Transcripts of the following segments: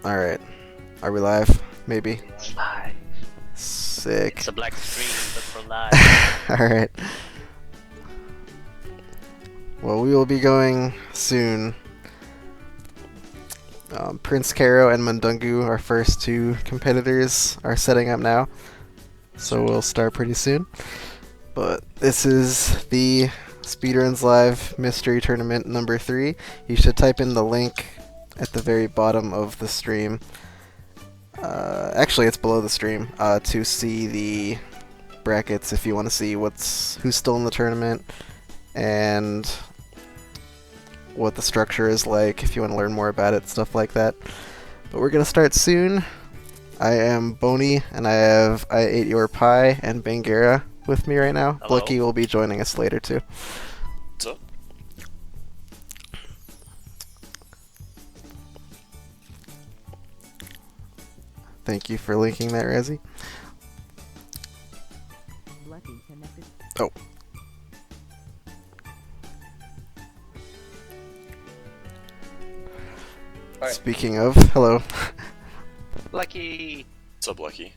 Alright. Are we live? Maybe. It's live. Sick. It's a black screen, but for live. Alright. Well, we will be going soon. PrinceKaro and Mundungu, our first two competitors, are setting up now. So we'll start pretty soon. But this is the Speedruns Live Mystery Tournament number 3. You should type in the link at the very bottom of the stream. Actually, it's below the stream to see the brackets if you want to see who's still in the tournament and what the structure is like if you want to learn more about it, stuff like that. But we're gonna start soon. I am Boney, and I ate your pie and Bangera with me right now. Hello. Blechy will be joining us later too. What's up? Thank you for linking that, Razzie. Oh. Hi. Speaking of, hello. Lucky. What's up, Lucky?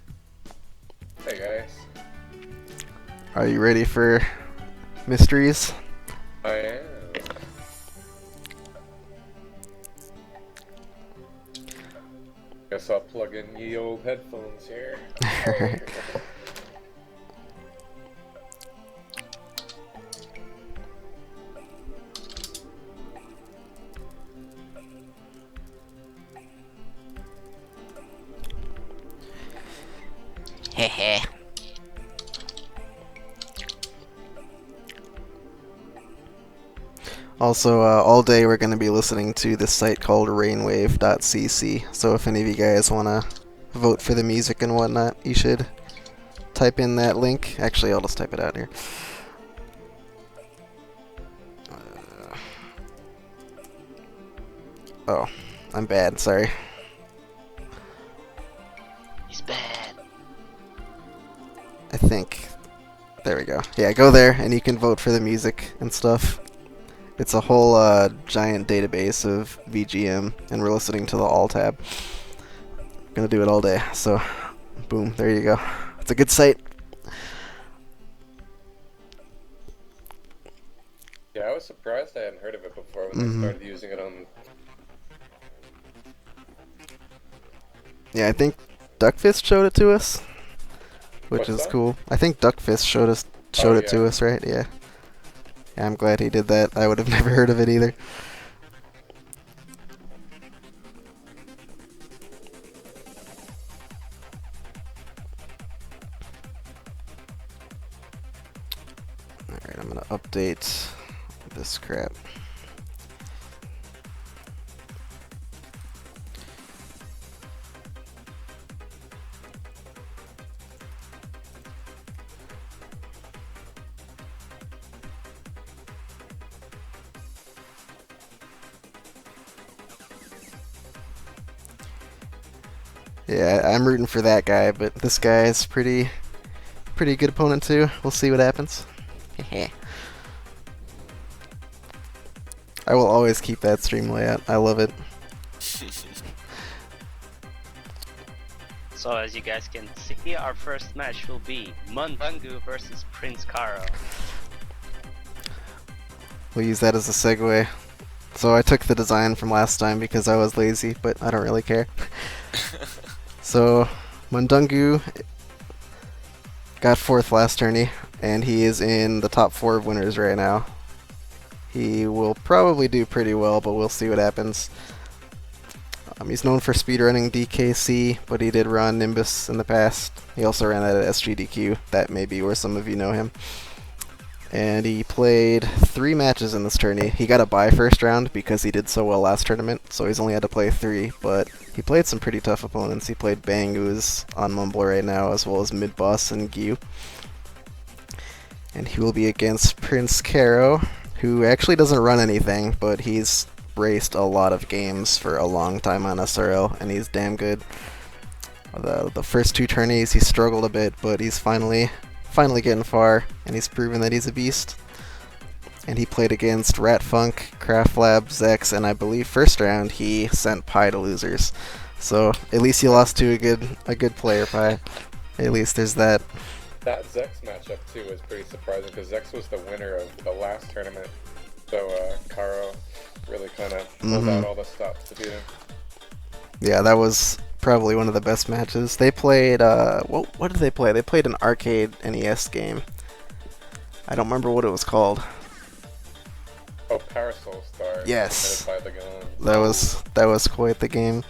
Hey guys, Are you ready for mysteries? I am. Guess I'll plug in the old headphones here. Alright. Hehe. Also, all day we're going to be listening to this site called rainwave.cc, so if any of you guys want to vote for the music and whatnot, you should type in that link. Actually, I'll just type it out here. Oh, I'm bad, sorry. He's bad. I think. There we go. Yeah, go there and you can vote for the music and stuff. It's a whole giant database of VGM, and we're listening to the All tab. Gonna do it all day, so boom, there you go. It's a good site. Yeah, I was surprised I hadn't heard of it before when they started using it on. Yeah, I think Duckfist showed it to us, which What's is that? cool. I think Duckfist showed it to yeah. us, right? Yeah. Yeah, I'm glad he did that. I would have never heard of it either. Alright, I'm gonna update this crap. Yeah, I'm rooting for that guy, but this guy is pretty good opponent too. We'll see what happens. I will always keep that stream layout. I love it. So as you guys can see, our first match will be Mundungu versus PrinceKaro. We'll use that as a segue. So I took the design from last time because I was lazy, but I don't really care. So Mundungu got 4th last tourney, and he is in the top 4 of winners right now. He will probably do pretty well, but we'll see what happens. He's known for speedrunning DKC, but he did run Nimbus in the past. He also ran that at SGDQ. That may be where some of you know him. And he played 3 matches in this tourney. He got a bye first round because he did so well last tournament, so he's only had to play 3, but he played some pretty tough opponents. He played Bang, who's on Mumble right now, as well as Midboss and Gyu. And he will be against PrinceKaro, who actually doesn't run anything, but he's raced a lot of games for a long time on SRL, and he's damn good. The first 2 tourneys he struggled a bit, but he's finally getting far, and he's proven that he's a beast. And he played against Ratfunk, Craft Lab, Zex, and I believe first round he sent Pi to losers. So at least you lost to a good player, Pi. At least there's that. That Zex matchup too was pretty surprising because Zex was the winner of the last tournament. So Karo really kind of pulled out all the stops to beat him. Yeah, that was probably one of the best matches. They played, what did they play? They played an arcade NES game. I don't remember what it was called. Oh, Parasol Star. Yes. By the gun. That was quite the game.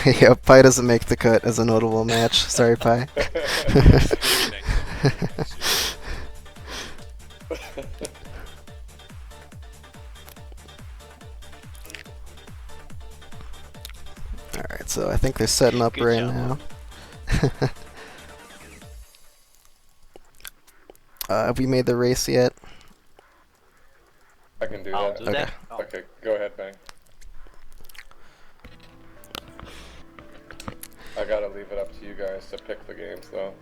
Yeah, Pi doesn't make the cut as a notable match. Sorry, Pi. Alright, so I think they're setting up Good right job. now. Have we made the race yet? I can do I'll that. do Okay. that. Oh. Okay, go ahead, Bang. I gotta leave it up to you guys to pick the games, though.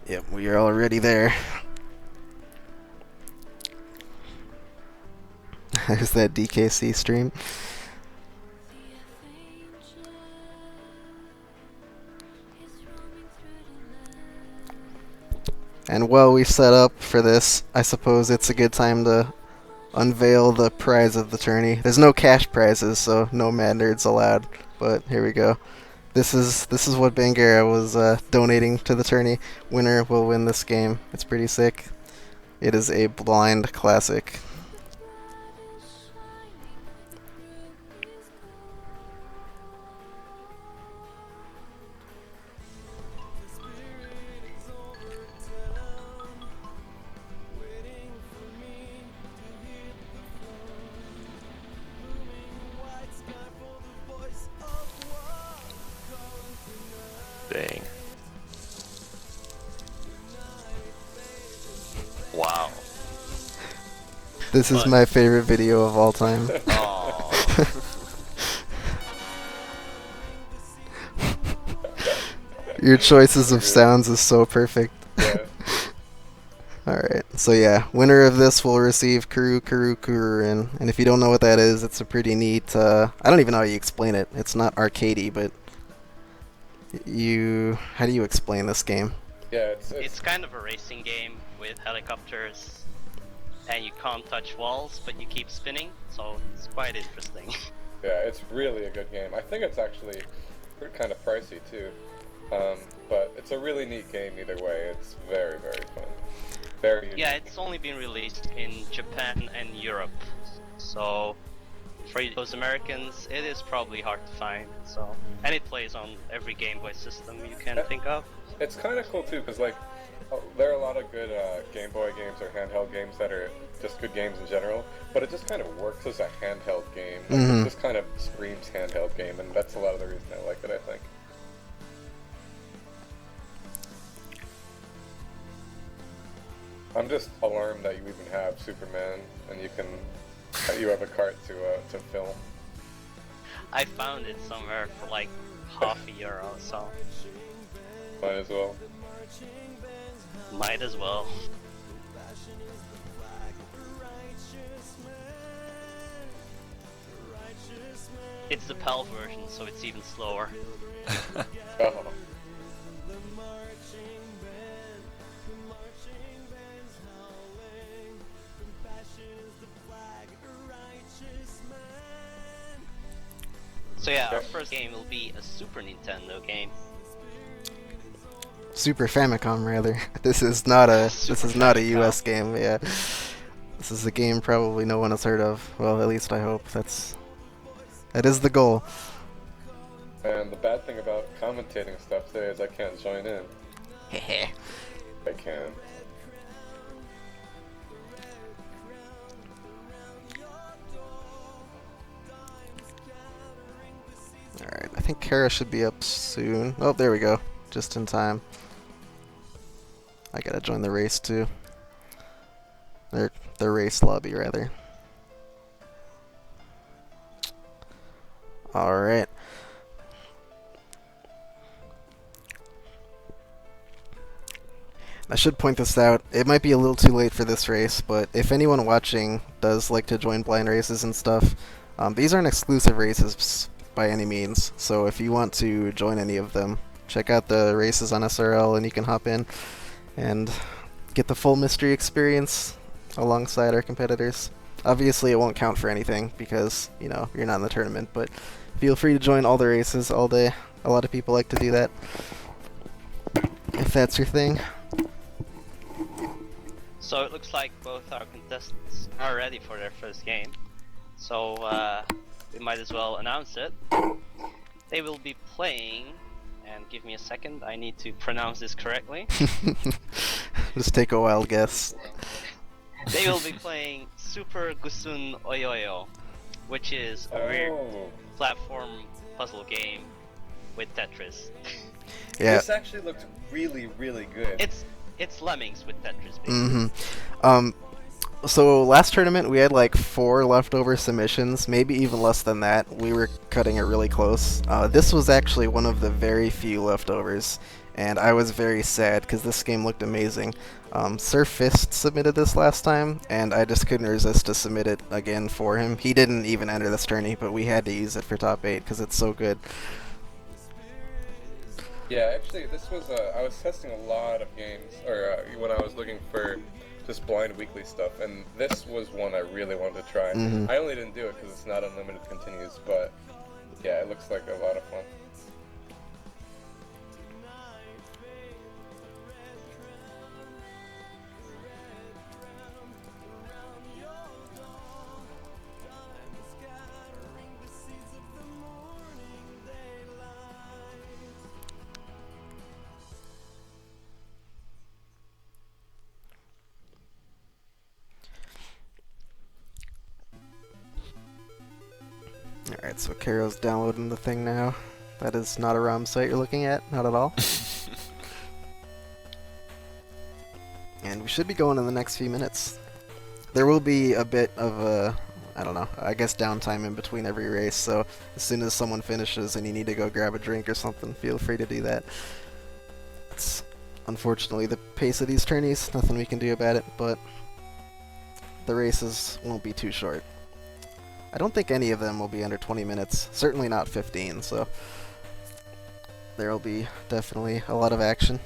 Yep, we are already there. There's that DKC stream. And while we set up for this, I suppose it's a good time to unveil the prize of the tourney. There's no cash prizes, so no Mad Nerds allowed. But here we go. This is what Bangera was donating to the tourney. Winner will win this game. It's pretty sick. It is a blind classic. Dang. Wow. This is my favorite video of all time. Oh. Your choices of sounds is so perfect. Yeah. Alright, so yeah, winner of this will receive Kururin. And if you don't know what that is, it's a pretty neat, I don't even know how you explain it. It's not arcadey, but how do you explain this game? Yeah, It's kind of a racing game with helicopters, and you can't touch walls, but you keep spinning, so it's quite interesting. yeah, it's really a good game. I think it's actually kind of pricey too, but it's a really neat game either way. It's very, very fun. Very unique. Yeah, it's only been released in Japan and Europe, so for those Americans, it is probably hard to find. So, and it plays on every Game Boy system you can think of. It's kind of cool too, because like there are a lot of good Game Boy games or handheld games that are just good games in general, but it just kind of works as a handheld game. Like, it just kind of screams handheld game, and that's a lot of the reason I like it, I think. I'm just alarmed that you even have Superman, and you have a cart to film. I found it somewhere for like €0.50, so Might as well. might as well. It's the PAL version, so it's even slower. Oh. So yeah, our first game will be a Super Nintendo game. Super Famicom, rather. This is not a Famicom. US game. Yeah, this is a game probably no one has heard of. Well, at least I hope. That is the goal. And the bad thing about commentating stuff today is I can't join in. Hehe. I can. Alright, I think Kara should be up soon. Oh, there we go. Just in time. I gotta join the race too. Or the race lobby, rather. Alright. I should point this out. It might be a little too late for this race, but if anyone watching does like to join blind races and stuff, These aren't exclusive races by any means, so if you want to join any of them, check out the races on SRL and you can hop in and get the full mystery experience alongside our competitors. Obviously it won't count for anything because, you know, you're not in the tournament, but feel free to join all the races all day. A lot of people like to do that, if that's your thing. So it looks like both our contestants are ready for their first game. So we might as well announce it. They will be playing, and give me a second, I need to pronounce this correctly. Just take a wild guess. They will be playing Super Gussun Oyoyo, which is a weird platform puzzle game with Tetris. Yeah. This actually looks really, really good. It's Lemmings with Tetris, basically. So last tournament we had like 4 leftover submissions, maybe even less than that. We were cutting it really close. This was actually one of the very few leftovers, and I was very sad because this game looked amazing. Sir Fist submitted this last time, and I just couldn't resist to submit it again for him. He didn't even enter this tourney, but we had to use it for top 8 because it's so good. Yeah, actually, this was I was testing a lot of games, or when I was looking for just blind weekly stuff, and this was one I really wanted to try. I only didn't do it because it's not unlimited continues, but yeah, it looks like a lot of fun. Alright, so Karo's downloading the thing now. That is not a ROM site you're looking at, not at all. And we should be going in the next few minutes. There will be a bit of a, I don't know, I guess downtime in between every race, so as soon as someone finishes and you need to go grab a drink or something, feel free to do that. It's unfortunately the pace of these tourneys, nothing we can do about it, but the races won't be too short. I don't think any of them will be under 20 minutes, certainly not 15, so there will be definitely a lot of action.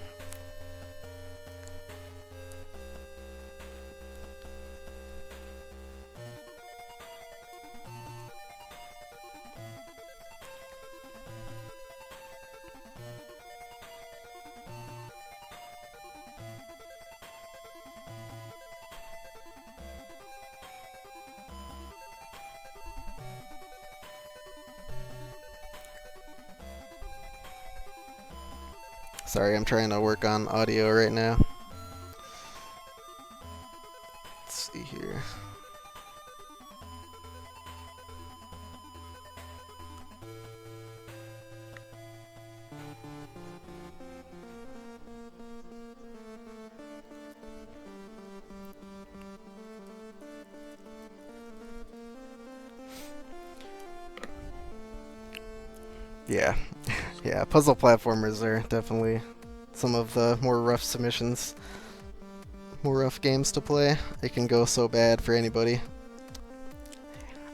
Sorry, I'm trying to work on audio right now. Let's see here. Yeah. Yeah, puzzle platformers are definitely some of the more rough submissions, more rough games to play. It can go so bad for anybody.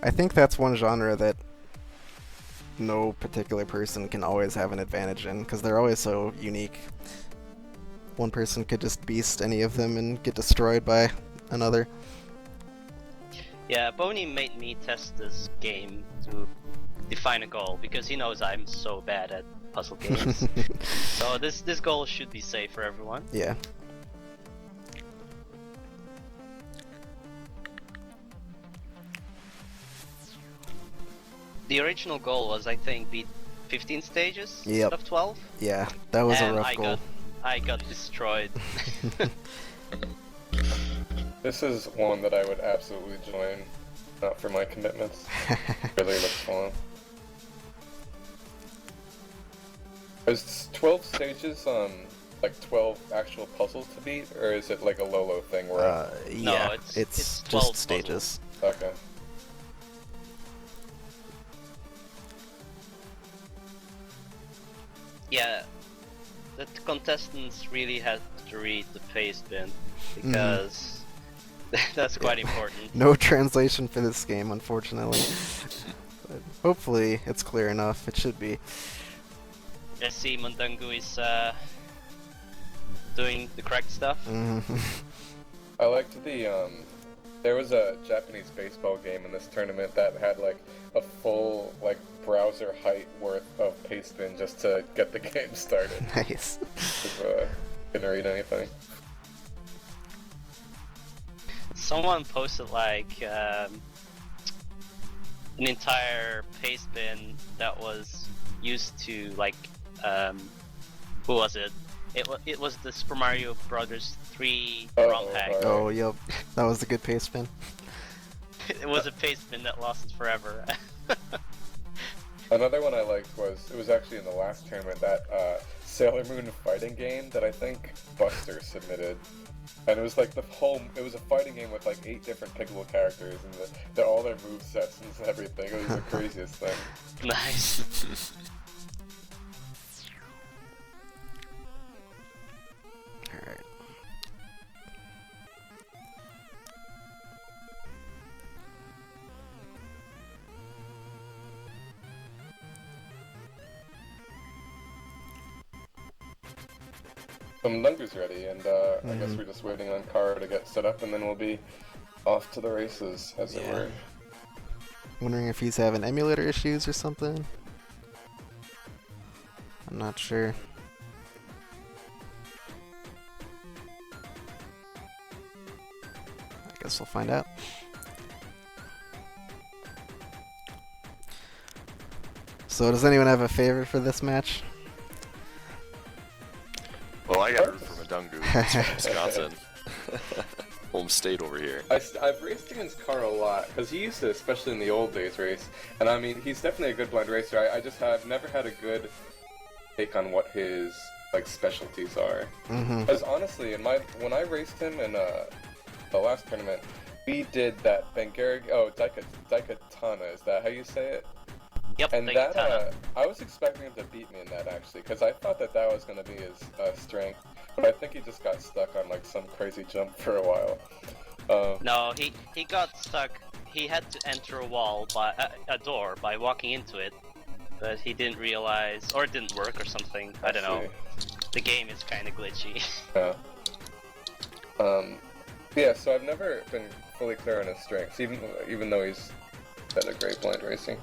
I think that's one genre that no particular person can always have an advantage in, because they're always so unique. One person could just beast any of them and get destroyed by another. Yeah, Boney made me test this game to define a goal, because he knows I'm so bad at puzzle games. So this goal should be safe for everyone. Yeah. The original goal was, I think, beat 15 stages instead of 12. Yeah, that was and a rough goal. I got destroyed. This is one that I would absolutely join, not for my commitments. Really looks fun. Is 12 stages like 12 actual puzzles to beat, or is it like a Lolo thing where? Yeah, no, it's 12 just stages. Okay. Yeah, the contestants really had to read the pace bin, because That's quite important. No translation for this game, unfortunately. But hopefully it's clear enough. It should be. I see Mundungu is doing the correct stuff. I liked the there was a Japanese baseball game in this tournament that had like a full like browser height worth of pastebin just to get the game started. Nice. Couldn't read anything. Someone posted like an entire pastebin that was used to like who was it? It was the Super Mario Brothers 3 ROM hack. Oh, yep. That was a good paste spin. It was a pastebin that lasted forever. Another one I liked was, it was actually in the last tournament, that Sailor Moon fighting game that I think Buster submitted. And it was like it was a fighting game with like 8 different pickable characters and all their movesets and everything. It was the craziest thing. Nice. Alright. Mundungu's ready, and I guess we're just waiting on Karo to get set up, and then we'll be off to the races, as it were. Wondering if he's having emulator issues or something. I'm not sure. I guess we'll find out. So does anyone have a favorite for this match? Well, I got root for Mundungu. He's from Wisconsin. Home state over here. I've raced against Karo a lot, because he used to, especially in the old days, race. And I mean, he's definitely a good blind racer. I just have never had a good take on what his like specialties are. Because honestly, when I raced him in the last tournament, we did that Daikatana, is that how you say it? Yep, And that, I was expecting him to beat me in that, actually, because I thought that was going to be his strength. But I think he just got stuck on, like, some crazy jump for a while. No, he got stuck. He had to enter a door by walking into it, but he didn't realize, or it didn't work or something. I don't know. The game is kind of glitchy. Yeah, so I've never been fully clear on his strengths, even though he's been a great blind racing.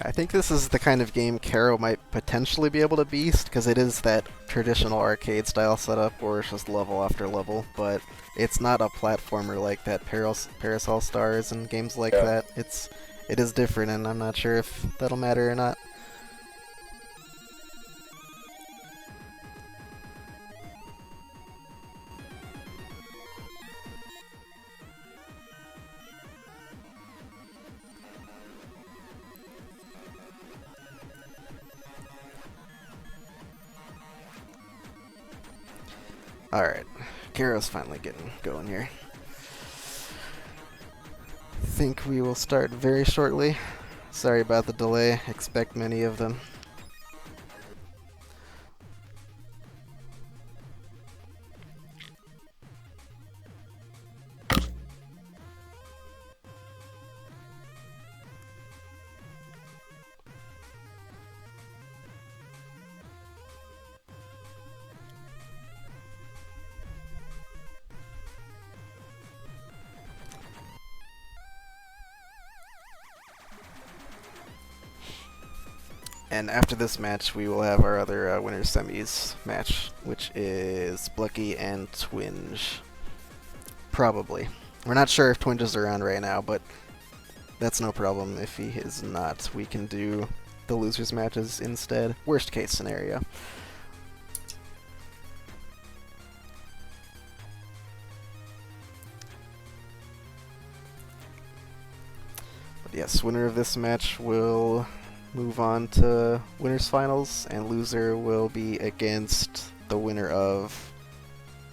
I think this is the kind of game Karo might potentially be able to beast, because it is that traditional arcade style setup where it's just level after level, but it's not a platformer like that Paris All Stars and games like that. It is different, and I'm not sure if that'll matter or not. Alright, Karo's finally getting going here. Think we will start very shortly. Sorry about the delay, expect many of them. And after this match, we will have our other winners semis match, which is Blechy and Twinge. Probably. We're not sure if Twinge is around right now, but that's no problem if he is not. We can do the losers matches instead. Worst case scenario. But yes, winner of this match will move on to winners finals, and loser will be against the winner of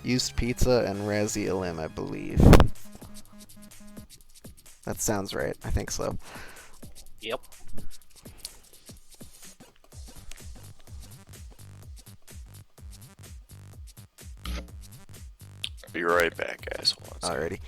Usedpizza and Razielim, I believe. That sounds right. I think so. Yep. Be right back, guys. Hold on a second. Alrighty.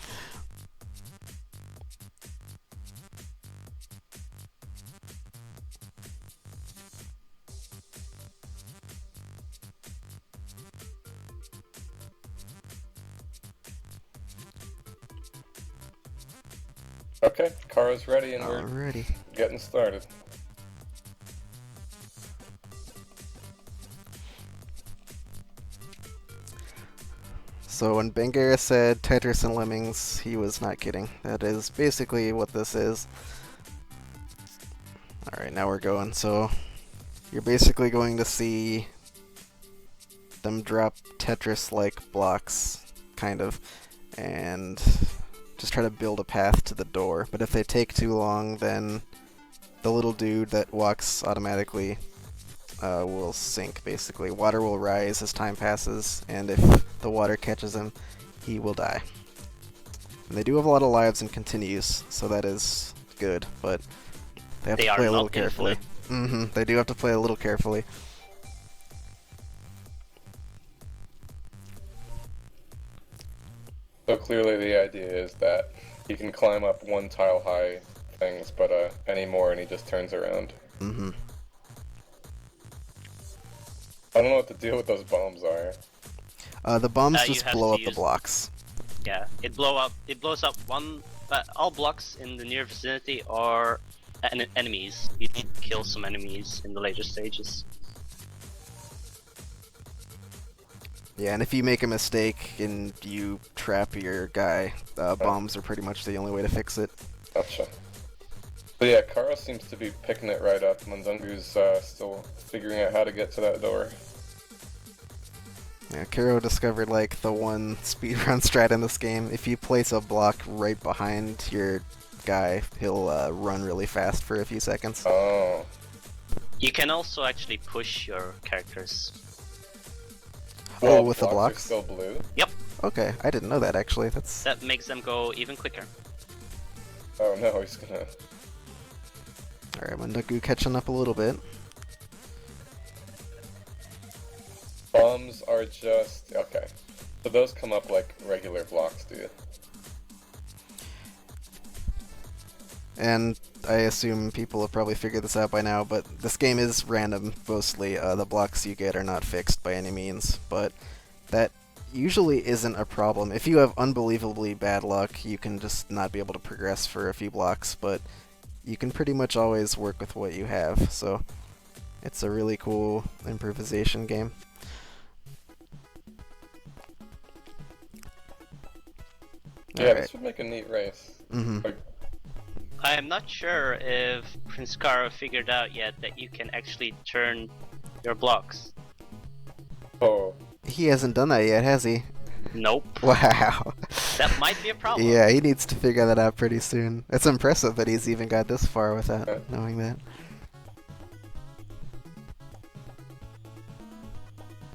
Okay, Karo's ready and we're Alrighty. getting started. So when Bangera said Tetris and Lemmings, he was not kidding. That is basically what this is. Alright, now we're going. So you're basically going to see them drop Tetris-like blocks, kind of, and just try to build a path to the door. But if they take too long, then the little dude that walks automatically will sink, basically. Water will rise as time passes, and if the water catches him, he will die. And they do have a lot of lives and continues, so that is good, but they have to play a little carefully. They do have to play a little carefully. So clearly the idea is that he can climb up one tile high things, but any more and he just turns around. I don't know what the deal with those bombs are. The bombs You just have blow to up the use- blocks. Yeah, it blows up all blocks in the near vicinity or enemies. You need to kill some enemies in the later stages. Yeah, and if you make a mistake and you trap your guy, bombs are pretty much the only way to fix it. Gotcha. So yeah, Karo seems to be picking it right up. Mundungu's still figuring out how to get to that door. Yeah, Karo discovered like the one speedrun strat in this game. If you place a block right behind your guy, he'll run really fast for a few seconds. Oh. You can also actually push your characters. Oh, Well, with the Are blocks? still blue? Yep, Okay, I didn't know that actually. That's that makes them go even quicker. Oh no, he's gonna... alright. Mundungu catching up a little bit. Bombs are just... okay. So those come up like regular blocks, do you? And I assume people have probably figured this out by now, but this game is random mostly. The blocks you get are not fixed by any means, but that usually isn't a problem. If you have unbelievably bad luck, you can just not be able to progress for a few blocks, but you can pretty much always work with what you have, so it's a really cool improvisation game. Yeah, Alright. this would make a neat race. Like, I am not sure if PrinceKaro figured out yet that you can actually turn your blocks. oh, He hasn't done that yet, has he? Nope. Wow. That might be a problem. Yeah, he needs to figure that out pretty soon. It's impressive that he's even got this far without knowing that.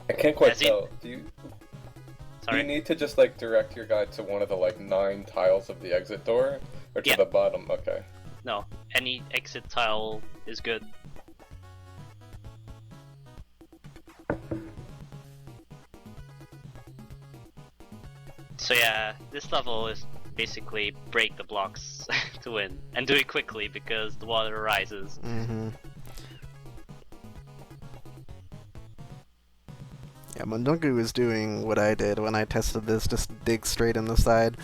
I can't quite Has he- tell. Do you Sorry. need to just like direct your guy to one of the like 9 tiles of the exit door? Or to Yeah. the bottom? Okay. No, any exit tile is good. So yeah, this level is basically break the blocks to win, and do it quickly because the water rises. Yeah, Mundungu is doing what I did when I tested this, just dig straight in the side.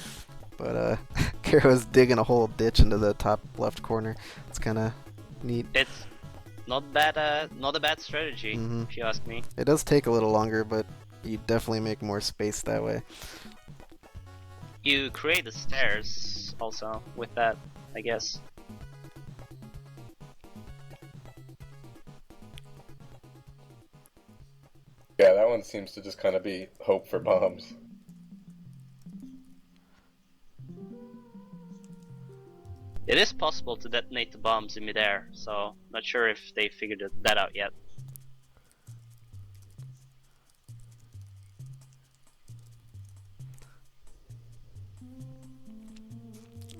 But Karo's digging a whole ditch into the top left corner. It's kind of neat. It's not a bad strategy, if you ask me. It does take a little longer, but you definitely make more space that way. You create the stairs also with that, I guess. Yeah, that one seems to just kind of be hope for bombs. It is possible to detonate the bombs in midair, so not sure if they figured that out yet.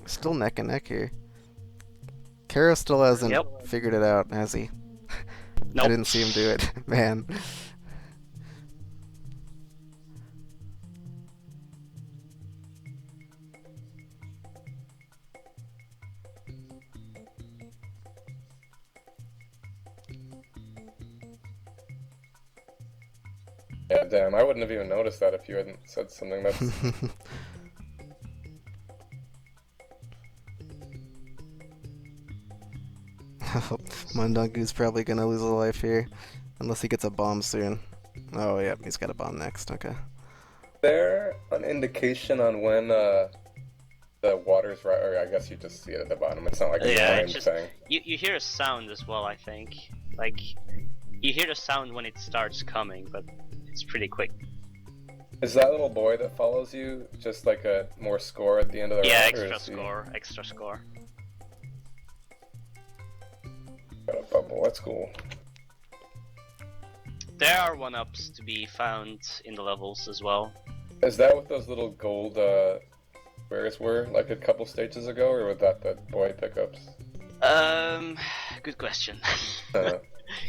Still neck and neck here. Karo still hasn't Yep. figured it out, has he? Nope. I didn't see him do it. Man. Yeah, damn, I wouldn't have even noticed that if you hadn't said something that's... Mundungu's probably gonna lose a life here, unless he gets a bomb soon. Oh, yeah, he's got a bomb next, okay. Is there an indication on when, the water's right, or I guess you just see it at the bottom, it's not like a Yeah, time it's just, thing. you hear a sound as well, I think. Like, you hear the sound when it starts coming, but it's pretty quick. Is that little boy that follows you just like a more score at the end of the Yeah, round? extra Or is he... score, extra score. Got a bubble, that's cool. There are 1-ups to be found in the levels as well. Is that what those little gold squares were, like a couple stages ago, or was that the boy pickups? Good question. Uh,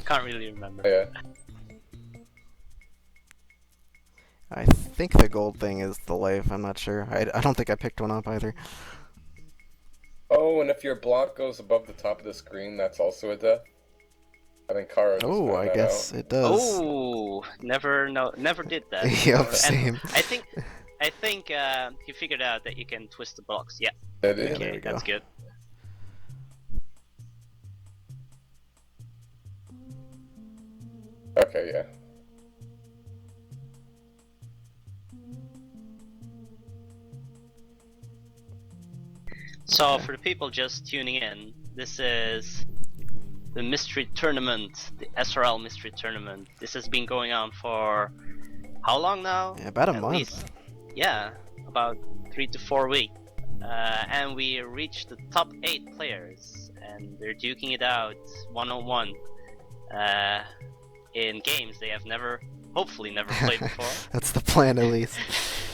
Can't really remember. yeah. I think the gold thing is the life, I'm not sure. I don't think I picked one up either. Oh, and if your block goes above the top of the screen, that's also a death? I think Karo just Oh, found I that guess out. it does. Oh, never did that. Yep, And same. I think he figured out that you can twist the blocks. Yeah. Did Yeah, he? there Okay, we go. that's good. Okay, yeah. So for the people just tuning in, this is the mystery tournament, the SRL mystery tournament. This has been going on for how long now? Yeah, about a At month. least, yeah, about 3 to 4 weeks. And we reached the top 8 players, and they're duking it out one-on-one in games they have hopefully never played before. That's the plan, at least.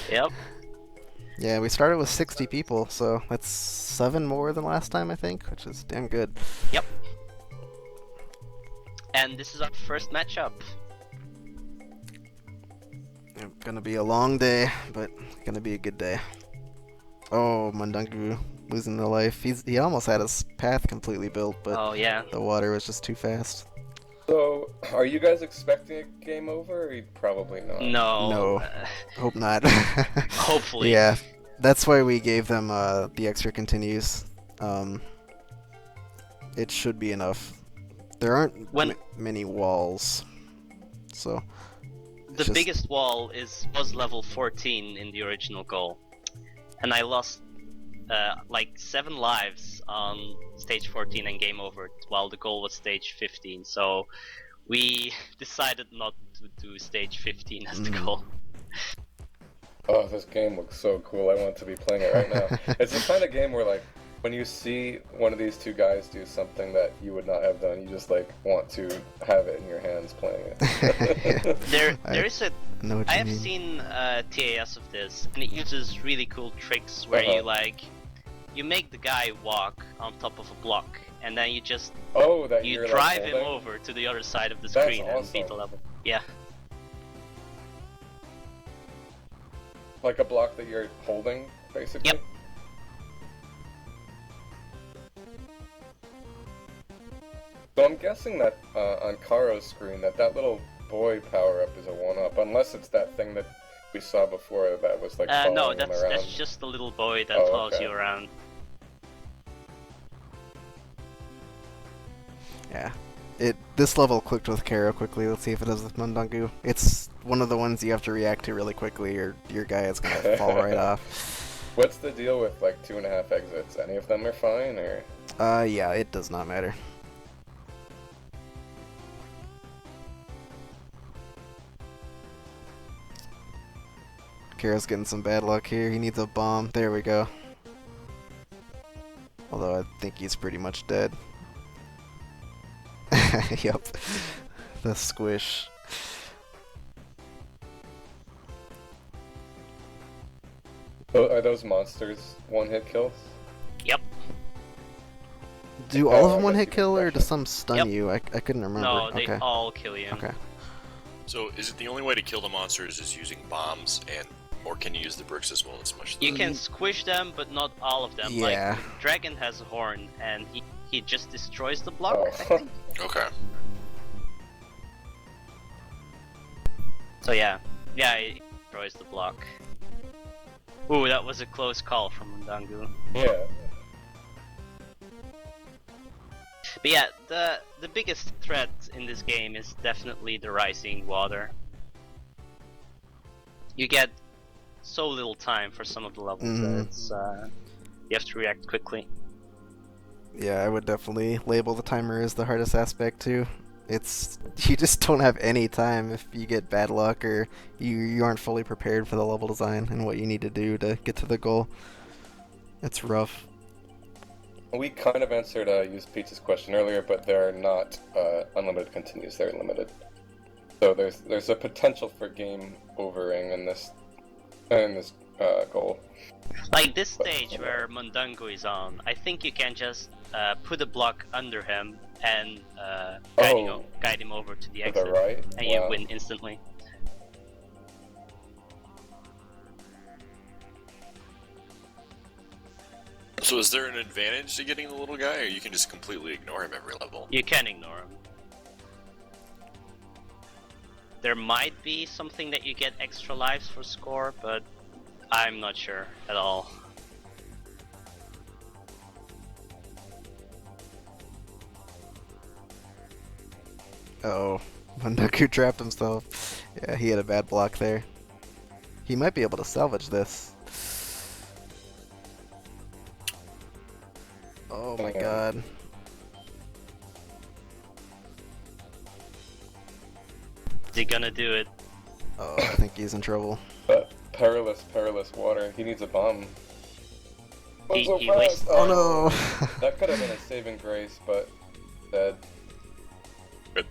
Yep. Yeah, we started with 60 people, so that's 7 more than last time, I think, which is damn good. Yep. And this is our first matchup. Gonna be a long day, but gonna be a good day. Oh, Mundungu losing the life. He almost had his path completely built, but Oh yeah. the water was just too fast. So, are you guys expecting a game over, or probably not? No. No. Hope not. Hopefully. Yeah, that's why we gave them the extra continues. It should be enough. There aren't many walls, so... The biggest wall was level 14 in the original goal. And I lost like 7 lives on stage 14 and game over, while the goal was stage 15. So we decided not to do stage 15 as the goal. Oh, this game looks so cool. I want to be playing it right now. It's the kind of game where, like, when you see one of these two guys do something that you would not have done, you just, like, want to have it in your hands playing it. There is a... know what I you have mean. seen TAS of this, and it uses really cool tricks where you, like... You make the guy walk on top of a block, and then you just... Oh, that you you're, drive like, him holding? over to the other side of the That's screen and awesome. beat the level. Yeah. Like a block that you're holding, basically? Yep. So I'm guessing that on Karo's screen that little boy power-up is a 1-up, unless it's that thing that we saw before that was like following No, him that's around. just the little boy that Oh, follows okay. you around. Yeah. This level clicked with Karo quickly. Let's see if it does with Mundungu. It's one of the ones you have to react to really quickly, or your guy is gonna fall right off. What's the deal with like 2.5 exits? Any of them are fine, or? Yeah, it does not matter. Karo's getting some bad luck here. He needs a bomb. There we go. Although I think he's pretty much dead. Yep. The squish. Are those monsters one-hit kills? Yep. Do all of I them one guess hit you kill, could or does some Yep. stun you? I couldn't remember. No, they Okay. all kill you. Okay. So, is it the only way to kill the monsters is using bombs, or can you use the bricks as well as much? You can squish them, but not all of them. Yeah. Like, Dragon has a horn, and he just destroys the block, I Oh. think. Okay. So yeah, it destroys the block. Ooh, that was a close call from Mundungu. Yeah. But yeah, the biggest threat in this game is definitely the rising water. You get so little time for some of the levels that it's, you have to react quickly. Yeah, I would definitely label the timer as the hardest aspect too. It's you just don't have any time if you get bad luck or you aren't fully prepared for the level design and what you need to do to get to the goal. It's rough. We kind of answered Usedpizza's question earlier, but there are not unlimited continues, they're limited. So there's a potential for game overing in this goal. Like this stage where Mundungu is on, I think you can just put a block under him and guide him over to the To exit, the right? and you win instantly. So is there an advantage to getting the little guy, or you can just completely ignore him every level? You can ignore him. There might be something that you get extra lives for score, but I'm not sure at all. Oh, Mundungu trapped himself. Yeah, he had a bad block there. He might be able to salvage this. Oh my god. Is he gonna do it? Oh, I think he's in trouble. But perilous water. He needs a bomb. He So wasted- fast. Oh no! That could have been a saving grace, but dead. Good.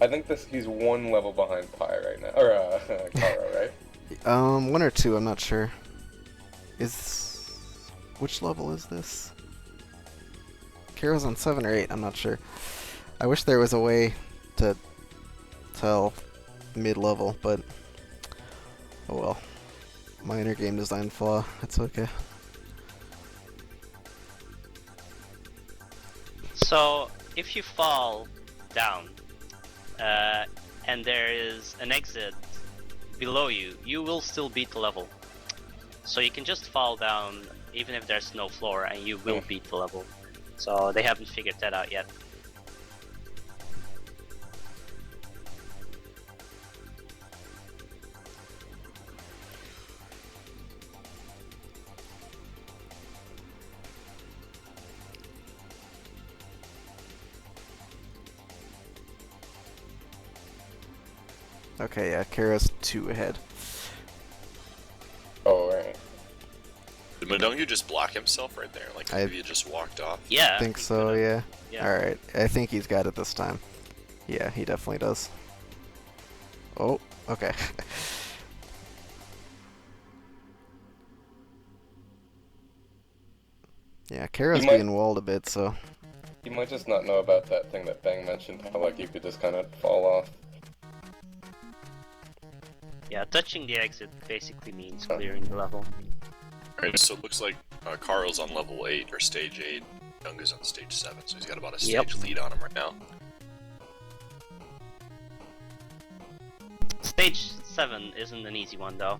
I think he's one level behind Pi right now, or Karo, right? One or two, I'm not sure. Which level is this? Karo's on 7 or 8, I'm not sure. I wish there was a way to tell mid-level, but oh well. Minor game design flaw, it's okay. So, if you fall down, and there is an exit below you, you will still beat the level. So you can just fall down even if there's no floor and you will beat the level. So they haven't figured that out yet. Okay, yeah, Karo's 2 ahead. Oh, right. Did Mundungu just block himself right there? Like maybe he just walked off? Yeah. I think so, yeah. Yeah. Alright, I think he's got it this time. Yeah, he definitely does. Oh, okay. Yeah, Karo's being walled a bit, so... You might just not know about that thing that Bang mentioned, how like you could just kind of fall off. Yeah, touching the exit basically means clearing the level. Alright, so it looks like Karo's on level 8, or stage 8. Mundungu's on stage 7, so he's got about a stage lead on him right now. Stage 7 isn't an easy one though.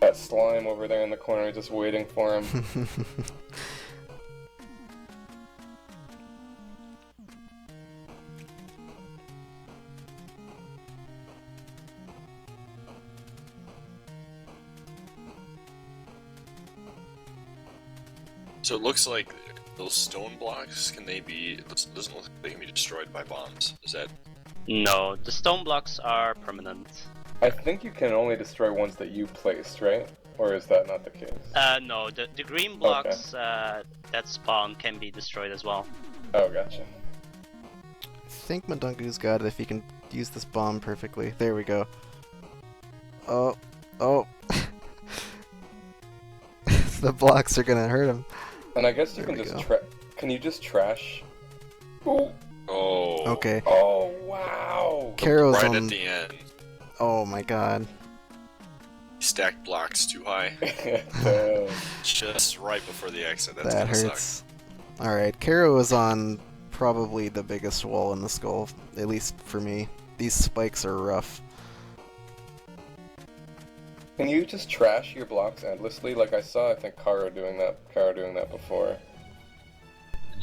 That slime over there in the corner just waiting for him. So it looks like those stone blocks, can they be... It doesn't look like they can be destroyed by bombs. Is that... No, the stone blocks are permanent. I think you can only destroy ones that you placed, right? Or is that not the case? No, the green blocks that spawn can be destroyed as well. Oh, gotcha. I think Mundungu's got it if he can use this bomb perfectly. There we go. Oh. The blocks are gonna hurt him. And I guess you There can we just go. can you just trash? Oh, Oh. Okay. oh wow! Karo's Right on... at the end. Oh my god. He stacked blocks too high. Damn. Just right before the exit. That's That gonna hurts. Alright, Karo is on probably the biggest wall in the skull, at least for me. These spikes are rough. Can you just trash your blocks endlessly? Like I saw, I think Karo doing that before.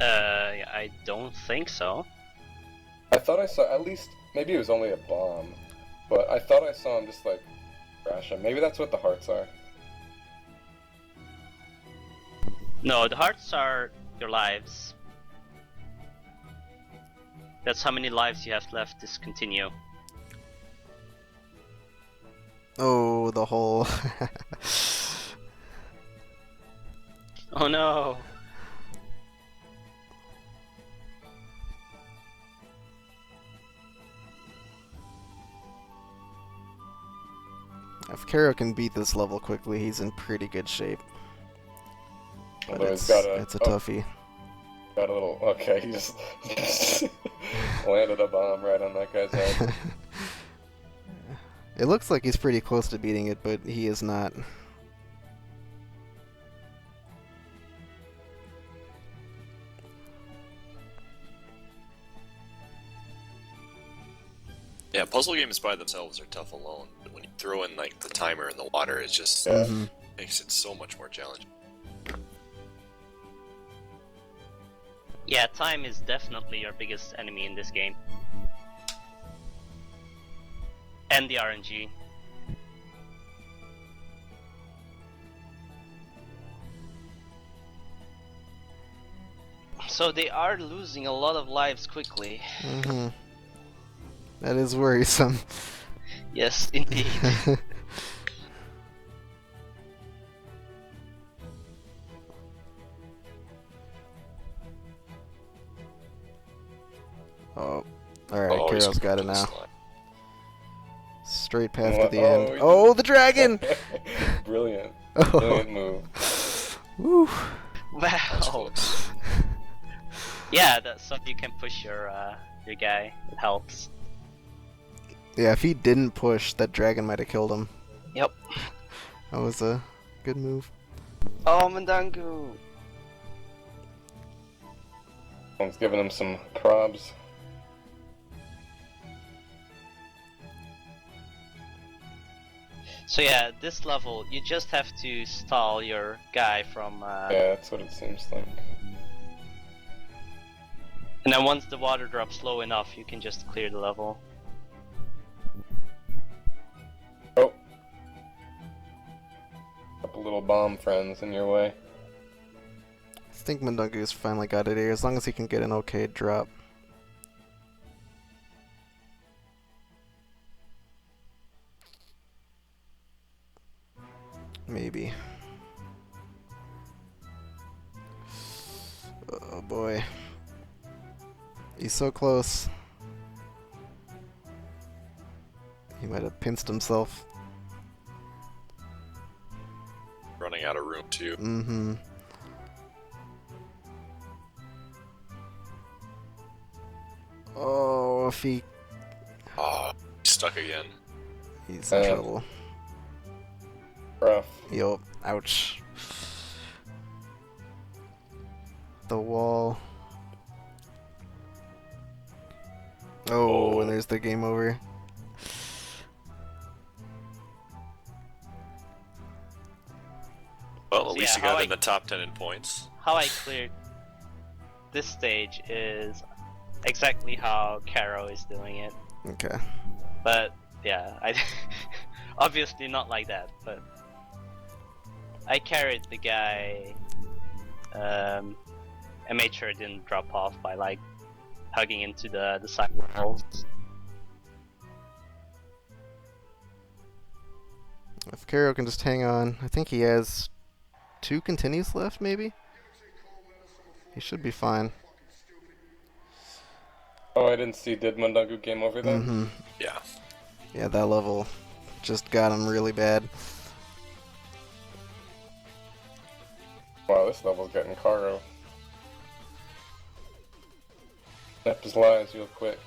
I don't think so. I thought I saw, at least, maybe it was only a bomb, but I thought I saw him just like trash him. Maybe that's what the hearts are. No, the hearts are your lives. That's how many lives you have left. Discontinue. Oh, the hole. Oh no! If Karo can beat this level quickly, he's in pretty good shape. But Although it's a oh, toughie. got a little, okay, he just landed a bomb right on that guy's head. It looks like he's pretty close to beating it, but he is not. Yeah, puzzle games by themselves are tough alone, but when you throw in like the timer and the water, it just Mhm. makes it so much more challenging. Yeah, time is definitely your biggest enemy in this game. And the RNG. So they are losing a lot of lives quickly. Mhm. That is worrisome. Yes, indeed. Oh, alright, Oh, he's Karo's got it going to now. the slide. Straight path to What? the Oh, end. he Oh, just- the dragon! Brilliant. Oh. Brilliant move. Woo. That's Wow. close. Yeah, that's so you can push your guy. It helps. Yeah, if he didn't push, that dragon might have killed him. Yep. That was a good move. Oh, Mundungu. Someone's giving him some probs. So yeah, this level you just have to stall your guy from. Yeah, that's what it seems like. And then once the water drops low enough, you can just clear the level. Oh. Couple little bomb friends in your way. I think Mundungu's finally got it here, as long as he can get an okay drop. Maybe. Oh boy. He's so close. He might have pinched himself. Running out of room too. Mm-hmm. Oh, if he... Oh, he's stuck again. He's in trouble. Rough. Yup. Ouch. The wall. Oh, and there's the game over. Well, at So least yeah, you got how in the top 10 in points. How I cleared this stage is exactly how Karo is doing it. Okay. But yeah, I obviously not like that, but I carried the guy and made sure it didn't drop off by like hugging into the side walls. If Karo can just hang on, I think he has 2 continues left, maybe? He should be fine. Oh, I didn't see. Did Mundungu game over then? Mm-hmm. Yeah. Yeah, that level just got him really bad. Wow, this level's getting Karo. Snap his lives real quick.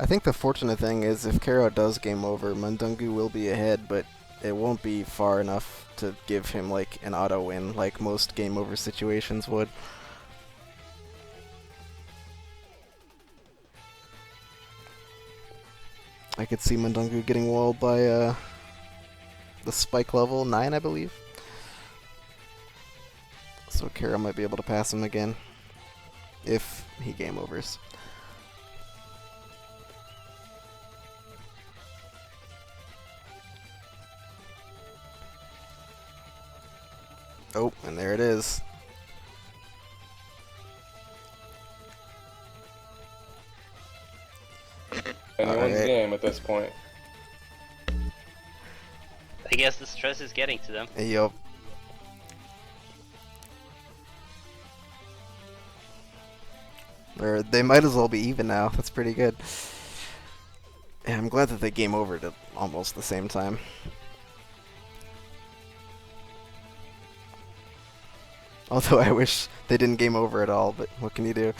I think the fortunate thing is if Karo does game over, Mundungu will be ahead, but it won't be far enough to give him like an auto win like most game over situations would. I could see Mundungu getting walled by the spike level 9, I believe. So Karo might be able to pass him again if he game overs. Oh, and there it is. Anyone's game at this point. I guess the stress is getting to them. Yup. Or they might as well be even now. That's pretty good. Yeah, I'm glad that they game over at almost the same time. Although I wish they didn't game over at all, but what can you do?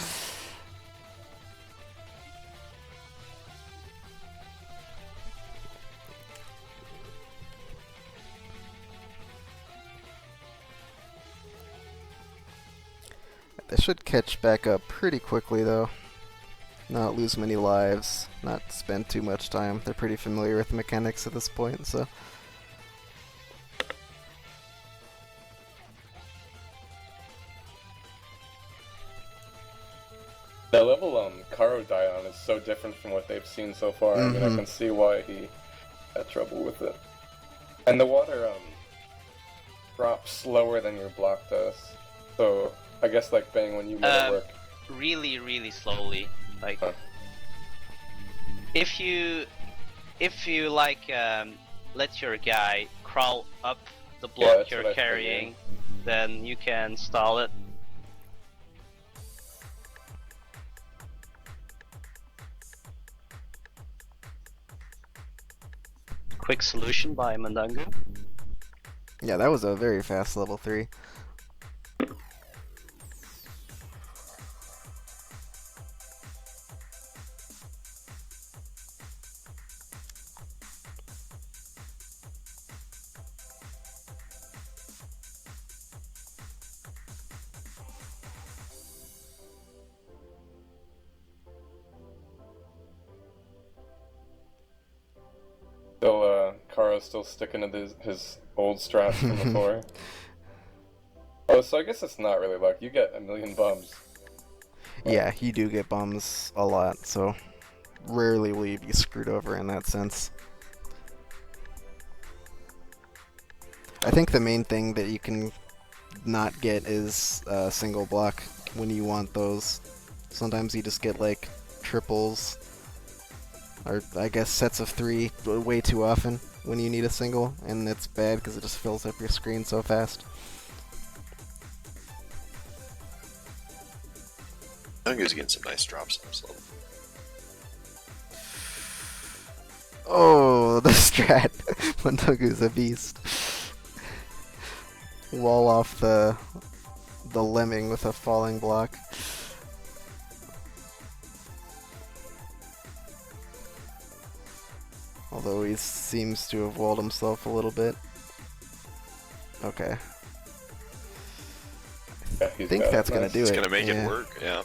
They should catch back up pretty quickly though. Not lose many lives, not spend too much time. They're pretty familiar with the mechanics at this point, so... The level Karo died on is so different from what they've seen so far. I mean, I can see why he had trouble with it. And the water drops slower than your block does. So I guess like Bang, when you let it work. Really, really slowly. Like if you like let your guy crawl up the block you're carrying, then you can stall it. Quick solution by Mundungu. Yeah, that was a very fast level 3. Still, Karo's still sticking to his old straps from before. Oh, so I guess it's not really luck. You get a million bums. Yeah, you do get bums a lot, so rarely will you be screwed over in that sense. I think the main thing that you can not get is a single block when you want those. Sometimes you just get like triples, or I guess sets of 3 way too often when you need a single, and it's bad because it just fills up your screen so fast. I think he's getting some nice drops on this level. Oh, the strat. Mundungu's a beast. Wall off the lemming with a falling block. Although he seems to have walled himself a little bit. Okay. Yeah, I think that's gonna do it. It's gonna make yeah. it work, yeah.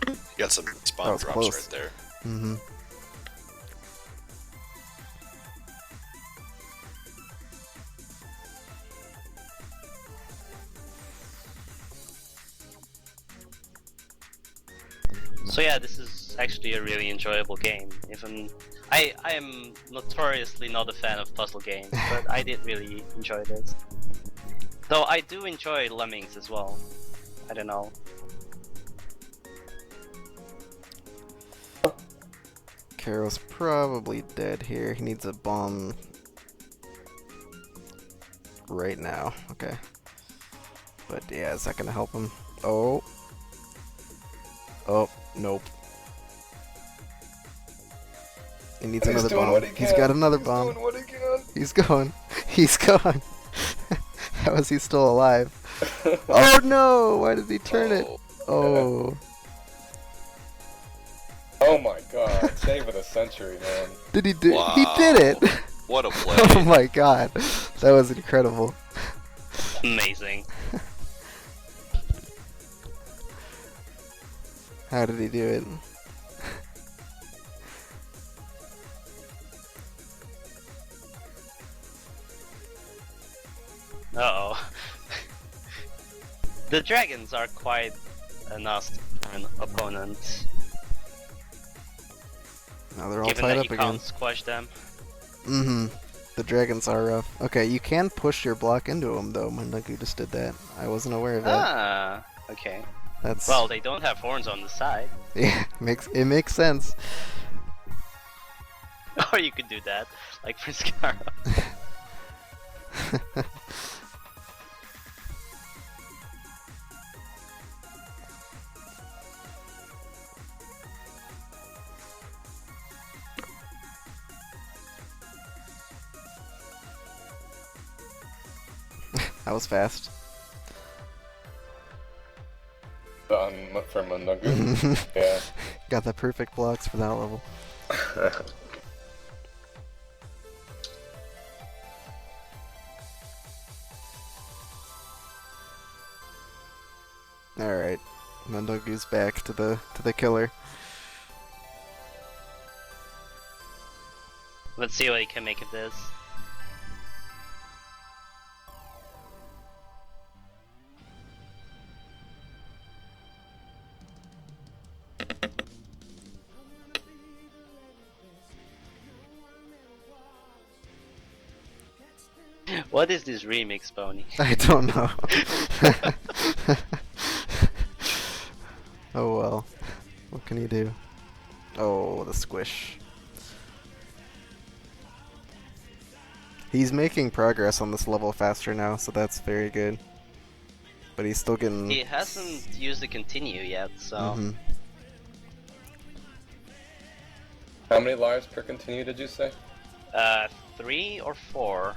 You got some spawn drops close. right there. Mm-hmm. So yeah, this is actually a really enjoyable game. Even I am notoriously not a fan of puzzle games, but I did really enjoy this. Though I do enjoy Lemmings as well. I don't know. Karo's probably dead here. He needs a bomb right now. Okay. But yeah, is that gonna help him? Oh. Oh, nope. He needs another bomb. He's got another bomb. He's going. He's gone. How is he still alive? Oh no! Why did he turn it? Oh. Oh my god. save of the century, man. Did he do? Wow. He did it! What a play. Oh my god, that was incredible. Amazing. How did he do it? Uh-oh. The dragons are quite a nasty opponent. Now they're all Given tied that up you again. can't squash them. Mm-hmm. The dragons are rough. Okay, you can push your block into them though. Mundungu just did that. I wasn't aware of that. Ah, okay. That's Well, they don't have horns on the side. yeah, it makes sense. Or you could do that, like PrinceKaro. That was fast. For Mundungu. Yeah. Got the perfect blocks for that level. Alright. Mundungu's back to the killer. Let's see what he can make of this. What is this remix, Pony? I don't know. Oh well. What can you do? Oh, the squish. He's making progress on this level faster now, so that's very good. But he's still getting... He hasn't used the continue yet, so... Mhm. How many lives per continue did you say? 3 or 4?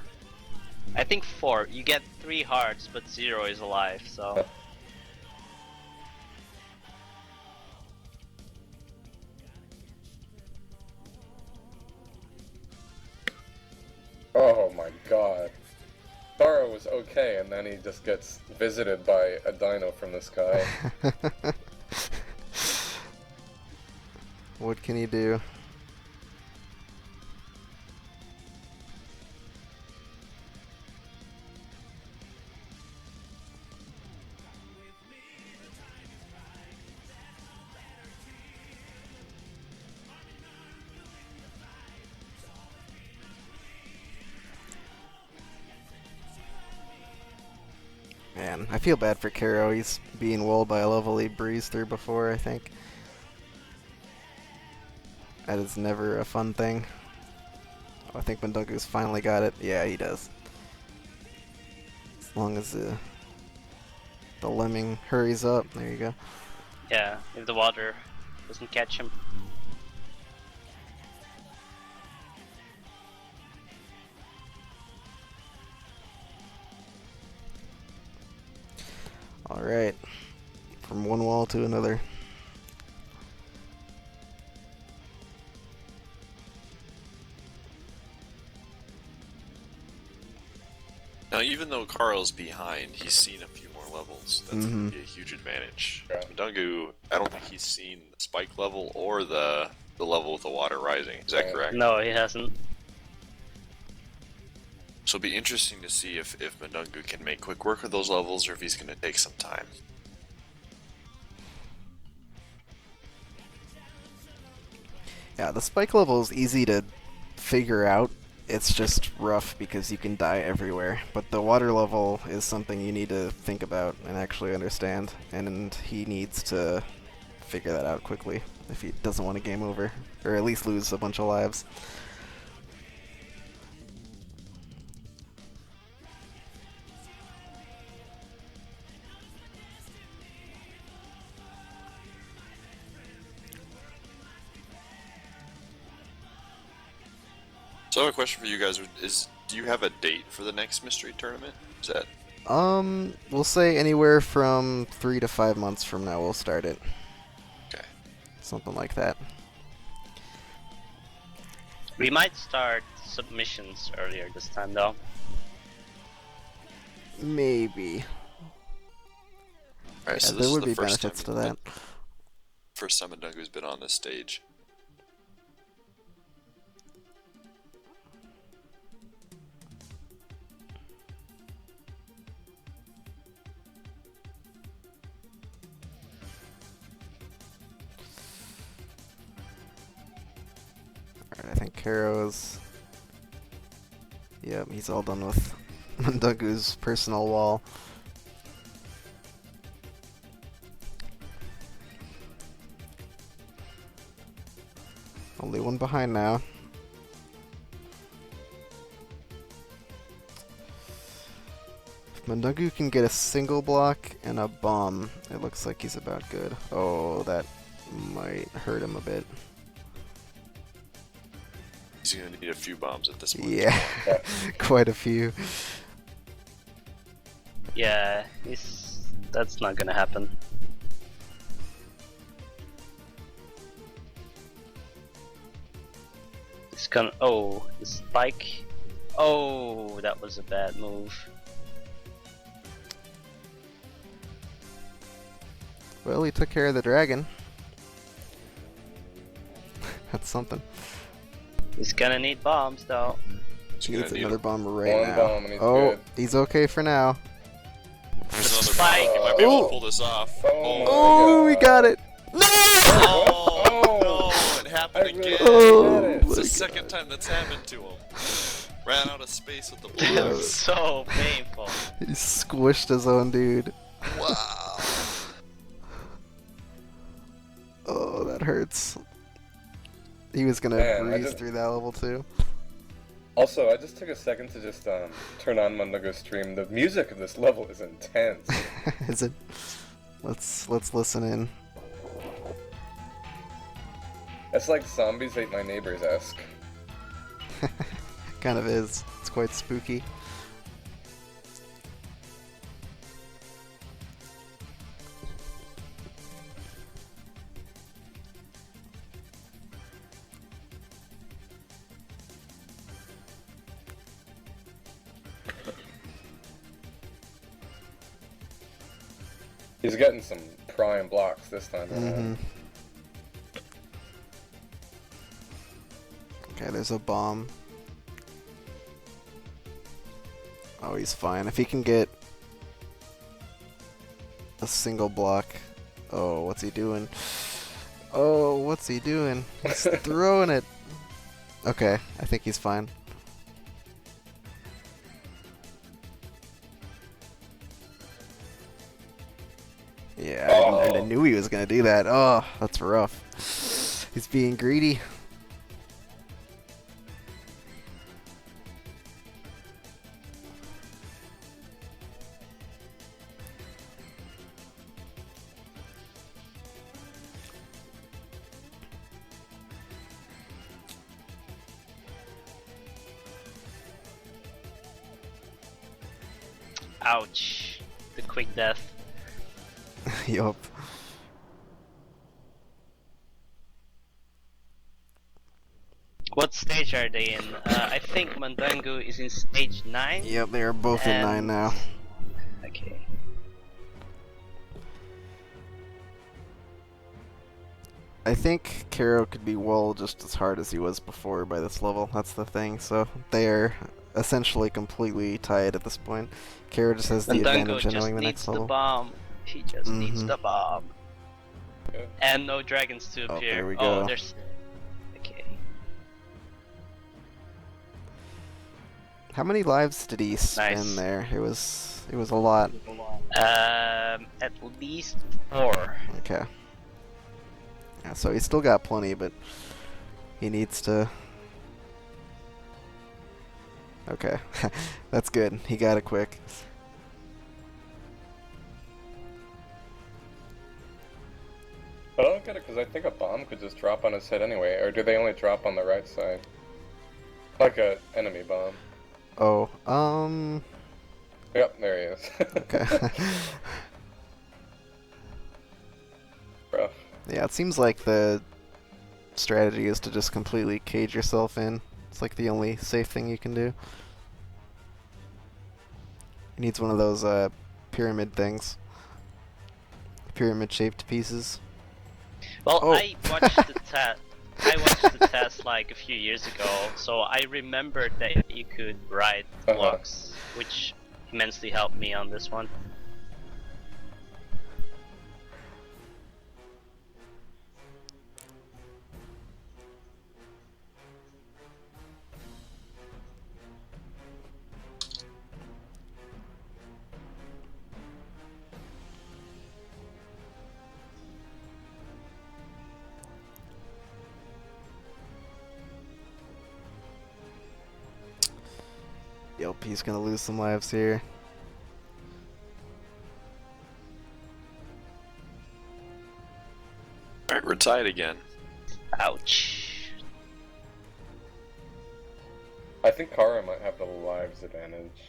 I think 4. You get 3 hearts, but 0 is alive, so... Oh my god. Karo was okay, and then he just gets visited by a dino from the sky. What can you do? Man, I feel bad for Karo. He's being walled by a level he breezed through before, I think. That is never a fun thing. Oh, I think Mundungu's finally got it. Yeah, he does. As long as the lemming hurries up. There you go. Yeah, if the water doesn't catch him. Alright. From one wall to another. Now, even though Carl's behind, he's seen a few more levels. That's going to be a huge advantage. Yeah. Mundungu, I don't think he's seen the spike level or the level with the water rising. Is that correct? No, he hasn't. So it'll be interesting to see if Mundungu can make quick work of those levels or if he's going to take some time. Yeah, the spike level is easy to figure out. It's just rough because you can die everywhere. But the water level is something you need to think about and actually understand. And he needs to figure that out quickly if he doesn't want a game over. Or at least lose a bunch of lives. So I have a question for you guys. Do you have a date for the next mystery tournament? Is that... We'll say anywhere from 3 to 5 months from now we'll start it. Okay. Something like that. We might start submissions earlier this time though. Maybe. Alright, Yeah, so this there is would the be first benefits to time that. first time Mundungu's been on this stage. Alright, I think Karo's... Yep, he's all done with Mundungu's personal wall. Only one behind now. If Mundungu can get a single block and a bomb, it looks like he's about good. Oh, that might hurt him a bit. He's gonna need a few bombs at this point. Yeah, quite a few. Yeah, that's not gonna happen. It's gonna. Oh, the spike. Oh, that was a bad move. Well, he took care of the dragon. That's something. He's gonna need bombs though. He's He gonna needs need another bomb right One now. bomb and he's Oh, good. he's okay for now. There's another Spike! bomb. He might be able Ooh. to pull this off. Oh my Oh, we God. got it! No! Oh, no! It I happened really again! Oh, had it. It's my the God. second time that's happened to him. Ran out of space with the It block. was so painful. He squished his own dude. Wow! Oh, that hurts. He was gonna Man, I breeze just- through that level too. Also, I just took a second to just turn on Mundungu's stream. The music of this level is intense. Is it? Let's listen in. It's like Zombies Ate My Neighbors-esque. Kind of is. It's quite spooky. He's getting some prime blocks this time Mm-hmm. around. Okay, there's a bomb. Oh, he's fine. If he can get a single block. Oh, what's he doing? Oh, what's he doing? He's throwing it. Okay, I think he's fine. Yeah, I knew he was gonna do that. Oh, that's rough. He's being greedy. Ouch. The quick death. Yup. What stage are they in? I think Mundungu is in stage 9. Yep, they are both in 9 And- now. Okay. I think Karo could be wall just as hard as he was before by this level. That's the thing. So they are essentially completely tied at this point. Karo just has the Mundungu advantage in just knowing the needs next the level. bomb. He just needs Mhm. the bomb. Okay. And no dragons to Oh, appear. there we Oh, go. there's. Okay. How many lives did he spend Nice. there? It was a lot. At least 4. Okay. Yeah, so he's still got plenty, but he needs to. Okay, that's good. He got it quick. But I don't get it, because I think a bomb could just drop on his head anyway, or do they only drop on the right side? Like a enemy bomb. Oh, Yep, there he is. okay. Rough. Yeah, it seems like the strategy is to just completely cage yourself in. It's like the only safe thing you can do. He needs one of those pyramid things. Pyramid-shaped pieces. Well, Oh. I watched the test. I watched the test like a few years ago, so I remembered that you could ride blocks, which immensely helped me on this one. Yep, he's gonna lose some lives here. Alright, we're tied again. Ouch. I think Kara might have the lives advantage.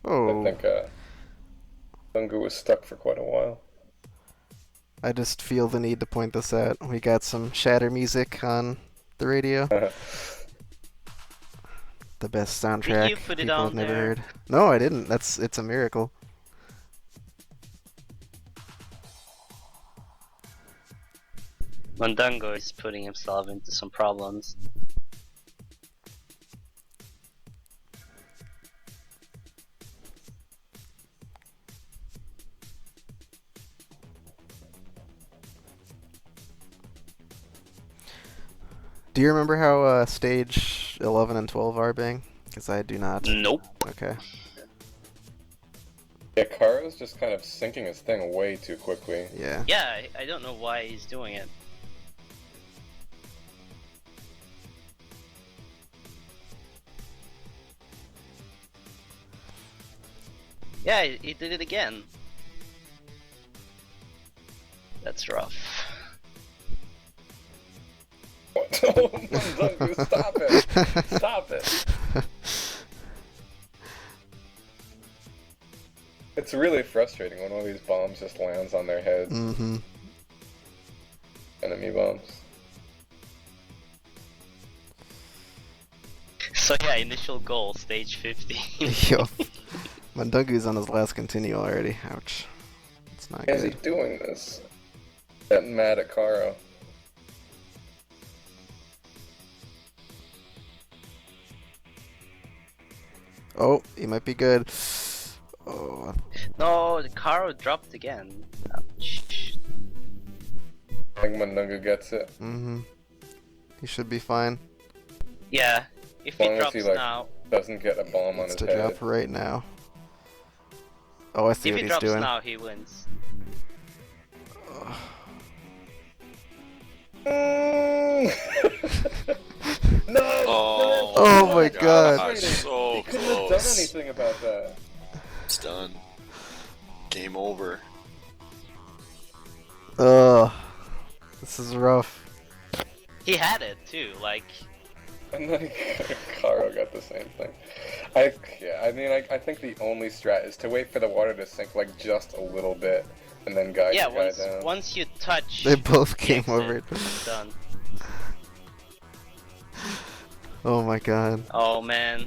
Oh. I think Mundungu was stuck for quite a while. I just feel the need to point this out. We got some shatter music on the radio. The best soundtrack Did you put it people on have never there? heard. No, I didn't. It's a miracle. Mundungu is putting himself into some problems. Do you remember how stage 11 and 12 are, Bang? Because I do not. Nope. Okay. Yeah, Kara's just kind of sinking his thing way too quickly. Yeah. Yeah, I don't know why he's doing it. Yeah, he did it again. That's rough. What? Oh, Mundungu, stop it! Stop it! It's really frustrating when one of these bombs just lands on their head. Mm-hmm. Enemy bombs. So yeah, initial goal, stage 50. Yo. Mundungu's on his last continue already. Ouch. It's not Why is he good. doing this? Getting mad at Kara. Oh, he might be good. Oh. No, the Karo dropped again. Ouch. I think Mundungu gets it. Mm-hmm. He should be fine. Yeah, if As he long as drops he, like, now, Doesn't get a bomb on Wants his to head. drop right now. Oh, I see if what he he's drops doing. now, he wins. No! Oh, Oh my God. So He couldn't have done close. anything about that. It's done. Game over. Ugh. This is rough. He had it too, like, And then Karo got the same thing. I think the only strat is to wait for the water to sink like just a little bit, and then guide yeah, the guy once down. once you touch, They both the came exit, over it. it's done. Oh my God. Oh man.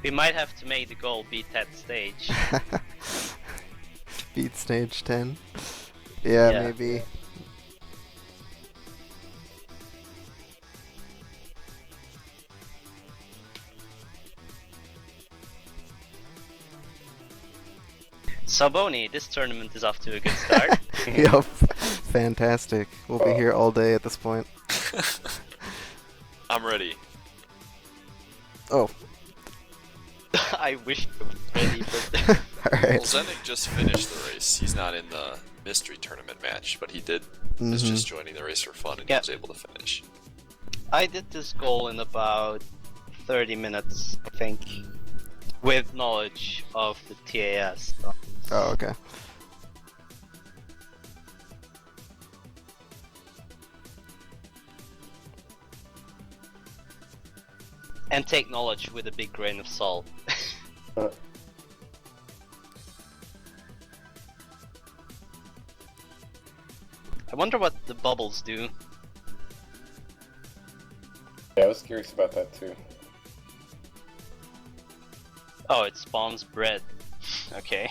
We might have to make the goal beat that stage. Beat stage 10. Yeah, Yeah. maybe. Saboni, this tournament is off to a good start. Yup. Fantastic. We'll be here all day at this point. I'm ready. Oh. I wish I was ready, but Well, Alright. Zenik just finished the race. He's not in the mystery tournament match, but he did. Is just joining the race for fun, and Yeah. he was able to finish. I did this goal in about 30 minutes, I think, with knowledge of the TAS. Oh, okay. And take knowledge with a big grain of salt. I wonder what the bubbles do. Yeah, I was curious about that too. Oh, it spawns bread. Okay.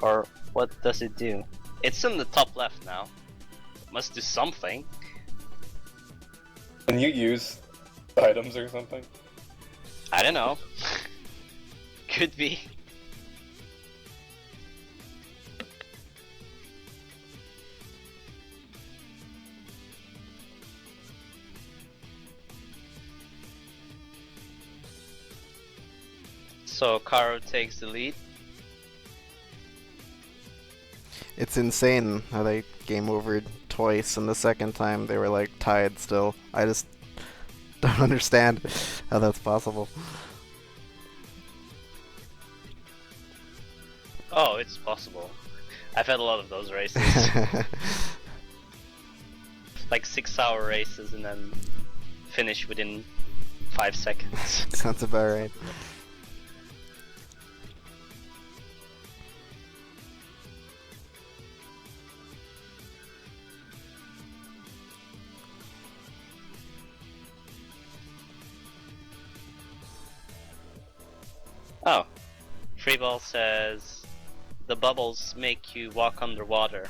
Or what does it do? It's in the top left now. It must do something. Can you use items or something? I don't know. Could be. So Karo takes the lead. It's insane how they game overed twice, and the second time they were like tied still. I just don't understand how that's possible. Oh, it's possible. I've had a lot of those races. Like 6-hour races and then finish within 5 seconds. Sounds about right. Oh, Freeball says the bubbles make you walk underwater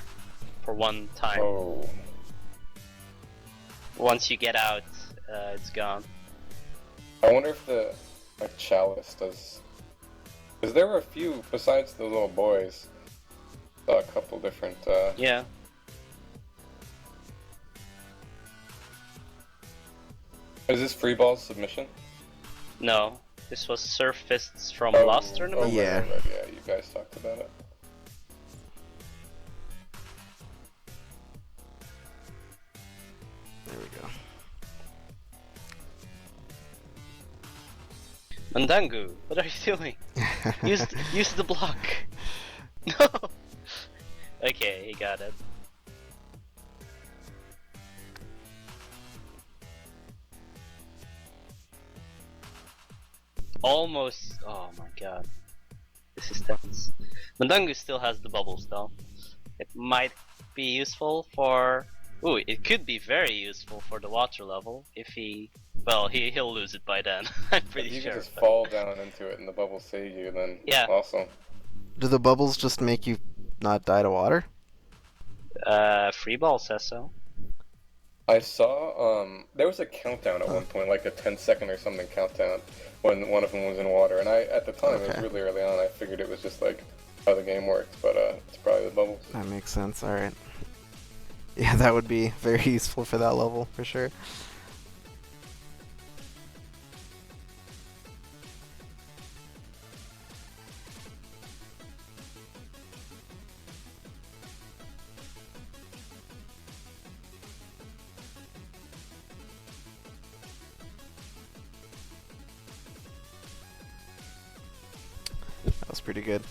for one time. Oh. Once you get out, it's gone. I wonder if the chalice does. Because there were a few besides the little boys. Saw a couple different. Yeah. Is this Freeball's submission? No, this was Surf Fists from Oh, last tournament. Yeah. right, yeah, you guys talked about it. There we go. Mundungu, what are you doing? use the block. No. Okay, he got it. Almost. Oh my god, this is tense. Mundungu still has the bubbles though. It might be useful for. Ooh, it could be very useful for the water level if he. Well, he'll lose it by then. I'm pretty If you sure. can just but- fall down into it and the bubbles save you, then Yeah. awesome. Do the bubbles just make you not die to water? Freeball says so. I saw there was a countdown at one point, like a 10-second or something countdown when one of them was in water, and at the time it was Okay. really early on. I figured it was just like how the game works, but it's probably the bubbles. That makes sense, alright. Yeah, that would be very useful for that level, for sure. That was pretty good.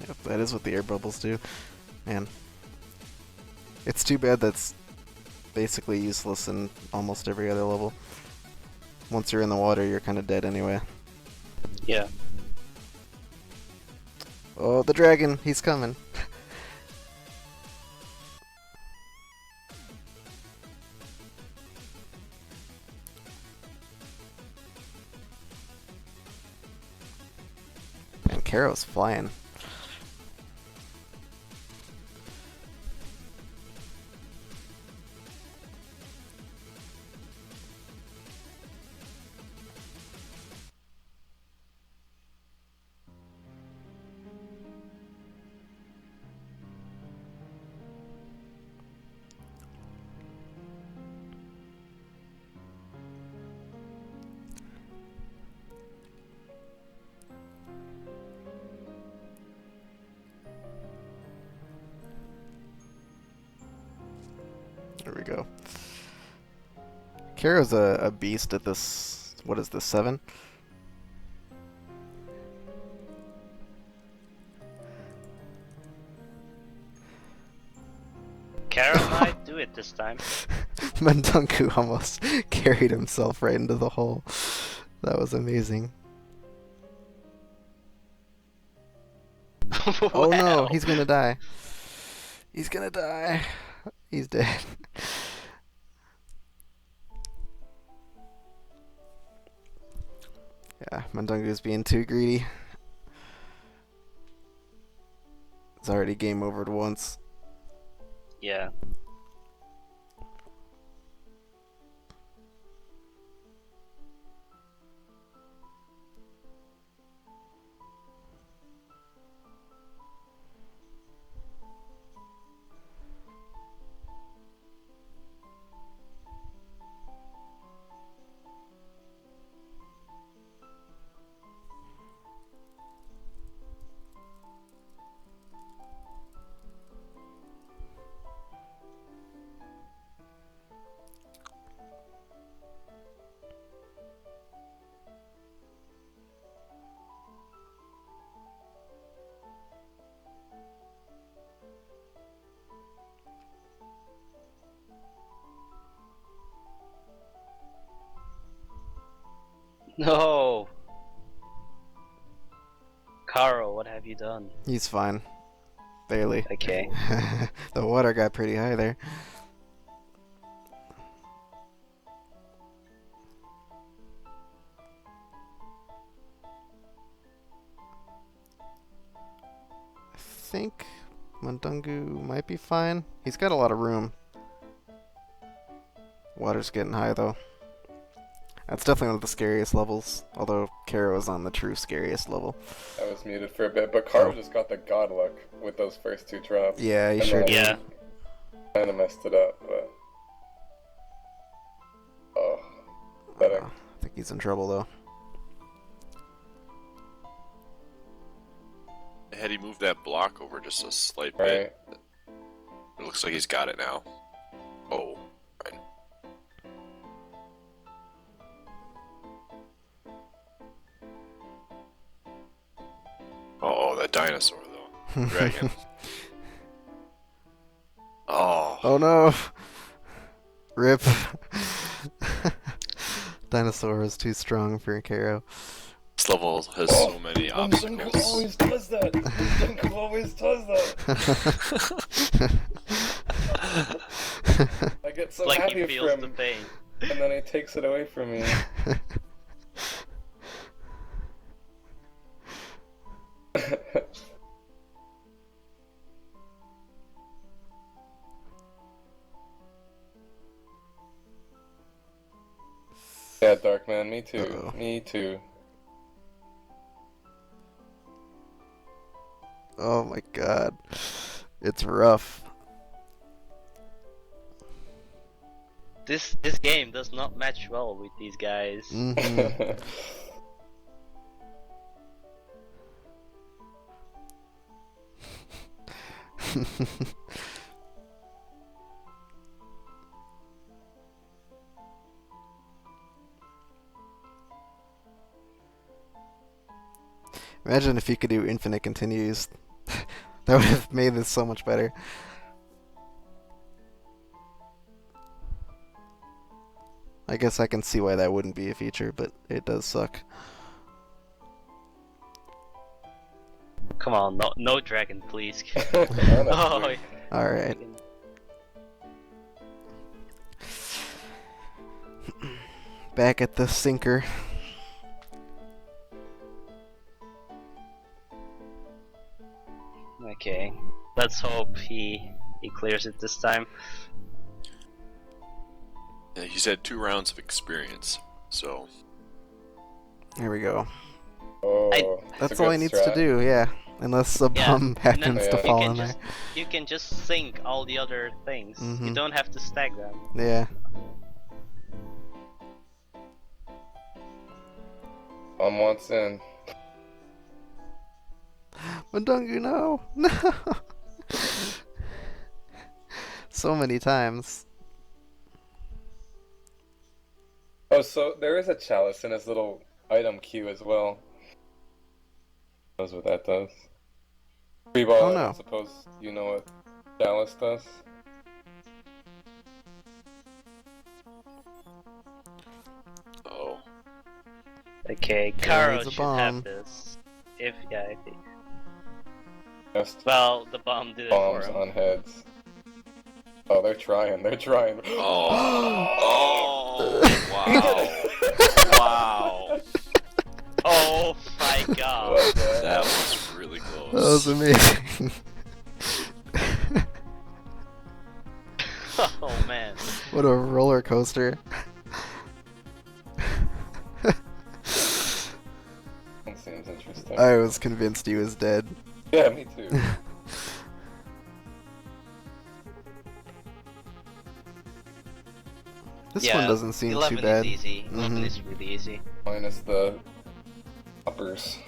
Yep, that is what the air bubbles do. Man. It's too bad that's basically useless in almost every other level. Once you're in the water, you're kind of dead anyway. Yeah. Oh, the dragon! He's coming! And Karo's flying. There we go. Karo's a beast at this. What is this, 7? Karo might do it this time. Mundungu almost carried himself right into the hole. That was amazing. Oh no, he's gonna die. He's gonna die. He's dead. Yeah, Mundungu's being too greedy. It's already game overed once. Yeah. No! Karo, what have you done? He's fine. Barely. Okay. The water got pretty high there. I think Mundungu might be fine. He's got a lot of room. Water's getting high though. That's definitely one of the scariest levels, although Karo is on the true scariest level. I was muted for a bit, but Karo just got the god luck with those first 2 drops. Yeah, he And sure then did. Yeah. Kinda messed it up, but... Oh, better. I think he's in trouble though. Had he moved that block over just a slight Right. bit, it looks like he's got it now. Oh, right. Oh, that dinosaur though. Dragon. Oh. Oh no! Rip. Dinosaur is too strong for Karo. This level has so many Mundungu obstacles. always does that! Mundungu always does that! I get so Like happy he for feels him, the pain. and then he takes it away from me. Yeah, Darkman, me too. Uh-oh. Me too. Oh my god. It's rough. This game does not match well with these guys. Mhm. Imagine if you could do infinite continues. That would have made this so much better. I guess I can see why that wouldn't be a feature, but it does suck. Come on, no dragon, please. Oh, Oh, Alright. Back at the sinker. okay. Let's hope he clears it this time. Yeah, he's had 2 rounds of experience, so Here we go. Oh, That's all he needs to do, yeah. Unless a Yeah, bum happens no, to you fall can in there. just you can just sync all the other things. You Mhm. don't have to stack them. Yeah. Wants in. Mundungu, no! No! So many times. Oh, so there is a chalice in his little item queue as well. Knows what that does. Freeball, Oh, I no. don't suppose you know what chalice does? Oh. Okay, Karo Karo needs a should have bomb. this. If yeah, Just well, the bomb did it for bombs him. on heads. Oh, they're trying. Oh. Wow. Oh my god! What the That hell? was really close. That was amazing. Oh man. What a roller coaster. That seems interesting. I was convinced he was dead. Yeah, me too. This Yeah, one doesn't seem 11 too bad. is easy. 11 Mhm. is really easy. Minus the uppers.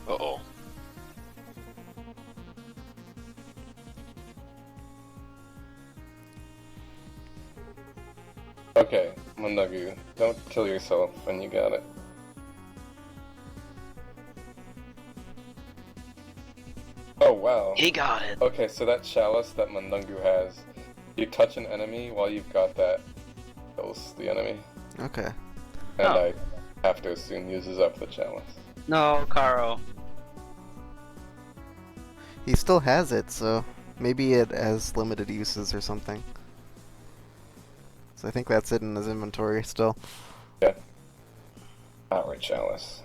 Uh-oh. Okay, Mundungu, don't kill yourself when you got it. Oh wow. He got it. Okay, so that chalice that Mundungu has, you touch an enemy while you've got that, kills the enemy. Okay. And Oh. I have to assume uses up the chalice. No, Karo. He still has it, so maybe it has limited uses or something. So I think that's it in his inventory still. Yeah. Power chalice.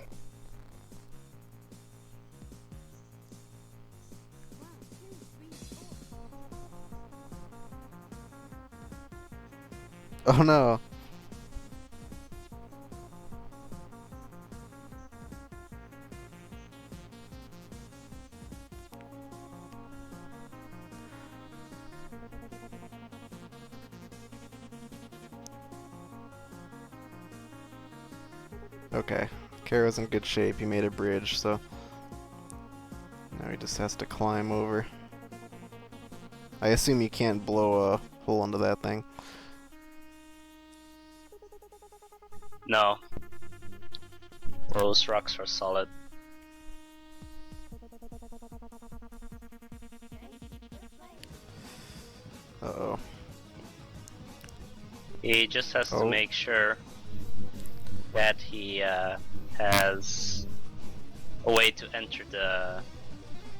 Oh no. Okay. Karo's in good shape. He made a bridge, so now he just has to climb over. I assume you can't blow a hole into that thing. No. Those rocks are solid. Uh-oh. He just has to Oh. make sure that he has a way to enter the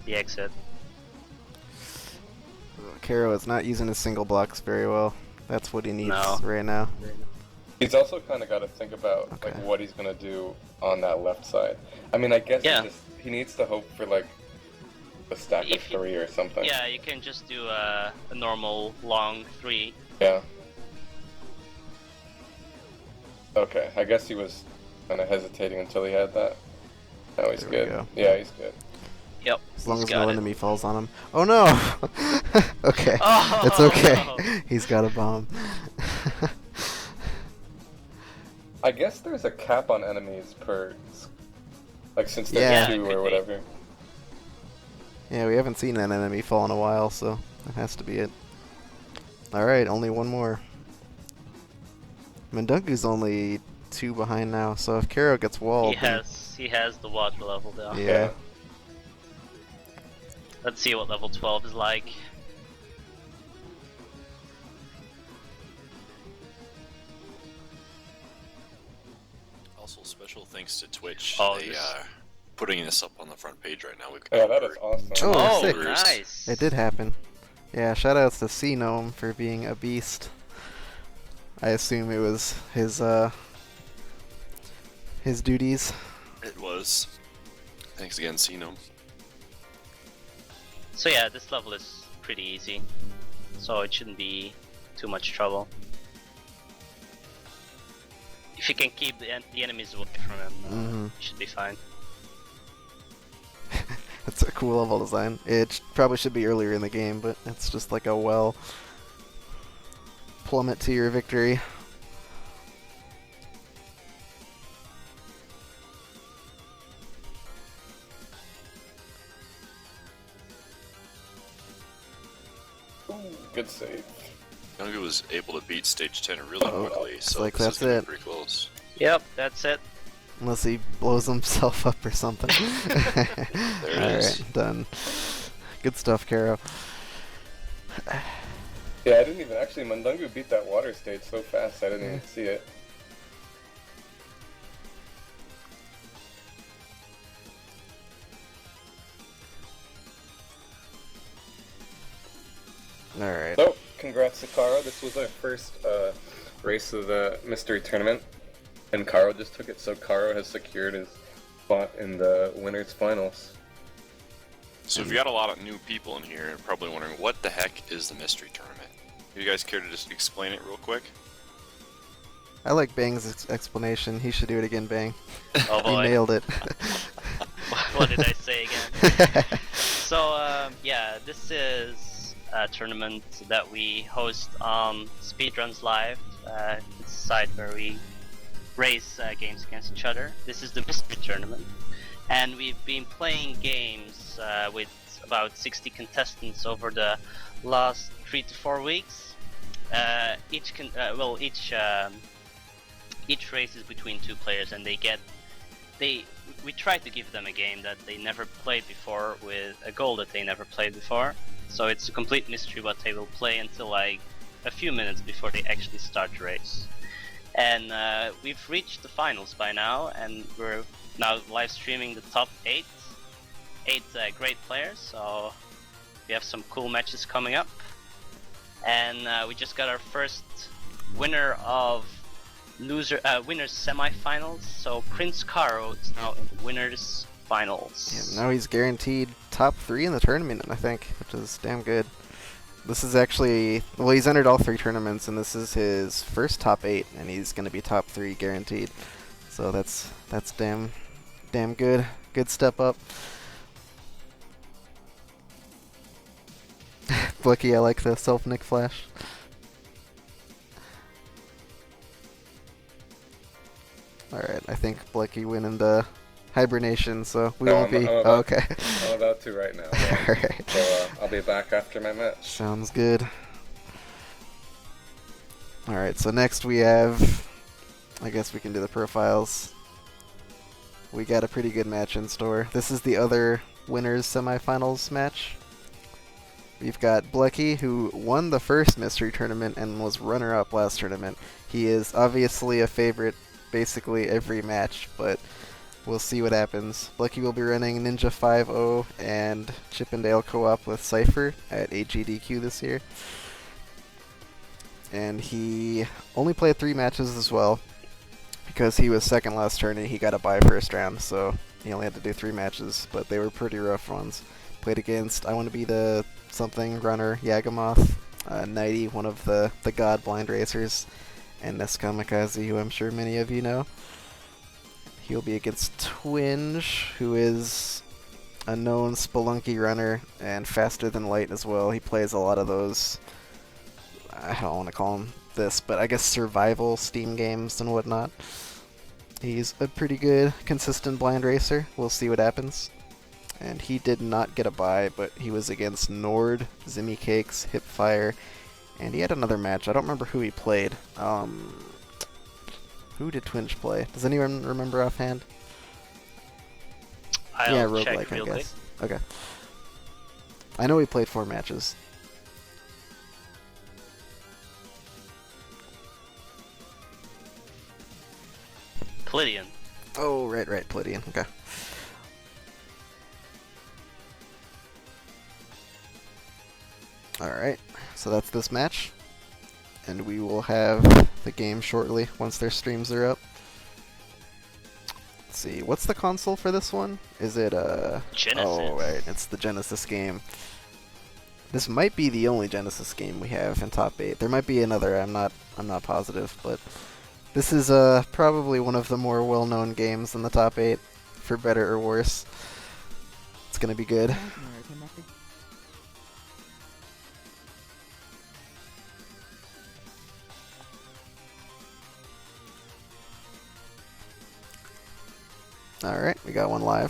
exit. Karo is not using his single blocks very well. That's what he needs No. right now. He's also kind of got to think about Okay. like what he's gonna do on that left side. I mean, I guess Yeah. he needs to hope for like a stack of If you- 3 or something. Yeah, you can just do a normal long 3. Yeah. Okay, I guess he was kind of hesitating until he had that. Now he's There we good. go. Yeah, he's good. Yep. As long he's as got no it. enemy falls on him. Oh no! Okay. Oh, It's okay. no. He's got a bomb. I guess there's a cap on enemies per, like since there's Yeah. 2 Could or be. whatever. Yeah, we haven't seen an enemy fall in a while, so that has to be it. Alright, only one more. Mundungu's only 2 behind now, so if Karo gets walled, He has the water level though. then, yeah. Let's see what level 12 is like. Also, special thanks to Twitch. Oh, they this- are putting this up on the front page right now. We've got Yeah, that over is awesome. Oh, Oh, sick. nice. It did happen. Yeah, shoutouts to Sea Gnome for being a beast. I assume it was his duties. It was. Thanks again, Sino. So yeah, this level is pretty easy. So it shouldn't be too much trouble. If you can keep the enemies away from him, Mhm. you should be fine. That's a cool level design. It probably should be earlier in the game, but it's just like a well plummet to your victory. Good save. Mundungu was able to beat stage 10 really quickly, so like this that's is gonna it. be pretty close. Yep, that's it. Unless he blows himself up or something. There it is. Alright, done. Good stuff, Karo. Yeah, I didn't even actually. Mundungu beat that water stage so fast I didn't even see it. Alright. So, congrats to Karo. This was our first race of the mystery tournament, and Karo just took it. So Karo has secured his spot in the winners finals. So if you got a lot of new people in here, you're probably wondering what the heck is the mystery tournament? You guys care to just explain it real quick? I like Bang's explanation. He should do it again, Bang. Oh He boy. nailed it. What did I say again? So, yeah, this is a tournament that we host on Speedruns Live. It's a site where we race games against each other. This is the mystery tournament. And we've been playing games with about 60 contestants over the last 3 to 4 weeks. Each race is between 2 players, and we try to give them a game that they never played before with a goal that they never played before. So it's a complete mystery what they will play until like a few minutes before they actually start the race. And we've reached the finals by now, and we're now live streaming the top 8 great players. So we have some cool matches coming up, and we just got our first winner of winners semifinals. So PrinceKaro is now in the winners finals. Yeah, now he's guaranteed top 3 in the tournament, I think, which is damn good. This is actually, well, he's entered all 3 tournaments, and this is his first top 8, and he's going to be top 3 guaranteed. So that's damn good. Good step up. Blechy, I like the self-nick flash. Alright, I think Blechy went into hibernation, so we won't be... okay. I'm about to right now. Alright. So I'll be back after my match. Sounds good. Alright, so next we have... I guess we can do the profiles. We got a pretty good match in store. This is the other winners semifinals match. We've got Blechy, who won the first mystery tournament and was runner-up last tournament. He is obviously a favorite basically every match, but we'll see what happens. Blechy will be running Ninja 5-0 and Chippendale co-op with Cypher at AGDQ this year. And he only played 3 matches as well, because he was second last turn and he got a bye first round, so he only had to do 3 matches, but they were pretty rough ones. Played against I Want to Be the Something runner, Yagamoth, Knighty, one of the god blind racers, and Neskamikaze, who I'm sure many of you know. He'll be against Twinge, who is a known Spelunky runner and faster than light as well. He plays a lot of those, I don't want to call them this, but I guess survival Steam games and whatnot. He's a pretty good, consistent blind racer. We'll see what happens. And he did not get a bye, but he was against Nord, Zimmy Cakes, Hipfire, and he had another match. I don't remember who he played. Who did Twinge play? Does anyone remember offhand? I'll check roguelike, real I guess. Okay. I know he played 4 matches. Palladian. Oh, right, Palladian. Okay. Alright, so that's this match. And we will have the game shortly once their streams are up. Let's see, what's the console for this one? Is it Genesis. Oh, right, it's the Genesis game. This might be the only Genesis game we have in top 8. There might be another, I'm not positive, but this is probably one of the more well-known games in the top 8, for better or worse. It's gonna be good. Alright, we got one live.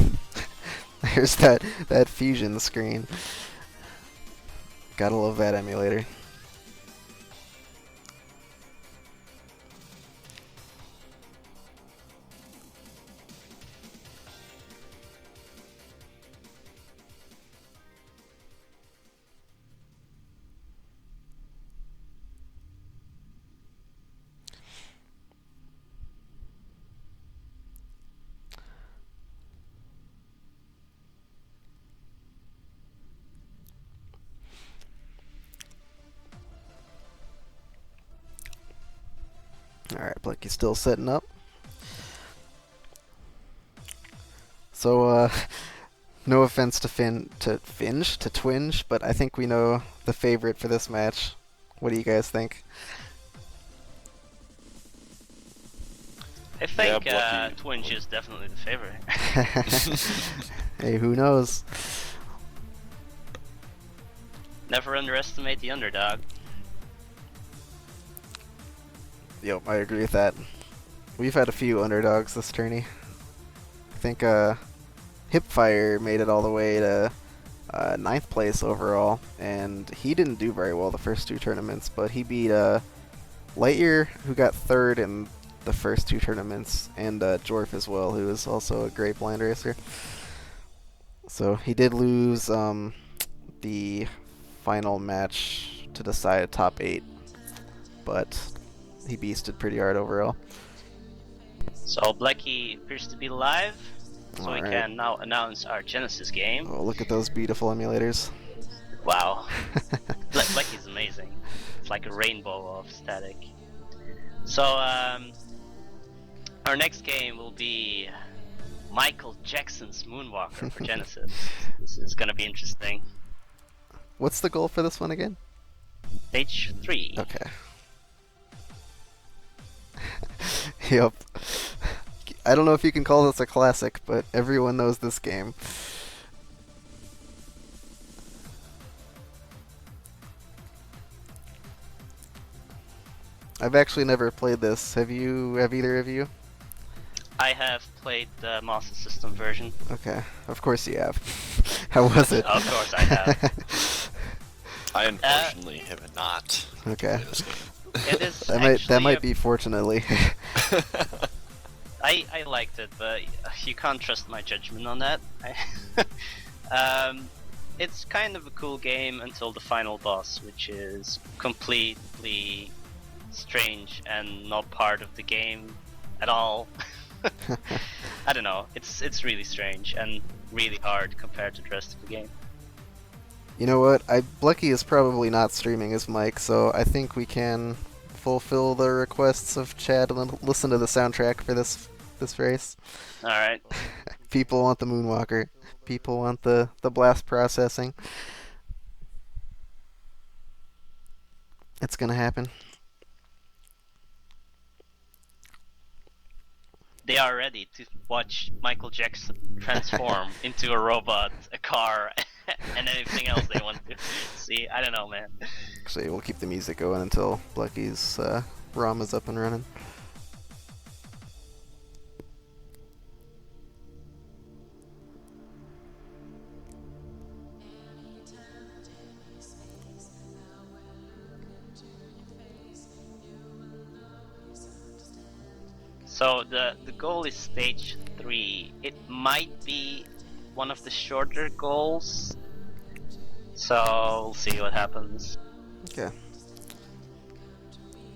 There's that fusion screen. Gotta love that emulator. Alright, Blechy's still setting up. So, no offense to Twinge, but I think we know the favorite for this match. What do you guys think? I think Yeah, Twinge is definitely the favorite. Hey, who knows? Never underestimate the underdog. Yep, I agree with that. We've had a few underdogs this tourney. I think Hipfire made it all the way to 9th place overall, and he didn't do very well the first 2 tournaments, but he beat Lightyear, who got 3rd in the first 2 tournaments, and Jorf as well, who is also a great blind racer. So he did lose the final match to decide top 8, but he beasted pretty hard overall. So Blechy appears to be live, so we can now announce our Genesis game. Oh, look at those beautiful emulators. Wow. Blechy's amazing. It's like a rainbow of static. So, our next game will be Michael Jackson's Moonwalker for Genesis. This is gonna be interesting. What's the goal for this one again? Stage 3. Okay. Yep. I don't know if you can call this a classic, but everyone knows this game. I've actually never played this. Have either of you? I have played the Master System version. Okay. Of course you have. How was it? Of course I have. I unfortunately have not. Okay. played this game. It is That might be fortunately. I liked it, but you can't trust my judgment on that. It's kind of a cool game until the final boss, which is completely strange and not part of the game at all. I don't know. It's really strange and really hard compared to the rest of the game. You know what? Blechy is probably not streaming his mic, so I think we can fulfill the requests of Chad and listen to the soundtrack for this race. All right. People want the Moonwalker. People want the blast processing. It's gonna happen. They are ready to watch Michael Jackson transform into a robot, a car, and anything else they want to see. I don't know, man. Actually, we'll keep the music going until Blechy's ROM is up and running. So the goal is stage 3. It might be one of the shorter goals. So we'll see what happens. Okay.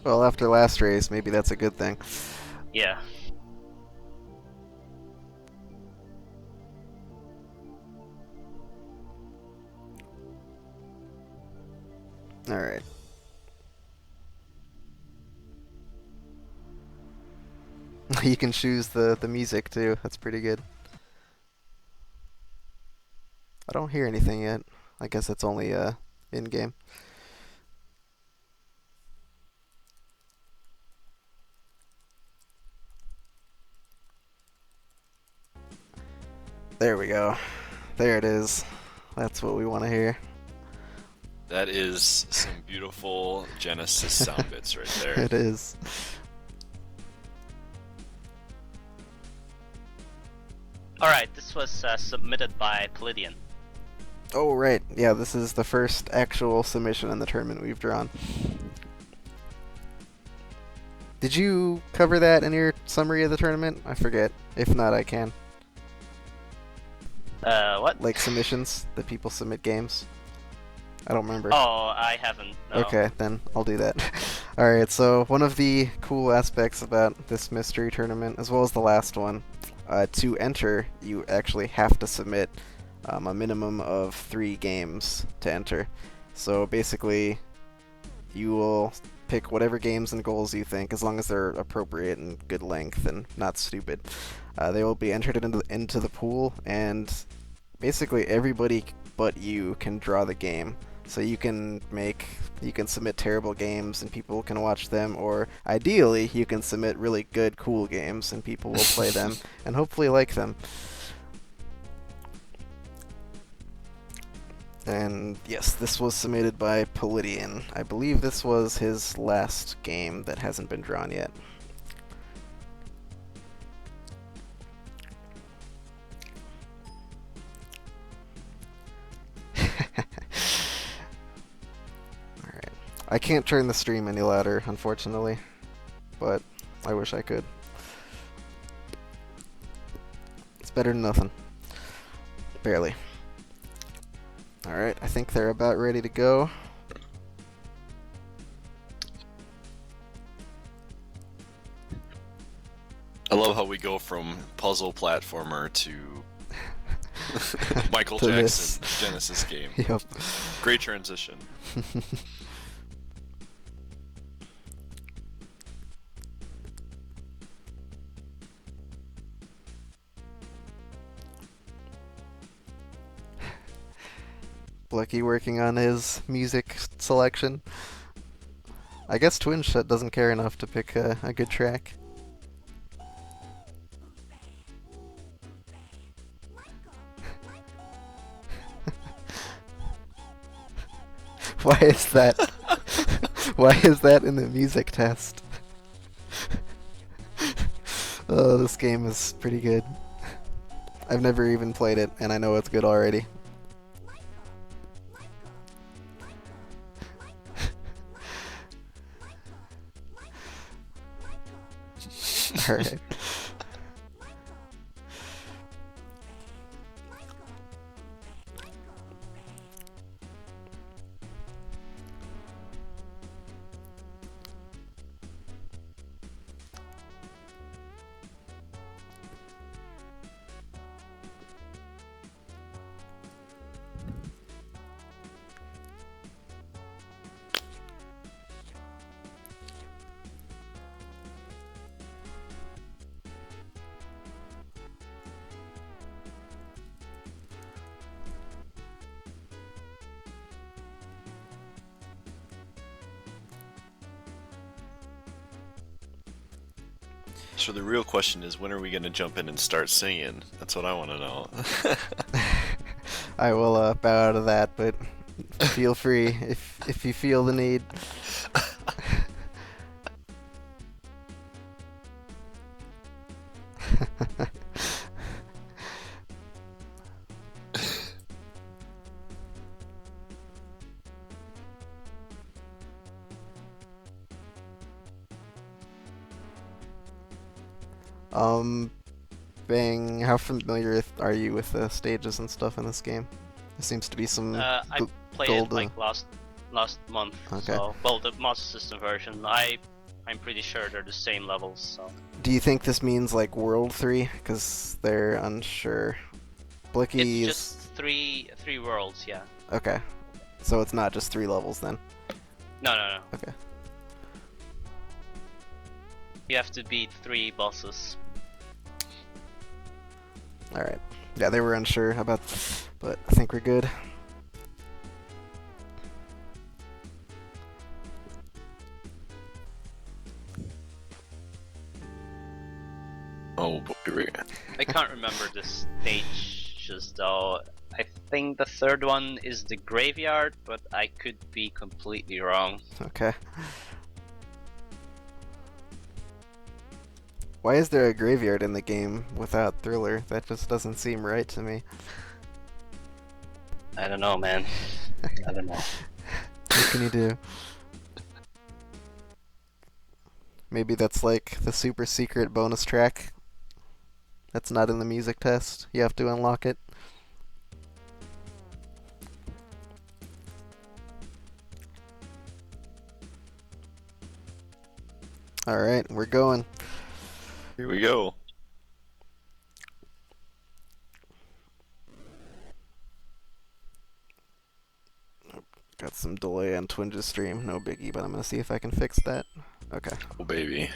Well, after last race, maybe that's a good thing. Yeah. Alright. You can choose the music too. That's pretty good. I don't hear anything yet. I guess it's only in-game. There we go. There it is. That's what we want to hear. That is some beautiful Genesis sound bits right there. It is. Alright, this was submitted by Palladian. Oh, right. Yeah, this is the first actual submission in the tournament we've drawn. Did you cover that in your summary of the tournament? I forget. If not, I can. What? Like submissions that people submit games? I don't remember. Oh, I haven't. No. Okay, then I'll do that. Alright, so one of the cool aspects about this mystery tournament, as well as the last one, to enter, you actually have to submit a minimum of 3 games to enter. So basically, you will pick whatever games and goals you think, as long as they're appropriate and good length and not stupid. They will be entered into the pool, and basically everybody but you can draw the game. So you can submit terrible games and people can watch them, or ideally you can submit really good, cool games and people will play them and hopefully like them. And yes, this was submitted by Polidian. I believe this was his last game that hasn't been drawn yet. Alright. I can't turn the stream any louder, unfortunately, but I wish I could. It's better than nothing. Barely. Alright, I think they're about ready to go. I love how we go from puzzle platformer to Michael To Jackson this. Genesis game. Yep. Great transition. Blechy working on his music selection. I guess Twinge doesn't care enough to pick a good track. Why is that? Why is that in the music test? Oh, this game is pretty good. I've never even played it, and I know it's good already. Alright. So the real question is, when are we going to jump in and start singing? That's what I want to know. I will bow out of that, but feel free if you feel the need. Bang, how familiar are you with the stages and stuff in this game? There seems to be some I played gold, it like last month. Okay. So, well, the Master System version. I'm pretty sure they're the same levels. So. Do you think this means like World 3? Because they're unsure. Blechy It's is... just three worlds, yeah. Okay. So it's not just 3 levels then? No. Okay. You have to beat 3 bosses. Alright. Yeah, they were unsure about... but I think we're good. Oh, boy. I can't remember the stages though. I think the third one is the graveyard, but I could be completely wrong. Okay. Why is there a graveyard in the game without Thriller? That just doesn't seem right to me. I don't know, man. I don't know. What can you do? Maybe that's like the super secret bonus track that's not in the music test. You have to unlock it. Alright, we're going. Here we go. Got some delay on Twinge's stream, no biggie, but I'm gonna see if I can fix that. Okay. Oh, baby.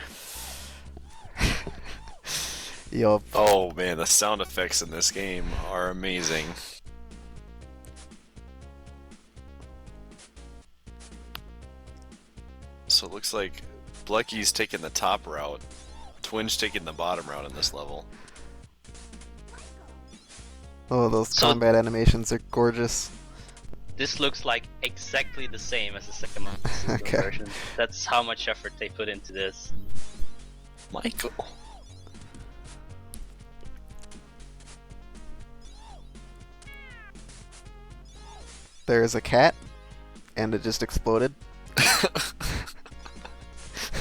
Yup. Oh, man, the sound effects in this game are amazing. So it looks like Blechy's taking the top route, Twinge taking the bottom route in this level. Oh, those combat animations are gorgeous. This looks like exactly the same as the second system Okay. version. That's how much effort they put into this. Michael. There's a cat, and it just exploded.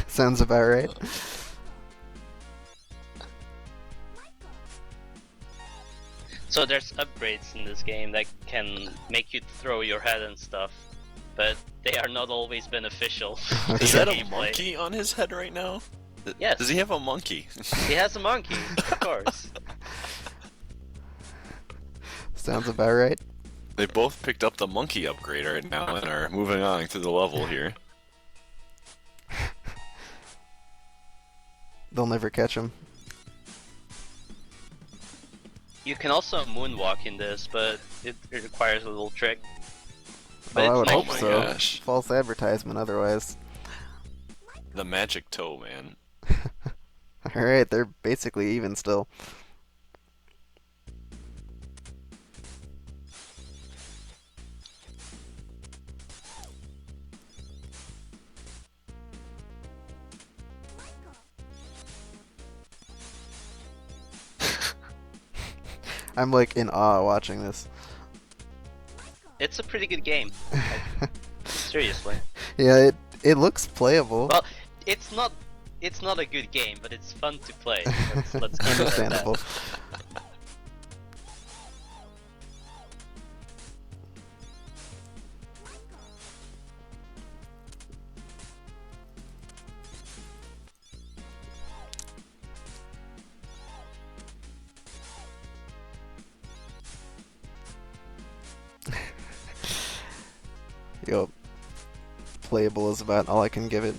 Sounds about right. So there's upgrades in this game that can make you throw your head and stuff, but they are not always beneficial. to Is your that a gameplay. monkey on his head right now? Yes. Does he have a monkey? He has a monkey, of course. Sounds about right. They both picked up the monkey upgrade right now and are moving on through the level here. They'll never catch him. You can also moonwalk in this, but it requires a little trick. But Oh, I it's would nice. hope my so. gosh. False advertisement otherwise. The magic toe, man. Alright, they're basically even still. I'm like in awe watching this. It's a pretty good game. Like, seriously. Yeah, it looks playable. Well, it's not a good game, but it's fun to play. Let's keep it at Understandable. that. Yup. Playable is about all I can give it.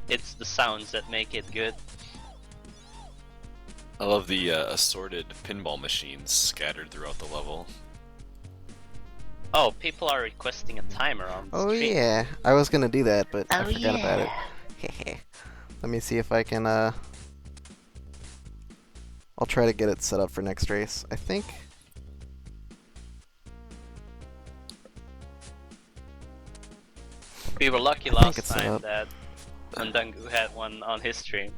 It's the sounds that make it good. I love the assorted pinball machines scattered throughout the level. Oh, people are requesting a timer on the Oh stream. yeah, I was gonna do that, but I Oh, forgot about yeah. it. Let me see if I can, I'll try to get it set up for next race. I think... We were lucky I think last it's set time up. that Mundungu had one on his stream.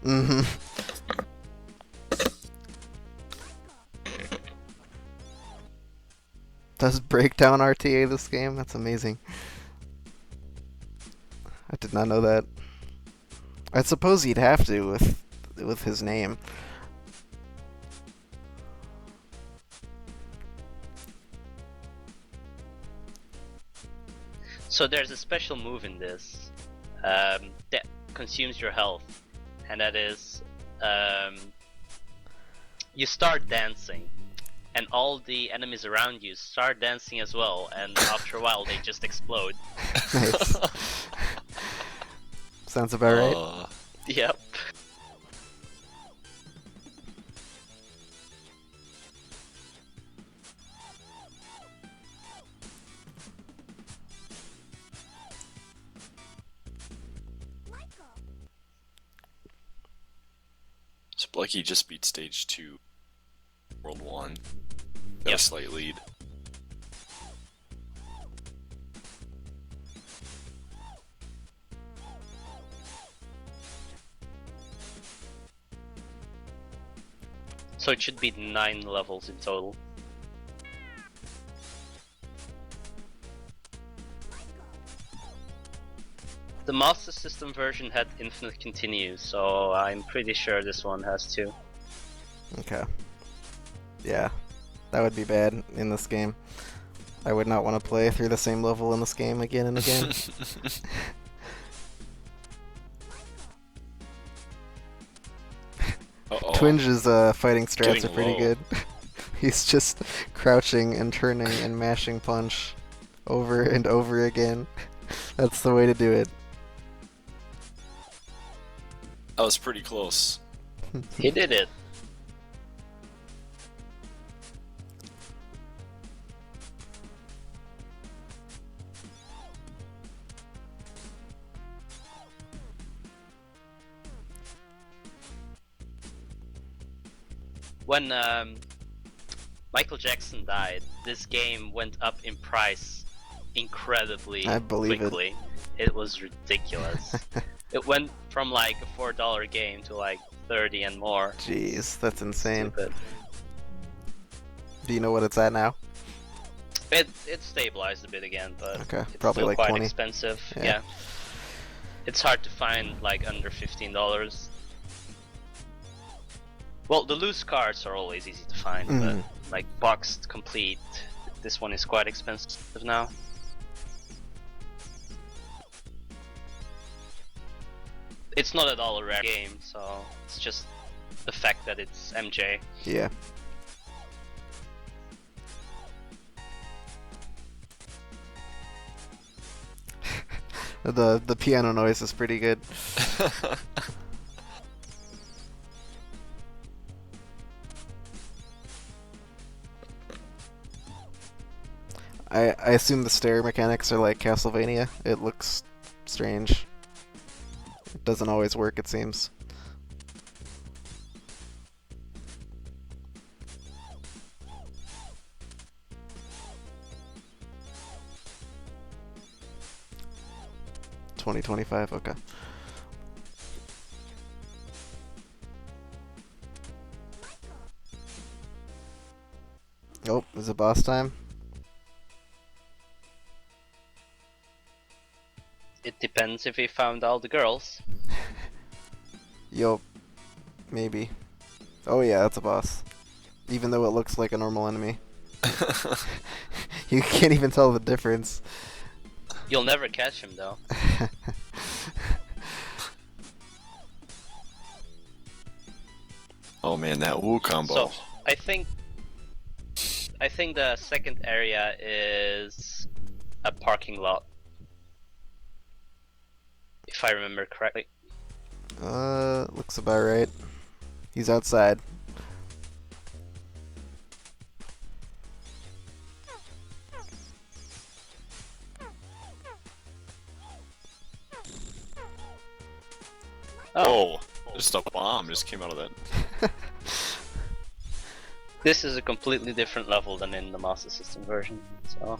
Mm-hmm. Does breakdown RTA this game? That's amazing. I did not know that. I suppose he'd have to with his name. So there's a special move in this that consumes your health, and that is you start dancing, and all the enemies around you start dancing as well, and after a while they just explode. Nice. Sounds about right. Yep. So Blechy just beat stage 2, World 1. Got Yep. a slight lead. So it should be 9 levels in total. The Master System version had infinite continues, so I'm pretty sure this one has too. Okay. Yeah, that would be bad in this game. I would not want to play through the same level in this game again and again. Uh-oh. Twinge's fighting strats Getting are pretty low. good. He's just crouching and turning and mashing punch over and over again. That's the way to do it. That was pretty close. He did it. When Michael Jackson died, this game went up in price incredibly I believe quickly. It was ridiculous. It went from like a $4 game to like 30 and more. Jeez, that's insane. Stupid. Do you know what it's at now? It stabilized a bit again, but Okay, it's probably still like quite 20. expensive. Yeah. Yeah. It's hard to find like under $15. Well, the loose cards are always easy to find, but like boxed complete, this one is quite expensive now. It's not at all a rare game, so it's just the fact that it's MJ. Yeah. The piano noise is pretty good. I assume the stair mechanics are like Castlevania. It looks strange. It doesn't always work, it seems. $20.25, okay. Oh, is it boss time? It depends if we found all the girls. Yup. Maybe. Oh yeah, that's a boss. Even though it looks like a normal enemy. You can't even tell the difference. You'll never catch him though. Oh man, that Woo combo. So I think the second area is a parking lot, if I remember correctly. Looks about right. He's outside. Oh, just a bomb just came out of that. This is a completely different level than in the Master System version, so...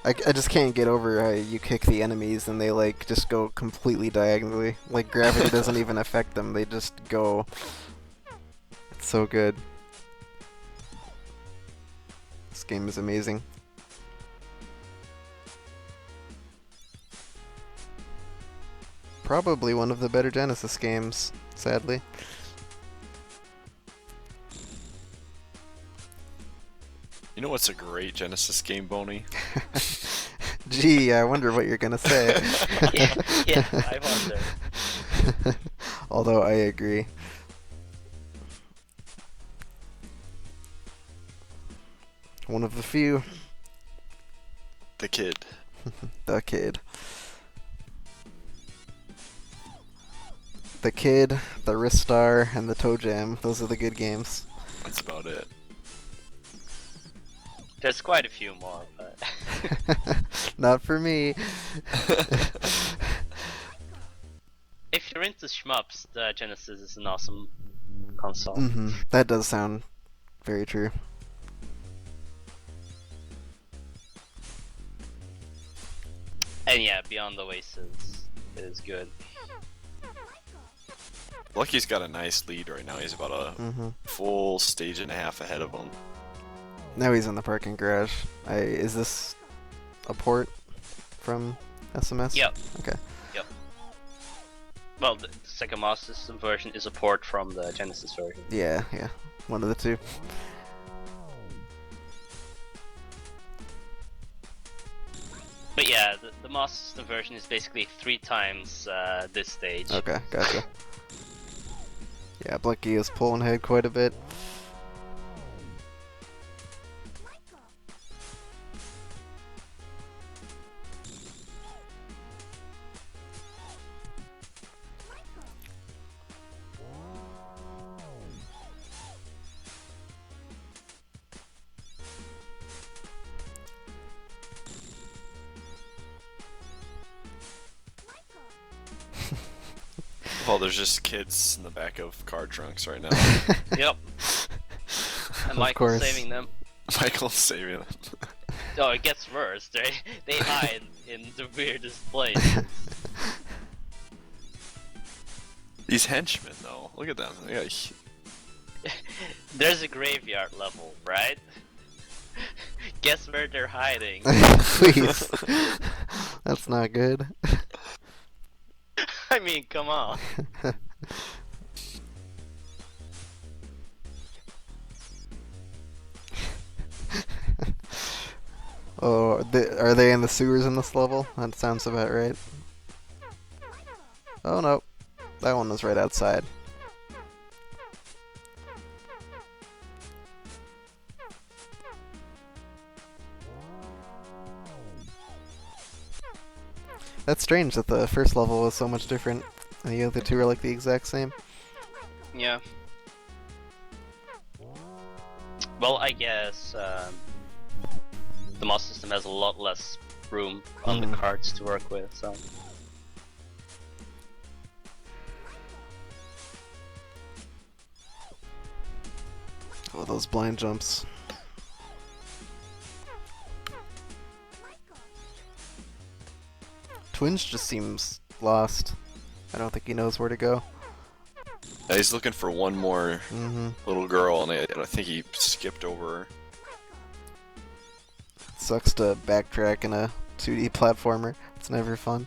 I just can't get over how you kick the enemies and they like just go completely diagonally. Like gravity doesn't even affect them, they just go. It's so good. This game is amazing. Probably one of the better Genesis games, sadly. You know what's a great Genesis game, Boney? Gee, I wonder what you're gonna say. yeah, I wonder. Although I agree. One of the few. The Kid. The Kid. The Kid, the Ristar, and the Toe Jam. Those are the good games. That's about it. There's quite a few more, but... Not for me. If you're into shmups, the Genesis is an awesome console. That does sound very true. And yeah, Beyond the Oasis is good. Lucky's got a nice lead right now. He's about a full stage and a half ahead of him. Now he's in the parking garage. Is this a port from SMS? Yep. Okay. Yep. Well, the second Master System version is a port from the Genesis version. Yeah. One of the two. But yeah, the Master System version is basically 3 times this stage. Okay, gotcha. Yeah, Blechy is pulling ahead quite a bit. Well, there's just kids in the back of car trunks right now. Yep. And Of Michael's course. saving them. Michael's saving them. Oh, it gets worse. They hide in the weirdest place. These henchmen, though, look at them. They got... There's a graveyard level, right? Guess where they're hiding? Please. That's not good. I mean, come on. Oh, are they in the sewers in this level? That sounds about right. Oh no, that one was right outside. That's strange that the first level was so much different and the other two are like the exact same. Yeah. Well, I guess the mod system has a lot less room on the cards to work with, so. Oh, those blind jumps. Twinge just seems lost. I don't think he knows where to go. Yeah, he's looking for one more little girl, and I think he skipped over her. Sucks to backtrack in a 2D platformer. It's never fun.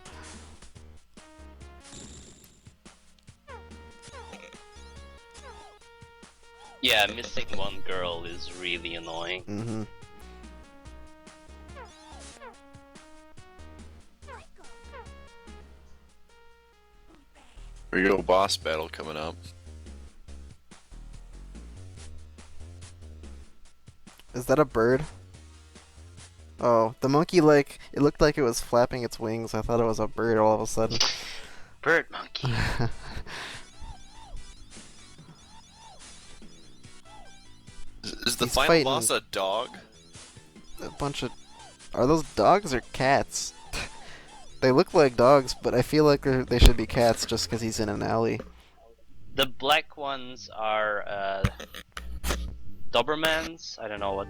Yeah, missing one girl is really annoying. Here you go, boss battle coming up. Is that a bird? Oh, the monkey, like, it looked like it was flapping its wings. I thought it was a bird all of a sudden. Bird monkey. Is the He's final fighting boss a dog? a bunch of... Are those dogs or cats? They look like dogs, but I feel like they should be cats just because he's in an alley. The black ones are Dobermans. I don't know what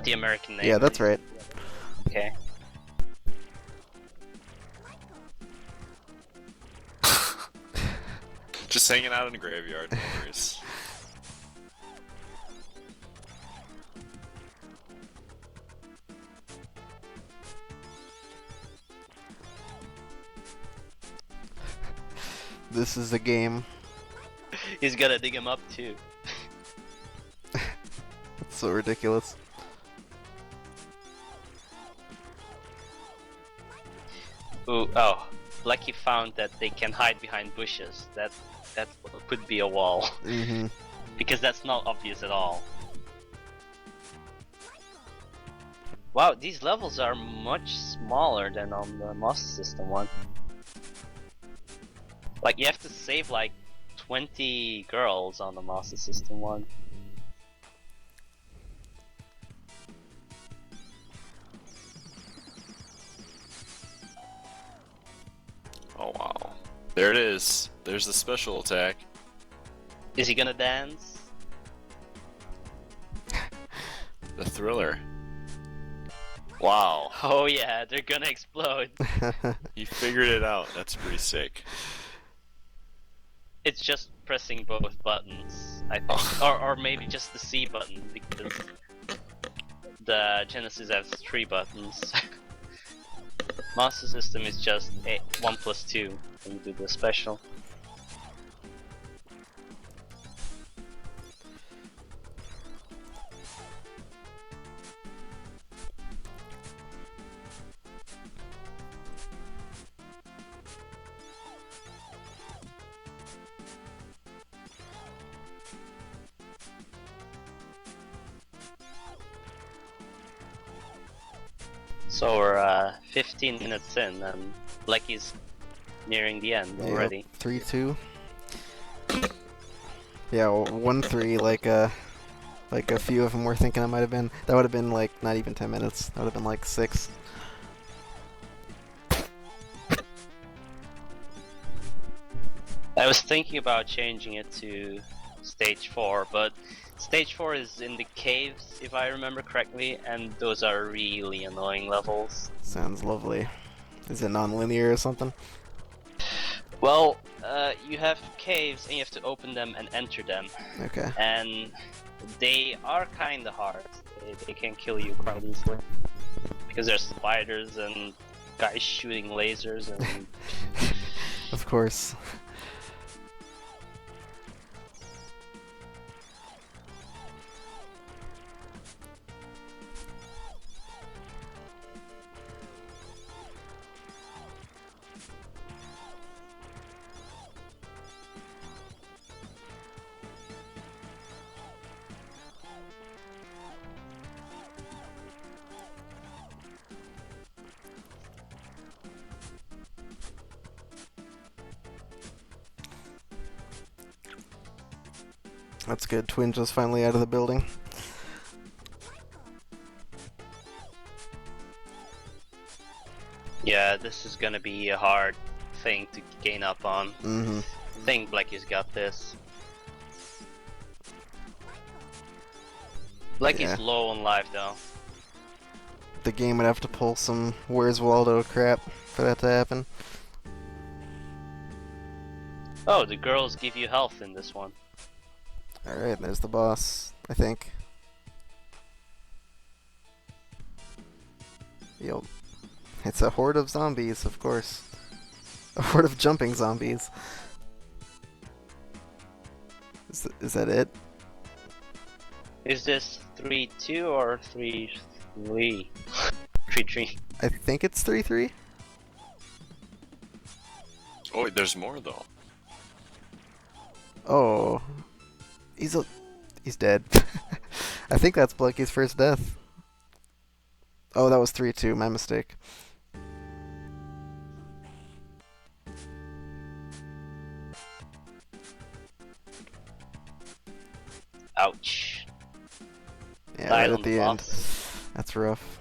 the American name. Yeah, that's right. Okay. Just hanging out in the graveyard. No worries. This is a game. He's gonna dig him up too. It's so ridiculous. Ooh, oh. Blechy found that they can hide behind bushes. That could be a wall. Because that's not obvious at all. Wow, these levels are much smaller than on the Master System one. Like, you have to save like 20 girls on the Master System one. Oh wow. There it is. There's the special attack. Is he gonna dance? The thriller. Wow. Oh yeah, they're gonna explode. He figured it out. That's pretty sick. It's just pressing both buttons, I think. Or maybe just the C button, because the Genesis has 3 buttons. Master System is just 1 plus 2 when you do the special. So we're 15 minutes in, and Blecky's nearing the end already. 3-2. Yeah, 1-3. Like a few of them were thinking it might have been. That would have been like not even 10 minutes. That would have been like 6. I was thinking about changing it to stage 4, but stage 4 is in the caves, if I remember correctly, and those are really annoying levels. Sounds lovely. Is it non-linear or something? Well, you have caves and you have to open them and enter them. Okay. And they are kinda hard. They can kill you quite easily. Because there's spiders and guys shooting lasers and... Of course. That's good. Twinge is finally out of the building. Yeah, this is gonna be a hard thing to gain up on. Mm-hmm. I think Blecky's got this. Blecky's low on life though. The game would have to pull some Where's Waldo crap for that to happen. Oh, the girls give you health in this one. Alright, there's the boss, I think. Yup. It's a horde of zombies, of course. A horde of jumping zombies. Is that it? Is this 3-2 or 3-3? 3-3. I think it's 3-3. Oh, wait, there's more though. Oh. He's dead. I think that's Blecky's first death. Oh, that was 3-2, my mistake. Ouch. Yeah, Died right on at the end. boss. That's rough.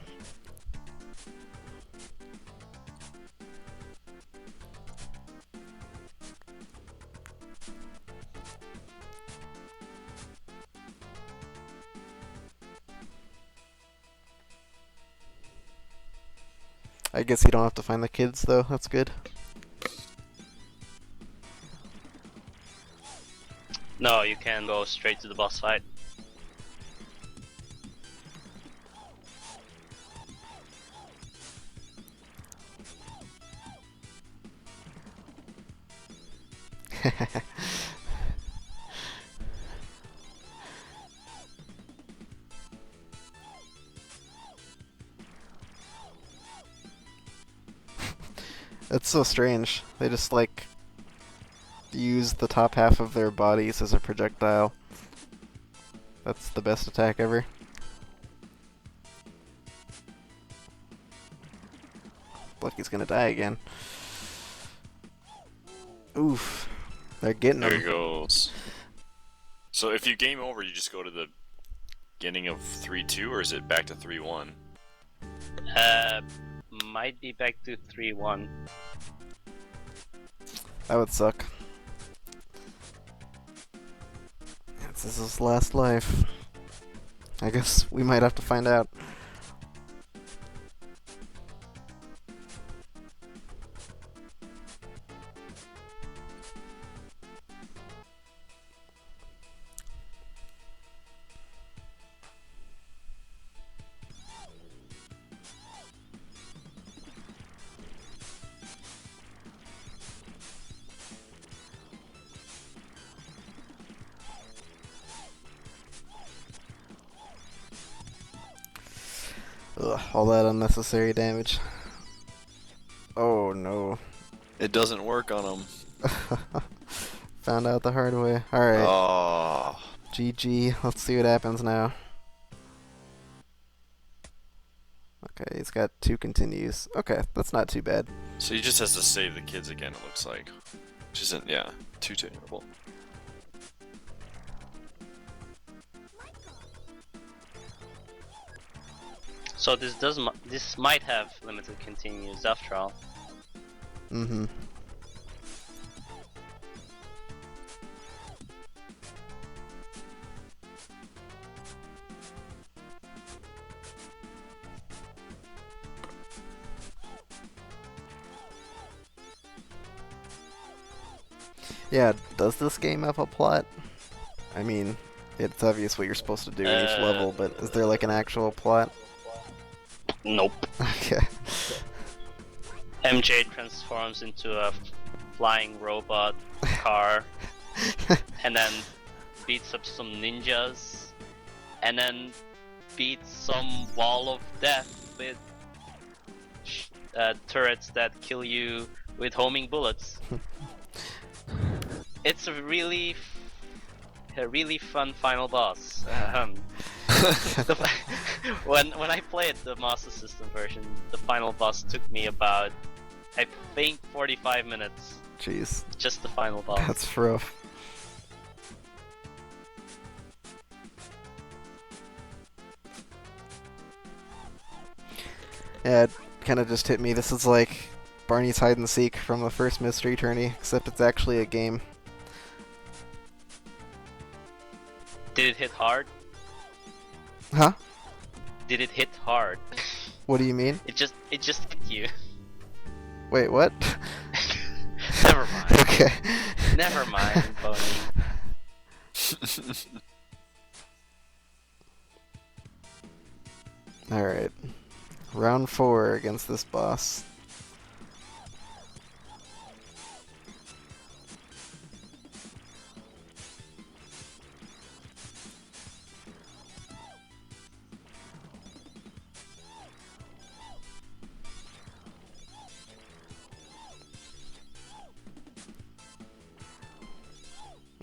I guess you don't have to find the kids, though. That's good. No, you can go straight to the boss fight. That's so strange. They just, like, use the top half of their bodies as a projectile. That's the best attack ever. Blecky's gonna die again. Oof. They're getting There him. he goes. So if you game over, you just go to the beginning of 3-2, or is it back to 3-1? Might be back to 3-1. That would suck. This is his last life. I guess we might have to find out. Ugh, all that unnecessary damage. Oh no. It doesn't work on him. Found out the hard way. Alright. Oh. GG. Let's see what happens now. Okay, he's got 2 continues. Okay, that's not too bad. So he just has to save the kids again, it looks like. Which isn't, yeah, too terrible. So this might have limited continues after all. Mm-hmm. Yeah, does this game have a plot? I mean, it's obvious what you're supposed to do in each level, but is there like an actual plot? Nope. Okay. MJ transforms into a flying robot car, and then beats up some ninjas, and then beats some wall of death with turrets that kill you with homing bullets. It's a really fun final boss. When I played the Master System version, the final boss took me about, I think, 45 minutes. Jeez. Just the final boss. That's rough. Yeah, it kind of just hit me. This is like Barney's Hide and Seek from the first Mystery Tourney, except it's actually a game. Did it hit hard? Huh? Did it hit hard? What do you mean? It just hit you. Wait, what? Never mind. Okay. Never mind, Boney. Alright. Round 4 against this boss.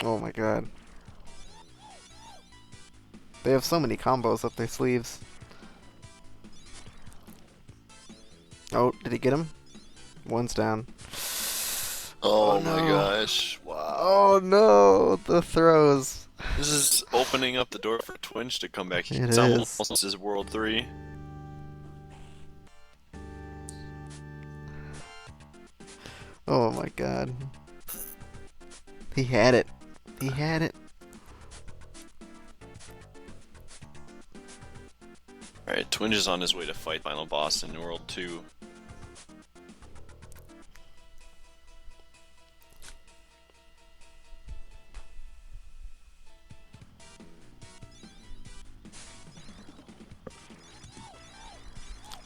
Oh my god. They have so many combos up their sleeves. Oh, did he get him? One's down. Oh, no. my gosh. Wow. Oh no, the throws. This is opening up the door for Twinge to come back. It It's is. almost his World 3. Oh my god. He had it. He had it. Alright, Twinge is on his way to fight final boss in World 2.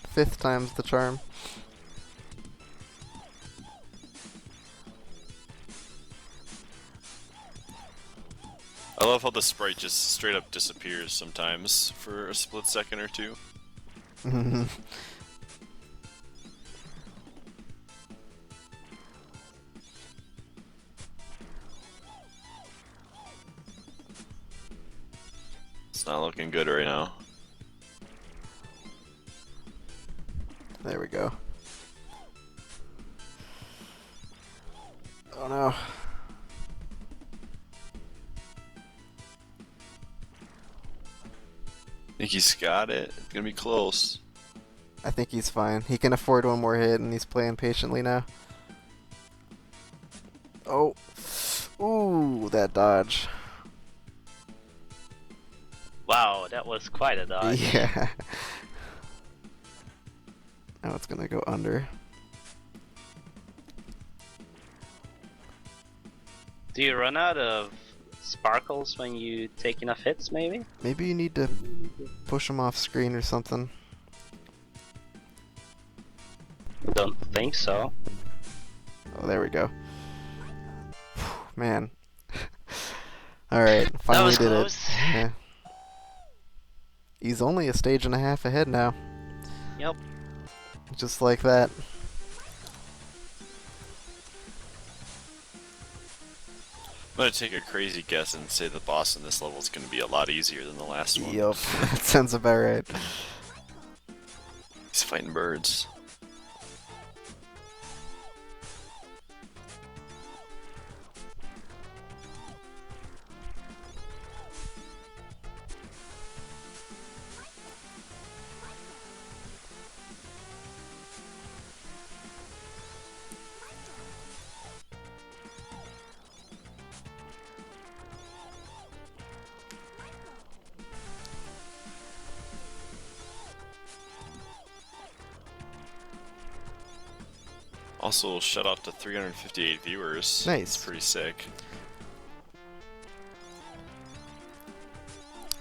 Fifth time's the charm. I love how the sprite just straight up disappears sometimes for a split second or two. It's not looking good right now. There we go. Oh no. Think he's got it. It's gonna be close. I think he's fine. He can afford one more hit and he's playing patiently now. Oh. Ooh, that dodge. Wow, that was quite a dodge. Yeah. Now it's gonna go under. Do you run out of sparkles when you take enough hits, maybe? Maybe you need to push him off screen or something. Don't think so. Oh, there we go. Man. Alright, finally was did close. it. Yeah. He's only a stage and a half ahead now. Yep. Just like that. I'm gonna take a crazy guess and say the boss in this level is gonna be a lot easier than the last one. Yup, that sounds about right. He's fighting birds. Also, shout out to 358 viewers. Nice. It's pretty sick.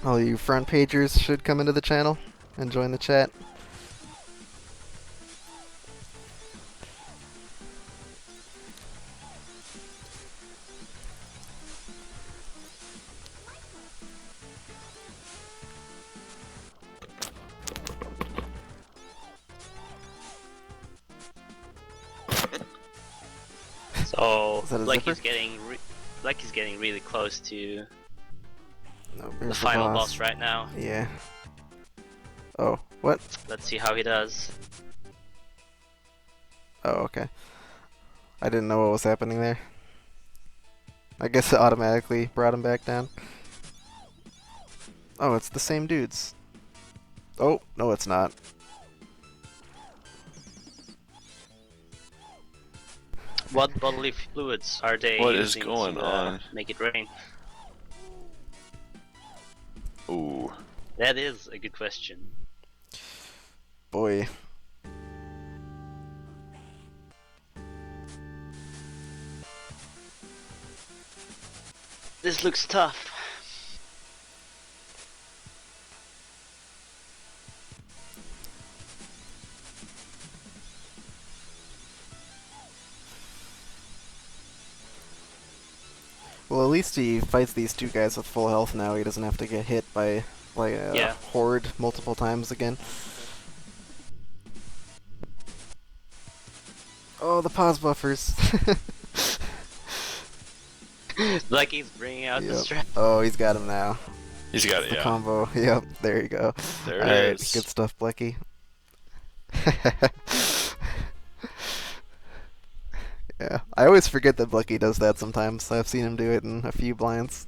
All you front pagers should come into the channel and join the chat. So Is that a Blechy's zipper? getting really close to No, the there's final boss right now. Yeah. Oh, what? Let's see how he does. Oh, okay. I didn't know what was happening there. I guess it automatically brought him back down. Oh, it's the same dudes. Oh, no it's not. What bodily fluids are they What is using going to on? make it rain? Ooh. That is a good question. Boy. This looks tough. Well, at least he fights these two guys with full health now. He doesn't have to get hit by like a horde multiple times again. Oh, the pause buffers. Like he's bringing out the Yep. strap. Oh, he's got him now. He's got it, The yeah. combo. Yep, there you go. There it Alright, is. good stuff, Blechy. Yeah, I always forget that Blechy does that sometimes. I've seen him do it in a few blinds.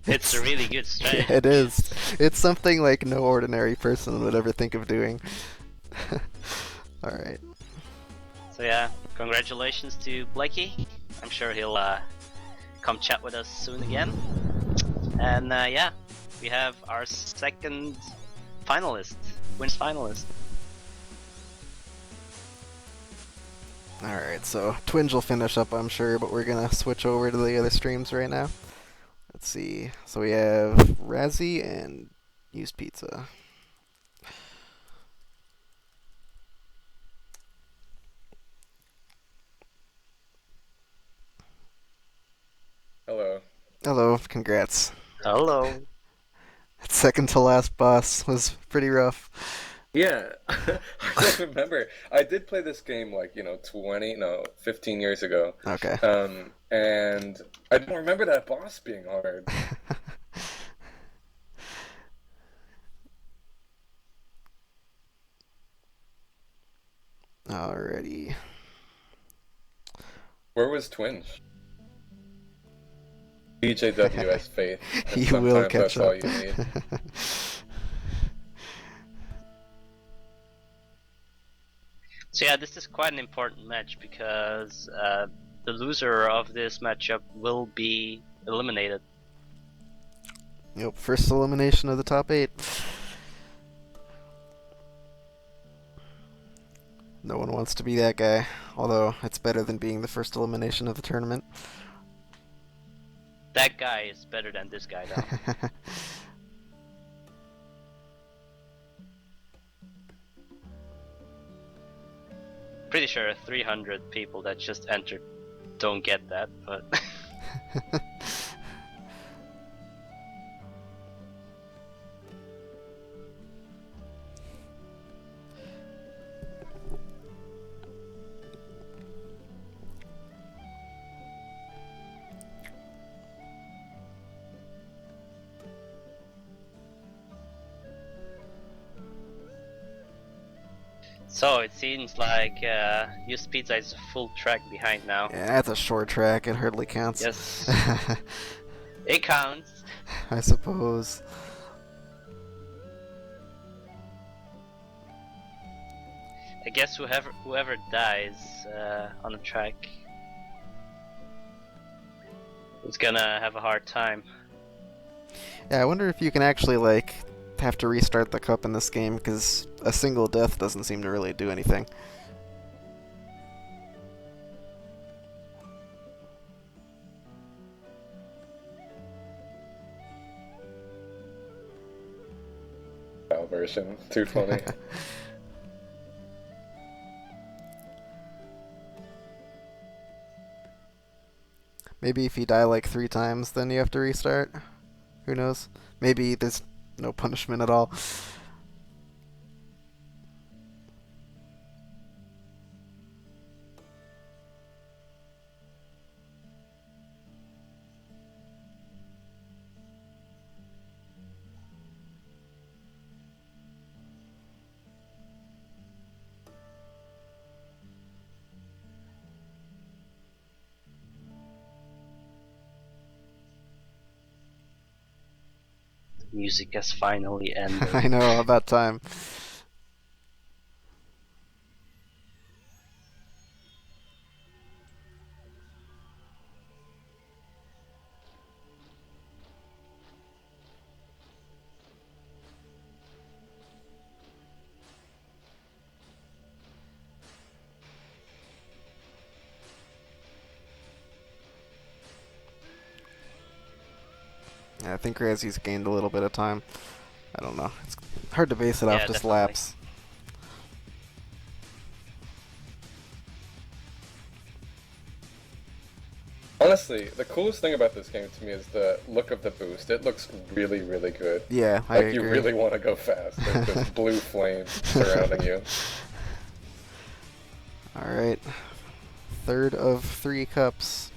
It's a really good strategy. Yeah, it is. It's something like no ordinary person would ever think of doing. Alright. So yeah, congratulations to Blechy. I'm sure he'll come chat with us soon again. And yeah, we have our second finalist, wins finalist. Alright, so Twinge will finish up, I'm sure, but we're gonna switch over to the other streams right now. Let's see. So we have Razzie and Usedpizza. Hello. Hello, congrats. Hello. That second to last boss was pretty rough. Yeah, I don't remember. I did play this game 15 years ago. Okay. And I don't remember that boss being hard. Alrighty. Where was Twinge? DJW has faith. And You will sometimes catch that's all up. you need. So yeah, this is quite an important match because the loser of this matchup will be eliminated. Yep, first elimination of the top 8. No one wants to be that guy, although it's better than being the first elimination of the tournament. That guy is better than this guy though. Pretty sure 300 people that just entered don't get that, but So it seems like Usedpizza is a full track behind now. Yeah, that's a short track. It hardly counts. Yes. It counts. I suppose. I guess whoever dies on the track is gonna have a hard time. Yeah, I wonder if you can actually, like, have to restart the cup in this game, because a single death doesn't seem to really do anything. Version. Too funny. Maybe if you die like 3 times, then you have to restart. Who knows? Maybe there's no punishment at all. Music has finally ended. I know, about time. Yeah, I think Razie's gained a little bit of time. I don't know. It's hard to base it off just definitely. laps. Honestly, the coolest thing about this game to me is the look of the boost. It looks really, really good. Yeah, I Like agree. you really want to go fast. There's just blue flames surrounding you. Alright. 3rd of 3 cups.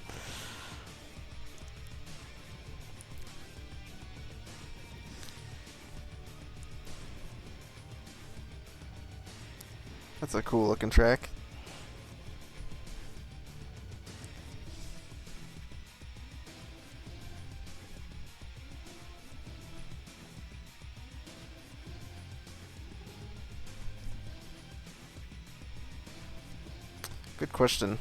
That's a cool looking track. Good question.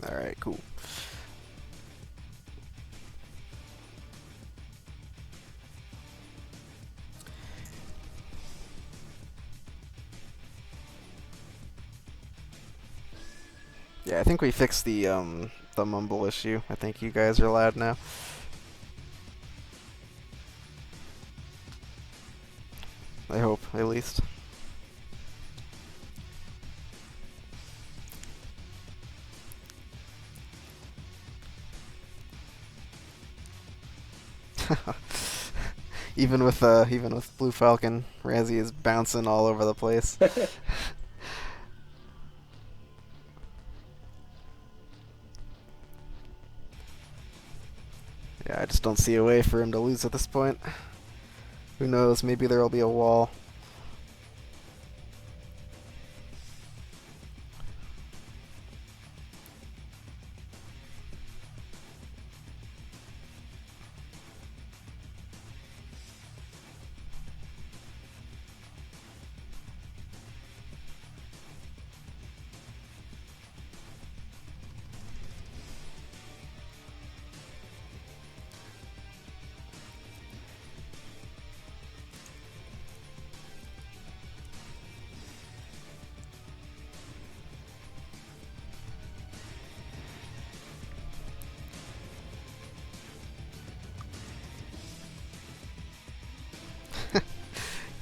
Alright, cool. Yeah, I think we fixed the mumble issue. I think you guys are loud now. I hope, at least. even with Blue Falcon, Razzie is bouncing all over the place. Yeah, I just don't see a way for him to lose at this point. Who knows, maybe there'll be a wall.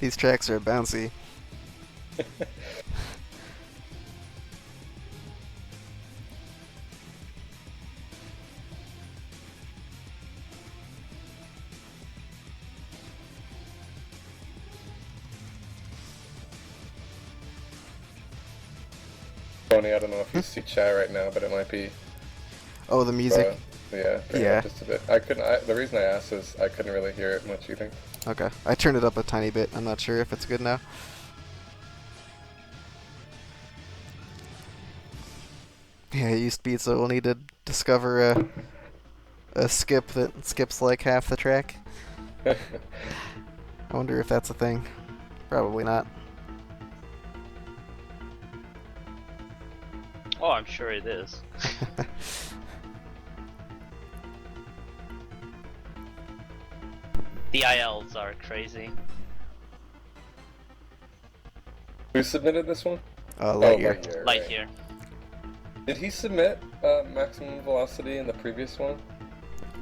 These tracks are bouncy. Tony, I don't know if you see chat right now, but it might be... Oh, the music. bring it Yeah. up just a bit. I couldn't. The reason I asked is I couldn't really hear it much either. Okay. I turned it up a tiny bit. I'm not sure if it's good now. Yeah, Usedpizza will need to discover a skip that skips like half the track. I wonder if that's a thing. Probably not. Oh, I'm sure it is. The ILs are crazy. Who submitted this one? Lightyear. Lightyear. Light Right. here. Did he submit maximum velocity in the previous one?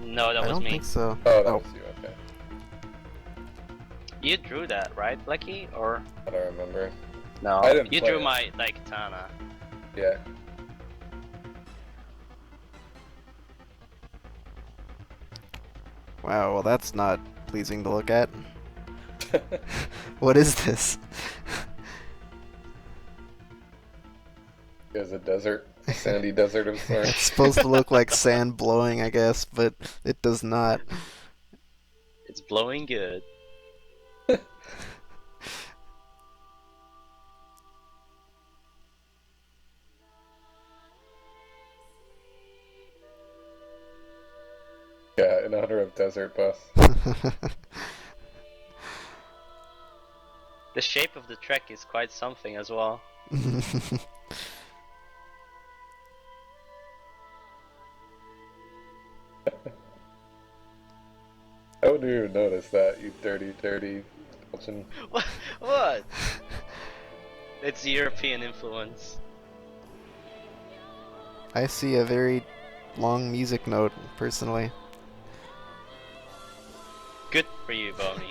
No, that I was don't me. think so. Oh, that was you. Okay. You drew that, right, Blechy? Or I don't remember. no? I didn't You play drew it. my Daikatana. Yeah. Wow, well that's not pleasing to look at. What is this? There's a desert, a sandy desert of It's sorts. supposed to look like sand blowing, I guess, but it does not. It's blowing good. Yeah, in honor of Desert Bus. The shape of the track is quite something as well. I wouldn't even notice that, you dirty, dirty Belgian. What? It's European influence. I see a very long music note, personally. Good for you, Boney.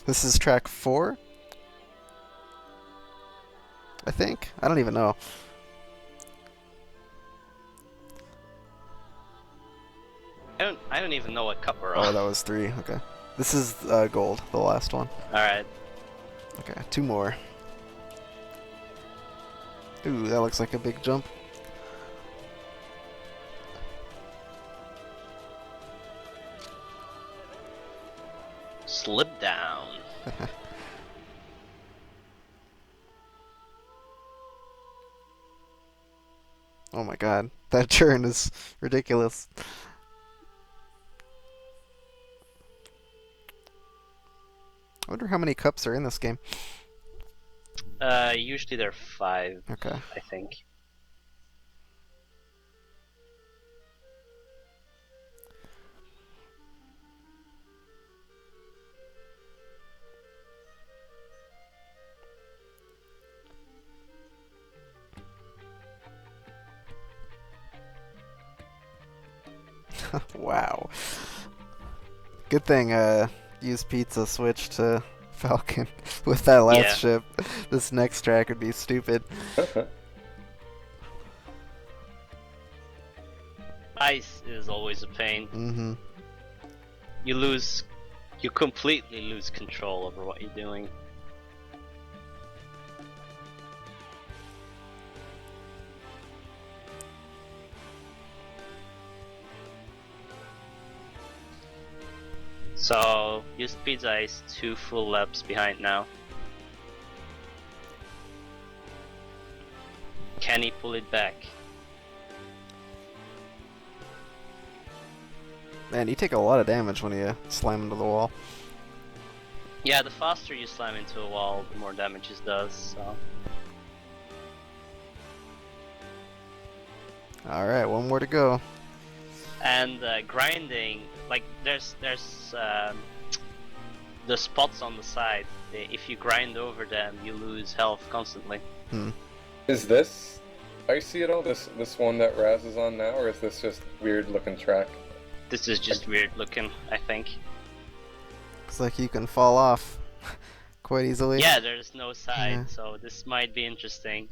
This is track 4? I think? I don't even know. I don't even know what cup we're Oh, on. that was 3. Okay. This is gold, the last one. Alright. Okay, 2 more. Ooh, that looks like a big jump. Slip down. Oh my god, that turn is ridiculous. I wonder how many cups are in this game. Usually there are 5, Okay. I think. Wow. Good thing Usedpizza switched to Falcon with that last Yeah. ship. This next track would be stupid. Ice is always a pain. Mm-hmm. You completely lose control over what you're doing. So, Usedpizza is 2 full laps behind now. Can he pull it back? Man, you take a lot of damage when you slam into the wall. Yeah, the faster you slam into a wall, the more damage it does, so... Alright, one more to go. And grinding, like there's the spots on the side. If you grind over them, you lose health constantly. Is this icy at all? This one that Raz is on now, or is this just weird looking track? This is just weird looking, I think. Looks like you can fall off quite easily. Yeah, there's no side, Yeah. so this might be interesting.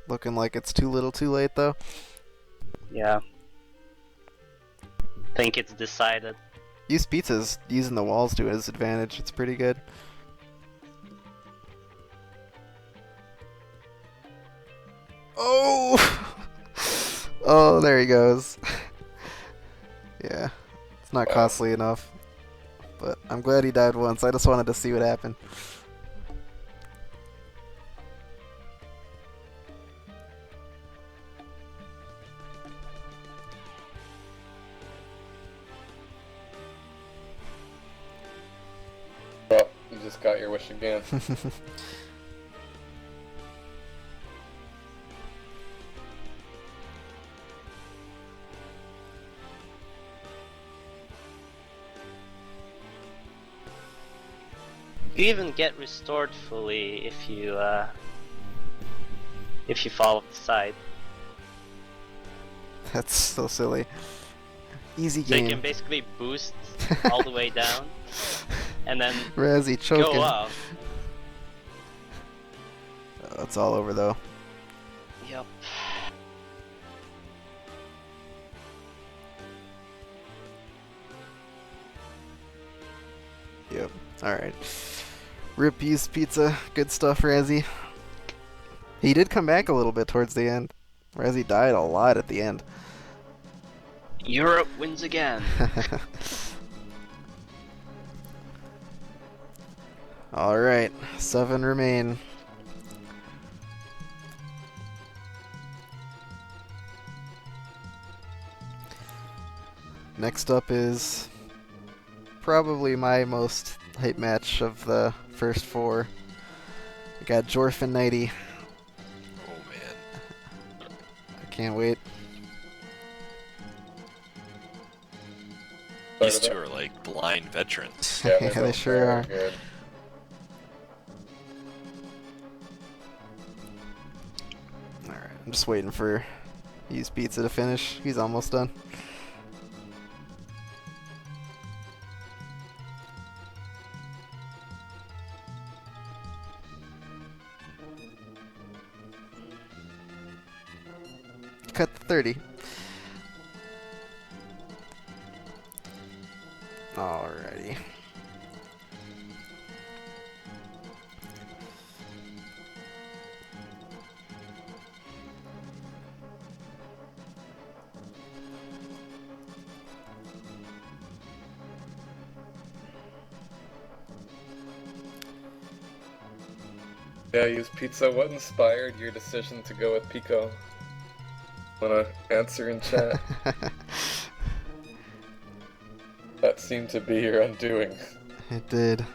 Looking like it's too little too late though. Yeah. think it's decided. Usedpizza's using the walls to his advantage. It's pretty good. Oh! Oh, there he goes. Yeah, it's not costly enough. But I'm glad he died once. I just wanted to see what happened. Well, you just got your wish again. You even get restored fully if you fall off the side. That's so silly. Easy So you game. can basically boost all the way down, and then Razzie choking. go up. Oh, it's all over though. Yep. Yep. Alright. Rip Usedpizza. Good stuff, Razzie. He did come back a little bit towards the end. Razzie died a lot at the end. Europe wins again. Alright. 7 remain. Next up is probably my most hype match of the first 4. We got Jorf and Knighty. Oh man. I can't wait. These two are like blind veterans. Yeah, Yeah, they both sure very are. Good. Alright, I'm just waiting for Usedpizza to finish. He's almost done. Cut the 30. Alrighty. Yeah, Usedpizza. What inspired your decision to go with Pico? Wanna answer in chat? That seemed to be your undoing. It did.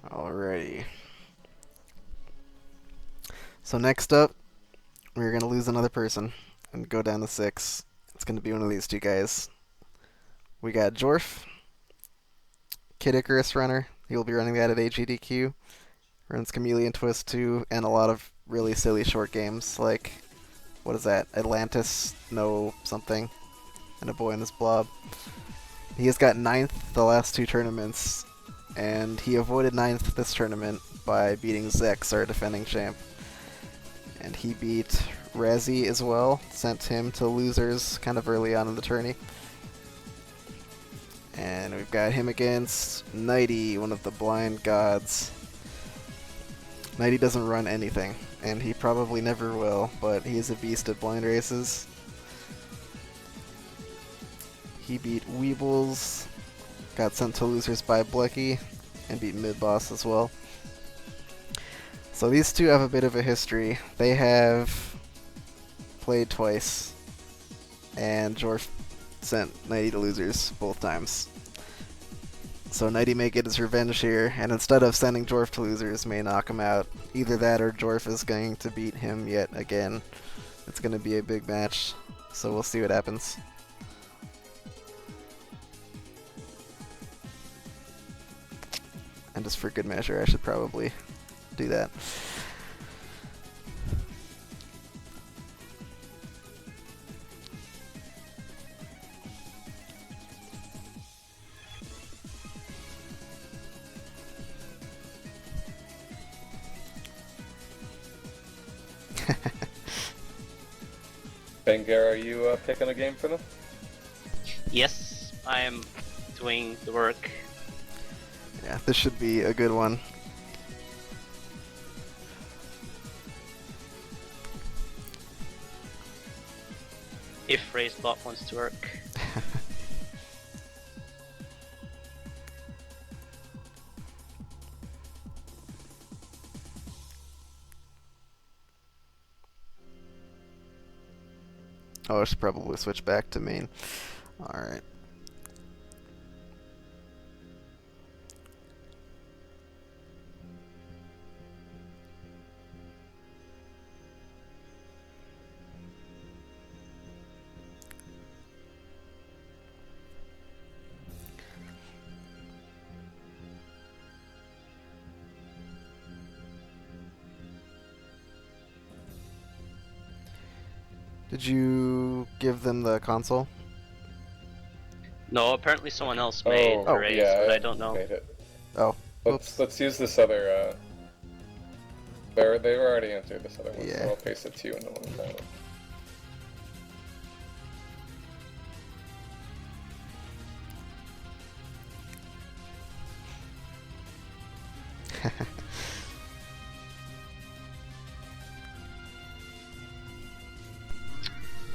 Alrighty. So next up, we're gonna lose another person and go down to 6. It's gonna be one of these two guys. We got Jorf, Kid Icarus runner. He'll be running that at AGDQ. Runs Chameleon Twist 2 and a lot of really silly short games like, what is that? Atlantis, no something, and a boy in his blob. He has got 9th the last 2 tournaments, and he avoided 9th this tournament by beating Zex, our defending champ. And he beat Razzie as well, sent him to losers kind of early on in the tourney. And we've got him against Knighty, one of the blind gods. Knighty doesn't run anything, and he probably never will, but he's a beast at blind races. He beat Weebles, got sent to losers by Blechy, and beat mid-boss as well. So these two have a bit of a history. They have played twice, and Jorf sent Knighty to losers both times. So Knighty may get his revenge here, and instead of sending Jorf to losers, may knock him out. Either that or Jorf is going to beat him yet again. It's going to be a big match, so we'll see what happens. And just for good measure, I should probably do that. Bengar, are you picking a game for them? Yes, I am doing the work. Yeah, this should be a good one. If Raisebot wants to work. Oh, I should probably switch back to main. Alright. Did you give them the console? No, apparently someone else made the race, yeah, but I don't know. Made it. Oh, Let's use this other. They've already answered this other one, Yeah. so I'll paste it to you in the one now.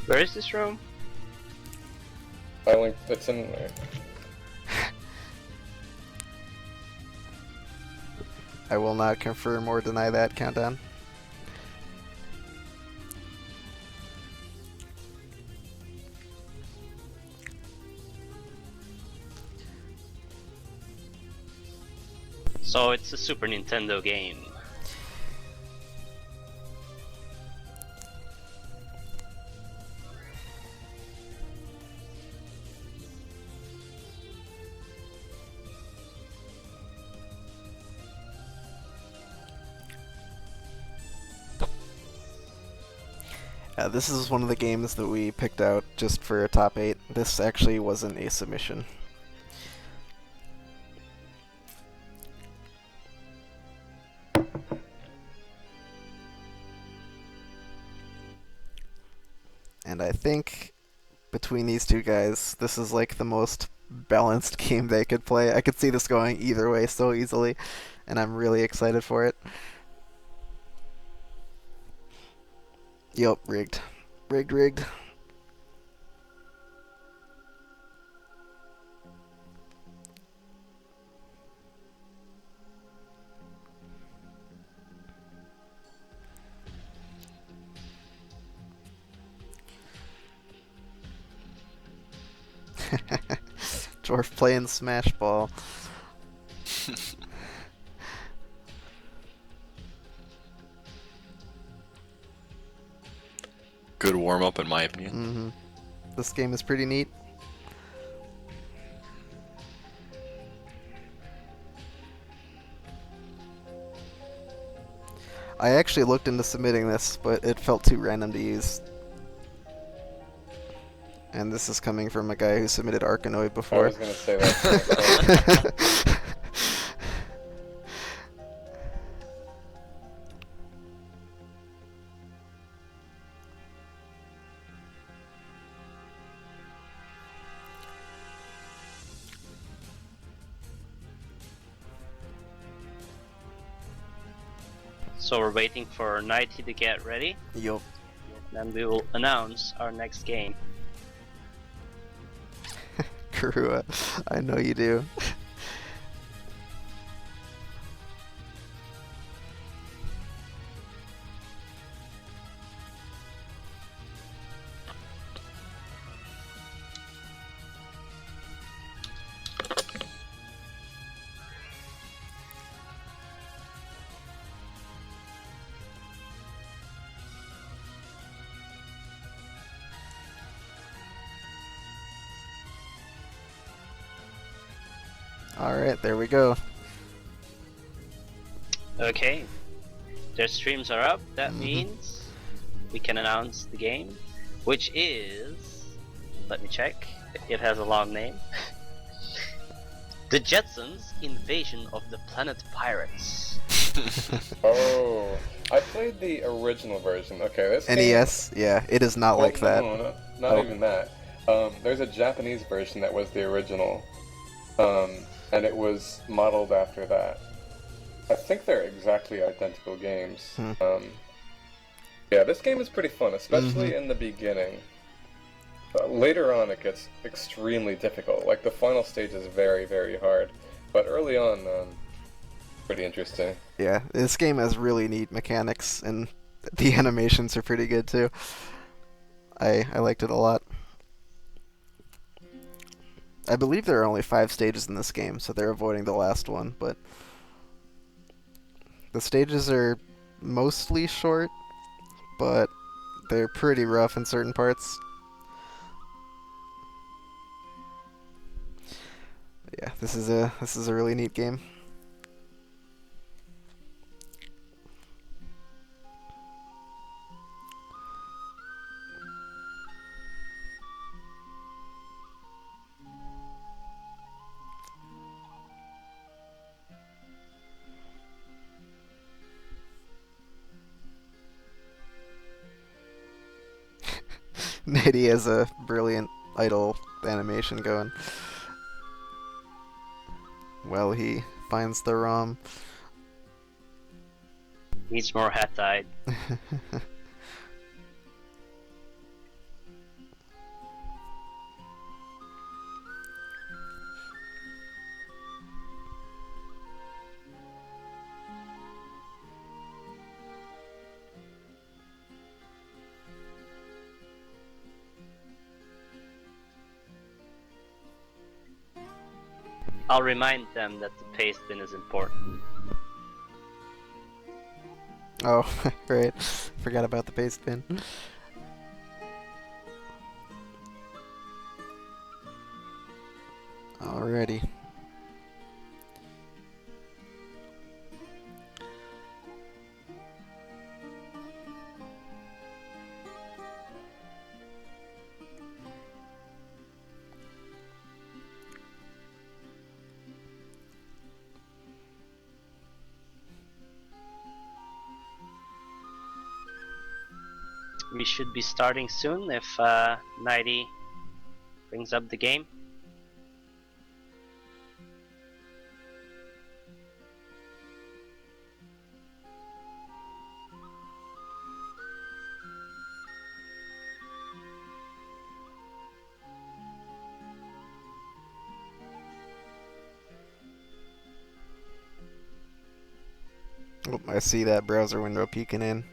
Where is this room? I linked. It's in there. I will not confirm or deny that countdown. So it's a Super Nintendo game. This is one of the games that we picked out just for a top 8. This actually wasn't a submission. And I think between these two guys, this is like the most balanced game they could play. I could see this going either way so easily, and I'm really excited for it. Yup, rigged. Rigged. Jorf playing Smash Ball. Good warm up, in my opinion. Mm-hmm. This game is pretty neat. I actually looked into submitting this, but it felt too random to use. And this is coming from a guy who submitted Arkanoid I before. was gonna say that. So we're waiting for Knighty to get ready, Yup. then we will announce our next game. Karua, I know you do. Alright, there we go. Okay, their streams are up. That means we can announce the game, which is, let me check, it has a long name. The Jetsons Invasion of the Planet Pirates. Oh, I played the original version. Okay, this game... NES, yeah, it is not like that. No, not even that. There's a Japanese version that was the original, and it was modeled after that. I think they're exactly identical games. Yeah, this game is pretty fun, especially in the beginning. Later on, it gets extremely difficult. Like, the final stage is very, very hard. But early on, pretty interesting. Yeah, this game has really neat mechanics, and the animations are pretty good too. I liked it a lot. I believe there are only 5 stages in this game, so they're avoiding the last one, but the stages are mostly short, but they're pretty rough in certain parts. Yeah, this is a really neat game. Knighty has a brilliant idle animation going. Well, he finds the ROM. Needs more hat-eyed. I'll remind them that the paste bin is important. Oh, right. Forgot about the paste bin. Alrighty. We should be starting soon if Knighty brings up the game. Oh, I see that browser window peeking in.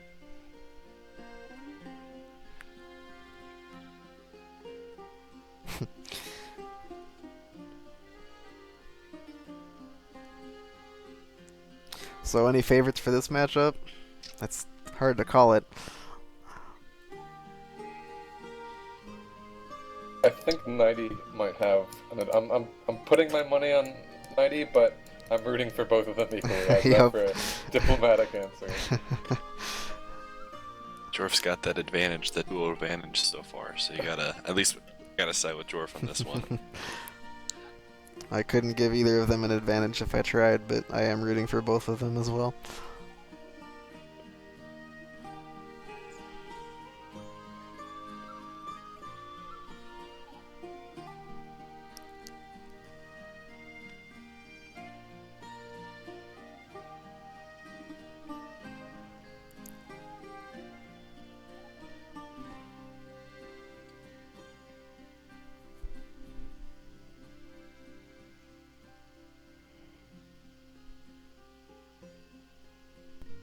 So, any favorites for this matchup? That's hard to call it. I think Knighty might have. I'm putting my money on Knighty, but I'm rooting for both of them equally. How's that for a diplomatic answer? Jorf's got that advantage, that dual advantage so far, so you gotta side with Jorf on this one. I couldn't give either of them an advantage if I tried, but I am rooting for both of them as well.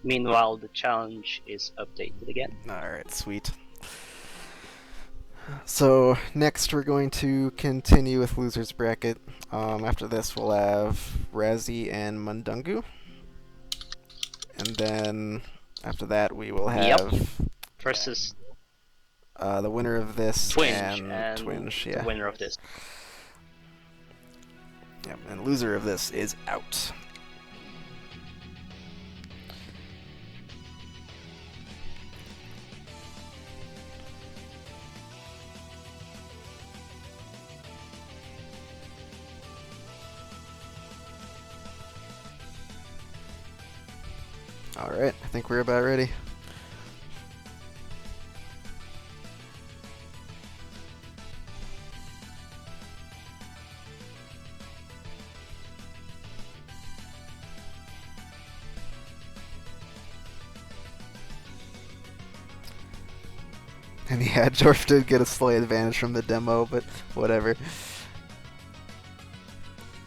Meanwhile, the challenge is updated again. Alright, sweet. So, next we're going to continue with Loser's Bracket. After this we'll have Razzie and Mundungu. And then, after that we will have... Versus the winner of this Twinge and Twinge, yeah. the winner of this. Yep, and loser of this is out. Alright, I think we're about ready. And yeah, Jorf did get a slight advantage from the demo, but whatever.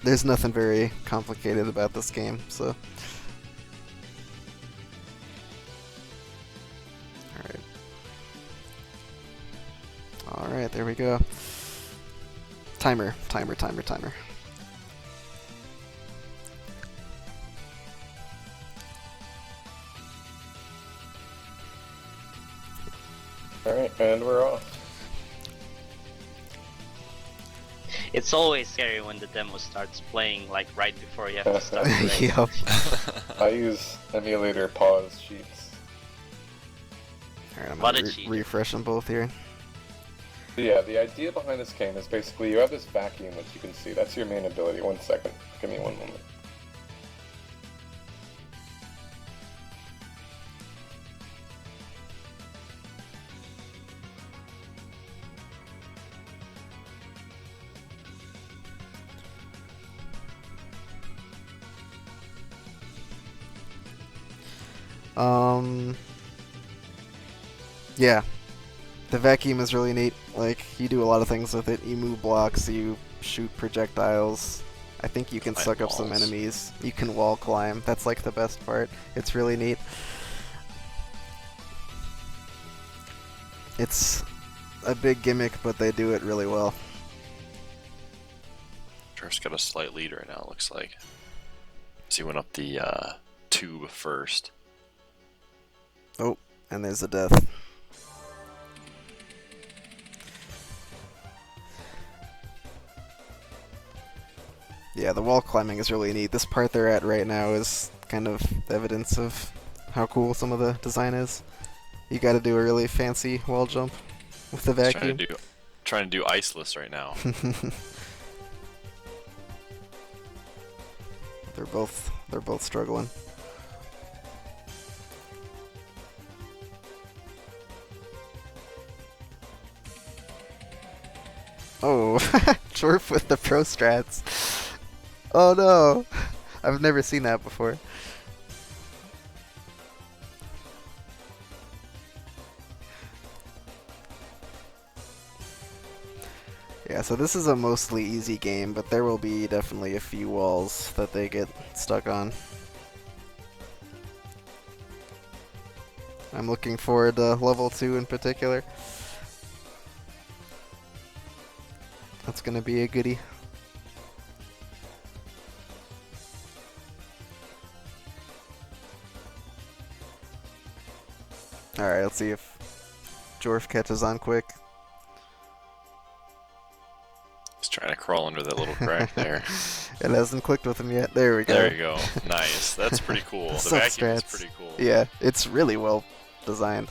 There's nothing very complicated about this game, so... Alright. Alright, there we go. Timer. Alright, and we're off. It's always scary when the demo starts playing, like right before you have to start playing. Yep. I use emulator pause sheets. Alright, I'm What gonna a cheat. refresh them both here. Yeah, the idea behind this game is basically you have this vacuum, which you can see. That's your main ability. 1 second. Give me 1 moment. Yeah. The vacuum is really neat. Like, you do a lot of things with it. You move blocks, you shoot projectiles. I think you can Climb suck up some walls. enemies. You can wall climb. That's like the best part. It's really neat. It's a big gimmick, but they do it really well. Jorf's got a slight lead right now, it looks like. So he went up the tube first. Oh, and there's a death. Yeah, the wall climbing is really neat. This part they're at right now is kind of evidence of how cool some of the design is. You gotta do a really fancy wall jump with the He's vacuum. trying to do iceless right now. They're both struggling. Oh, Jorf with the pro strats. Oh no! I've never seen that before. Yeah, so this is a mostly easy game, but there will be definitely a few walls that they get stuck on. I'm looking forward to level 2 in particular. That's gonna be a goodie. Alright, let's see if Jorf catches on quick. He's trying to crawl under that little crack there. It hasn't clicked with him yet. There we go. There you go. Nice. That's pretty cool. The vacuum is Substrats. pretty cool. Yeah, it's really well designed.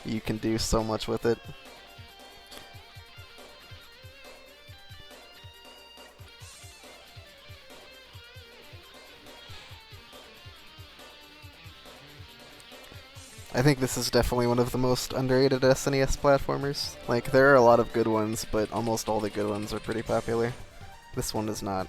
You can do so much with it. I think this is definitely one of the most underrated SNES platformers. Like, there are a lot of good ones, but almost all the good ones are pretty popular. This one is not.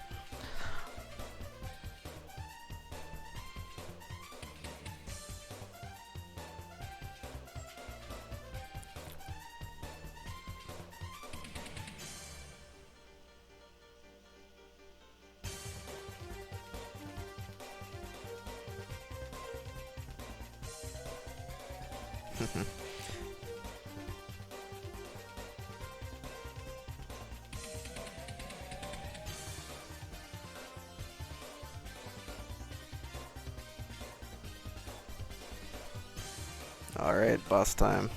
Alright, boss time.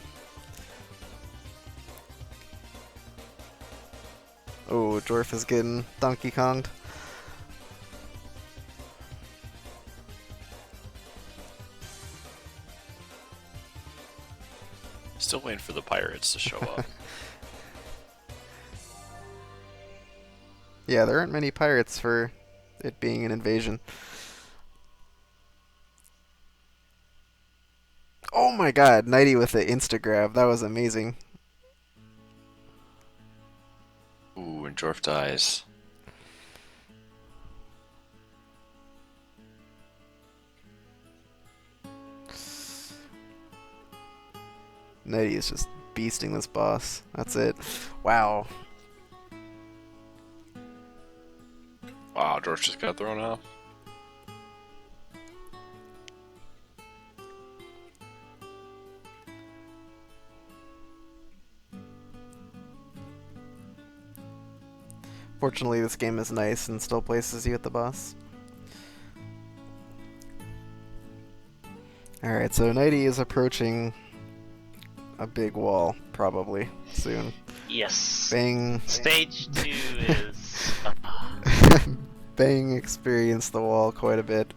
Oh, Jorf is getting Donkey Konged. Still waiting for the pirates to show up. Yeah, there aren't many pirates for it being an invasion. Oh my god, Knighty with the insta-grab. That was amazing. Ooh, and Jorf dies. Knighty is just beasting this boss. That's it. Wow. Wow, Jorf just got thrown off. Fortunately, this game is nice and still places you at the boss. Alright, so Knighty is approaching a big wall, probably, soon. Yes. Bang. Stage 2 is... Bang experienced the wall quite a bit.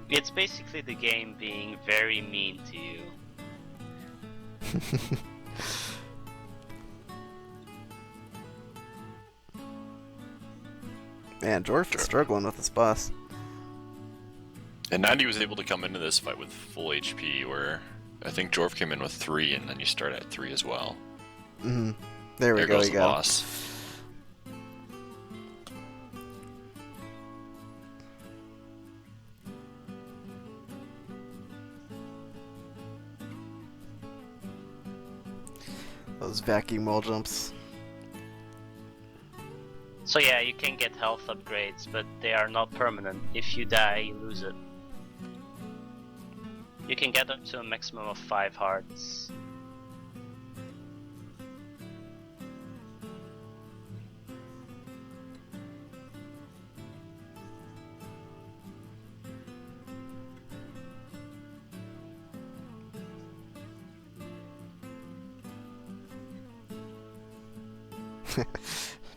It's basically the game being very mean to you. Man, Jorf is struggling with this boss. And Knighty was able to come into this fight with full HP, where I think Jorf came in with 3, and then you start at 3 as well. There we There go, goes you the go. boss. Those vacuum wall jumps. So yeah, you can get health upgrades, but they are not permanent. If you die, you lose it. You can get up to a maximum of 5 hearts.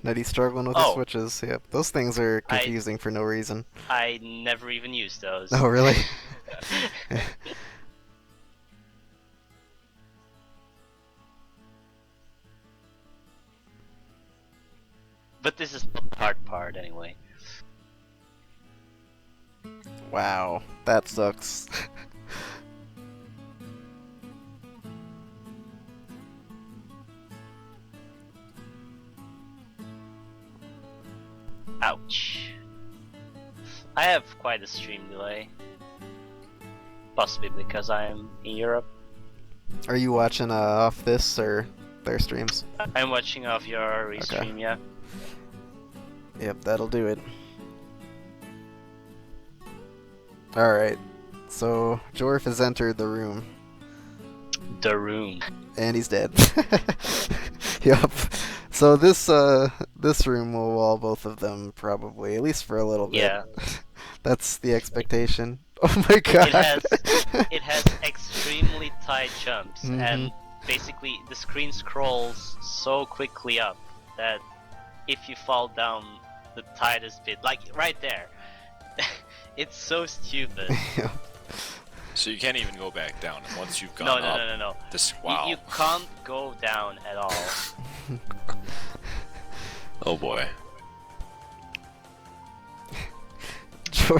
Knighty's struggling with the switches. Yep, those things are confusing for no reason. I never even used those. Oh, really? But this is not the hard part anyway. Wow, that sucks. Ouch. I have quite a stream delay. Possibly because I'm in Europe. Are you watching off this or their streams? I'm watching off your restream, yeah. Yep, that'll do it. Alright, so Jorf has entered the room. The room. And he's dead. Yup. So this room will wall both of them probably, at least for a little bit. Yeah. That's the expectation. Oh my god. It has extremely tight jumps, and basically the screen scrolls so quickly up that if you fall down the tightest bit, like right there, it's so stupid. Yeah. So you can't even go back down, and once you've gone No. up... This, wow. You can't go down at all. Oh boy.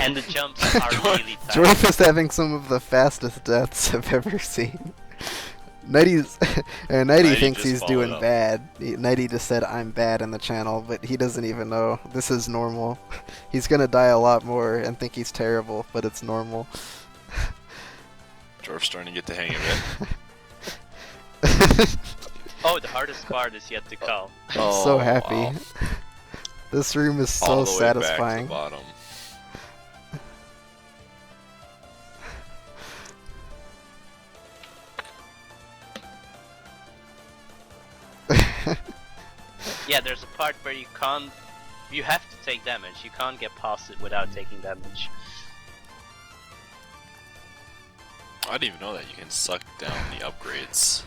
And the jumps are really tight. Jorf is having some of the fastest deaths I've ever seen. Knighty thinks he's doing bad. Knighty just said I'm bad in the channel, but he doesn't even know. This is normal. He's gonna die a lot more and think he's terrible, but it's normal. Jorf's starting to get the hang of it. Oh, the hardest part is yet to come. I'm so happy. Wow. This room is so satisfying. All the way back to the bottom. Yeah, there's a part where you can't... You have to take damage. You can't get past it without taking damage. I didn't even know that you can suck down the upgrades.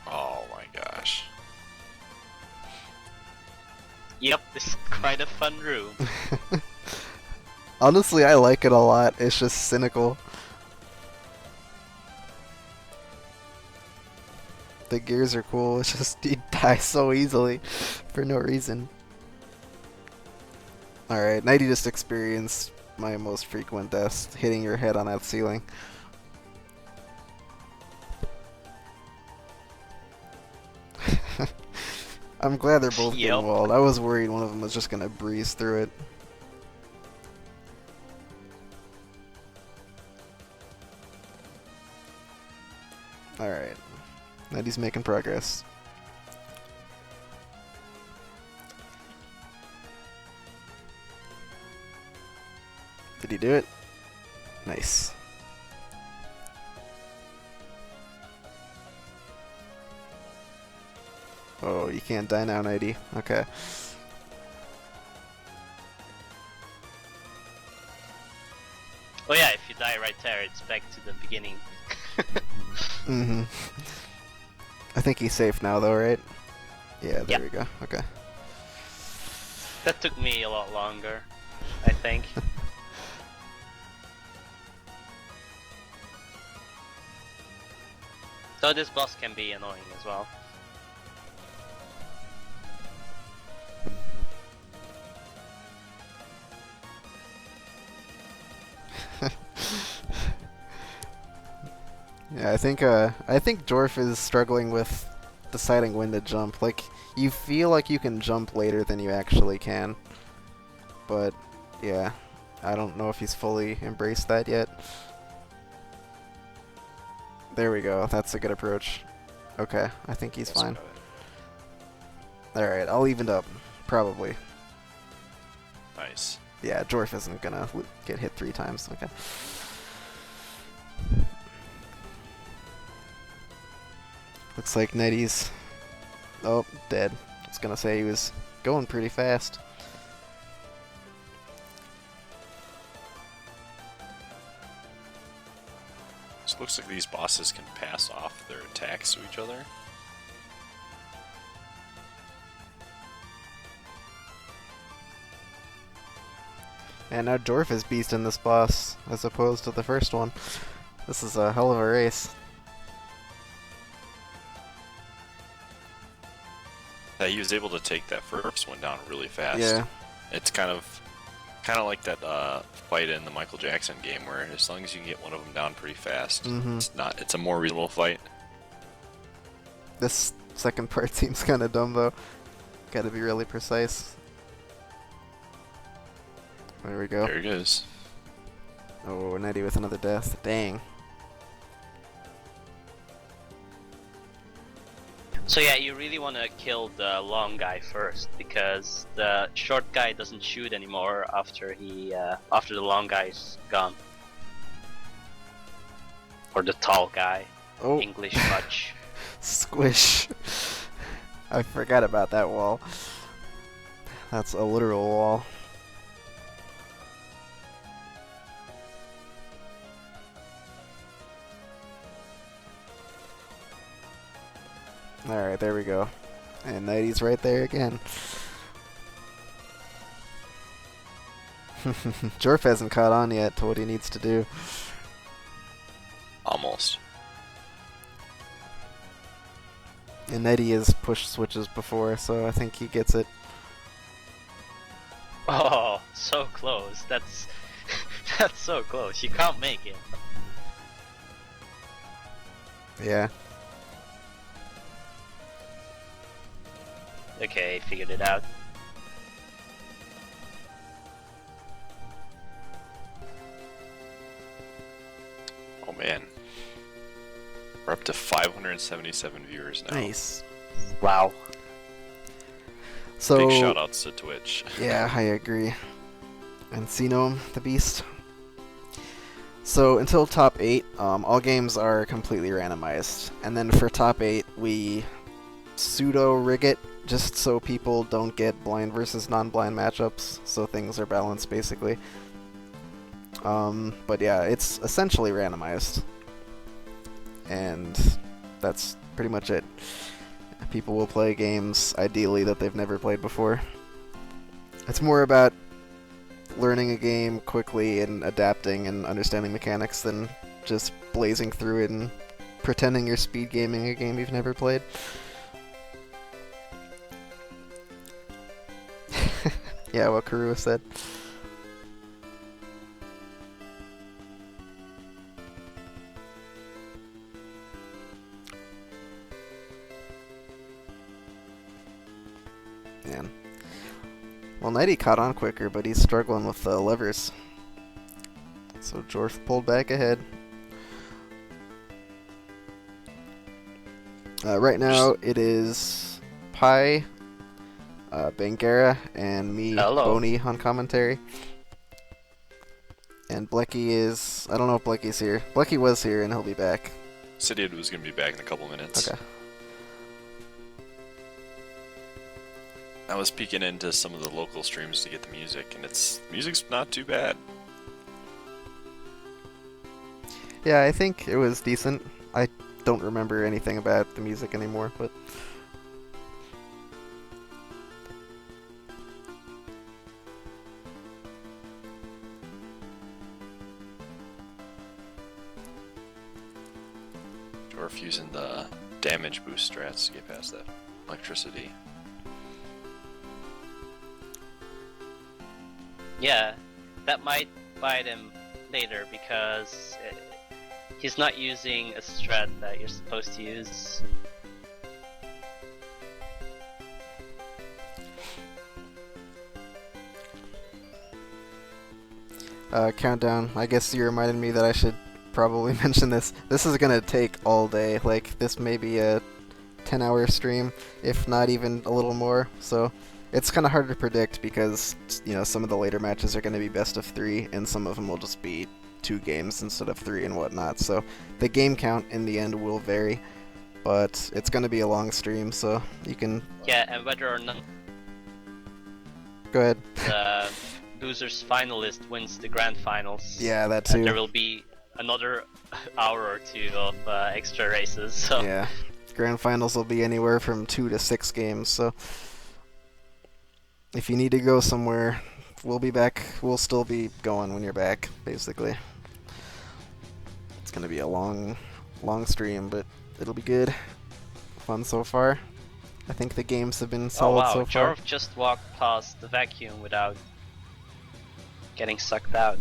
Oh my gosh. Yep, this is quite a fun room. Honestly, I like it a lot. It's just cynical. The gears are cool. It's just he dies so easily for no reason. Alright, Knighty just experienced my most frequent deaths, hitting your head on that ceiling. I'm glad they're both getting walled. I was worried one of them was just gonna breeze through it. Alright. Knighty's making progress. Did he do it? Nice. Oh, you can't die now, Knighty. Okay. Oh yeah, if you die right there, it's back to the beginning. Mm-hmm. I think he's safe now, though, right? Yeah, there we go. Okay. That took me a lot longer, I think. So this boss can be annoying as well. Yeah, I think Jorf is struggling with deciding when to jump. Like, you feel like you can jump later than you actually can. But, yeah, I don't know if he's fully embraced that yet. There we go, that's a good approach. Okay, I think he's fine. Alright, I'll even up. Probably. Nice. Yeah, Jorf isn't gonna get hit 3 times. Okay. Looks like Knighty's... Oh, dead. I was gonna say he was going pretty fast. So it looks like these bosses can pass off their attacks to each other. And now Jorf is beast in this boss, as opposed to the first one. This is a hell of a race. Yeah, he was able to take that first one down really fast. Yeah. It's kind of like that fight in the Michael Jackson game, where as long as you can get one of them down pretty fast, it's a more reasonable fight. This second part seems kind of dumb though. Gotta be really precise. There we go. There it is. Oh, Knighty with another death. Dang. So yeah, you really want to kill the long guy first, because the short guy doesn't shoot anymore after after the long guy's gone. Or the tall guy. Oh. English much. Squish. I forgot about that wall. That's a literal wall. Alright, there we go. And Knighty's right there again. Jorf hasn't caught on yet to what he needs to do. Almost. And Knighty has pushed switches before, so I think he gets it. Oh, so close. That's that's so close. You can't make it. Yeah. Okay, figured it out. Oh man. We're up to 577 viewers now. Nice. Wow. So, big shout outs to Twitch. Yeah, I agree. And Sinome, the beast. So until top 8, all games are completely randomized. And then for top 8, we pseudo-rig it, just so people don't get blind versus non-blind matchups, so things are balanced basically. But yeah, it's essentially randomized. And that's pretty much it. People will play games, ideally, that they've never played before. It's more about learning a game quickly and adapting and understanding mechanics than just blazing through it and pretending you're speed gaming a game you've never played. Yeah, what Karua said. Man. Well, Knighty caught on quicker, but he's struggling with the levers. So Jorf pulled back ahead. Right now it is Pi, Bangara, and me, Hello. Boney, on commentary. And Blechy is... I don't know if Blechy's here. Blechy was here, and he'll be back. Said he was going to be back in a couple minutes. Okay. I was peeking into some of the local streams to get the music, and music's not too bad. Yeah, I think it was decent. I don't remember anything about the music anymore, but... Jorf using the damage boost strats to get past that electricity. Yeah, that might bite him later because he's not using a strat that you're supposed to use. Countdown. I guess you reminded me that I should probably mention this. This is gonna take all day. Like, this may be a 10-hour stream, if not even a little more, so... It's kind of hard to predict because, you know, some of the later matches are going to be best of 3, and some of them will just be 2 games instead of 3 and whatnot. So the game count in the end will vary, but it's going to be a long stream, so you can... Yeah, and whether or not Go ahead. the loser's finalist wins the grand finals. Yeah, that too. There will be another hour or 2 of extra races. So Yeah. Grand finals will be anywhere from 2 to 6 games, so... If you need to go somewhere, we'll be back. We'll still be going when you're back, basically. It's gonna be a long stream, but it'll be good. Fun so far. I think the games have been solid so far. Jorf just walked past the vacuum without getting sucked out.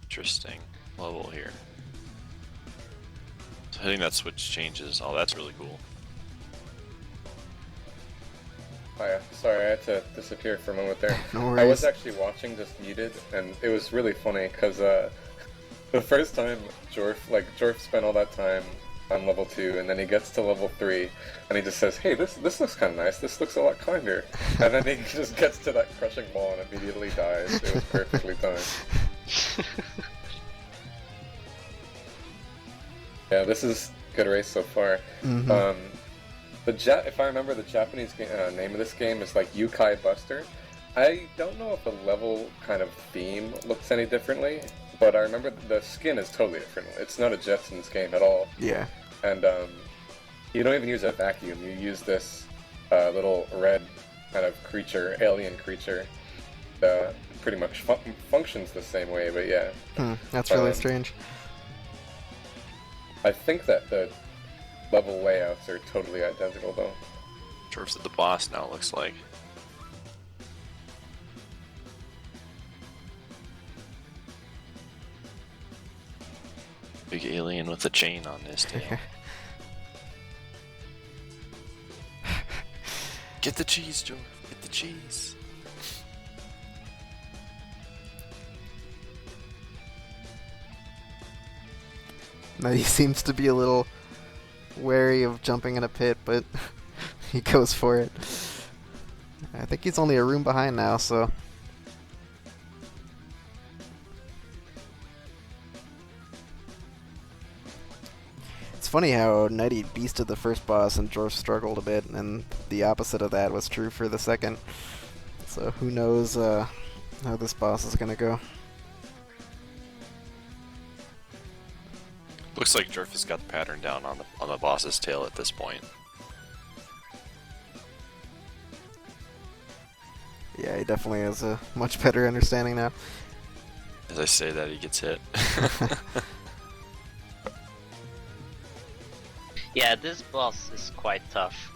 Interesting level here. So hitting that switch changes. Oh, that's really cool. Oh yeah, sorry, I had to disappear for a moment there. No I worries. was actually watching just muted, and it was really funny because the first time Jorf spent all that time on level 2, and then he gets to level 3, and he just says, "Hey, this looks kind of nice. This looks a lot kinder." And then he just gets to that crushing ball and immediately dies. It was perfectly timed. Yeah, this is a good race so far. Mm-hmm. If I remember, the Japanese name of this game is like Yukai Buster. I don't know if the level kind of theme looks any differently, but I remember the skin is totally different. It's not a Jetsons game at all. Yeah. And you don't even use a vacuum. You use this little red kind of creature, alien creature, that pretty much functions the same way, but yeah. That's really strange. I think that the level layouts are totally identical, though. Jorf's at the boss now, it looks like. Big alien with a chain on his tail. Get the cheese, Jorf. Get the cheese. Now he seems to be a little wary of jumping in a pit, but he goes for it. I think he's only a room behind now, so... It's funny how Knighty beasted the first boss and Jorf struggled a bit, and the opposite of that was true for the second. So who knows how this boss is gonna go. Looks like Jorf has got the pattern down on the boss's tail at this point. Yeah, he definitely has a much better understanding now. As I say that, he gets hit. Yeah, this boss is quite tough.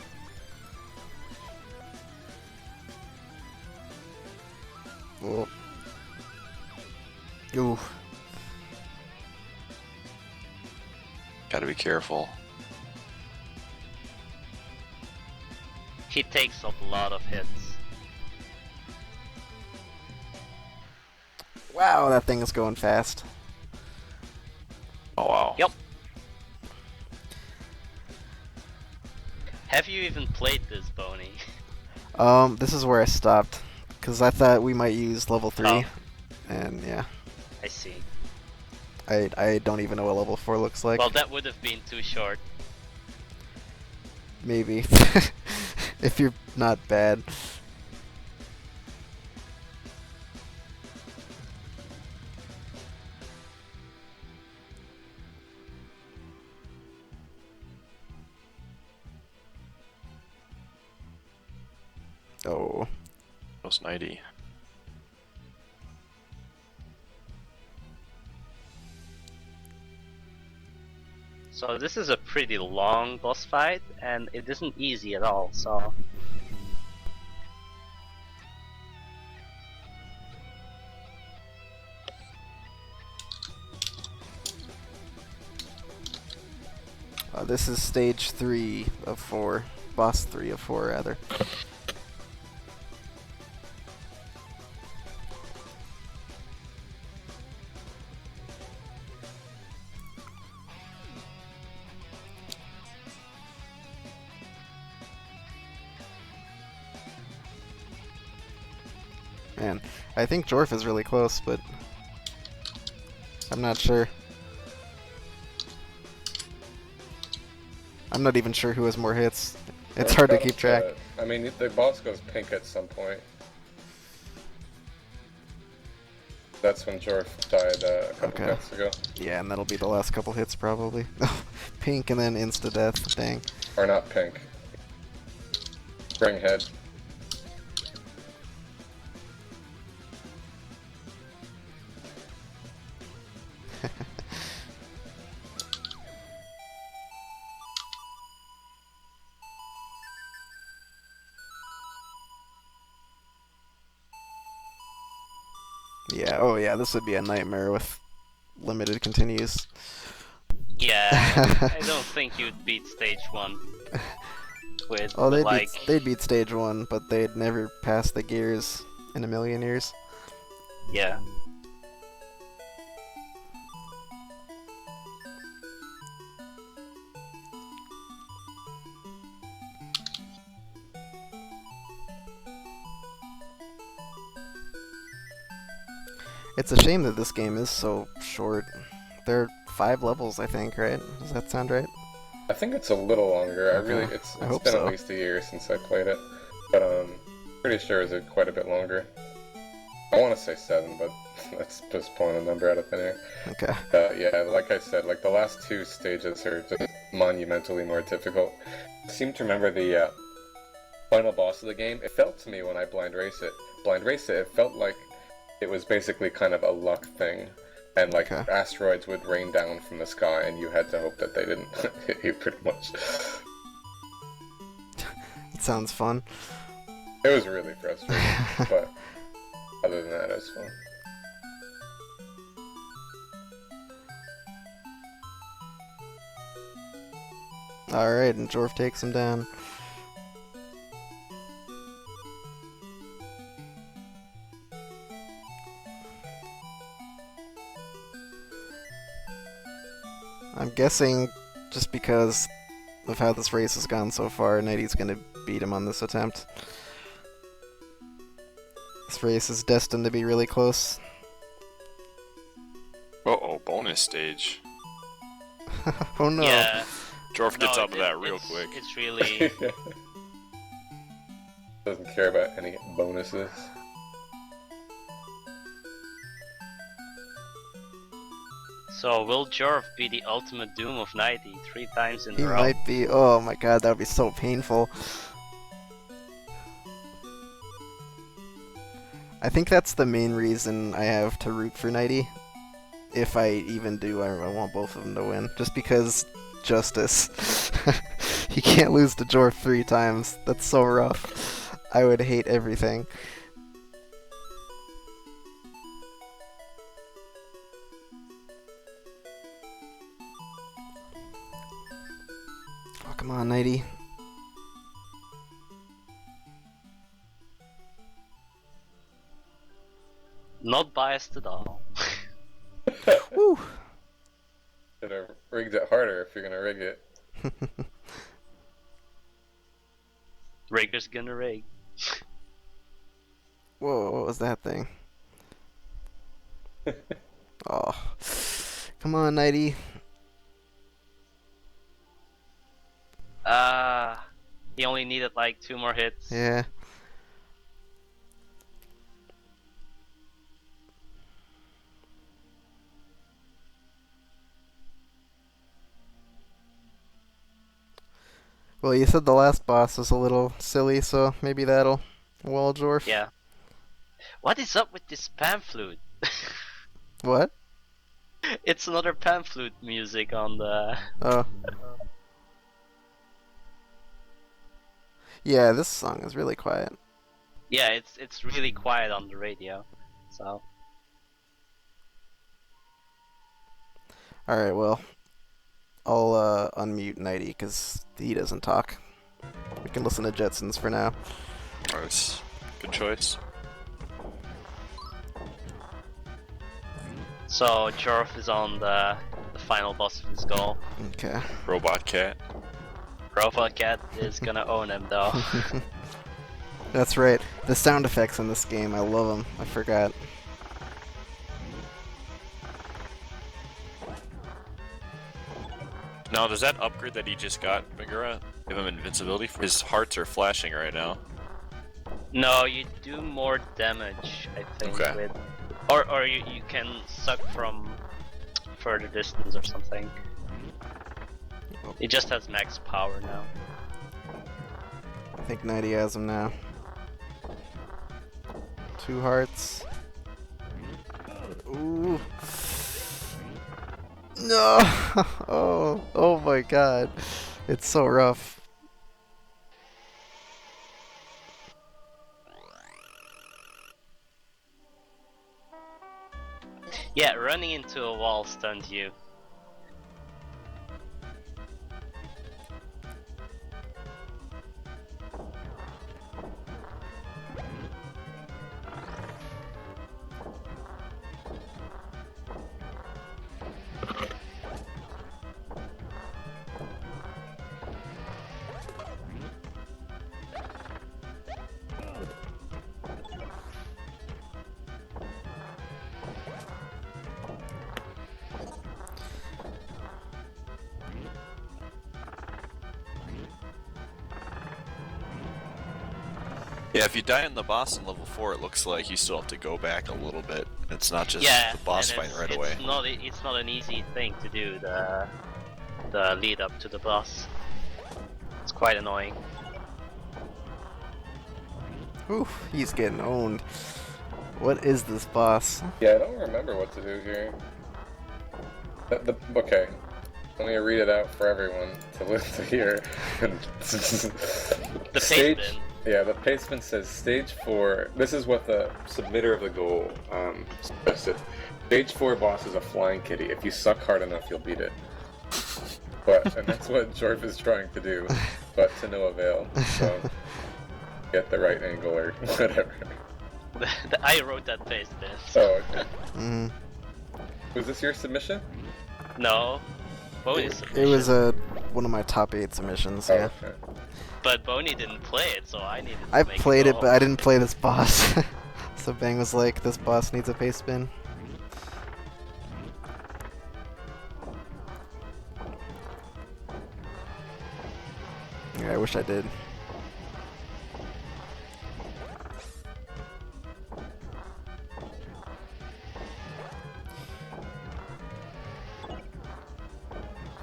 Oh. Ooh. Gotta be careful. He takes a lot of hits. Wow, that thing is going fast. Oh wow. Yep. Have you even played this, Boney? This is where I stopped. Because I thought we might use level 3. Oh. And yeah. I see. I don't even know what level 4 looks like. Well, that would have been too short. Maybe. If you're not bad. Oh. Most Knighty. So this is a pretty long boss fight, and it isn't easy at all, so... This is stage 3 of 4. Boss 3 of 4, rather. Man, I think Jorf is really close, but I'm not sure. I'm not even sure who has more hits. It's hard to keep track. I mean, the boss goes pink at some point. That's when Jorf died a couple cuts ago. Yeah, and that'll be the last couple hits probably. Pink and then insta-death, dang. Or not pink. Spring head. Yeah, oh yeah, this would be a nightmare with limited continues. Yeah, I don't think you'd beat stage 1 with, Oh, they'd like... beat stage 1, but they'd never pass the gears in a million years. Yeah. It's a shame that this game is so short. There are 5 levels, I think, right? Does that sound right? I think it's a little longer. Okay. It's I hope been so. at least a year since I played it, but pretty sure it's quite a bit longer. I want to say 7, but let's just pulling a number out of thin air. Okay. Yeah, like I said, like the last 2 stages are just monumentally more difficult. I seem to remember the final boss of the game. It felt to me when I blind race it, it felt like it was basically kind of a luck thing. And like asteroids would rain down from the sky, and you had to hope that they didn't hit you, pretty much. It sounds fun. It was really frustrating, but other than that, it was fun. Alright, and Jorf takes him down. I'm guessing, just because of how this race has gone so far, Knighty's gonna beat him on this attempt. This race is destined to be really close. Uh-oh, bonus stage. Oh no. Yeah. Jorf gets out of that real quick. It's really... Doesn't care about any bonuses. So, will Jorf be the ultimate doom of Knighty 3 times in He a row? might be. Oh my god, that would be so painful. I think that's the main reason I have to root for Knighty. If I even do, I want both of them to win. Just because justice. You can't lose to Jorf 3 times. That's so rough. I would hate everything. Oh, come on, Knighty. Not biased at all. Woo! Should have rigged it harder if you're gonna rig it. Rigger's gonna rig. Whoa, what was that thing? Oh. Come on, Knighty. He only needed like 2 more hits. Yeah. Well, you said the last boss was a little silly, so maybe that'll wall Jorf. Yeah. What is up with this pan flute? What? It's another pan flute music on the... Oh. Yeah, this song is really quiet. Yeah, it's really quiet on the radio. So... Alright, well, I'll unmute Knighty because he doesn't talk. We can listen to Jetsons for now. Nice. Good choice. So Jorf is on the final boss of his goal. Okay. Robot Cat. Robot Cat is gonna own him though. That's right. The sound effects in this game, I love them. I forgot. Now, does that upgrade that he just got, Megura, give him invincibility? His hearts are flashing right now. No, you do more damage, I think. Okay. With, or you can suck from further distance or something. It just has max power now. I think Knighty has him now. 2 hearts. Ooh. No! Oh my god. It's so rough. Yeah, running into a wall stunned you. Yeah, if you die in the boss in level 4, it looks like you still have to go back a little bit. It's not just Yeah, the boss and fight right away. It's not an easy thing to do, the lead up to the boss. It's quite annoying. Oof, he's getting owned. What is this boss? Yeah, I don't remember what to do here. Okay, let me read it out for everyone to hear. The Stage, pacement. yeah, the pacement says Stage 4. This is what the submitter of the goal suggested. Stage 4 boss is a flying kitty. If you suck hard enough, you'll beat it. And that's what Jorf is trying to do, but to no avail. So, get the right angle or whatever. I wrote that pacement. Oh, okay. Mm. Was this your submission? No. Boney's It submission. was one of my top 8 submissions, yeah. Oh, okay. But Boney didn't play it, so I needed to I make played it, all. but I didn't play this boss. So Bang was like, this boss needs a pace spin. Yeah, I wish I did.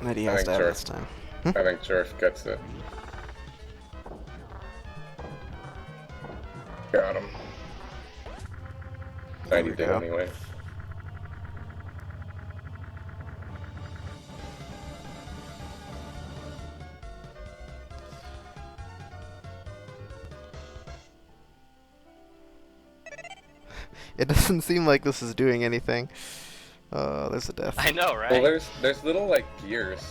Knighty has to have Jorf. this time. I think Jorf gets it. Got him. There 90 we did go. anyway. It doesn't seem like this is doing anything. Oh, there's a death. I know, right? Well, there's little like gears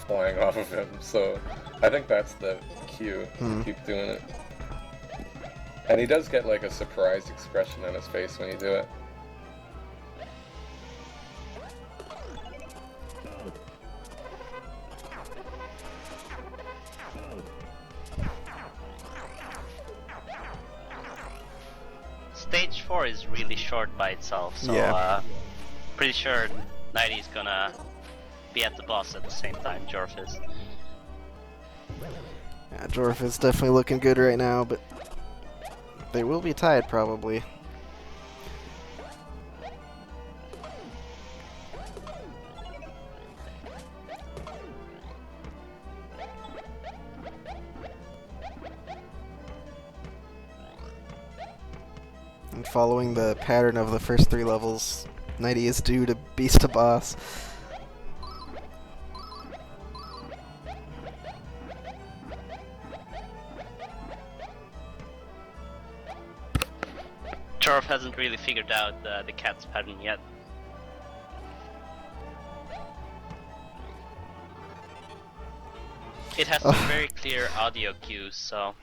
flying off of him, so I think that's the cue to keep doing it. And he does get like a surprised expression on his face when you do it. Stage 4 is really short by itself, so Yeah. pretty sure Knighty's gonna be at the boss at the same time Jorf is. Yeah, Jorf is definitely looking good right now, but they will be tied probably. And following the pattern of the first 3 levels, Knighty is due to beast a boss. Jorf hasn't really figured out the cat's pattern yet. It has some very clear audio cues, so...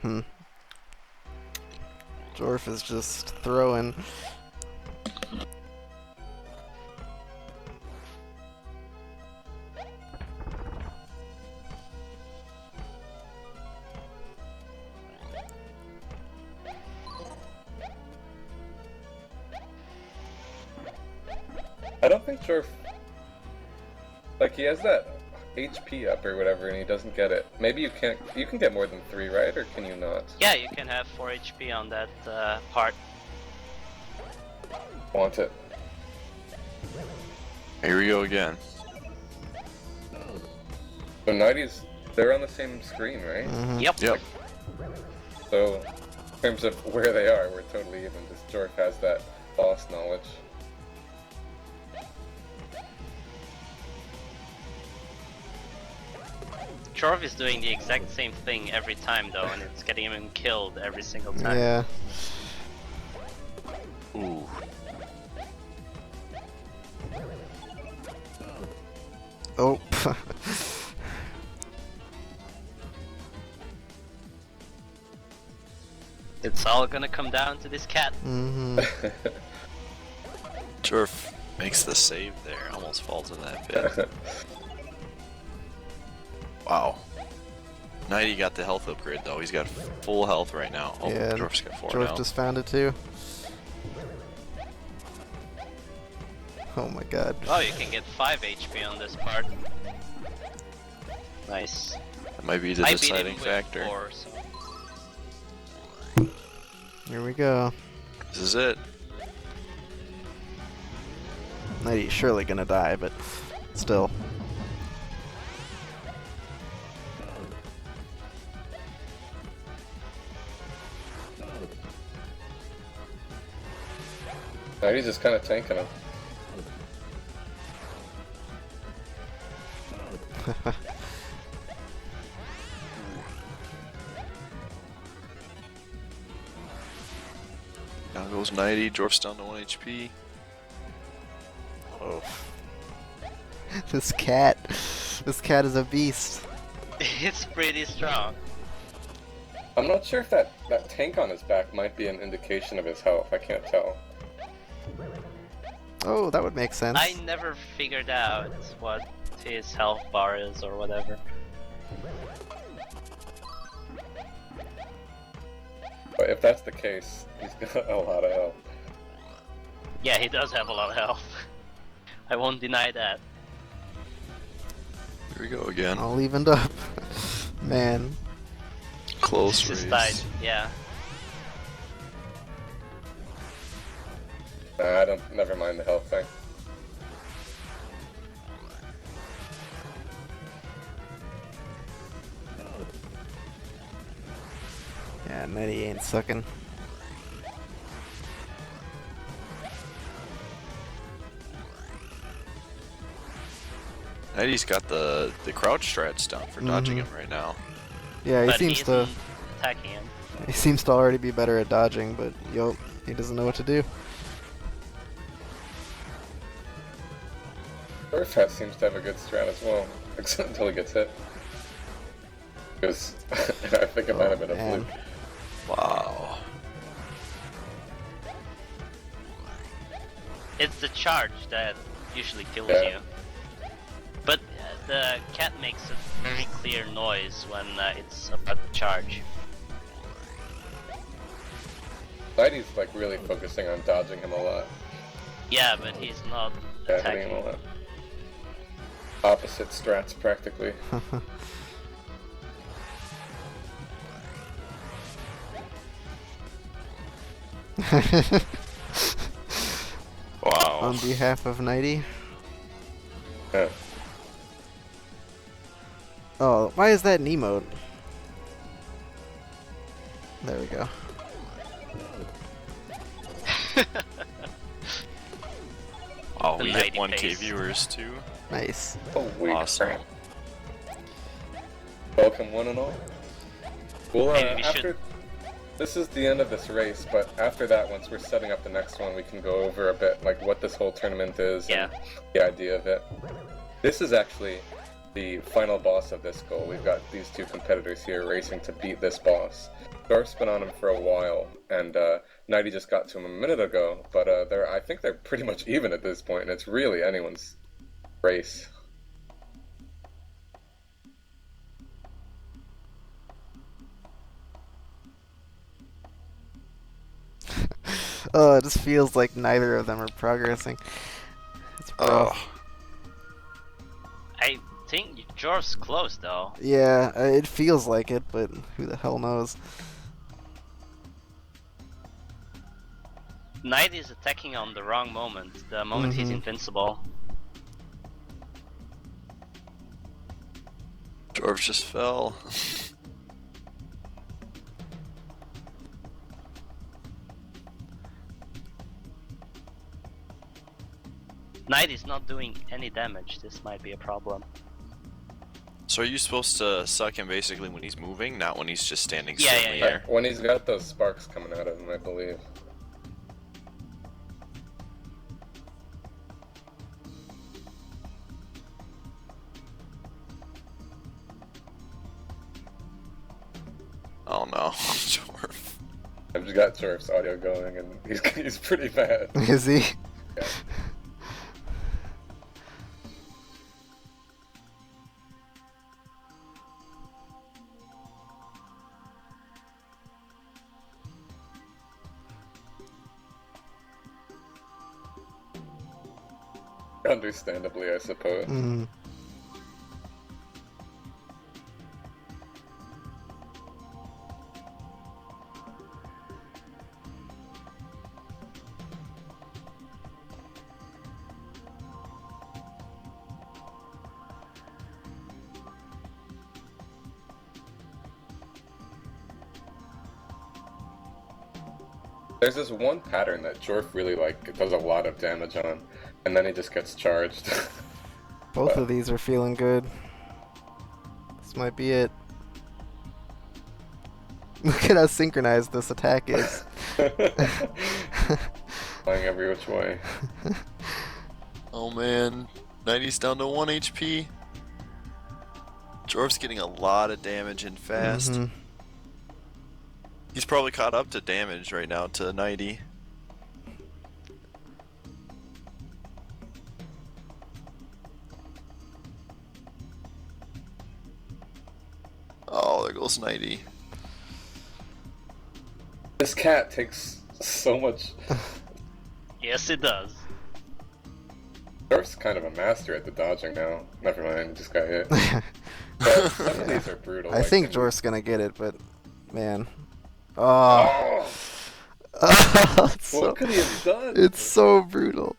Jorf is just throwing. I don't think Jorf... Like, he has that HP up or whatever and he doesn't get it. Maybe you can get more than 3, right? Or can you not? Yeah, you can have 4 HP on that part. Want it. Here we go again. So Knighty's... They're on the same screen, right? Yep. Yep. So, in terms of where they are, we're totally even. Just Jorf has that boss knowledge. Jorf is doing the exact same thing every time though, and it's getting him killed every single time. Yeah. Ooh. Oh. It's all gonna come down to this cat. Jorf makes the save there. Almost falls in that pit. Wow. Knighty got the health upgrade though. He's got full health right now. Oh, Yeah, Jorf's got 4 Jorf now. just found it too. Oh my god. Oh, you can get 5 HP on this part. Nice. That might be the I beat him deciding with factor. 4, so... Here we go. This is it. Knighty's surely gonna die, but still. Knighty's just kind of tanking him. Down goes Knighty. Jorf's down to 1 HP. Oh. This cat is a beast. It's pretty strong. I'm not sure if that tank on his back might be an indication of his health. I can't tell. Oh, that would make sense. I never figured out what his health bar is or whatever. But if that's the case, he's got a lot of health. Yeah, he does have a lot of health. I won't deny that. Here we go again. All evened up. Man. Close Just race. died, yeah. Nah, I don't. Never mind the health thing. Yeah, Knighty ain't sucking. Knighty's got the crouch strats down for dodging him right now. Yeah, he But seems he to isn't attacking him. he seems to already be better at dodging, but yup, he doesn't know what to do. Jorf seems to have a good strat as well, except until he gets hit. Because I think it might have been a man. fluke. Wow. It's the charge that usually kills Yeah. you. But the cat makes a very clear noise when it's about to charge. Knighty's like really focusing on dodging him a lot. Yeah, but he's not Yeah, hitting him a attacking. lot. Opposite strats practically. Wow. On behalf of Knighty. Yeah. Oh, why is that an emote? There we go. Oh, The we Knighty hit 1K pace. viewers too. Nice. Holy Awesome. crap. Welcome one and all. Well, Maybe we after should- this is the end of this race, but after that, once we're setting up the next one, we can go over a bit like what this whole tournament is Yeah. and the idea of it. This is actually the final boss of this goal. We've got these two competitors here racing to beat this boss. Jorf's been on him for a while, and Knighty just got to him a minute ago, but I think they're pretty much even at this point, and it's really anyone's race. Oh, it just feels like neither of them are progressing. It's rough. Oh. I think Jorf's close though. Yeah, it feels like it, but who the hell knows? Knight is attacking on the wrong moment, the moment he's Mhm. invincible. Jorf just fell. Knight is not doing any damage, this might be a problem. So are you supposed to suck him basically when he's moving, not when he's just standing Yeah, still in yeah, the air? When he's got those sparks coming out of him, I believe. Oh no, Jorf. I've just got Jorf's audio going, and he's pretty bad. Is he? Yeah. Understandably, I suppose. Mm. There's this one pattern that Jorf really does a lot of damage on, and then he just gets charged. Both But- of these are feeling good. This might be it. Look at how synchronized this attack is. Flying every which way. Oh man, 90's down to 1 HP. Jorf's getting a lot of damage in fast. Mhm. He's probably caught up to damage right now to 90. Oh, there goes 90. This cat takes so much. Yes, it does. Jorf's kind of a master at the dodging now. Never mind, just got hit. But some of these are brutal. I like think in- Jorf's gonna get it, but man. Oh, Oh, it's, so, what could he have done? it's so brutal.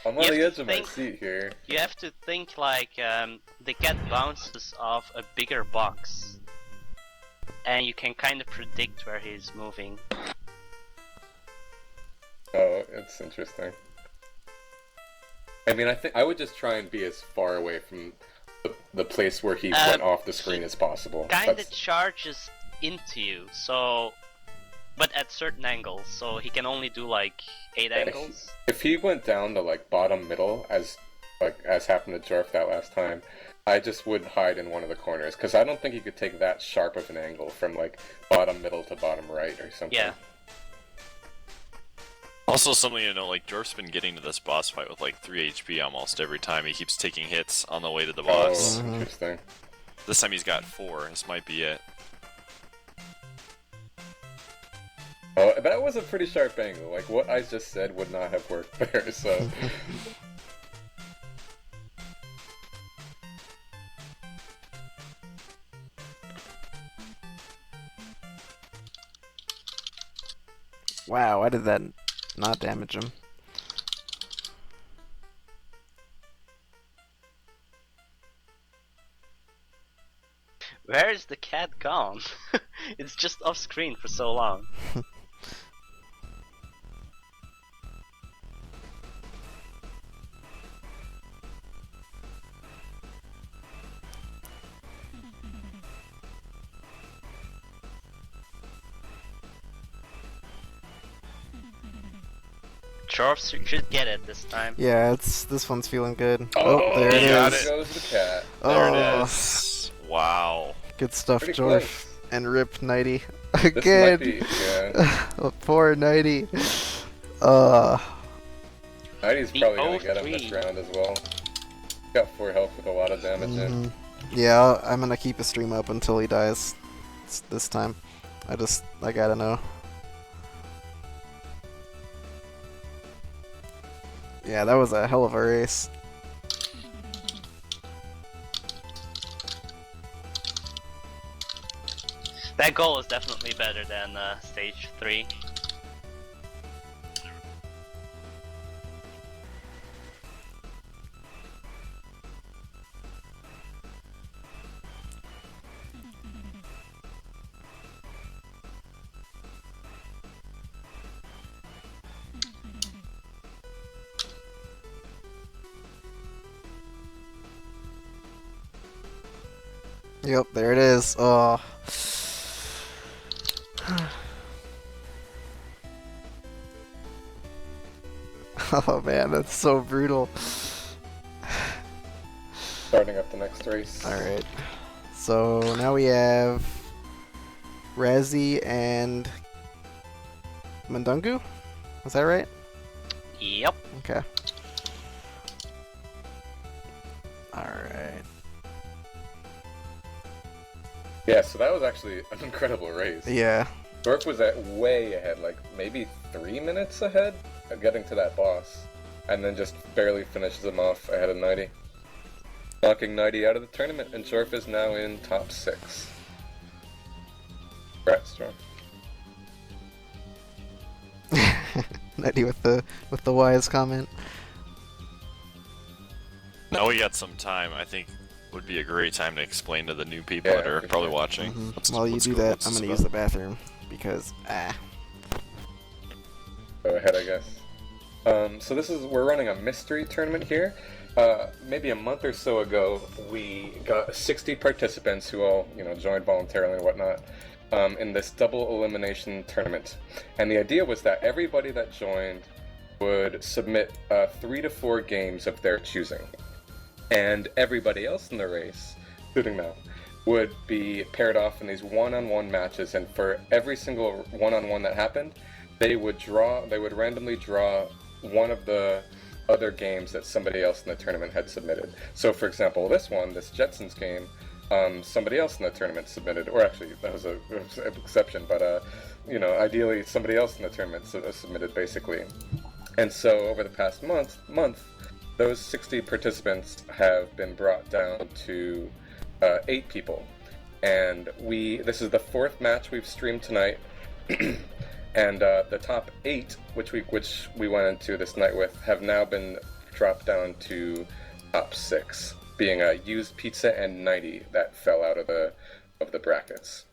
I'm on You the have edge to of my think- seat here. You have to think like the cat bounces off a bigger box, and you can kind of predict where he's moving. Oh, it's interesting. I mean, I think I would just try and be as far away from the place where he went off the screen as possible. Kind of That's- charges into you, so, but at certain angles, so he can only do like 8 angles. If he went down to like bottom middle as like as happened to Jorf that last time, I just would hide in one of the corners because I don't think you could take that sharp of an angle from like bottom middle to bottom right or something. Yeah. Also, something to know, like, Jorf's been getting to this boss fight with like 3 HP almost every time. He keeps taking hits on the way to the boss. Oh, interesting. This time he's got 4. This might be it. Oh, that was a pretty sharp angle. Like, what I just said would not have worked there, so... Wow, why did that not damage him? Where is the cat gone? It's just off screen for so long. Jorf should get it this time. Yeah, this one's feeling good. Oh, there it got is. it. There goes the cat. There Oh, it is. Wow. good stuff, Pretty Jorf. close. And rip Knighty This might again. be, yeah. Poor Knighty. Knighty's The probably gonna get him 0-3. this round as well. Got 4 health with a lot of damage in. Mhm. Yeah, I'm gonna keep a stream up until he dies. This time, I gotta know. Yeah, that was a hell of a race. That goal is definitely better than stage 3. Yep, there it is. Oh. Oh man, that's so brutal. Starting up the next race. Alright. So now we have Razzie and Mundungu? Is that right? Yep. Okay. Alright. Yeah, so that was actually an incredible race. Yeah. Jorf was way ahead, like maybe 3 minutes ahead of getting to that boss, and then just barely finishes him off ahead of Knighty. Knocking Knighty out of the tournament, and Jorf is now in top 6. Congrats, Jorf. Knighty with the wise comment. Now we got some time. I think would be a great time to explain to the new people Yeah, that are for probably sure. watching. While you What's do go- that, what's I'm this gonna about? use the bathroom because Go ahead, I guess. So we're running a mystery tournament here. Maybe a month or so ago, we got 60 participants who all, joined voluntarily and whatnot, in this double elimination tournament. And the idea was that everybody that joined would submit 3 to 4 games of their choosing. And everybody else in the race, including Mel, would be paired off in these one-on-one matches, and for every single one-on-one that happened, they would randomly draw one of the other games that somebody else in the tournament had submitted. So for example, this Jetsons game, somebody else in the tournament submitted, or actually that was an exception, but ideally somebody else in the tournament submitted basically. And so over the past month, those 60 participants have been brought down to 8 people. And this is the 4th match we've streamed tonight. And the top 8, which we went into this night with, have now been dropped down to top 6, being Usedpizza and Knighty that fell out of the brackets.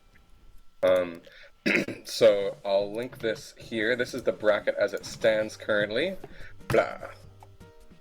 So I'll link this here. This is the bracket as it stands currently. Blah.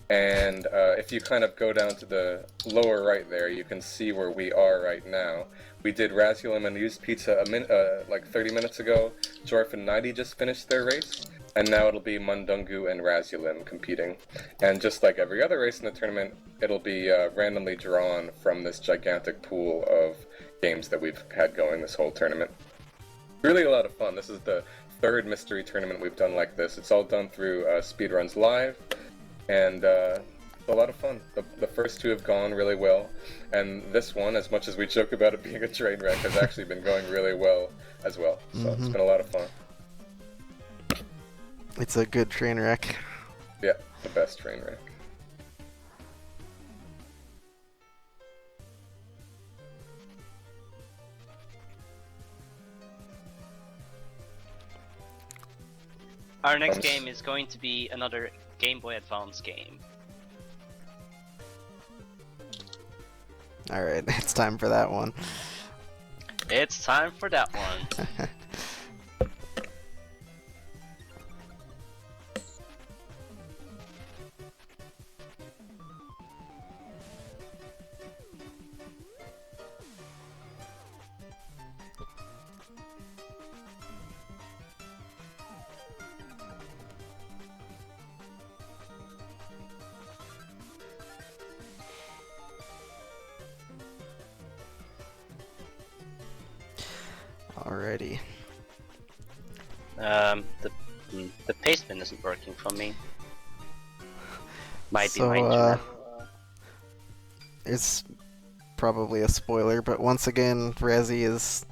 And if you kind of go down to the lower right there, you can see where we are right now. We did Razielim and Usedpizza like 30 minutes ago. Jorf and Knighty just finished their race. and now it'll be Mundungu and Razielim competing. And just like every other race in the tournament, it'll be randomly drawn from this gigantic pool of games that we've had going this whole tournament. Really a lot of fun. This is the third mystery tournament we've done like this. It's all done through Speedruns Live, and a lot of fun. The first two have gone really well, and this one, as much as we joke about it being a train wreck, has actually been going really well as well. So it's been a lot of fun. It's a good train wreck. Yeah, the best train wreck. Our next game is going to be another Game Boy Advance game. Alright, it's time for that one. It's time for that one. Alrighty. The pasteman isn't working for me. Might be So, my internet. It's probably a spoiler, but once again, Razie's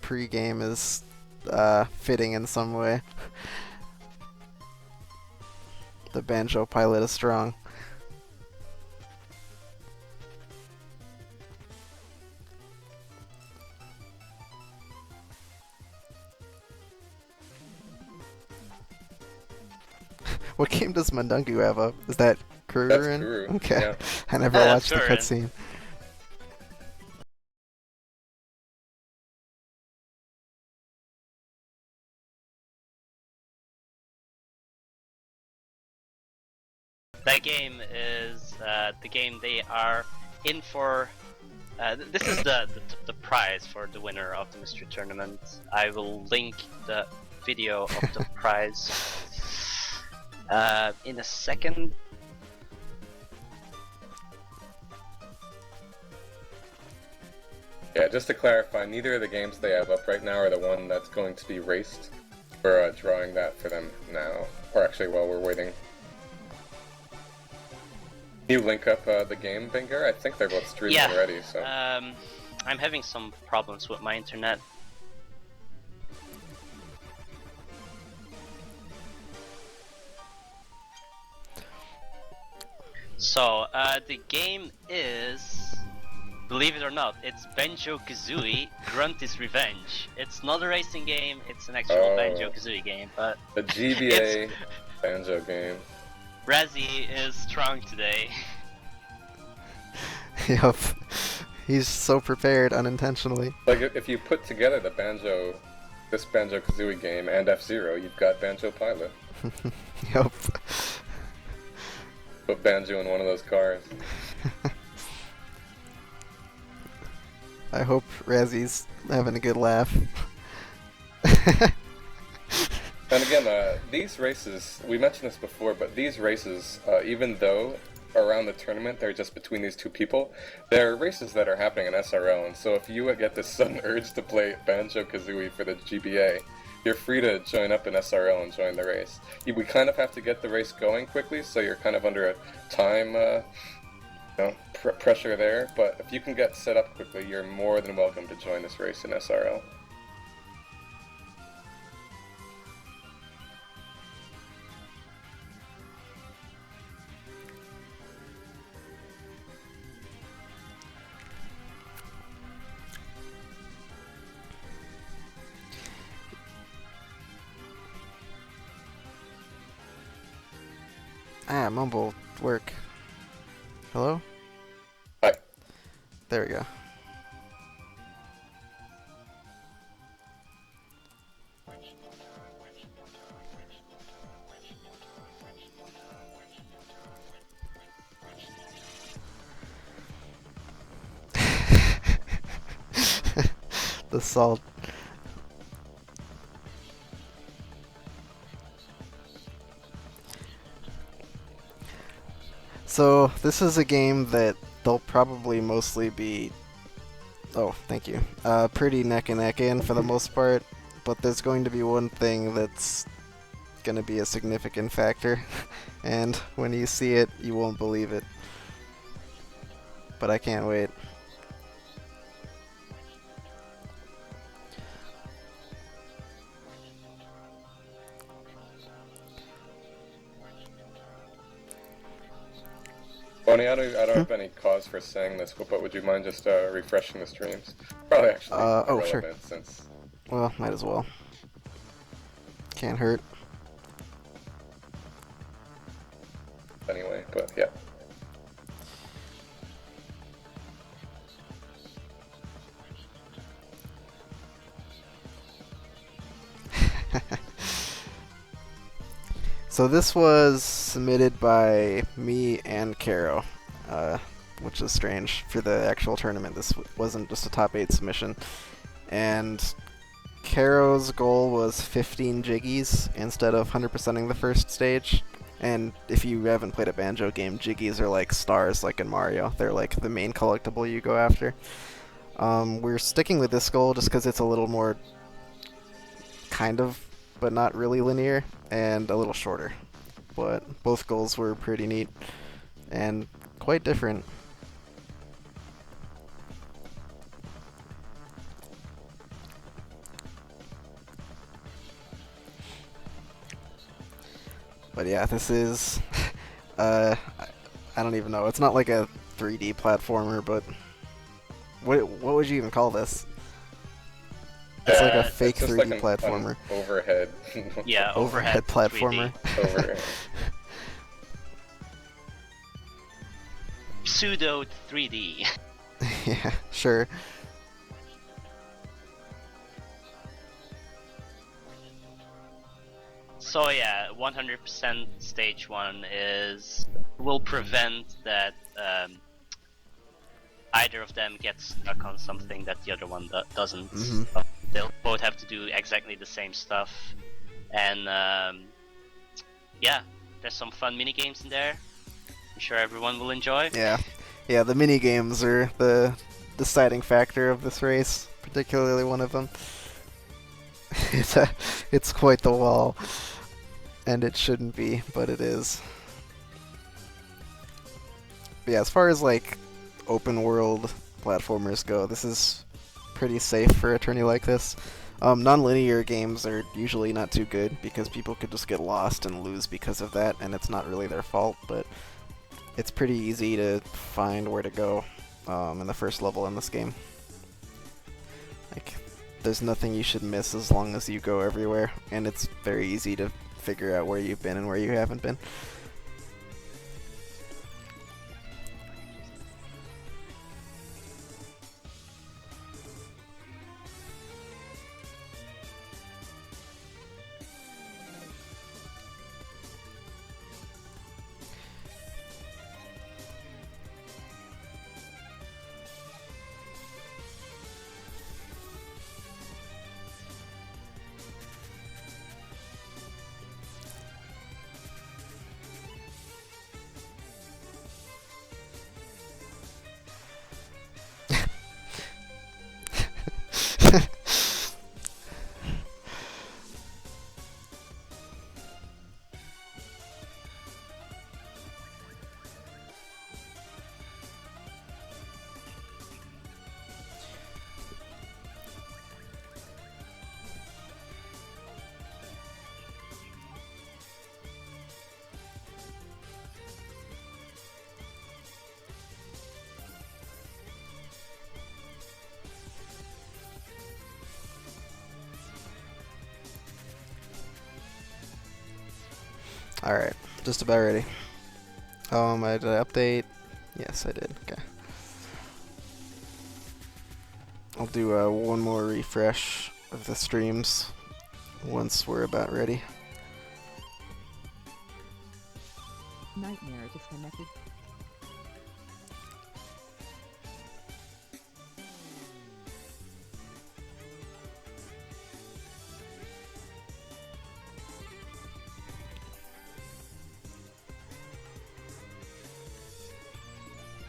pre-game is fitting in some way. The Banjo pilot is strong. What game does Mundungu have up? Is that Kuru? That's Kuru, Okay. yeah. I never Yeah, watched the Kuru. cutscene. That game is the game they are in for. This is the prize for the winner of the mystery tournament. I will link the video of the prize in a second. Yeah, just to clarify, neither of the games they have up right now are the one that's going to be raced. We're drawing that for them now, or actually while we're waiting. Can you link up the game, Binger? I think they're both streaming Yeah. already, so... I'm having some problems with my internet. So, the game is, believe it or not, it's Banjo Kazooie Grunty's Revenge. It's not a racing game, it's an actual Banjo Kazooie game, but The GBA Banjo game. Razzie is strong today. Yup. He's so prepared unintentionally. Like, if you put together this Banjo Kazooie game and F-Zero, you've got Banjo Pilot. Yup. Put Banjo in one of those cars. I hope Razzie's having a good laugh. And again, these races, we mentioned this before, but these races, even though around the tournament they're just between these two people, they're races that are happening in SRL, and so if you get this sudden urge to play Banjo-Kazooie for the GBA, you're free to join up in SRL and join the race. We kind of have to get the race going quickly, so you're kind of under a time pressure there, but if you can get set up quickly, you're more than welcome to join this race in SRL. Ah, mumble work. Hello? Hi. There we go. The salt. So this is a game that they'll probably mostly be, oh, thank you, pretty neck and neck in for the most part, but there's going to be one thing that's going to be a significant factor, and when you see it, you won't believe it. But I can't wait. Bonnie, I don't have any cause for saying this, but would you mind just refreshing the streams? Probably actually oh, sure. irrelevant since... Well, might as well. Can't hurt. Anyway, but yeah. So this was submitted by me and Karo, which is strange for the actual tournament. This wasn't just a top 8 submission. And Karo's goal was 15 jiggies instead of 100%ing the first stage. And if you haven't played a Banjo game, jiggies are like stars, like in Mario. They're like the main collectible you go after. We're sticking with this goal just because it's a little more kind of, but not really linear, and a little shorter. But both goals were pretty neat and quite different. But yeah, this is, I don't even know. It's not like a 3D platformer, but what would you even call this? It's like a fake 3D like platformer. Overhead. Yeah, Overhead platformer. 3D. Overhead. Pseudo 3D. Yeah, sure. So yeah, 100% stage 1 will prevent that either of them gets stuck on something that the other one doesn't. Mhm. They'll both have to do exactly the same stuff, and yeah, there's some fun mini games in there. I'm sure everyone will enjoy. Yeah, the mini games are the deciding factor of this race, particularly one of them. It's quite the wall, and it shouldn't be, but it is. But yeah, as far as like open world platformers go, this is pretty safe for a tourney like this. Non-linear games are usually not too good because people could just get lost and lose because of that, and it's not really their fault, but it's pretty easy to find where to go in the first level in this game. Like, there's nothing you should miss as long as you go everywhere, and it's very easy to figure out where you've been and where you haven't been. Alright, just about ready. Did I update? Yes, I did. Okay. I'll do one more refresh of the streams once we're about ready. Nightmare disconnected.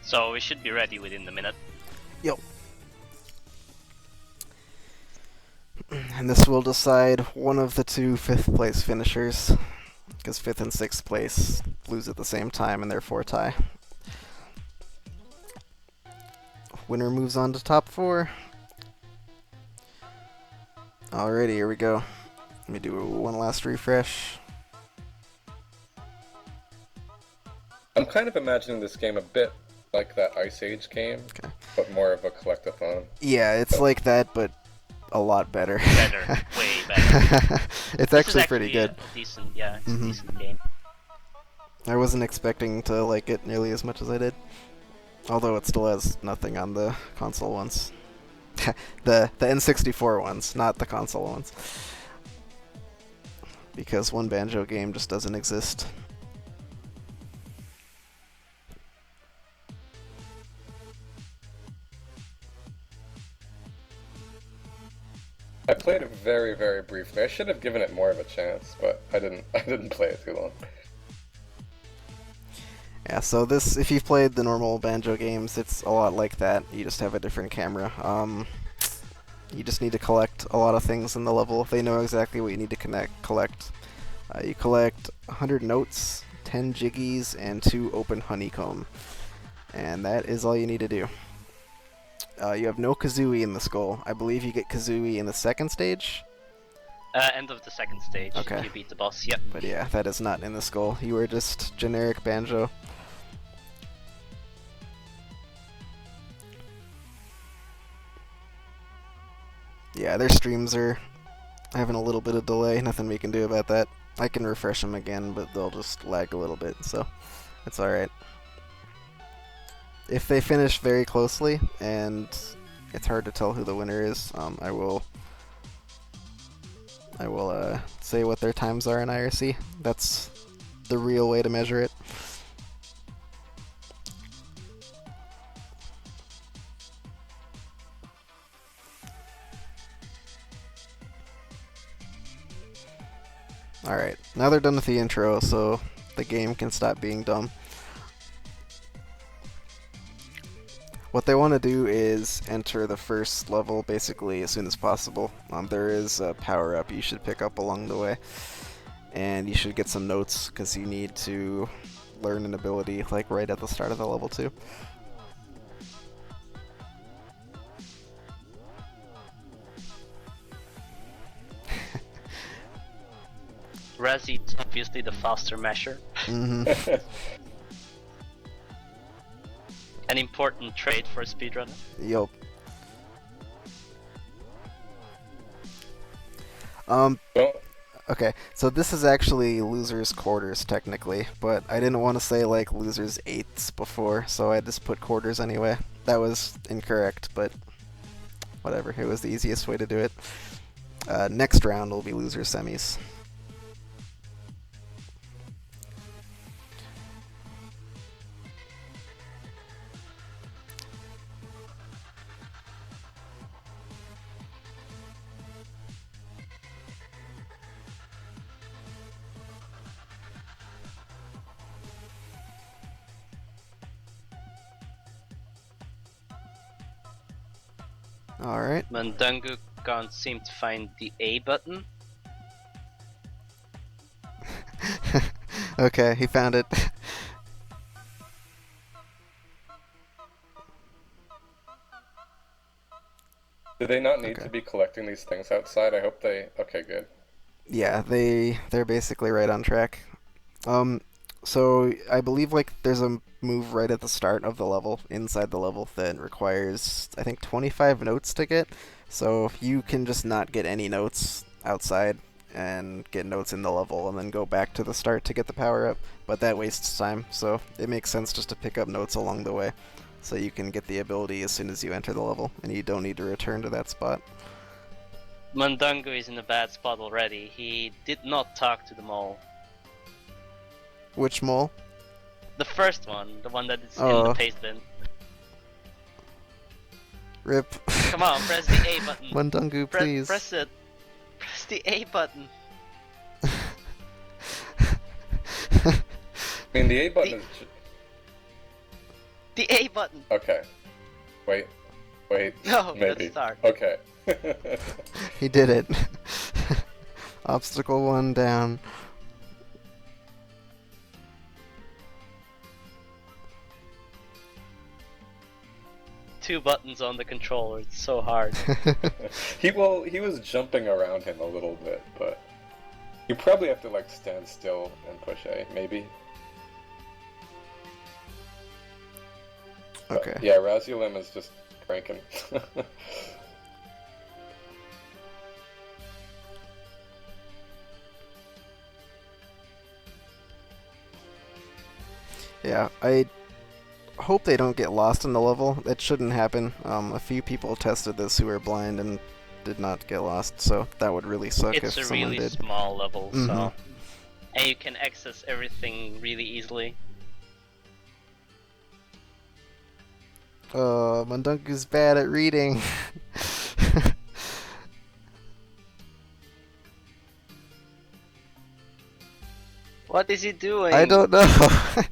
So we should be ready within the minute. Yep. And this will decide one of the two 5th place finishers, because 5th and 6th place lose at the same time and therefore tie. Winner moves on to top 4. Alrighty, here we go. Let me do one last refresh. I'm kind of imagining this game a bit like that Ice Age game, but more of a collectathon. Yeah, it's like that, but a lot better. Better, way better. It's actually pretty good. Decent, yeah, it's a decent game. I wasn't expecting to like it nearly as much as I did. Although it still has nothing on the console ones. the N64 ones, not the console ones. Because one Banjo game just doesn't exist. I played it very, very briefly. I should have given it more of a chance, but I didn't. I didn't play it too long. Yeah, so this, if you've played the normal Banjo games, it's a lot like that. You just have a different camera. You just need to collect a lot of things in the level. They know exactly what you need to collect. You collect 100 notes, 10 jiggies, and 2 open honeycomb. And that is all you need to do. You have no Kazooie in the skull. I believe you get Kazooie in the 2nd stage. End of the 2nd stage. Okay. You beat the boss, yep. But yeah, that is not in the skull. You are just generic Banjo. Yeah, their streams are having a little bit of delay. Nothing we can do about that. I can refresh them again, but they'll just lag a little bit, so it's alright. If they finish very closely, and it's hard to tell who the winner is, I will say what their times are in IRC. That's the real way to measure it. Alright, now they're done with the intro, so the game can stop being dumb. What they want to do is enter the first level basically as soon as possible. There is a power-up you should pick up along the way, and you should get some notes because you need to learn an ability like right at the start of the level too. Razie's obviously the faster measure. An important trait for a speedrunner. Yup. Okay, so this is actually losers' quarters technically, but I didn't want to say like losers' eighths before, so I just put quarters anyway. That was incorrect, but whatever, it was the easiest way to do it. Next round will be losers' semis. Alright. Mundungu can't seem to find the A button. Okay, he found it. Do they not need to be collecting these things outside? I hope they... Okay, good. Yeah, they're basically right on track. So I believe like there's a move right at the start of the level, inside the level, that requires, I think, 25 notes to get. So you can just not get any notes outside and get notes in the level and then go back to the start to get the power-up, but that wastes time, so it makes sense just to pick up notes along the way so you can get the ability as soon as you enter the level, and you don't need to return to that spot. Mundungu is in a bad spot already. He did not talk to the mole. Which mole? The first one, the one that is in Oh. the paste bin. Rip. Come on, press the A button. Mundungu, please. Press it. Press the A button. I mean, the A button is... The A button! Okay. Wait. No, Maybe. let's start. Okay. He did it. Obstacle 1 down. Two buttons on the controller, it's so hard. He was jumping around him a little bit, but you probably have to like stand still and push A, maybe. Okay. Yeah, Razielim is just cranking. Yeah, I hope they don't get lost in the level. It shouldn't happen. A few people tested this who were blind and did not get lost, so that would really suck It's if a someone really did. small level, Mhm. so... And you can access everything really easily. Mundungu's bad at reading. What is he doing? I don't know.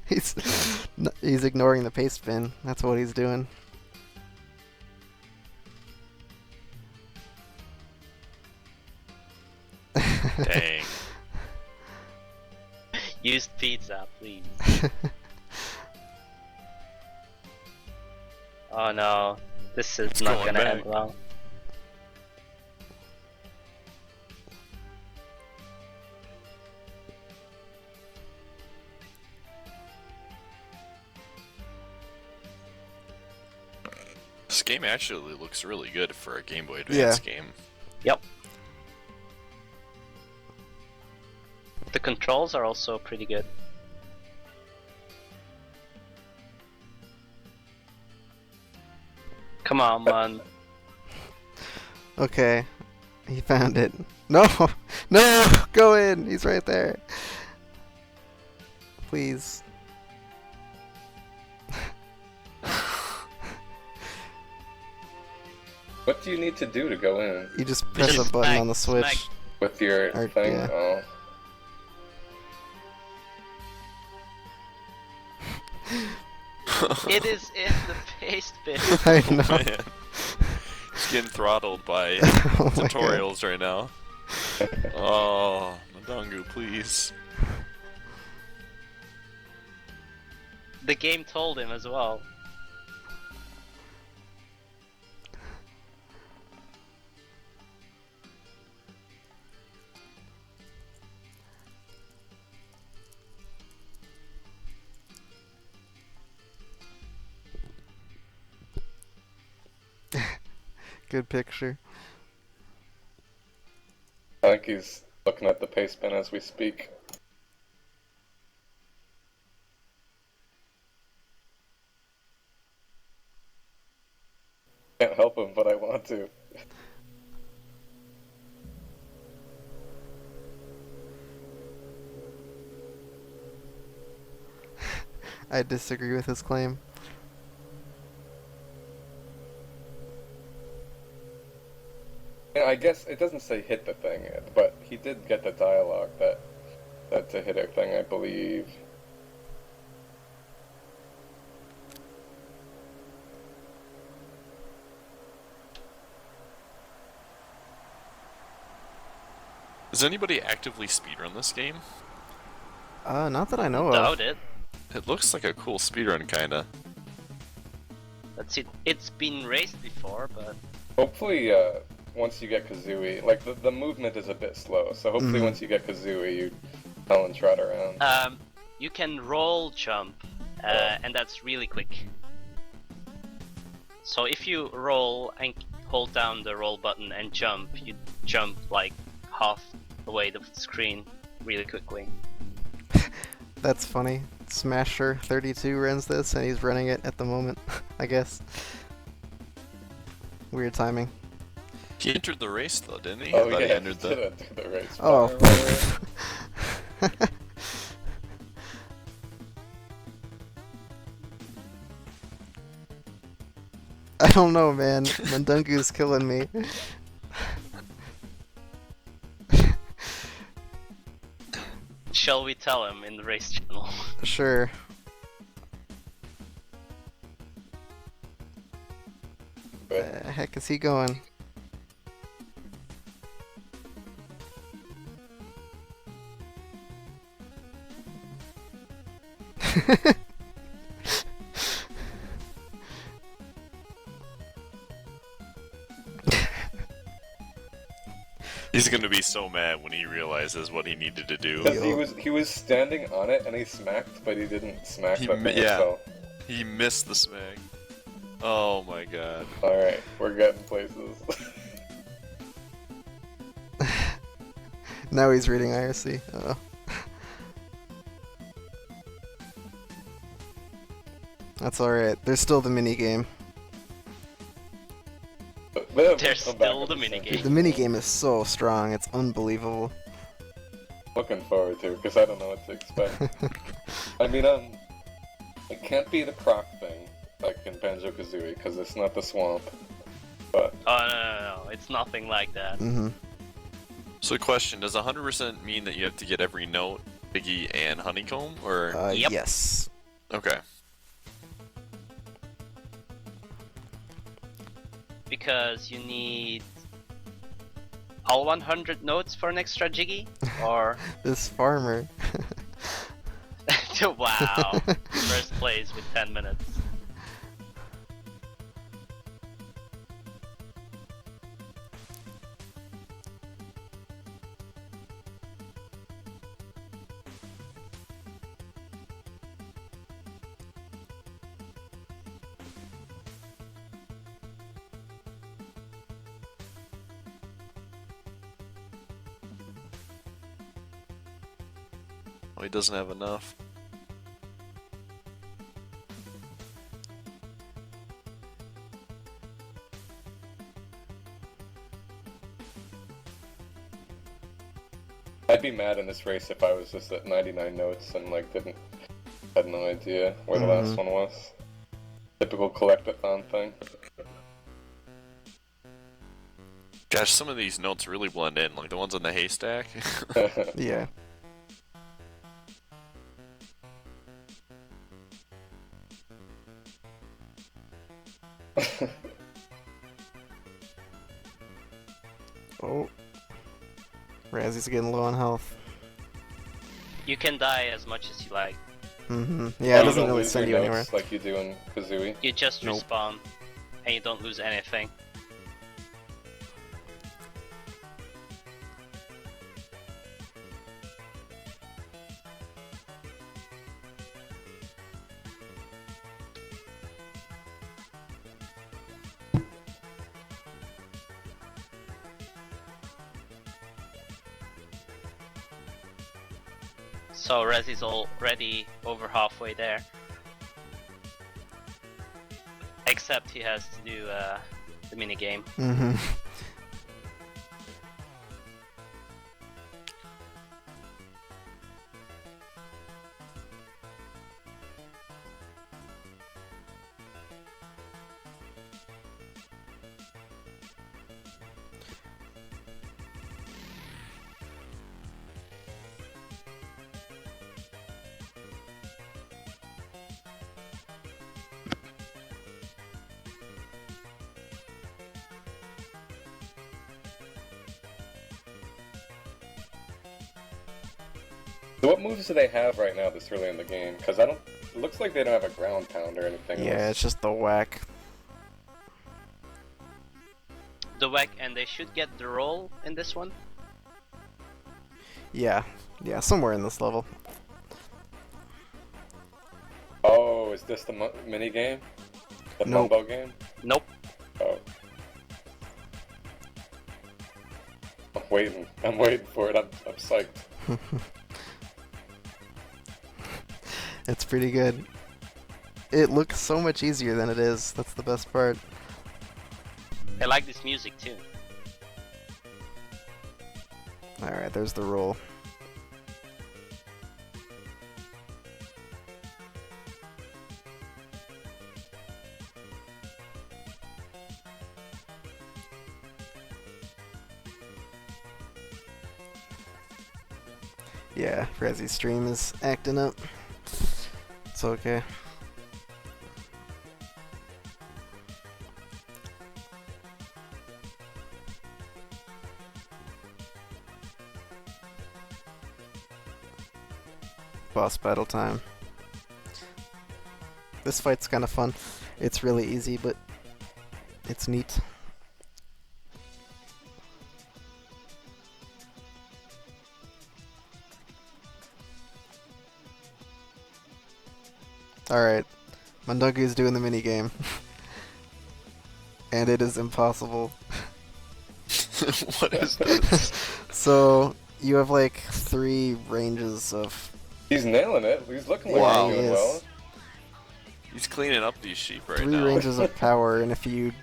he's ignoring the paste bin. That's what he's doing. Dang. Usedpizza, please. Oh no, this is It's not going gonna back. end well. This game actually looks really good for a Game Boy Advance game. Yep. The controls are also pretty good. Come on, man. Okay, he found it. No! No! Go in! He's right there. Please. What do you need to do to go in You just press Just a button smack- on the switch. smack. with your Or- thing? yeah. Oh. It is in the paste bin. I know. Man. He's getting throttled by Oh my God. tutorials right now. Oh, Mundungu, please. The game told him as well. Good picture. I think he's looking at the paste bin as we speak. Can't help him, but I want to. I disagree with his claim. Yeah, I guess it doesn't say hit the thing, but he did get the dialogue that's a hit a thing, I believe. Does anybody actively speedrun this game? Not that I know of. Doubt it. It looks like a cool speedrun, kinda. Let's see. It's been raced before, but Hopefully, once you get Kazooie, like the movement is a bit slow, so hopefully Mhm. once you get Kazooie, you tell and trot around. you can roll jump, and that's really quick. So if you roll and hold down the roll button and jump, you jump like half the way the screen really quickly. That's funny. Smasher32 runs this, and he's running it at the moment, I guess. Weird timing. He entered the race though, didn't he? Oh I thought yeah, he entered he the... did the race. Oh. I don't know, man. Mundungu's killing me. Shall we tell him in the race channel? Sure. heck is he going? He's gonna be so mad when he realizes what he needed to do. Because he was standing on it and he smacked, but he didn't smack the thing itself. He missed the smack. Oh my god. Alright, we're getting places. Now he's reading IRC. Oh. That's alright. There's still the mini game. There's still the minigame. The minigame is so strong, it's unbelievable. Looking forward to, because I don't know what to expect. I mean, it can't be the croc thing, like in Banjo Kazooie, because it's not the swamp. But Oh no, it's nothing like that. Mm-hmm. So question, does 100% mean that you have to get every note, Piggy, and Honeycomb, or...? Yep. Yes. Okay. Because you need all 100 notes for an extra Jiggy, or This farmer. wow, first place with 10 minutes. Oh, he doesn't have enough. I'd be mad in this race if I was just at 99 notes and like had no idea where the last one was. Typical collect-a-thon thing. Gosh, some of these notes really blend in, like the ones on the haystack. Yeah. Oh. Razzie's getting low on health. You can die as much as you like. Mm-hmm. Yeah, it You doesn't don't really lose send your you anywhere. notes like you do in Kazooie. You just Nope. respawn, and you don't lose anything. So Razzie's already over halfway there. Except he has to do the minigame. Mm-hmm. So what moves do they have right now that's really in the game? Because it looks like they don't have a ground pound or anything. Yeah, it's just the whack. The whack, and they should get the roll in this one. Yeah. Yeah, somewhere in this level. Oh, is this the mini game? The Nope. Mumbo game? Nope. Oh. I'm waiting for it. I'm psyched. It's pretty good. It looks so much easier than it is. That's the best part. I like this music too. Alright, there's the roll. Yeah, Razzie's stream is acting up. It's okay. boss battle time. This fight's kind of fun. It's really easy, but it's neat. Alright, Mundungu is doing the minigame. And it is impossible. What is this? So, you have like 3 ranges of... He's nailing it. He's looking like Wow. he's he doing is. well. He's cleaning up these sheep right 3 now. ranges of power, and if you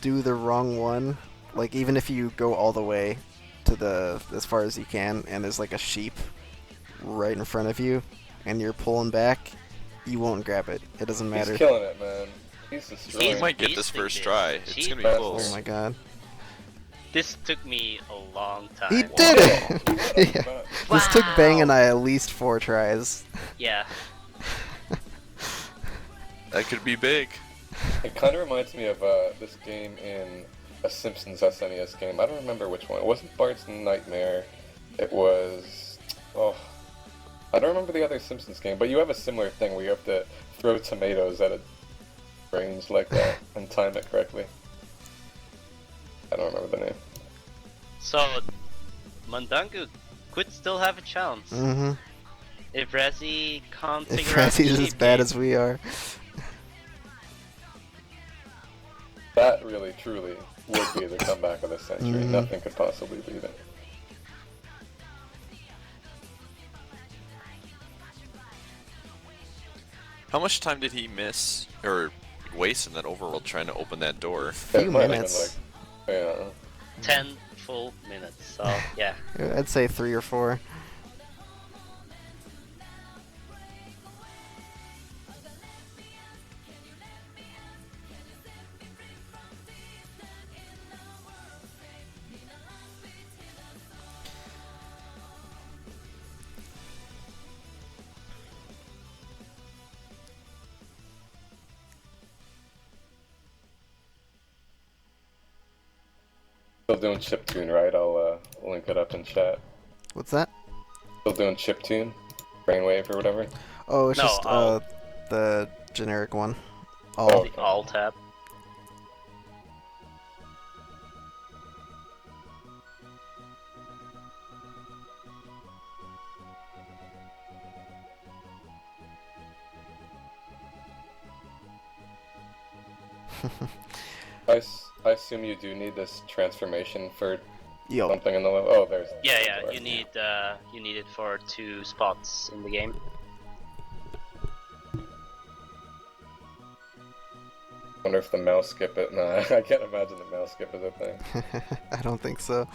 do the wrong one, like even if you go all the way to the as far as you can, and there's like a sheep right in front of you, and you're pulling back, you won't grab it. It doesn't matter. He's killing it, man. He's destroying. He might get He's this first thinking. try. It's Jeez. gonna be Oh close. my god. This took me a long time. He did it! Yeah. Wow. This took Bang and Wow. I at least 4 tries. Yeah. That could be big. It kind of reminds me of this game in a Simpsons SNES game. I don't remember which one. It wasn't Bart's Nightmare. It was... Oh... I don't remember the other Simpsons game, but you have a similar thing where you have to throw tomatoes at a range like that and time it correctly. I don't remember the name. So, Mundungu could still have a chance. Mm-hmm. If Razzie can't If figure out the Razzie's as sheep bad game. as we are. That really, truly would be the comeback of the century. Mhm. Nothing could possibly beat it. How much time did he miss or waste in that overworld trying to open that door? Few It might have been minutes. like, yeah. 10 full minutes, so yeah. I'd say 3 or 4. Still doing chiptune, right? I'll link it up in chat. What's that? Still doing chiptune? Brainwave or whatever? Oh, it's No, just the generic one. Oh. All. The alt tab. I assume you do need this transformation for Yo. something in the level. Oh, there's. Yeah, you need it for 2 spots in the game. Wonder if the mouse skip it. Nah, I can't imagine the mouse skip is a thing. I don't think so.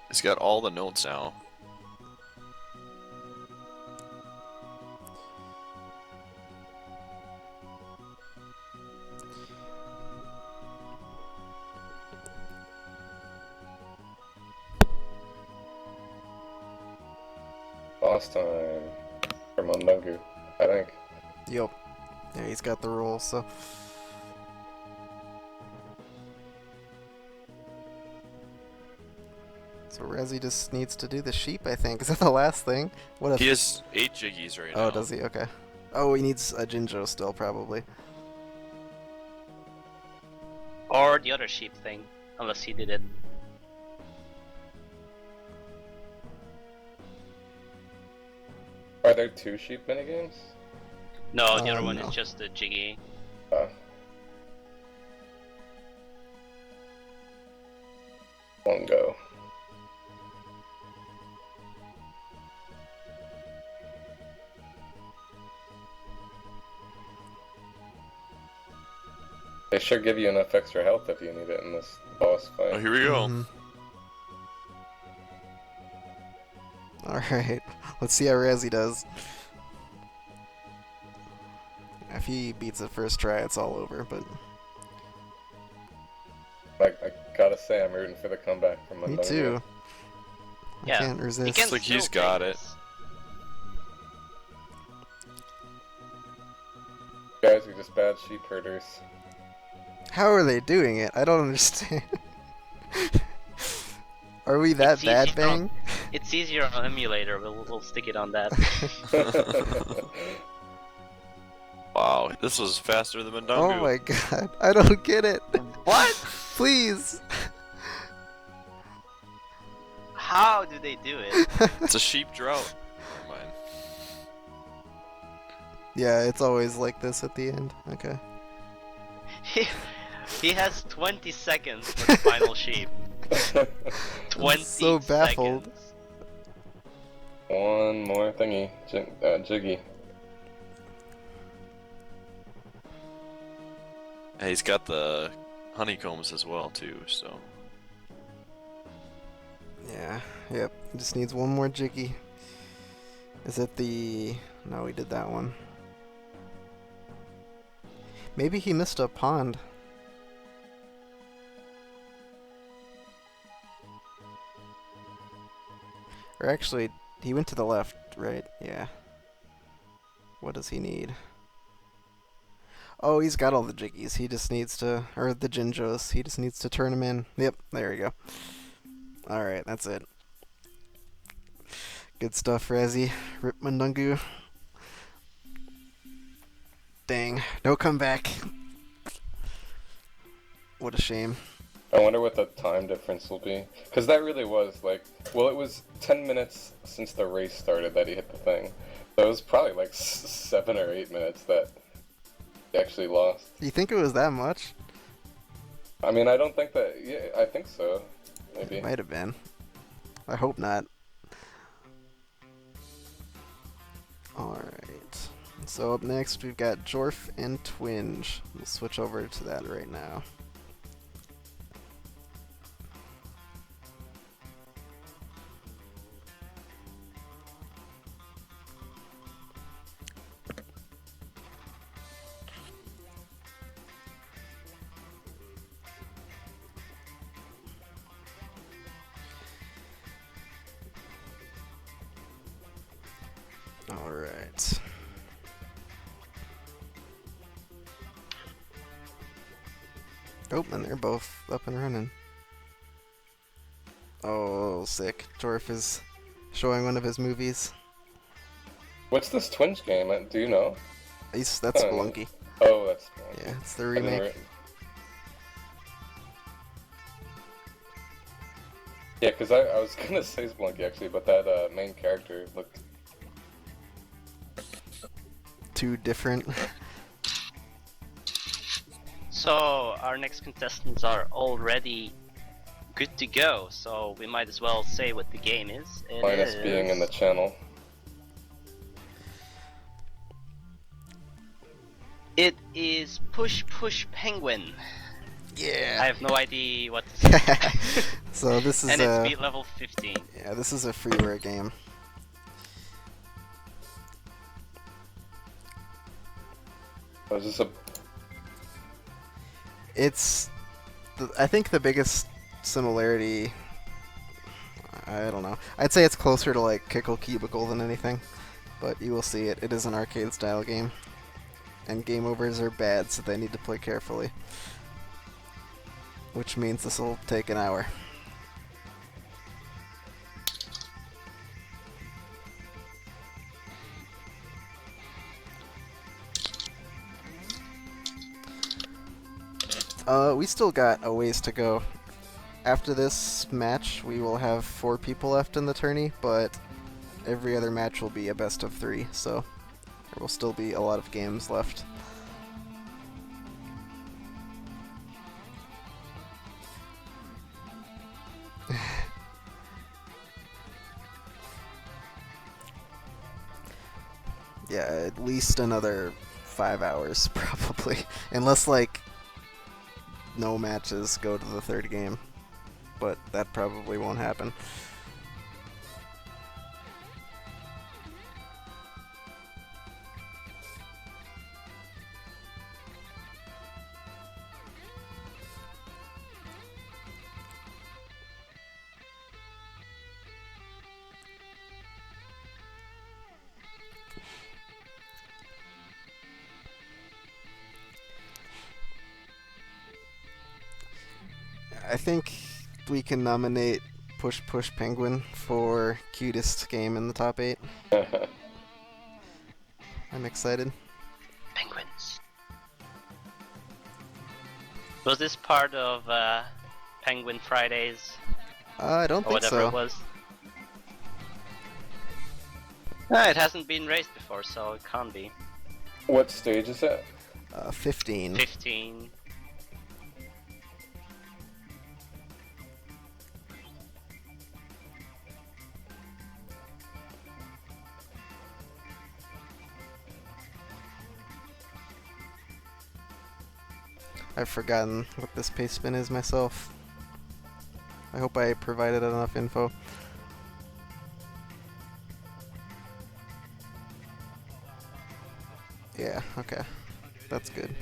He's got all the notes now. Boss time for Mundungu, I think. Yup. Yeah, he's got the roll, so. So Razzie just needs to do the sheep, I think. Is that the last thing? What if? He has 8 jiggies right now. Oh, does he? Okay. Oh, he needs a Jinjo still, probably. Or the other sheep thing, unless he did it. Are there 2 sheep minigames? No, the other one no. is just the jiggy. One go. They sure give you enough extra health if you need it in this boss fight. Oh, here we go. Mhm. Alright, let's see how Razzie does. If he beats it first try, it's all over, but... I gotta say, I'm rooting for the comeback from Me Mundungu. too. I Yeah, can't He resist. can like he's still got take it. this. Guys are just bad sheep herders. How are they doing it? I don't understand. Are we that It's bad, easy, don't- Bang? It's easier on emulator. We'll stick it on that. Wow, this was faster than Mundungu. Oh my god, I don't get it. What? Please. How do they do it? It's a sheep drought. Never mind. Yeah, it's always like this at the end. Okay. He has 20 seconds for the final sheep. 20 so baffled. seconds. One more thingy, Jiggy. Hey, he's got the honeycombs as well too, so. Yeah, yep. He just needs one more Jiggy. Is it the... No, we did that one. Maybe he missed a pond. Or actually, he went to the left, right? Yeah. What does he need? Oh, he's got all the Jiggies. He just needs to... Or the Jinjos. He just needs to turn them in. Yep, there we go. Alright, that's it. Good stuff, Razzie. Rip Mundungu. Dang, no comeback. What a shame. I wonder what the time difference will be. Because that really was like, well, it was 10 minutes since the race started that he hit the thing. So it was probably like 7 or 8 minutes that he actually lost. You think it was that much? I mean, I don't think that, yeah, I think so. Maybe. Might have been. I hope not. Alright. So up next we've got Jorf and Twinge. We'll switch over to that right now. Alright. Oh, and they're both up and running. Oh, sick. Jorf is showing one of his movies. What's this Twinge game? Do you know? That's Oh, Spelunky. Oh, that's Spelunky. Yeah, it's the I didn't remake. Yeah, because I was gonna say Spelunky actually, but that main character looked... Too different. So our next contestants are already good to go, so we might as well say what the game is. It Minus is... being in the channel. It is Push Push Penguin. Yeah. I have no idea what to say. So this is and it's beat level 15. Yeah, this is a freeware game. Was this a... It's, I think the biggest similarity, I don't know. I'd say it's closer to like Kickle Cubicle than anything, but you will see it. It is an arcade style game, and game overs are bad, so they need to play carefully. Which means this will take an hour. We still got a ways to go. After this match, we will have 4 people left in the tourney, but every other match will be a best of 3, so there will still be a lot of games left. Yeah, at least another 5 hours, probably. Unless, like, no matches go to the 3rd game. But that probably won't happen. I think we can nominate Push Push Penguin for cutest game in the top 8. I'm excited. Penguins. Was this part of Penguin Fridays I don't or think whatever so. it was? Ah, it hasn't been raced before, so it can't be. What stage is that? 15. 15. I've forgotten what this paste spin is myself. I hope I provided enough info. Yeah, okay. That's good.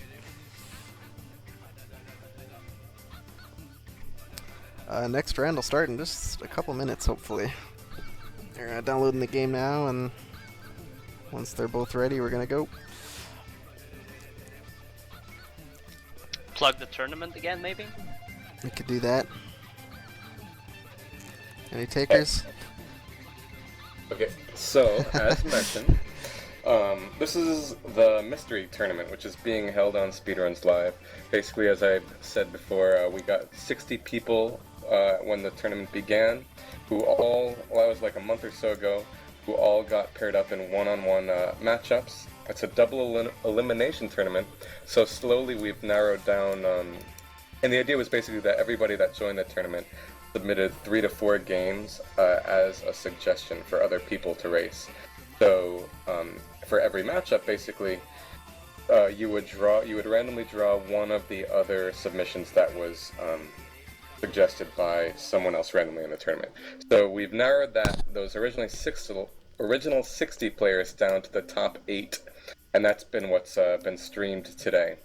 Next round will start in just a couple minutes, hopefully. They're downloading the game now, and once they're both ready, we're gonna go. Plug the tournament again, maybe? We could do that. Any takers? Okay, so, as mentioned, this is the mystery tournament, which is being held on Speedruns Live. Basically, as I've said before, we got 60 people when the tournament began, who all, well, that was like a month or so ago, who all got paired up in one-on-one matchups. It's a double elimination tournament, so slowly we've narrowed down, and the idea was basically that everybody that joined the tournament submitted 3 to 4 games as a suggestion for other people to race. So for every matchup, basically, you would randomly draw one of the other submissions that was suggested by someone else randomly in the tournament. So we've narrowed those original 60 players down to the top 8, and that's been what's been streamed today.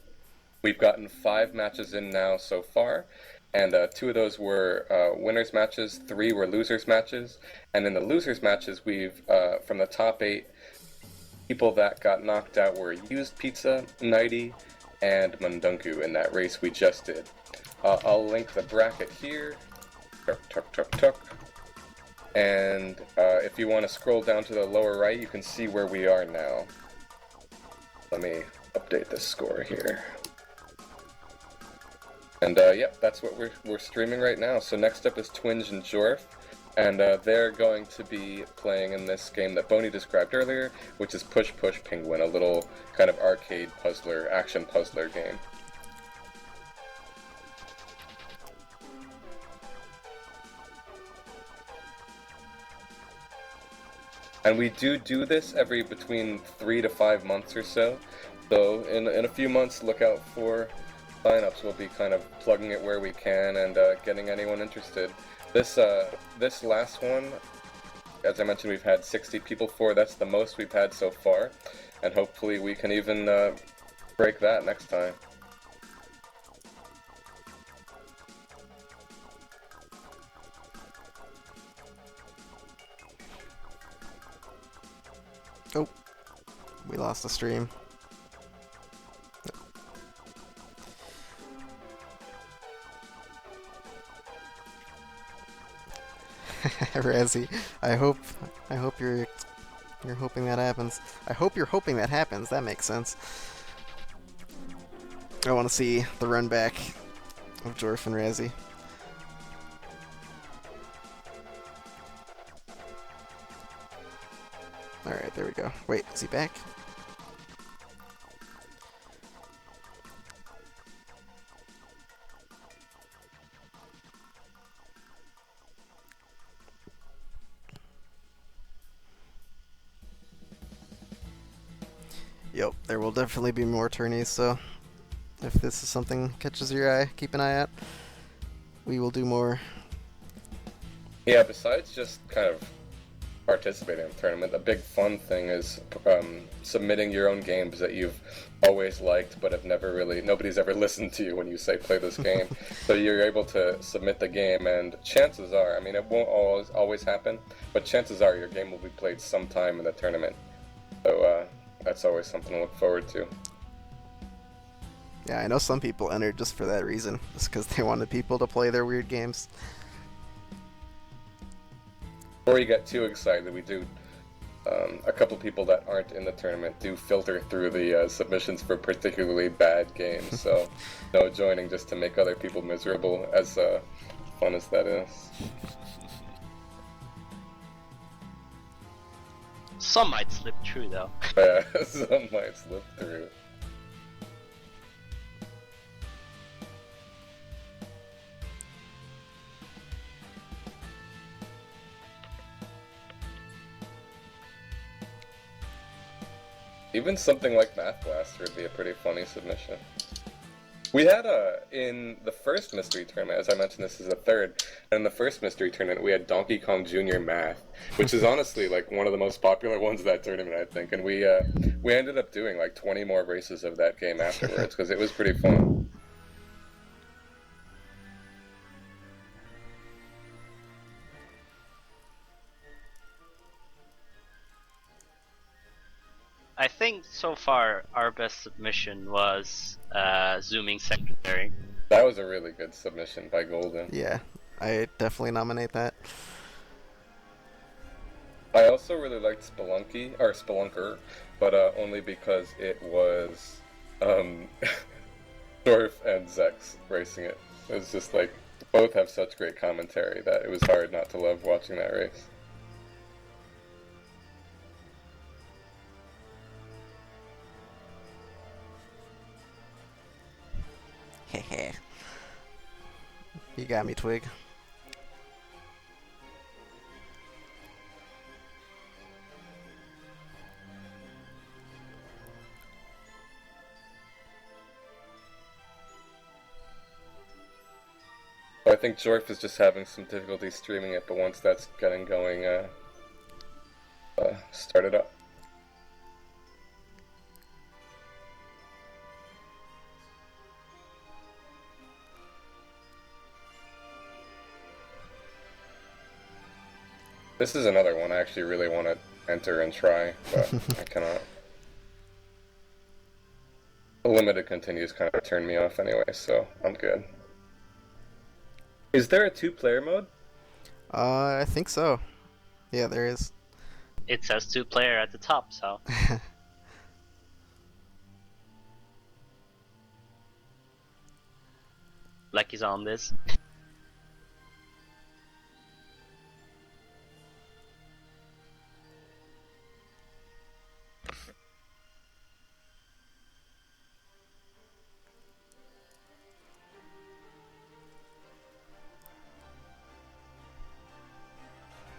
We've gotten 5 matches in now so far, and 2 of those were winners matches, 3 were losers matches, and in the losers matches, we've from the top 8 people that got knocked out were Usedpizza, Knighty, and Mundungu in that race we just did. I'll link the bracket here. Tuck. And if you want to scroll down to the lower right, you can see where we are now. Let me update the score here. And yep, that's what we're streaming right now. So next up is Twinge and Jorf, and they're going to be playing in this game that Boney described earlier, which is Push Push Penguin, a little kind of arcade puzzler, action puzzler game. And we do this every between 3 to 5 months or so. So in a few months, look out for signups. We'll be kind of plugging it where we can and getting anyone interested. This last one, as I mentioned, we've had 60 people for. That's the most we've had so far, and hopefully we can even break that next time. Oh, we lost the stream. Razzie, I hope you're hoping that happens. I hope you're hoping that happens. That makes sense. I want to see the run back of Jorf and Razzie. Alright, there we go. Wait, is he back? Yep, there will definitely be more tourneys, so if this is something catches your eye, keep an eye out. We will do more. Yeah, besides just kind of participating in the tournament, the big fun thing is submitting your own games that you've always liked but have nobody's ever listened to you when you say play this game. So you're able to submit the game, and chances are, I mean, it won't always happen, but chances are your game will be played sometime in the tournament. So that's always something to look forward to. Yeah, I know some people entered just for that reason, just because they wanted people to play their weird games. before we get too excited, we do a couple people that aren't in the tournament do filter through the submissions for particularly bad games. So no joining just to make other people miserable, as fun as that is. Some might slip through though. Yeah, some might slip through. Even something like Math Blaster would be a pretty funny submission. We had in the first mystery tournament, as I mentioned, this is the third, and in the first mystery tournament we had Donkey Kong Jr. Math, which is honestly like one of the most popular ones of that tournament, I think, and we ended up doing like 20 more races of that game afterwards, because it was pretty fun. I think so far our best submission was zooming secondary. That was a really good submission by Golden. Yeah, I definitely nominate that. I also really liked Spelunker, but only because it was Jorf and Zex racing it. It was just like, both have such great commentary that it was hard not to love watching that race. Hehe. You got me, Twig. I think Jorf is just having some difficulty streaming it, but once that's getting going, start it up. This is another one I actually really want to enter and try, but I cannot. The limited continues kind of turned me off anyway, so I'm good. Is there a 2-player mode? I think so. Yeah, there is. It says 2-player at the top, so. Blechy's on this.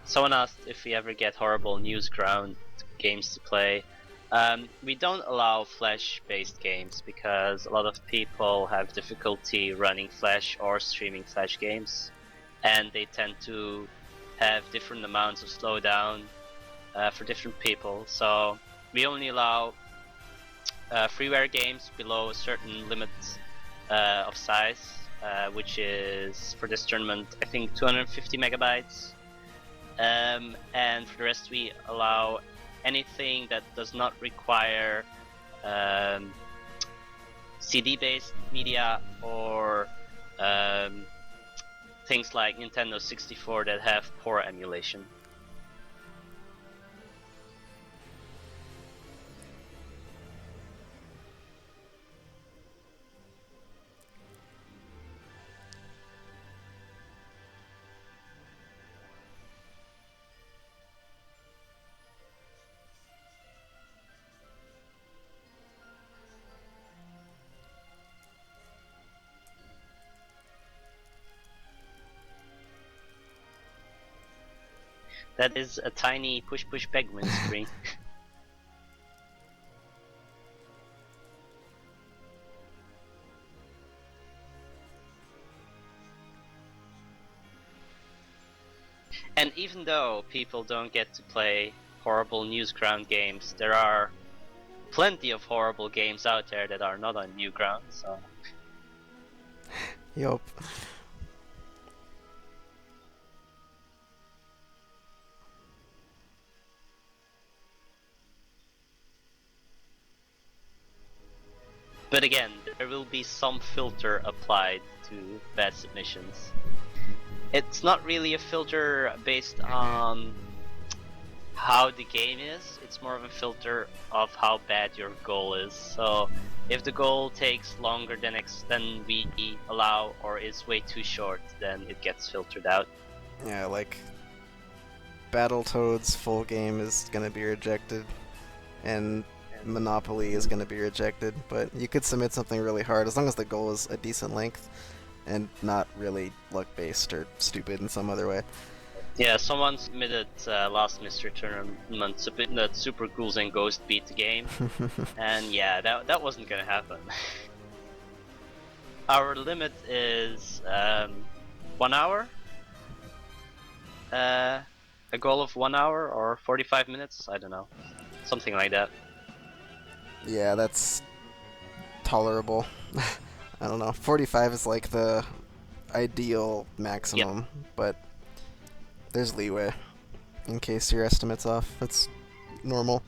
Someone asked if we ever get horrible Newsground games to play. We don't allow Flash-based games because a lot of people have difficulty running Flash or streaming Flash games, and they tend to have different amounts of slowdown for different people. So we only allow freeware games below a certain limit of size, which is for this tournament I think 250 megabytes. And for the rest we allow anything that does not require CD-based media or things like Nintendo 64 that have poor emulation. That is a tiny push penguin screen. And even though people don't get to play horrible Newsground games, there are plenty of horrible games out there that are not on Newground, so... Yup. But again, there will be some filter applied to bad submissions. It's not really a filter based on how the game is, it's more of a filter of how bad your goal is. So if the goal takes longer than we allow or is way too short, then it gets filtered out. Yeah, like Battletoads full game is gonna be rejected, and Monopoly is gonna be rejected, but you could submit something really hard as long as the goal is a decent length and not really luck-based or stupid in some other way. Yeah, someone submitted last Mystery Tournament that Super Ghouls and Ghost beat the game, and yeah, that wasn't gonna happen. Our limit is 1 hour. A goal of 1 hour or 45 minutes, I don't know. Something like that. Yeah, that's tolerable. I don't know. 45 is like the ideal maximum, but there's leeway in case your estimate's off. That's normal.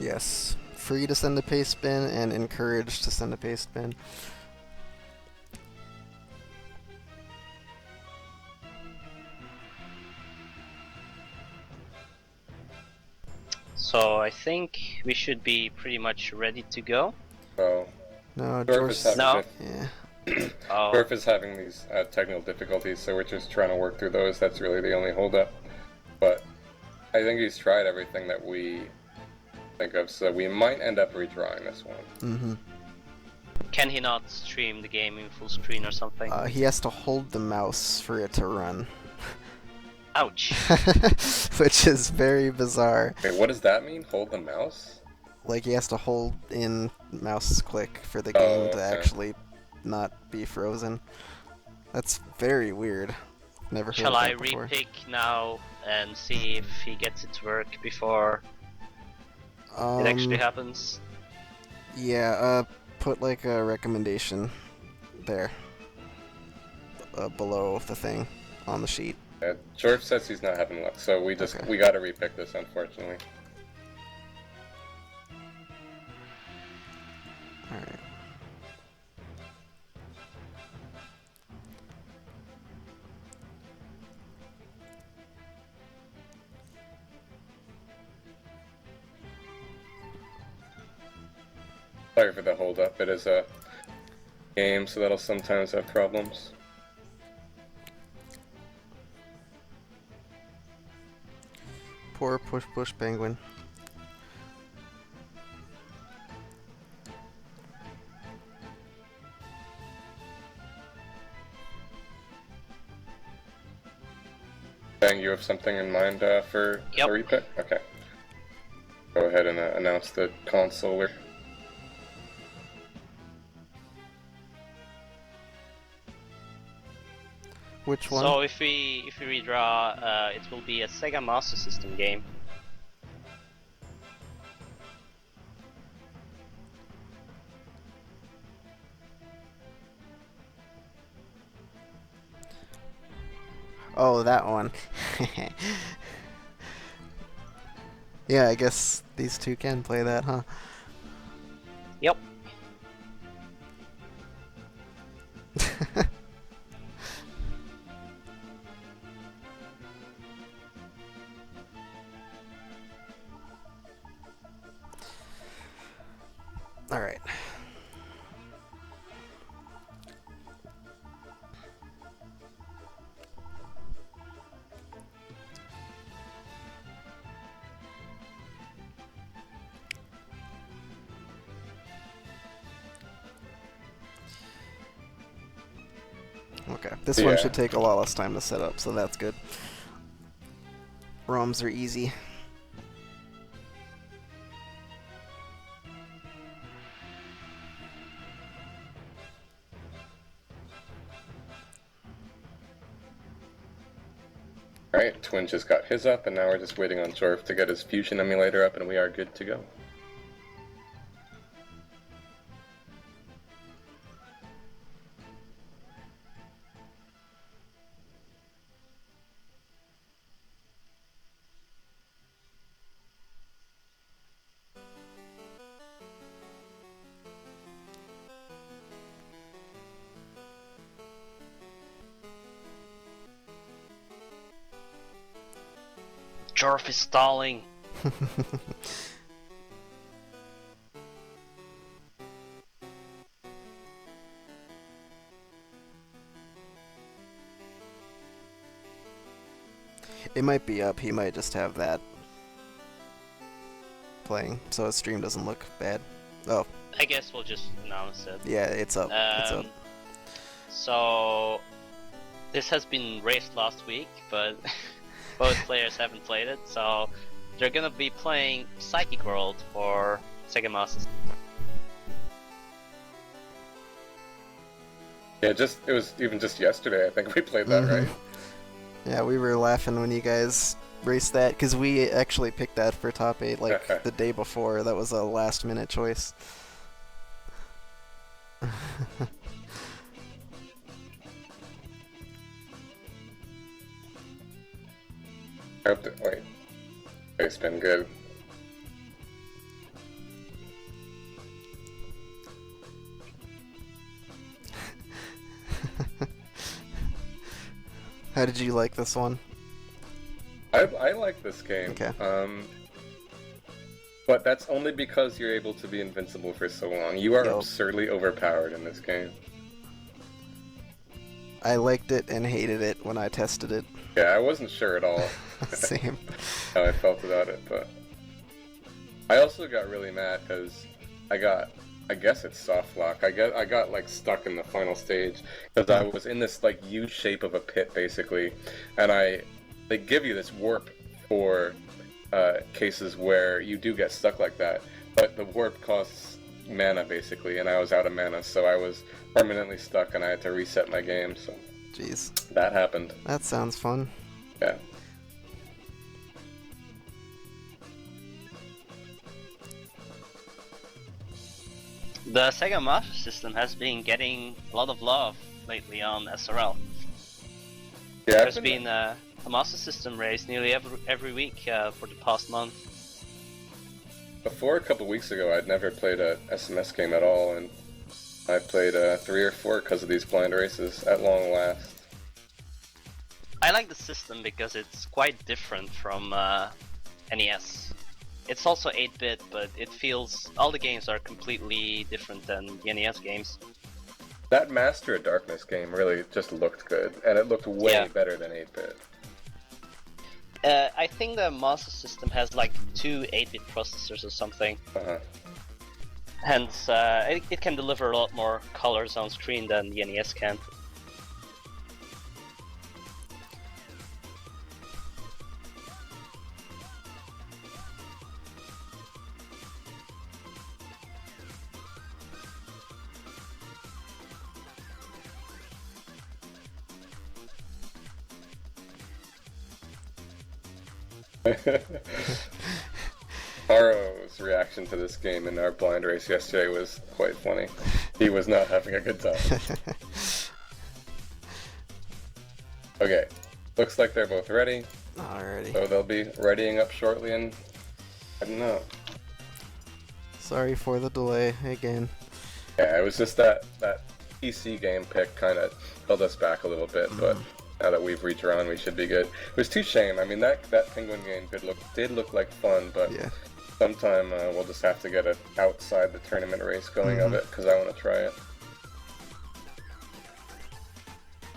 Yes, free to send a paste bin and encouraged to send a paste bin. So I think we should be pretty much ready to go. Oh, No, Jorf is having No. Yeah. Jorf is having these technical difficulties, so we're just trying to work through those. That's really the only holdup. But I think he's tried everything that we think of, so we might end up redrawing this one. Mm-hmm. Can he not stream the game in full screen or something? He has to hold the mouse for it to run. Ouch. Which is very bizarre. Wait, what does that mean? Hold the mouse? Like, he has to hold in mouse click for the game to actually not be frozen. That's very weird. Never heard Shall of I that before. repick now and see if he gets it to work before it actually happens? Yeah, put like a recommendation there. Below the thing on the sheet. Jorf says he's not having luck, so we gotta repick this, unfortunately. Alright. Sorry for the hold up. It is a game, so that'll sometimes have problems. Poor push penguin. Bang, you have something in mind for the repick? Okay. Go ahead and announce the console. Which one? So if we redraw, it will be a Sega Master System game. Oh, that one. Yeah, I guess these two can play that, huh? Yep. All right. Okay, this one should take a lot less time to set up, so that's good. ROMs are easy. Alright, Twinge just got his up, and now we're just waiting on Jorf to get his fusion emulator up, and we are good to go. Jorf is stalling. It might be up, he might just have that playing, so his stream doesn't look bad. Oh. I guess we'll just announce it. Yeah, it's up. It's up. So, this has been raised last week, but both players haven't played it, so they're gonna be playing Psychic World for Sega Master System. Yeah, it was even just yesterday, I think we played that, right? Yeah, we were laughing when you guys raced that, because we actually picked that for top 8 like the day before. That was a last minute choice. Wait. It's been good. How did you like this one? I like this game. Okay. But that's only because you're able to be invincible for so long. You are Yup. absurdly overpowered in this game. I liked it and hated it when I tested it. Yeah, I wasn't sure at all Same. how I felt about it, but I also got really mad because I guess it's soft lock. I got like stuck in the final stage because I was in this like U shape of a pit basically, and they give you this warp for cases where you do get stuck like that, but the warp costs mana basically, and I was out of mana, so I was permanently stuck and I had to reset my game. So Jeez. that happened. That sounds fun. Yeah. The Sega Master System has been getting a lot of love lately on SRL. Yeah, There's been a Master System race nearly every week for the past month. Before a couple weeks ago, I'd never played a SMS game at all, and I played 3 or 4 because of these blind races at long last. I like the system because it's quite different from NES. It's also 8-bit, but it feels all the games are completely different than the NES games. That Master of Darkness game really just looked good, and it looked way better than 8-bit. I think the Master System has like 2 8-bit processors or something. Hence, it can deliver a lot more colors on screen than the NES can. Haro's reaction to this game in our blind race yesterday was quite funny. He was not having a good time. Okay, looks like they're both ready. Alrighty. So they'll be readying up shortly, and I don't know. Sorry for the delay again. Yeah, it was just that PC game pick kind of held us back a little bit, but now that we've redrawn, we should be good. It was too shame. I mean, that Penguin game did look like fun, but sometime we'll just have to get it outside the tournament race going of it, because I want to try it.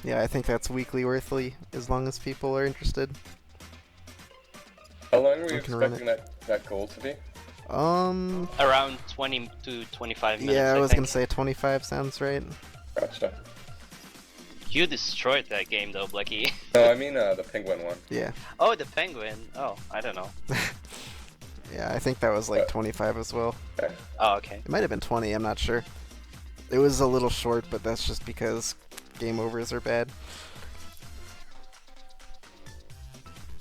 Yeah, I think that's weekly worthly, as long as people are interested. How long were you expecting that goal to be? Around 20 to 25 minutes. Yeah, I was think. gonna say 25 sounds right. Gotcha. You destroyed that game though, Blechy. No, I mean the Penguin one. Yeah. Oh, the Penguin. Oh, I don't know. Yeah, I think that was like 25 as well. Okay. Oh, okay. It might have been 20, I'm not sure. It was a little short, but that's just because game overs are bad.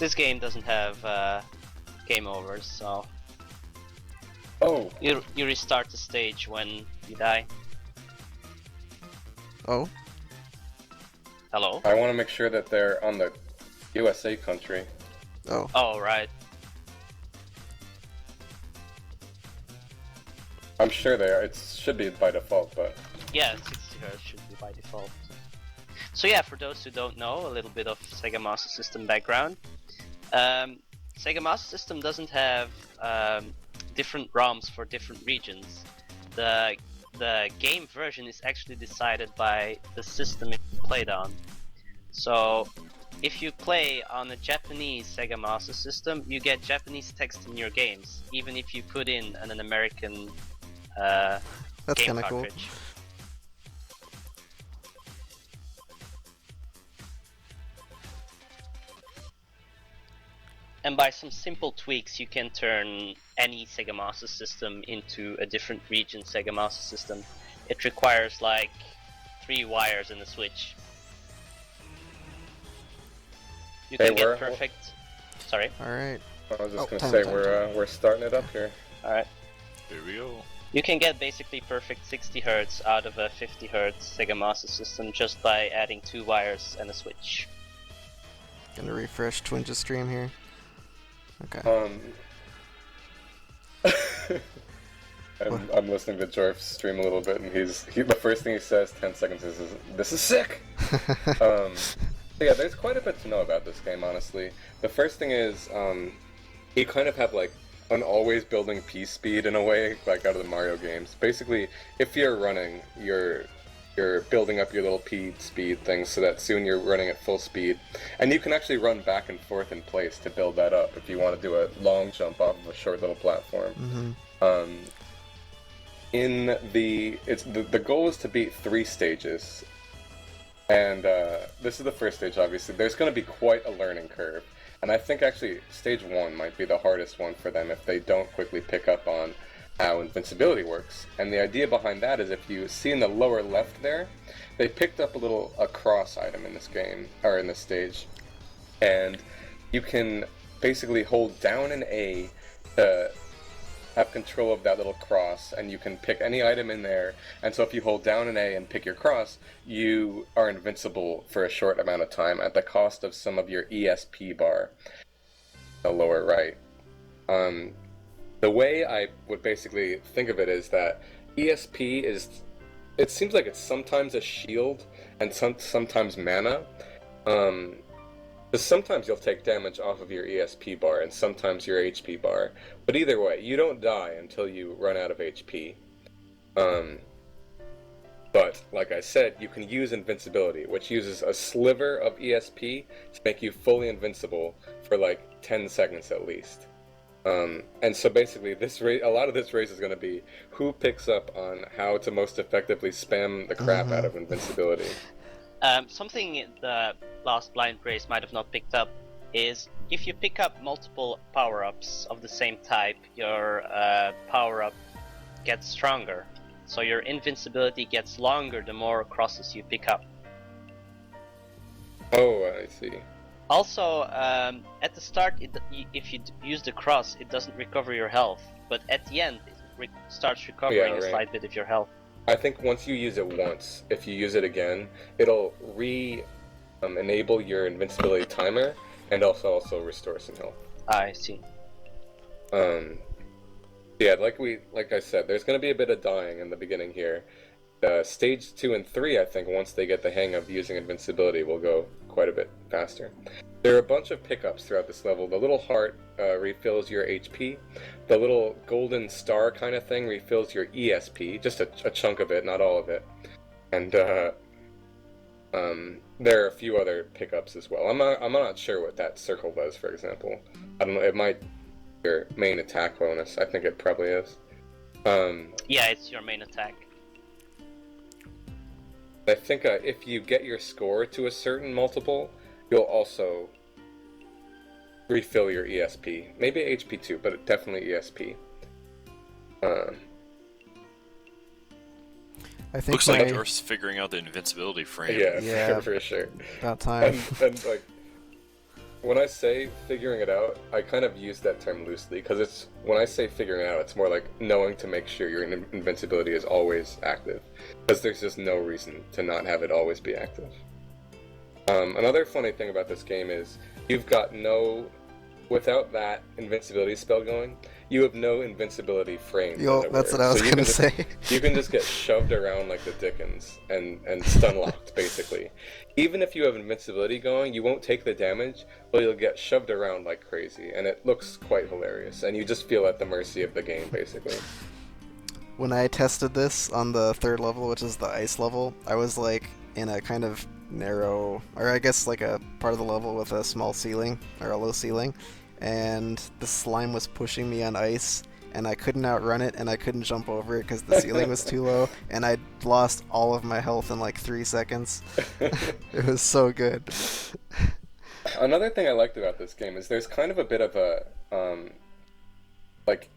this game doesn't have game overs, so Oh, you restart the stage when you die. Oh, Hello? I want to make sure that they're on the USA country. oh. Oh, right. I'm sure they are. It should be by default, but Yeah, 60 Hz should be by default. So yeah, for those who don't know, a little bit of Sega Master System background. Sega Master System doesn't have different ROMs for different regions. The game version is actually decided by the system it played on. So if you play on a Japanese Sega Master System, you get Japanese text in your games, even if you put in an American That's game kind of cool. cartridge. And by some simple tweaks, you can turn any Sega Master System into a different region Sega Master System. It requires like 3 wires and a switch. You Hey, can get we're- perfect. Sorry. Alright. I was just Oh, gonna time, say time, we're starting it up here. All right. Here we go. You can get basically perfect 60 Hz out of a 50 Hz Sega Master System just by adding 2 wires and a switch. Gonna refresh Twinge's stream here. Okay. I'm listening to Jorf stream a little bit, and the first thing he says 10 seconds is "This is sick." Yeah, there's quite a bit to know about this game, honestly. The first thing is, you kind of have like an always building P speed in a way, like out of the Mario games. Basically, if you're running, you're building up your little P speed thing so that soon you're running at full speed. And you can actually run back and forth in place to build that up if you want to do a long jump off of a short little platform. The goal is to beat 3 stages. And this is the first stage, obviously. There's going to be quite a learning curve. And I think actually stage 1 might be the hardest one for them if they don't quickly pick up on how invincibility works. And the idea behind that is, if you see in the lower left there, they picked up a cross item in this game, or in this stage. And you can basically hold down an A to have control of that little cross, and you can pick any item in there. And so if you hold down an A and pick your cross, you are invincible for a short amount of time at the cost of some of your ESP bar, the lower right. The way I would basically think of it is that ESP it seems like it's sometimes a shield and sometimes mana. Because sometimes you'll take damage off of your ESP bar and sometimes your HP bar. But either way, you don't die until you run out of HP. But, like I said, you can use invincibility, which uses a sliver of ESP to make you fully invincible for like 10 seconds at least. And so basically, a lot of this race is going to be who picks up on how to most effectively spam the crap out of invincibility. Something the last blind race might have not picked up is if you pick up multiple power-ups of the same type, your power-up gets stronger. So your invincibility gets longer the more crosses you pick up. Oh, I see. Also, at the start, if you use the cross, it doesn't recover your health, but at the end, it starts recovering a slight bit of your health. I think once you use it once, if you use it again, it'll enable your invincibility timer, and also restore some health. I see. Yeah, like I said, there's going to be a bit of dying in the beginning here. Stage 2 and 3, I think, once they get the hang of using invincibility, will go quite a bit faster. There are a bunch of pickups throughout this level. The little heart refills your HP. The little golden star kind of thing refills your ESP, just a chunk of it, not all of it. And there are a few other pickups as well. I'm not sure what that circle does, for example. I don't know, it might be your main attack bonus. I think it probably is. Yeah, it's your main attack. I think if you get your score to a certain multiple, you'll also refill your ESP. Maybe HP too, but definitely ESP. I think Looks like Jorf's figuring out the invincibility frame. Yeah, Yeah. for sure. About time. And like, when I say figuring it out, I kind of use that term loosely because it's when I say figuring it out, it's more like knowing to make sure your invincibility is always active, because there's just no reason to not have it always be active. Another funny thing about this game is you've got without that invincibility spell going, you have no invincibility frames. Yo, that's what I was gonna say. You can just get shoved around like the Dickens and stun locked, basically. Even if you have invincibility going, you won't take the damage, but you'll get shoved around like crazy, and it looks quite hilarious, and you just feel at the mercy of the game, basically. When I tested this on the 3rd level, which is the ice level, I was like in a kind of narrow, or I guess like a part of the level with a small ceiling, or a low ceiling, and the slime was pushing me on ice, and I couldn't outrun it, and I couldn't jump over it because the ceiling was too low, and I lost all of my health in like 3 seconds. It was so good. Another thing I liked about this game is there's kind of a bit of a, like,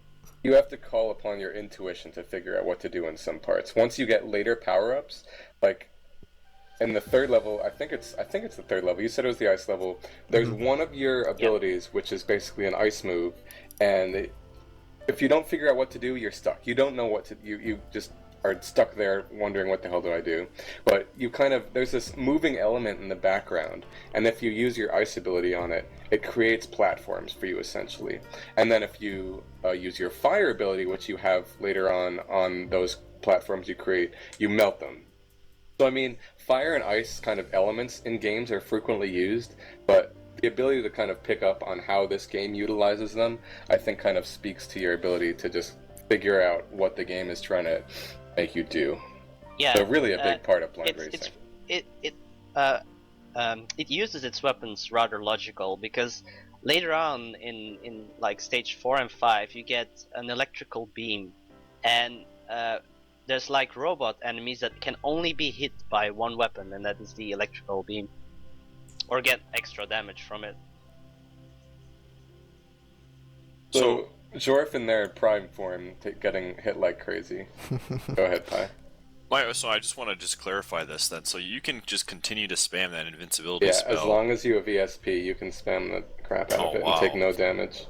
you have to call upon your intuition to figure out what to do in some parts. Once you get later power-ups, like, in the 3rd level, I think it's the 3rd level. You said it was the ice level. There's one of your abilities, which is basically an ice move, and if you don't figure out what to do, you're stuck. You don't know what to. You just are stuck there, wondering what the hell do I do. But you there's this moving element in the background, and if you use your ice ability on it, it creates platforms for you essentially. And then if you use your fire ability, which you have later on those platforms you create, you melt them. So I mean, fire and ice kind of elements in games are frequently used, but the ability to kind of pick up on how this game utilizes them, I think kind of speaks to your ability to just figure out what the game is trying to make you do. Yeah. So really a big part of blind racing. It uses its weapons rather logical, because later on in like stage 4 and 5 you get an electrical beam, and there's like robot enemies that can only be hit by one weapon, and that is the electrical beam, or get extra damage from it. So Jorf in their prime form getting hit like crazy. Go ahead, Pi. So I just want to clarify this then. So you can just continue to spam that invincibility spell. Yeah, as long as you have ESP, you can spam the crap out of it and take no damage.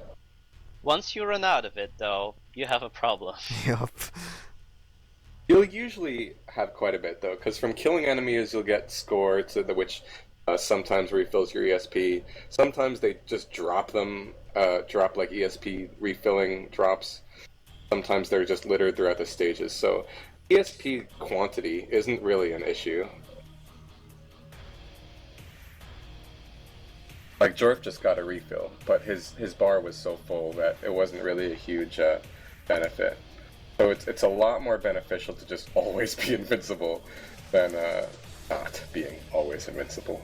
Once you run out of it, though, you have a problem. Yup. You'll usually have quite a bit, though, because from killing enemies, you'll get score, which sometimes refills your ESP. Sometimes they just drop them, drop like ESP refilling drops. Sometimes they're just littered throughout the stages, so ESP quantity isn't really an issue. Like, Jorf just got a refill, but his bar was so full that it wasn't really a huge benefit. So it's a lot more beneficial to just always be invincible than not being always invincible.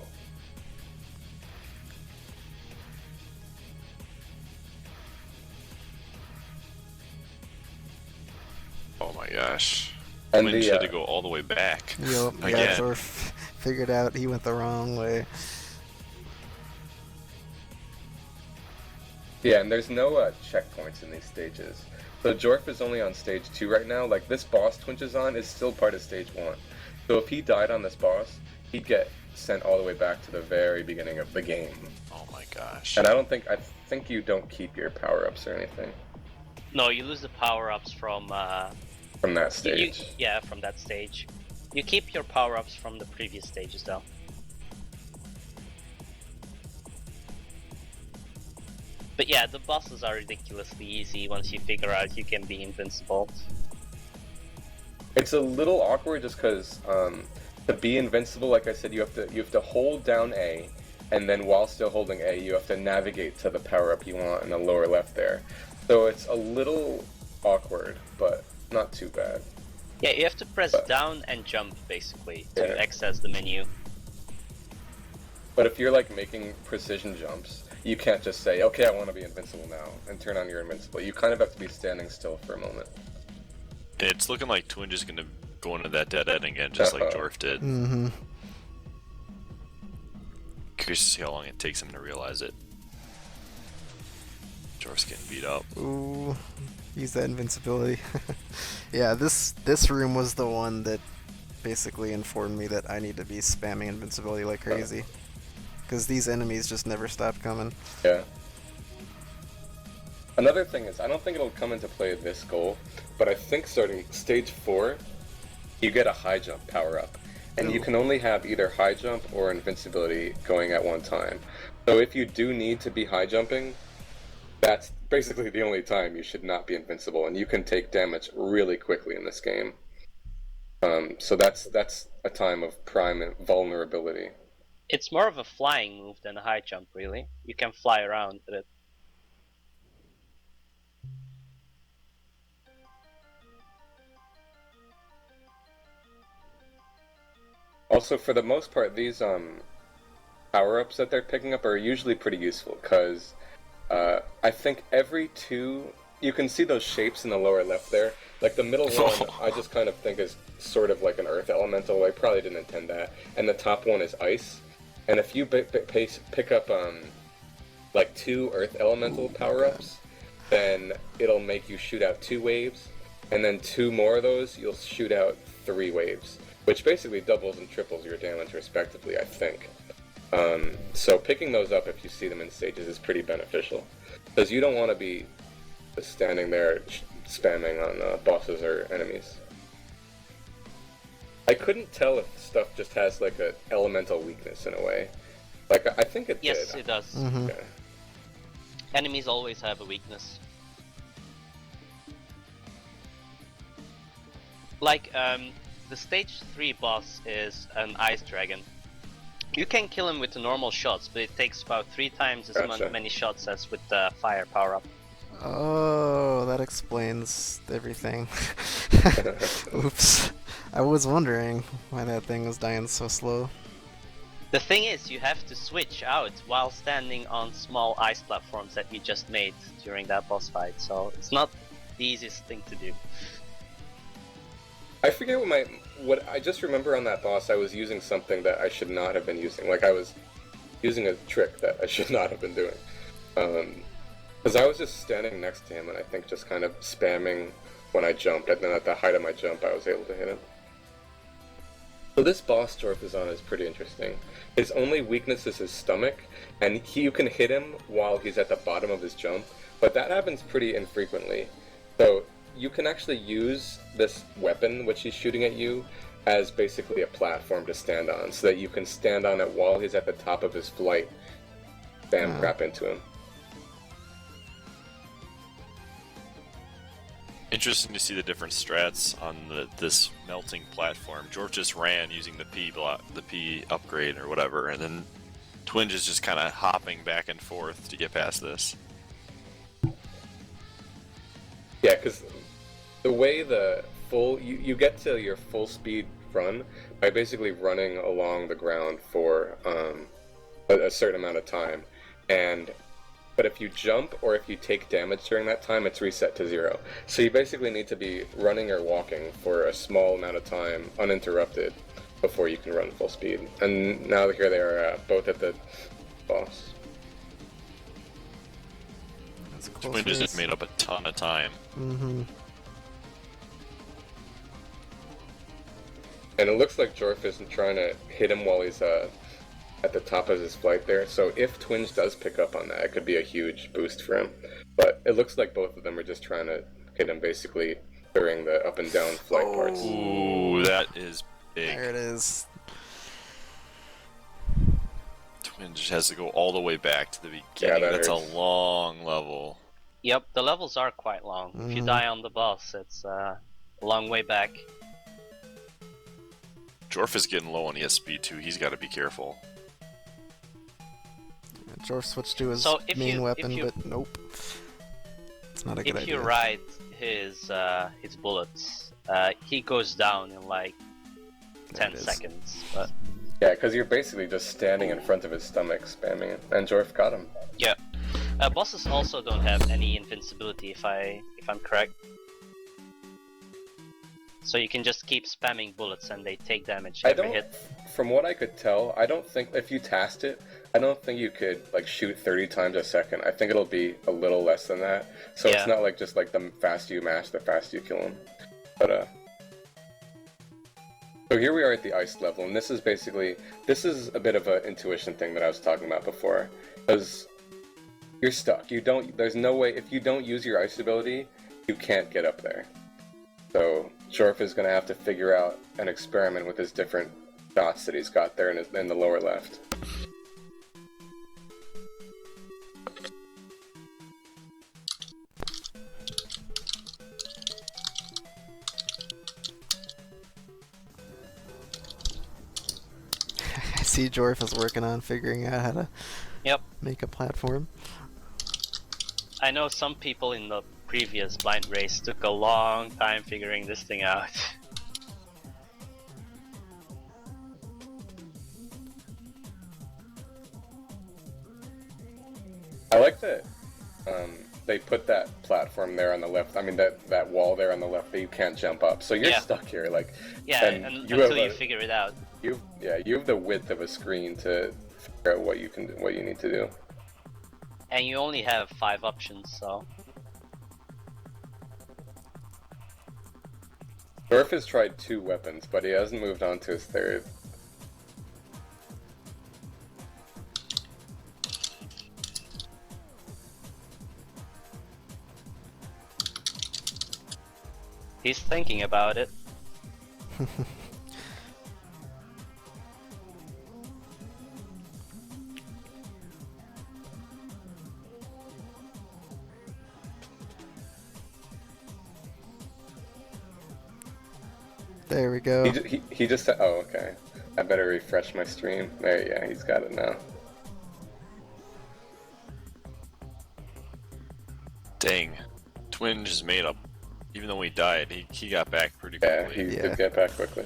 Oh my gosh. And Twinge had to go all the way back. Yup, yeah, Again. Jorf figured out he went the wrong way. Yeah, and there's no checkpoints in these stages. So Jorf is only on stage 2 right now. Like, this boss Twinge is on is still part of stage 1. So if he died on this boss, he'd get sent all the way back to the very beginning of the game. Oh my gosh. And I think you don't keep your power-ups or anything. No, you lose the power-ups from that stage. From that stage. You keep your power-ups from the previous stages, though. But yeah, the bosses are ridiculously easy once you figure out you can be invincible. It's a little awkward just because to be invincible, like I said, you have to hold down A, and then while still holding A, you have to navigate to the power-up you want in the lower left there. So it's a little awkward, but not too bad. Yeah, you have to press down and jump, basically, to Yeah. access the menu. But if you're like making precision jumps, you can't just say, okay, I want to be invincible now, and turn on your invincible. You kind of have to be standing still for a moment. It's looking like Twinge is going to go into that dead end again, just like Jorf did. Mm-hmm. Curious to see how long it takes him to realize it. Jorf's getting beat up. Ooh, use that invincibility. Yeah, this room was the one that basically informed me that I need to be spamming invincibility like crazy. because these enemies just never stop coming. Yeah. Another thing is, I don't think it'll come into play this goal, but I think starting stage 4, you get a high jump power up. And you can only have either high jump or invincibility going at one time. So if you do need to be high jumping, that's basically the only time you should not be invincible, and you can take damage really quickly in this game. So that's a time of prime vulnerability. It's more of a flying move than a high jump, really. You can fly around with it. Also, for the most part, these power-ups that they're picking up are usually pretty useful, because I think every 2... You can see those shapes in the lower left there. Like, the middle one, I just kind of think is sort of like an earth elemental. I probably didn't intend that. And the top one is ice. And if you pick up, like, 2 earth elemental power-ups, then it'll make you shoot out 2 waves. And then 2 more of those, you'll shoot out 3 waves. Which basically doubles and triples your damage respectively, I think. So picking those up if you see them in stages is pretty beneficial. Because you don't want to be just standing there spamming on bosses or enemies. I couldn't tell if stuff just has like an elemental weakness in a way. Like, I think it did. Yes, it does. Mm-hmm. Okay. Enemies always have a weakness. Like, the stage 3 boss is an ice dragon. You can kill him with the normal shots, but it takes about 3 times as many shots as with the fire power-up. Oh, that explains everything. Oops. I was wondering why that thing was dying so slow. The thing is, you have to switch out while standing on small ice platforms that you just made during that boss fight, so it's not the easiest thing to do. I forget what I just remember on that boss. I was using something that I should not have been using. Like, I was using a trick that I should not have been doing. Because I was just standing next to him and I think just kind of spamming when I jumped, and then at the height of my jump I was able to hit him. So this boss Jorf is on is pretty interesting. His only weakness is his stomach, and you can hit him while he's at the bottom of his jump, but that happens pretty infrequently. So you can actually use this weapon, which he's shooting at you, as basically a platform to stand on, so that you can stand on it while he's at the top of his flight. Bam, crap into him. Interesting to see the different strats on this melting platform. Jorf just ran using the P upgrade or whatever, and then Twinge is just kind of hopping back and forth to get past this. Yeah, because the way you get to your full speed run by basically running along the ground for a certain amount of time, but if you jump or if you take damage during that time, it's reset to 0. So you basically need to be running or walking for a small amount of time uninterrupted before you can run full speed. And now here they are both at the boss. That's a close Twinge race. just made up a ton of time. Mm-hmm. And it looks like Jorf isn't trying to hit him while he's at the top of his flight there. So if Twinge does pick up on that, it could be a huge boost for him. But it looks like both of them are just trying to hit him basically during the up and down flight parts. Ooh, that is big. There it is. Twinge has to go all the way back to the beginning. Yeah, That's hurts. a long level. Yep, the levels are quite long. If you die on the boss, it's a long way back. Jorf is getting low on ESP too. He's got to be careful. Jorf switched to his So if main you- weapon, if you- but nope. It's not a good If idea. you ride his bullets, he goes down in like There 10 it is. seconds. But Yeah, because you're basically just standing in front of his stomach spamming it. And Jorf got him. yeah, bosses also don't have any invincibility if I'm correct. So you can just keep spamming bullets and they take damage every hit. From what I could tell, I don't think, if you tasked it, I don't think you could like shoot 30 times a second. I think it'll be a little less than that. So Yeah. it's not like just like the faster you mash, the faster you kill him. But So here we are at the ice level, and this is a bit of an intuition thing that I was talking about before, because you're stuck. There's no way, if you don't use your ice ability, you can't get up there. So Jorf is going to have to figure out an experiment with his different dots that he's got there in the lower left. I see Jorf is working on figuring out how to make a platform. I know some people in the previous blind race took a long time figuring this thing out. I like that they put that platform there on the left. I mean that wall there on the left that you can't jump up. So you're stuck here, like. Yeah, and until you figure it out. You have the width of a screen to figure out what you need to do. And you only have 5 options, so. Jorf has tried 2 weapons, but he hasn't moved on to his third. He's thinking about it. There we go. He just said, oh, okay. I better refresh my stream. There, yeah, he's got it now. Dang. Twinge is made up. Even though he died, he got back pretty quickly. Yeah, he did get back quickly.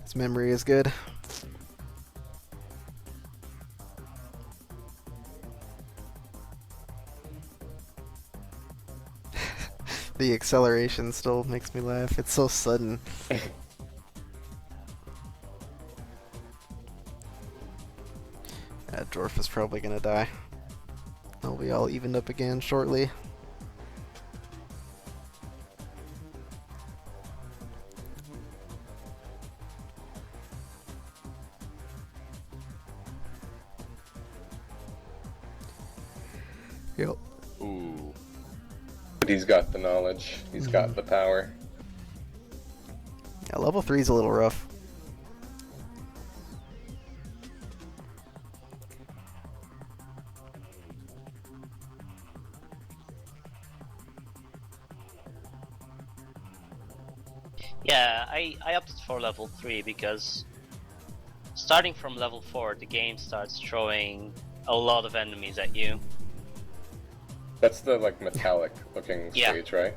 His memory is good. The acceleration still makes me laugh. It's so sudden. Jorf is probably gonna die. They'll be all evened up again shortly. Yep. Ooh. But he's got the knowledge. He's got the power. Yeah, level 3 is a little rough. Yeah, I opted for level 3 because starting from level 4 the game starts throwing a lot of enemies at you. That's the like metallic looking stage, right?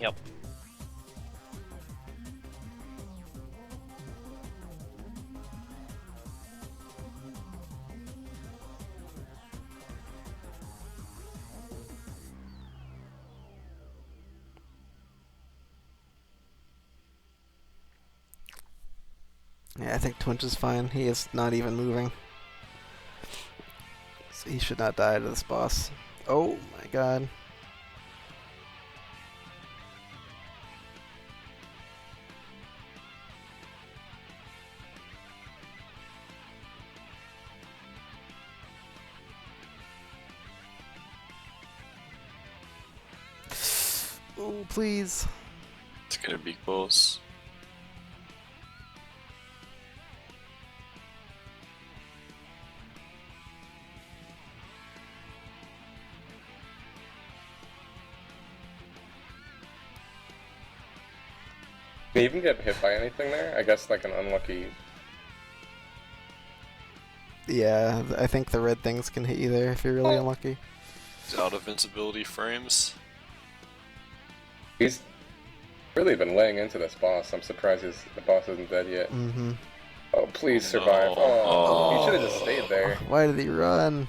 Yep. Yeah, I think Twinge is fine. He is not even moving. So he should not die to this boss. Oh my god. Oh, please. It's gonna be close. Can you even get hit by anything there? I guess like an unlucky... Yeah, I think the red things can hit you there if you're really unlucky. He's out of invincibility frames. He's really been laying into this boss. I'm surprised the boss isn't dead yet. Mm-hmm. Oh, please survive. No. Oh, he should have just stayed there. Why did he run?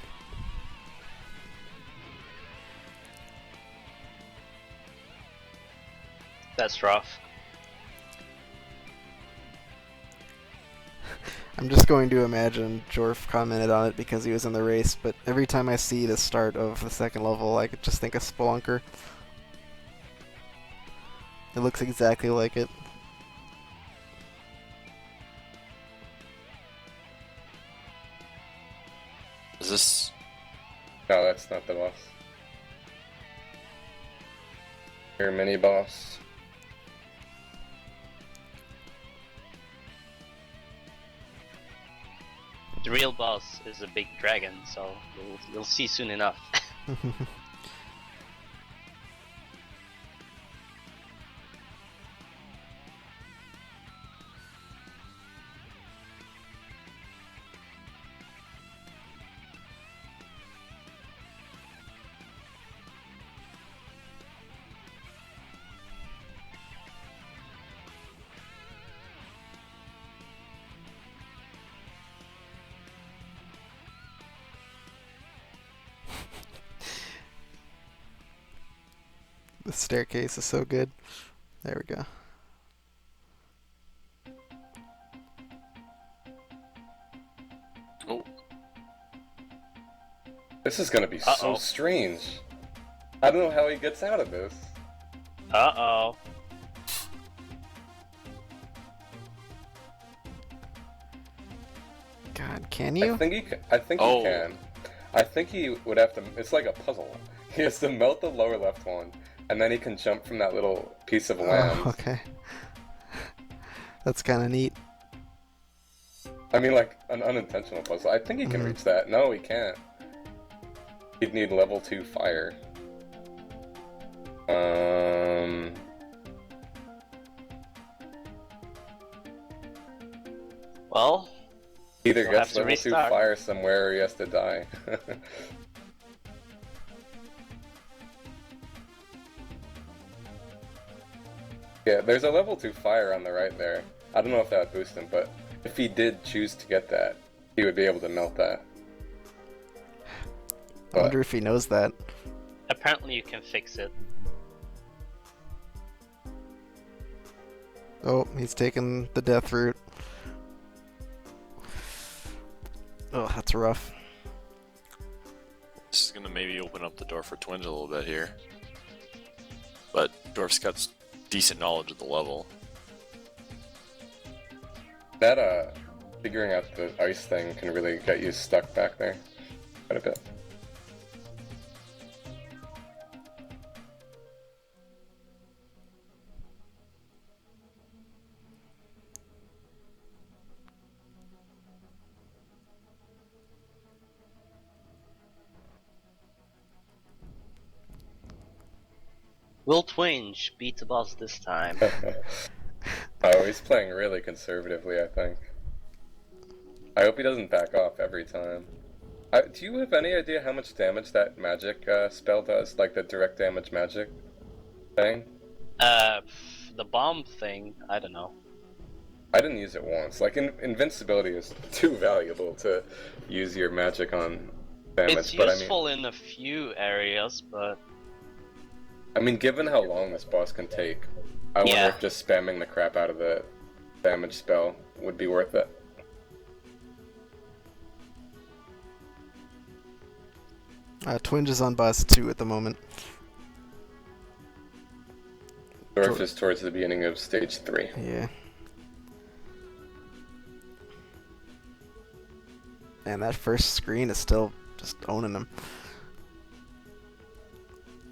That's rough. I'm just going to imagine Jorf commented on it because he was in the race, but every time I see the start of the second level, I could just think of Spelunker. It looks exactly like it. Is this... No, that's not the boss. Your mini boss. The real boss is a big dragon, so you'll see soon enough. The staircase is so good. There we go. Oh, This is gonna be so Uh-oh. strange. I don't know how he gets out of this. Uh-oh. God, can you? I think he can. I think he would have to. It's like a puzzle. He has to melt the lower left one, and then he can jump from that little piece of land. Oh, okay. That's kind of neat. I mean, like an unintentional puzzle. I think he can reach that. No, he can't. He'd need level 2 fire. Well, Either We'll gets have to level 2 restart. fire somewhere or he has to die. Yeah, there's a level 2 fire on the right there. I don't know if that would boost him, but if he did choose to get that, he would be able to melt that. I wonder if he knows that. apparently you can fix it. Oh, he's taking the death route. Oh, that's rough. This is gonna maybe open up the door for Twinge a little bit here. But Jorf's got decent knowledge of the level. That, figuring out the ice thing can really get you stuck back there quite a bit. Will Twinge beat the boss this time? Oh, he's playing really conservatively, I think. I hope he doesn't back off every time. Do you have any idea how much damage that magic spell does? Like the direct damage magic thing? The bomb thing, I don't know. I didn't use it once. Like, invincibility is too valuable to use your magic on damage, It's but useful in a few areas, but I mean, given how long this boss can take, I wonder Yeah. if just spamming the crap out of the damage spell would be worth it. Twinge is on bus 2 at the moment. Jorf is towards the beginning of stage 3. Yeah. And that first screen is still just owning him.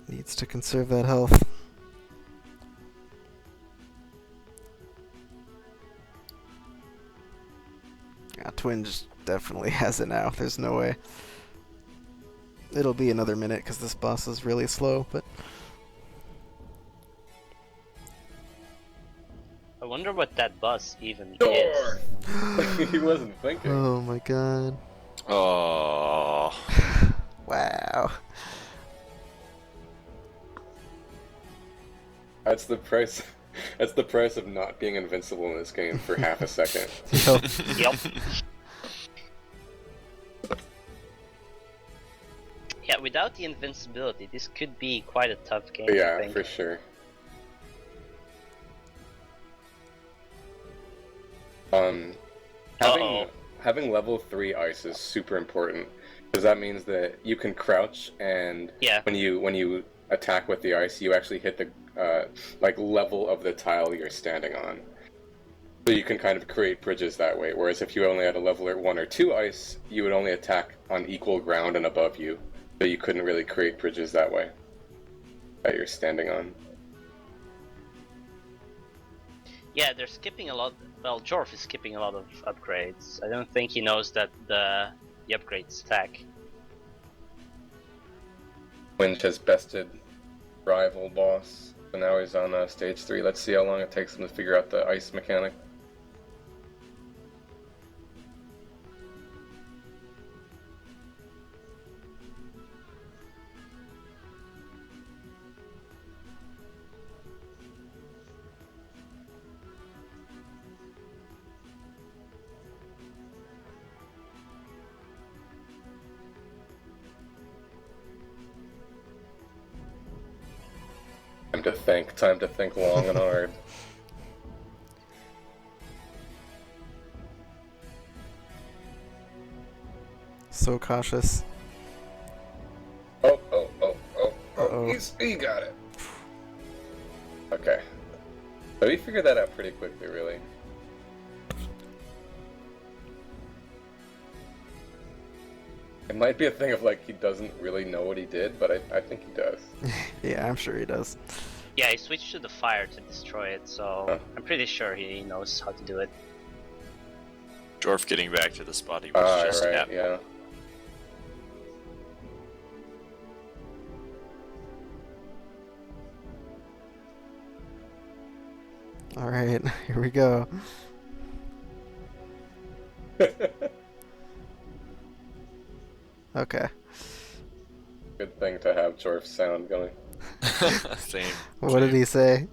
Needs to conserve that health. Yeah, Twinge definitely has it now. There's no way. It'll be another minute because this boss is really slow, but I wonder what that boss even is. Jorf! He wasn't thinking. oh my god. Oh, Wow. That's the price. That's the price of not being invincible in this game for half a second. Yep. Yep. Yeah, without the invincibility, this could be quite a tough game. I Yeah, think. for sure. Having Uh-oh. having level 3 ice is super important because that means that you can crouch and Yeah. when you attack with the ice, you actually hit the like level of the tile you're standing on. So you can kind of create bridges that way, whereas if you only had a level 1 or 2 ice, you would only attack on equal ground and above you. So you couldn't really create bridges that way that you're standing on. Yeah, they're skipping a lot. Well, Jorf is skipping a lot of upgrades. I don't think he knows that the upgrades stack. Twinge has bested rival boss, so now he's on stage 3. Let's see how long it takes him to figure out the ice mechanic. Time to think long and hard. So cautious. Oh, he got it. Okay. So he figured that out pretty quickly, really. It might be a thing of like he doesn't really know what he did, but I think he does. Yeah, I'm sure he does. Yeah, he switched to the fire to destroy it, so I'm pretty sure he knows how to do it. Jorf getting back to the spot he was just right, at. yeah. Alright, here we go. Okay. Good thing to have Jorf's sound going. Same. What did he say?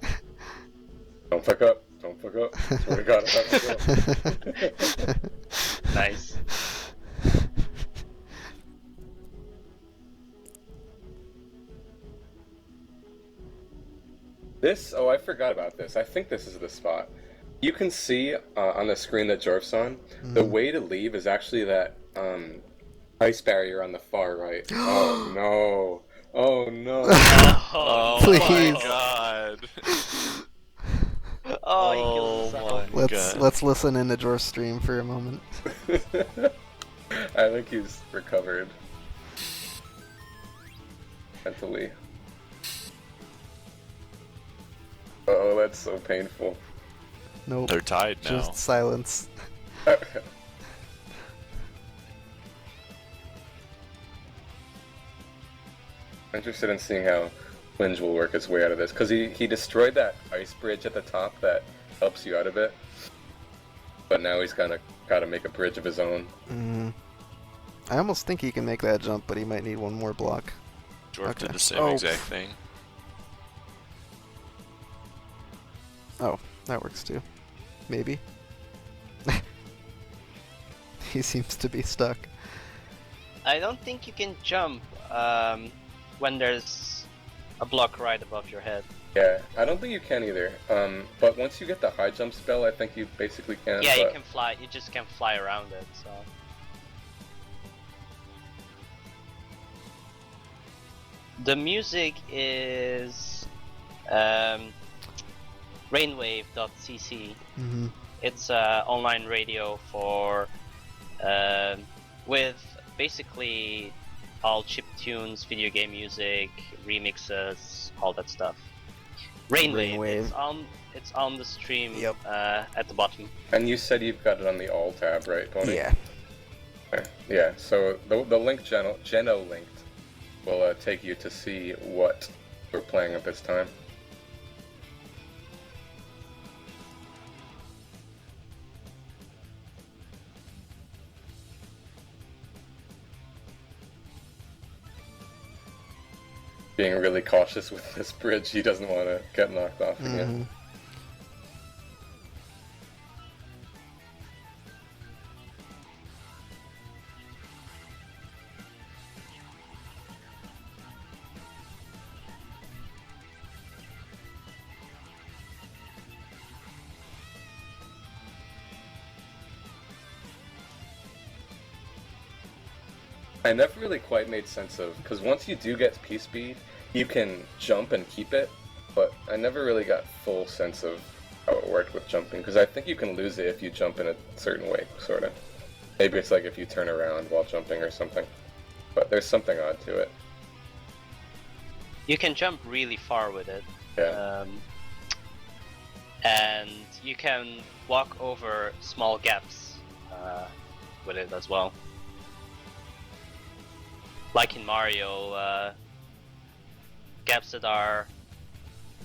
Don't fuck up. Don't fuck up. Swear to God, if I fuck up. Nice. I forgot about this. I think this is the spot. You can see on the screen that Jorf's on, the way to leave is actually that ice barrier on the far right. Oh no. Oh no. Oh Please. my god. Oh, he killed himself. Let's listen in to Jorf's stream for a moment. I think he's recovered mentally. Oh, that's so painful. Nope. They're tied now. Just silence. I'm interested in seeing how Twinge will work his way out of this, because he destroyed that ice bridge at the top that helps you out of it. But now he's got to make a bridge of his own. I almost think he can make that jump, but he might need one more block. Jorf Okay. did the same exact thing. Oh, that works too. Maybe. He seems to be stuck. I don't think you can jump when there's a block right above your head. Yeah, I don't think you can either. But once you get the high jump spell, I think you basically can. Yeah, but... you can fly. You just can't fly around it. So. The music is rainwave.cc. It's online radio for with basically all chip tunes, video game music, remixes, all that stuff. Rainwave. It's on the stream. Yep. At the bottom. And you said you've got it on the all tab, right, Tony? Yeah. Okay. Yeah. So the link Geno linked will take you to see what we're playing at this time. Being really cautious with this bridge, he doesn't want to get knocked off again. I never really quite made sense of, because once you do get P-Speed, you can jump and keep it, but I never really got full sense of how it worked with jumping, because I think you can lose it if you jump in a certain way, sort of. Maybe it's like if you turn around while jumping or something. But there's something odd to it. You can jump really far with it. Yeah. And you can walk over small gaps with it as well. Like in Mario, gaps that are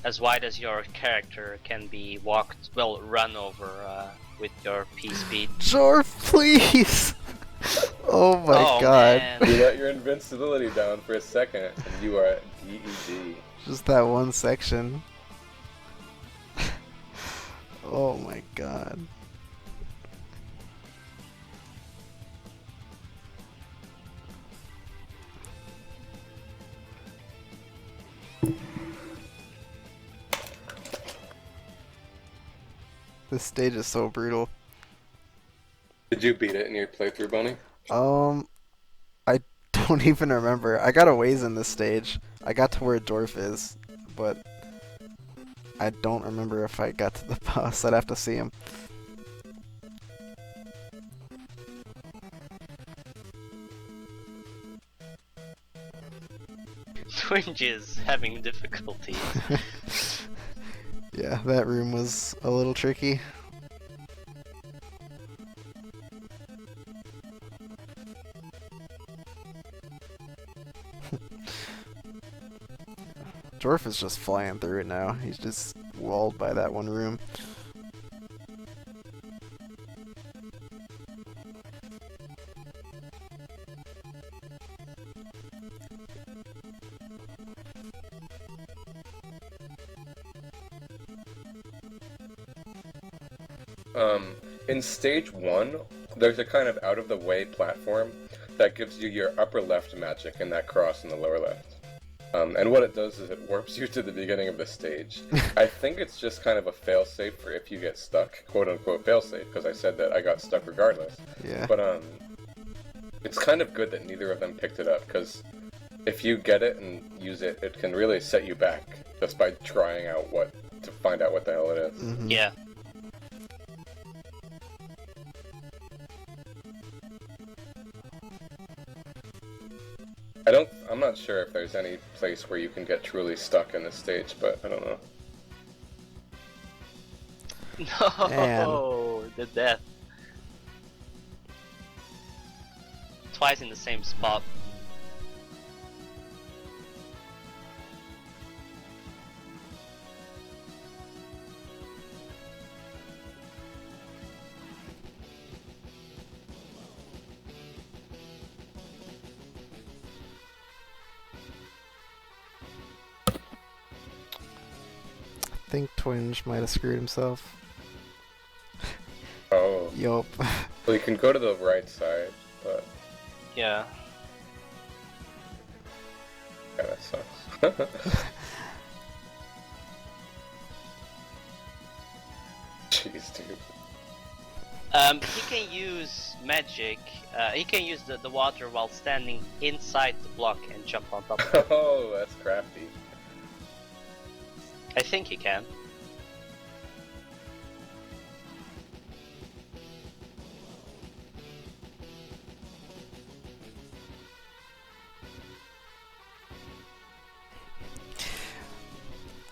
as wide as your character can be run over with your P speed. Jorf, please! Oh my god. Man. You let your invincibility down for a second, and you are DED. Just that one section. Oh my god. This stage is so brutal. Did you beat it in your playthrough, Bunny? I don't even remember. I got a ways in this stage. I got to where Jorf is, but I don't remember if I got to the boss. I'd have to see him. Twinge is having difficulties. Yeah, that room was a little tricky. Jorf is just flying through it now. He's just walled by that one room. In stage 1, there's a kind of out-of-the-way platform that gives you your upper left magic and that cross in the lower left. And what it does is it warps you to the beginning of the stage. I think it's just kind of a failsafe for if you get stuck, quote-unquote failsafe, because I said that I got stuck regardless. Yeah. But it's kind of good that neither of them picked it up, because if you get it and use it, it can really set you back just by trying out to find out what the hell it is. Mm-hmm. Yeah. I'm not sure if there's any place where you can get truly stuck in this stage, but I don't know. No, the death. Twice in the same spot. I think Twinge might have screwed himself. Oh. Yup. Well, you can go to the right side, but Yeah. yeah, that sucks. Jeez, dude. He can use magic. He can use the water while standing inside the block and jump on top of it. Oh, that's crafty. I think he can.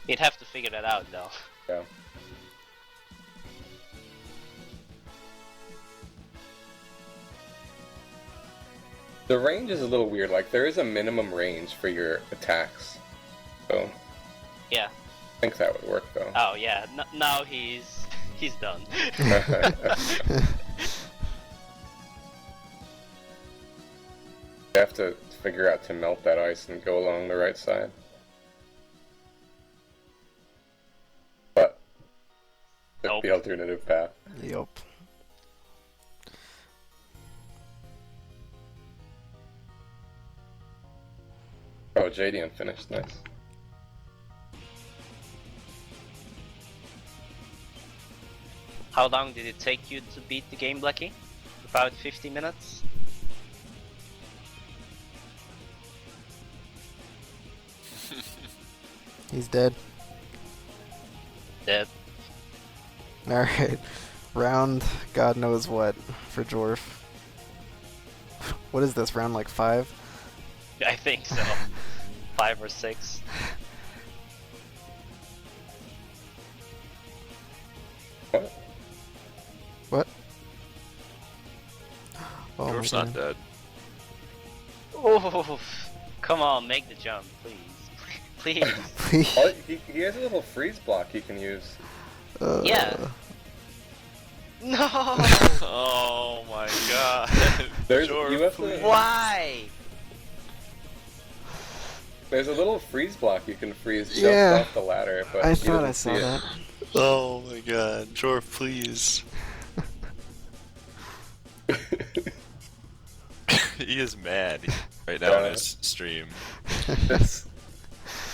You'd have to figure that out, though. Yeah. The range is a little weird. Like, there is a minimum range for your attacks. So, Yeah. I think that would work, though. Oh yeah. Now he's done. You have to figure out to melt that ice and go along the right side. But Nope. the alternative path. Yup. Oh, JD unfinished. Nice. How long did it take you to beat the game, Blechy? About 50 minutes? He's dead. Dead. Alright. Round God knows what for Jorf. What is this, round like 5? I think so. 5 or 6. What? What? Oh Jorf's my not God. dead. Oh, come on, make the jump, please. Please. Please. Oh, he has a little freeze block he can use. Yeah. No! Oh my god. There's Jorf, you have please. to, Why? There's a little freeze block you can freeze just Yeah. off the ladder, but I he thought doesn't I see saw it. that. Oh my god. Jorf, please. He is mad right now on Yeah. his stream.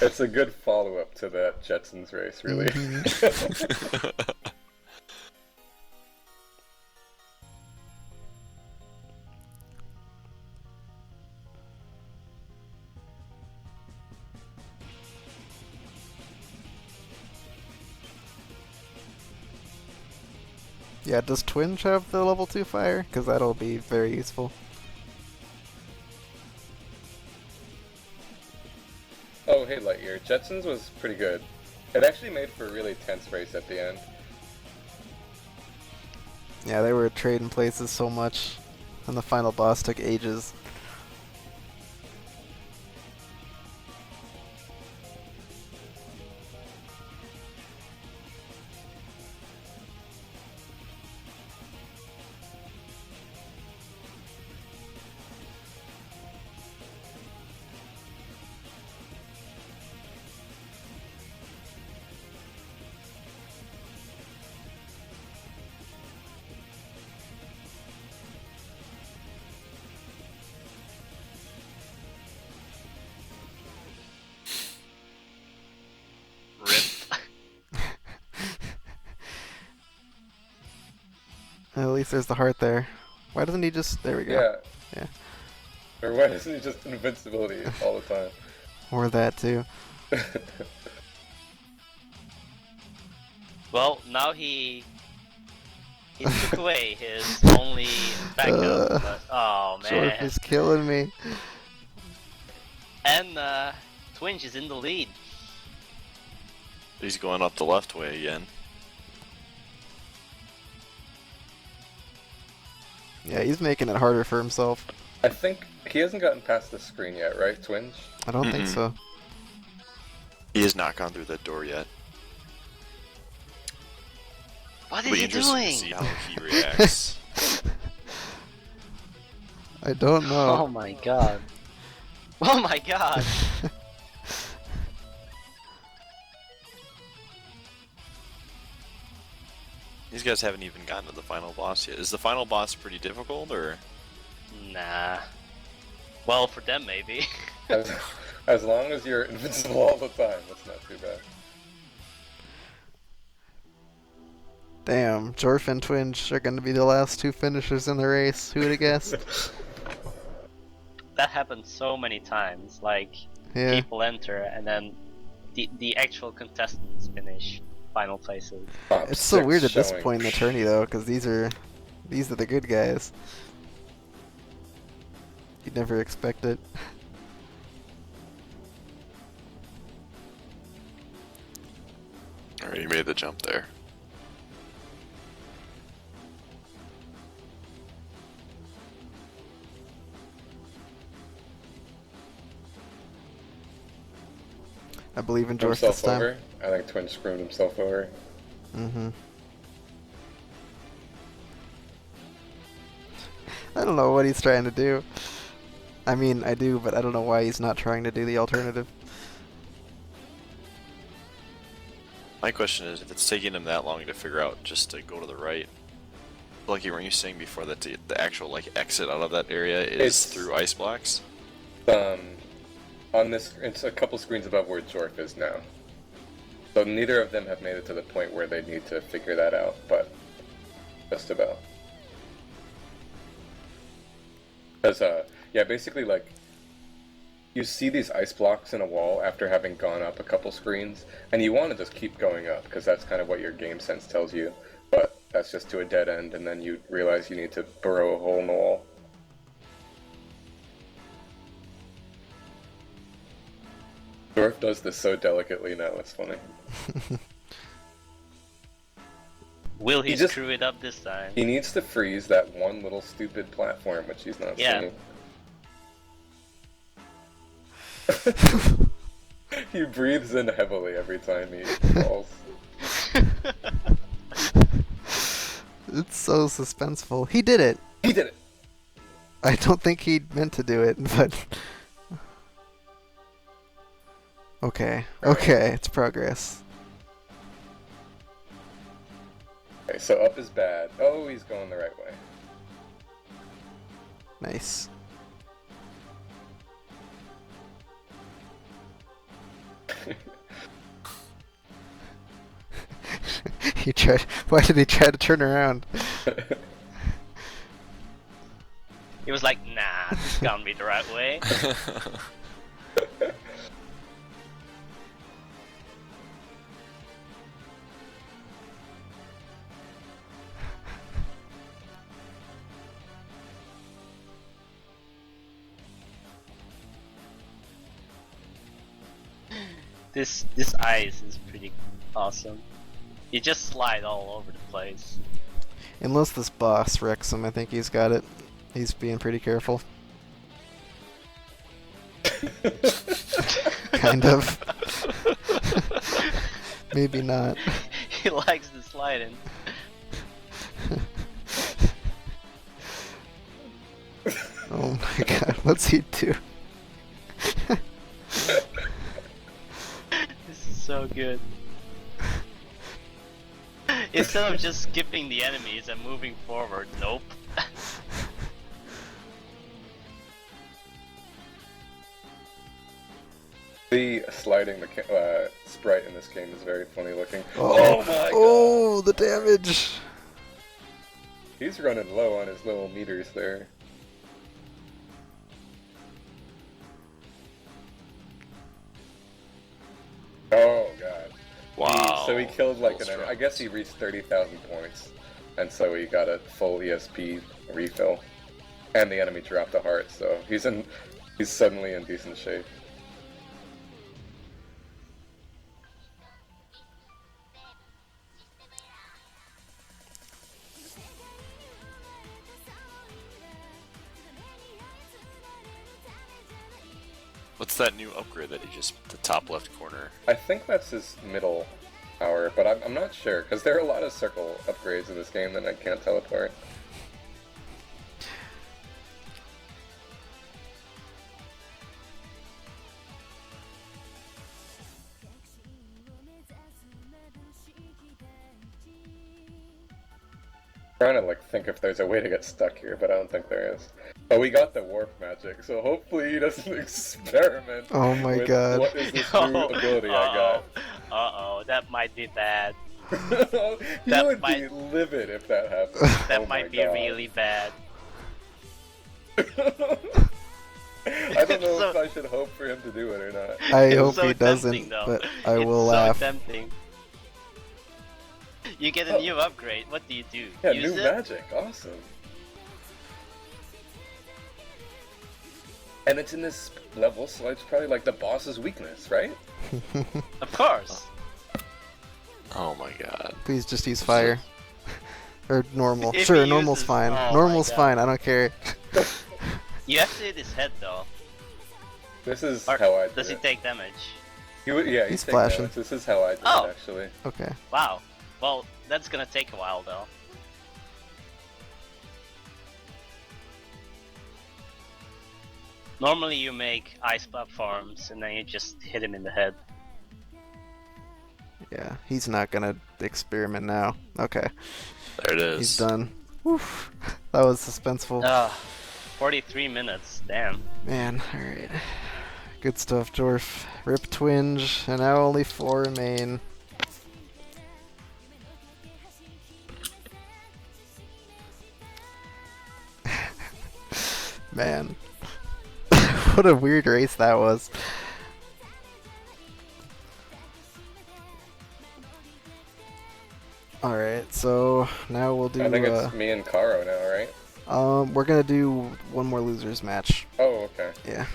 It's a good follow-up to that Jetsons race, really. Yeah, does Twinge have the level 2 fire? Because that'll be very useful. Oh, hey Lightyear, Jetsons was pretty good. It actually made for a really tense race at the end. Yeah, they were trading places so much, and the final boss took ages. At least there's the heart there. Why doesn't he just... There we go. Yeah. Yeah. Or why isn't he just invincibility all the time? Or that too. Well, now he took away his only backup. But, oh Jorf man. is killing me. And Twinge is in the lead. He's going up the left way again. Yeah, he's making it harder for himself. I think he hasn't gotten past the screen yet, right, Twinge? I don't think so. He has not gone through that door yet. What It'll is be he interesting doing? to see how he reacts. I don't Oh know. my god. Oh my god. These guys haven't even gotten to the final boss yet. Is the final boss pretty difficult, or? Nah. Well, for them maybe. As long as you're invincible all the time, that's not too bad. Damn, Jorf and Twinge are going to be the last 2 finishers in the race. Who would have guessed? That happens so many times. Like, Yeah. people enter and then the actual contestants finish final places. Top It's so 6 weird at this showing. point in the tourney though, because these are the good guys. You'd never expect it. Alright, you made the jump there. I believe in Jorf Himself this time. over. I think Twinge screwed himself over. Mm-hmm. I don't know what he's trying to do. I mean, I do, but I don't know why he's not trying to do the alternative. My question is, if it's taking him that long to figure out just to go to the right, like you were you saying before that the actual like exit out of that area is It's- through ice blocks? On this, it's a couple screens above where Jorf is now. So neither of them have made it to the point where they need to figure that out, but just about. Because, yeah, basically, like, you see these ice blocks in a wall after having gone up a couple screens, and you want to just keep going up, because that's kind of what your game sense tells you. But that's just to a dead end, and then you realize you need to burrow a hole in the wall. Jorf does this so delicately now, it's funny. Will he just- screw it up this time? He needs to freeze that one little stupid platform, which he's not Yeah. seeing. He breathes in heavily every time he falls. It's so suspenseful. He did it! He did it! I don't think he meant to do it, but... Okay, okay, it's progress. Okay, so up is bad. Oh, he's going the right way. Nice. He tried. Why did he try to turn around? He was like, nah, this can't be the right way. This ice is pretty awesome. You just slide all over the place. Unless this boss wrecks him, I think he's got it. He's being pretty careful. Kind of. Maybe not. He likes the sliding. Oh my god, what's he do? This is so good. Instead of just skipping the enemies and moving forward, nope. The sliding sprite in this game is very funny looking. Oh, my god! oh, the damage! He's running low on his little meters there. Oh god. Wow. So he killed like Full I guess he reached 30,000 points, and so he got a full ESP refill, and the enemy dropped a heart, so he's suddenly in decent shape. What's that new upgrade that he just, the top left corner? I think that's his middle power, but I'm not sure, because there are a lot of circle upgrades in this game that I can't tell apart. Trying to like think if there's a way to get stuck here, but I don't think there is. But we got the warp magic, so hopefully he doesn't experiment. Oh my with god. What is this new ability I got? Uh-oh, that might be bad. You That would might- be livid if that happened. That Oh might my be God. really bad. I don't know So- if I should hope for him to do it or not. I It's hope so he doesn't, tempting, though. but I It's will so laugh. tempting. You get a new upgrade, what do you do? Yeah, Use new it? magic, awesome. And it's in this level, so it's probably like the boss's weakness, right? Of course. Oh my god. Please just use fire. Or normal. If Sure, he normal's uses- fine. oh my Normal's God. fine, I don't care. You have to hit his head though. This is Or how I did does he it. take damage? Yeah, He's he's flashing. flashing. This is how I did Oh. it, actually. Okay. Wow. Well, that's gonna take a while though. Normally you make ice platforms and then you just hit him in the head. Yeah, he's not gonna experiment now. Okay, There it is. he's done. Oof. That was suspenseful. 43 minutes, damn. Man, alright. Good stuff, Jorf. Rip Twinge, and now only 4 remain. Man. What a weird race that was. Alright, so now we'll do. I think it's me and Karo now, right? We're gonna do one more losers match. Oh, okay. Yeah.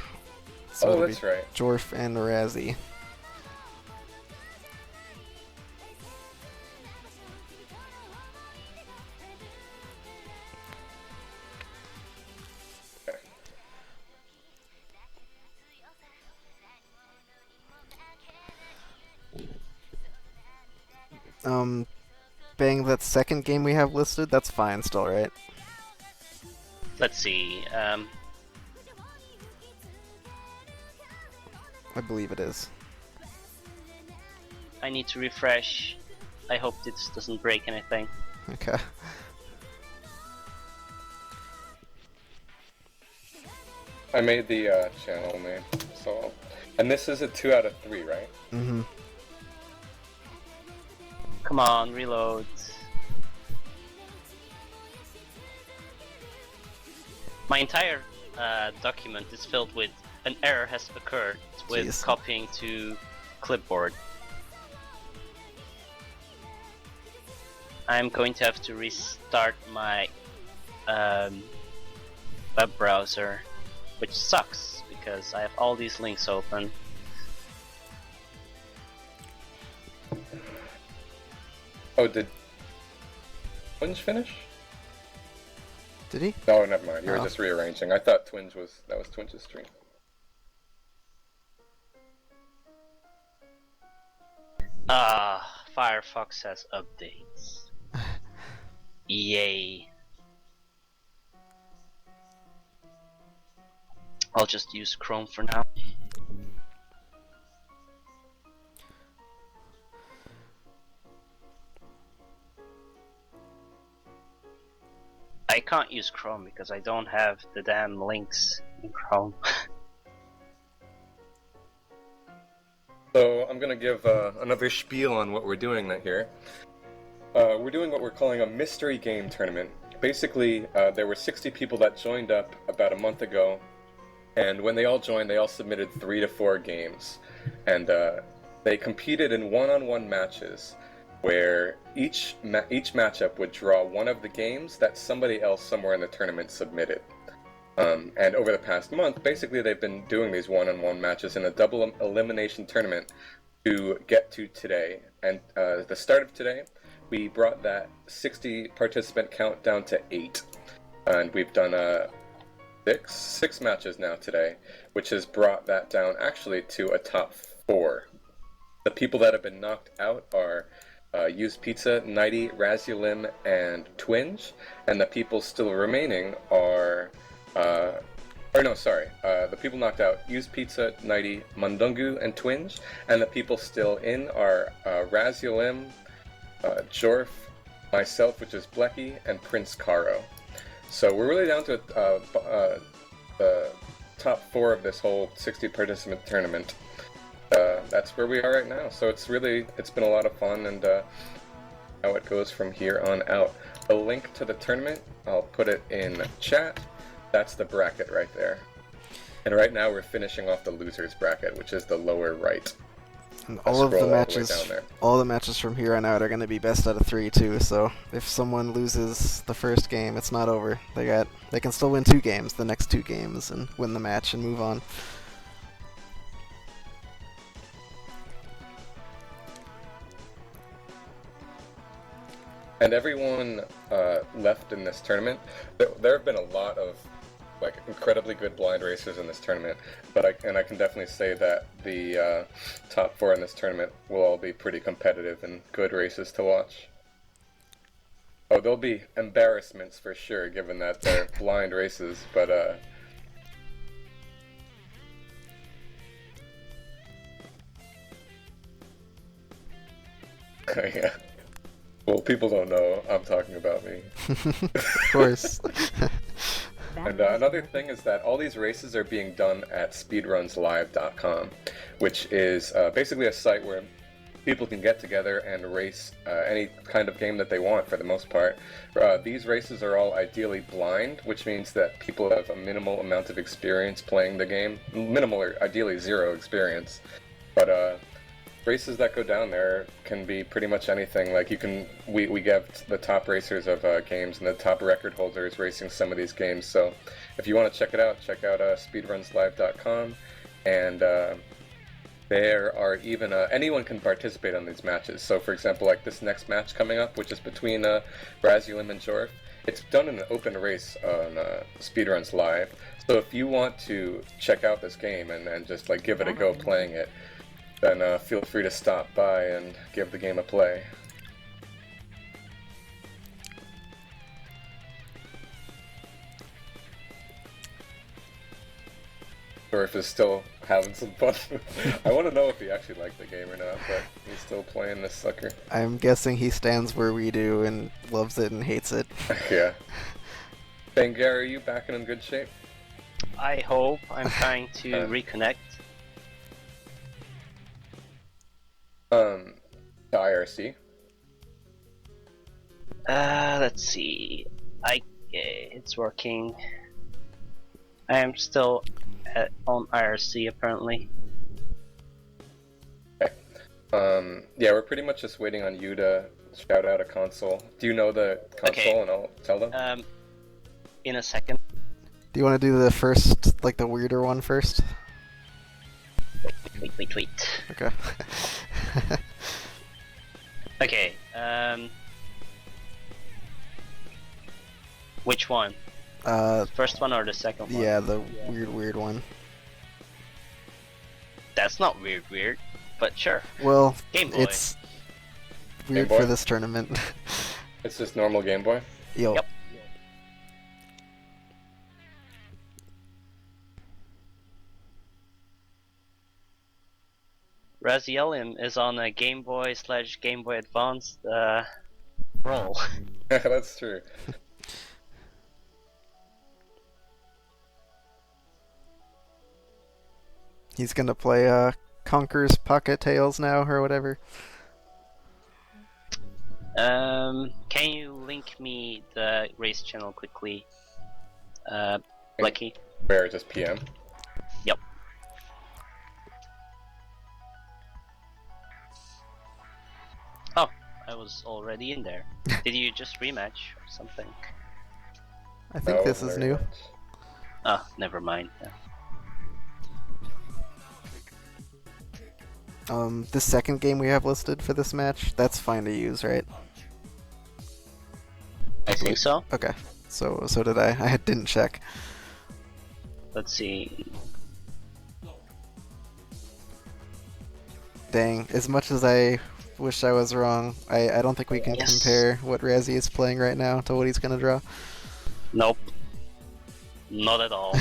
So Oh, it'll that's be right. Jorf and Razzie. Okay. Bang, that second game we have listed, that's fine still, right? Let's see. I believe it is. I need to refresh. I hope this doesn't break anything. Okay. I made the channel name, so... And this is a 2 out of 3, right? Mm-hmm. Come on, reload. My entire document is filled with an error has occurred with Jeez. copying to clipboard. I'm going to have to restart my web browser, which sucks because I have all these links open. Oh, did Twinge finish? Did he? Oh, never mind. You were Oh. just rearranging. I thought Twinge was... That was Twinge's stream. Ah, Firefox has updates. Yay. I'll just use Chrome for now. I can't use Chrome because I don't have the damn links in Chrome. So I'm gonna give another spiel on what we're doing here. We're doing what we're calling a mystery game tournament. Basically, there were 60 people that joined up about a month ago, and when they all joined, they all submitted 3 to 4 games, and they competed in one-on-one matches, where each matchup would draw one of the games that somebody else somewhere in the tournament submitted. And over the past month, basically they've been doing these one-on-one matches in a double elimination tournament to get to today. And the start of today, we brought that 60 participant count down to 8. And we've done six matches now today, which has brought that down actually to a top 4. The people that have been knocked out are Usedpizza, Knighty, Razielim, and Twinge, and the people still remaining are... the people knocked out, Usedpizza, Knighty, Mundungu, and Twinge, and the people still in are Razielim, Jorf, myself, which is Blechy, and PrinceKaro. So we're really down to the top 4 of this whole 60 participant tournament. That's where we are right now. So it's been a lot of fun, and how it goes from here on out. The link to the tournament, I'll put it in chat. That's the bracket right there. And right now we're finishing off the losers bracket, which is the lower right. And I'll all of the scroll all the way matches, down there. all the matches from here on out are going to be best out of 3 too. So if someone loses the first game, it's not over. They can still win 2 games, the next 2 games, and win the match and move on. And everyone left in this tournament. There have been a lot of incredibly good blind racers in this tournament, but I can definitely say that the top 4 in this tournament will all be pretty competitive and good races to watch. Oh, there'll be embarrassments for sure, given that they're blind races, but yeah. Well, people don't know I'm talking about me. Of course. And another thing is that all these races are being done at speedrunslive.com, which is basically a site where people can get together and race any kind of game that they want for the most part. These races are all ideally blind, which means that people have a minimal amount of experience playing the game. Minimal or ideally 0 experience. But races that go down there can be pretty much anything. Like we get the top racers of games and the top record holders racing some of these games. So if you want to check out speedrunslive.com, and there are even anyone can participate on these matches. So for example, like this next match coming up, which is between Razielim and Jorf, it's done in an open race on Speedruns Live. So if you want to check out this game and just like give it a go playing it, then feel free to stop by and give the game a play. Jorf is still having some fun. I want to know if he actually liked the game or not, but he's still playing this sucker. I'm guessing he stands where we do and loves it and hates it. Yeah. Twinge, are you back and in good shape? I hope. I'm trying to reconnect. To IRC. Let's see. It's working. I am still on IRC apparently. Okay. Yeah, we're pretty much just waiting on you to shout out a console. Do you know the console, and I'll tell them? In a second. Do you want to do the first, like the weirder one first? Wait. Okay. Okay, which one? First one or the second one? Yeah, the weird one. That's not weird, but sure. Well, Game Boy. it's weird Game Boy? for this tournament. It's just normal Game Boy? Yo. Yep. Razielim is on a Game Boy / Game Boy Advanced roll. That's true. He's gonna play Conker's Pocket Tales now, or whatever. Can you link me the race channel quickly, Blechy? Where, just PM? Yep. Oh, I was already in there. Did you just rematch or something? I think No, this is very new. much. Oh, never mind. The second game we have listed for this match, that's fine to use, right? I think so. Okay. So did I. I didn't check. Let's see. Dang. As much as I wish I was wrong, I don't think we can Yes. compare what Razzie is playing right now to what he's gonna draw. Nope. Not at all.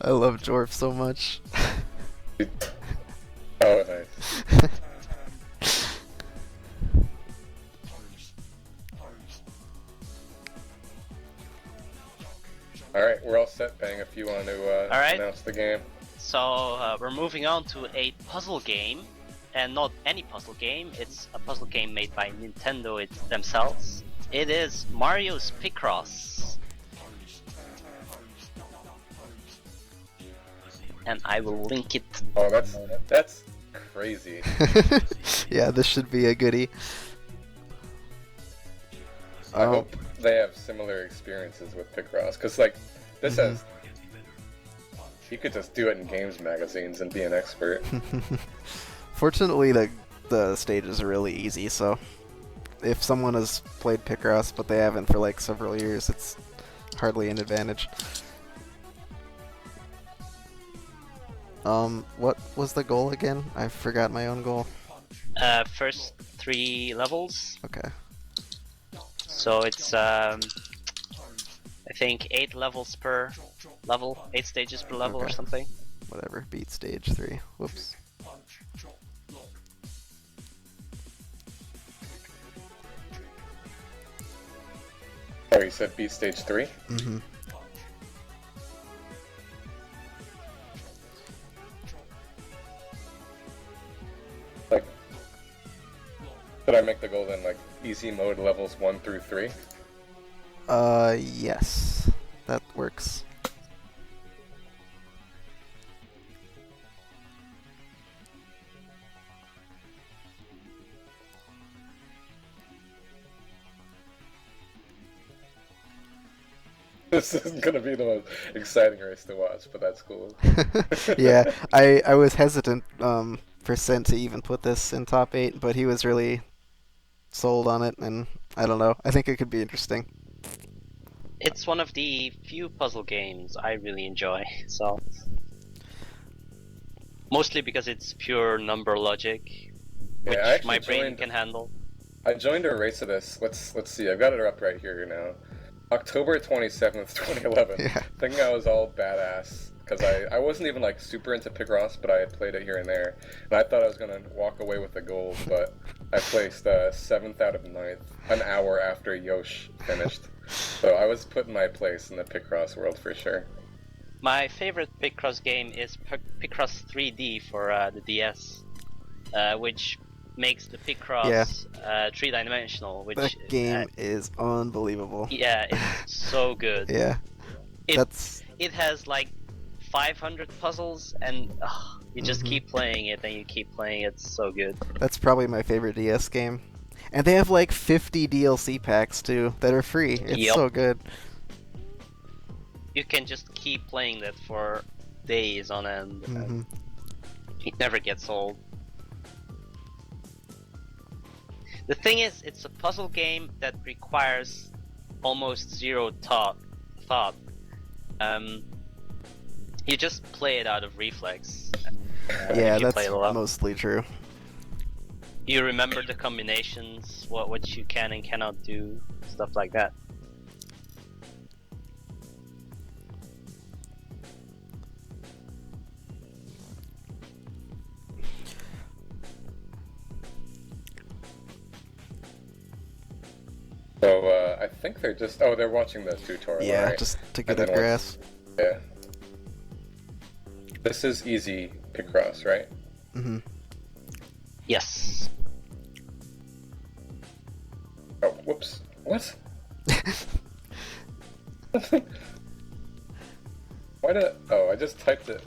I love Jorf so much. Oh, nice. Alright, we're all set, Bang, if you want to Alright. announce the game. So we're moving on to a puzzle game, and not any puzzle game. It's a puzzle game made by Nintendo themselves. It is Mario's Picross, and I will link it. Oh, that's crazy. Yeah, this should be a goodie. I hope they have similar experiences with Picross, because like this has, you could just do it in games magazines and be an expert. Fortunately, the stages are really easy, so if someone has played Picross but they haven't for like several years, it's hardly an advantage. What was the goal again? I forgot my own goal. First 3 levels. Okay. So it's I think 8 levels per level, 8 stages per level or Okay. something. Whatever. Beat stage 3. Whoops. Oh, you said beat stage 3? Mm-hmm. Like, should I make the goal then, like, easy mode levels 1 through 3? Yes. That works. This isn't gonna be the most exciting race to watch, but that's cool. Yeah, I was hesitant for Sent to even put this in top 8, but he was really sold on it, and I don't know. I think it could be interesting. It's one of the few puzzle games I really enjoy, so mostly because it's pure number logic, which Yeah, I my actually brain can handle. I joined a race of this. Let's see. I've got it up right here now. October 27th, 2011. Yeah. Thinking I was all badass because I wasn't even like super into Picross, but I had played it here and there, and I thought I was gonna walk away with the gold, but I placed 7th out of 9th an hour after Yosh finished. So I was put in my place in the Picross world for sure. My favorite Picross game is Picross 3D for the DS, which makes the Picross three-dimensional. Which That game is unbelievable. yeah, it's so good. Yeah. It has like 500 puzzles, and you just keep playing it, and you keep playing it. It's so good. That's probably my favorite DS game. And they have like 50 DLC packs too that are free. It's Yep. so good. You can just keep playing that for days on end. And it never gets old. The thing is, it's a puzzle game that requires almost zero thought. You just play it out of reflex. Yeah, if you that's play it a lot. mostly true. You remember the combinations, what you can and cannot do, stuff like that. So I think they're just they're watching the tutorial. Yeah, right? just to get And a then grasp. Yeah. This is easy Picross, right? Mm-hmm. Yes. Oh, whoops. What? Why did I just typed it.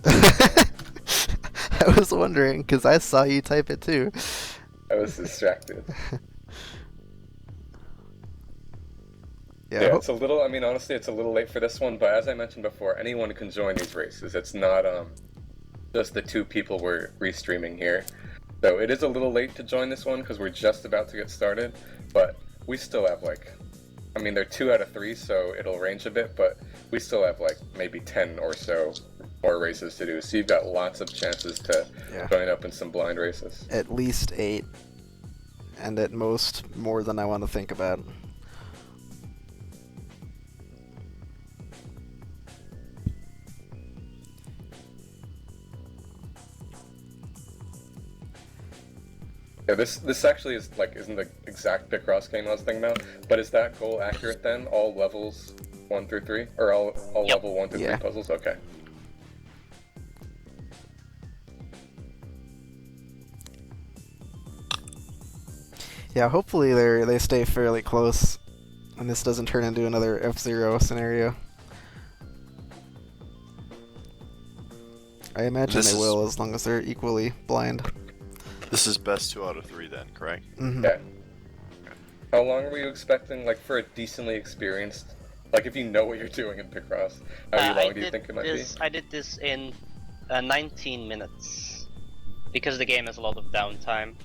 I was wondering, because I saw you type it too. I was distracted. Yeah, Yeah, it's a little, I mean, honestly, it's a little late for this one, but as I mentioned before, anyone can join these races. It's not just the 2 people we're restreaming here. So it is a little late to join this one because we're just about to get started, but we still have like, I mean, they're 2 out of 3, so it'll range a bit, but we still have like maybe 10 or so more races to do. So you've got lots of chances to join up in some blind races. At least 8, and at most more than I want to think about. Yeah, this actually isn't the exact Picross game I was thinking about, but is that goal accurate then? All levels 1 through 3? Or all level 1 through 3 puzzles? Okay. Yeah, hopefully they stay fairly close, and this doesn't turn into another F-Zero scenario. I imagine they will, as long as they're equally blind. This is best 2 out of 3 then, correct? Mm-hmm. Yeah. How long were you expecting, like, for a decently experienced, like, if you know what you're doing in Picross, how long do you think it might be? I did this in 19 minutes, because the game has a lot of downtime.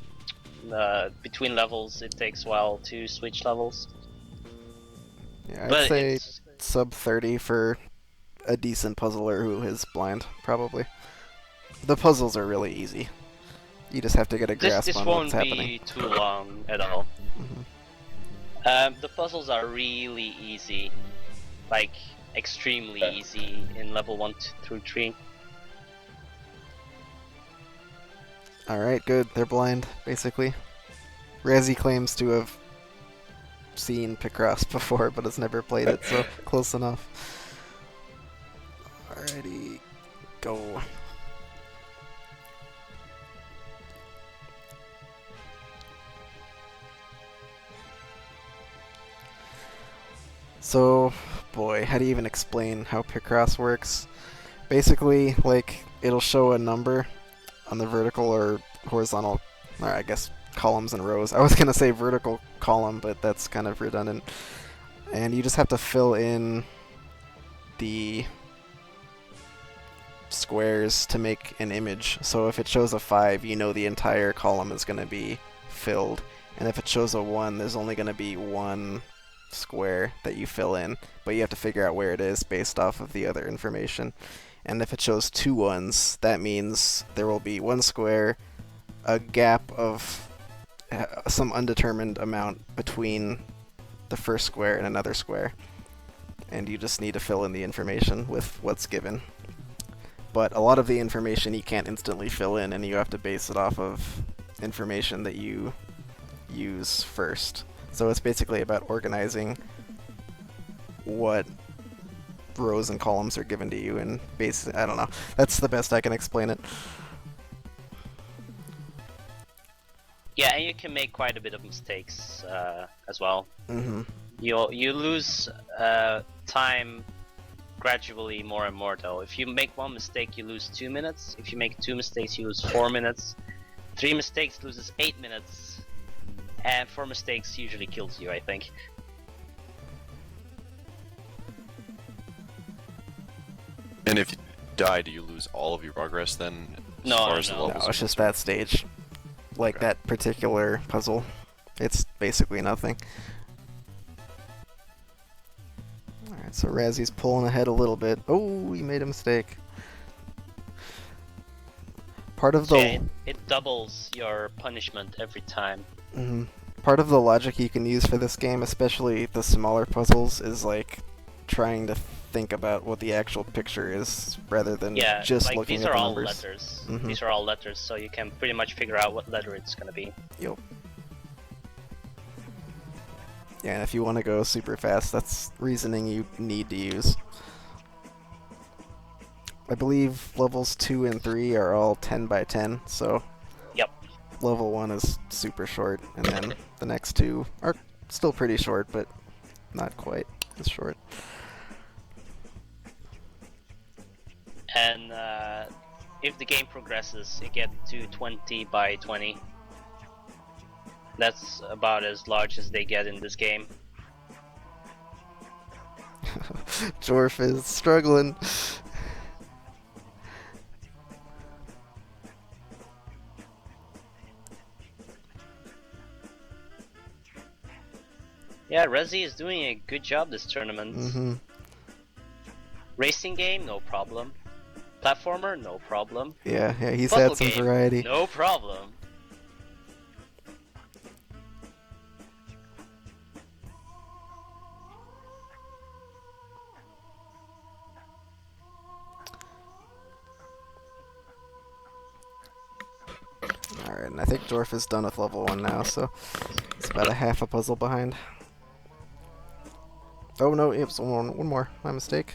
Between levels, it takes a while to switch levels. Yeah, I'd But say it's- sub 30 for a decent puzzler who is blind, probably. The puzzles are really easy. You just have to get a grasp This on won't what's happening. be too long at all. Mhm. The puzzles are really easy, like extremely Okay. easy in level 1 through 3. Alright, good. They're blind, basically. Razzie claims to have seen Picross before, but has never played it, so close enough. Alrighty, go. So, boy, how do you even explain how Picross works? Basically, like, it'll show a number on the vertical or horizontal, or I guess columns and rows. I was gonna say vertical column, but that's kind of redundant. And you just have to fill in the squares to make an image. So if it shows a 5, you know the entire column is gonna be filled. And if it shows a 1, there's only gonna be one square that you fill in, but you have to figure out where it is based off of the other information. And if it shows 2 1s, that means there will be one square, a gap of some undetermined amount between the first square and another square, and you just need to fill in the information with what's given. But a lot of the information you can't instantly fill in, and you have to base it off of information that you use first. So it's basically about organizing what rows and columns are given to you, and basically, I don't know. That's the best I can explain it. Yeah, and you can make quite a bit of mistakes as well. Mm-hmm. You lose time gradually more and more though. If you make one mistake, you lose 2 minutes. If you make 2 mistakes, you lose 4 minutes. 3 mistakes loses 8 minutes. And 4 mistakes usually kills you, I think. And if you die, do you lose all of your progress then? No, as far no, as the no. levels No, are it's just concerned? that stage. Like Okay. that particular puzzle. It's basically nothing. Alright, so Razie's pulling ahead a little bit. Oh, he made a mistake. Part of So the yeah, it doubles your punishment every time. part of the logic you can use for this game, especially the smaller puzzles, is like trying to think about what the actual picture is rather than Yeah, just like looking these at are the all numbers. letters. Mhm. These are all letters, so you can pretty much figure out what letter it's gonna be. Yep. Yeah, and if you want to go super fast, that's reasoning you need to use. I believe levels 2 and 3 are all 10 by 10, so Yep. level 1 is super short, and then the next 2 are still pretty short, but not quite as short. And if the game progresses, it gets to 20 by 20. That's about as large as they get in this game. Jorf is struggling. Yeah, Resi is doing a good job this tournament. Mm-hmm. Racing game, no problem. Platformer, no problem. Yeah, he's Puzzle had some game, variety. no problem. Alright, and I think Jorf is done with level 1 now, so it's about a half a puzzle behind. Oh no, it's one more. My mistake.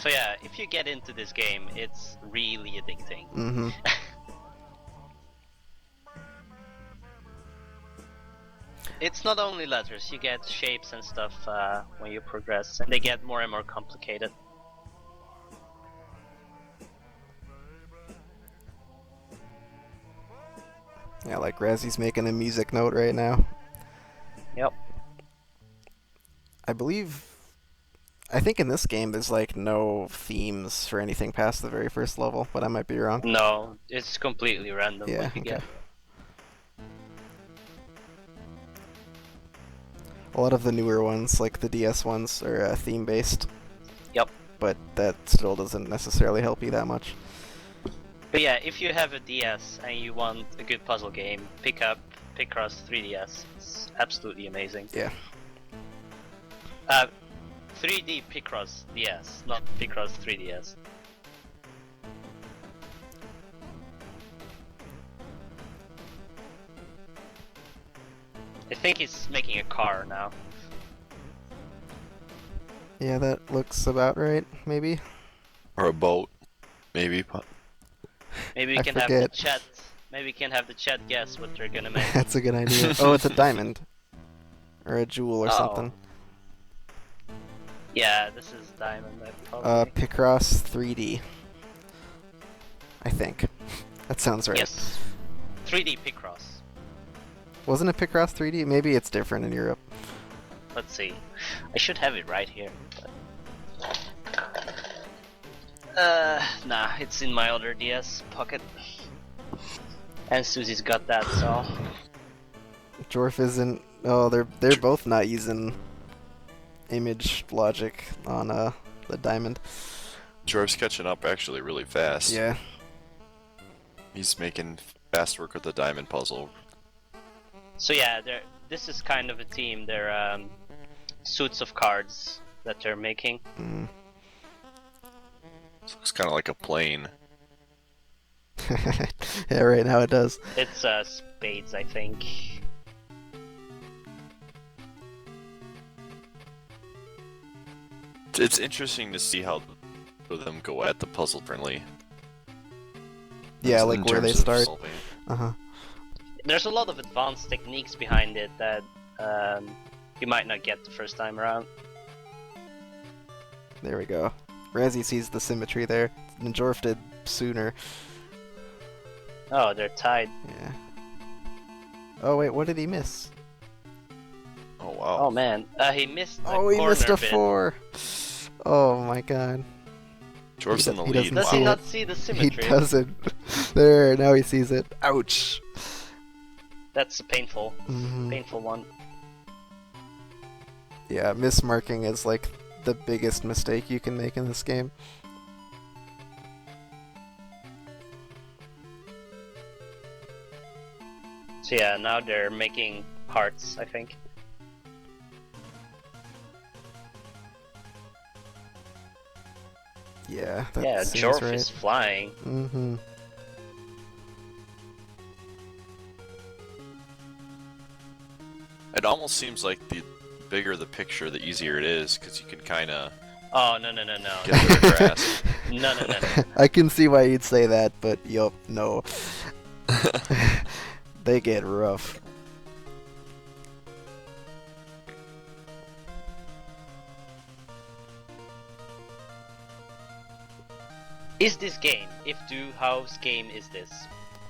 So yeah, if you get into this game, it's really addicting. Mm-hmm. It's not only letters, you get shapes and stuff when you progress, and they get more and more complicated. Yeah, like Razie's making a music note right now. Yep. I think in this game there's like no themes for anything past the very first level, but I might be wrong. No, it's completely random Yeah, what you get. A lot of the newer ones, like the DS ones, are theme-based. Yep. But that still doesn't necessarily help you that much. But yeah, if you have a DS and you want a good puzzle game, pick up Picross 3DS. It's absolutely amazing. Yeah. 3D Picross DS, not Picross 3DS. I think he's making a car now. Yeah, that looks about right, maybe. Or a boat, maybe. Maybe we I can have the forget. chat. Maybe we can have the chat guess what they're gonna make. That's a good idea. Oh, it's a diamond. Or a jewel or Oh. something. Yeah, this is diamond. Probably. Picross 3D. I think. That sounds right. Yes. 3D Picross. Wasn't it Picross 3D? Maybe it's different in Europe. Let's see. I should have it right here. But... nah, it's in my other DS pocket. And Susie's got that, so... Jorf isn't... Oh, they're both not using image logic on the diamond. Jorf's catching up actually really fast. Yeah. He's making fast work with the diamond puzzle. So yeah, this is kind of a team. They're suits of cards that they're making. Mm. Looks kind of like a plane. Yeah, right now it does. It's spades, I think. It's interesting to see how both of them go at the puzzle friendly. Yeah, like where they start. Uh-huh. There's a lot of advanced techniques behind it that you might not get the first time around. There we go. Razzie sees the symmetry there, and Jorf did sooner. Oh, they're tied. Yeah. Oh wait, what did he miss? Oh wow. Oh man, he missed the Oh, he missed a corner bit. 4! Oh my god. Jorf's in the he lead. doesn't Does see he it. not see the symmetry? He doesn't. There, now he sees it. Ouch! That's a painful, Mhm. painful one. Yeah, mismarking is like the biggest mistake you can make in this game. So yeah, now they're making hearts, I think. Yeah, that Yeah, seems Jorf right. is flying. Mm-hmm. It almost seems like the bigger the picture, the easier it is, because you can kind of Oh no no no no get a better grasp. no no no no. I can see why you'd say that, but yup, no. They get rough. Is this game? If do, how's game is this?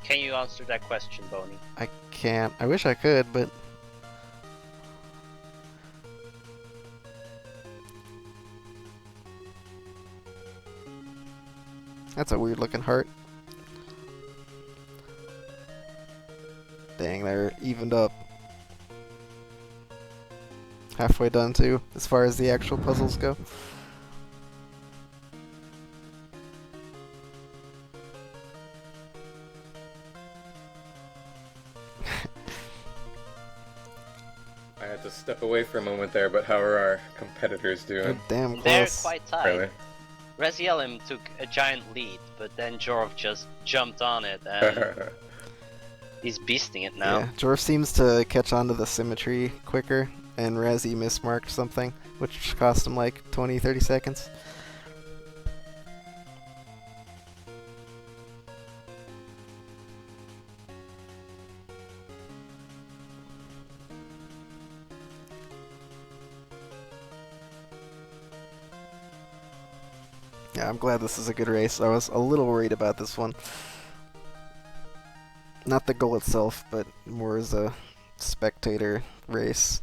Can you answer that question, Boney? I can't. I wish I could, but... That's a weird looking heart. Dang, they're evened up. Halfway done too, as far as the actual puzzles go. I had to step away for a moment there, but how are our competitors They're doing? damn They're close. quite tight. Really? Razielim took a giant lead, but then Jorf just jumped on it and he's beasting it now. Yeah, Jorf seems to catch on to the symmetry quicker, and Razzie mismarked something, which cost him like 20-30 seconds. Yeah, I'm glad this is a good race. I was a little worried about this one. Not the goal itself, but more as a spectator race.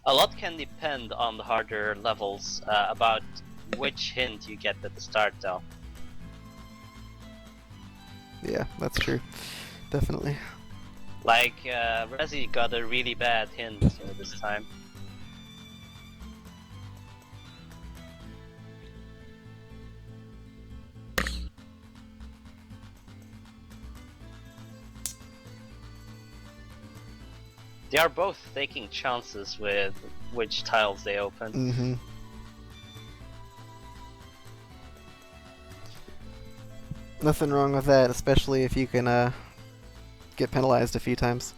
A lot can depend on the harder levels about which hint you get at the start though. Yeah, that's true. Definitely. Like, Razzie got a really bad hint this time. They are both taking chances with which tiles they open. Mm-hmm. Nothing wrong with that, especially if you can get penalized a few times.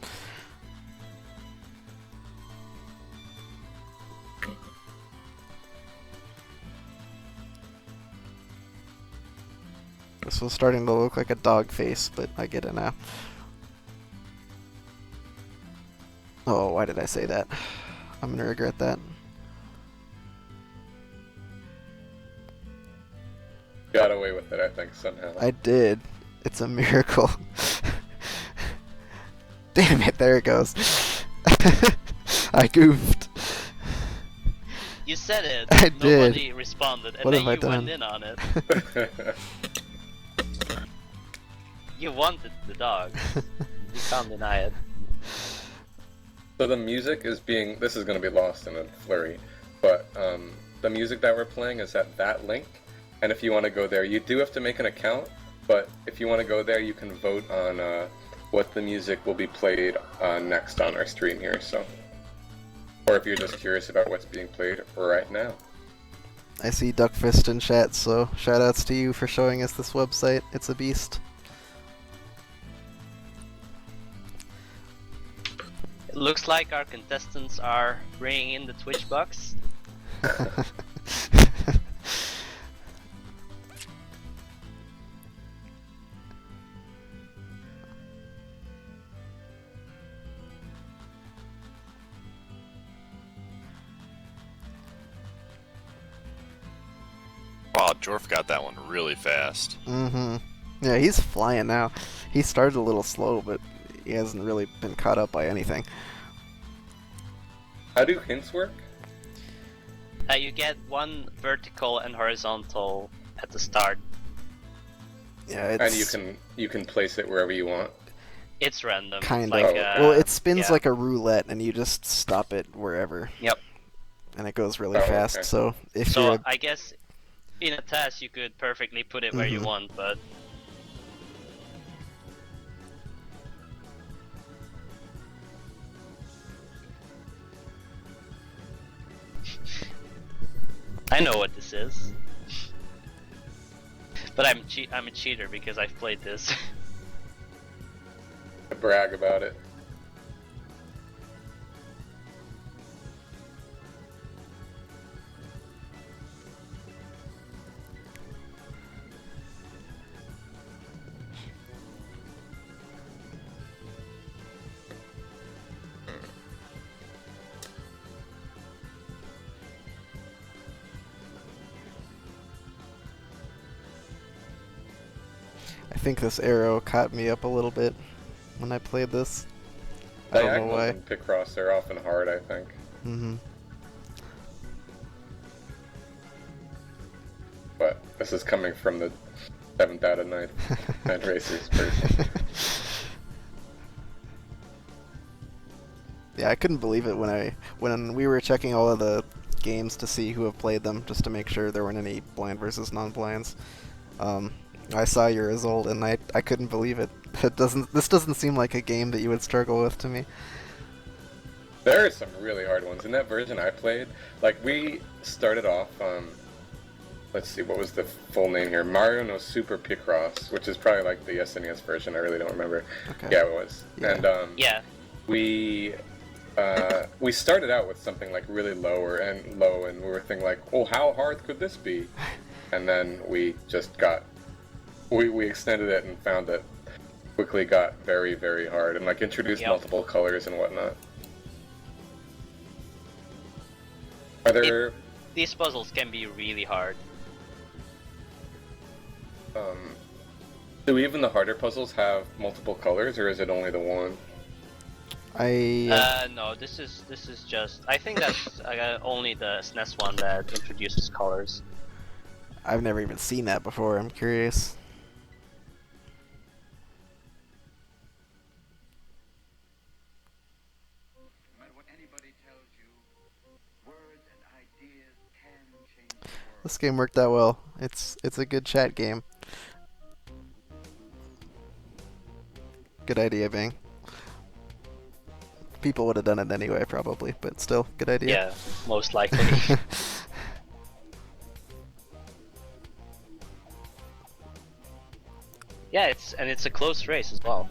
This was starting to look like a dog face, but I get it now. Oh, why did I say that? I'm gonna regret that. Got away with it, I think, somehow. I did. It's a miracle. Damn it, there it goes. I goofed. You said it. I Nobody did. responded, and What then have I you went done? in on it. You wanted the dog. You can't deny it. So the music is being... This is going to be lost in a flurry, but the music that we're playing is at that link, and if you want to go there, you do have to make an account, but if you want to go there, you can vote on what the music will be played next on our stream here, so... Or if you're just curious about what's being played right now. I see Duckfist in chat, so shoutouts to you for showing us this website. It's a beast. It looks like our contestants are bringing in the Twitch box. Wow, Jorf got that one really fast. Mm-hmm. Yeah, he's flying now. He started a little slow, but he hasn't really been caught up by anything. How do hints work? You get one vertical and horizontal at the start. Yeah, it's... And you can place it wherever you want. It's random. Kind like, of. Well, it spins yeah. like a roulette, and you just stop it wherever. Yep. And it goes really Oh, fast, okay. so if So you're... I guess in a task you could perfectly put it where you want, but I know what this is. But I'm a cheater because I've played this. Brag about it. I think this arrow caught me up a little bit when I played this. I don't know Diagonals why. in Picross are often hard, I think. Mm-hmm. But this is coming from the 7th out of 9th Night Racers person. Yeah, I couldn't believe it when we were checking all of the games to see who have played them, just to make sure there weren't any blind versus non-blinds. I saw your result and I couldn't believe it. This doesn't seem like a game that you would struggle with to me. There are some really hard ones. In that version I played, like we started off, let's see, what was the full name here? Mario no Super Picross, which is probably like the SNES version, I really don't remember. Okay. Yeah, it was. Yeah. And Yeah. we started out with something like really low, and we were thinking like, oh, how hard could this be? And then we just got, we extended it and found that quickly got very, very hard, and like introduced Yep. multiple colors and whatnot. Are there, These puzzles can be really hard. do even the harder puzzles have multiple colors, or is it only the one? No, this is just. I think that's only the SNES one that introduces colors. I've never even seen that before. I'm curious. No matter what anybody tells you, words and ideas can change the world. This game worked out well. It's a good chat game. Good idea, Bing. People would have done it anyway, probably, but still, good idea. Yeah, most likely. Yeah, it's a close race as well.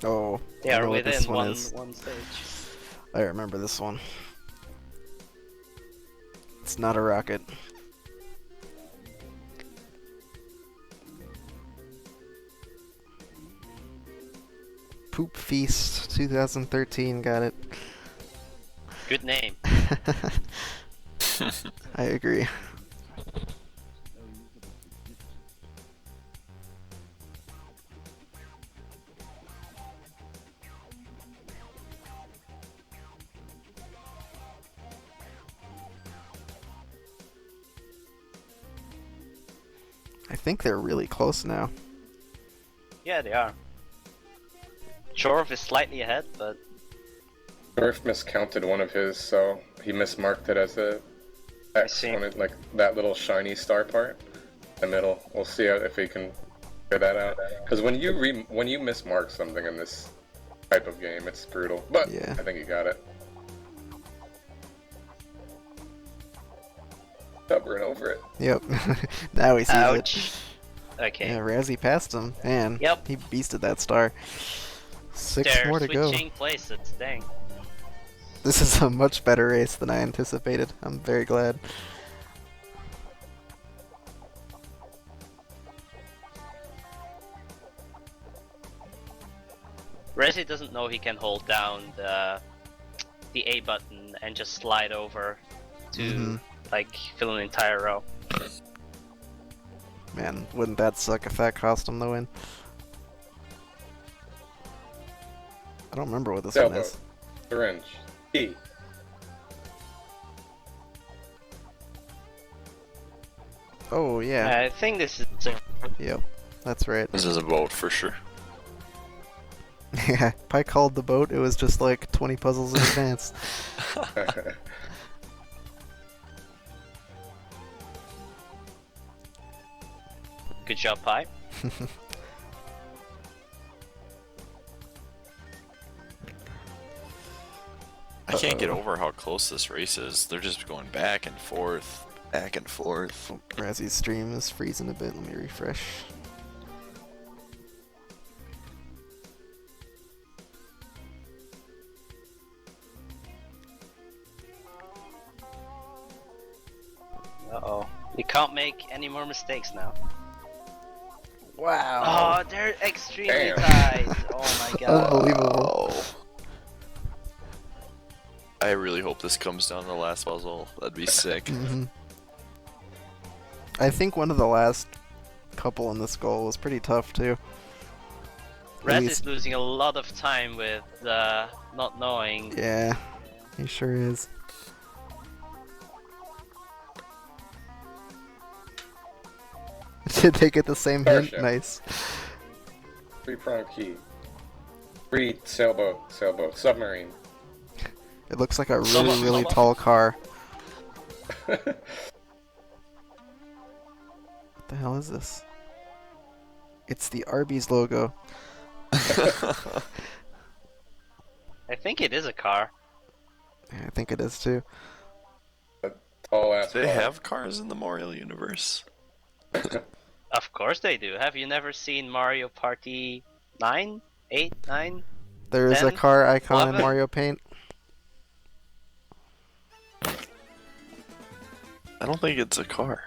Oh, They I are know what within this one one is. stage. I remember this one. It's not a rocket. Poop Feast 2013, got it. Good name. I agree. I think they're really close now. Yeah, they are. Jorf is slightly ahead, but Jorf miscounted one of his, so he mismarked it as a X see. on it, like that little shiny star part in the middle. We'll see if we can figure that out. Because when you mismark something in this type of game, it's brutal. But Yeah. I think you got it. Stubborn over it. Yep. Now he sees ouch. it. Okay. Yeah, Razzie passed him. Man, Yep. he beasted that star. 6 They're more to go. switching places, dang. This is a much better race than I anticipated. I'm very glad. Razzie doesn't know he can hold down the A button and just slide over to Mhm. like fill an entire row. Man, wouldn't that suck if that cost him the win? I don't remember what this one Sailboat. is. Syringe. T. Oh, yeah. I think this is Yep. That's right. This is a boat for sure. Yeah, if I called the boat, it was just like 20 puzzles in advance. good job, Pi. I can't get over how close this race is. They're just going back and forth, back and forth. Razzie's stream is freezing a bit. Let me refresh. Uh-oh. You can't make any more mistakes now. Wow. Oh, they're extremely Damn. tight. Oh my god. Unbelievable. Oh. I really hope this comes down to the last puzzle. That'd be sick. Mhm. I think one of the last couple in this goal was pretty tough too. At Raz least- is losing a lot of time with not knowing. Yeah, he sure is. Did they get the same hint? Starship. Nice. 3-prong key. 3 sailboat. Submarine. It looks like a really, Someone- really someone- tall car. What the hell is this? It's the Arby's logo. I think it is a car. Yeah, I think it is too. Tall ass. Do they bar. have cars in the Mario universe? Of course they do. Have you never seen Mario Party 9? 8? 9? There is a 10, car icon in 11. Mario Paint. I don't think it's a car.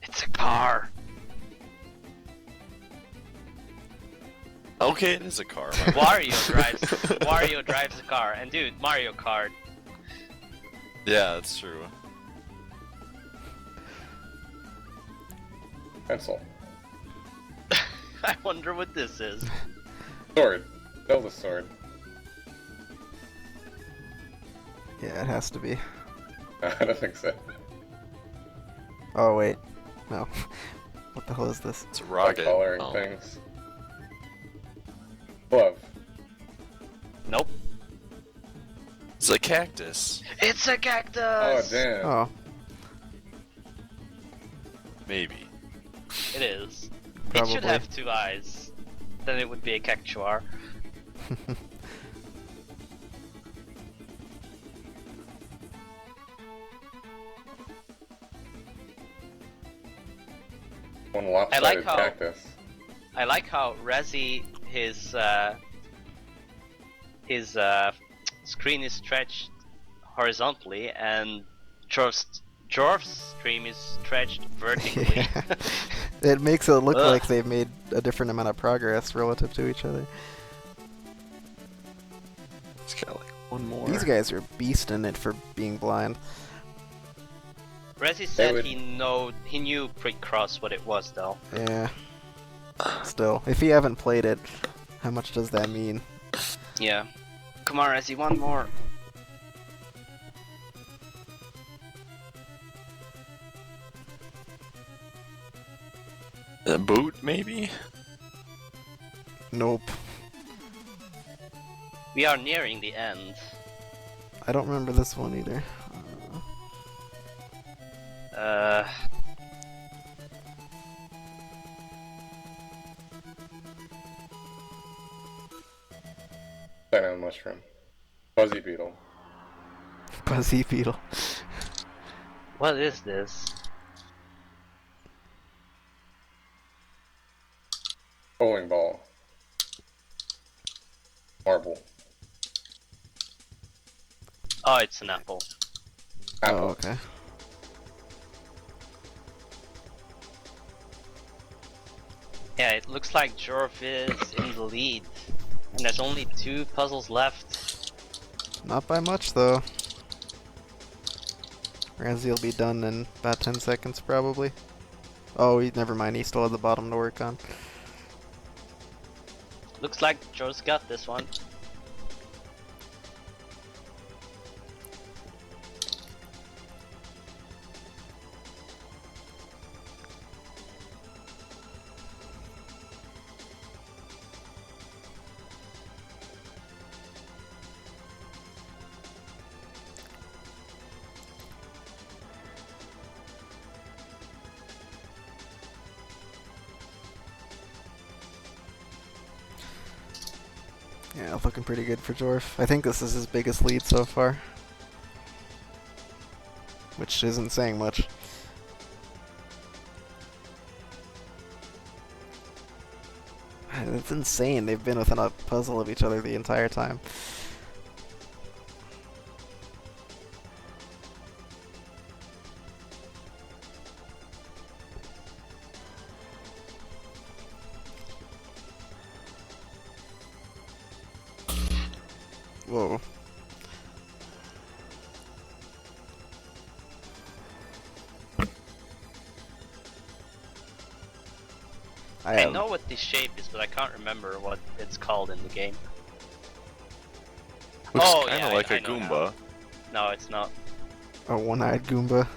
It's a car. Okay, it is a car. Wario drives a car. And dude, Mario Kart. Yeah, that's true. Pencil. I wonder what this is. Sword. Build a sword. Yeah, it has to be. I don't think so. Oh wait, no. What the hell is this? It's a Like rocket. coloring Oh. things. Glove. Nope. It's a cactus. It's a cactus! Oh damn. Oh, Maybe. It is. It Probably. should have 2 eyes. Then it would be a cactuar. One lopsided how- cactus. I like how Razzie, his his screen is stretched horizontally, and Jorf's screen is stretched vertically. Yeah. It makes it look Ugh. like they've made a different amount of progress relative to each other. It's got like one more. These guys are beasting it for being blind. Razzie said would- he knew Picross what it was though. Yeah. Still, if you haven't played it, how much does that mean? Yeah. Come on, Razzie, one more. A boot, maybe? Nope. We are nearing the end. I don't remember this one either. Banana mushroom. Fuzzy beetle. Buzzy Beetle. What is this? Bowling ball. Marble. Oh, it's an apple. Apple. Oh, okay. Yeah, it looks like Jorf is in the lead. And there's only 2 puzzles left. Not by much, though. Razzie will be done in about 10 seconds, probably. Oh, never mind. He still has the bottom to work on. Looks like Jorf's got this one. Yeah, looking pretty good for Jorf. I think this is his biggest lead so far. Which isn't saying much. It's insane. They've been within a puzzle of each other the entire time. Whoa. I know what this shape is, but I can't remember what it's called in the game. Looks Oh, kind of yeah, like I a know now. Goomba. No, it's not. A one-eyed Goomba.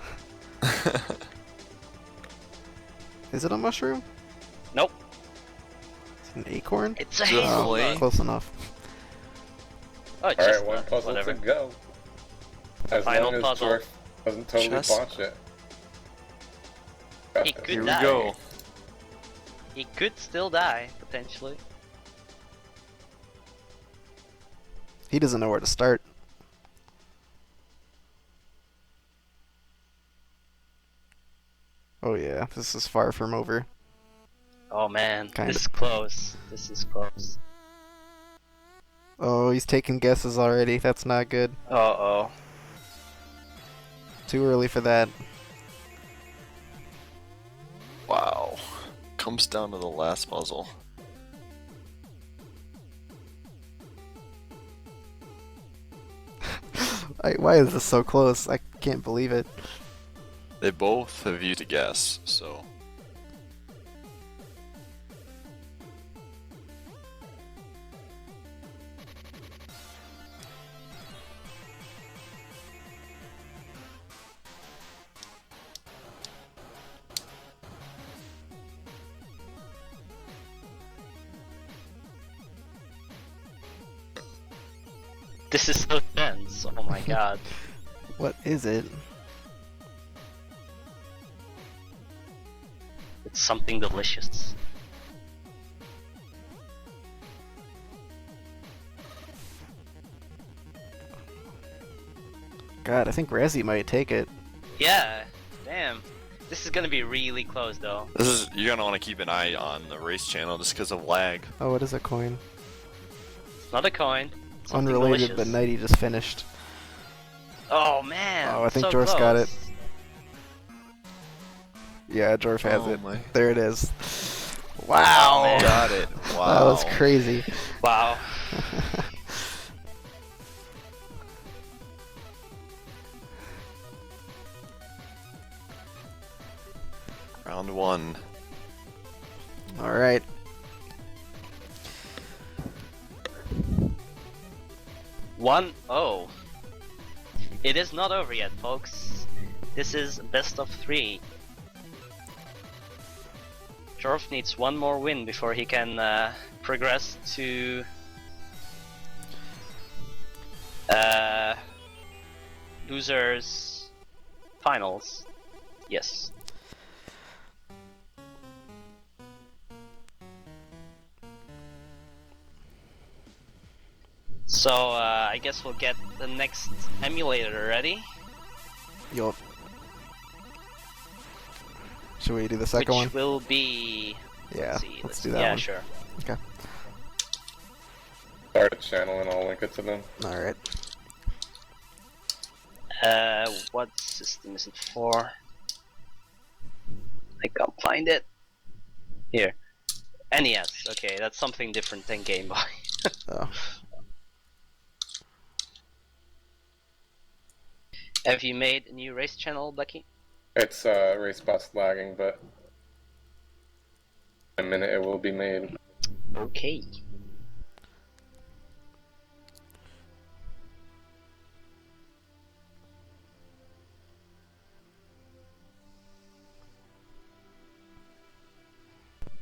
Is it a mushroom? Nope. Is it an acorn? It's a Is it a hazelnut. fillet? Close enough. Oh, it's Alright, just one puzzle whatever. to go. As Final long as puzzle. Jorf doesn't totally Chestnut. botch it. He could Here we die. go. He could still die, potentially. He doesn't know where to start. Oh yeah, this is far from over. Oh man, Kinda. this is close. This is close. Oh, he's taking guesses already. That's not good. Uh-oh. Too early for that. Wow. Comes down to the last puzzle. Why is this so close? I can't believe it. They both have you to guess, so. This is so tense. Oh my god. What is it? It's something delicious. God, I think Razzie might take it. Yeah, damn. This is gonna be really close though. This is you're gonna want to keep an eye on the race channel just because of lag. Oh, it is a coin. Not a coin. Something Unrelated, but delicious. Knighty just finished. Oh man! Oh, I think so Jorf's got it. close. Yeah, Jorf has Oh it. my. There it is. Oh, Wow! man. Got it. Wow. That was crazy. Wow. Round 1. Alright. 1-0. It is not over yet, folks. This is best of 3. Jorf needs one more win before he can progress to losers finals. Yes. So I guess we'll get the next emulator ready, Yup. Should we do the second which one? will be. Yeah, See, let's do that yeah, one. sure. Okay. Start a channel and I'll link it to them. Alright. What system is it for? I can't find it. Here. NES. Okay, that's something different than Game Boy. Oh. Have you made a new race channel, Blechy? It's RaceBot's lagging, but in a minute it will be made. Okay.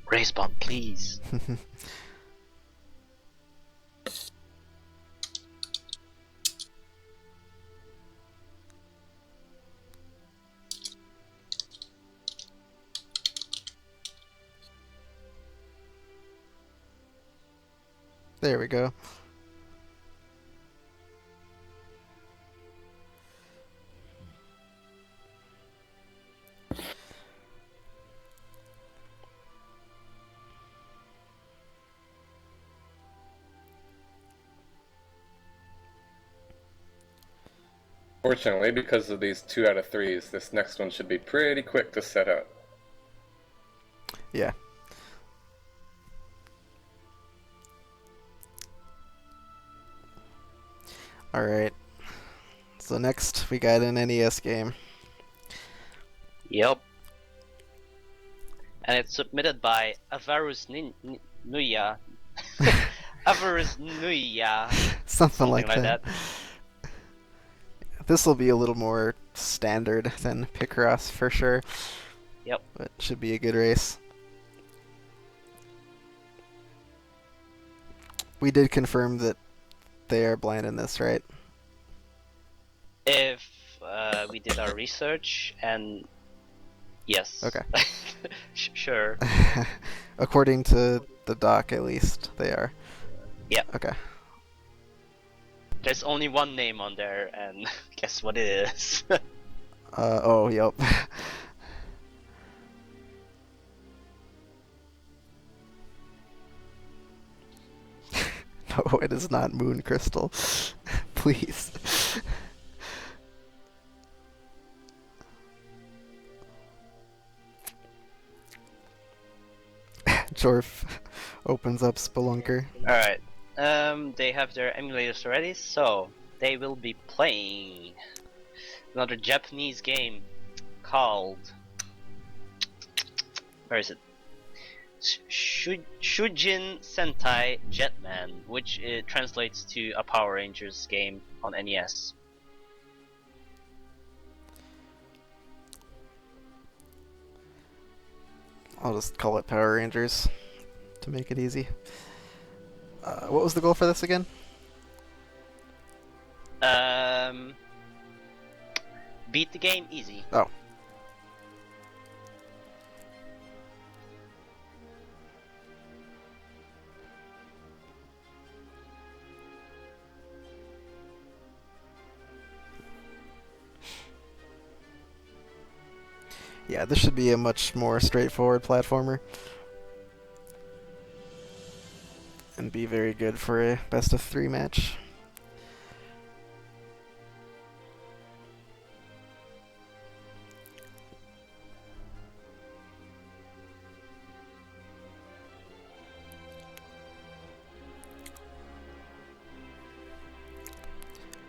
Racebot, please. There we go. Fortunately, because of these 2 out of 3s, this next one should be pretty quick to set up. Yeah. Alright. So next we got an NES game. Yep. And it's submitted by Avarus Nuya. Avarus Nuya. Something like like that. that. This will be a little more standard than Picross for sure. Yep. But should be a good race. We did confirm that they are blind in this, right? If we did our research, and yes. Okay. Sure. According to the doc, at least, they are. Yeah. Okay. There's only one name on there, and guess what it is? Oh, yep. No, it is not Moon Crystal. Please. Jorf opens up Spelunker. Alright. They have their emulators ready, so they will be playing another Japanese game called. Where is it? Choijin Sentai Jetman, which translates to a Power Rangers game on NES. I'll just call it Power Rangers to make it easy. What was the goal for this again? Beat the game easy. Oh. Yeah, this should be a much more straightforward platformer. And be very good for a best of 3 match.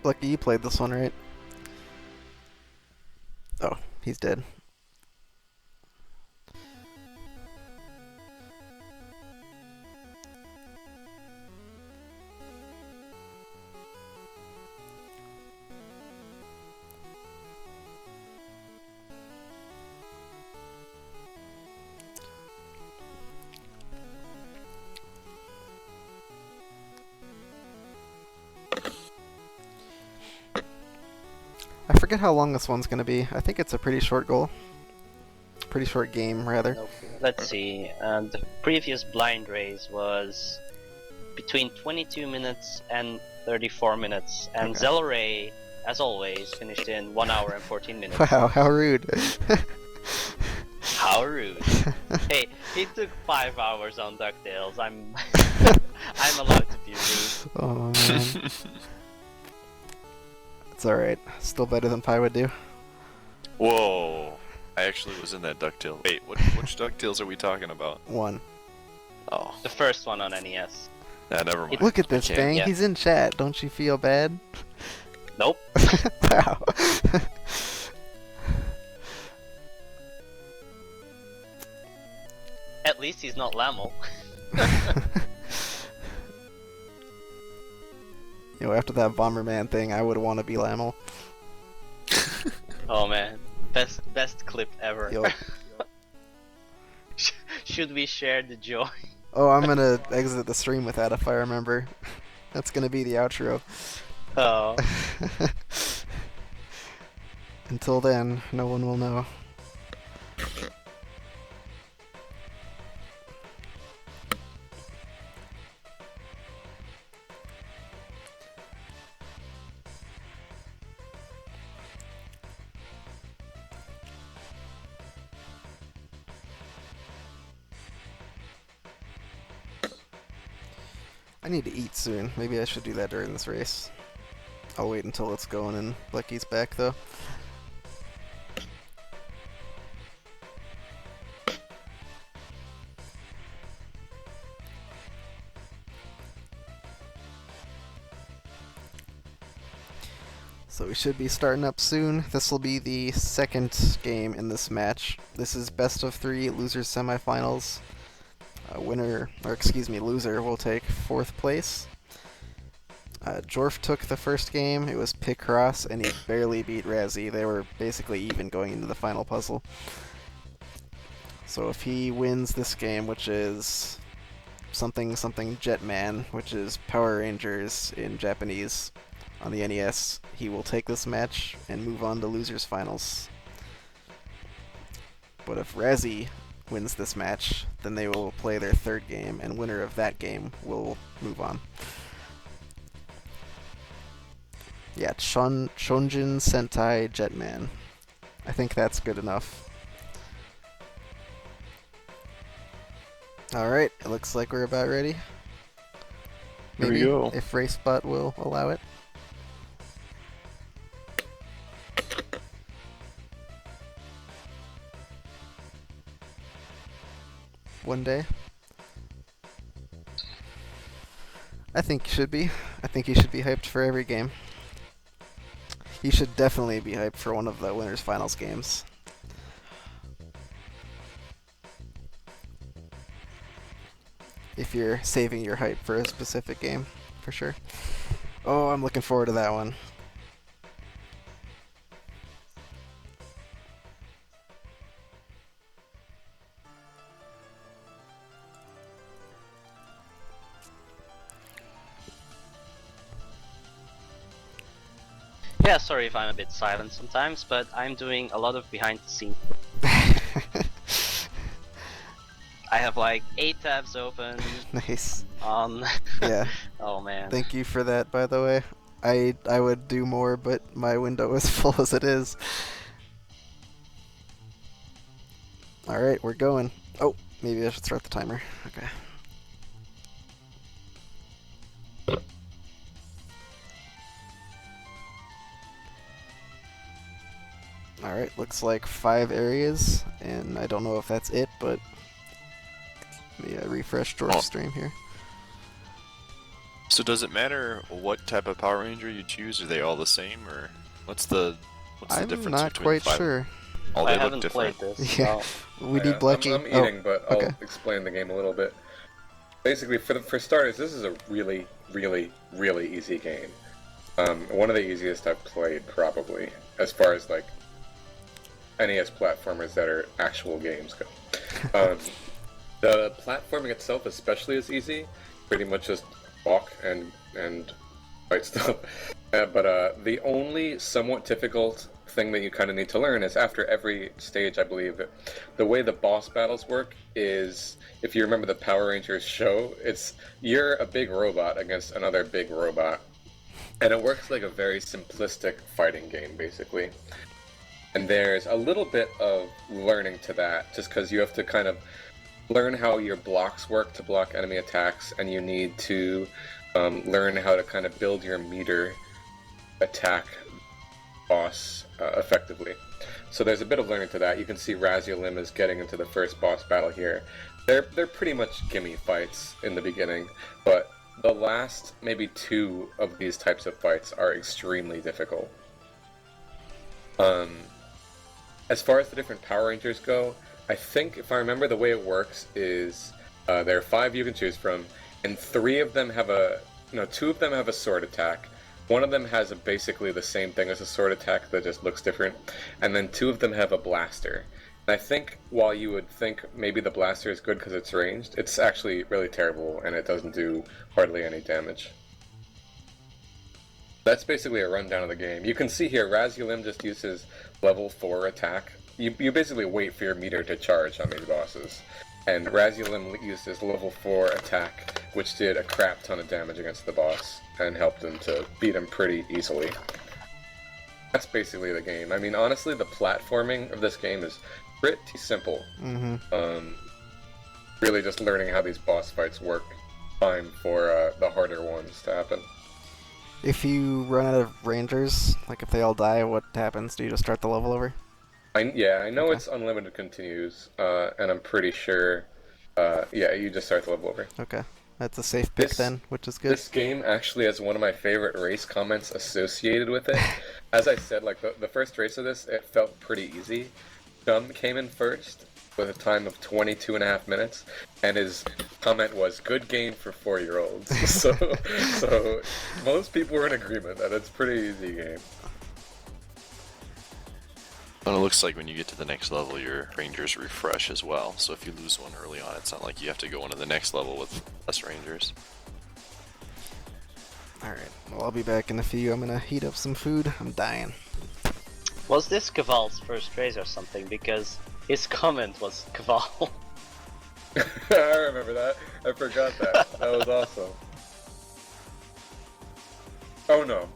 Lucky you played this one, right? Oh, he's dead. I forget how long this one's gonna be. I think it's a pretty short goal. Pretty short game, rather. Let's see. The previous blind race was between 22 minutes and 34 minutes, and Okay. Zelleray, as always, finished in 1 hour and 14 minutes. Wow, how rude. How rude. Hey, he took 5 hours on DuckTales. I'm I'm allowed to be rude. Oh man. It's alright. Still better than Pi would do. Whoa! I actually was in that DuckTales. Wait, which DuckTales are we talking about? One. Oh, The first one on NES. nah, never mind. Look at this, Can't- Bang. yeah. He's in chat. Don't you feel bad? Nope. Wow. At least he's not Lamo. You know, after that Bomberman thing, I would want to be Lamo. Oh man, best clip ever. Yo. Should we share the joy? Oh, I'm gonna exit the stream with that if I remember. That's gonna be the outro. Oh. Until then, no one will know. I need to eat soon. Maybe I should do that during this race. I'll wait until it's going and Blechy's back though. So we should be starting up soon. This will be the second game in this match. This is best of 3 losers semifinals. Loser will take 4th place. Jorf took the first game. It was Picross, and he barely beat Razzie. They were basically even going into the final puzzle. So if he wins this game, which is something Jetman, which is Power Rangers in Japanese on the NES, he will take this match and move on to losers finals. But if Razzie wins this match, then they will play their third game, and winner of that game will move on. Yeah, Choijin Sentai Jetman. I think that's good enough. Alright, it looks like we're about ready. Here we Maybe, go. if RaceBot will allow it. One day. I think he should be. I think he should be hyped for every game. He should definitely be hyped for one of the winners finals games. If you're saving your hype for a specific game, for sure. Oh, I'm looking forward to that one. Yeah, sorry if I'm a bit silent sometimes, but I'm doing a lot of behind the scenes. I have like 8 tabs open Nice. on. Yeah. Oh man. Thank you for that, by the way. I would do more, but my window is full as it is. Alright, we're going. Oh, maybe I should start the timer. Okay. Alright, looks like 5 areas, and I don't know if that's it, but let me refresh Jorf's stream here. So does it matter what type of Power Ranger you choose? Are they all the same, or what's the I'm difference not between quite the 5? sure. Oh, I they look haven't different. played this. Yeah, So we need Yeah, Blechy. I'm eating, but I'll okay. explain the game a little bit. Basically, for starters, this is a really, really, really easy game. One of the easiest I've played, probably, as far as like NES platformers that are actual games go. The platforming itself, especially, is easy. Pretty much just walk and fight stuff. But the only somewhat difficult thing that you kind of need to learn is after every stage, I believe, the way the boss battles work is, if you remember the Power Rangers show, it's you're a big robot against another big robot. And it works like a very simplistic fighting game, basically. And there's a little bit of learning to that, just because you have to kind of learn how your blocks work to block enemy attacks, and you need to learn how to kind of build your meter attack boss effectively. So there's a bit of learning to that. You can see Razielim is getting into the first boss battle here. They're pretty much gimme fights in the beginning, but the last maybe 2 of these types of fights are extremely difficult. As far as the different Power Rangers go, I think, if I remember, the way it works is there are 5 you can choose from, and 3 of them have 2 of them have a sword attack. One of them has basically the same thing as a sword attack that just looks different, and then 2 of them have a blaster. And I think while you would think maybe the blaster is good because it's ranged, it's actually really terrible and it doesn't do hardly any damage. That's basically a rundown of the game. You can see here, Razielim just uses level 4 attack. You basically wait for your meter to charge on these bosses. And Razielim used his level 4 attack, which did a crap ton of damage against the boss, and helped him to beat him pretty easily. That's basically the game. I mean, honestly, the platforming of this game is pretty simple. Really just learning how these boss fights work. Time for the harder ones to happen. If you run out of Rangers, like if they all die, what happens? Do you just start the level over? I know Okay. it's unlimited continues, and I'm pretty sure, you just start the level over. Okay. That's a safe pick then, which is good. This game actually has one of my favorite race comments associated with it. As I said, like the first race of this, it felt pretty easy. Gum came in first with a time of 22.5 minutes, and his comment was, "Good game for 4-year-olds." so most people were in agreement that it's a pretty easy game. And it looks like when you get to the next level, your Rangers refresh as well. So if you lose one early on, it's not like you have to go on to the next level with less Rangers. Alright, well I'll be back in a few. I'm gonna heat up some food. I'm dying. was this Caval's first race or something? Because his comment was Caval. I remember that. I forgot that. That was awesome. Oh no.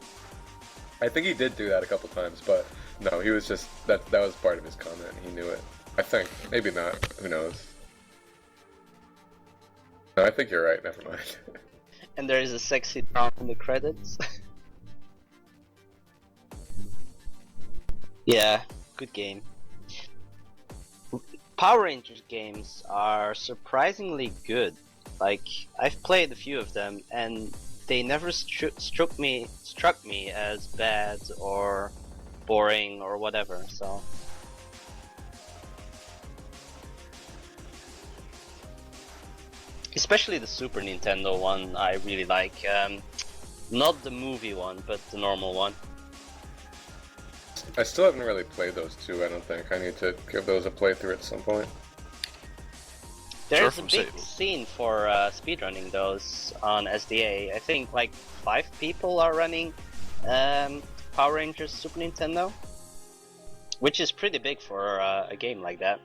I think he did do that a couple times, but no, he was just that was part of his comment. He knew it. I think. Maybe not. Who knows? No, I think you're right. Never mind. And there is a sexy drum in the credits. Yeah, good game. Power Rangers games are surprisingly good. Like, I've played a few of them, and they never struck me as bad or boring or whatever. So, especially the Super Nintendo one, I really like. Not the movie one, but the normal one. I still haven't really played those two. I don't think. I need to give those a playthrough at some point. There's Jorf a big from scene for speedrunning those on SDA. I think like 5 people are running Power Rangers Super Nintendo, which is pretty big for a game like that.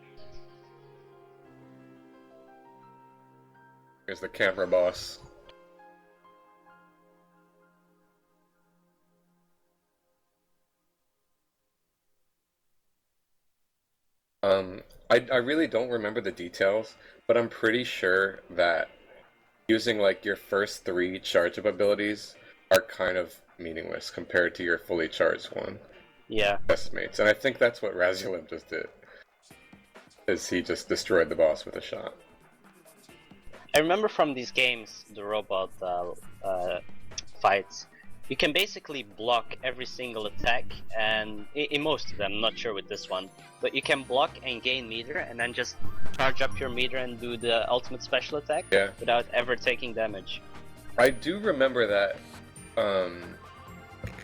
Here's the camera boss. I really don't remember the details, but I'm pretty sure that using like your first 3 charge-up abilities are kind of meaningless compared to your fully charged one. Yeah. Estimates, and I think that's what Razielim just did. Is he just destroyed the boss with a shot. I remember from these games, the robot fights, you can basically block every single attack, and in most of them, not sure with this one, but you can block and gain meter, and then just charge up your meter and do the ultimate special attack without ever taking damage. I do remember that.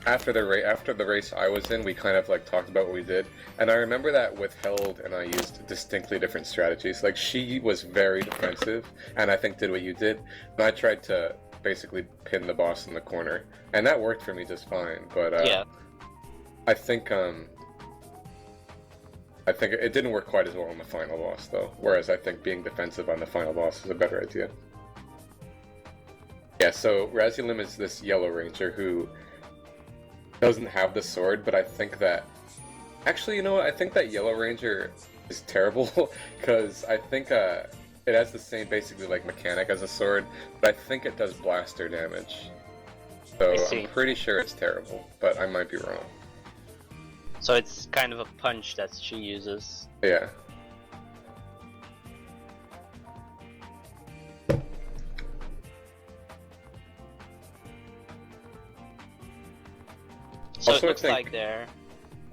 After the race I was in, we kind of like talked about what we did, and I remember that with Held and I used distinctly different strategies. Like she was very defensive, and I think did what you did, and I tried to basically pin the boss in the corner, and that worked for me just fine. But I think it didn't work quite as well on the final boss though. Whereas I think being defensive on the final boss is a better idea. Yeah. So Razielim is this Yellow Ranger who doesn't have the sword, but I think that... Actually, you know what? I think that Yellow Ranger is terrible, because I think it has the same, basically, like, mechanic as a sword, but I think it does blaster damage. So I'm pretty sure it's terrible, but I might be wrong. So it's kind of a punch that she uses. Yeah. So Also, it looks like they're...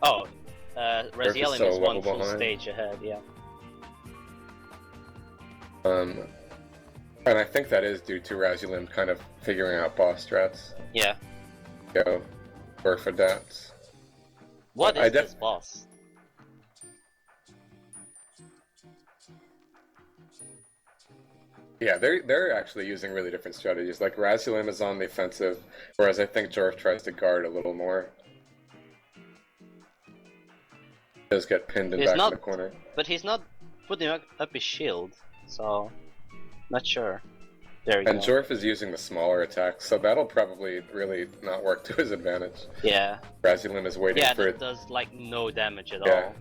Oh, Razielim is one full stage ahead, yeah. And I think that is due to Razielim kind of figuring out boss strats. Yeah. Go. Jorf adapts. What is this boss? Yeah, they're actually using really different strategies. Like Razielim is on the offensive, whereas I think Jorf tries to guard a little more. Does get pinned and back in the corner. But he's not putting up his shield, so not sure. There we go. And Jorf is using the smaller attacks, so that'll probably really not work to his advantage. Yeah. Razielim is waiting for it. Yeah, does like no damage at yeah. all.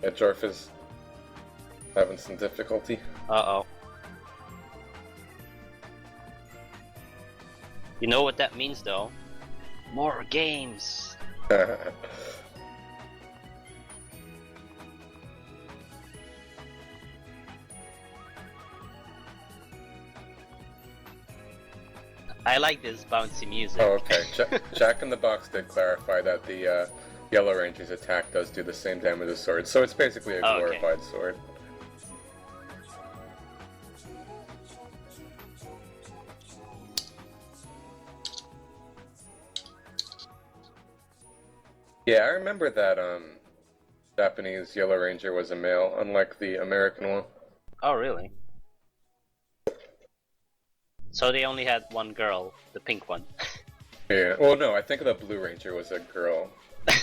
Yeah, Jorf is having some difficulty. Uh-oh. You know what that means, though? More games! I like this bouncy music. Oh, okay. Jack in the Box did clarify that the Yellow Ranger's attack does do the same damage as sword, so it's basically a glorified sword. Yeah, I remember that Japanese Yellow Ranger was a male, unlike the American one. Oh, really? So they only had one girl, the pink one. Yeah, well no, I think the Blue Ranger was a girl.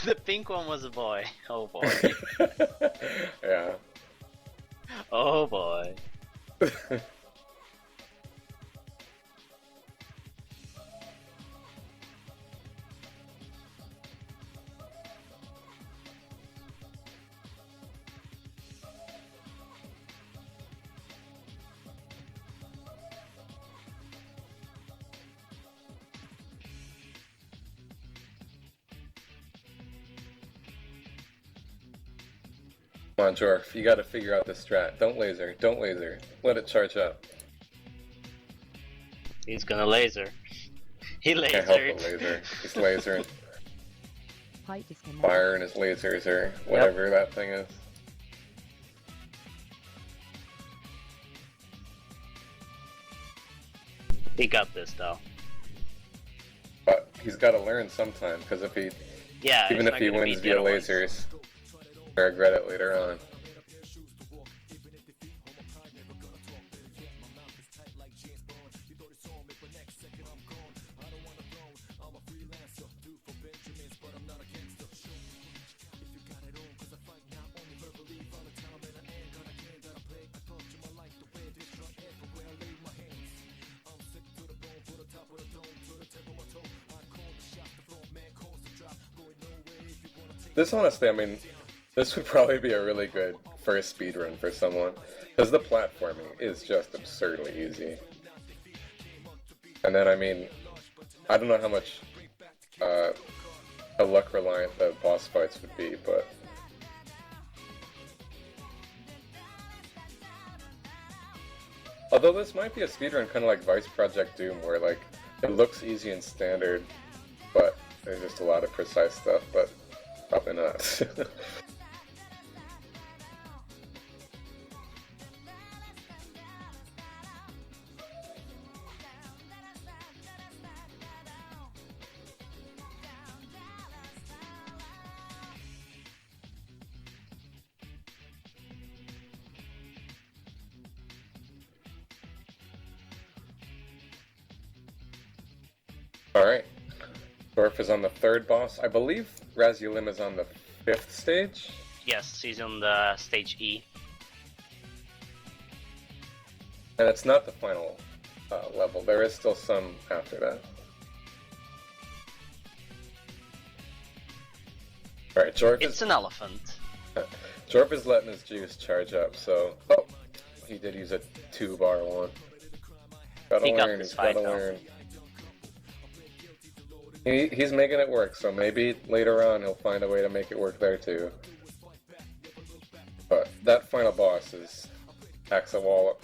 The pink one was a boy. Oh boy. Yeah. Oh boy. Come on, Jorf, you gotta figure out this strat. Don't laser, don't laser. Let it charge up. He's gonna laser. He lasered. Can't help but laser. He's lasering. Firing his lasers or whatever that thing is. He got this though. But he's gotta learn sometime, because if he... Yeah, even if he wins via lasers, I regret it later on. This honestly, I mean, this would probably be a really good first speedrun for someone, because the platforming is just absurdly easy. And then, I mean, I don't know how much how luck reliant the boss fights would be, but although this might be a speedrun kind of like Vice Project Doom, where like it looks easy and standard, but there's just a lot of precise stuff, but probably not. Alright. Jorf is on the 3rd boss. I believe Razielim is on the 5th stage? Yes, he's on the stage E. And it's not the final level. There is still some after that. Alright, Jorf It's an elephant. Jorf is letting his juice charge up, so... Oh! He did use a 2-bar one. Gotta He got learn, this he's gotta fight, though. learn. He's making it work, so maybe later on he'll find a way to make it work there too. But that final boss is hacks a wallop.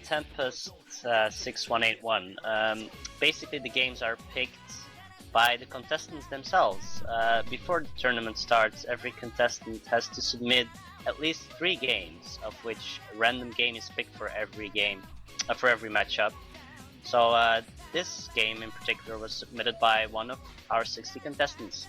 Tempest 6181. Basically, the games are picked by the contestants themselves. Before the tournament starts, every contestant has to submit at least 3 games, of which a random game is picked for every game, for every matchup. So this game in particular was submitted by one of our 60 contestants.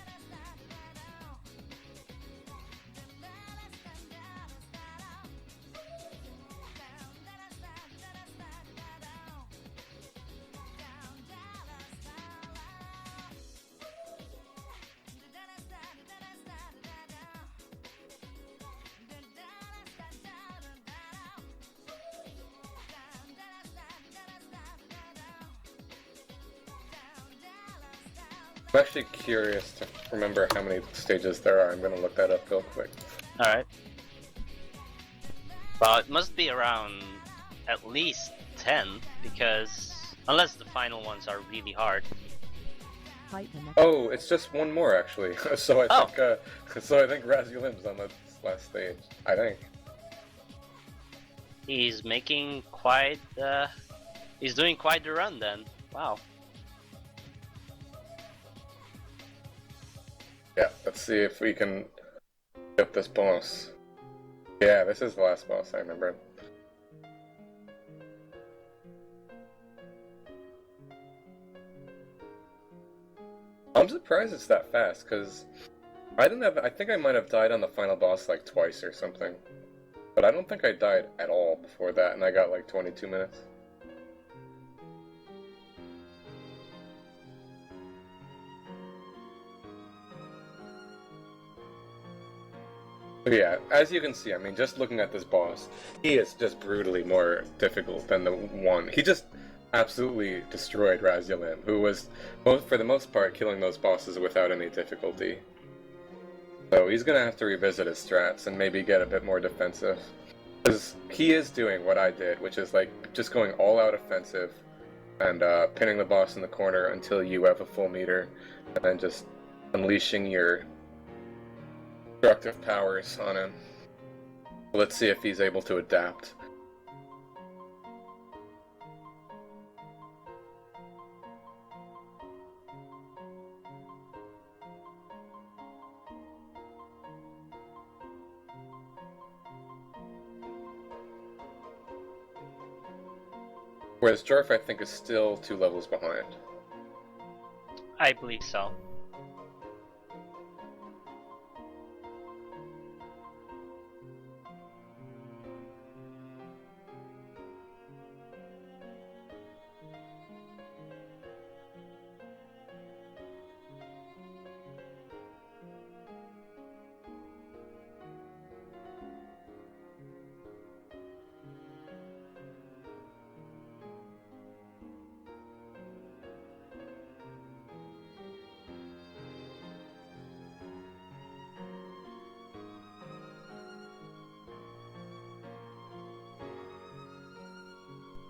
I'm actually curious to remember how many stages there are. I'm gonna look that up real quick. Alright. Well, it must be around at least 10, because unless the final ones are really hard. Oh, it's just one more actually. So I think Razielim's on the last stage. I think. He's making quite he's doing quite the run then. Wow. Yeah, let's see if we can get this boss. Yeah, this is the last boss, I remember. I'm surprised it's that fast, because I think I might have died on the final boss like twice or something. But I don't think I died at all before that, and I got like 22 minutes. But yeah, as you can see, I mean, just looking at this boss, he is just brutally more difficult than the one. He just absolutely destroyed Razielim, who was, for the most part, killing those bosses without any difficulty. So he's gonna have to revisit his strats and maybe get a bit more defensive. Because he is doing what I did, which is like just going all out offensive and pinning the boss in the corner until you have a full meter, and then just unleashing your destructive powers on him. Let's see if he's able to adapt. Whereas Jorf, I think, is still 2 levels behind. I believe so.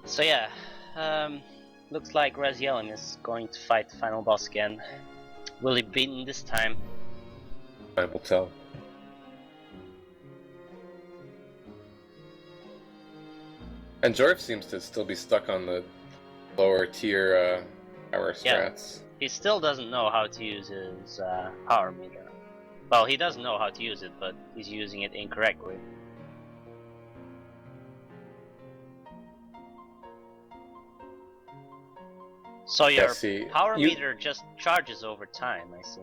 So yeah, looks like Razielim is going to fight the final boss again. Will he beat him this time? Time will tell. And Jorf seems to still be stuck on the lower tier power strats. He still doesn't know how to use his power meter. Well, he does know how to use it, but he's using it incorrectly. So your power meter just charges over time, I see.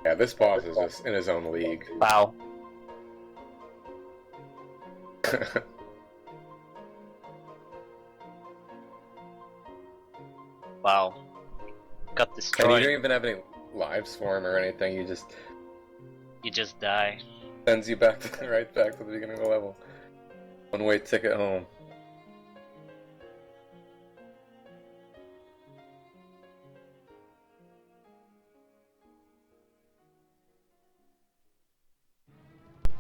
Yeah, this boss is just in his own league. Wow. Wow. Got destroyed. And you don't even have any lives for him or anything, you just die. Sends you back to right back to the beginning of the level. One-way ticket home.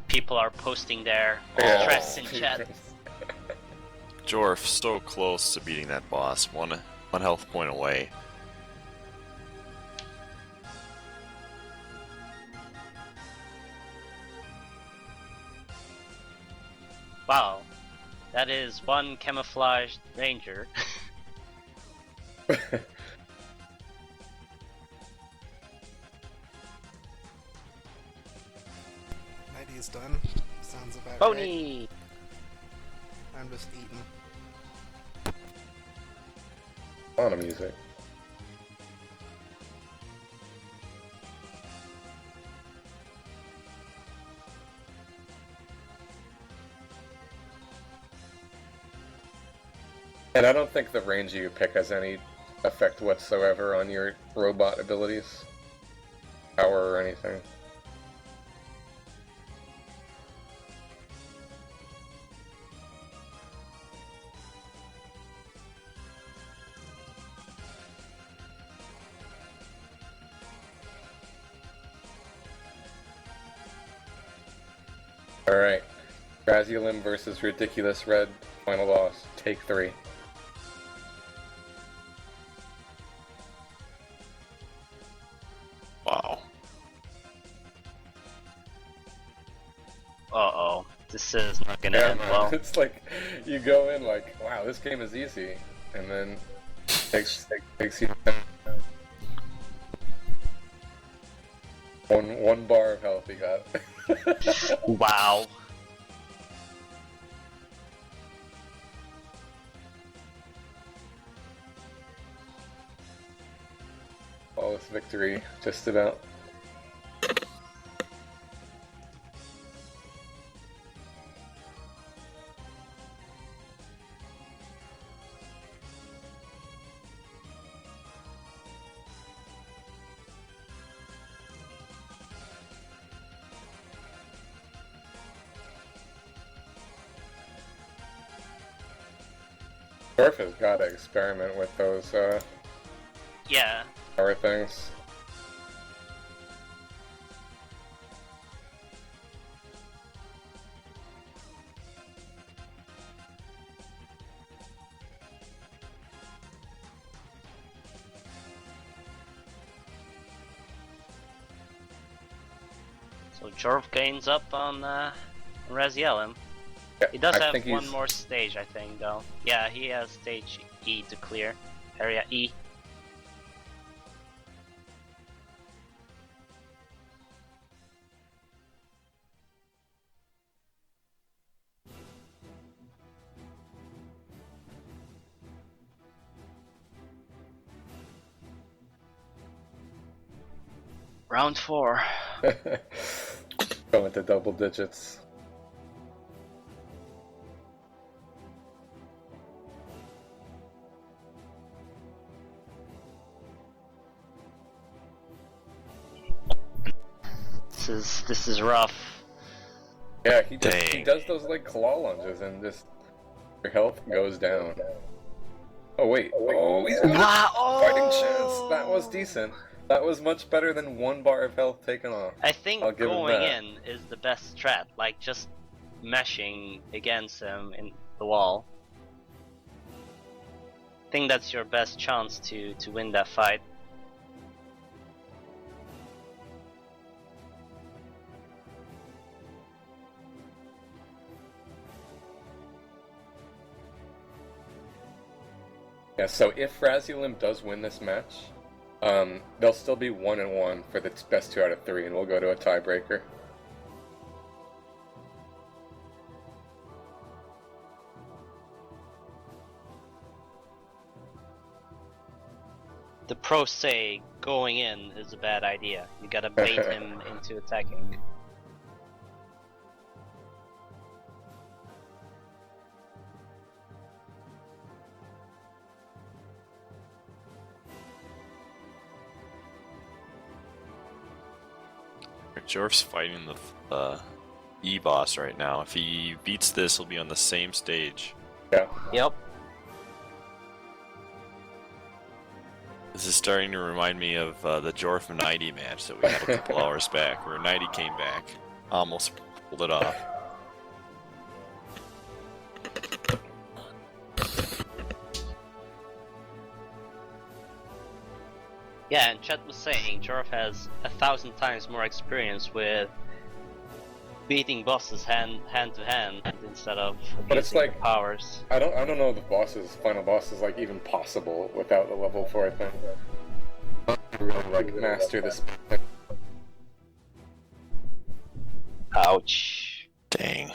People are posting their stress in chat. Jorf so close to beating that boss, one health point away. Wow, that is one camouflaged ranger. Knighty's done. Sounds about Pony! right. I'm just eating. A lot of music. And I don't think the ranger you pick has any effect whatsoever on your robot abilities, power or anything. Alright, Razielim versus Ridiculous Red, final boss, take 3. Wow. Uh-oh. This is not gonna end well. It's like, you go in like, wow, this game is easy, and then takes you one bar of health he got. Wow. Flawless victory, just about. Jorf has got to experiment with those Yeah. power things. So Jorf gains up on Razielim. Yeah, He does I have think one he's- more stage, I think, though. Yeah, he has stage E to clear. Area E. Round 4. Going to double digits. This is rough. Yeah, he does Dang. those like claw lunges and just your health goes down. Oh wait, oh he's got Wow! a fighting chance. That was decent. That was much better than 1 bar of health taken off. I think I'll give him going that. in is the best strat, like just meshing against him in the wall. I think that's your best chance to win that fight. Yeah, so if Razielim does win this match, they'll still be 1-1 for the best 2 out of 3, and we'll go to a tiebreaker. The pros say going in is a bad idea. You gotta bait him into attacking. Jorf's fighting the E-boss right now. If he beats this, he'll be on the same stage. Yeah. Yep. This is starting to remind me of the Jorf and Knighty match that we had a couple hours back, where Knighty came back, almost pulled it off. Yeah, and Chet was saying Jorf has 1,000 times more experience with beating bosses hand to hand instead of But it's abusing like- the powers. I don't know if the final boss is like even possible without the level 4 thing. Really like master this. Ouch. Dang.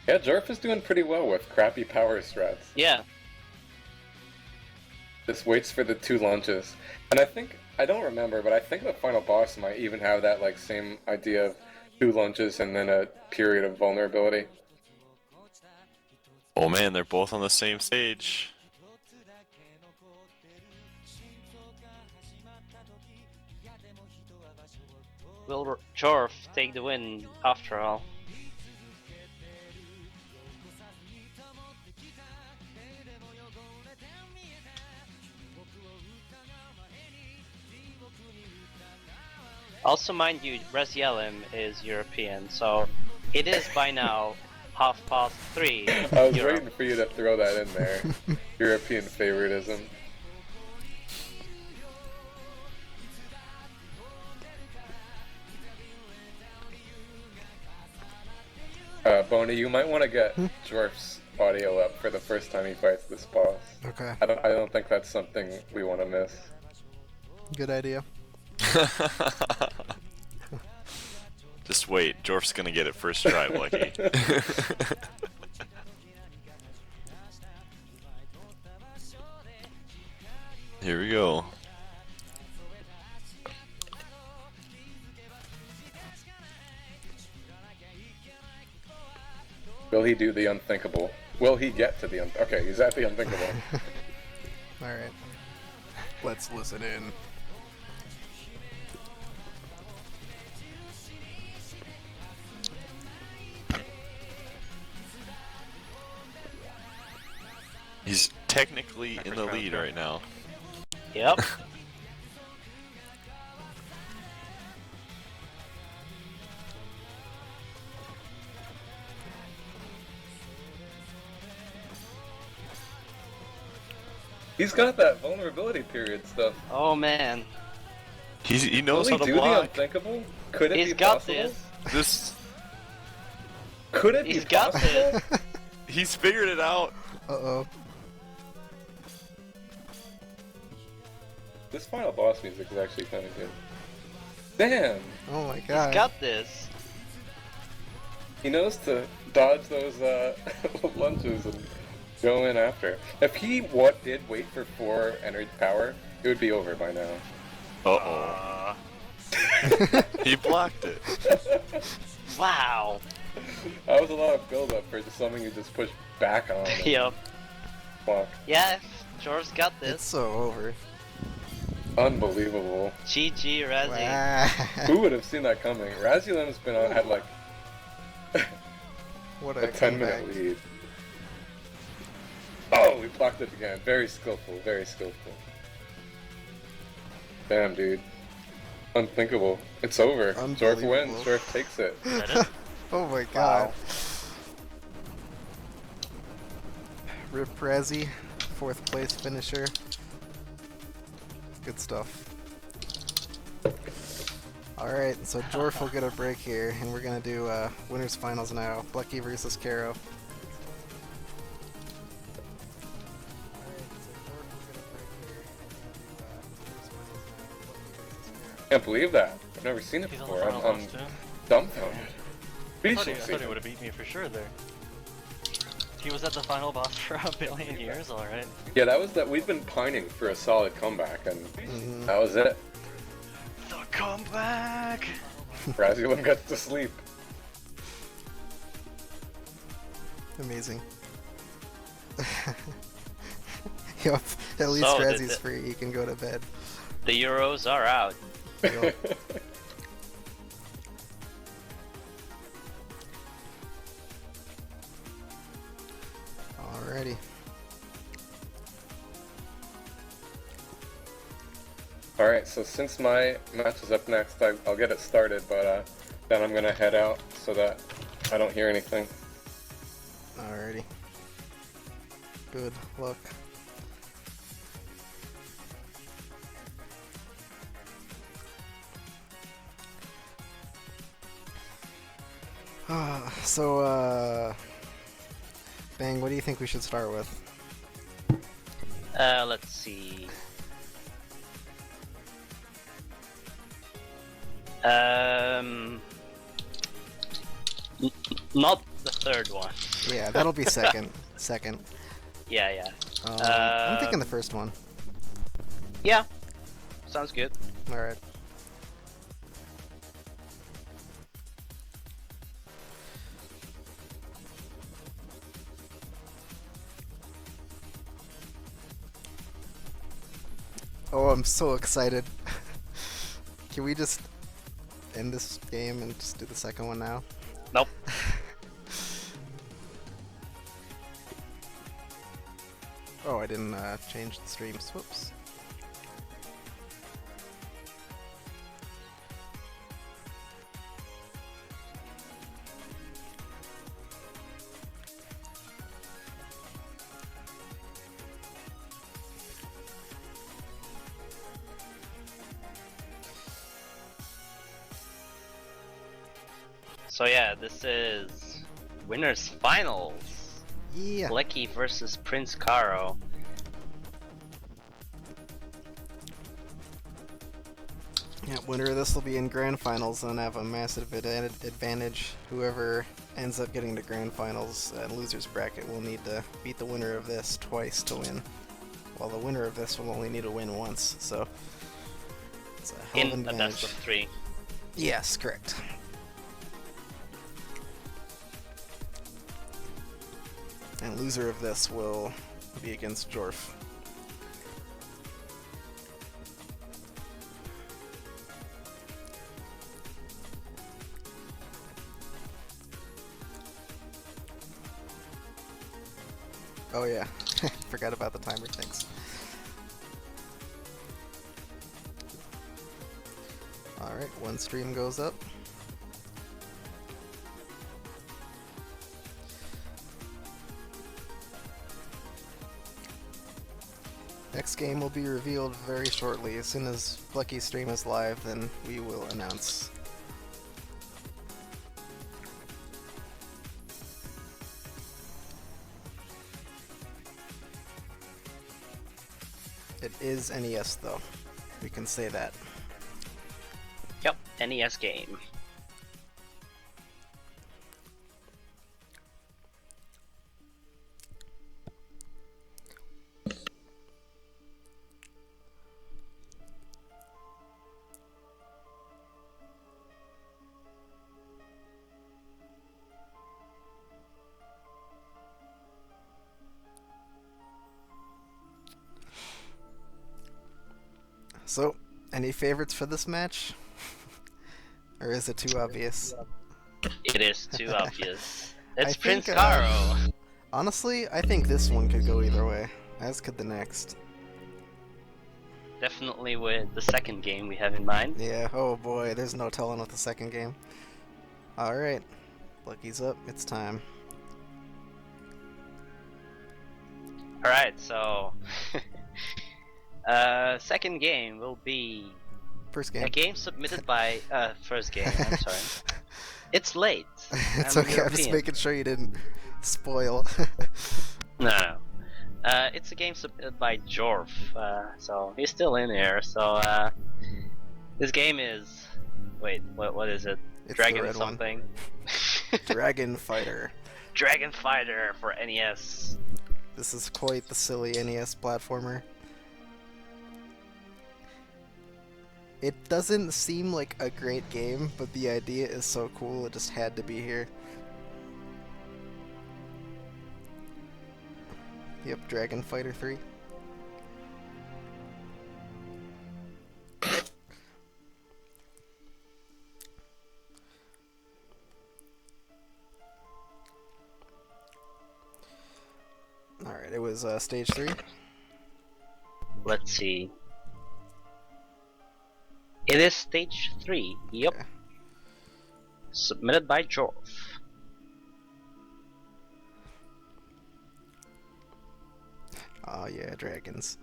Yeah, Jorf is doing pretty well with crappy power strats. Yeah. Just waits for the 2 launches. And I don't remember, but I think the final boss might even have that like same idea of 2 launches and then a period of vulnerability. Oh man, they're both on the same stage. Will Jorf take the win after all? Also, mind you, Razielim is European, so it is by now 3:30. I was Europe. waiting for you to throw that in there. European favoritism. Boney, you might want to get Jorf's audio up for the first time he fights this boss. Okay, I don't think that's something we want to miss. good idea. Just wait, Jorf's gonna get it first try, Blechy. Here we go. Will he do the unthinkable? Will he get to the Okay, he's at the unthinkable. Alright. Let's listen in. He's technically in the lead right now. Yep. He's got that vulnerability period stuff. Oh man. He Will knows he how to do the block. unthinkable? Could it He's be got possible? this. This Could it He's be got possible? this. he's figured it out. Uh-oh. This final boss music is actually kind of good. Damn! Oh my He's god. got this. He knows to dodge those lunges and go in after. If he did wait for 4 energy power, it would be over by now. Uh-oh. He blocked it. Wow. That was a lot of build up for just something you just push back on. and Yep. block. Yeah, Jorf's got It's this. so over. Unbelievable. GG, Razzie. Wow. Who would have seen that coming? Razielim's had like What A a 10-minute comeback. lead. Oh, we blocked it again. Very skillful, very skillful. Damn, dude. Unthinkable. It's over. Jorf wins. Unbelievable. Jorf takes it. Is that it? Oh my god. Wow. Rip Razzie, 4th place finisher. Good stuff. Alright, so Jorf will get a break here, and we're gonna do winners finals now. Blechy versus Karo. Can't believe that. I've never seen it He's on the before. final I'm boss too. dumbfounded. I thought he would have beat me for sure there. He was at the final boss for a billion years, alright. Yeah, that was that. We've been pining for a solid comeback, and that was it. The comeback! Razielim gets to sleep. Amazing. Yup, at least So, Razzie's free, you can go to bed. The Euros are out. Yup. Alrighty. Alright, so since my match is up next, I'll get it started, but then I'm gonna head out so that I don't hear anything. Alrighty. Good luck. Bang, what do you think we should start with? Let's see. Not the third one. Yeah, that'll be second. Second. Yeah, yeah. I'm thinking the first one. Yeah. Sounds good. Alright. Oh, I'm so excited. Can we just end this game and just do the second one now? Nope. Oh, I didn't change the streams. Whoops. So yeah, this is winners finals. Yeah. Blechy versus PrinceKaro. Yeah, winner of this will be in grand finals and have a massive advantage. Whoever ends up getting to grand finals and losers bracket will need to beat the winner of this twice to win. While the winner of this will only need to win once, so it's a hell of an In a advantage. best of 3. Yes, correct. And loser of this will be against Jorf. Oh yeah, forgot about the timer, thanks. Alright, one stream goes up. Next game will be revealed very shortly. As soon as Blecky's stream is live, then we will announce. It is NES though. We can say that. Yep, NES game. So, any favorites for this match? Or is it too obvious? It is too obvious. It's I think, PrinceKaro. Honestly, I think this one could go either way, as could the next. Definitely with the second game we have in mind. Yeah, oh boy, there's no telling with the second game. Alright, Lucky's up, it's time. Alright, so second game will be First a game. game submitted by first game, I'm sorry. It's late. It's I'm okay, I'm just European. making sure you didn't spoil. No. It's a game submitted by Jorf, so he's still in here. So this game is, wait, what is it? It's the Dragon red one. something. Dragon Fighter. Dragon Fighter for NES. This is quite the silly NES platformer. It doesn't seem like a great game, but the idea is so cool it just had to be here. Yep, Dragon Fighter 3. Alright, it was stage 3. Let's see. It is stage 3. Yup. Okay. Submitted by Jorf. Oh yeah, dragons.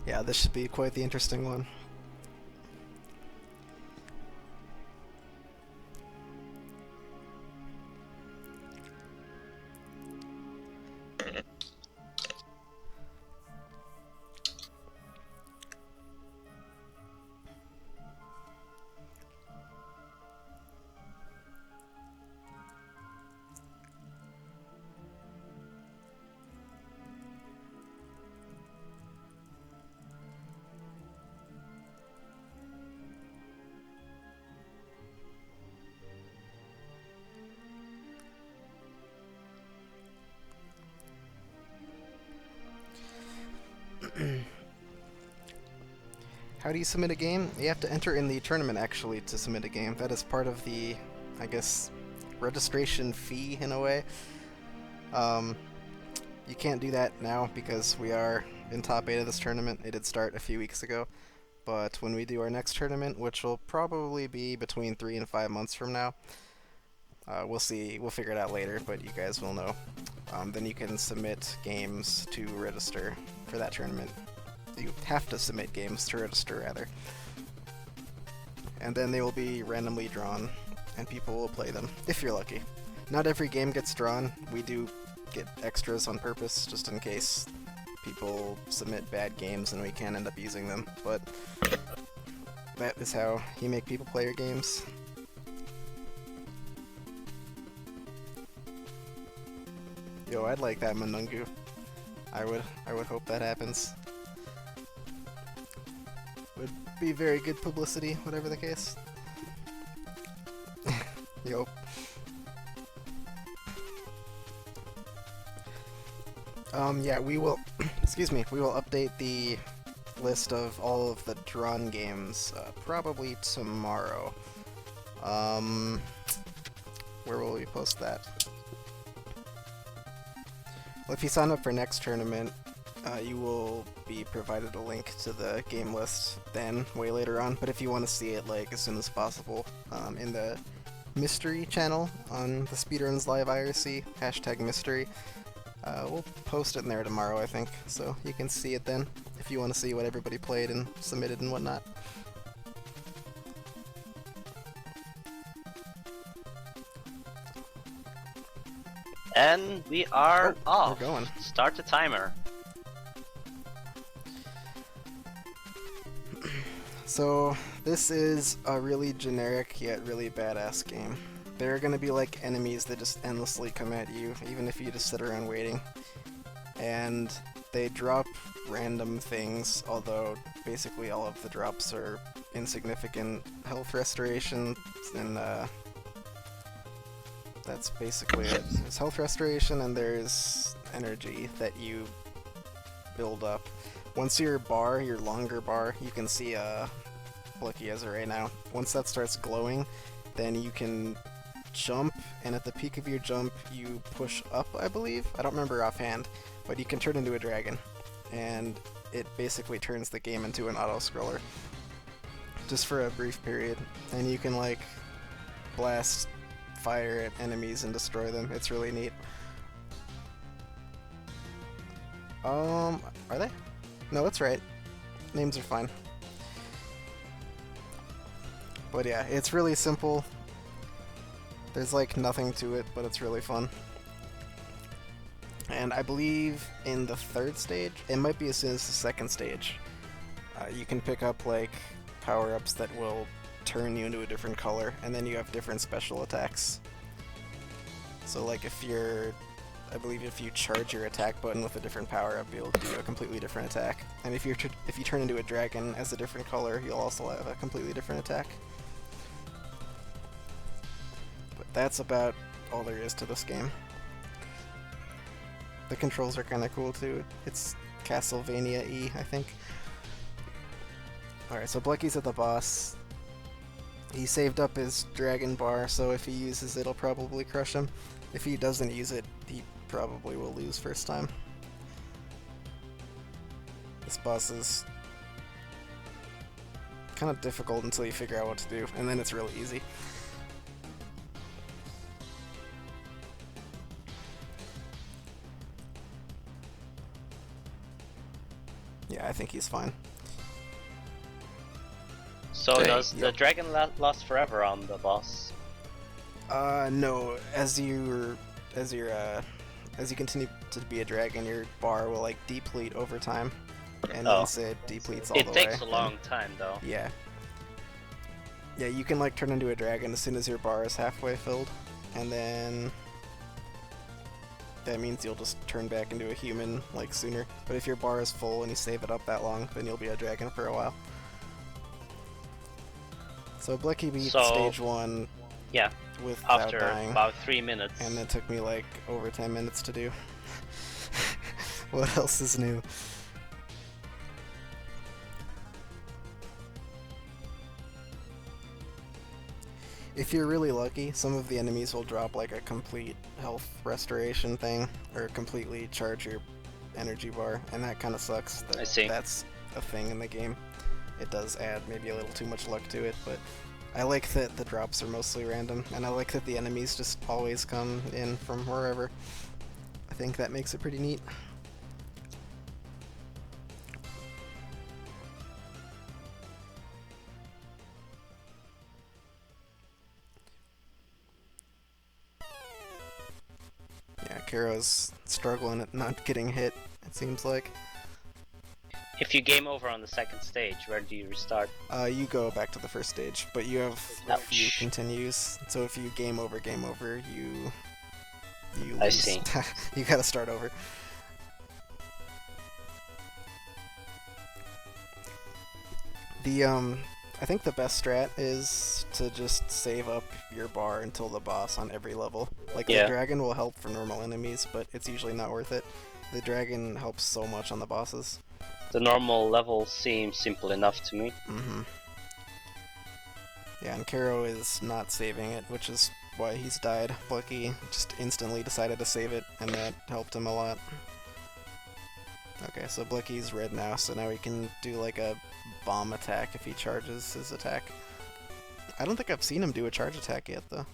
Yeah, this should be quite the interesting one. How do you submit a game? You have to enter in the tournament actually to submit a game. That is part of the, I guess, registration fee in a way. You can't do that now because we are in top 8 of this tournament. It did start a few weeks ago. But when we do our next tournament, which will probably be between 3 and 5 months from now, we'll see. We'll figure it out later, but you guys will know. Then you can submit games to register for that tournament. You have to submit games to register, rather. And then they will be randomly drawn, and people will play them, if you're lucky. Not every game gets drawn. We do get extras on purpose, just in case people submit bad games and we can't end up using them. But that is how you make people play your games. Yo, I'd like that Mundungu. I would hope that happens. Would be very good publicity, whatever the case. Yo. Yeah, we will, excuse me, we will update the list of all of the drawn games, probably tomorrow. Where will we post that? Well, if you sign up for next tournament, you will be provided a link to the game list then, way later on, but if you want to see it, like, as soon as possible, in the mystery channel on the Speedruns Live IRC, #mystery, we'll post it in there tomorrow, I think, so you can see it then, if you want to see what everybody played and submitted and whatnot. And we are off. We're going. Start the timer. So, this is a really generic yet really badass game. There are gonna be like enemies that just endlessly come at you, even if you just sit around waiting. And they drop random things, although basically all of the drops are insignificant health restoration, and that's basically it. There's health restoration and there's energy that you build up. Once your longer bar, you can see Blechy has it right now. Once that starts glowing, then you can jump, and at the peak of your jump, you push up, I believe? I don't remember offhand, but you can turn into a dragon. And it basically turns the game into an auto-scroller. Just for a brief period. And you can, like, blast fire at enemies and destroy them. It's really neat. Are they? No, that's right. Names are fine. But yeah, it's really simple. There's like nothing to it, but it's really fun. And I believe in the 3rd stage, it might be as soon as the 2nd stage, you can pick up like power-ups that will turn you into a different color, and then you have different special attacks. So like I believe if you charge your attack button with a different power-up, you'll do a completely different attack. And if you turn into a dragon as a different color, you'll also have a completely different attack. But that's about all there is to this game. The controls are kind of cool too. It's Castlevania-y, I think. Alright, so Blechy's at the boss. He saved up his dragon bar, so if he uses it, it'll probably crush him. If he doesn't use it, he probably will lose first time. This boss is kind of difficult until you figure out what to do, and then it's really easy. Yeah, I think he's fine. So does the dragon last forever on the boss? No. As you continue to be a dragon, your bar will like deplete over time, and once it depletes all the way. It takes a long time, though. Yeah. Yeah, you can like turn into a dragon as soon as your bar is halfway filled, and then that means you'll just turn back into a human like sooner. But if your bar is full and you save it up that long, then you'll be a dragon for a while. So Blechy beat stage 1 without after dying. About 3 minutes. And it took me like over 10 minutes to do. What else is new? If you're really lucky, some of the enemies will drop like a complete health restoration thing, or completely charge your energy bar, and that kind of sucks. I see. That's a thing in the game. It does add maybe a little too much luck to it, but I like that the drops are mostly random, and I like that the enemies just always come in from wherever. I think that makes it pretty neat. Yeah, Karo's struggling at not getting hit, it seems like. If you game over on the 2nd stage, where do you restart? You go back to the 1st stage, but you have a few continues. So if you game over, you lose. I see. You gotta start over. I think the best strat is to just save up your bar until the boss on every level. Like, the dragon will help for normal enemies, but it's usually not worth it. The dragon helps so much on the bosses. The normal level seems simple enough to me. Mm-hmm. Yeah, and Karo is not saving it, which is why he's died. Blechy just instantly decided to save it, and that helped him a lot. Okay, so Blechy's red now, so now he can do like a bomb attack if he charges his attack. I don't think I've seen him do a charge attack yet, though.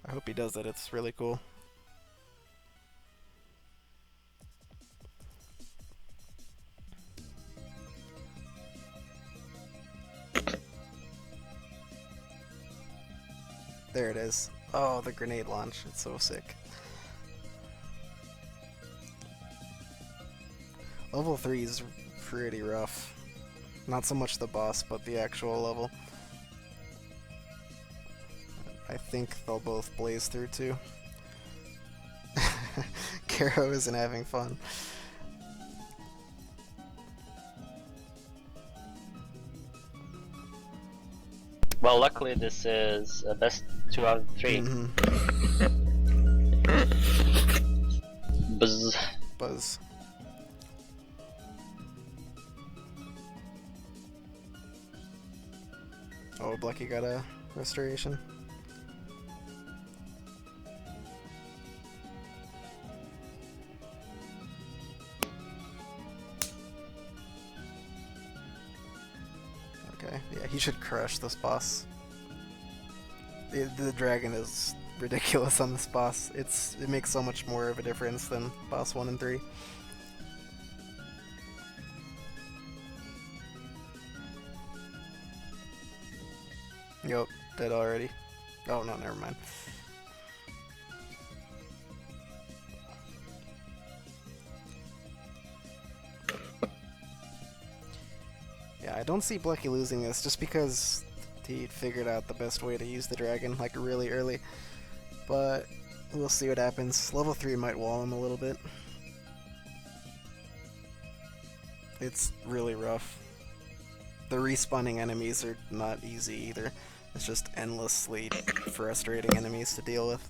I hope he does it, it's really cool. There it is. Oh, the grenade launch. It's so sick. Level 3 is pretty rough. Not so much the boss, but the actual level. I think they'll both blaze through too. Karo isn't having fun. Well, luckily this is best 2 out of 3. Mm-hmm. Buzz. Buzz. Oh, Blechy got a restoration. Okay, yeah, he should crush this boss. The dragon is ridiculous on this boss. It makes so much more of a difference than boss 1 and 3. Yup, dead already. Oh no, never mind. Yeah, I don't see Blechy losing this just because he figured out the best way to use the dragon, like, really early. But we'll see what happens. Level 3 might wall him a little bit. It's really rough. The respawning enemies are not easy either. It's just endlessly frustrating enemies to deal with.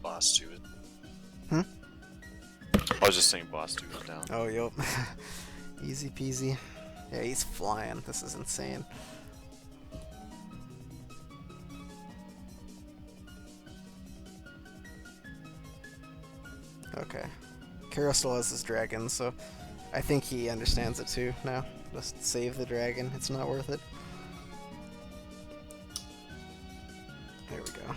Boss 2 is... Hmm? I was just saying boss 2 is down. Oh, yup. Easy peasy. Yeah, he's flying. This is insane. Okay. Karo still has his dragon, so I think he understands it too now. Just save the dragon. It's not worth it. There we go.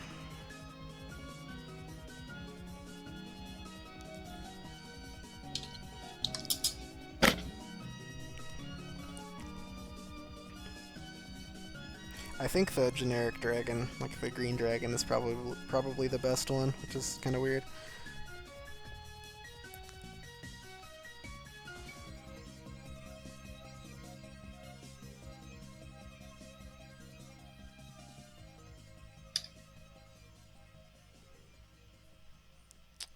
I think the generic dragon, like the green dragon, is probably the best one, which is kind of weird.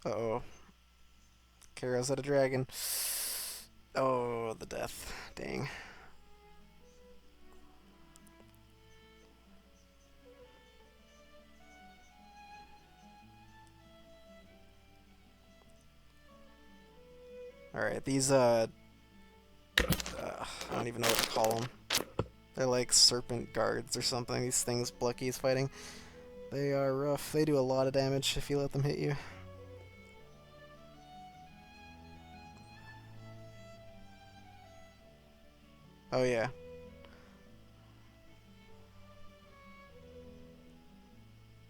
Uh-oh. Karo's at a dragon. Oh, the death. Dang. Alright, these, I don't even know what to call them. They're like serpent guards or something, these things Blechy's fighting. They are rough. They do a lot of damage if you let them hit you. Oh yeah.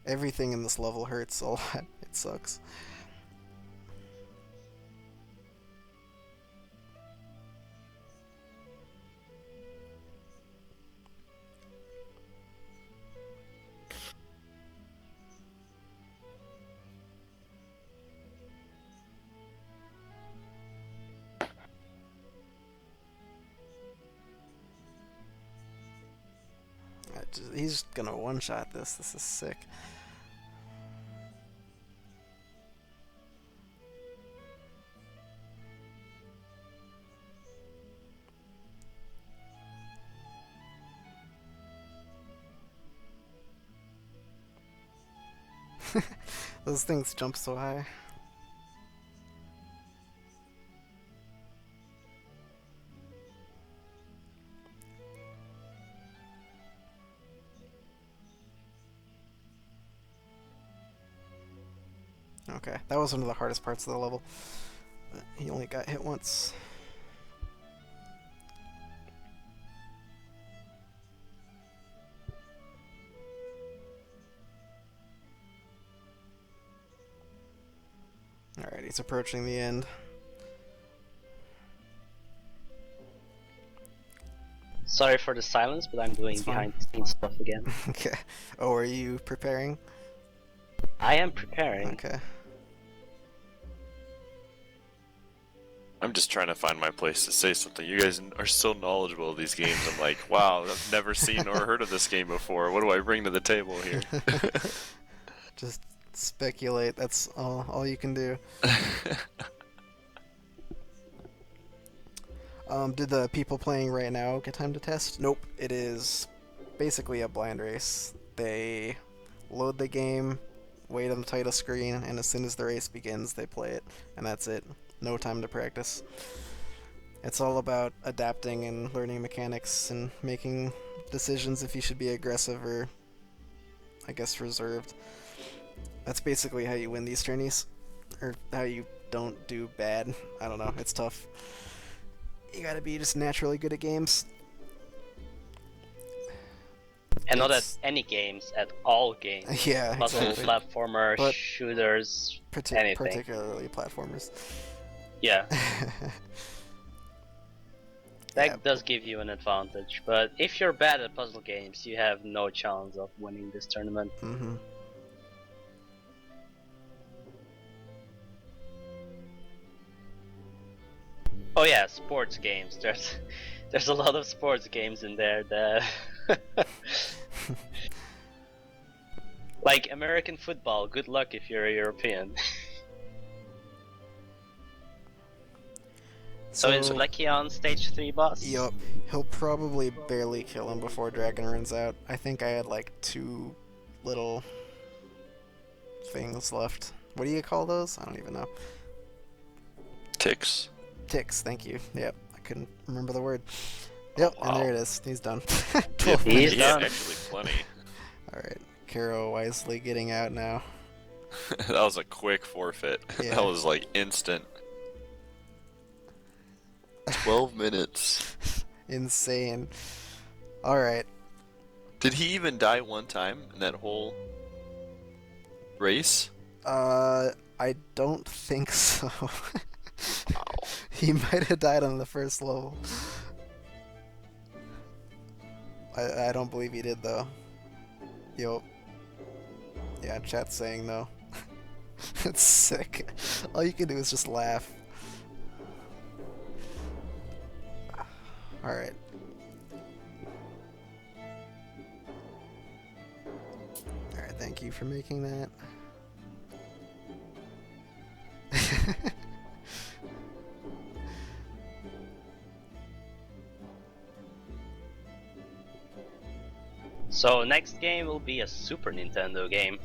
Everything in this level hurts a lot. It sucks. He's gonna one-shot this. This is sick. Those things jump so high. Okay, that was one of the hardest parts of the level. But he only got hit once. Alright, he's approaching the end. Sorry for the silence, but I'm doing behind the scenes stuff again. Okay. Oh, are you preparing? I am preparing. Okay. I'm just trying to find my place to say something. You guys are so knowledgeable of these games. I'm like, wow, I've never seen or heard of this game before. What do I bring to the table here? Just speculate. That's all you can do. Did the people playing right now get time to test? Nope. It is basically a blind race. They load the game, wait on the title screen, and as soon as the race begins, they play it, and that's it. No time to practice. It's all about adapting and learning mechanics and making decisions if you should be aggressive or, I guess, reserved. That's basically how you win these tourneys, or how you don't do bad. I don't know, it's tough. You gotta be just naturally good at games. And not at any games, at all games. Yeah, Puzzle, exactly. platformer, But shooters, anything. Particularly platformers. Yeah, that Yeah. does give you an advantage. But if you're bad at puzzle games, you have no chance of winning this tournament. Mm-hmm. Oh yeah, sports games. There's a lot of sports games in there that like American football. Good luck if you're a European. So is Blechy on stage 3 boss? Yup, he'll probably barely kill him before Dragon runs out. I think I had like 2 little things left. What do you call those? I don't even know. Ticks. Ticks, thank you. Yep, I couldn't remember the word. Yep, wow. and there it is. He's done. 12 Yeah, He's minutes. he had done. actually plenty. Alright, Karo wisely getting out now. That was a quick forfeit. Yeah. That was like instant. 12 minutes. Insane. Alright. Did he even die one time in that whole race? I don't think so. Wow. He might have died on the first level. I don't believe he did though. Yo. Yeah, chat's saying no. It's sick. All you can do is just laugh. Alright. Alright, thank you for making that. So next game will be a Super Nintendo game.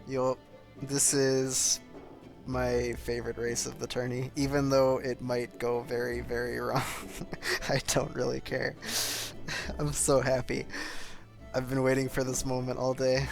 Yup, this is my favorite race of the tourney, even though it might go very, very wrong. I don't really care. I'm so happy. I've been waiting for this moment all day.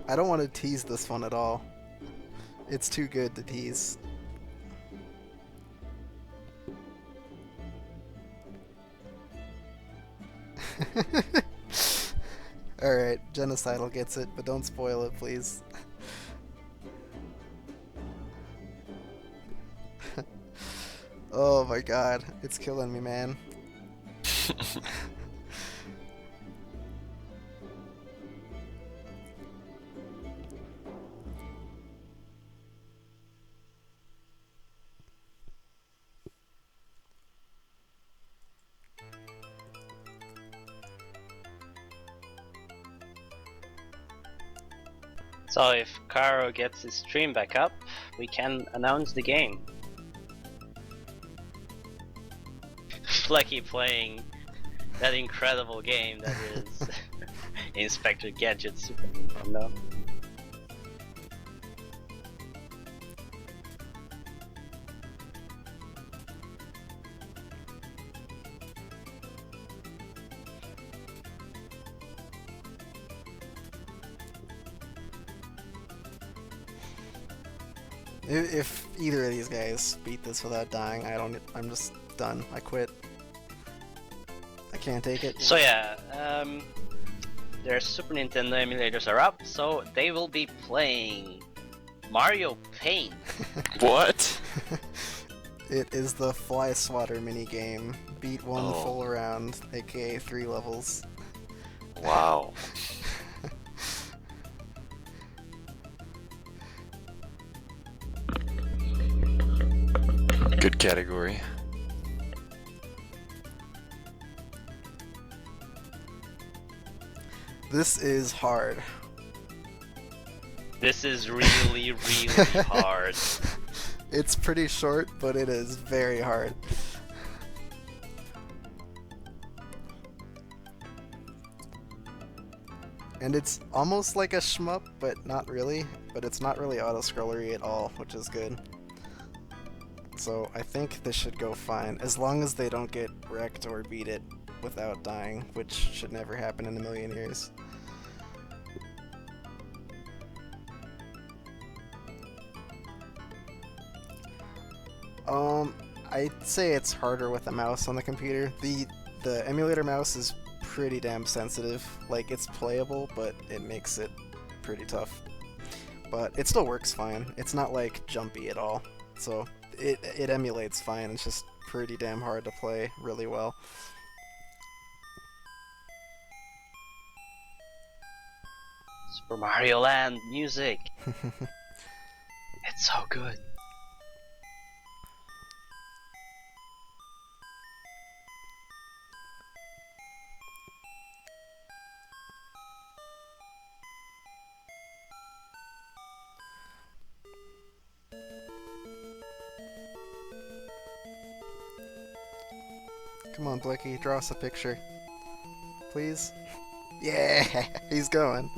I don't want to tease this one at all. It's too good to tease. Alright, Genocidal gets it, but don't spoil it, please. Oh my god, it's killing me, man. So if Karo gets his stream back up, we can announce the game. Blechy playing that incredible game that is Inspector Gadget Super Nintendo. If either of these guys beat this without dying, I'm just done. I quit. I can't take it. So yeah, their Super Nintendo emulators are up, so they will be playing Mario Paint. What? It is the Fly Swatter minigame. Beat one Oh. full round, aka 3 levels. Wow. Good category. This is hard. This is really, really hard. It's pretty short, but it is very hard. And it's almost like a shmup, but not really. But it's not really auto-scrollery at all, which is good. So I think this should go fine, as long as they don't get wrecked or beat it without dying, which should never happen in a million years. I'd say it's harder with a mouse on the computer. The emulator mouse is pretty damn sensitive. Like, it's playable, but it makes it pretty tough. But it still works fine. It's not like jumpy at all. So it emulates fine. It's just pretty damn hard to play really well. Super Mario Land music. It's so good. Come on, Blechy, draw us a picture. Please? Yeah, he's going.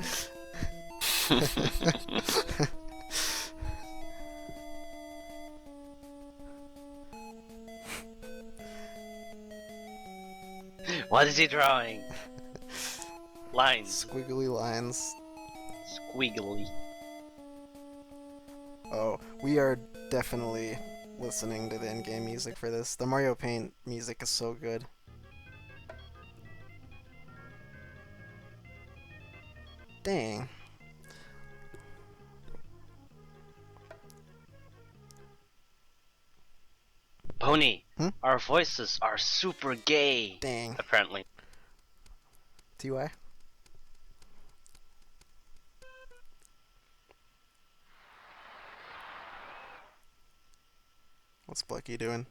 What is he drawing? Lines. Squiggly lines. Squiggly. Oh, we are definitely listening to the in-game music for this. The Mario Paint music is so good. Dang. Pony, Hmm? our voices are super gay. Dang. Apparently. TY? What's Blechy doing?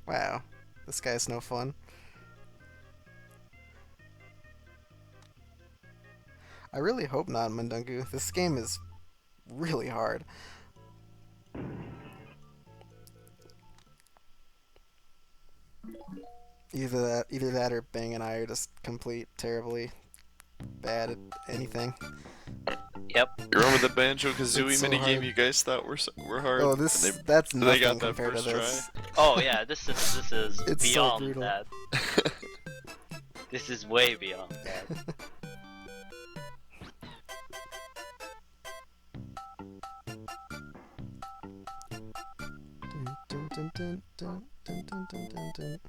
Wow, this guy's no fun. I really hope not, Mundungu. This game is really hard. Either that or Bang and I are just complete terribly bad at anything. Yep. You remember the Banjo Kazooie It's so minigame hard. you guys thought were hard? Oh, And that's they nothing got that compared to first this. Oh yeah, this is It's so beyond brutal. that. This is way beyond that. Dun, dun, dun, dun, dun, dun, dun, dun, dun.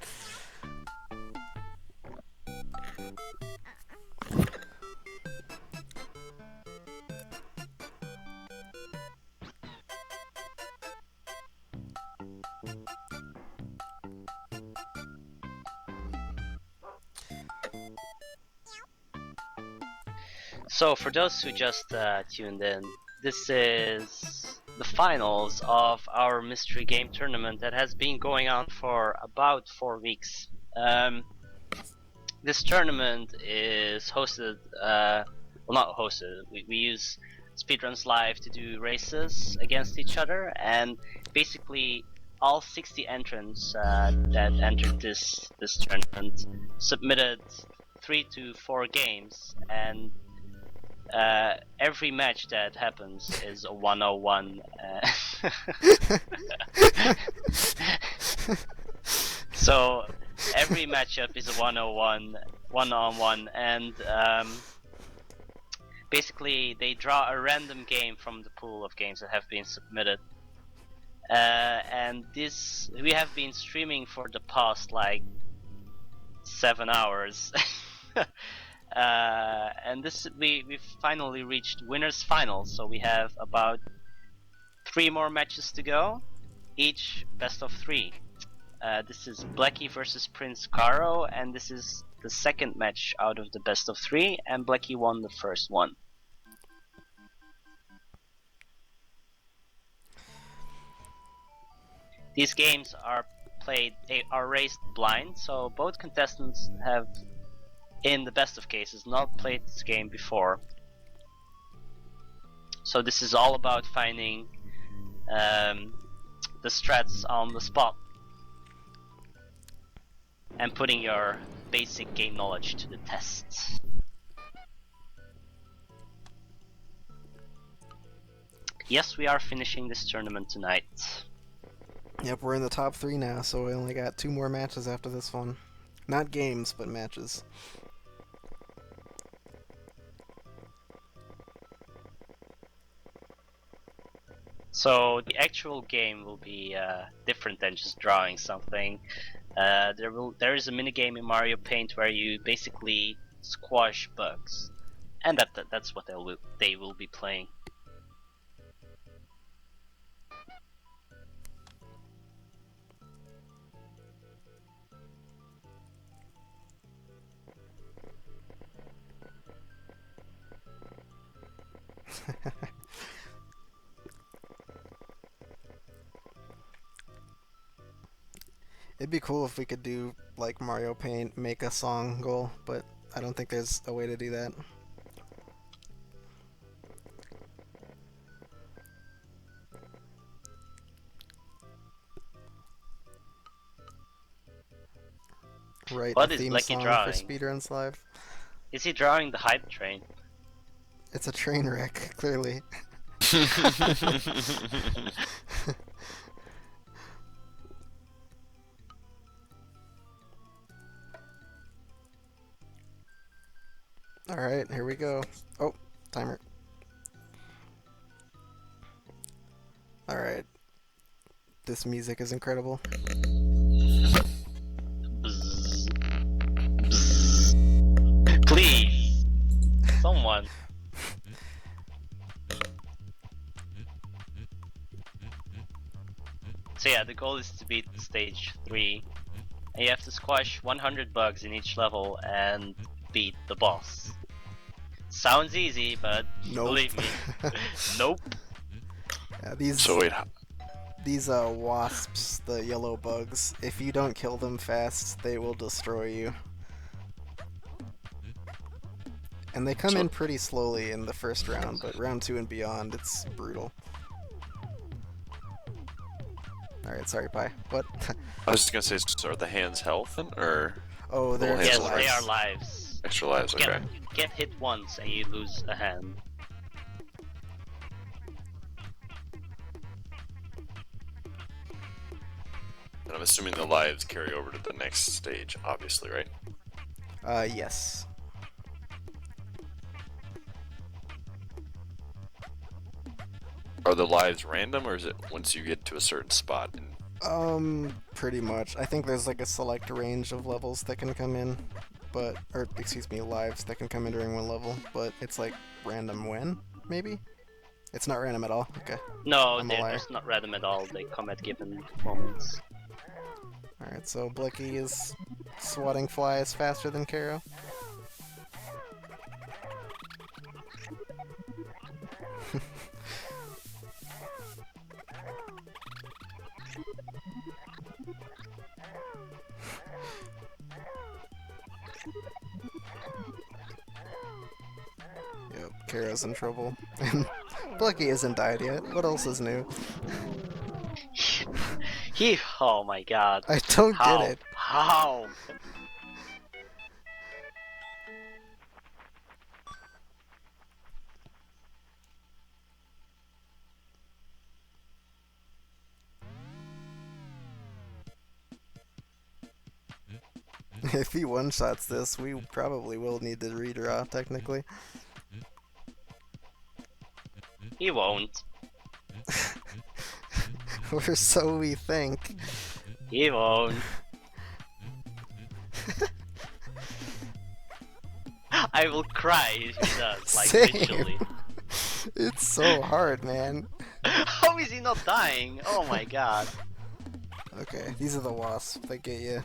So for those who just tuned in, this is the finals of our mystery game tournament that has been going on for about 4 weeks. This tournament is hosted, well not hosted, we use Speedruns Live to do races against each other, and basically all 60 entrants that entered this tournament submitted 3 to 4 games, and every match that happens is a 101. So every matchup is a 101, one-on-one, and basically they draw a random game from the pool of games that have been submitted. And this we have been streaming for the past like 7 hours. And this we've finally reached winners final, so we have about 3 more matches to go, each best of 3. This is Blechy versus PrinceKaro, and this is the second match out of the best of 3, and Blechy won the first one. These games are raised blind, so both contestants have, in the best of cases, not played this game before. So this is all about finding the strats on the spot and putting your basic game knowledge to the test. Yes, we are finishing this tournament tonight. Yep, we're in the top 3 now, so we only got 2 more matches after this one. Not games, but matches. So the actual game will be different than just drawing something. There is a minigame in Mario Paint where you basically squash bugs, and that's what they will be playing. It'd be cool if we could do, like, Mario Paint, make a song goal, but I don't think there's a way to do that. Right, What the is theme Blechy song drawing? for Speedruns Live. Is he drawing the hype train? It's a train wreck, clearly. Alright, here we go. Oh, timer. Alright. This music is incredible. Bzz. Bzz. Please, someone. So yeah, the goal is to beat stage 3. And you have to squash 100 bugs in each level and beat the boss. Sounds easy, but Nope. believe me, nope. Yeah, these So wait, wasps, the yellow bugs, if you don't kill them fast, they will destroy you. And they come in pretty slowly in the first round, but round 2 and beyond, it's brutal. Alright, sorry, Pi. What? I was just gonna say, so are the hands health or Oh, they're Little Yes, hands they lives. are lives. extra lives? Okay. Get hit once and you lose a hand. And I'm assuming the lives carry over to the next stage, obviously, right? Yes. Are the lives random, or is it once you get to a certain spot? Pretty much. I think there's like a select range of levels that can come in, but, or excuse me, lives that can come in during one level, but it's like random when, maybe? It's not random at all? Okay. No, I'm a liar. it's not random at all. They come at given moments. Alright, so Blechy is swatting flies faster than Karo. Yep, Karo's in trouble. And Blechy isn't died yet. What else is new? Oh my god. I don't How? get it. How? If he one-shots this, we probably will need to redraw, technically. He won't. Or so we think. He won't. I will cry if he does, like Same. literally. It's so hard, man. How is he not dying? Oh my god. Okay, these are the wasps that get you.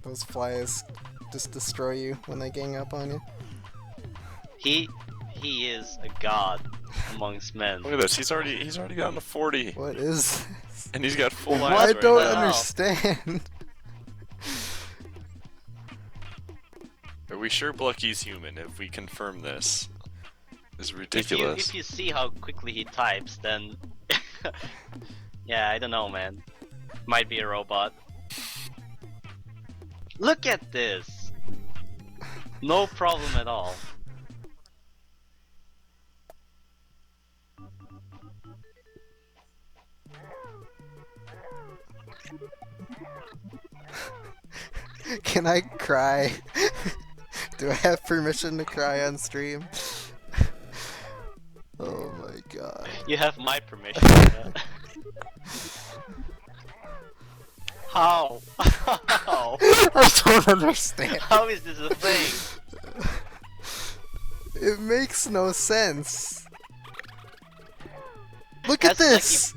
Those flies just destroy you when they gang up on you. He is a god. amongst men. Look at this. He's already gotten to 40, What is this? and he's got full What lives I right don't now. understand. Are we sure Blechy's human? If we confirm this, this is If ridiculous. you see how quickly he types, then yeah, I don't know, man. Might be a robot. Look at this. No problem at all. Can I cry? Do I have permission to cry on stream? Oh my god. You have my permission. Yeah. How? How? I don't understand. How is this a thing? It makes no sense. Look at this!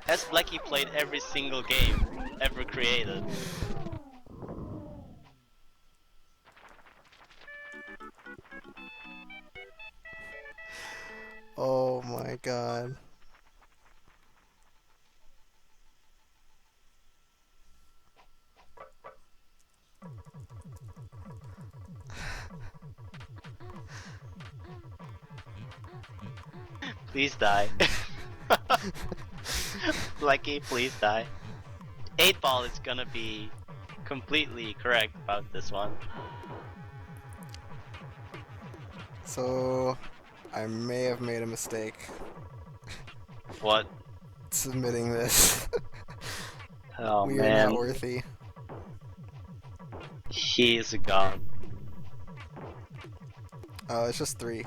Has Blechy played every single game ever created? Oh my god. Please die. Blechy, please die. 8-Ball is gonna be completely correct about this one. So, I may have made a mistake What? submitting this. Oh We are man, not worthy. he is a god. Oh, it's just 3.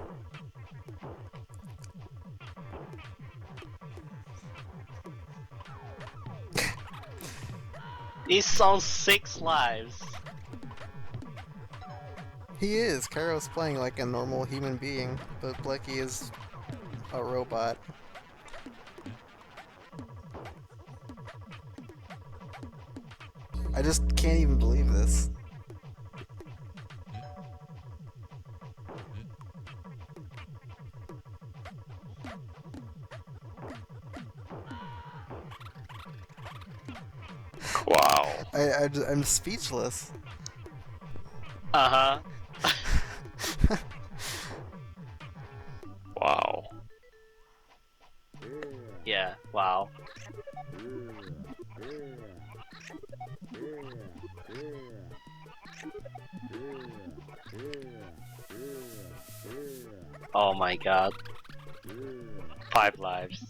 He's on 6 lives. He is. Karo's playing like a normal human being, but Blechy is a robot. I just can't even believe this. Wow. I'm speechless. Uh-huh. Wow. Yeah, wow. Oh my god. 5 lives.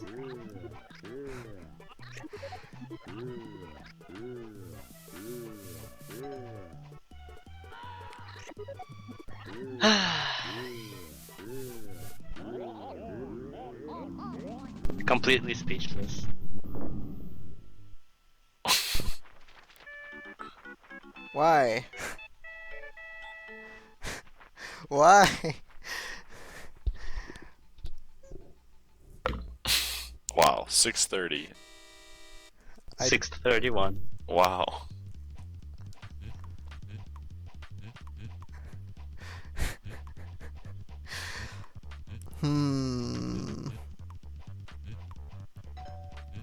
Completely speechless. Why? Why? Wow. 630. 631. Wow.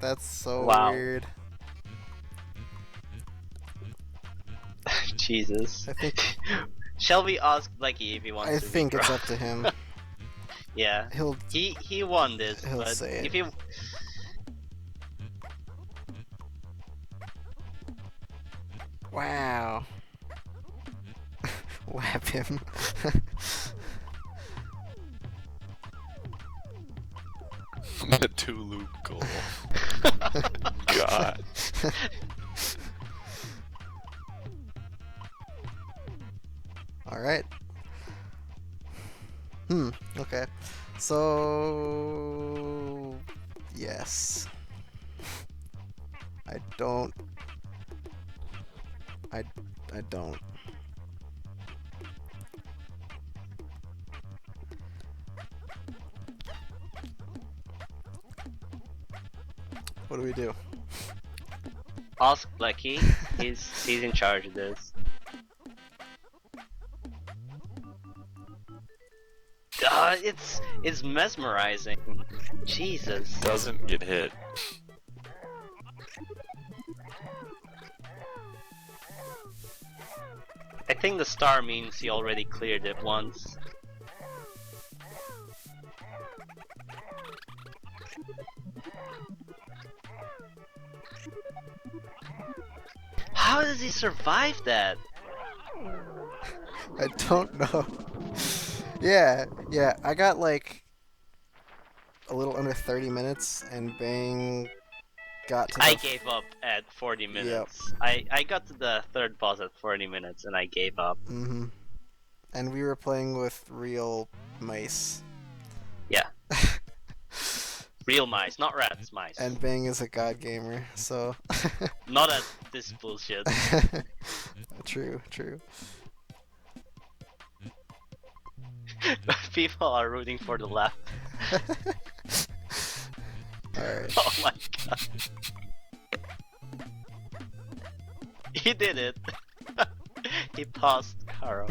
That's so Wow. weird. Jesus. I think Shall we ask Blechy if he wants I to think it's withdraw? up to him. Yeah. He'll He won this, He'll but say if it. he Wow. Whap him. The 2-loop goal. God. Alright. Okay. So... Yes. I don't... I don't. What do we do? ask Blechy, he's in charge of this. It's mesmerizing. Jesus. Doesn't get hit. I think the star means he already cleared it once. How does he survive that? I don't know. Yeah, I got like a little under 30 minutes, and Bang got to the I gave up at 40 minutes. I got to the third boss at 40 minutes and I gave up. Mm-hmm. And we were playing with real mice. Yeah. Real mice, not rats, mice. And Bang is a god gamer, so... Not at this bullshit. True. People are rooting for the left. Alright. Oh my god. He did it. He passed Karo.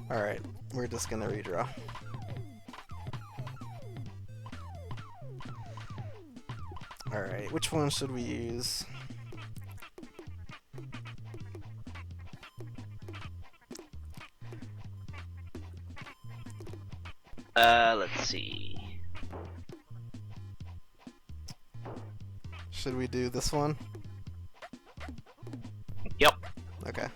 Alright, we're just gonna redraw. Alright, which one should we use? Let's see. Should we do this one? Yep. Okay.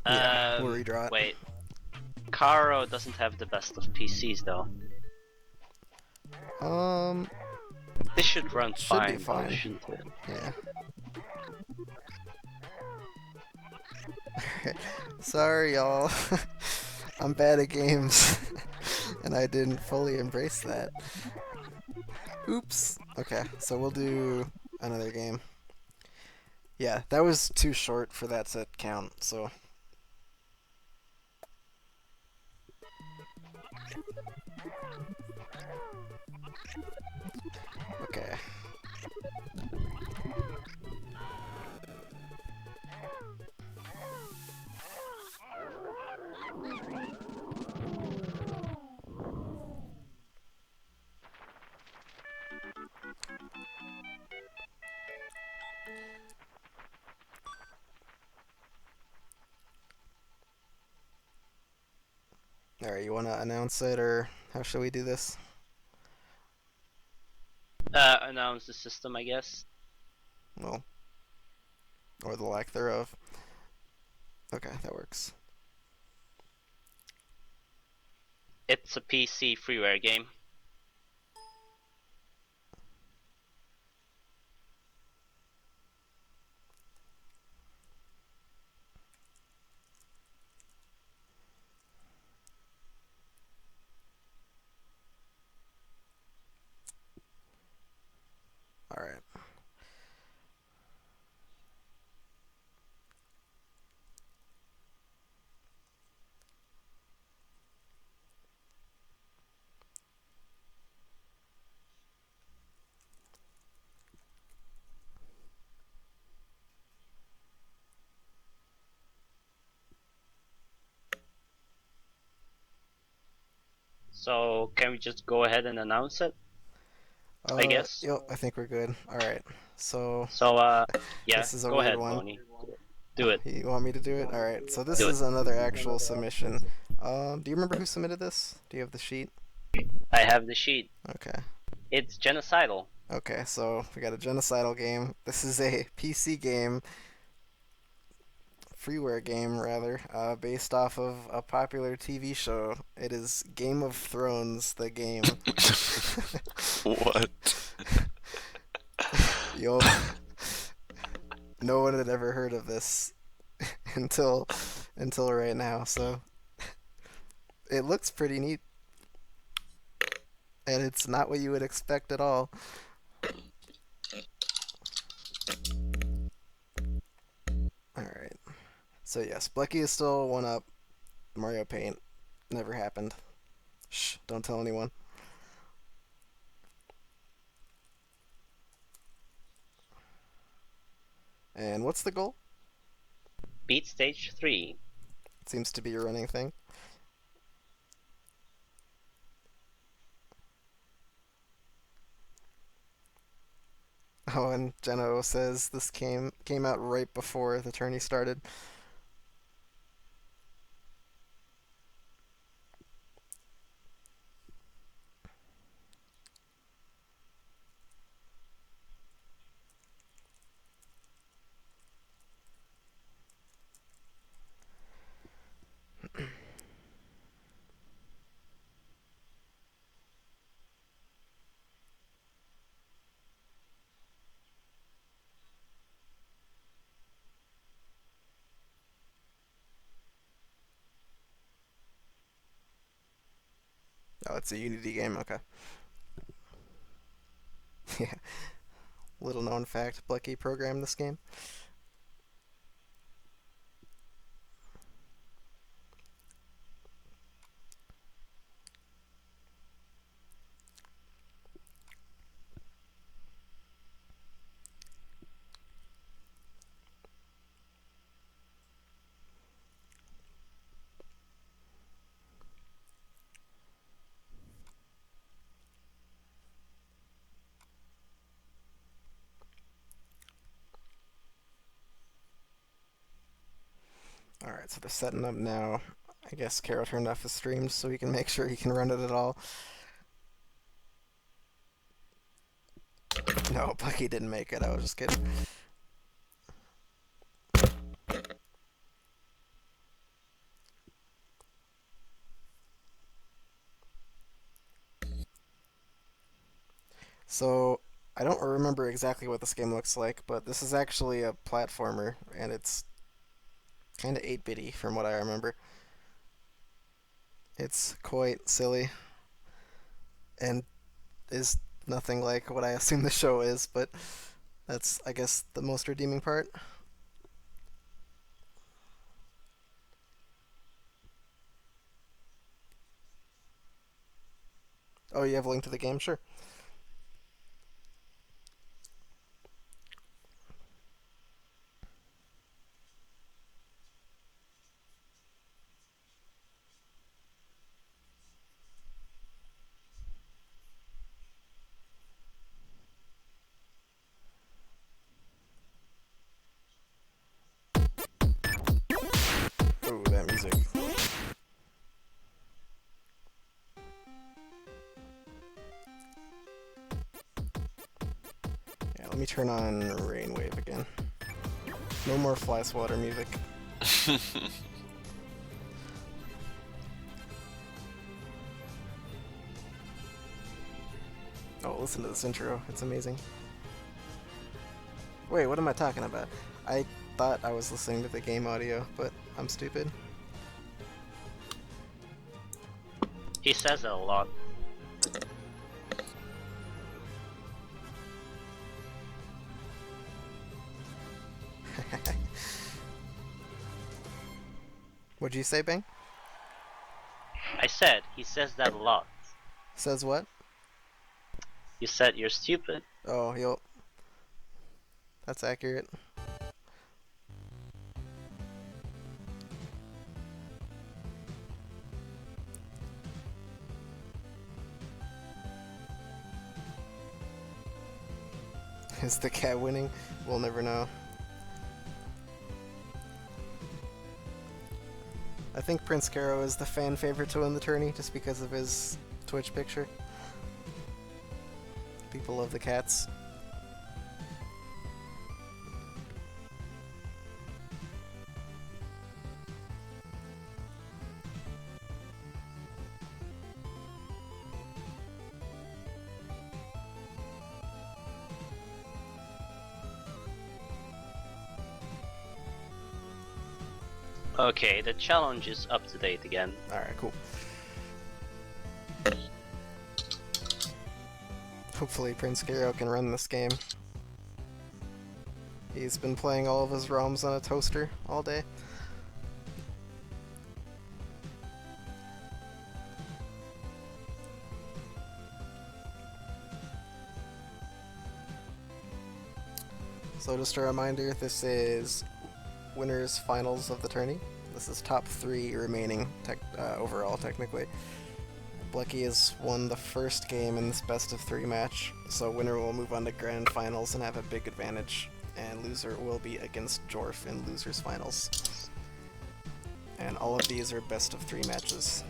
Yeah, we'll redraw it. Wait. Karo doesn't have the best of PCs though. This should run Should fine. be fine. Shouldn't it? Yeah. Sorry, y'all. I'm bad at games, and I didn't fully embrace that. Oops. Okay, so we'll do another game. Yeah, that was too short for that to count, so... Okay. Alright, you want to announce it, or how should we do this? Announce the system, I guess. Well, or the lack thereof. Okay, that works. It's a PC freeware game. Alright. So can we just go ahead and announce it? I guess. Yep, I think we're good. Alright, so... So yeah, This is a go weird ahead, one. Bonnie. Do it. You want me to do it? Alright, so this Do it. is another actual submission. Do you remember who submitted this? Do you have the sheet? I have the sheet. Okay. It's genocidal. Okay, so we got a genocidal game. This is a PC game, freeware game rather, based off of a popular TV show. It is Game of Thrones, the game. What? Yo, no one had ever heard of this until right now. So it looks pretty neat, and it's not what you would expect at all. Alright. So yes, Blechy is still one up. Mario Paint never happened. Shh, don't tell anyone. And what's the goal? Beat stage 3. It seems to be a running thing. Oh, and Geno says this came out right before the tourney started. Oh, it's a Unity game, okay. Yeah. Little known fact, Blechy programmed this game. Alright, so they're setting up now. I guess Karo turned off his stream so he can make sure he can run it at all. No, Blechy didn't make it, I was just kidding. So, I don't remember exactly what this game looks like, but this is actually a platformer, and it's kind of 8-bitty from what I remember. It's quite silly, and is nothing like what I assume the show is, but that's, I guess, the most redeeming part. Oh, you have a link to the game? Sure. Ooh, that music. Yeah, let me turn on Rainwave again. No more Fly Swatter music. Oh, listen to this intro. It's amazing. Wait, what am I talking about? I thought I was listening to the game audio, but I'm stupid. He says it a lot. What'd you say, Bang? I said, he says that a lot. Says what? You said you're stupid. Oh, yo. That's accurate. Is the cat winning? We'll never know. I think PrinceKaro is the fan favorite to win the tourney just because of his Twitch picture. People love the cats. Okay, the challenge is up to date again. Alright, cool. Hopefully PrinceKaro can run this game. He's been playing all of his ROMs on a toaster all day. So just a reminder, this is winners finals of the tourney. This is top 3 remaining overall, technically. Blechy has won the first game in this best of 3 match, so winner will move on to grand finals and have a big advantage, and loser will be against Jorf in losers finals. And all of these are best of 3 matches.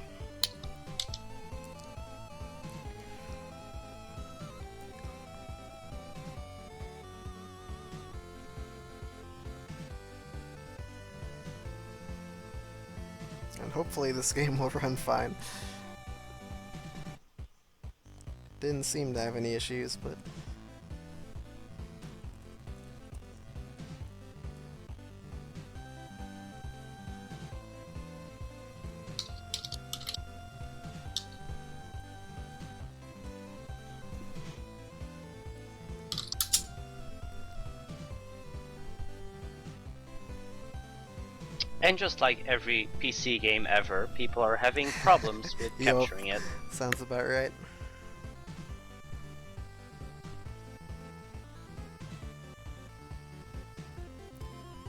And hopefully this game will run fine. Didn't seem to have any issues, but... And just like every PC game ever, people are having problems with Yup. capturing it. Sounds about right.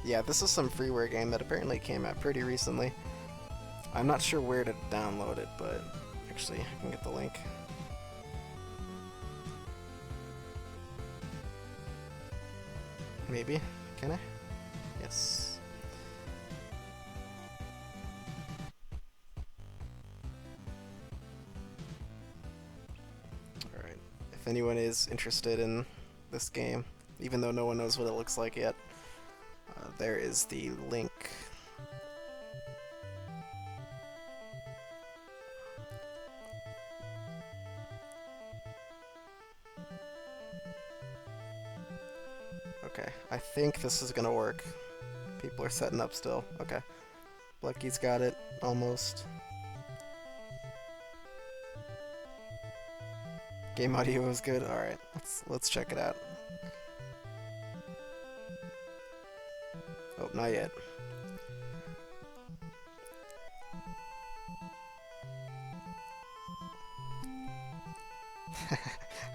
Yeah, this is some freeware game that apparently came out pretty recently. I'm not sure where to download it, but actually I can get the link. Maybe? Can I? Yes. Alright. If anyone is interested in this game, even though no one knows what it looks like yet, there is the link. Okay, I think this is gonna work. People are setting up still. Okay. Blechy's got it, almost. Game audio is good? Alright, let's check it out. Oh, not yet.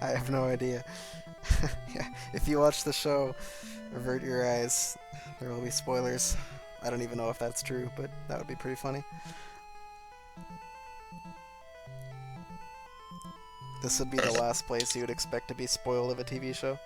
I have no idea. Yeah, if you watch the show, avert your eyes. There will be spoilers. I don't even know if that's true, but that would be pretty funny. This would be the last place you would expect to be spoiled of a TV show.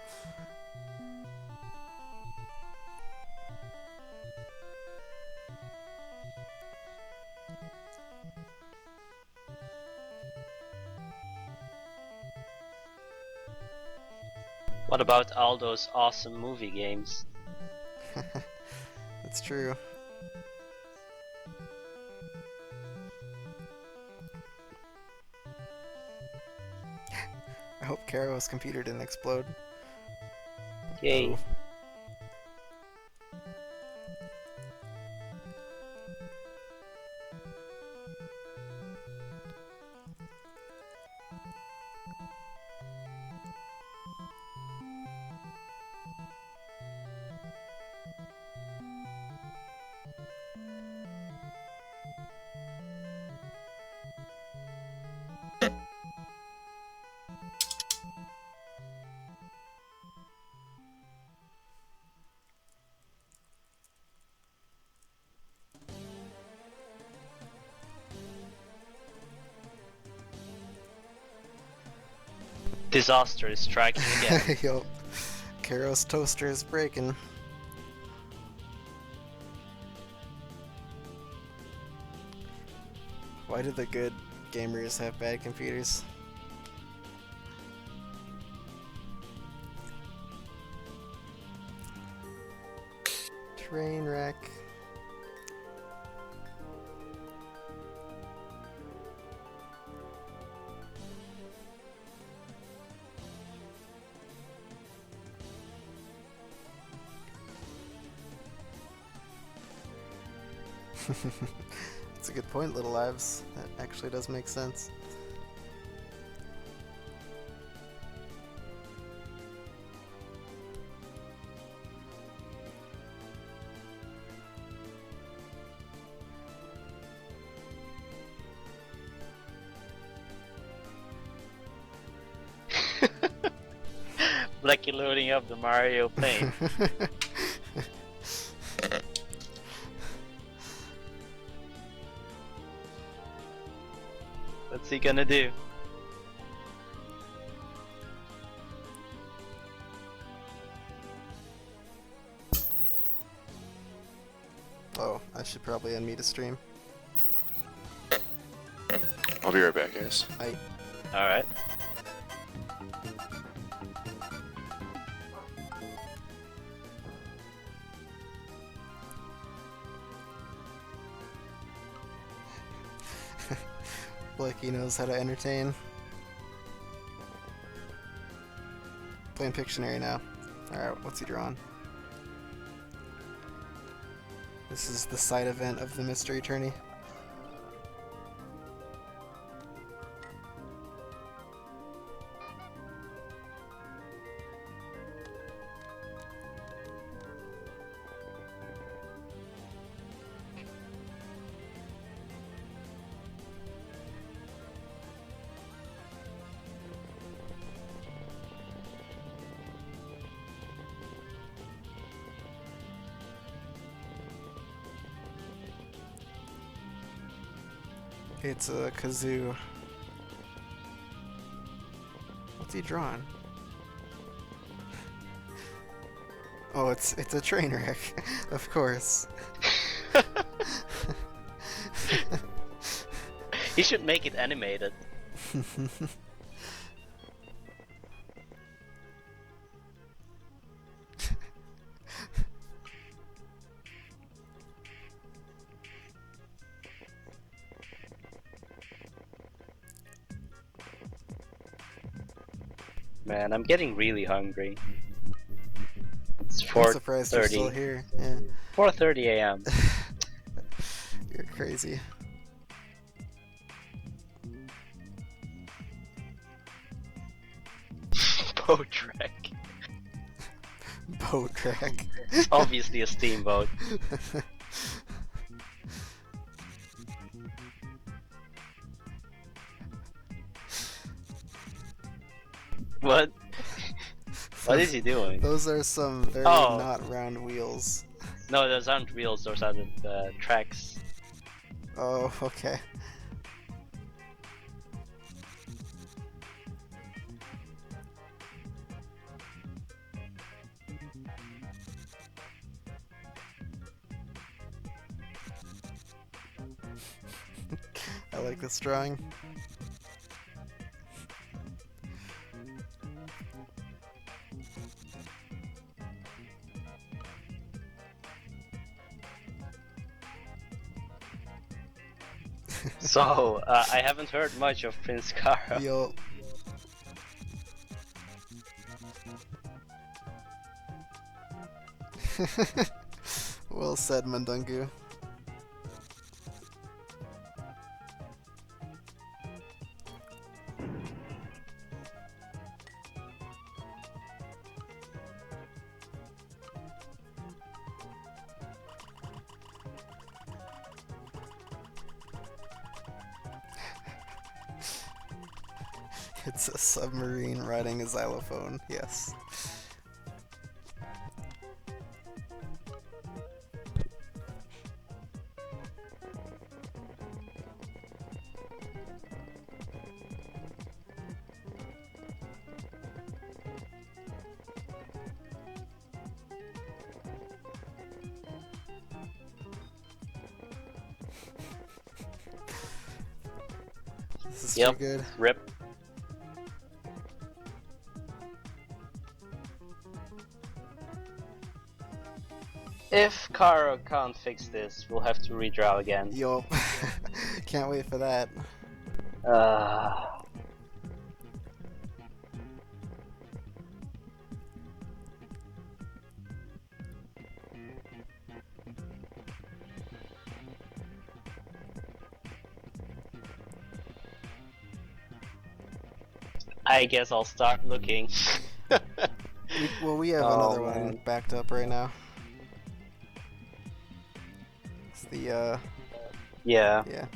What about all those awesome movie games? That's true. I hope Karo's computer didn't explode. Yay. Oh. Disaster is striking again. Yo, Karo's toaster is breaking. Why do the good gamers have bad computers? Train wreck. That's a good point, Little Lives. That actually does make sense. Blechy loading up the Mario paint. What's he gonna do? Oh, I should probably unmute a stream. I'll be right back, guys. Alright. Blechy knows how to entertain. Playing Pictionary now. Alright, what's he drawing? This is the side event of the mystery tourney. It's a Kazooie. What's he drawing? Oh, it's a train wreck, of course. He should make it animated. Man, I'm getting really hungry. It's I'm surprised you're still 4:30. here. Yeah. 4:30 a.m. You're crazy. Boat track. Boat track. It's obviously a steamboat. What? What is he doing? Those are some very Oh. not round wheels. No, those aren't wheels, those are the tracks. Oh, okay. I like this drawing. So, I haven't heard much of PrinceKaro. Yo. Well said, Mundungu. It's a submarine riding a xylophone, yes. This is Yep. too good. Rip. If Karo can't fix this, we'll have to redraw again. Yup. Can't wait for that. I guess I'll start looking. We have Oh, another man. one backed up right now. It's the, Yeah. yeah.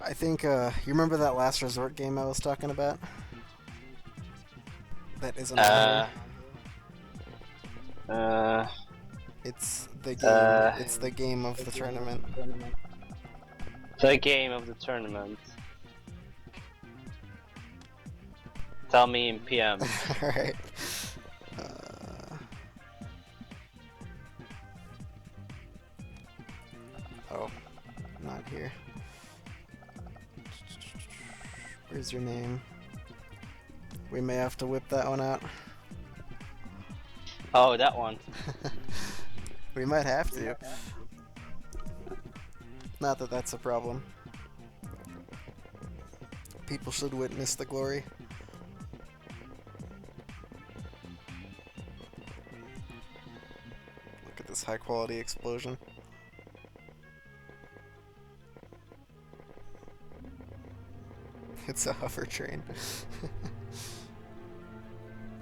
I think, you remember that Last Resort game I was talking about? That isn't on here. It's the game. It's the game of the tournament. The game of the tournament. Tell me in PM. Alright. Oh, not here. Where's your name? We may have to whip that one out. Oh, that one. We might have to. Not that that's a problem. People should witness the glory. Look at this high quality explosion. It's a hover train.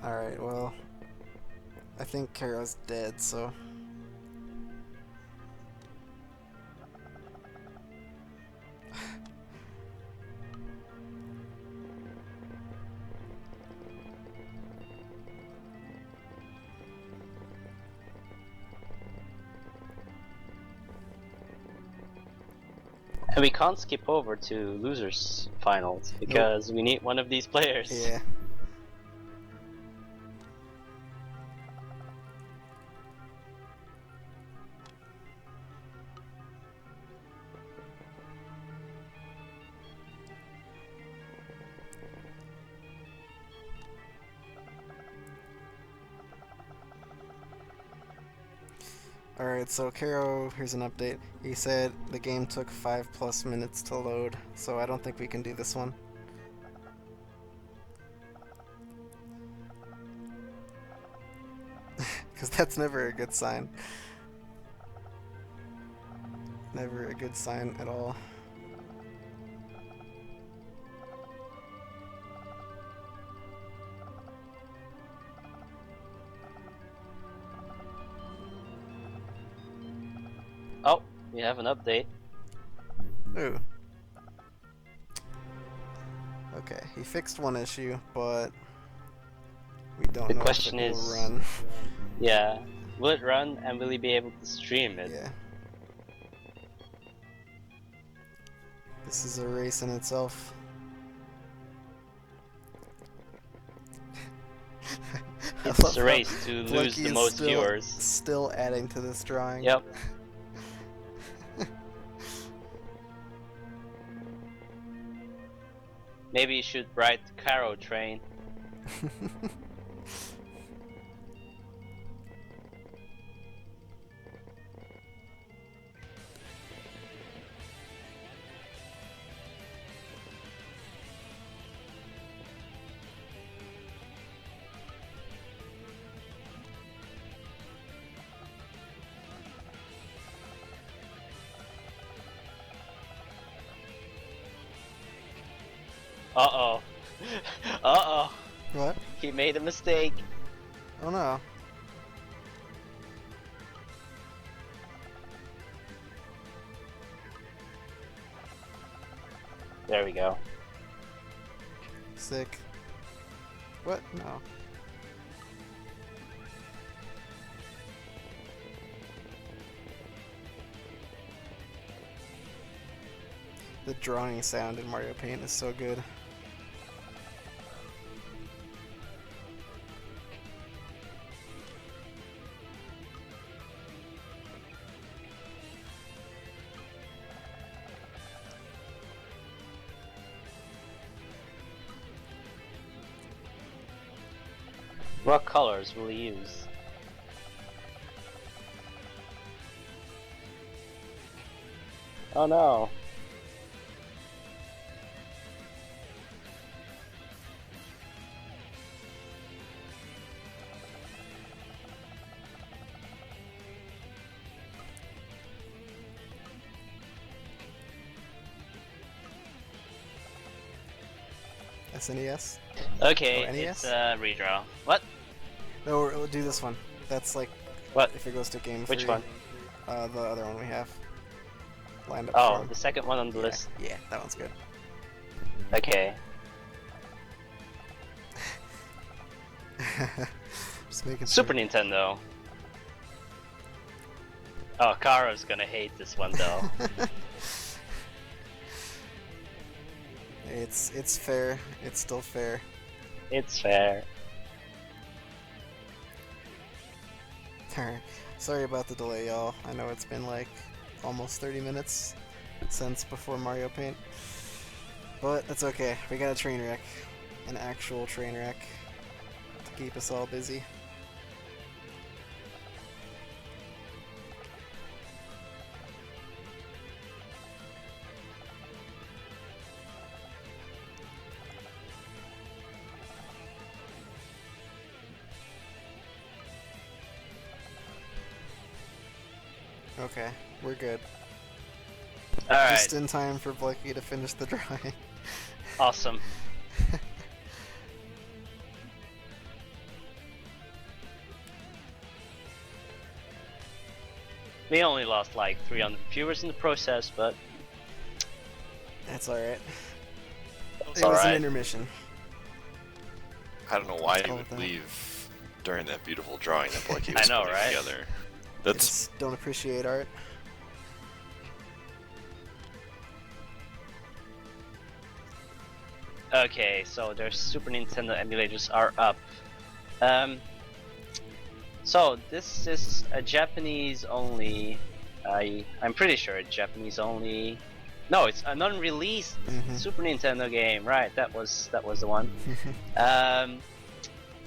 Alright, well, I think Karo's dead, so... And we can't skip over to losers finals because we need one of these players. Yeah. Alright, so Karo, here's an update. He said the game took 5+ minutes to load, so I don't think we can do this one. Because that's never a good sign. Never a good sign at all. Oh, we have an update. Ooh. Okay, he fixed one issue, but we don't The know question if it will is- run. Yeah. Will it run and will he be able to stream it? Yeah. This is a race in itself. I It's love a how race to lose Blechy the is most still, viewers. Still adding to this drawing. Yep. Maybe you should write Caro Train. Uh-oh. Uh-oh. What? He made a mistake. Oh no. There we go. Sick. What? No. The drawing sound in Mario Paint is so good. What colors will he use? Oh no. SNES? Okay, Oh, NES? it's a redraw. What? No, we'll do this one. That's like What? if it goes to game Which 3. one? The other one we have. lined up Oh, for him. the second one on the Yeah, list. yeah, that one's good. Okay. Just making Super sure. Nintendo. Oh, Karo's gonna hate this one though. It's fair. It's still fair. It's fair. Alright. Sorry about the delay, y'all. I know it's been like almost 30 minutes since before Mario Paint. But that's okay. We got a train wreck. An actual train wreck. To keep us all busy. Okay, we're good. Alright, Just in time for Blechy to finish the drawing. awesome. We only lost like 300 viewers in the process, but That's alright. it's It was an alright. intermission. I don't know why Call you it would that. leave during that beautiful drawing that Blechy I was know, putting right? together. That's Just don't appreciate art. Okay, so their Super Nintendo emulators are up. So this is a Japanese only. I'm pretty sure a Japanese only. No, it's an unreleased Mhm. Super Nintendo game. Right, that was the one.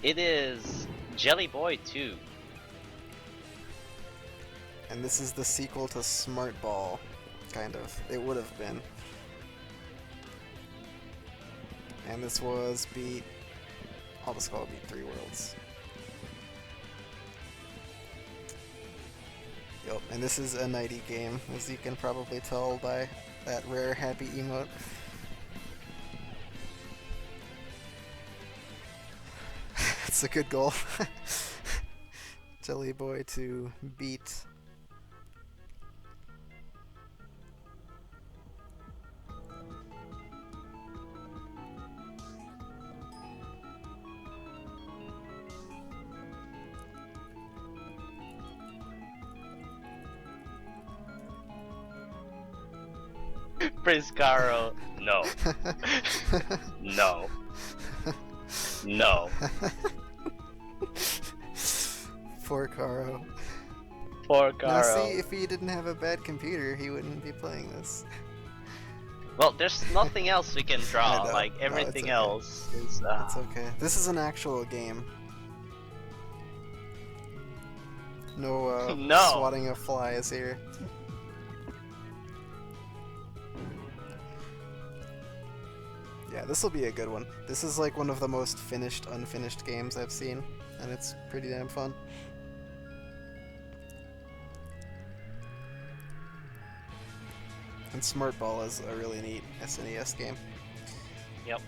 It is Jelly Boy 2. And this is the sequel to Smart Ball, kind of. It would have been. And this was beat. I'll just call it Beat 3 Worlds. Yup, and this is a Knighty game, as you can probably tell by that rare happy emote. It's a good goal. Jelly Boy to beat. PrinceKaro, no, no, no. Poor Karo. Poor Now see, Karo. if he didn't have a bad computer, he wouldn't be playing this. Well, there's nothing else we can draw. I know. Like No, it's everything okay. else is. That's okay. This is an actual game. No, No. swatting of flies here. Yeah, this will be a good one. This is like one of the most finished, unfinished games I've seen, and it's pretty damn fun. And Smart Ball is a really neat SNES game. Yep.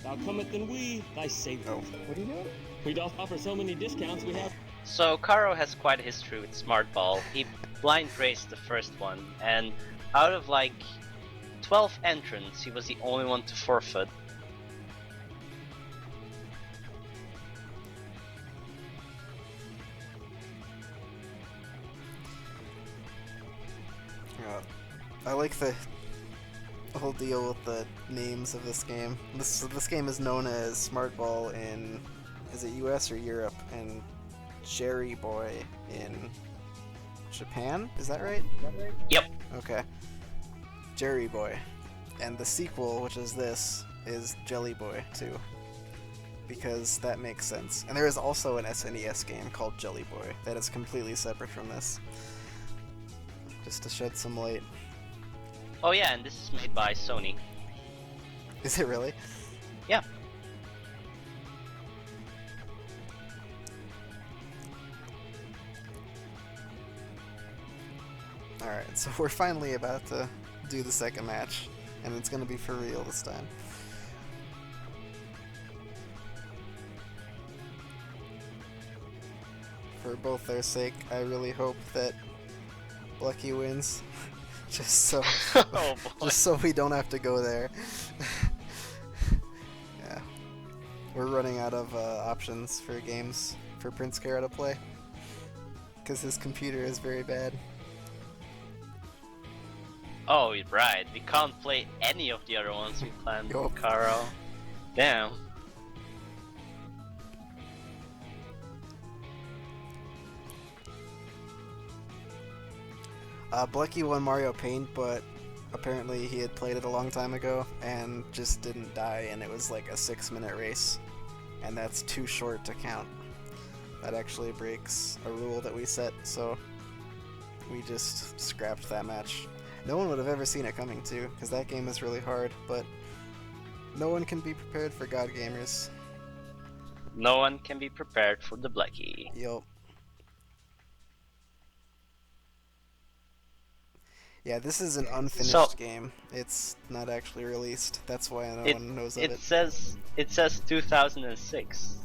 Thou cometh and we, thy savior. Oh, what are you doing? We doth offer so many discounts we have. So Karo has quite a history with Smart Ball. He blind raced the first one, and out of like 12 entrants, he was the only one to forfeit. I like the whole deal with the names of this game. This game is known as Smart Ball in, is it US or Europe, and Jerry Boy in Japan? Is that right? Yep. Okay. Jerry Boy. And the sequel, which is this, is Jelly Boy 2. Because that makes sense. And there is also an SNES game called Jelly Boy that is completely separate from this. Just to shed some light. Oh yeah, and this is made by Sony. Is it really? Yeah. Alright, so we're finally about to do the second match, and it's gonna be for real this time. For both their sake, I really hope that Blechy wins. just so Oh boy. just so we don't have to go there. Yeah. We're running out of options for games for PrinceKaro to play. Because his computer is very bad. Oh, right. We can't play any of the other ones we planned Yup. with Karo. Damn. Blechy won Mario Paint, but apparently he had played it a long time ago and just didn't die, and it was like a 6-minute race. And that's too short to count. That actually breaks a rule that we set, so we just scrapped that match. No one would have ever seen it coming too, because that game is really hard, but no one can be prepared for God Gamers. No one can be prepared for the Blechy. Yup. Yeah, this is an unfinished game. It's not actually released. That's why no one knows of it. It says 2006.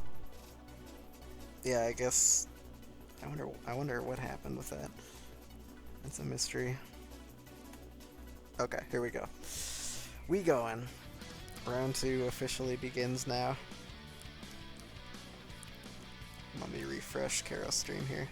Yeah, I guess. I wonder what happened with that. It's a mystery. Okay, here we go. We going. Round 2 officially begins now. Let me refresh Karo's stream here.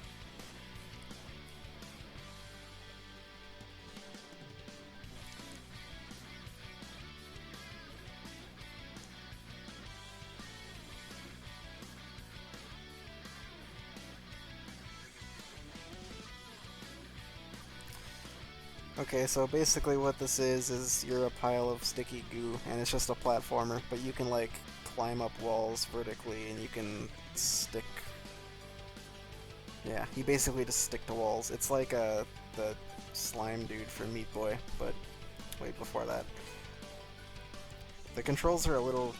Okay, so basically what this is you're a pile of sticky goo, and it's just a platformer, but you can like climb up walls vertically, and you can stick... Yeah, you basically just stick to walls. It's like the slime dude from Meat Boy, but way before that. The controls are a little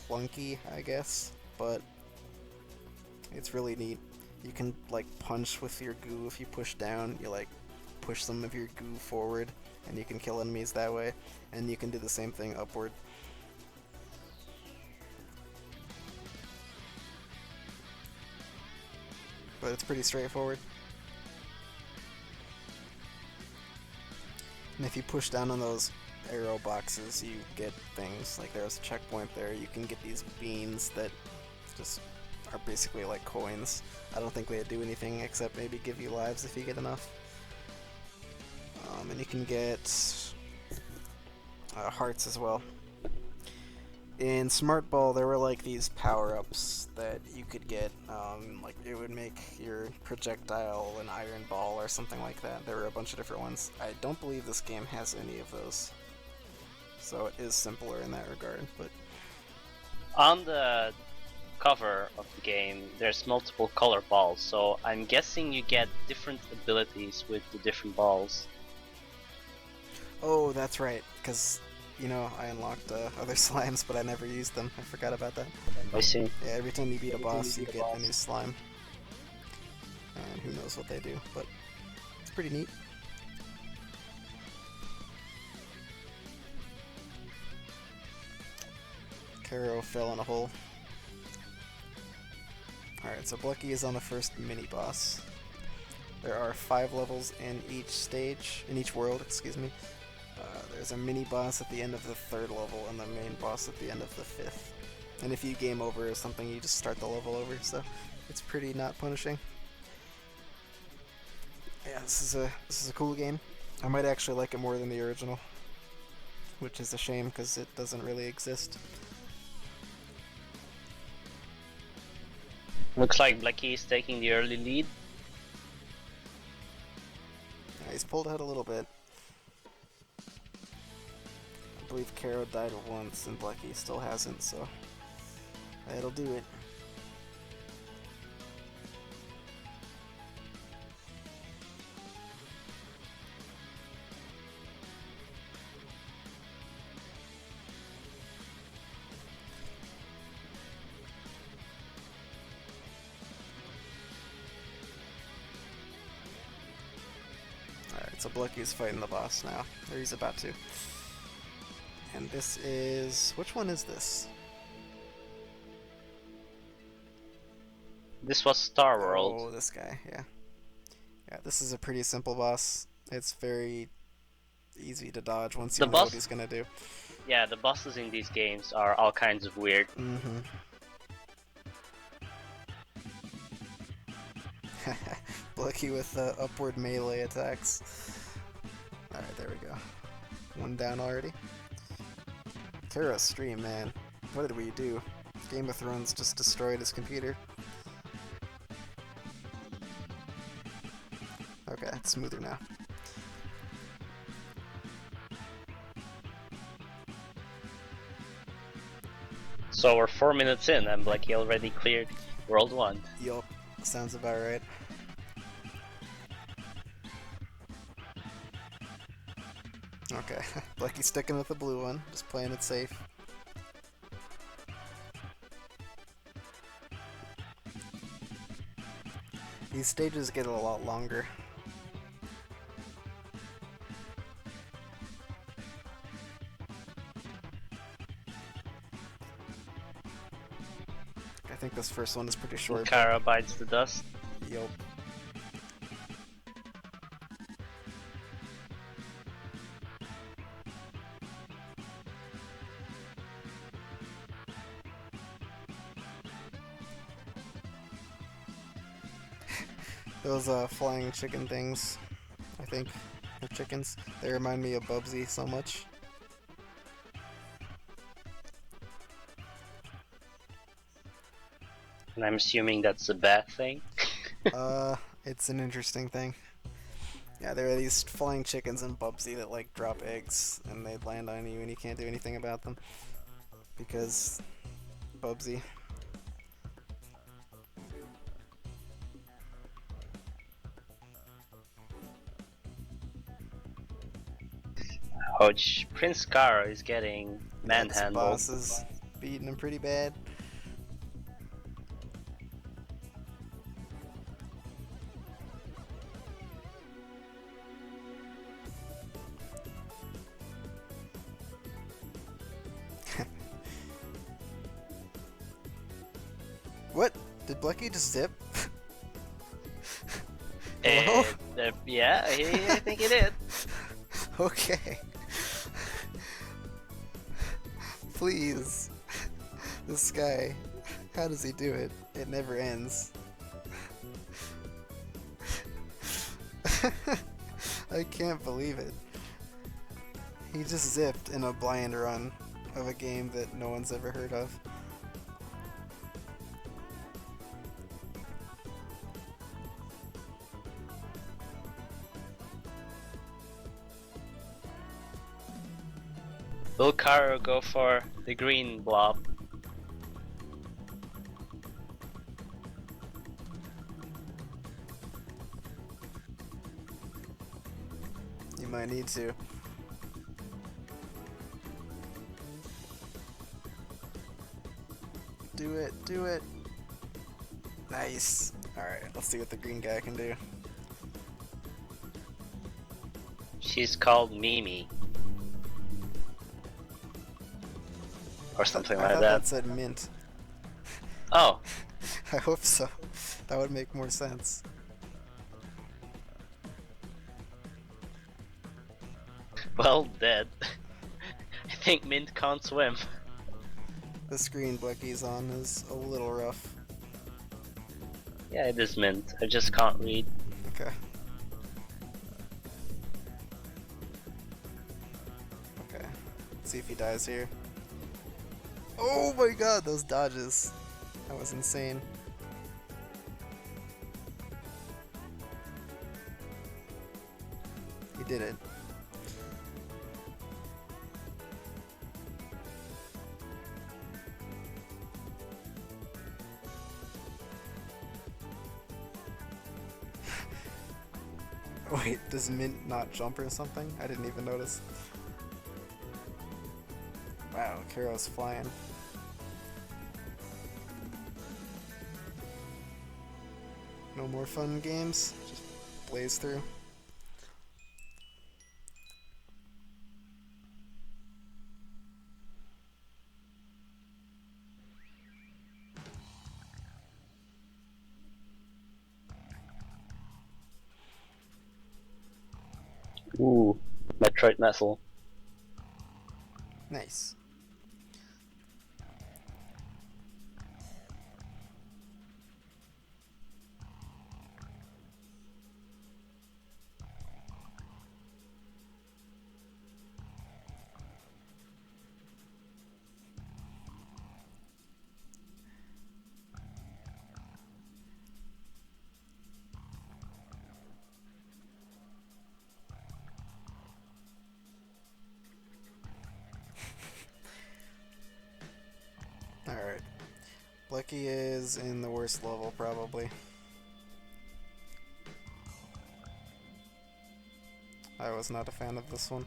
clunky, I guess, but it's really neat. You can like punch with your goo if you push down, you like push some of your goo forward, and you can kill enemies that way, and you can do the same thing upward. But it's pretty straightforward. And if you push down on those arrow boxes, you get things. Like there's a checkpoint there, you can get these beans that just are basically like coins. I don't think they do anything except maybe give you lives if you get enough. And you can get hearts as well. In Smart Ball, there were like these power-ups that you could get. Like it would make your projectile an iron ball or something like that. There were a bunch of different ones. I don't believe this game has any of those, so it is simpler in that regard. But On the cover of the game, there's multiple color balls, so I'm guessing you get different abilities with the different balls. oh, that's right, because you know I unlocked other slimes, but I never used them. I forgot about that. I see. Yeah, every time you beat a boss, you get a new slime. And who knows what they do, but it's pretty neat. Karo fell in a hole. Alright, so Blechy is on the first mini-boss. There are 5 levels in each stage, in each world, excuse me. There's a mini-boss at the end of the 3rd level and the main boss at the end of the 5th. And if you game over or something, you just start the level over, so it's pretty not punishing. Yeah, this is a cool game. I might actually like it more than the original, which is a shame because it doesn't really exist. Looks like Blechy is taking the early lead. Yeah, he's pulled ahead a little bit. I believe Karo died once and Blechy still hasn't, so that'll do it. Alright, so Blechy's fighting the boss now, or he's about to. And this is... which one is this? This was Star World. Oh, this guy, yeah. Yeah, this is a pretty simple boss. It's very easy to dodge once The you know boss- what he's gonna do. Yeah, the bosses in these games are all kinds of weird. Mm-hmm. Blechy with upward melee attacks. Alright, there we go. One down already. Kara's stream, man. What did we do? Game of Thrones just destroyed his computer. Okay, it's smoother now. So we're 4 minutes in and Blechy already cleared World 1. Yup, sounds about right. Okay, Blecky's sticking with the blue one, just playing it safe. These stages get a lot longer. I think this first one is pretty short. Kara bites the dust. Yup. Those flying chicken things, I think, are chickens. They remind me of Bubsy so much. And I'm assuming that's a bad thing. It's an interesting thing. Yeah, there are these flying chickens in Bubsy that like drop eggs and they land on you and you can't do anything about them. Because Bubsy. Ouch. PrinceKaro is getting This manhandled. boss is beating him pretty bad. What? Did Blechy just zip? Hello? Yeah, I think it did. Okay. Please. This guy. How does he do it? It never ends. I can't believe it. He just zipped in a blind run of a game that no one's ever heard of. Will Karo go for the green blob? You might need to. Do it, do it. Nice. Alright, let's see what the green guy can do. She's called Mimi. Or something I like thought that. that said mint. Oh, I hope so. That would make more sense. well, dead. I think Mint can't swim. The screen Blecky's on is a little rough. Yeah, it is Mint. I just can't read. Okay. Okay. Let's see if he dies here. Oh my god, those dodges. That was insane. He did it. Wait, does Mint not jump or something? I didn't even notice. Wow, Karo's flying. No more fun games? Just blaze through. Ooh, Metroid Metal. Nice. Alright. Blechy is in the worst level, probably. I was not a fan of this one.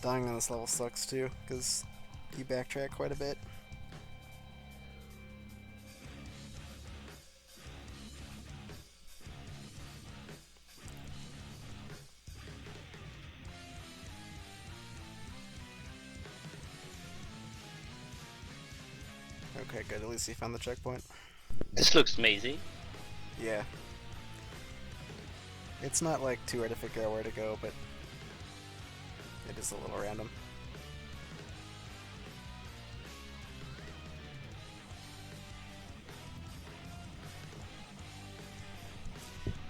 Dying on this level sucks too, because you backtrack quite a bit. Okay, good. At least he found the checkpoint. This looks mazy. Yeah. It's not like too hard to figure out where to go, but it is a little random.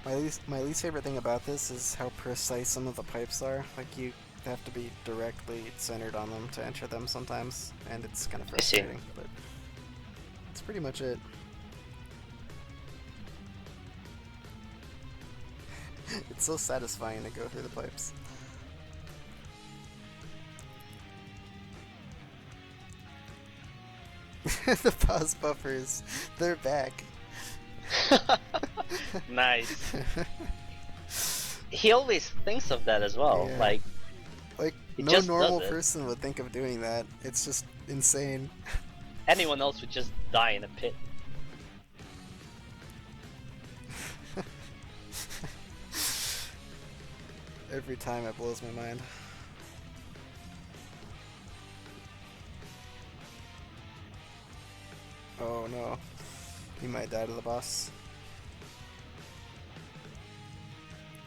My least favorite thing about this is how precise some of the pipes are. Like, you have to be directly centered on them to enter them sometimes, and it's kind of frustrating, but that's pretty much it. It's so satisfying to go through the pipes. The pause buffers, they're back. Nice. He always thinks of that as well. Yeah. Like he no just normal does it. person would think of doing that. It's just insane. Anyone else would just die in a pit. Every time it blows my mind. Oh no. He might die to the boss.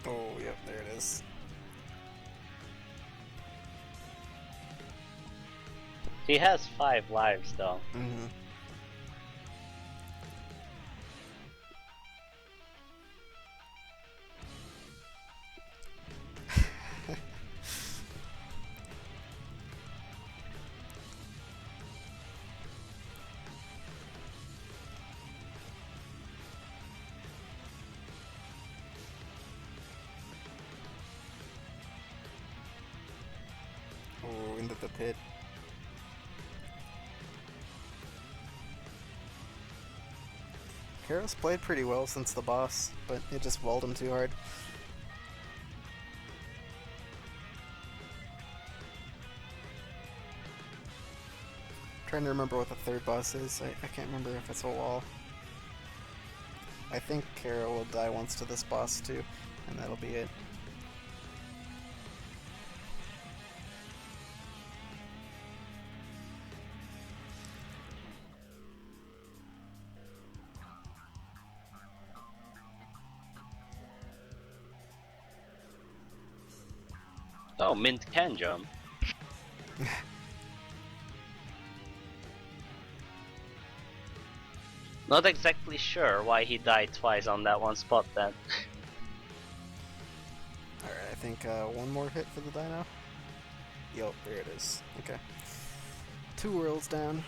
Oh, yep, there it is. He has 5 lives though. Mm-hmm. Oh, into the pit. Karo's played pretty well since the boss, but it just walled him too hard. Trying to remember what the third boss is. I can't remember if it's a wall. I think Karo will die once to this boss too, and that'll be it. Oh, Mint can jump. Not exactly sure why he died twice on that one spot then. Alright, I think one more hit for the dino. Yup, there it is. Okay. 2 worlds down.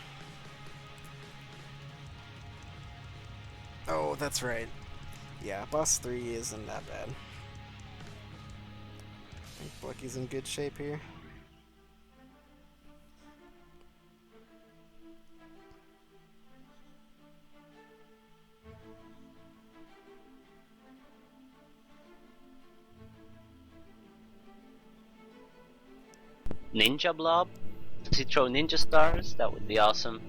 Oh, that's right. Yeah, boss 3 isn't that bad. I think Blechy's in good shape here. Ninja Blob? Does he throw ninja stars? That would be awesome.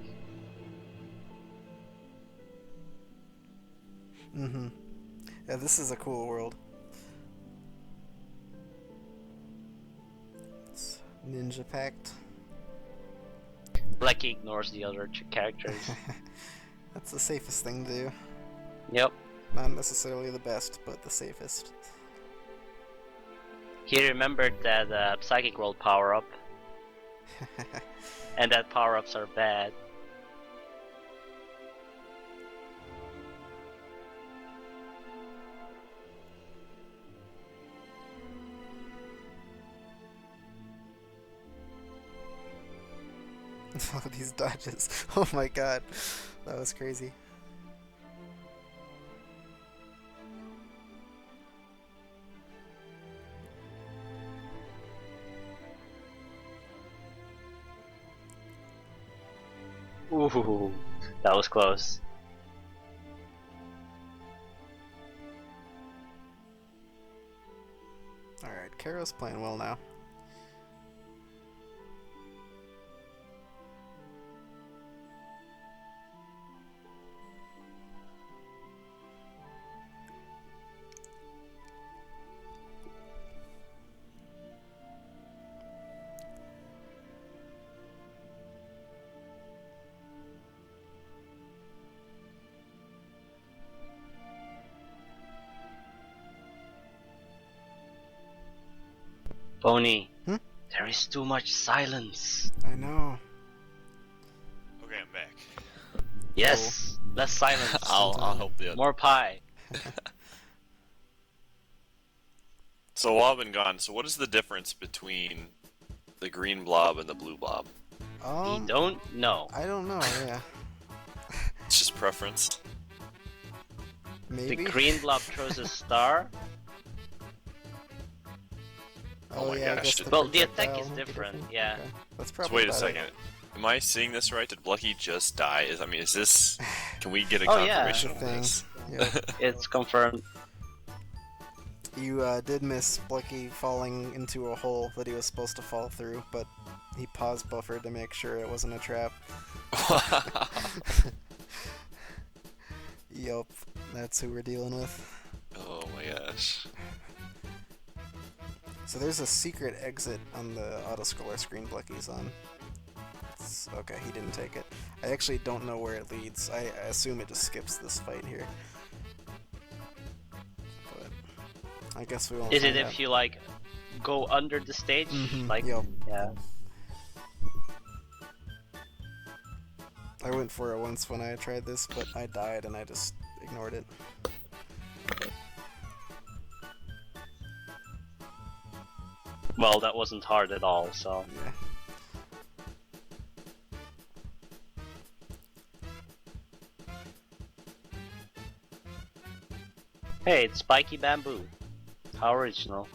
Mm-hmm. Yeah, this is a cool world. It's ninja packed. Blechy ignores the other characters. That's the safest thing to do. Yep. Not necessarily the best, but the safest. He remembered that Psychic Roll power-up, and that power-ups are bad. Oh, these dodges. Oh my god. That was crazy. Ooh, that was close. Alright, Karo's playing well now. Boney, Hmm? there is too much silence. I know. Okay, I'm back. Yes, less silence. I'll help the other. More pie. So while I've been gone, so what is the difference between the green blob and the blue blob? We don't know. I don't know, yeah. It's just preference. Maybe? The green blob throws a star. Oh my yeah, I gosh. guess Well, the projectile attack is would be different, yeah. Okay. That's So probably wait a about it. second. Am I seeing this right? Did Blechy just die? Is this? Can we get a Oh, yeah. confirmation on Thing. this? Yeah. It's confirmed. You did miss Blechy falling into a hole that he was supposed to fall through, but he pause buffered to make sure it wasn't a trap. Yup, that's who we're dealing with. Oh my gosh. So there's a secret exit on the autoscroller screen Blecky's on. Okay, he didn't take it. I actually don't know where it leads. I assume it just skips this fight here. But I guess we won't Is it find if out. you like go under the stage? Mhm, Like, yup. yeah. I went for it once when I tried this, but I died and I just ignored it. Well, that wasn't hard at all, so. Yeah. Hey, it's spiky bamboo. How original.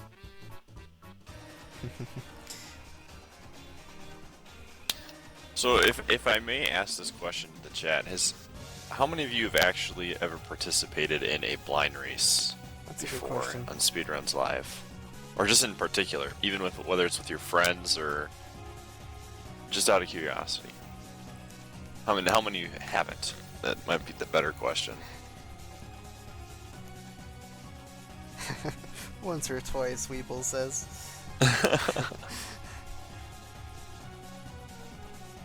So if I may ask this question to the chat, how many of you have actually ever participated in a blind race That's a good before question. on Speedruns Live? Or just in particular, even with whether it's with your friends or just out of curiosity? How many haven't? That might be the better question. Once or twice, Weeble says.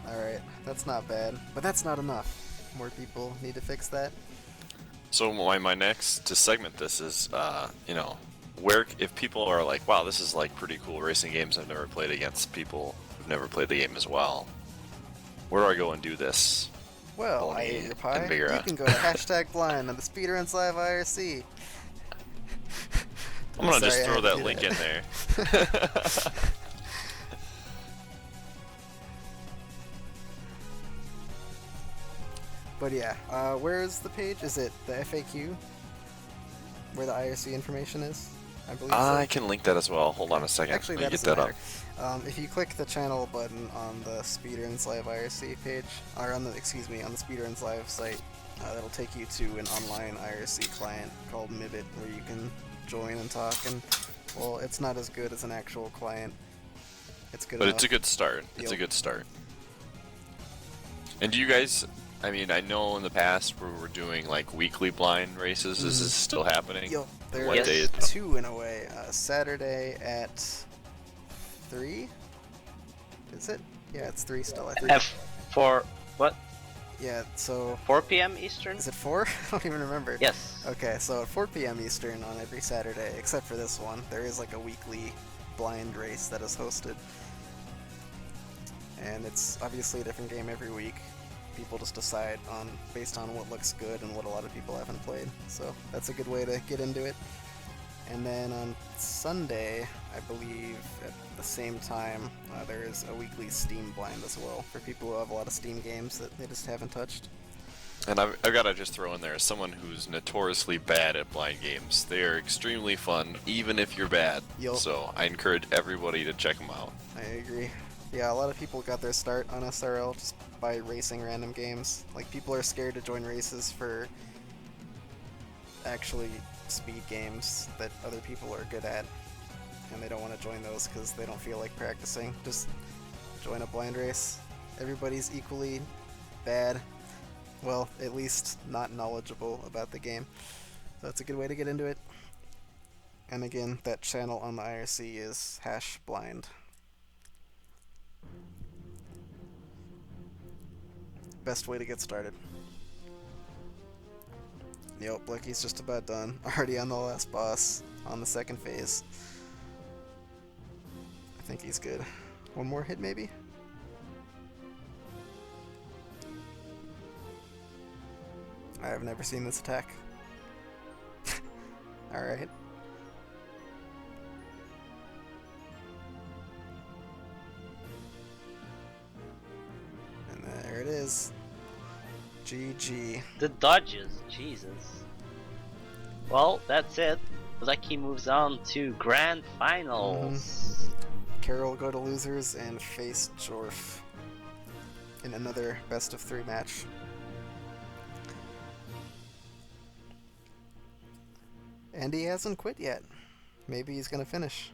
Alright, that's not bad, but that's not enough. More people need to fix that. So my next to segment this is, where if people are like, wow, this is like pretty cool racing games I've never played against people who've never played the game as well. Where do I go and do this? Well, Boney I ate your and pie. Vera. You can go to #blind on the Speedruns Live IRC. I'm gonna just Sorry, I throw had to that do link that. in there. But yeah, where's the page? Is it the FAQ? Where the IRC information is? I believe so. I can link that as well. Hold on a second. Actually, Let that me get doesn't that matter. up. If you click the channel button on the Speedruns Live IRC page, or on the Speedruns Live site, that'll take you to an online IRC client called Mibit, where you can join and talk. And well, it's not as good as an actual client. It's good But enough. it's a good start. It's a Yep. good start. And do you guys? I mean, I know in the past we were doing like weekly blind races. Is this still happening? Yo, there What is day is- two in a way. Saturday at 3. Is it? Yeah, it's 3 still. I think. For what? Yeah, so 4 p.m. Eastern? is it 4? I don't even remember. Yes. Okay, so at 4 p.m. Eastern on every Saturday, except for this one, there is like a weekly blind race that is hosted. And it's obviously a different game every week. People just decide on based on what looks good and what a lot of people haven't played. So that's a good way to get into it. And then on Sunday, I believe at the same time, there is a weekly Steam blind as well for people who have a lot of Steam games that they just haven't touched. And I've got to just throw in there, as someone who's notoriously bad at blind games, they are extremely fun, even if you're bad. Yup. So I encourage everybody to check them out. I agree. Yeah, a lot of people got their start on SRL just by racing random games. Like, people are scared to join races for actually speed games that other people are good at, and they don't want to join those because they don't feel like practicing. Just join a blind race. Everybody's equally bad. Well, at least not knowledgeable about the game. So that's a good way to get into it. And again, that channel on the IRC is #blind. Best way to get started. Yep, Blechy's just about done. Already on the last boss, on the second phase. I think he's good. One more hit, maybe? I have never seen this attack. Alright. And there it is. GG. The dodges, Jesus. Well, that's it. Blechy moves on to Grand Finals. Carol will go to losers and face Jorf in another best of 3 match. And he hasn't quit yet. Maybe he's gonna finish.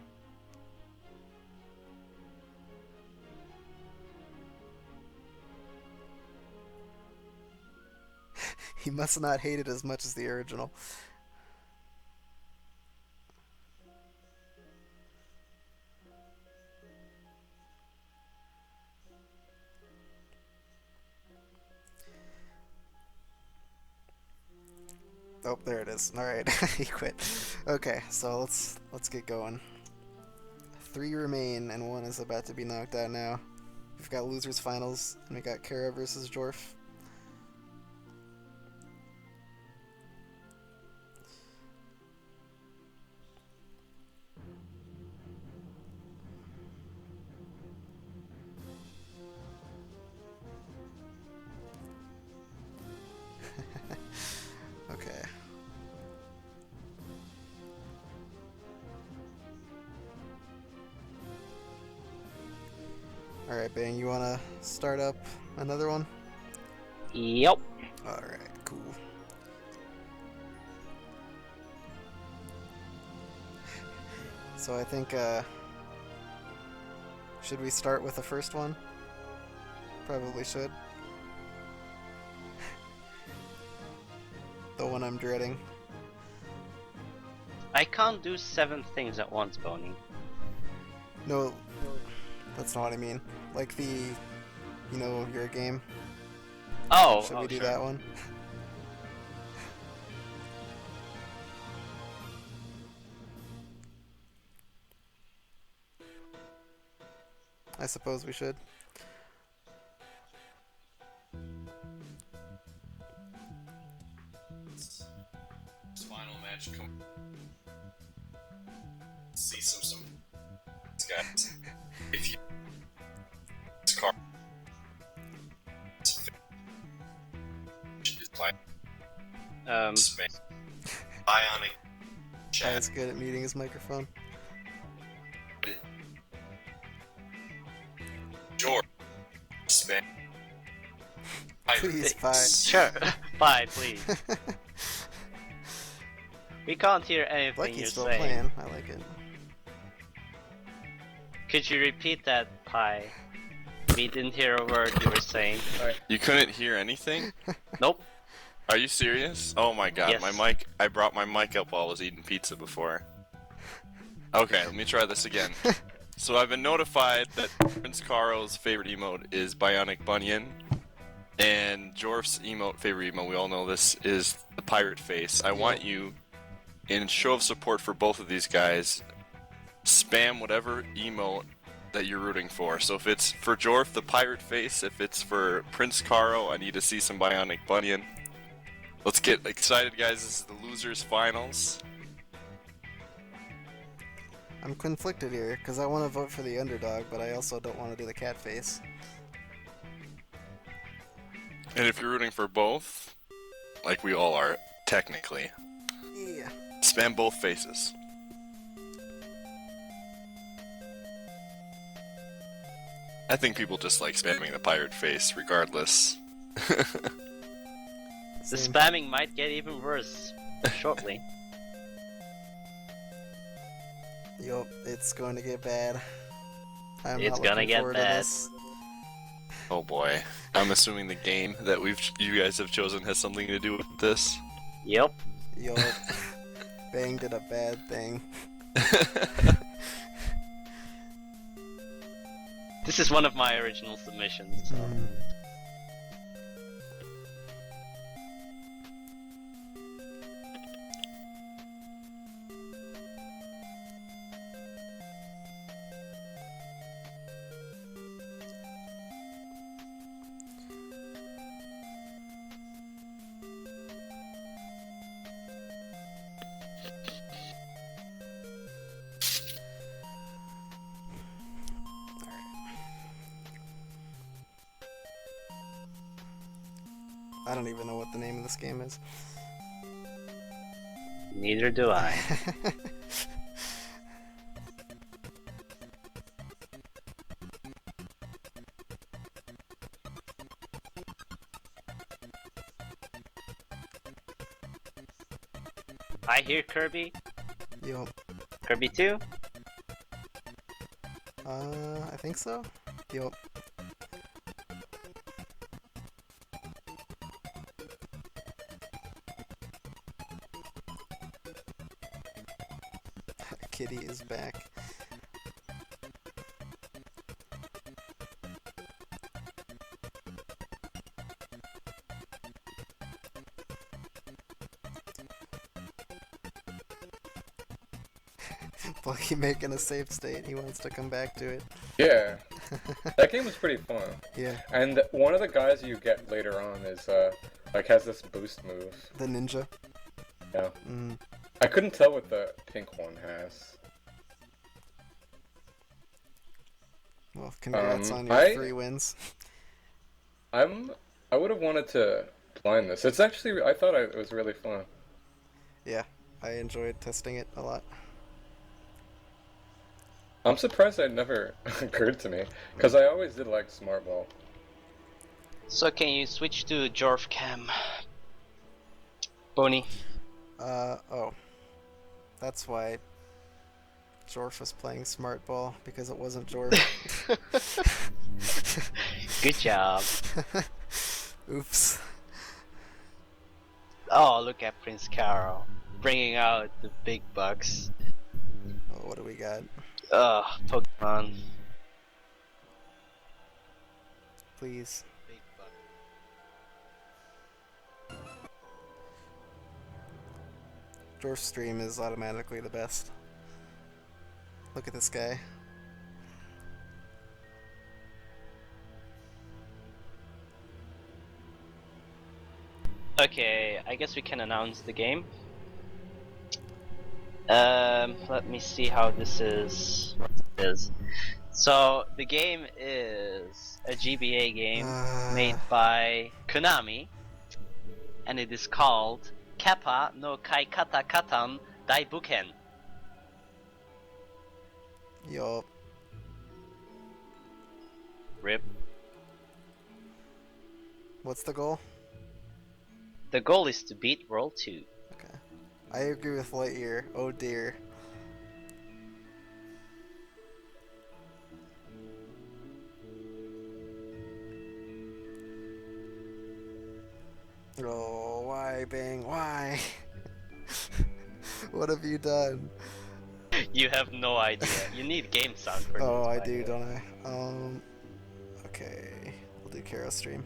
He must not hate it as much as the original. Oh, there it is. Alright, he quit. Okay, so let's get going. 3 remain, and 1 is about to be knocked out now. We've got losers finals, and we got Kara versus Jorf. Okay. Alright, Bang, you wanna start up another one? Yep. Alright, cool. So I think, should we start with the first one? Probably should. The one I'm dreading. I can't do 7 things at once, Boney. No, that's not what I mean. Like the, you know, your game. Oh, Should we do sure. that one? I suppose we should. Final match. See some guys. If you car is playing Bionic Guy's good at muting his microphone. Jorf spam. Please, bye. Sure. Bye, please. We can't hear anything Blechy's you're still saying. playing. I like it. Could you repeat that, Pi? We didn't hear a word you were saying. You couldn't hear anything? Nope. Are you serious? Oh my god, Yes. my mic. I brought my mic up while I was eating pizza before. Okay, let me try this again. So I've been notified that PrinceKaro's favorite emote is Bionic Bunyan. And Jorf's favorite emote, we all know this, is the pirate face. I want you, in show of support for both of these guys, spam whatever emote that you're rooting for. So if it's for Jorf, the pirate face. If it's for PrinceKaro, I need to see some Bionic Bunyan. Let's get excited, guys. This is the losers finals. I'm conflicted here, because I want to vote for the underdog, but I also don't want to do the cat face. And if you're rooting for both, like we all are, technically, Yeah. spam both faces. I think people just like spamming the pirate face regardless. The spamming might get even worse shortly. Yup, it's going to get bad. I'm It's not gonna looking get forward to bad. this. Oh boy. I'm assuming the game that you guys have chosen has something to do with this. Yep. Yup. Bang did a bad thing. This is one of my original submissions. So. I don't even know what the name of this game is. Neither do I. I hear Kirby. Yup. Kirby 2? I think so? Yup. Kitty is back. Blechy making a save state, he wants to come back to it. Yeah, that game was pretty fun. Yeah, And one of the guys you get later on is like has this boost move. the ninja. Yeah, Mm. I couldn't tell what the pink one has. Well, congrats on your I- 3 wins. I would have wanted to blind this. It's actually it was really fun. Yeah, I enjoyed testing it a lot. I'm surprised it never occurred to me because I always did like Smart Ball. So can you switch to Jorf Cam? Boney. Oh. That's why Jorf was playing Smart Ball, because it wasn't Jorf. Good job. Oops. Oh, look at PrinceKaro. Bringing out the big bucks. Oh, what do we got? Ugh, Pokemon. Please. Big buck. Jorf's stream is automatically the best. Look at this guy. Okay, I guess we can announce the game. Let me see how this is. What it is. So the game is a GBA game made by Konami, and it is called Kappa no Kai-kata Kaatan Daibouken. Yup. RIP. What's the goal? The goal is to beat World 2. Okay. I agree with Lightyear. Oh dear. Oh, why, Bang? Why? What have you done? You have no idea. You need game sound for Oh, this, I by do, the way. don't I? Okay. We'll do Karo stream.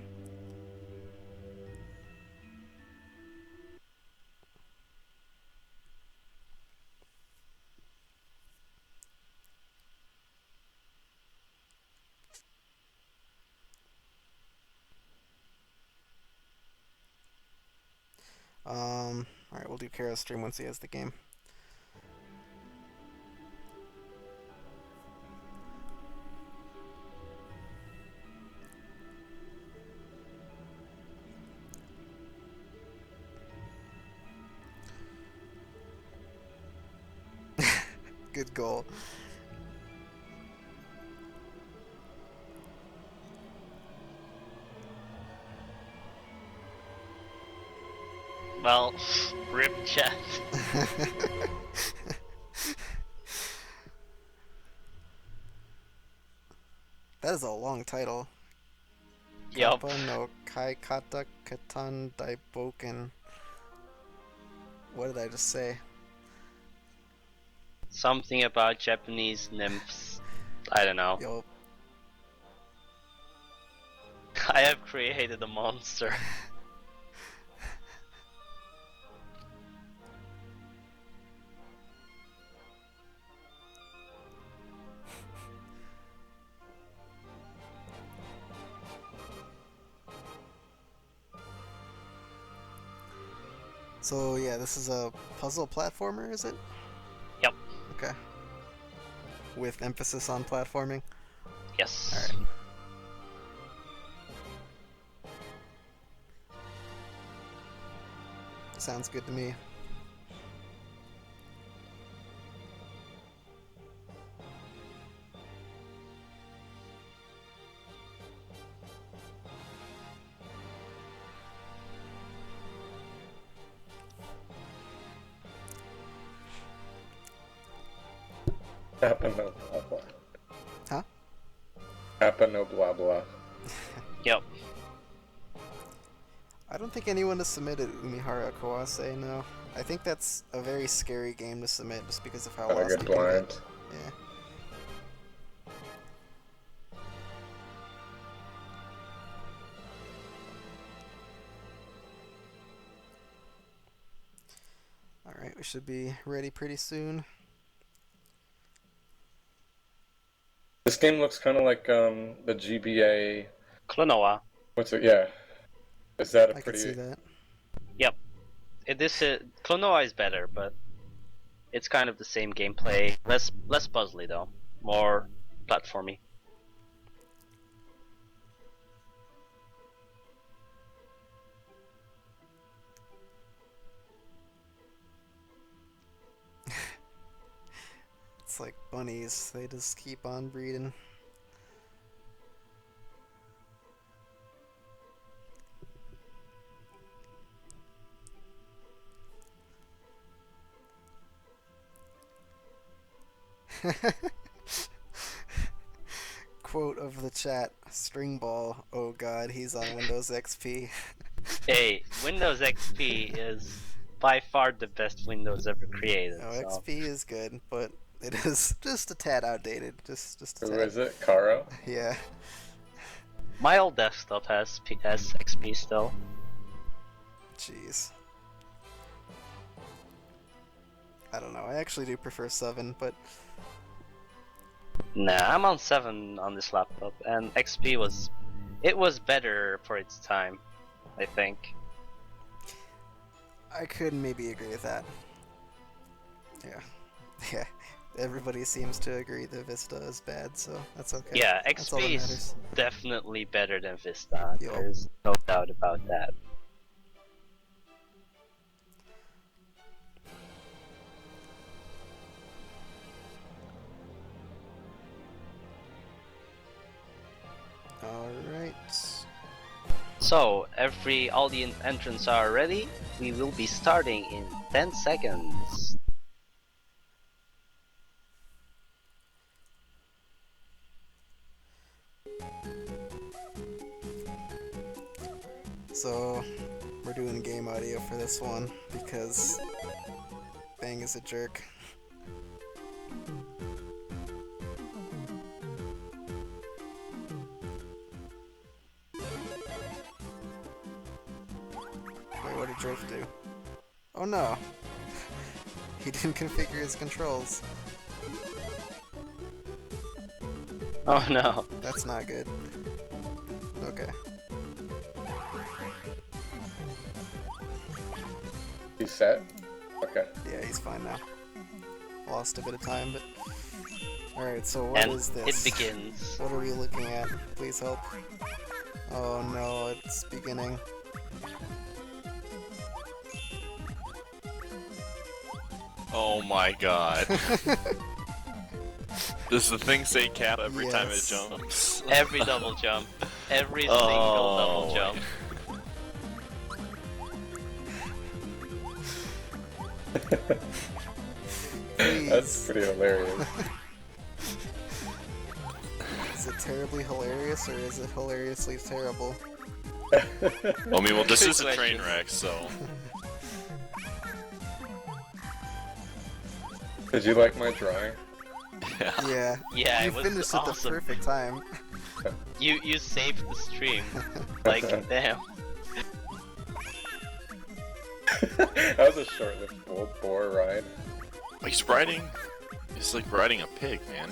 Alright, we'll do Karo's stream once he has the game. Good goal. Well, rip chat. That is a long title. Yup. Kappa no Kai-kata Kaatan Daibouken. What did I just say? Something about Japanese nymphs. I don't know. Yo, I have created a monster. so yeah, this is a puzzle platformer, is it? Yep. Okay. With emphasis on platforming? Yes. Alright. Sounds good to me. Kappa no blah blah. Huh? Kappa no blah blah. Yep. I don't think anyone has submitted Umihara Kawase, no. I think that's a very scary game to submit just because of how Got a lost good you can blind. get. Yeah. Alright, we should be ready pretty soon. This game looks kind of like the GBA. Klonoa. What's it? Yeah. Is that a I can pretty? see that. Yep. Klonoa is better, but it's kind of the same gameplay. Less puzzly though. More platformy. It's like bunnies, they just keep on breeding. Quote of the chat, string ball, oh god, he's on Windows XP. Hey, Windows XP is by far the best Windows ever created. No, so. XP is good, but it is just a tad outdated. Just a Who tad. is it? Karo? Yeah. My old desktop has XP still. Jeez. I don't know, I actually do prefer 7, but Nah, I'm on 7 on this laptop, and XP was better for its time, I think. I could maybe agree with that. Yeah. Yeah. Everybody seems to agree that Vista is bad, so that's okay. Yeah, That's all that XP is matters. definitely better than Vista. Yup. There's no doubt about that. Alright. So, all the entrants are ready. We will be starting in 10 seconds. So, we're doing game audio for this one because Bang is a jerk. Wait, what did Jorf do? Oh no! He didn't configure his controls. Oh no. That's not good. Okay. He's set? Okay. Yeah, he's fine now. Lost a bit of time, but... Alright, so what And is this? it begins. What are we looking at? Please help. Oh no, it's beginning. Oh my god. Does the thing say cat every time it Yes. jumps? Every double jump. Every single double jump. That's pretty hilarious. Is it terribly hilarious, or is it hilariously terrible? I mean, well, this Good is a train question. wreck, so... Did you like my drawing? Yeah. Yeah. Yeah, You it was finished at the awesome. perfect time. You saved the stream. Like, damn. That was a short-lived boar ride. He's riding... He's like riding a pig, man.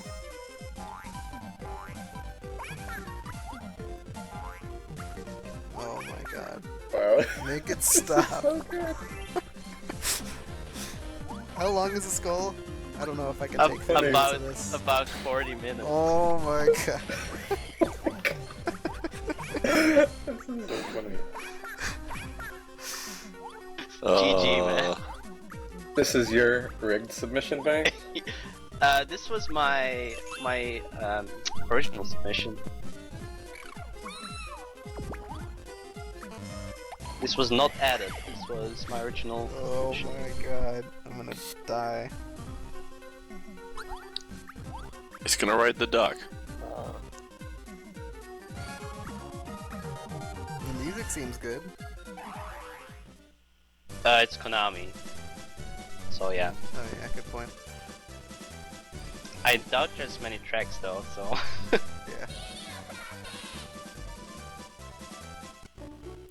Oh my god. Wow. Make it stop. So good. How long is the skull? I don't know if I can Ab- take photos about of this. about 40 minutes. Oh my god. This is so funny. GG, man. This is your rigged submission bank? This was my original submission. This was not added. This was my original. Oh submission. my god. I'm gonna die. He's gonna ride the duck. The music seems good. It's Konami. So yeah. Oh yeah, good point. I doubt there's many tracks though. So. Yeah.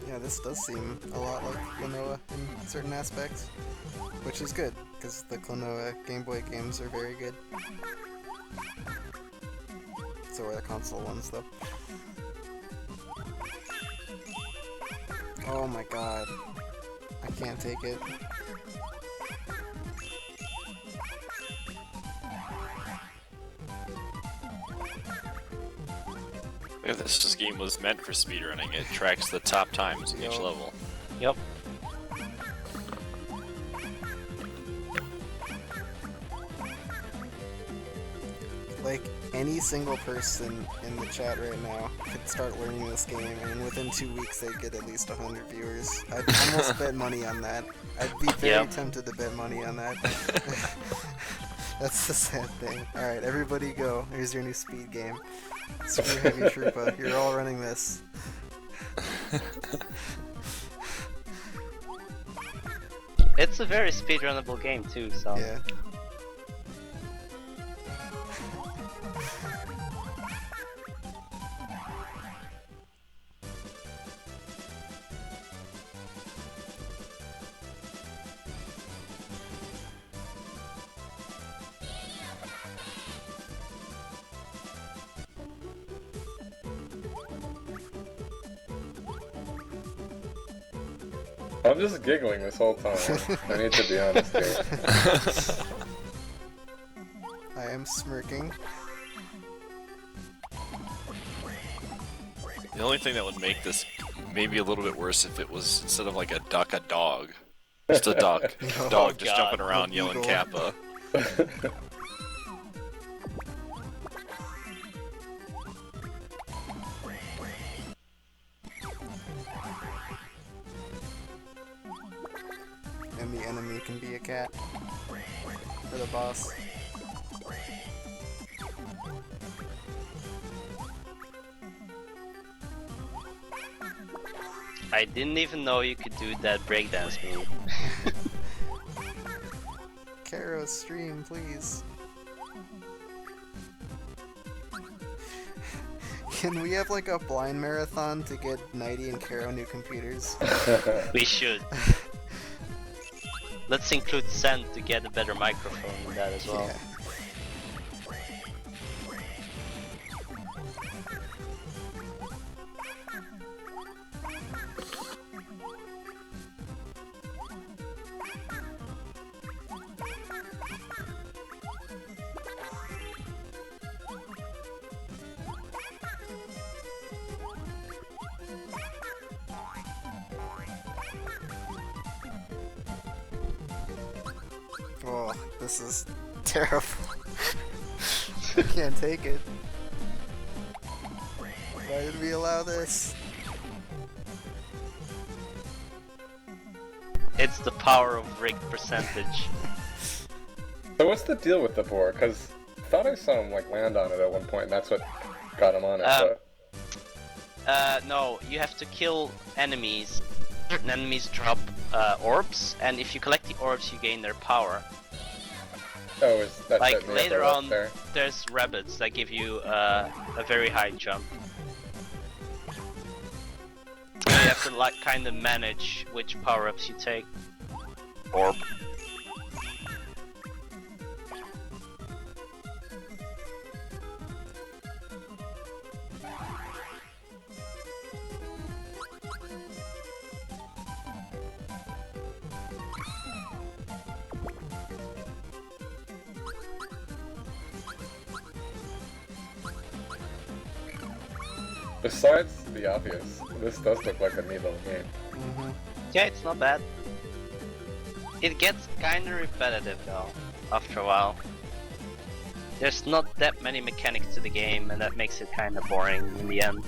Yeah, this does seem a lot like Klonoa in certain aspects. Which is good, because the Klonoa Game Boy games are very good. So are the console ones, though. Oh my god. I can't take it. If this game was meant for speedrunning, it tracks the top times in each Yo. level. Yep. Like, any single person in the chat right now could start learning this game, and within 2 weeks they'd get at least 100 viewers. I'd almost bet money on that. I'd be very Yep. tempted to bet money on that. That's the sad thing. Alright, everybody go. Here's your new speed game. Super Heavy Troopa. You're all running this. It's a very speedrunnable game too. So. Yeah. I'm just giggling this whole time. I need to be honest here. I am smirking. The only thing that would make this maybe a little bit worse if it was, instead of like a duck, a dog. Just a duck. Oh, Dog just God. jumping around A yelling beagle. Kappa. And the enemy can be a cat. Or the boss. I didn't even know you could do that breakdance move. Karo, stream, please. Can we have like a blind marathon to get Knighty and Karo new computers? We should. Let's include Sen to get a better microphone in that as well. Yeah. Oh, this is terrible. I can't take it. Why did we allow this? It's the power of rigged percentage. So what's the deal with the boar? Because I thought I saw him like land on it at one point, and that's what got him on it. No, you have to kill enemies. Certain enemies drop orbs, and if you collect the orbs, you gain their power. Oh, is that Like later on, there? there's rabbits that give you a very high jump. You have to like kind of manage which power-ups you take. Orb. Besides the obvious, this does look like a neat little game. Yeah, it's not bad. It gets kinda repetitive though, after a while. There's not that many mechanics to the game, and that makes it kinda boring in the end.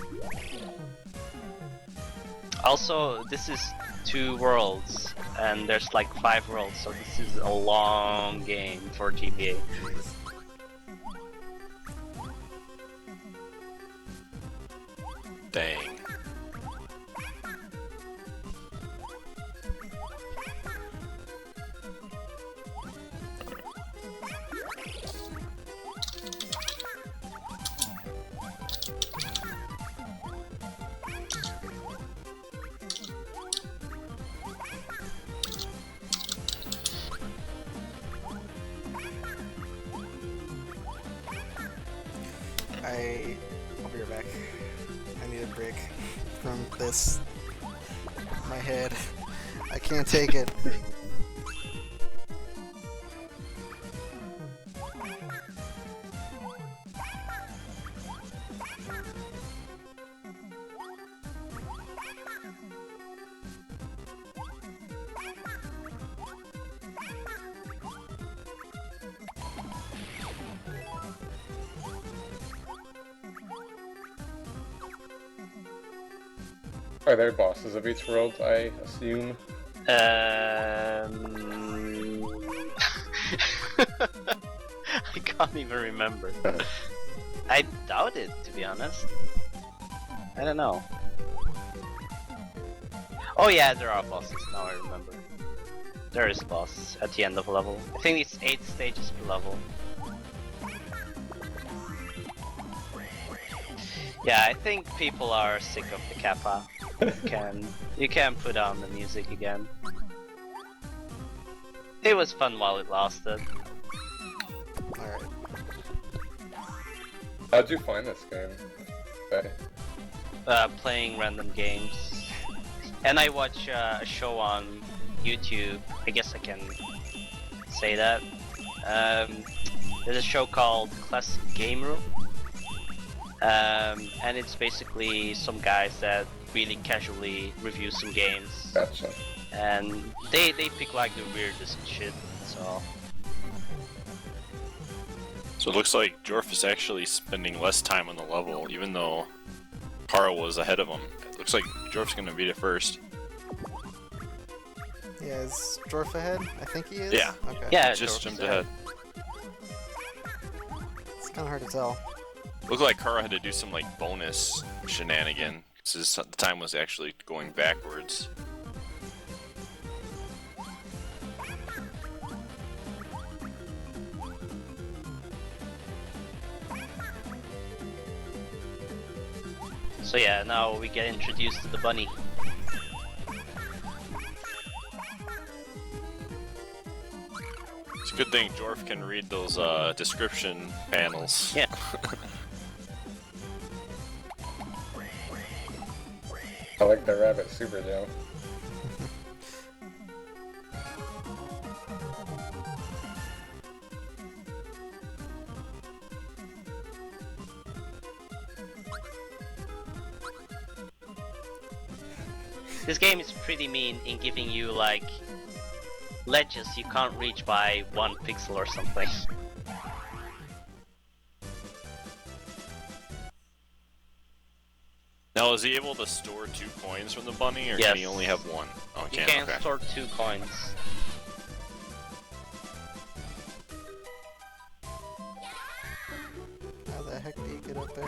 Also, this is 2 worlds, and there's like 5 worlds, so this is a long game for GBA. Dang. I'll be right back. I need a break from this. My head. I can't take it. Are there bosses of each world, I assume? I can't even remember. I doubt it, to be honest. I don't know. Oh yeah, there are bosses, now I remember. There is a boss at the end of a level. I think it's 8 stages per level. Yeah, I think people are sick of the Kappa. You can put on the music again. It was fun while it lasted. Alright. How'd you find this game? Okay. Playing random games. And I watch a show on YouTube, I guess I can say that. There's a show called Classic Game Room. And it's basically some guys that really casually review some games. Gotcha. And they pick like the weirdest shit, so... So it looks like Jorf is actually spending less time on the level, even though Carl was ahead of him. It looks like Jorf's gonna beat it first. Yeah, is Jorf ahead? I think he is? Yeah. Okay. Yeah, Just Jorf's jumped ahead. ahead. It's kinda hard to tell. Looked like Carl had to do some like bonus shenanigan, because the time was actually going backwards. So yeah, now we get introduced to the bunny. It's a good thing Jorf can read those description panels. Yeah. I like the rabbit super Joe. This game is pretty mean in giving you like ledges you can't reach by 1 pixel or something. Now, is he able to store 2 coins from the bunny, or Yes. can he only have 1? Oh, You he can okay. store 2 coins. How the heck do you get up there?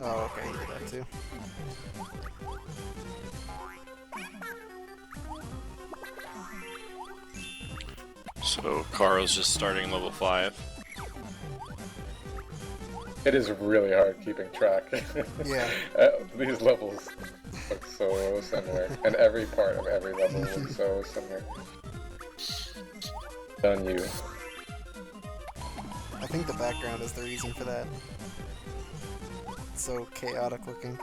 Oh, okay, you did that too. So, Karo's just starting level 5. It is really hard keeping track. Yeah. These levels look so similar, and every part of every level looks so similar. Done you. I think the background is the reason for that. It's so chaotic looking.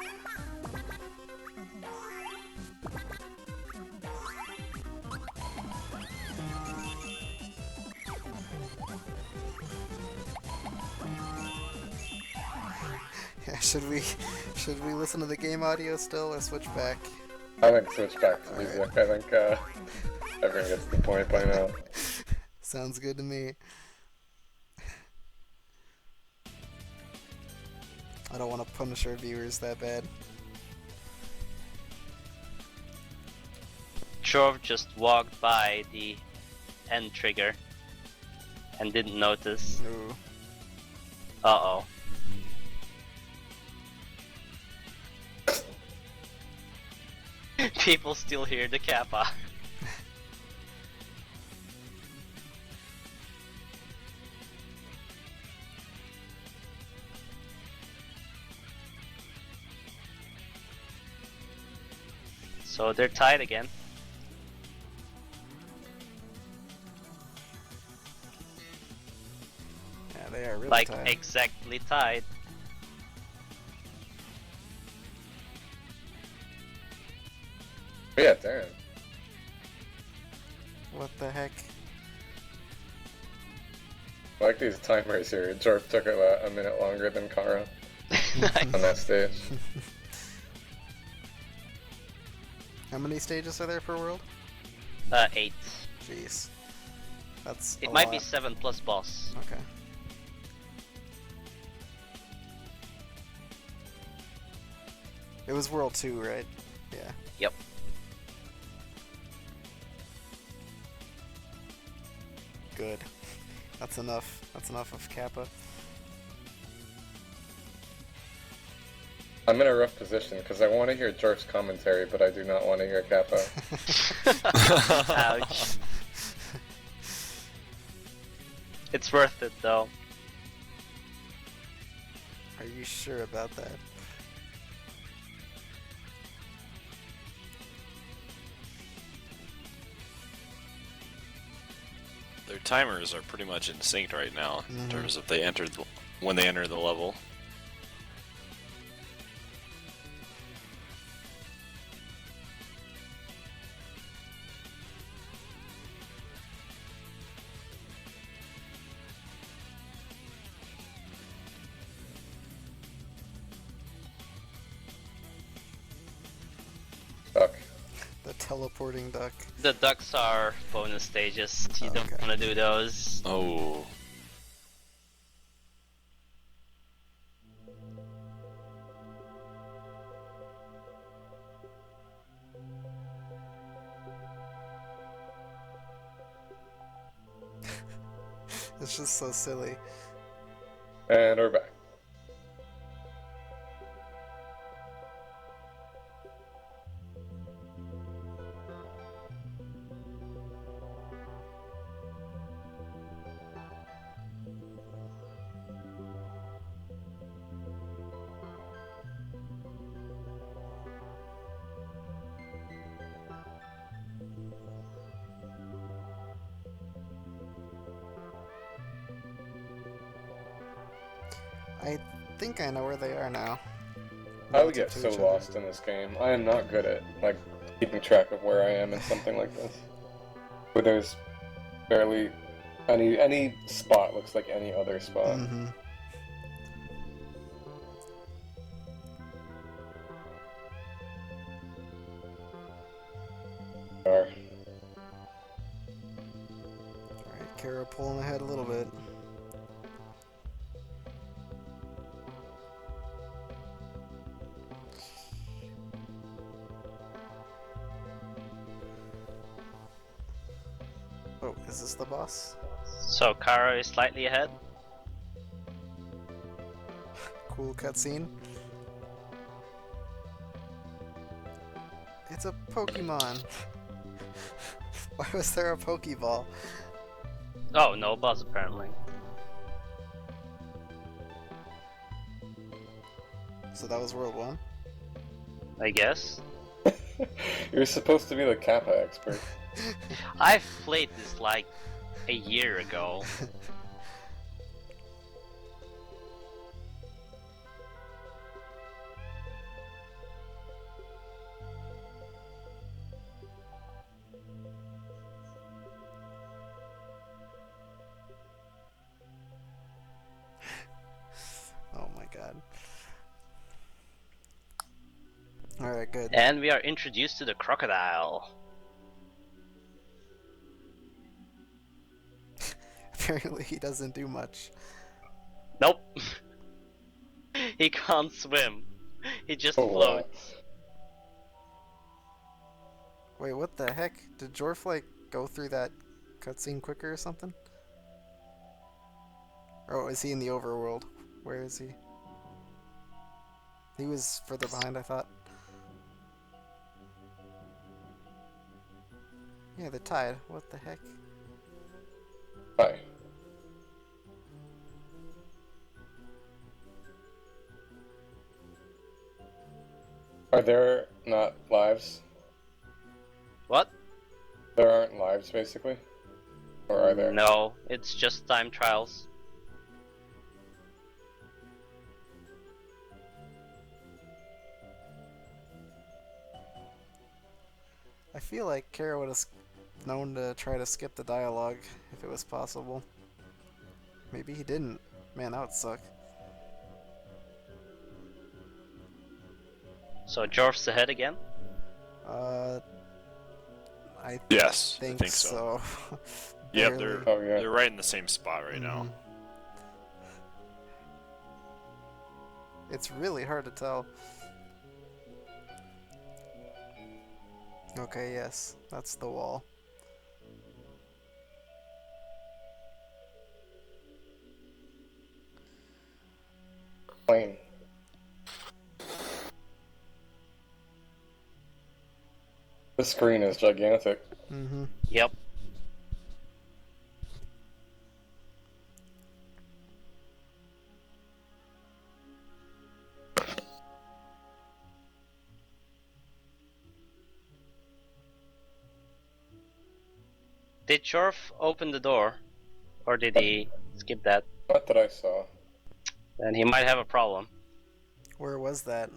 Yeah, should we listen to the game audio still or switch back? I think switch back to music. I think everyone gets the point by now. Sounds good to me. I don't want to punish our viewers that bad. Jorf just walked by the end trigger and didn't notice. Ooh. Uh-oh. People still hear the Kappa. So they're tied again. Yeah, they are really Like tight. exactly tied. Yeah, damn. What the heck? I like these timers here. Jorf took a minute longer than Karo on that stage. How many stages are there per world? 8. Jeez. That's It a might lot. be 7 plus boss. Okay. It was World 2, right? Yeah. Yep. Good. That's enough. That's enough of Kappa. I'm in a rough position because I want to hear Jorf's commentary, but I do not want to hear Kappa. Ouch. It's worth it though. Are you sure about that? Their timers are pretty much in sync right now, in Mhm. terms of when they enter the level. Fuck. The teleporting duck. The ducks are bonus stages. You don't Okay. want to do those. Oh. It's just so silly. And we're back. I think I know where they are now. I would get Relative to so each other. lost in this game. I am not good at like keeping track of where I am in something like this. Where there's barely any spot looks like any other spot. Mm-hmm. Kara pulling ahead a little bit. Oh, is this the boss? So Karo is slightly ahead. Cool cutscene. It's a Pokemon. Why was there a Pokeball? Oh, no buzz apparently. So that was World 1? I guess. You're supposed to be the Kappa expert. I've played this like a year ago. Oh my god. Alright, good. And we are introduced to the crocodile. Apparently he doesn't do much. Nope. He can't swim. He just Oh, wow. floats. Wait, what the heck? Did Jorf, like, go through that cutscene quicker or something? Or is he in the overworld? Where is he? He was further behind, I thought. Yeah, they're tied. What the heck? Hi. Are there not lives? What? There aren't lives, basically? Or are there? No, it's just time trials. I feel like Kara would have known to try to skip the dialogue if it was possible. Maybe he didn't. Man, that would suck. So Jorf's ahead again? I Yes, think, I think so. Yeah, Barely. Oh, yeah. they're right in the same spot right now. It's really hard to tell. Okay, yes, that's the wall. Plane. The screen is gigantic. Mm-hmm. Yep. Did Jorf open the door? Or did he skip that? Not that I saw. Then he might have a problem. Where was that?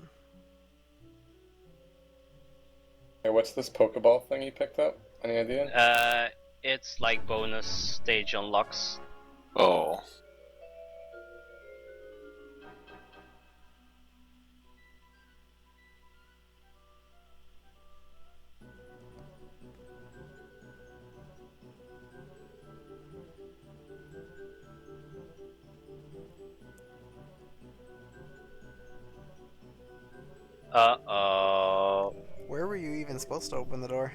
Hey, what's this Pokeball thing you picked up? Any idea? It's like bonus stage unlocks. Oh. Uh-oh. Where were you even supposed to open the door?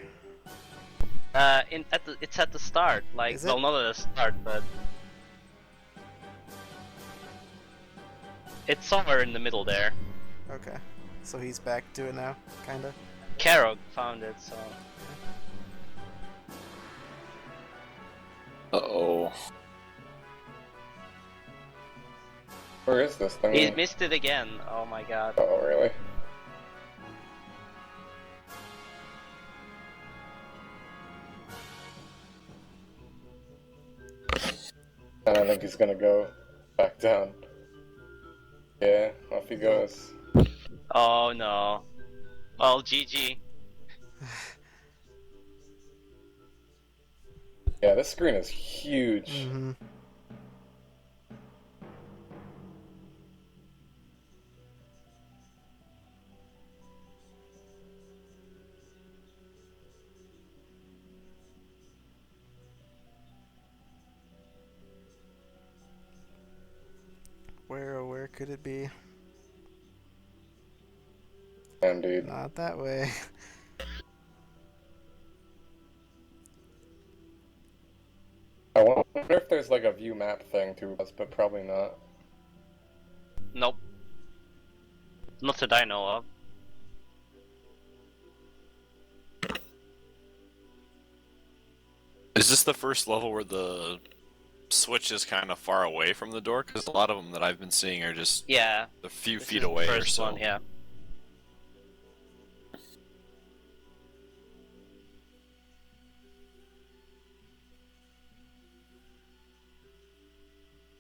It's at the start. Like, Is it? well, not at the start, but it's somewhere in the middle there. Okay. So he's back to it now, kinda? Karo found it, so... Uh-oh. Where is this thing? He missed it again. Oh my god. Oh, really? And I think he's gonna go back down. Yeah, off he goes. Oh no. Well, GG. Yeah, this screen is huge. Mm-hmm. could it be? Indeed. Not that way. I wonder if there's like a view map thing to us, but probably not. Nope. Not that I know of. Is this the first level where the switch is kind of far away from the door? Because a lot of them that I've been seeing are just Yeah. a few This feet is the away or first so. one, yeah.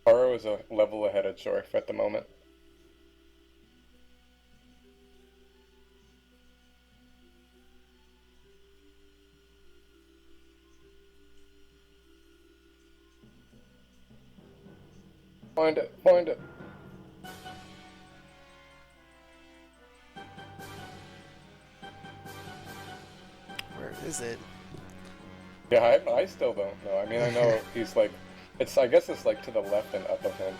Aro is a level ahead of Jorf at the moment. Find it, find it. Where is it? Yeah, I still don't know. I mean, I know he's like, I guess it's like to the left and up of him.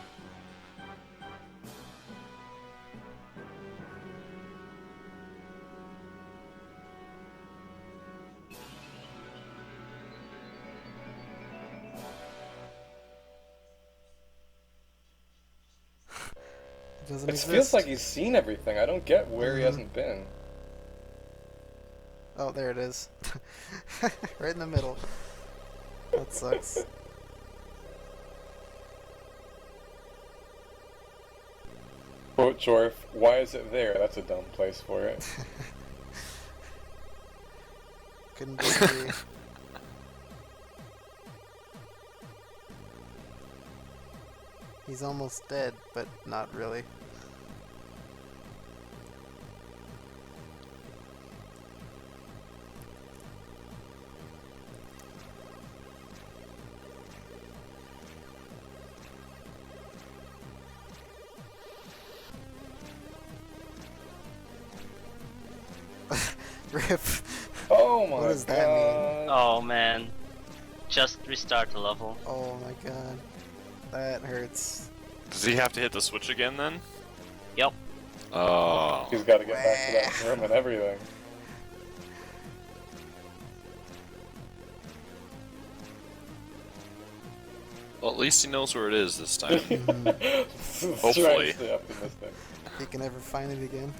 It doesn't It exist. feels like he's seen everything. I don't get where he hasn't been. Oh, there it is. Right in the middle. That sucks. Quote Jorf, why is it there? That's a dumb place for it. Couldn't disagree. He's almost dead, but not really. Rip. Oh my god. What does that mean? Oh man. Just restart the level. Oh my god. That hurts. Does he have to hit the switch again then? Yep. Oh. He's got to get back to that room and everything. Well, at least he knows where it is this time. Hopefully. Hopefully. Optimistic. If he can ever find it again.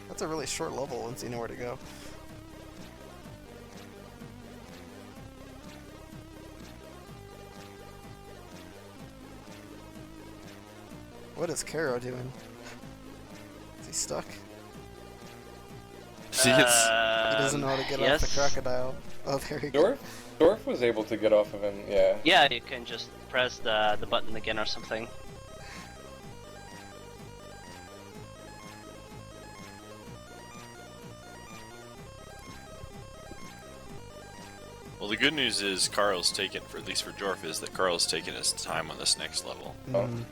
That's a really short level once you know where to go. What is Karo doing? Is he stuck? See, it's... He doesn't know how to get off the crocodile. Oh, there he goes. Jorf was able to get off of him, yeah. Yeah, you can just press the button again or something. Well, the good news is Carl's taken, for at least for Jorf, is that Carl's taken his time on this next level. Mm.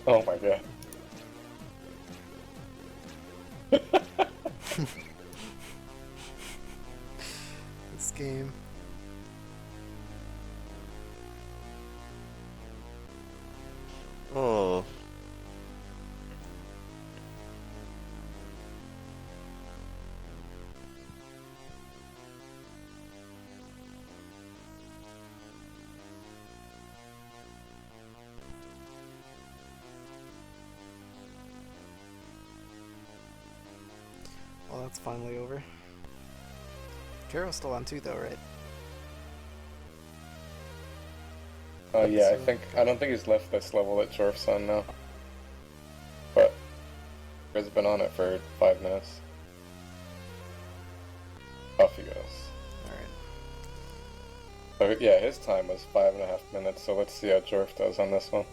Oh my god. This game. Oh. Well, that's finally over. Karo's still on 2 though, right? Yeah, I don't think he's left this level that Jorf's on now. But he's been on it for 5 minutes. Off he goes. Alright. So yeah, his time was 5.5 minutes, so let's see how Jorf does on this one.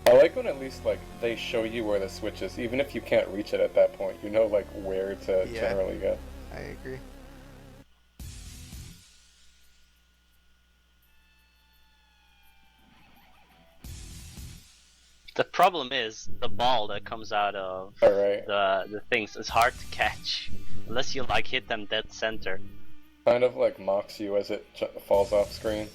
I like when at least like they show you where the switch is, even if you can't reach it at that point, you know like where to Yeah. generally go. I agree. The problem is the ball that comes out of Alright. the things is hard to catch unless you like hit them dead center. Kind of like mocks you as it falls off screen.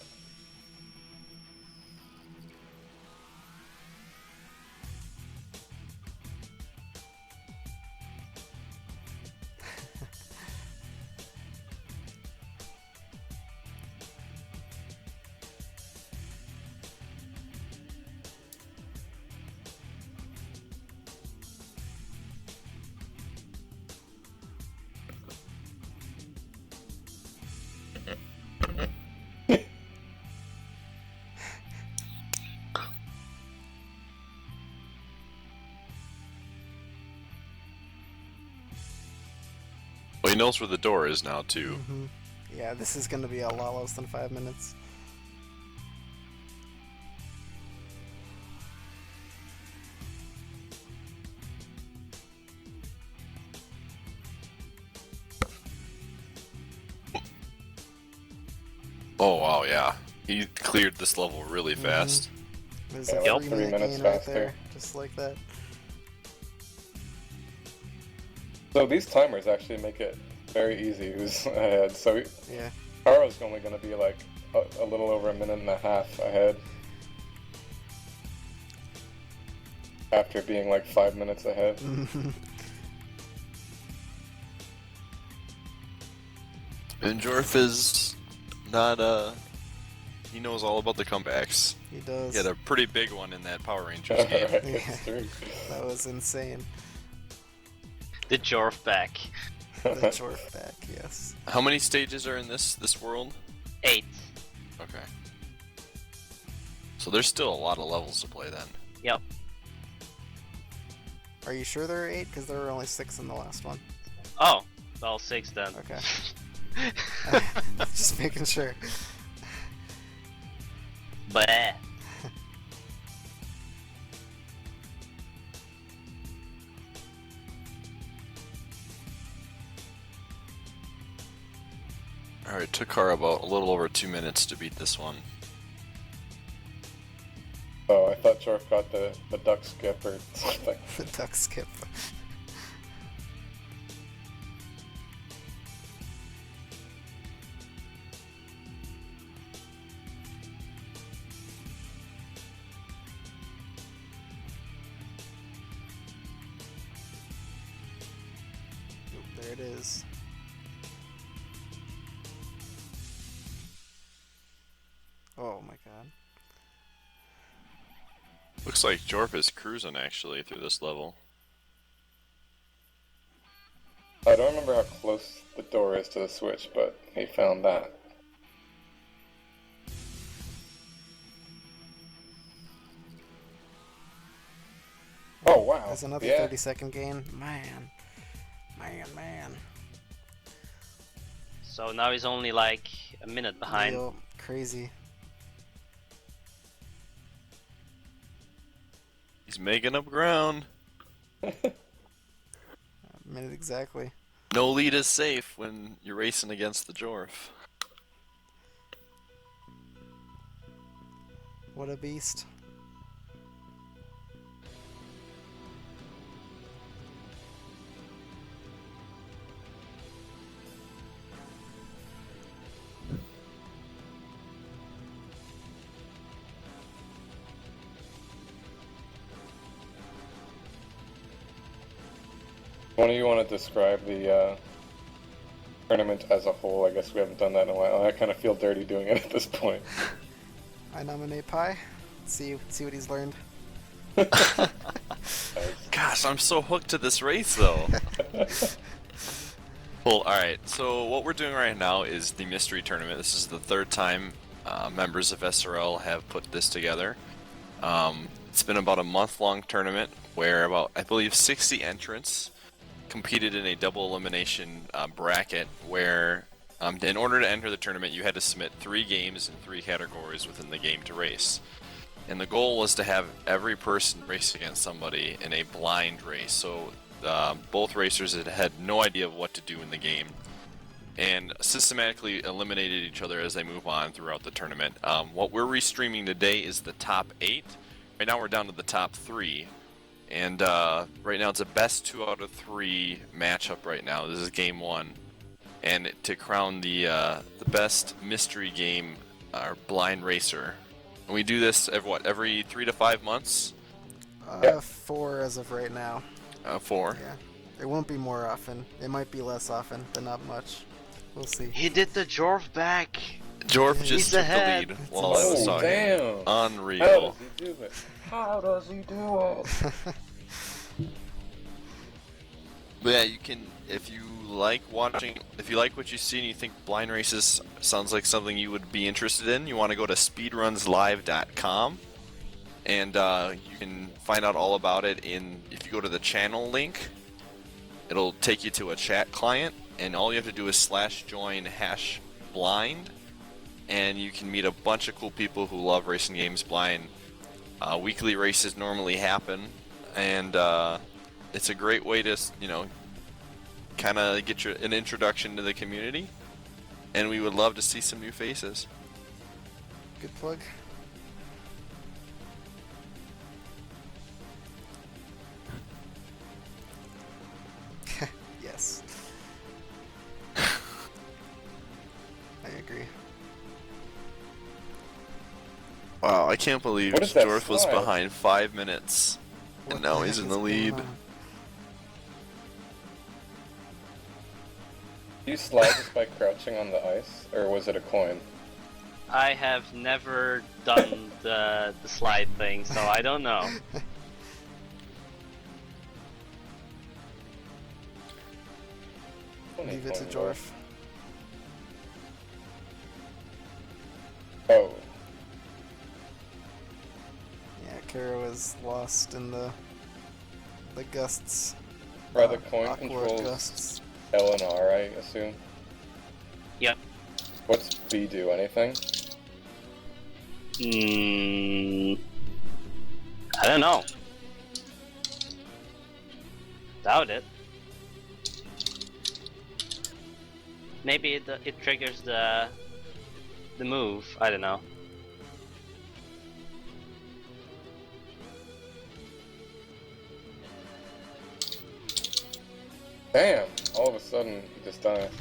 Well, he knows where the door is now, too. Yeah, this is gonna be a lot less than 5 minutes. Oh, wow, yeah. He cleared this level really fast. There's Yeah, a like 3 3 minute minutes gain right faster. there, just like that. So these timers actually make it very easy who's ahead. So Yeah. Karo's only going to be like a little over 1.5 minutes ahead. After being like 5 minutes ahead. And Jorf is not, he knows all about the comebacks. He does. He had a pretty big one in that Power Rangers Right, game. it's true. That was insane. The Jorf back. The Jorf back, yes. How many stages are in this world? 8. Okay. So there's still a lot of levels to play then. Yep. Are you sure there are 8? Because there were only 6 in the last one. Oh, well 6 then. Okay. Just making sure. But Alright, took Kara about a little over 2 minutes to beat this one. Oh, I thought Jorf got the duck skip or something. The duck skip. Oop, there it is. Oh my god. Looks like Jorf is cruising actually through this level. I don't remember how close the door is to the switch, but he found that. Oh wow. There's another yeah. 30-second gain. Man. Man. so now he's only like a minute behind. Yo, crazy. He's making up ground. A minute exactly. No lead is safe when you're racing against the Jorf. What a beast. One of you want to describe the tournament as a whole? I guess we haven't done that in a while. I kind of feel dirty doing it at this point. I nominate Pi. See what he's learned. Gosh, I'm so hooked to this race though. Well, alright, so what we're doing right now is the mystery tournament. This is the third time members of SRL have put this together. It's been about a month-long tournament where about, I believe, 60 entrants competed in a double elimination bracket where in order to enter the tournament you had to submit 3 games in 3 categories within the game to race. And the goal was to have every person race against somebody in a blind race. So both racers had no idea of what to do in the game, and systematically eliminated each other as they move on throughout the tournament. What we're restreaming today is the top 8. Right now we're down to the top 3. And right now it's a best 2 out of 3 matchup right now. This is game 1. And to crown the best mystery game, our blind racer. And we do this every 3 to 5 months? 4 as of right now. 4. Yeah. It won't be more often. It might be less often, but not much. We'll see. He did the Jorf back. Jorf just He's took ahead. the lead while I was talking. Damn! Unreal. How does he do it? How does he do it? But yeah, you can, if you like watching, if you like what you see and you think blind races sounds like something you would be interested in, you want to go to speedrunslive.com, and you can find out all about it if you go to the channel link, it'll take you to a chat client, and all you have to do is /join #blind, and you can meet a bunch of cool people who love racing games blind. Weekly races normally happen, and it's a great way to, kind of get an introduction to the community, and we would love to see some new faces. Good plug. Yes. I agree. Wow, I can't believe What is that Jorf was slide? behind 5 minutes, What and now the he's heck in is the going lead. on? Do you slide just by crouching on the ice, or was it a coin? I have never done the slide thing, so I don't know. Leave it to Jorf. Oh. Yeah, Karo is lost in the gusts. Right, the coin Awkward controls gusts. L and R, I assume. Yep. What's B do? Anything? I don't know. Doubt it. Maybe it triggers the move. I don't know. Damn! All of a sudden, he just dies.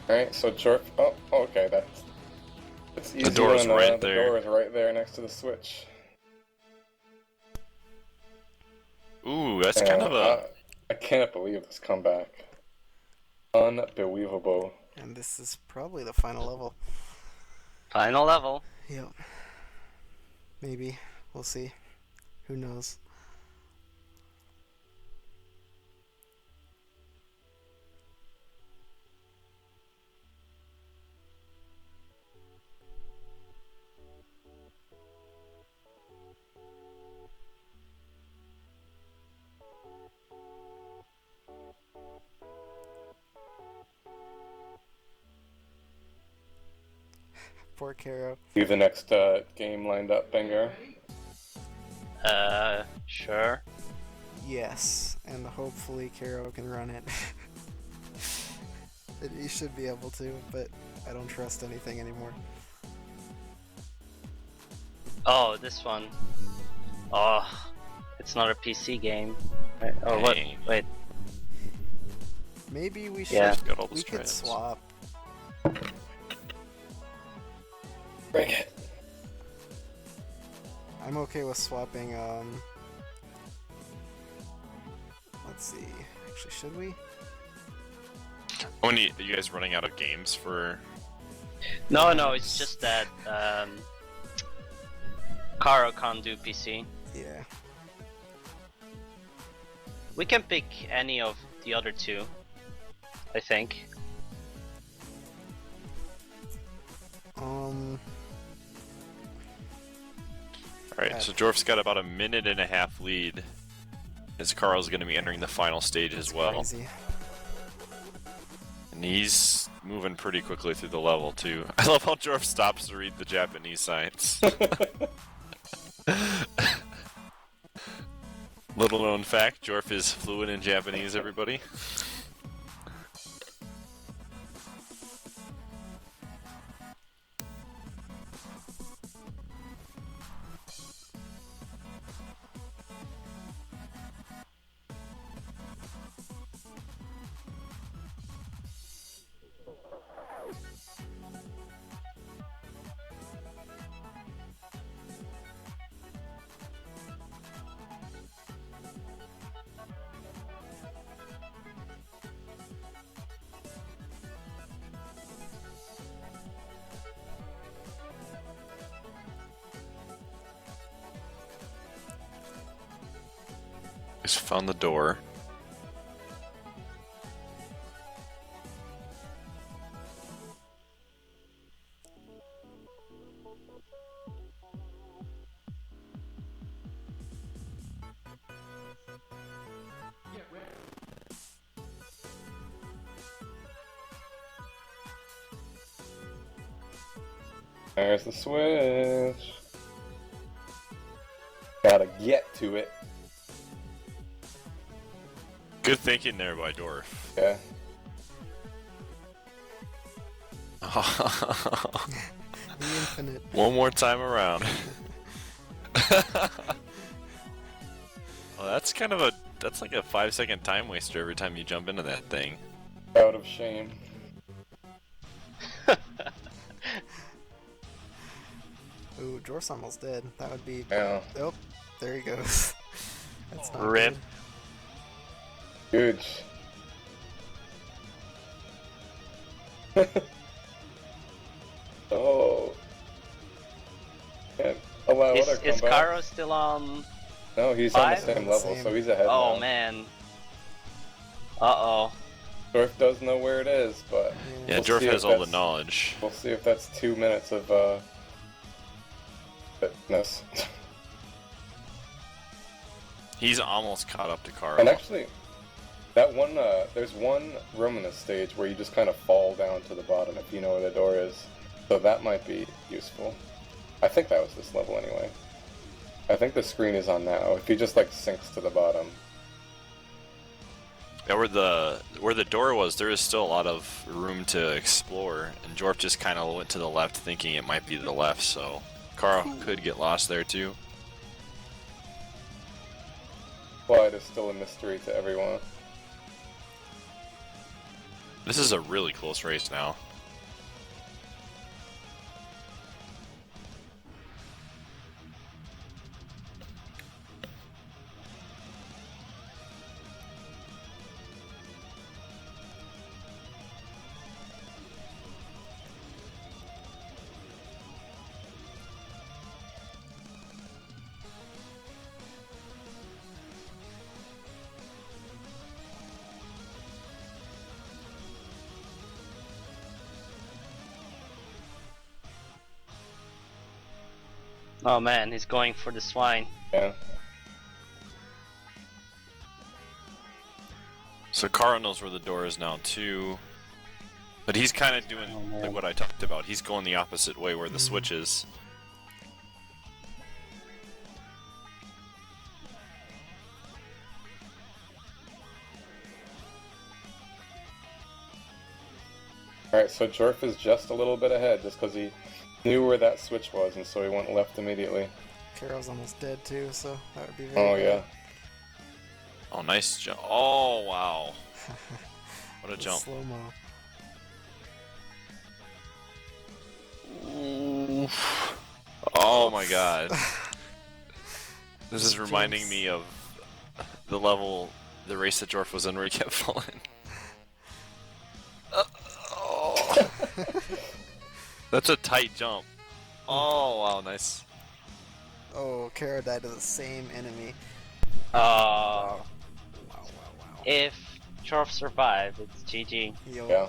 Alright, so Jorf. Oh, okay, that's easy. The door's when, right the there. door is right there next to the switch. Ooh, that's kind of a... I can't believe this comeback. Unbelievable. And this is probably the final level. Final level. Yep. Maybe. We'll see. Who knows? Poor Karo. You have the next game lined up, Banger? Sure. Yes, and hopefully Karo can run it. He should be able to, but I don't trust anything anymore. Oh, this one. Oh, it's not a PC game. Right? Or what? Dang. Wait. Maybe we should. Yeah. Got all the We could strats. swap. Bring it. I'm okay with swapping. Let's see. Actually, should we? When you guys running out of games for? No, no, it's just that Karo can't do PC. Yeah. We can pick any of the other two, I think. Alright, so Jorf's got about a minute and a half lead, as Carl's going to be entering the final stage as well. Crazy. And he's moving pretty quickly through the level too. I love how Jorf stops to read the Japanese signs. Little known fact, Jorf is fluent in Japanese, everybody. Just found the door. There's the switch. Gotta get to it. Good thinking there by Jorf. Yeah. The infinite. One more time around. Well, that's kind of that's like a 5-second time waster every time you jump into that thing. Out of shame. Ooh, Jorf's almost dead. That would be. Yeah. Oh, there he goes. That's not Rip. good. Good. Oh. Can't allow other Is comeback. Karo still on? No, he's Five? on the same On the level, same. so he's ahead Oh now. man. Uh-oh. Jorf does know where it is, but Yeah, We'll Jorf see if has all the that's- knowledge. we'll see if that's 2 minutes of fitness. He's almost caught up to Carl. And actually, that one, there's one room in this stage where you just kind of fall down to the bottom if you know where the door is. So that might be useful. I think that was this level anyway. I think the screen is on now. If he just like sinks to the bottom. Yeah, where the door was, there is still a lot of room to explore, and Jorf just kind of went to the left, thinking it might be the left. So Carl could get lost there too. But it's still a mystery to everyone. This is a really close race now. Oh man, he's going for the swine. Yeah. So Carl knows where the door is now too. But he's kind of doing Oh, man. like what I talked about. He's going the opposite way where the switch is. Alright, so Jorf is just a little bit ahead, just because he knew where that switch was, and so he went left immediately. Karo's almost dead too, so that would be very Oh, bad. yeah. Oh, nice jump. Oh, wow. What a jump. Slow-mo. Oof. Oh my god. This is reminding me of the level, the race that Jorf was in where he kept falling. Oh. That's a tight jump. Oh, wow, nice. Oh, Karo died to the same enemy. Uh, Wow, wow, wow. if Jorf survived, it's GG. Yo, Yeah.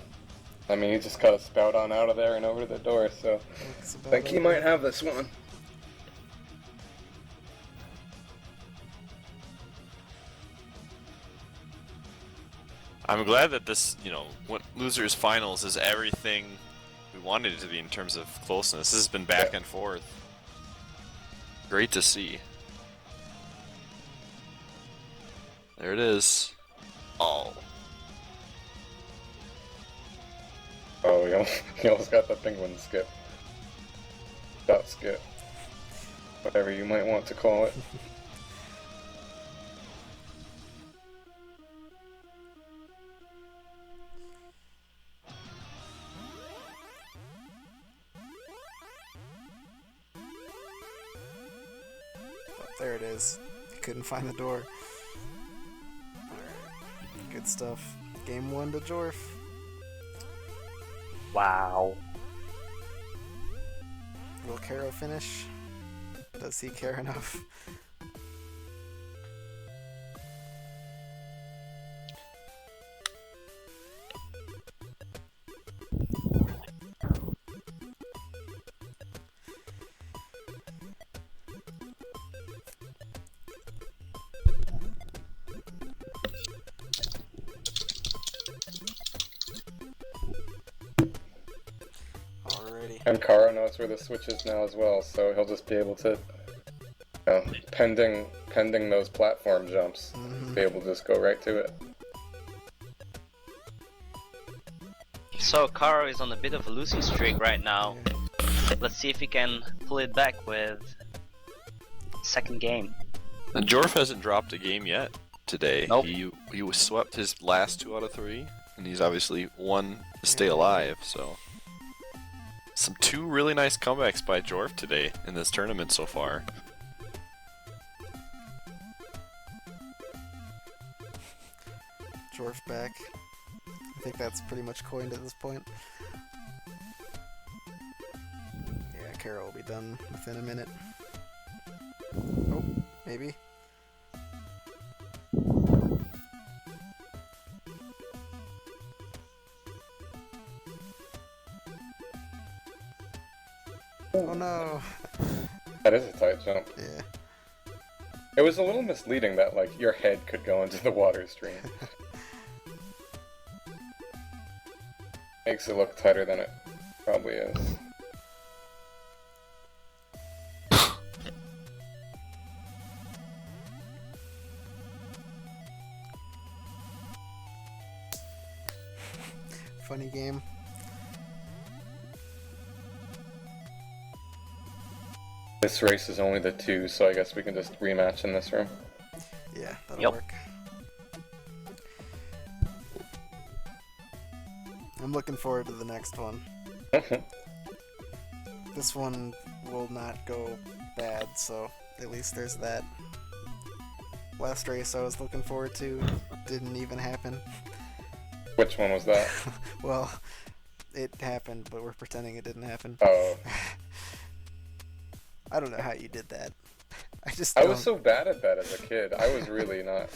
I mean, he just gotta spout on out of there and over to the door, so looks I about think he over. might have this one. I'm glad that this, losers finals is everything we wanted it to be in terms of closeness. This has been back and forth. Great to see. There it is. Oh. Oh, he almost got the penguin skip. Dot skip. Whatever you might want to call it. Oh, there it is. Couldn't find the door. Alright. Good stuff. Game 1 to Jorf. Wow. Will Karo finish? Does he care enough? Alrighty. And Karo knows where the switch is now as well, so he'll just be able to, pending those platform jumps, be able to just go right to it. So Karo is on a bit of a losing streak right now. Let's see if he can pull it back with second game. And Jorf hasn't dropped a game yet today. Nope. He was swept his last 2 out of 3, and he's obviously won to stay alive, so... Some 2 really nice comebacks by Jorf today in this tournament so far. Jorf back. I think that's pretty much coined at this point. Yeah, Karo will be done within a minute. Oh, maybe. Oh no! That is a tight jump. Yeah. It was a little misleading that, like, your head could go into the water stream. Makes it look tighter than it probably is. Funny game. This race is only the 2, so I guess we can just rematch in this room. Yeah, that'll Yep. work. I'm looking forward to the next one. This one will not go bad, so at least there's that. Last race I was looking forward to didn't even happen. Which one was that? Well, it happened, but we're pretending it didn't happen. Oh. I don't know how you did that. I was so bad at that as a kid. I was really not.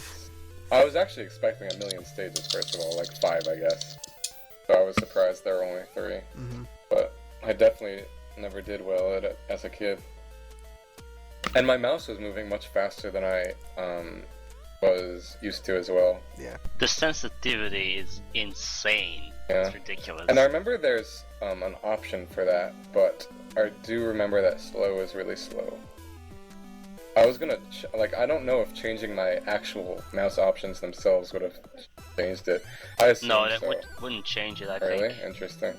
I was actually expecting a million stages, first of all, like 5, I guess. So I was surprised there were only 3. But I definitely never did well at it as a kid. And my mouse was moving much faster than I was used to as well. Yeah. The sensitivity is insane. Yeah. It's ridiculous. And I remember there's an option for that, but I do remember that slow is really slow. I was gonna like I don't know if changing my actual mouse options themselves would have changed it. I assume No, that so. wouldn't change it, I Really? think. Interesting.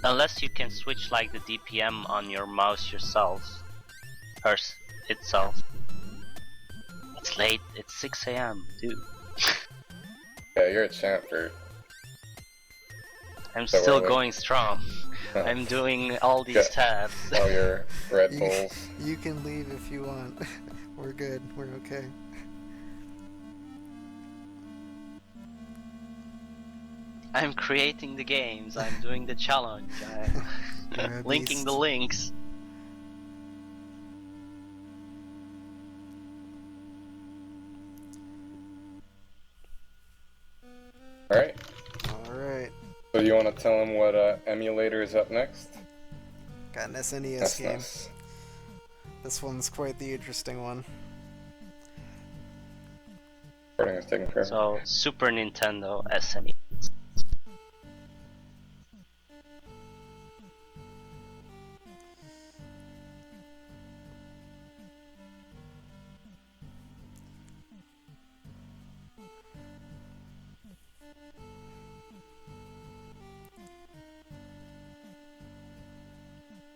Unless you can switch like the DPM on your mouse yourself. Itself. It's late, it's 6 AM, dude. Yeah, you're a champ for I'm So still early. going strong. Huh. I'm doing all these Yeah. tabs. all your Red You, Bulls. you can leave if you want. We're good. We're okay. I'm creating the games, I'm doing the challenge, You're a I'm linking beast. the links. Alright. Alright. So you want to tell them what emulator is up next? Got an SNES That's game. nice. This one's quite the interesting one. Recording is taking forever. So, Super Nintendo SNE.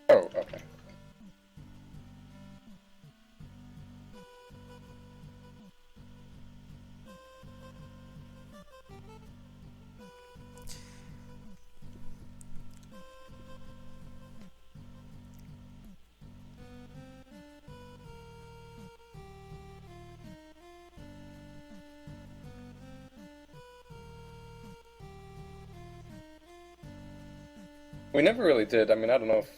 Oh, okay. We never really did. I mean, I don't know if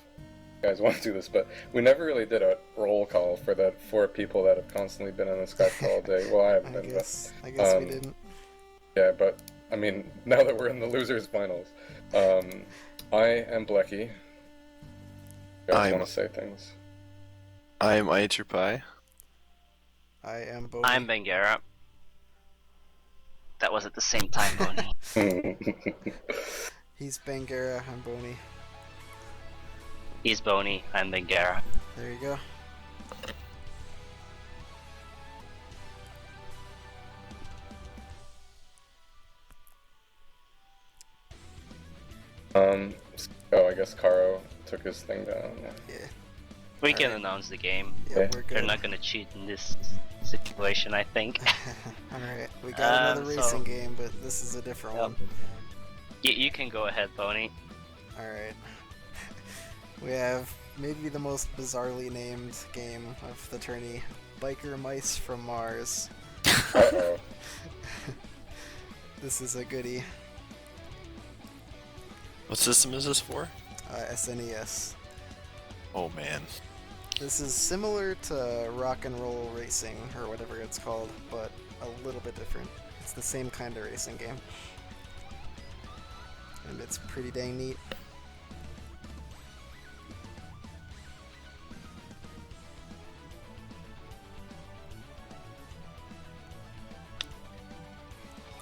you guys want to do this, but we never really did a roll call for the 4 people that have constantly been on the Skype call all day. Well, I haven't I been, guess we um, didn't. but yeah. But I mean, now that we're in the losers finals, I am Blechy. You guys want to say things? I am Pie. I am Bodhi. I'm Bengara. That was at the same time, Bonnie. He's Bangara, I'm Boney. He's Boney, I'm Bengara. There you go. Oh, I guess Karo took his thing down. Yeah. We can Alright. announce the game. Yeah, Okay. we're They're good. not gonna cheat in this situation, I think. Alright, we got another so- racing game, but this is a different Yep. one. You can go ahead, Boney. Alright. We have maybe the most bizarrely named game of the tourney. Biker Mice from Mars. Uh-oh. This is a goodie. What system is this for? SNES. Oh man. This is similar to Rock and Roll Racing, or whatever it's called, but a little bit different. It's the same kind of racing game. And it's pretty dang neat.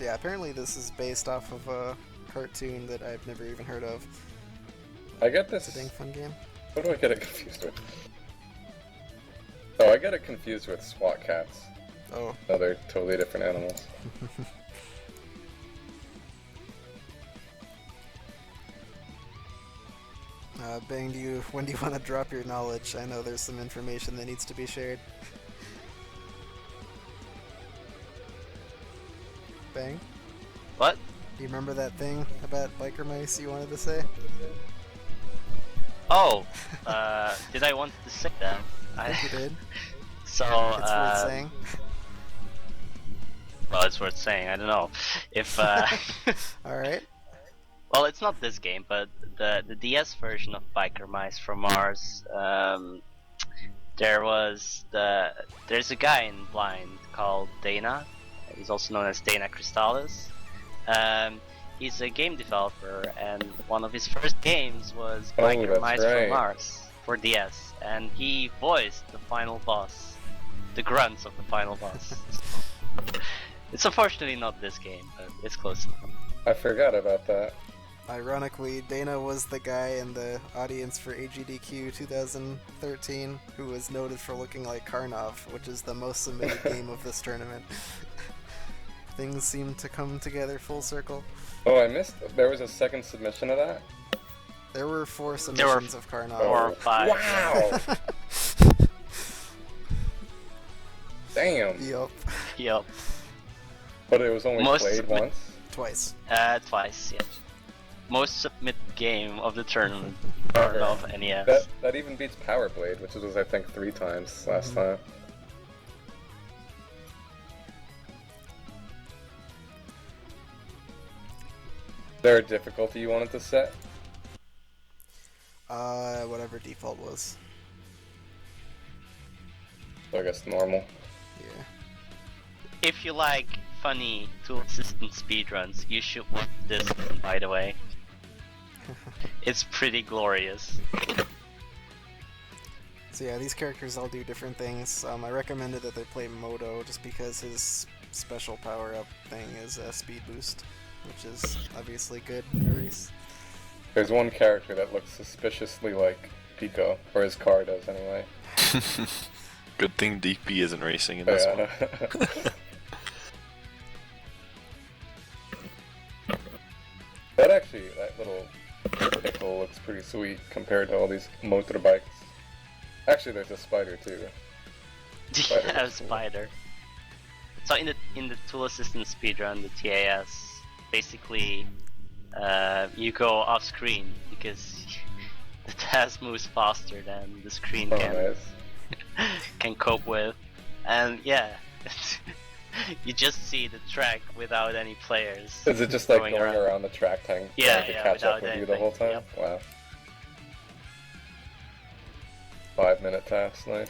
Yeah, apparently this is based off of a cartoon that I've never even heard of. I get It's this. a dang fun game. What do I get it confused with? Oh, I get it confused with SWAT cats. Oh, No, they're totally different animals. Bang, when do you want to drop your knowledge? I know there's some information that needs to be shared. Bang, What? do you remember that thing about biker mice you wanted to say? Oh, did I want to say that? I think you did. So, It's worth saying. well, it's worth saying. I don't know if. Alright. Well, it's not this game, but the DS version of Biker Mice from Mars. There's a guy in Blind called Dana. He's also known as Dana Crystallis. He's a game developer, and one of his first games was Oh, Biker that's Mice right. from Mars for DS, and he voiced the final boss, the grunts of the final boss. It's unfortunately not this game, but it's close enough. I forgot about that. Ironically, Dana was the guy in the audience for AGDQ 2013 who was noted for looking like Karnov, which is the most submitted game of this tournament. Things seem to come together full circle. Oh, I missed. There was a second submission of that? There were 4 submissions of Karnov. 4 or 5. Wow! Damn! Yup. Yup. But it was only Most played submit- once? Twice. Twice, yeah. Most submitted game of the tournament. Of NES. That even beats Power Blade, which was I think 3 times last time. Is there a difficulty you wanted to set? Whatever default was. So I guess normal. Yeah. If you like funny tool assistant speedruns, you should watch this one, by the way. It's pretty glorious. So yeah, these characters all do different things. I recommended that they play Moto just because his special power-up thing is a speed boost, which is obviously good in a race. There's one character that looks suspiciously like Pico, or his car does anyway. Good thing DP isn't racing in this one. That little pickle looks pretty sweet compared to all these motorbikes. Actually, there's a spider too. Yeah, a spider. So in the tool assistant speedrun, the TAS, basically, you go off screen because the task moves faster than the screen can cope with, and yeah, you just see the track without any players. Is it just like going around the track trying to catch up with you the whole time? Yep. Wow. 5-minute task, nice.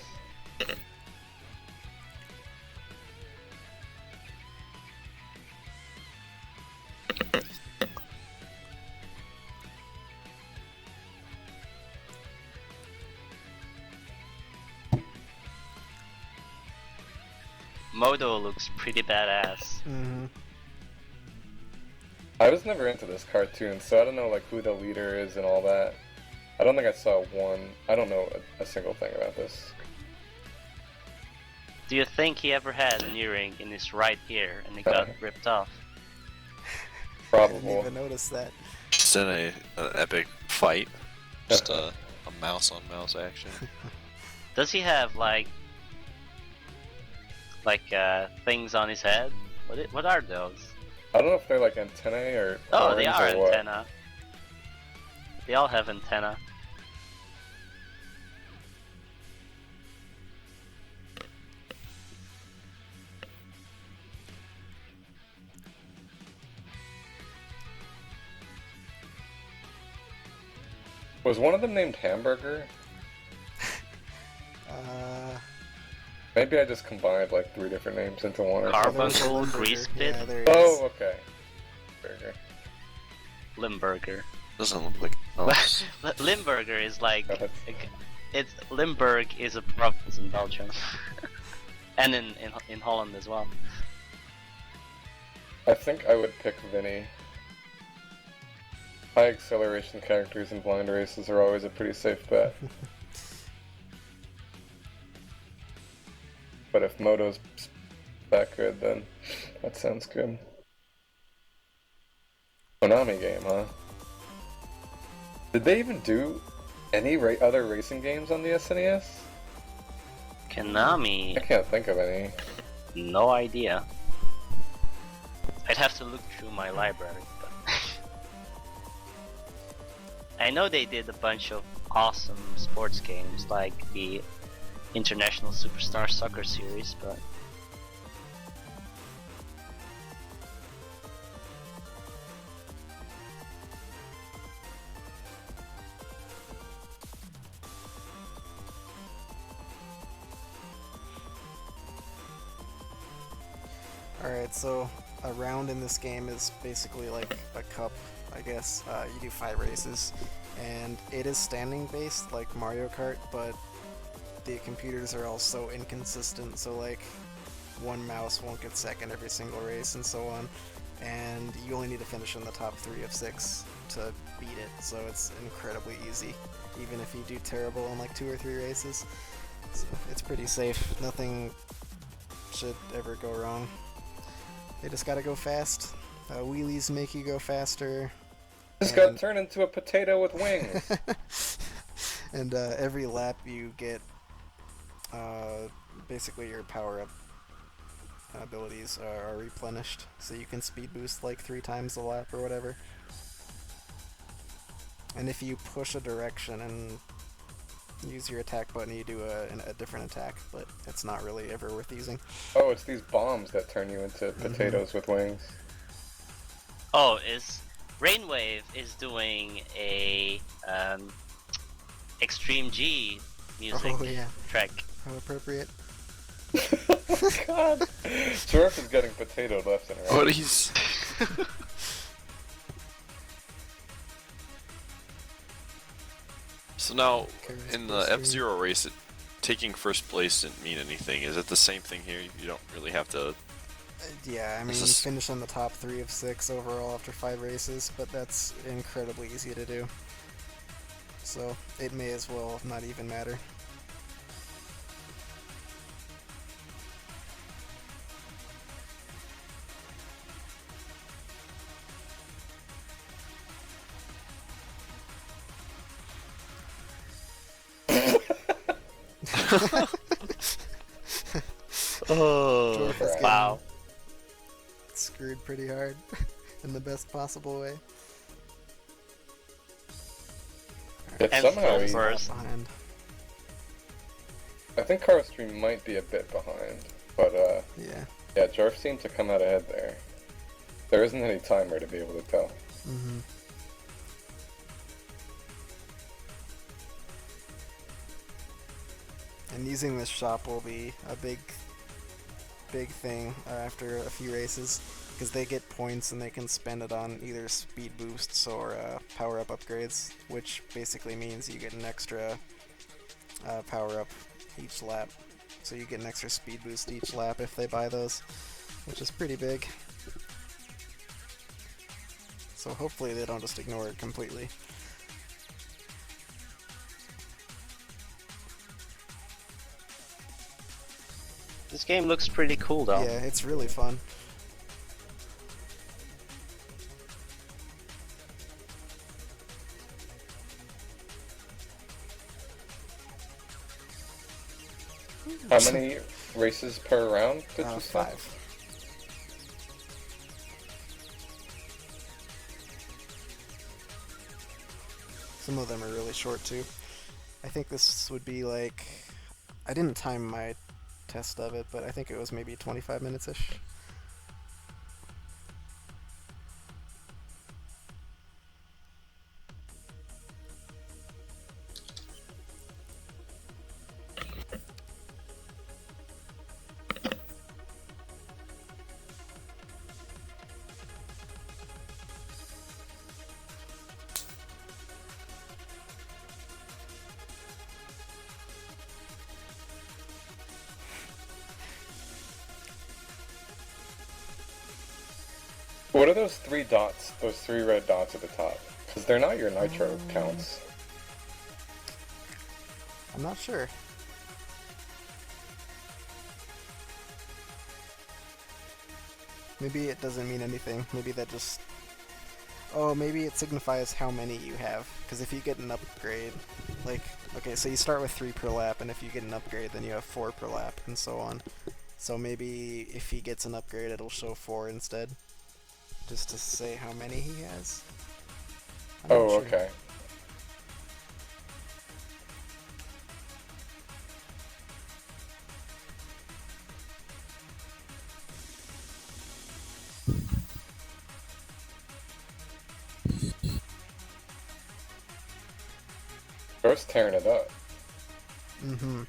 Moto looks pretty badass. Mm-hmm. I was never into this cartoon, so I don't know like who the leader is and all that. I don't think I saw one. I don't know a single thing about this. Do you think he ever had an earring in his right ear and it got ripped off? I Probably. didn't even notice that. Just in an epic fight. Just a mouse on mouse action. Does he have like things on his head? What are those? I don't know if they're like antennae or. Oh, they horns are or what. antenna. They all have antenna. Was one of them named Hamburger? Maybe I just combined like 3 different names into one or something. Carbuncle, Grease Pit, Yeah, there he is. Oh, okay. Burger. Limburger. Doesn't look like. Oh, Limburger is like That's- it's Limburg is a province in Belgium, and in Holland as well. I think I would pick Vinny. High acceleration characters in blind races are always a pretty safe bet. But if Moto's that good, then that sounds good. Konami game, huh? Did they even do any other racing games on the SNES? I Konami, can't think of any. no idea. I'd have to look through my library, but I know they did a bunch of awesome sports games like the International Superstar Soccer Series, but Alright, so a round in this game is basically like a cup, I guess. You do 5 races, and it is standing based like Mario Kart, but the computers are all so inconsistent, so like one mouse won't get second every single race and so on. and you only need to finish in the top 3 of 6 to beat it, so it's incredibly easy, even if you do terrible in like 2 or 3 races. So it's pretty safe. Nothing should ever go wrong. They just gotta go fast. Wheelies make you go faster. Just got turned into a potato with wings. And every lap you get basically your power-up abilities are replenished, so you can speed boost like 3 times a lap or whatever. And if you push a direction and use your attack button, you do a different attack, but it's not really ever worth using. Oh, it's these bombs that turn you into potatoes with wings. Oh, Rainwave is doing a Extreme G music track. How appropriate. God! Jorf is getting potatoed left and right. But he's... So now, in the F-Zero race, taking first place didn't mean anything. Is it the same thing here? You don't really have to... Yeah, I mean, you finish in the top 3 of 6 overall after 5 races, but that's incredibly easy to do. So, it may as well not even matter. Oh, Jorf is wow. Screwed pretty hard in the best possible way. But And somehow full burst. Behind. I think Caro Stream might be a bit behind, but Yeah. yeah, Jorf seemed to come out ahead there. There isn't any timer to be able to tell. Mm-hmm. And using this shop will be a big thing after a few races, because they get points and they can spend it on either speed boosts or power-up upgrades, which basically means you get an extra power-up each lap. So you get an extra speed boost each lap if they buy those, which is pretty big. So hopefully they don't just ignore it completely. This game looks pretty cool though. Yeah, it's really fun. How many races per round did you say? 5. Some of them are really short too. I think this would be like... I didn't time my test of it, but I think it was maybe 25 minutes-ish. What are those 3 dots, those 3 red dots at the top? Because they're not your nitro counts. I'm not sure. Maybe it doesn't mean anything. Maybe that just... Oh, maybe it signifies how many you have. Because if you get an upgrade, like... Okay, so you start with 3 per lap, and if you get an upgrade, then you have 4 per lap, and so on. So maybe if he gets an upgrade, it'll show 4 instead. Just to say how many he has. I'm not Oh, sure. okay. First tearing it up. Mm-hmm.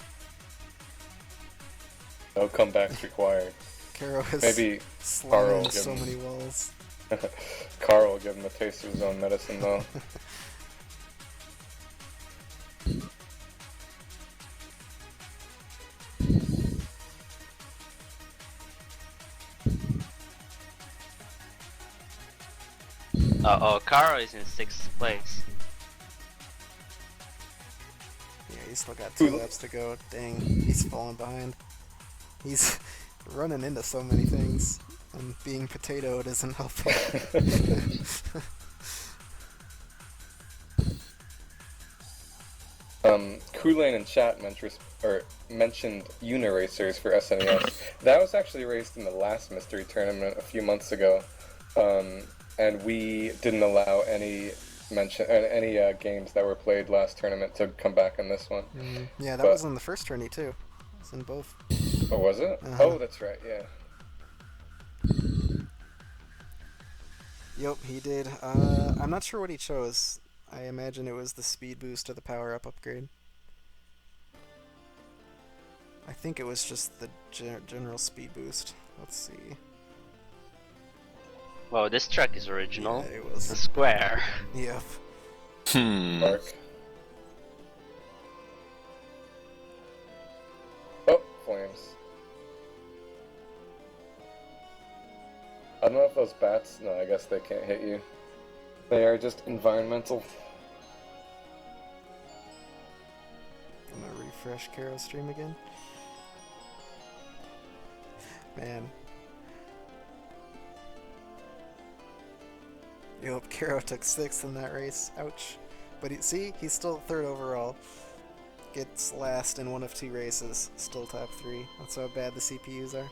No comebacks required. Karo is Maybe slamming Carl so give many him- walls. Carl will give him a taste of his own medicine, though. Oh, Karo is in 6th place. Yeah, he's still got 2 laps to go. Dang, he's falling behind. He's running into so many things, and being potatoed isn't helping. Kool-Aid in chat mentioned Uniracers for SNES. That was actually raced in the last mystery tournament a few months ago, and we didn't allow any games that were played last tournament to come back in this one. Yeah, that was in the first tourney too. It's in both. Oh, was it? Oh, that's right. Yeah. Yep, he did. I'm not sure what he chose. I imagine it was the speed boost or the power up upgrade. I think it was just the general speed boost. Let's see. Wow, this track is original. Yeah, it was. The square. Yep. Mark. Oh, flames. I don't know if those bats... No, I guess they can't hit you. They are just environmental. I'm gonna refresh Karo's stream again. Man. Yep, Karo took 6th in that race. Ouch. But he's still 3rd overall. Gets last in 1 of 2 races. Still top 3. That's how bad the CPUs are.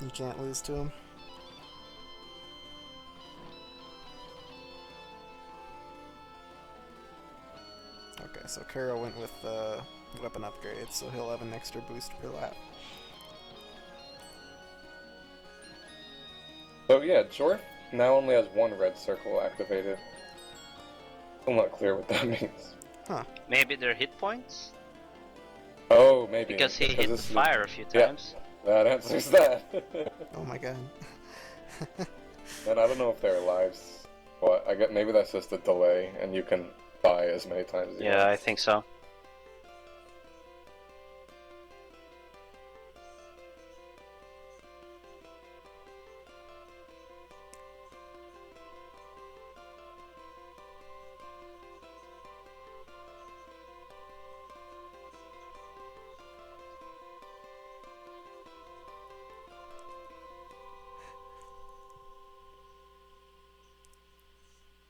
You can't lose to him. Okay, so Karo went with the weapon upgrade, so he'll have an extra boost per lap. So yeah, Jorf now only has 1 red circle activated. I'm not clear what that means. Huh. Maybe they're hit points? Oh, maybe. Because he hit the fire a few times. Yeah, that answers that. Oh my god. And I don't know if they're lives. Well, I get maybe that's just a delay, and you can buy as many times as you want. Yeah, I think so.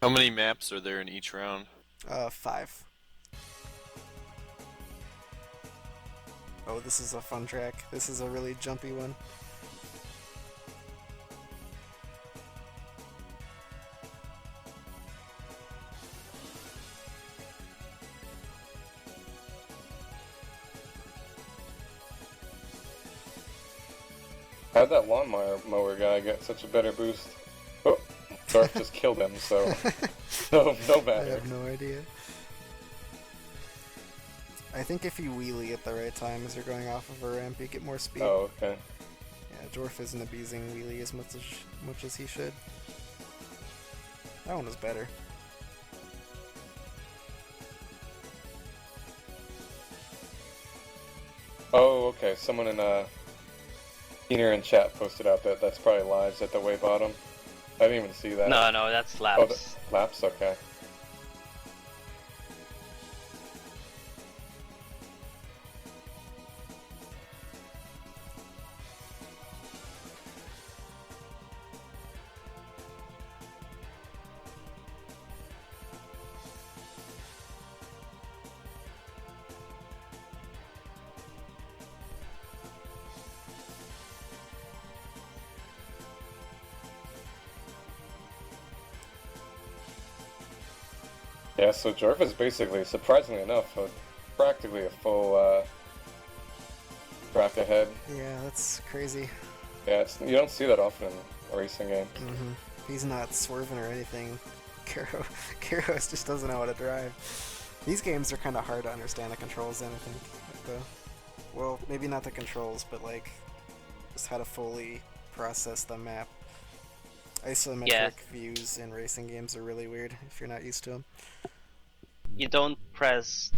How many maps are there in each round? 5. Oh, this is a fun track. This is a really jumpy one. How'd that lawnmower guy get such a better boost? Oh, Jorf just killed him, so no I matter. have no idea. I think if you wheelie at the right time as you're going off of a ramp, you get more speed. Oh, okay. Yeah, Jorf isn't abusing wheelie as much as he should. That one was better. Oh, okay. Someone in Keener in chat posted out that that's probably lives at the way bottom. I didn't even see that. No, that's laps. Oh, the laps? Okay. Yeah, so Jorf is basically, surprisingly enough, practically a full track ahead. Yeah, that's crazy. Yeah, you don't see that often in racing games. He's not swerving or anything. Karo just doesn't know how to drive. These games are kind of hard to understand the controls in, I think. Well, maybe not the controls, but like just how to fully process the map. Isometric views in racing games are really weird if you're not used to them. You don't press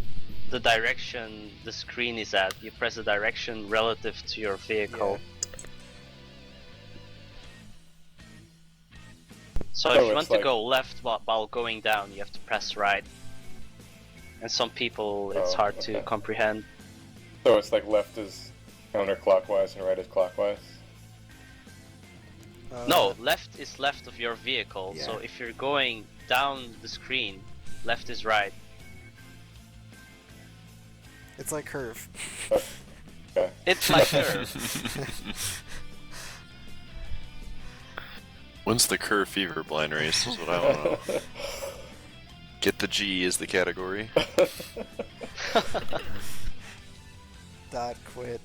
the direction the screen is at, you press the direction relative to your vehicle. So Oh, if you it's want like- to go left while going down, you have to press right. And some people, it's Oh, hard to okay. comprehend. So it's like left is counterclockwise and right is clockwise? No, left is left of your vehicle. Yeah. So if you're going down the screen, left is right. It's like curve. Okay. It's like curve. When's the curve fever blind race is what I want to know. Get the G is the category. Dot quit.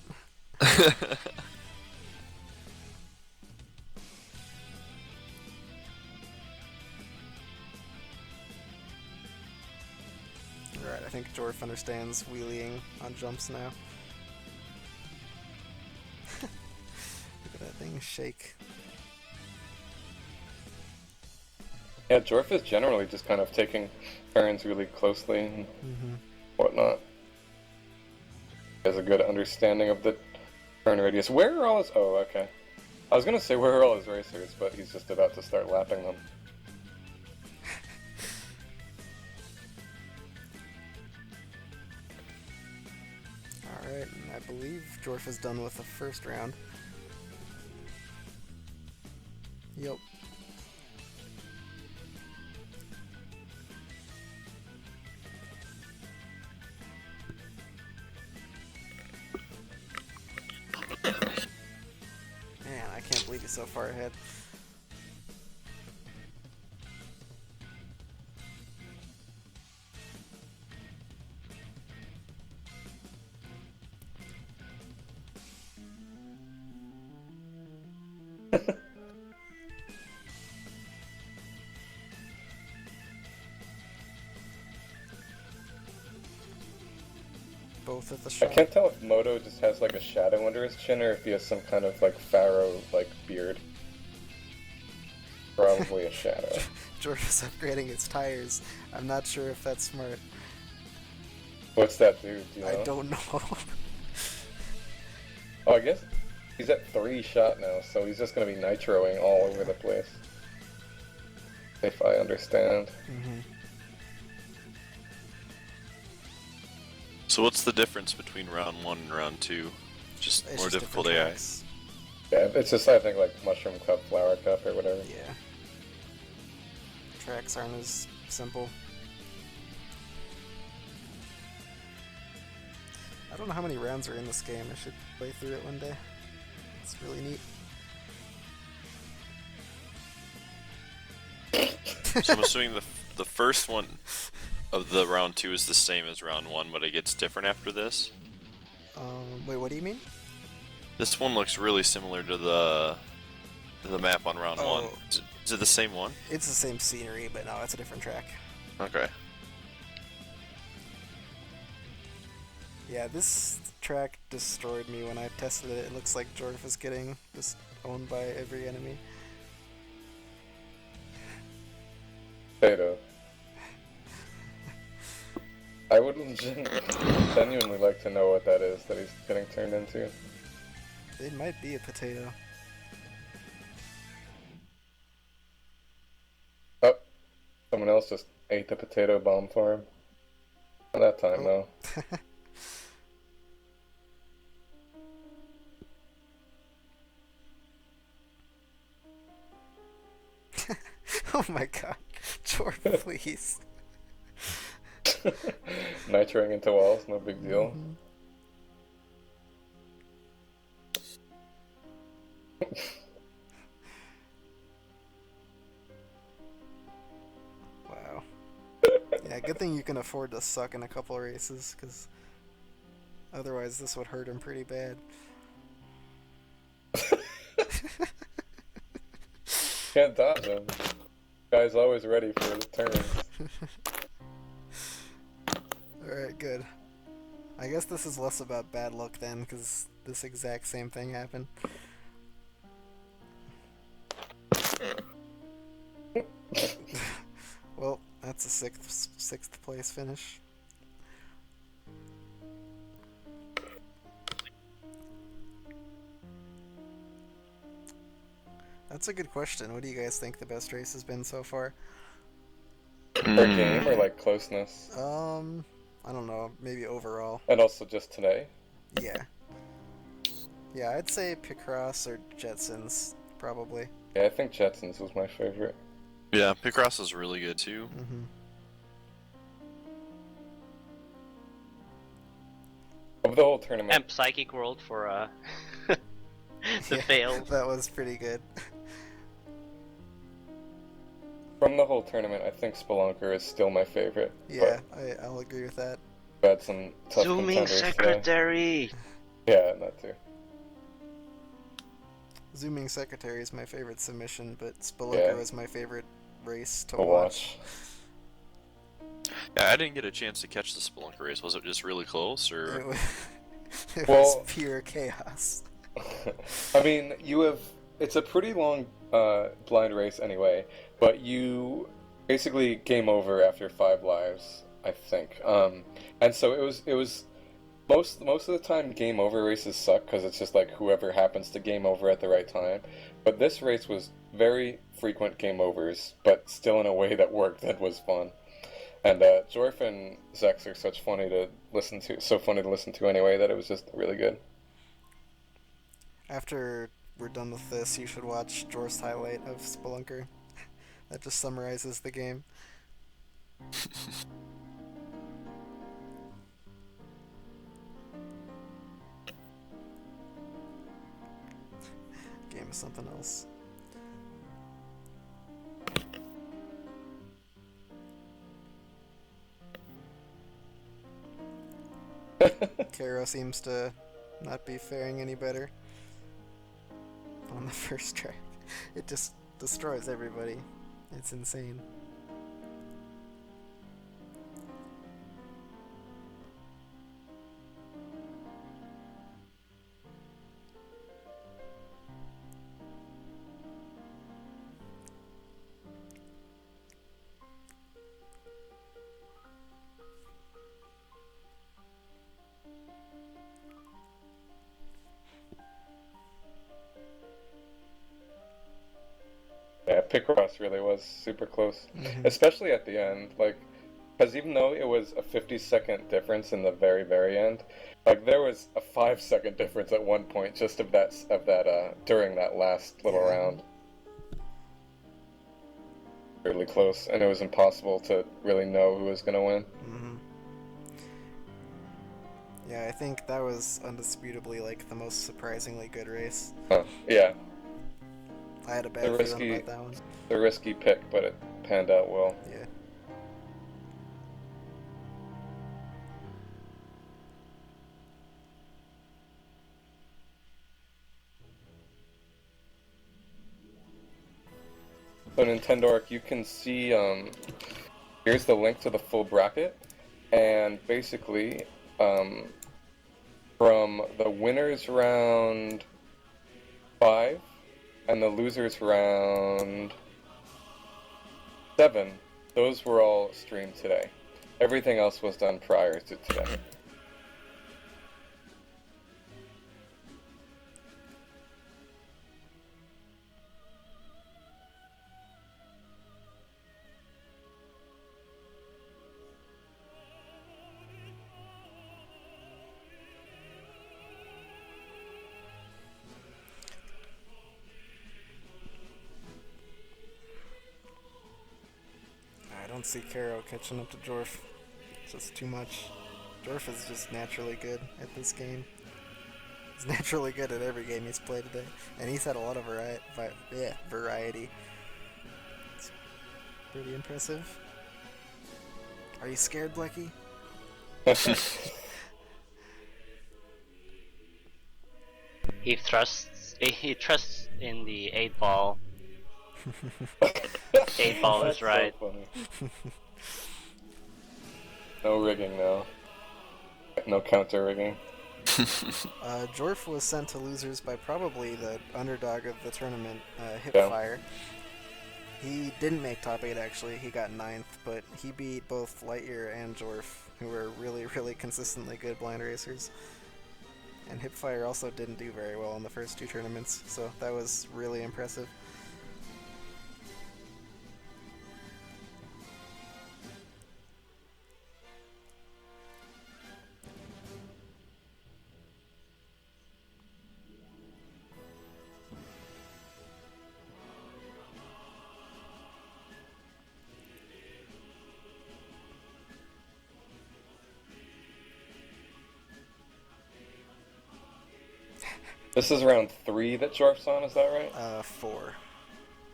Alright, I think Jorf understands wheeling on jumps now. Look at that thing shake. Yeah, Jorf is generally just kind of taking turns really closely and whatnot. He has a good understanding of the turn radius. Where are all his... Oh, okay. I was gonna say where are all his racers, but he's just about to start lapping them. Alright, and I believe Jorf is done with the first round. Yep. Man, I can't believe he's so far ahead. Both at the I shot. can't tell if Moto just has like a shadow under his chin or if he has some kind of like pharaoh like beard. Probably a shadow. Jorf is upgrading its tires. I'm not sure if that's smart. What's that do? Do you know? I don't know. Oh, I guess he's at 3 shot now, so he's just gonna be nitroing all over the place. If I understand. So what's the difference between round 1 and round 2? Just It's more just difficult different AI. tracks. Yeah, it's just I think like mushroom cup, flower cup, or whatever. Yeah. Tracks aren't as simple. I don't know how many rounds are in this game. I should play through it one day. It's really neat. So I'm assuming the first one of the round 2 is the same as round 1, but it gets different after this. Wait, what do you mean? This one looks really similar to the map on round 1. Oh. Is it the same one? It's the same scenery, but no, it's a different track. Okay. Yeah, this track destroyed me when I tested it. It looks like Jorf is getting just owned by every enemy. Potato. I would genuinely like to know what that is that he's getting turned into. It might be a potato. Oh, someone else just ate the potato bomb for him. Not that time, though. Oh my god. Jorf, please. Nitroing into walls, no big deal. Wow. Yeah, good thing you can afford to suck in a couple races, because otherwise this would hurt him pretty bad. Can't dodge him. Guy's always ready for the turns. Alright, good. I guess this is less about bad luck then, because this exact same thing happened. Well, that's a sixth place finish. That's a good question. What do you guys think the best race has been so far? Per game or like closeness? I don't know. Maybe overall. And also just today? Yeah. Yeah, I'd say Picross or Jetsons, probably. Yeah, I think Jetsons was my favorite. Yeah, Picross is really good too. Mm-hmm. Of the whole tournament. And Psychic World for the fail. That was pretty good. From the whole tournament, I think Spelunker is still my favorite. Yeah, I'll agree with that. But had some tough Zooming contenders today. Secretary! Yeah, that too. Zooming Secretary is my favorite submission, but Spelunker was my favorite race to watch. Yeah, I didn't get a chance to catch the Spelunker race. Was it just really close, or? It was pure chaos. I mean, it's a pretty long blind race anyway, but you basically game over after 5 lives, I think. And so it was most of the time game over races suck because it's just like whoever happens to game over at the right time. But this race was very frequent game overs, but still in a way that worked, that was fun. And Jorf and Zex are so funny to listen to anyway, that it was just really good. After we're done with this, you should watch Jorf's highlight of Spelunker. That just summarizes the game. Game is something else. Karo seems to not be faring any better on the first track. It just destroys everybody. It's insane. Yeah, Picross really was super close, especially at the end. Like, because even though it was a 50-second difference in the very, very end, like there was a 5-second difference at one point just of that during that last little round. Really close, and it was impossible to really know who was going to win. Yeah, I think that was undisputably like the most surprisingly good race. Yeah. I had a bad feeling about that one. The risky pick, but it panned out well. Yeah. So Nintendo, you can see, here's the link to the full bracket, and basically, from the winners round 5 and the losers round 7, those were all streamed today. Everything else was done prior to today. I don't see Karo catching up to Jorf. It's just too much. Jorf is just naturally good at this game. He's naturally good at every game he's played today. And he's had a lot of variety. It's pretty impressive. Are you scared, Blechy? He trusts in the 8-ball. 8-ball is right. So funny. No rigging now. No counter rigging. Jorf was sent to losers by probably the underdog of the tournament, Hipfire. He didn't make top 8 actually, he got 9th, but he beat both Lightyear and Jorf, who were really, really consistently good blind racers. And Hipfire also didn't do very well in the first 2 tournaments, so that was really impressive. This is round 3 that Jorf's on, is that right? 4.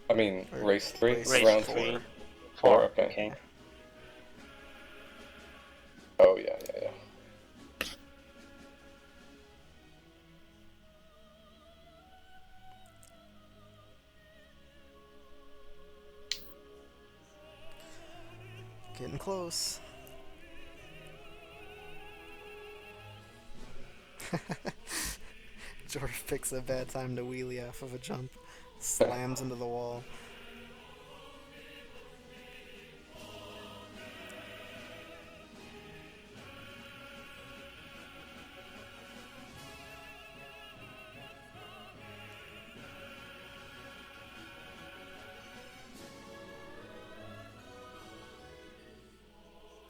I mean, Or race 3? race round 4. 3? 4, okay. Oh, yeah. Getting close. Jorf picks a bad time to wheelie off of a jump. Slams into the wall.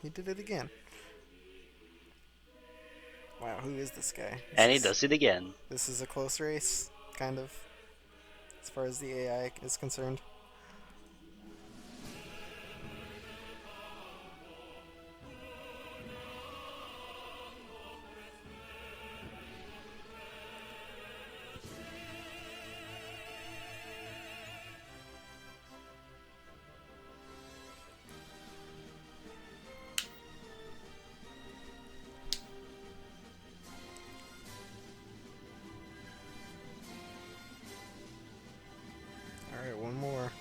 He did it again. Wow, who is this guy? And he does it again. This is a close race, kind of, as far as the AI is concerned. Alright, one more.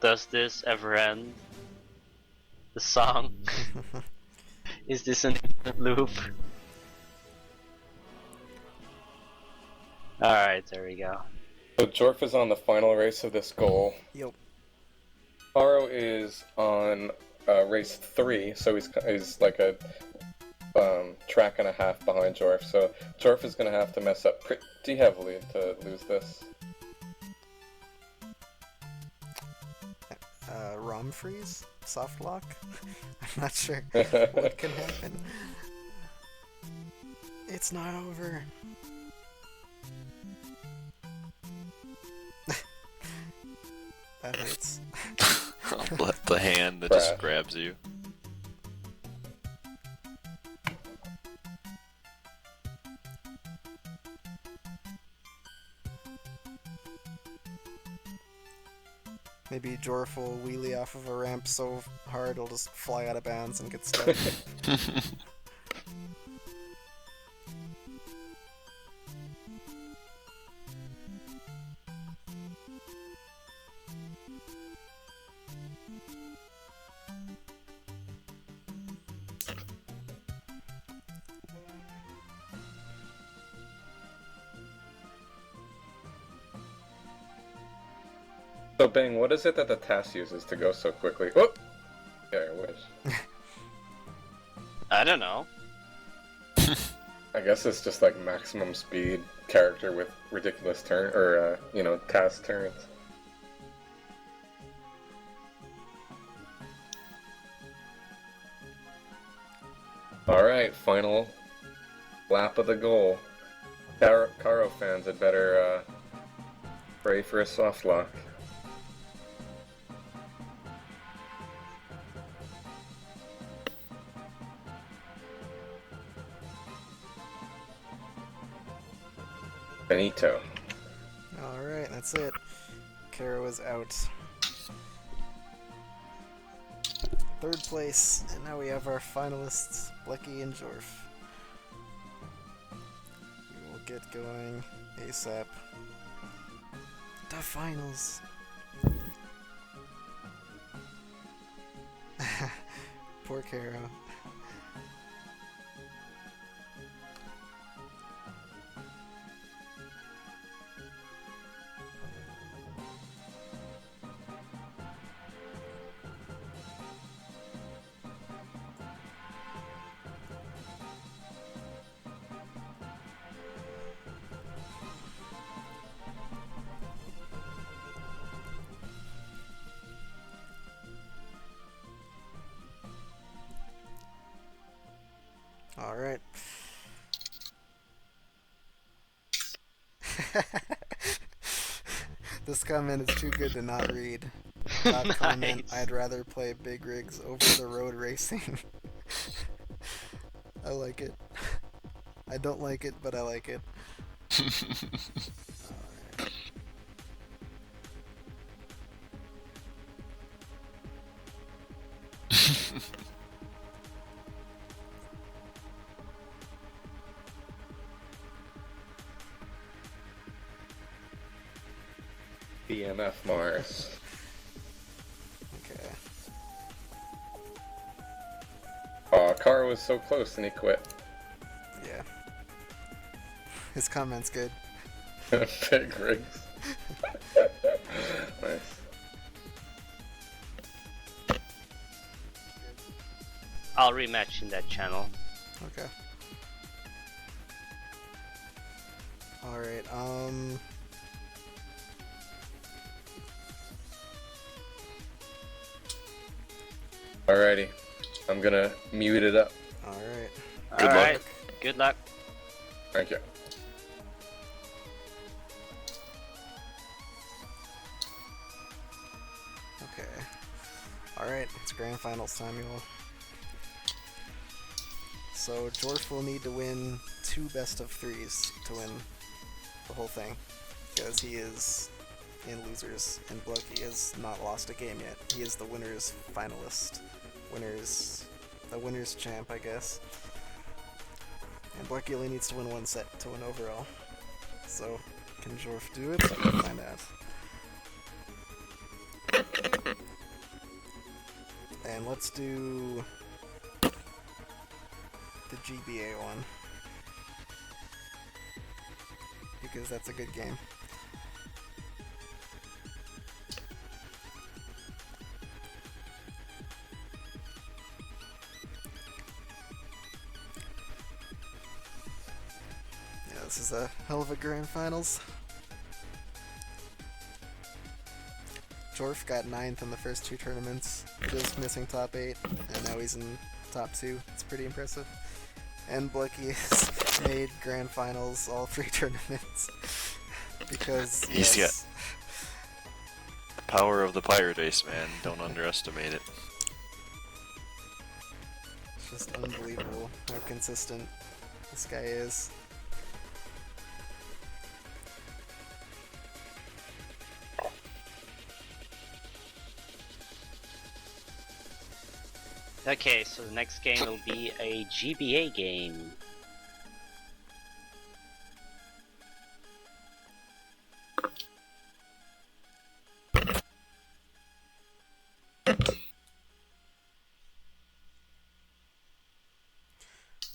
Does this ever end? The song? Is this an infinite loop? Alright, there we go. So Jorf is on the final race of this goal. Yep. Karo is on race 3, so he's like a track and a half behind Jorf. So Jorf is going to have to mess up pretty heavily to lose this. ROM freeze? Soft lock? I'm not sure what can happen. It's not over. That hurts. The hand that just grabs you. Maybe Jorf will wheelie off of a ramp so hard he'll just fly out of bounds and get stuck. So Bang, what is it that the task uses to go so quickly? Oh! Yeah, I wish. I don't know. I guess it's just like maximum speed character with ridiculous turn, or, task turns. Alright, final lap of the goal. Karo fans had better, pray for a soft lock. Benito. Alright, that's it. Karo is out. Third place, and now we have our finalists, Blechy and Jorf. We will get going ASAP. The finals! Poor Karo. Alright. This comment is too good to not read. Not comment, Nice. I'd rather play big rigs over the road racing. I like it. I don't like it, but I like it. BMF Mars. Okay. Aw, Karo was so close and he quit. Yeah. His comment's good. Big rigs. Nice. I'll rematch in that channel. Okay. Alright, Alrighty. I'm gonna mute it up. alright. Good luck. Alright, good luck. Thank you. Okay. Alright, it's grand finals time, y'all. So Jorf will need to win 2 best of 3s to win the whole thing. Because he is in losers, and Blechy has not lost a game yet. He is the winner's finalist. The winner's champ, I guess. And Blechy only needs to win 1 set to win overall. So, can Jorf do it? We'll find out. And let's do the GBA one. Because that's a good game. Yeah, this is a hell of a grand finals. Jorf got 9th in the first 2 tournaments, just missing top 8, and now he's in top 2. It's pretty impressive. And Blechy has made grand finals all 3 tournaments. Because, He's yes, The power of the pirate ace, man. Don't underestimate it. it's just unbelievable how consistent this guy is. Okay, so the next game will be a GBA game.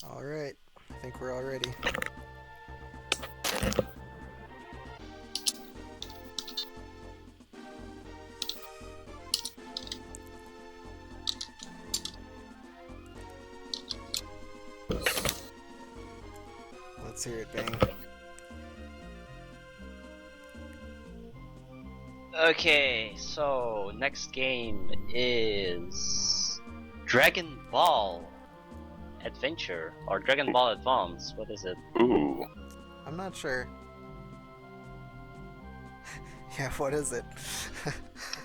Alright, I think we're all ready. Let's hear it, bang. Okay, so next game is Dragon Ball Adventure or Dragon Ball Advance. What is it? Ooh. I'm not sure. Yeah, what is it?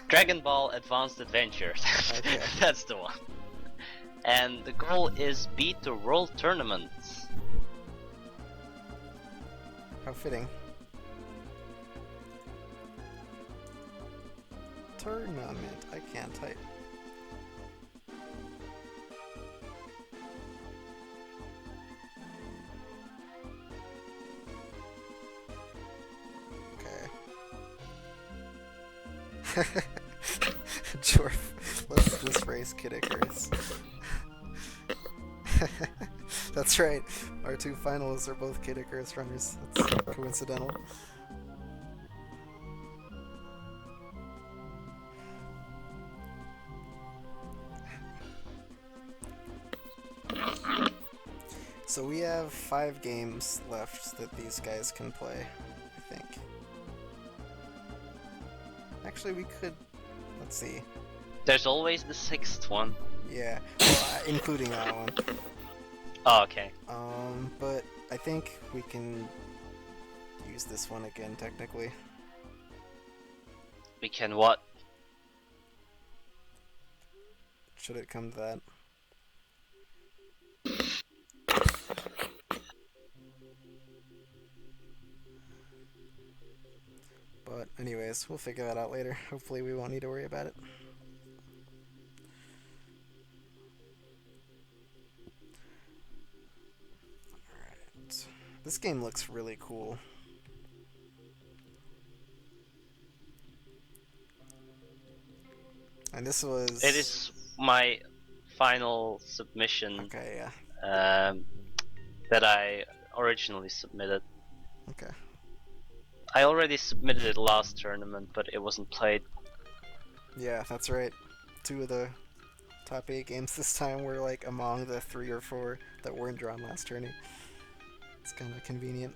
Dragon Ball Advanced Adventure. Okay. That's the one. And the goal is beat the World Tournament. How fitting. Tournament. I can't type. Okay. Jorf. Let's just race Kid Icarus. That's right. Our 2 finalists are both Kid Icarus runners. That's coincidental. So we have 5 games left that these guys can play, I think. Actually, we could... Let's see. There's always the 6th one. Yeah, well, including that one. Oh, okay. But I think we can use this one again, technically. We can what? Should it come to that? But anyways, we'll figure that out later. Hopefully we won't need to worry about it. Alright. This game looks really cool. And this was... It is my final submission Okay, yeah. that I originally submitted. Okay. I already submitted it last tournament, but it wasn't played. Yeah, that's right. 2 of the top 8 games this time were like among the 3 or 4 that weren't drawn last tourney. It's kind of convenient.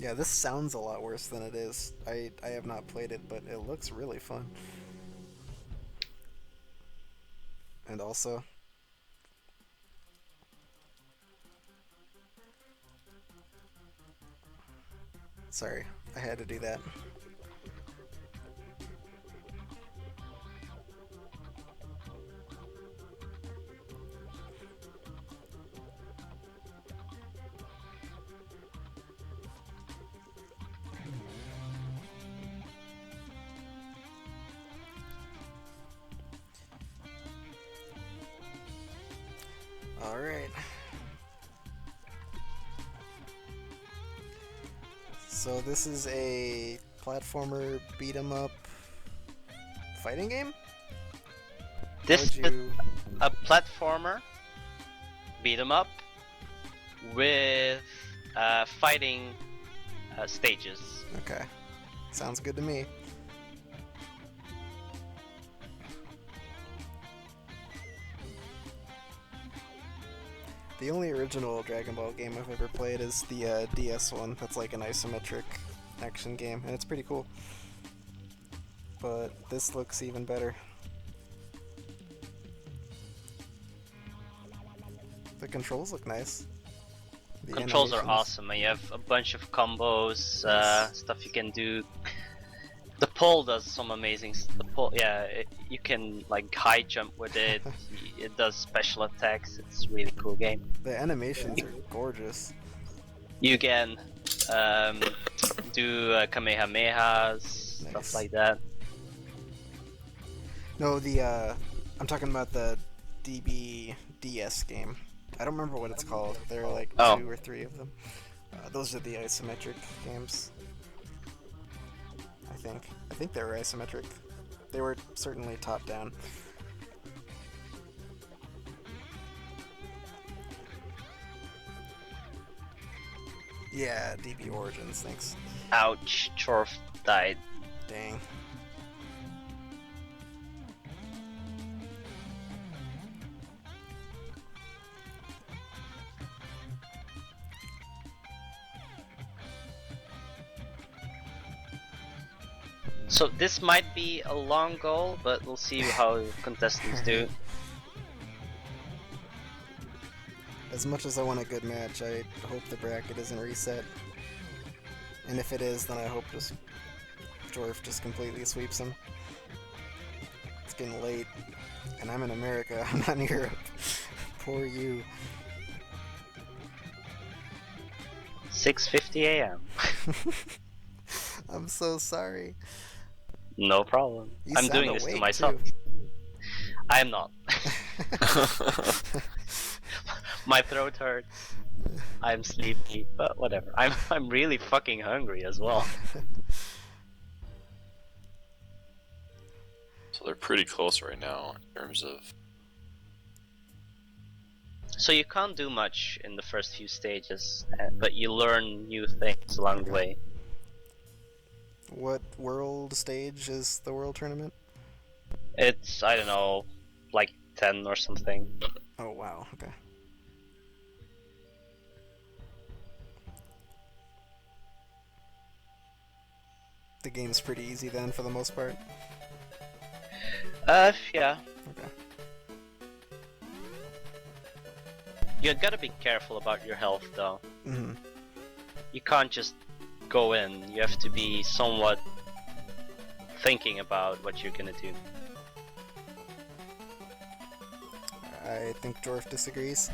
Yeah, this sounds a lot worse than it is. I have not played it, but it looks really fun. And also... Sorry, I had to do that. Alright. So this is a platformer beat-em-up fighting game? This Would you... a platformer beat 'em up with fighting stages. Okay. Sounds good to me. The only original Dragon Ball game I've ever played is the DS one. That's like an isometric action game, and it's pretty cool. But this looks even better. The controls look nice. The Controls are animations- awesome, and you have a bunch of combos, Nice. stuff you can do. The pole does some amazing. The pole, yeah, you can like high jump with it. It does special attacks. It's a really cool game. The animations are gorgeous. You can do kamehamehas, Nice. stuff like that. No, I'm talking about the DBDS game. I don't remember what it's called. There are like 2 or 3 of them. Those are the isometric games. I think they were isometric. They were certainly top-down. Yeah, DB Origins, thanks. Ouch, Jorf died. Dang. So this might be a long goal, but we'll see how contestants do. As much as I want a good match, I hope the bracket isn't reset. And if it is, then I hope Jorf just completely sweeps him. It's getting late, and I'm in America, I'm not in Europe. Poor you. 6:50 a.m. I'm so sorry. No problem. You I'm sound doing this to awake, myself. too. I am not. My throat hurts. I'm sleepy, but whatever. I'm really fucking hungry as well. So they're pretty close right now in terms of. So you can't do much in the first few stages, but you learn new things along the way. What world stage is the world tournament? It's, I don't know, like 10 or something. Oh wow, okay. The game's pretty easy then for the most part. Yeah. Okay. You gotta be careful about your health though. Mm-hmm. You can't just go in, you have to be somewhat thinking about what you're gonna do. I think Jorf disagrees.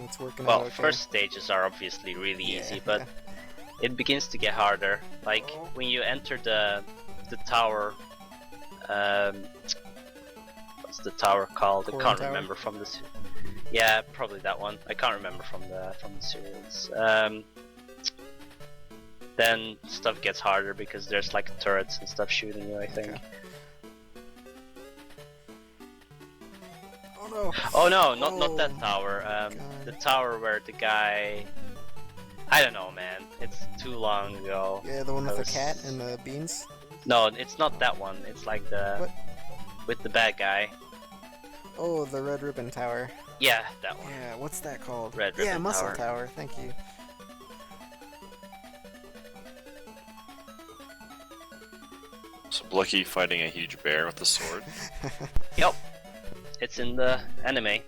It's working Well, out okay. first stages are obviously really Yeah, easy, but yeah. it begins to get harder. Like Oh. when you enter the tower. What's the tower called? I Corin can't Tower? remember from the. Yeah, probably that one. I can't remember from the series. Then stuff gets harder because there's like turrets and stuff shooting you, I think. Okay. Oh no! Oh no, not that Oh, tower. God. The tower where the guy. I don't know, man. It's too long ago. Yeah, the one with I the was- cat and the beans? No, it's not that one. It's like the What? with the bad guy. Oh, the Red Ribbon Tower. Yeah, that one. Yeah, what's that called? Red Yeah, Ribbon Muscle Tower. Tower, thank you. So Blechy fighting a huge bear with a sword. Yep. It's in the anime.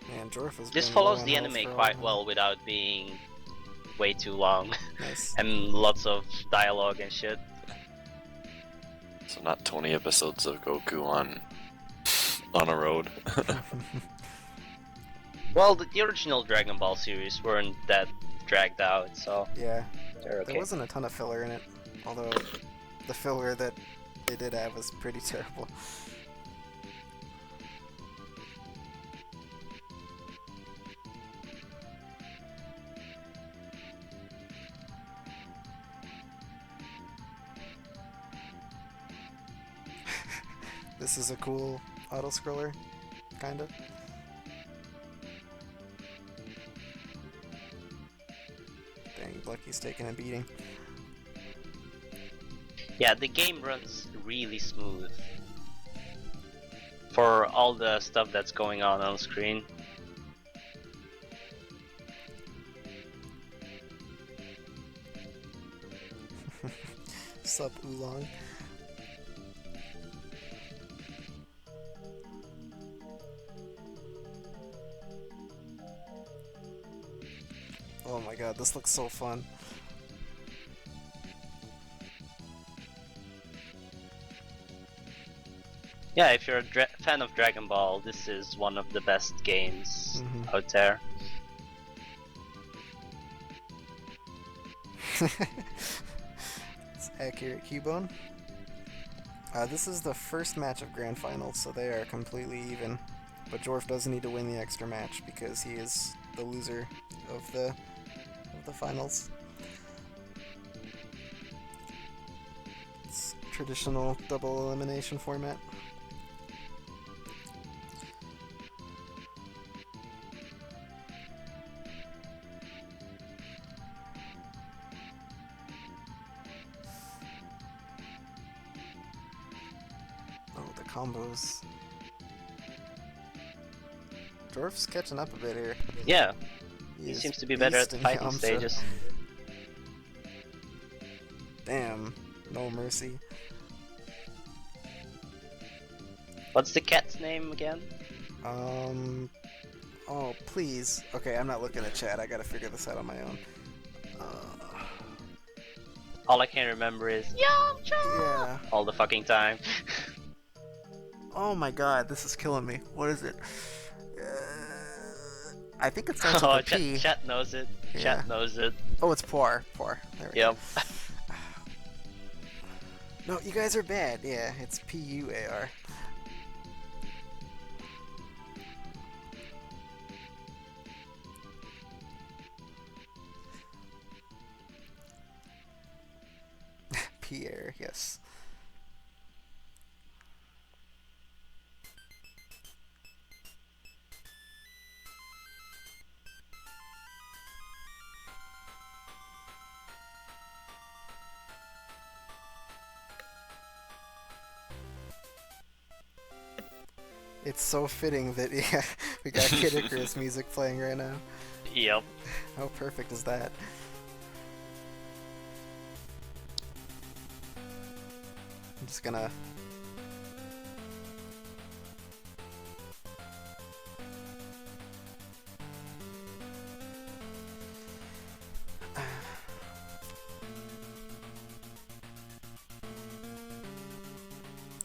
Man, Jorf is This going follows low on the health anime for a quite while. well without being way too long Nice. and lots of dialogue and shit. So not 20 episodes of Goku on a road. Well, the original Dragon Ball series weren't that dragged out, so Yeah, they're okay. there wasn't a ton of filler in it, although the filler that they did have was pretty terrible. This is a cool auto-scroller, kinda. Dang, Blecky's taking a beating. Yeah, the game runs really smooth for all the stuff that's going on screen. Sup, Oolong. Oh my god, this looks so fun. Yeah, if you're a fan of Dragon Ball, this is one of the best games Mhm. out there. It's accurate, Cubone. This is the first match of Grand Finals, so they are completely even. But Jorf does need to win the extra match because he is the loser of the finals. It's traditional double elimination format. Oh, the combos. Jorf's catching up a bit here. Yeah, he is seems to be better at beast the in fighting Yamcha. stages. Damn, no mercy. What's the cat's name again? Oh, please. Okay, I'm not looking at chat. I gotta figure this out on my own. All I can remember is Yamcha Yeah. all the fucking time. Oh my god, this is killing me. What is it? I think it starts Oh, with a P. chat knows it. Yeah. Chat knows it. Oh, it's Poir. Poir. There we Yep. go. No, you guys are bad. Yeah, it's P-U-A-R. Pierre, yes. It's so fitting that yeah, we got Kid Icarus music playing right now. Yep. How perfect is that? I'm just gonna...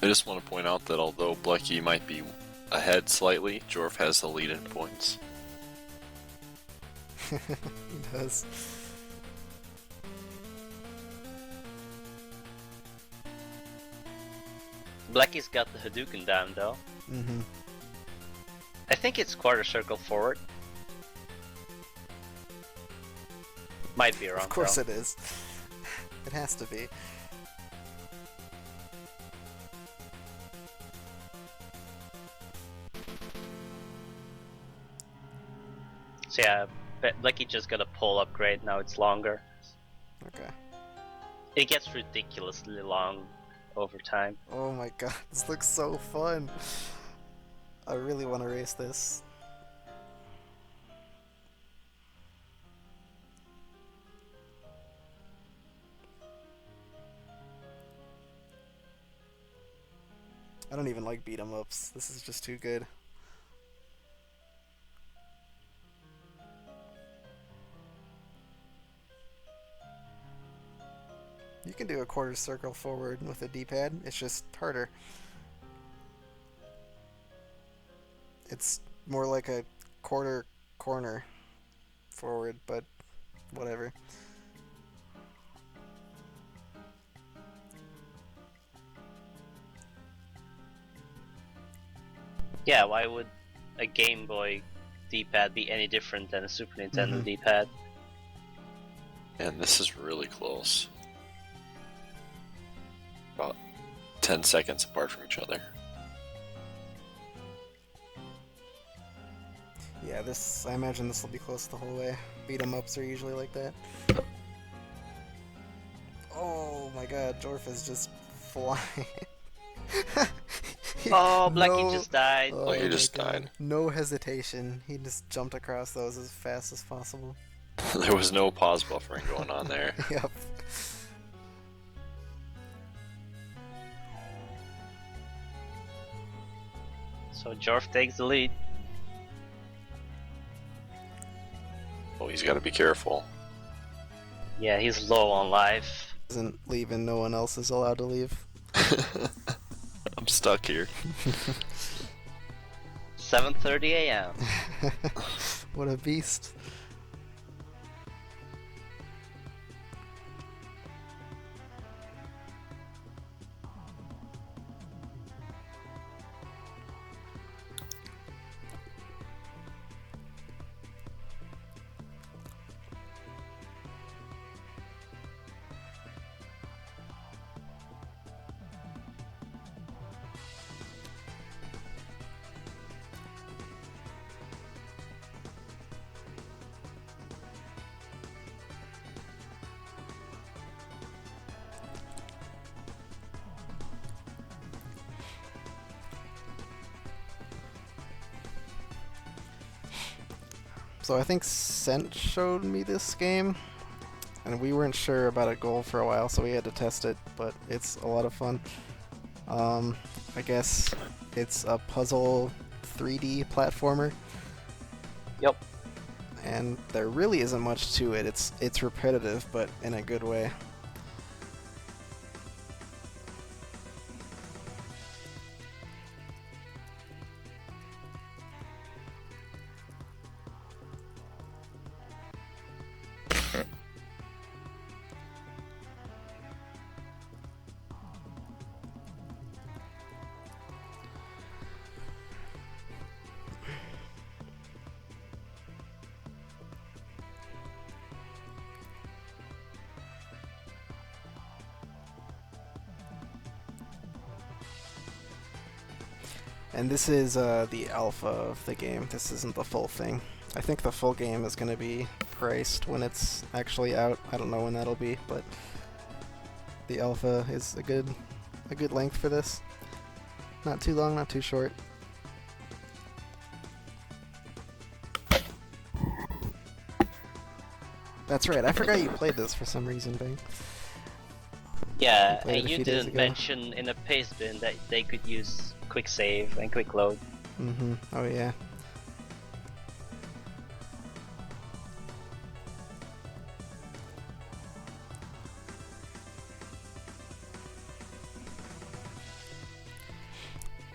I just want to point out that although Blechy might be ahead slightly, Jorf has the lead in points. He does. Blecky's got the Hadouken down though. Mm-hmm. I think it's quarter circle forward. Might be wrong. Of course though. it is. It has to be. So yeah, Blechy just got a pole upgrade, now it's longer. Okay. It gets ridiculously long over time. Oh my god, this looks so fun. I really want to race this. I don't even like beat 'em ups. This is just too good. You can do a quarter circle forward with a D-pad, it's just harder. It's more like a quarter corner forward, but whatever. Yeah, why would a Game Boy D-pad be any different than a Super Nintendo D-pad? And this is really close. About 10 seconds apart from each other. Yeah, this, I imagine this will be close the whole way. Beat 'em ups are usually like that. Oh my god, Jorf is just flying. Oh, Blechy just died. Oh Blechy my just God. died. No hesitation. He just jumped across those as fast as possible. There was no pause buffering going on there. Yep. So Jorf takes the lead. Oh, he's got to be careful. Yeah, he's low on life. Isn't leaving, no one else is allowed to leave. I'm stuck here. 7:30 a.m. What a beast. So I think Sent showed me this game, and we weren't sure about a goal for a while, so we had to test it, but it's a lot of fun. I guess it's a puzzle 3D platformer. Yep. And there really isn't much to it. It's repetitive, but in a good way. And this is the alpha of the game. This isn't the full thing. I think the full game is going to be priced when it's actually out. I don't know when that'll be, but the alpha is a good length for this. Not too long, not too short. That's right. I forgot you played this for some reason, Bang. Yeah, Played it and a you few days didn't ago. mention in the paste bin that they could use quick save and quick load. Mm-hmm. Oh yeah.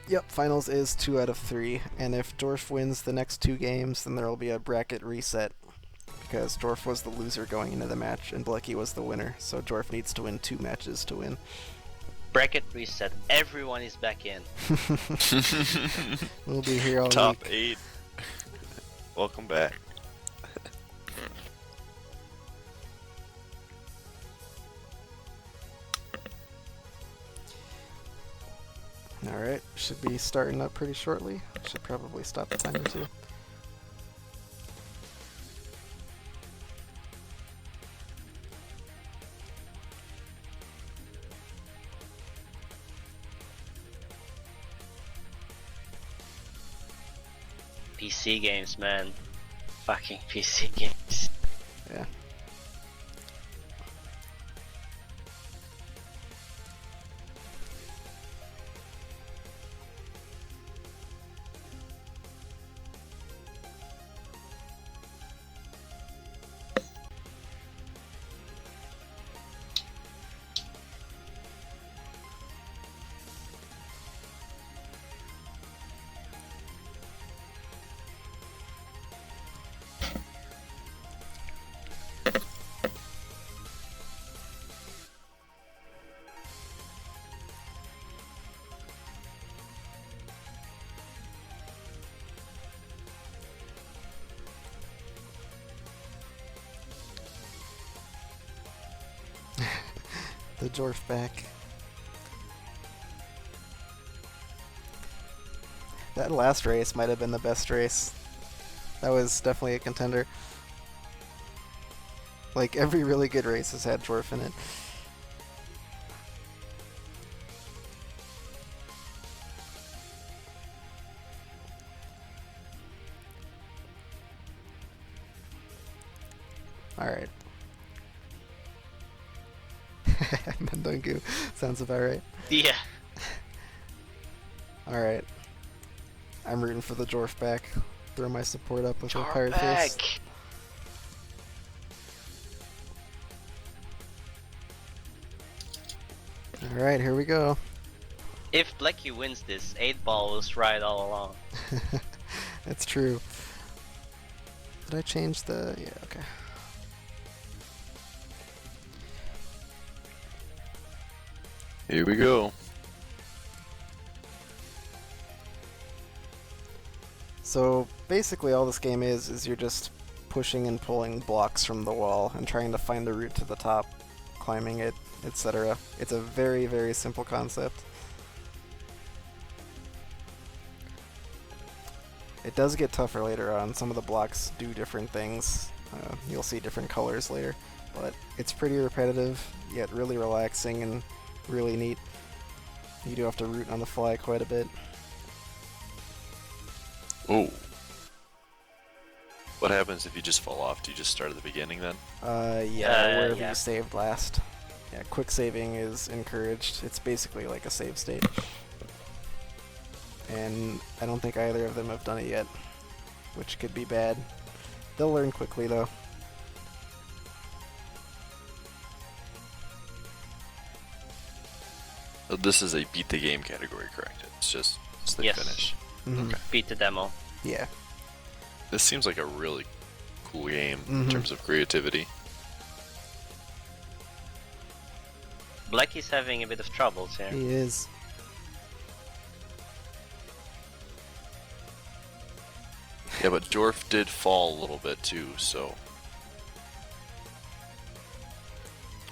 Yep, finals is 2 out of 3, and if Jorf wins the next 2 games, then there will be a bracket reset, because Jorf was the loser going into the match, and Blechy was the winner, so Jorf needs to win 2 matches to win. Bracket reset. Everyone is back in. We'll be here all Top week. 8. Welcome back. Alright, should be starting up pretty shortly. Should probably stop the timer too. PC games, man. Fucking PC games. Yeah. The Jorf back. That last race might have been the best race. That was definitely a contender. Like, every really good race has had Jorf in it. Alright. Mundungu. Sounds about right. Yeah. Alright. I'm rooting for the Jorf back. Throw my support up with a Jorf pirate face. back. Alright, here we go. If Blechy wins this, 8-ball was right all along. That's true. Did I change the... yeah, okay. Here we go. So basically all this game is you're just pushing and pulling blocks from the wall and trying to find the route to the top, climbing it, etc. It's a very, very simple concept. It does get tougher later on. Some of the blocks do different things. You'll see different colors later. But it's pretty repetitive, yet really relaxing and really neat. You do have to root on the fly quite a bit. Oh. What happens if you just fall off? Do you just start at the beginning then? Yeah, wherever yeah. you saved last. Yeah, quick saving is encouraged. It's basically like a save state. And I don't think either of them have done it yet, which could be bad. They'll learn quickly though. So this is a beat the game category, correct? It's the Yes. finish. Mhm. Okay. Beat the demo. Yeah. This seems like a really cool game in Mhm. terms of creativity. Blecky's having a bit of troubles here. He is. Yeah, but Jorf did fall a little bit too, so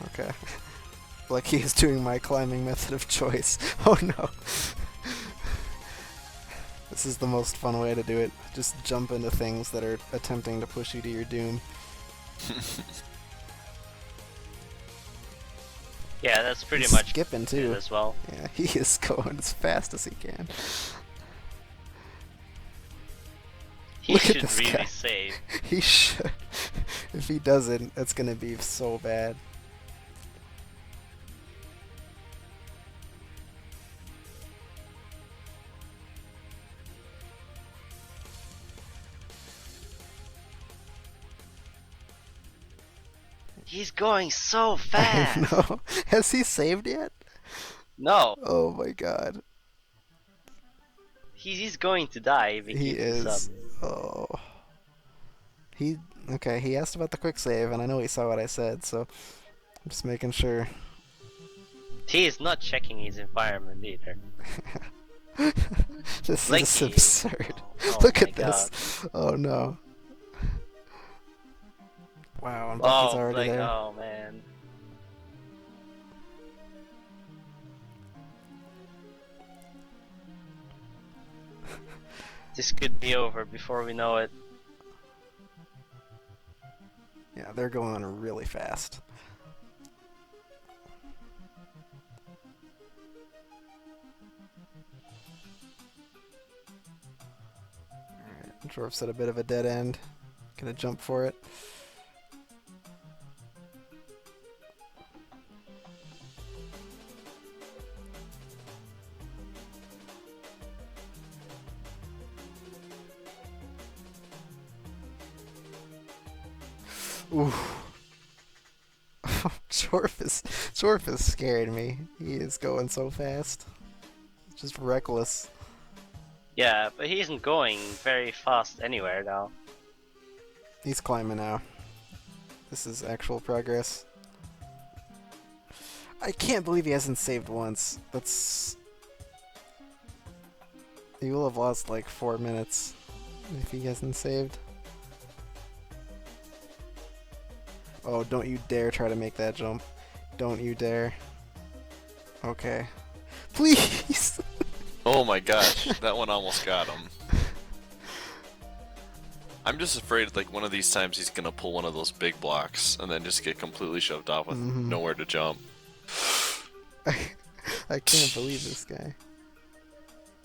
Okay. Like he is doing my climbing method of choice. Oh no. This is the most fun way to do it. Just jump into things that are attempting to push you to your doom. Yeah, that's pretty He's much skipping it too. as well. Yeah, he is going as fast as he can. He Look at should this really guy. save. He should. If he doesn't, it's gonna be so bad. He's going so I fast. know. Has he saved yet? No. Oh my god. He's going to die if he He keeps this is. up. Oh. Okay, he asked about the quick save, and I know he saw what I said, so I'm just making sure. He is not checking his environment either. This is Blechy. absurd. Oh Look my at this. Oh no. Wow, and Blechy's already there. Oh man. This could be over before we know it. Yeah, they're going really fast. Alright, Jorf's at a bit of a dead end. Gonna jump for it. Ooh. Jorf is scaring me. He is going so fast. Just reckless. Yeah, but he isn't going very fast anywhere now. He's climbing now. This is actual progress. I can't believe he hasn't saved once. That's... He will have lost like 4 minutes if he hasn't saved. Oh, don't you dare try to make that jump. Don't you dare. Okay. Please! Oh my gosh, that one almost got him. I'm just afraid like one of these times he's gonna pull one of those big blocks and then just get completely shoved off with nowhere to jump. I can't believe this guy.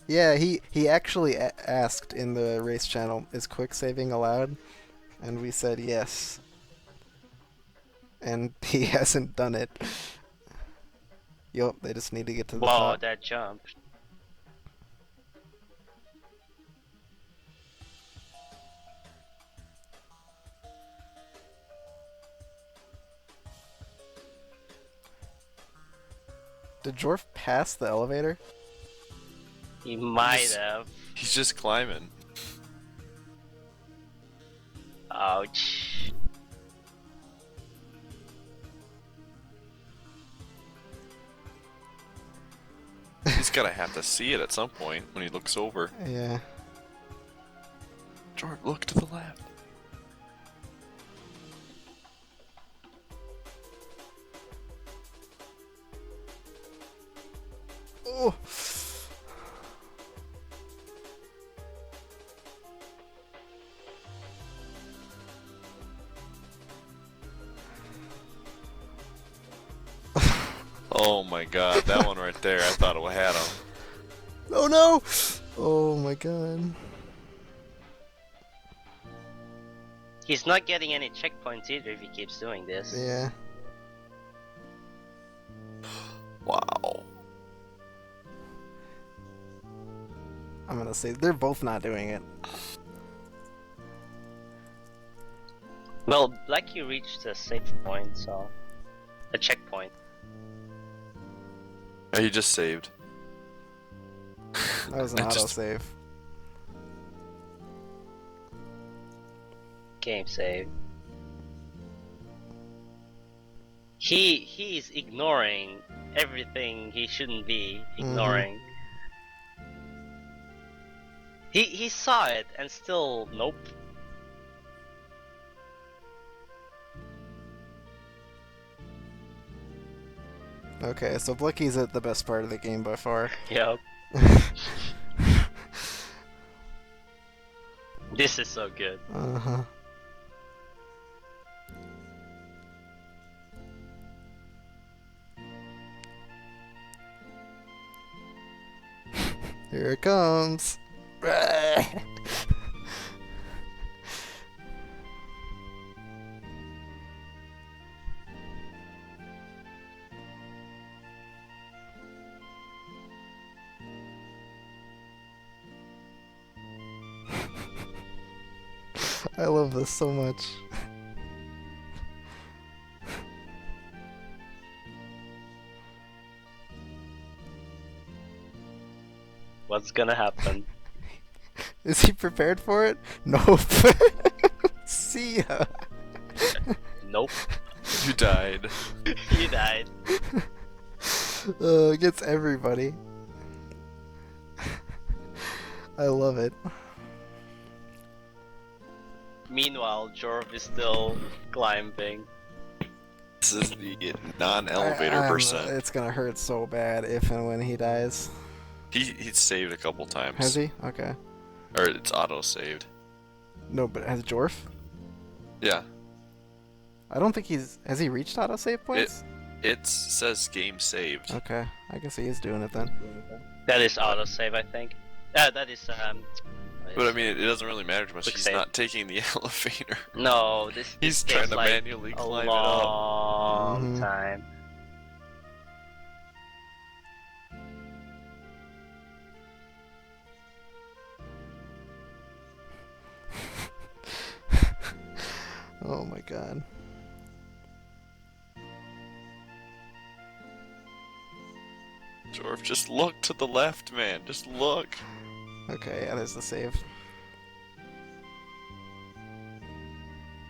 Yeah, he actually asked in the race channel, is quick saving allowed? And we said yes. And he hasn't done it. Yup, they just need to get to the Wow, top. that jump. Did Jorf pass the elevator? He might have. He's just climbing. Ouch. He's gotta have to see it at some point when he looks over. Yeah. Jorf, look to the left. Oh! Oh my god, that one right there, I thought it had him. Oh no! Oh my god. He's not getting any checkpoints either if he keeps doing this. Yeah. Wow. I'm gonna say they're both not doing it. Well, Blechy reached a safe point, so... a checkpoint. Oh, he just saved. That was an I just- autosave. Game save. He's ignoring everything he shouldn't be ignoring. He saw it and still nope. Okay, so Blechy's at the best part of the game by far. Yep. This is so good. Uh-huh. Here it comes. I love this so much. What's gonna happen? Is he prepared for it? Nope. See ya. Nope. You died. You died. Gets everybody. I love it. Meanwhile, Jorf is still climbing. This is the non-elevator percent. It's gonna hurt so bad if and when he dies. He's saved a couple times. Has he? Okay. Or it's auto-saved. No, but has Jorf? Yeah. I don't think he's... Has he reached autosave points? It says game saved. Okay, I guess he is doing it then. That is autosave, I think. That is But I mean, it doesn't really matter too much. Quick He's save. not taking the elevator. No, this He's takes trying to like manually a climb it up. long Mhm. time. Oh my god. Jorf, just look to the left, man. Just look. Okay, yeah, there's the save.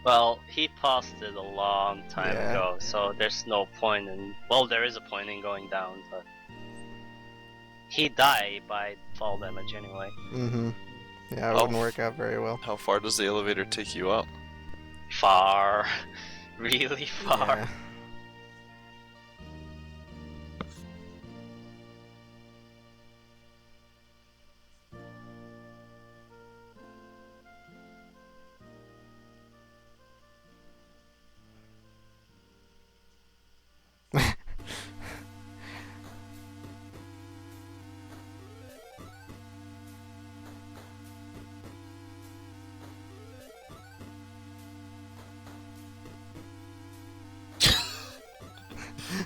Well, he paused it a long time Yeah. ago, so there's no point in... Well, there is a point in going down, but... He died by fall damage anyway. Mm-hmm. Yeah, it Oh. wouldn't work out very well. How far does the elevator take you up? Far. Really far. Yeah.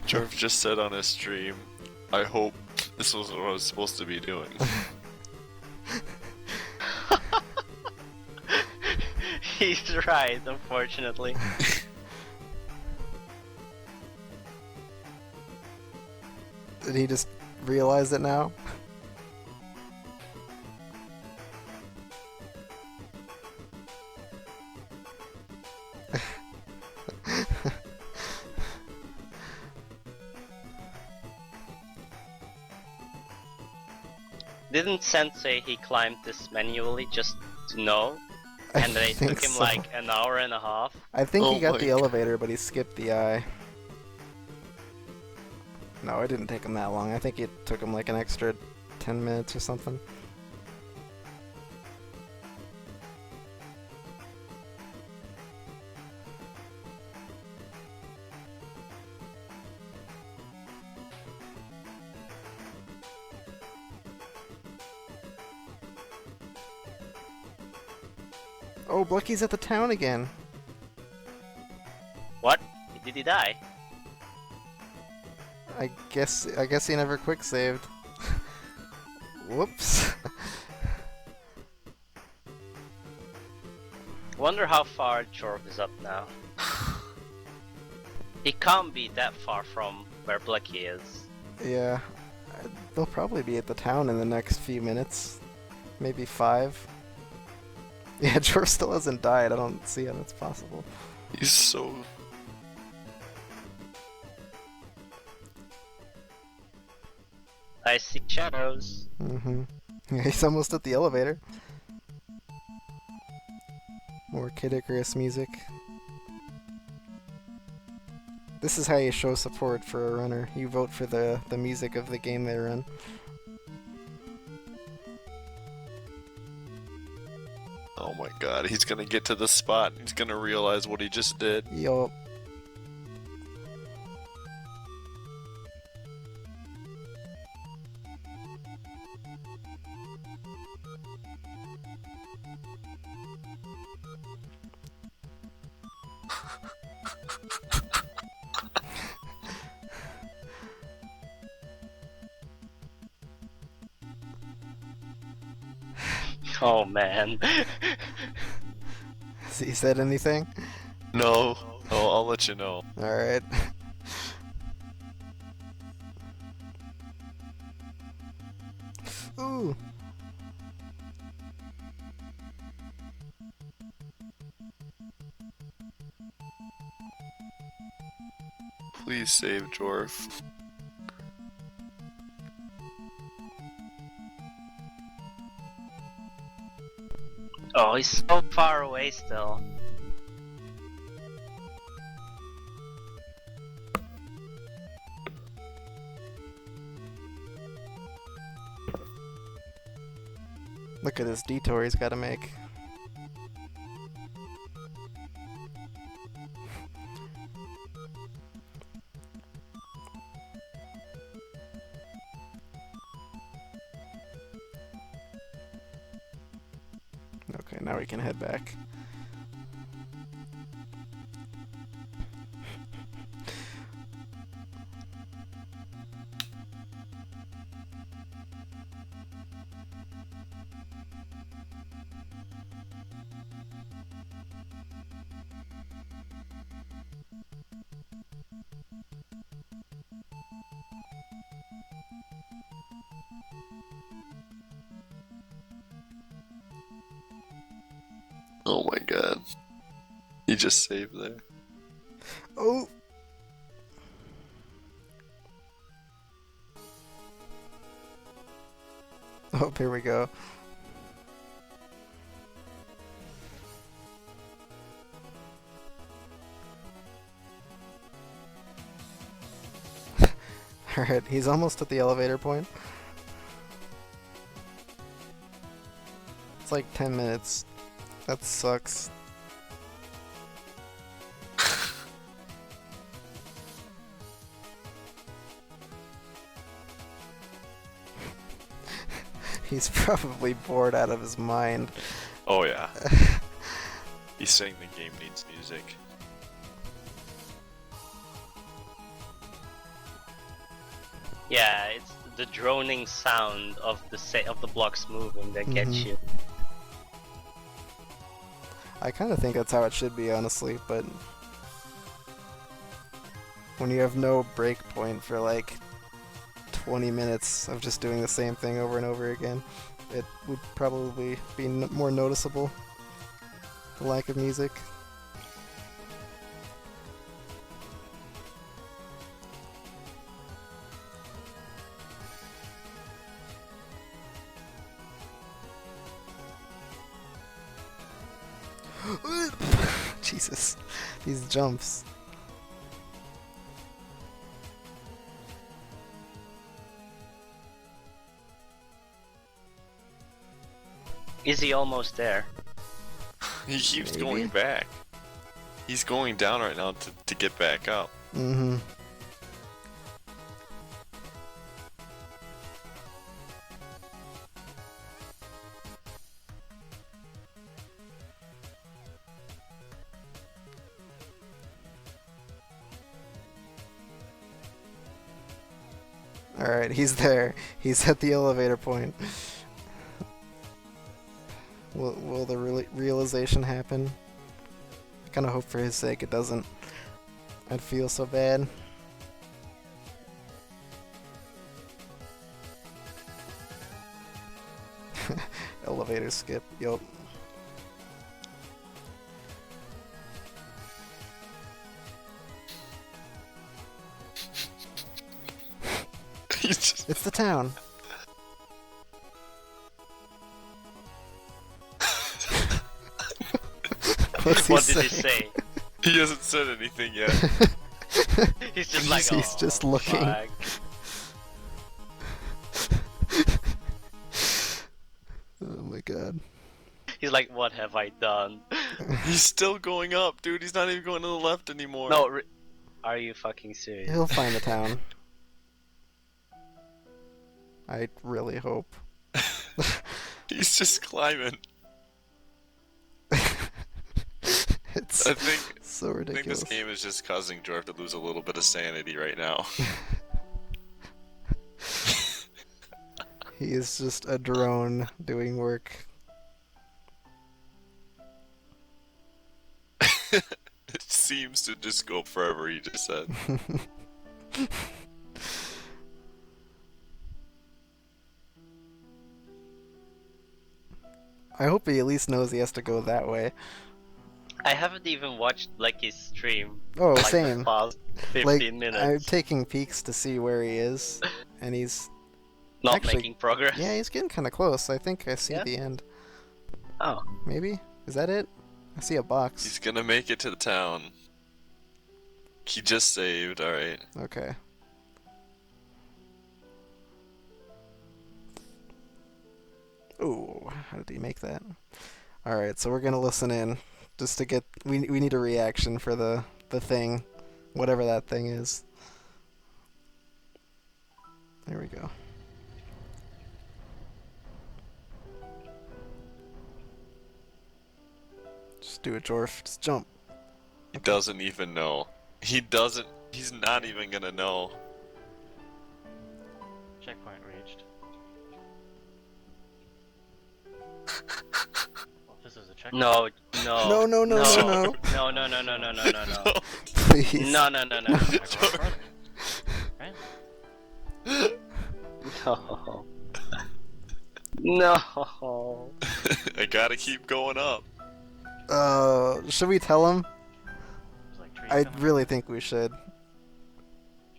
Jorf just said on his stream, I hope this was what I was supposed to be doing. He's right, unfortunately. Did he just realize it now? Didn't Sensei he climbed this manually just to know? And then it took him so. like an hour and a half? I think Oh he got my the God. elevator, but he skipped the eye. No, it didn't take him that long. I think it took him like an extra 10 minutes or something. Oh, Blechy's at the town again. What? Did he die? I guess he never quick saved. Whoops. Wonder how far Jorf is up now. He can't be that far from where Blechy is. Yeah, they'll probably be at the town in the next few minutes. Maybe 5. Yeah, Jorf still hasn't died. I don't see how that's possible. He's so... I see shadows. Mm-hmm. Yeah, he's almost at the elevator. More Kid Icarus music. This is how you show support for a runner. You vote for the music of the game they run. Oh my god, he's gonna get to the spot. He's gonna realize what he just did. Yup. Oh man. Has he said anything? No. Oh, I'll let you know. Alright. Ooh. Please save Jorf. Oh, he's so far away still. Look at this detour he's got to make. Okay, now we can head back. Oh my god. He just saved there. Oh! Oh, here we go. Alright, he's almost at the elevator point. It's like 10 minutes. That sucks. He's probably bored out of his mind. Oh yeah. He's saying the game needs music. Yeah, it's the droning sound of the blocks moving that gets you. I kind of think that's how it should be, honestly, but when you have no break point for like 20 minutes of just doing the same thing over and over again, it would probably be more noticeable, the lack of music. Jesus, these jumps. Is he almost there? He keeps Maybe? going back. He's going down right now to get back up. Mm-hmm. Alright, he's there. He's at the elevator point. Will the realization happen? I kind of hope for his sake it doesn't. I'd feel so bad. Elevator skip, yup. It's the town. What did he say? He hasn't said anything yet. He's just like, He's oh, just looking. fuck." Oh my god. He's like, what have I done? He's still going up, dude. He's not even going to the left anymore. No, are you fucking serious? He'll find the town. I really hope. He's just climbing. It's I think so I think ridiculous. this game is just causing Jorf to lose a little bit of sanity right now. He is just a drone doing work. It seems to just go forever, he just said. I hope he at least knows he has to go that way. I haven't even watched Blechy's stream. Oh, like same. The past 15 Like, minutes. I'm taking peeks to see where he is, and he's Not actually- making progress. yeah, he's getting kind of close. I think I see Yeah? the end. Oh. Maybe? Is that it? I see a box. He's gonna make it to the town. He just saved, alright. Okay. Ooh, how did he make that? Alright, so we're gonna listen in. Just to get... We need a reaction for the thing. Whatever that thing is. There we go. Just do it, Jorf. Just jump. He doesn't even know. He's not even gonna know. Checkpoint reached. Well, this is a checkpoint. No, no. No. No, no. Please. No. Right? No. No. I gotta keep going up. Should we tell him? There's like trees I coming. really think we should.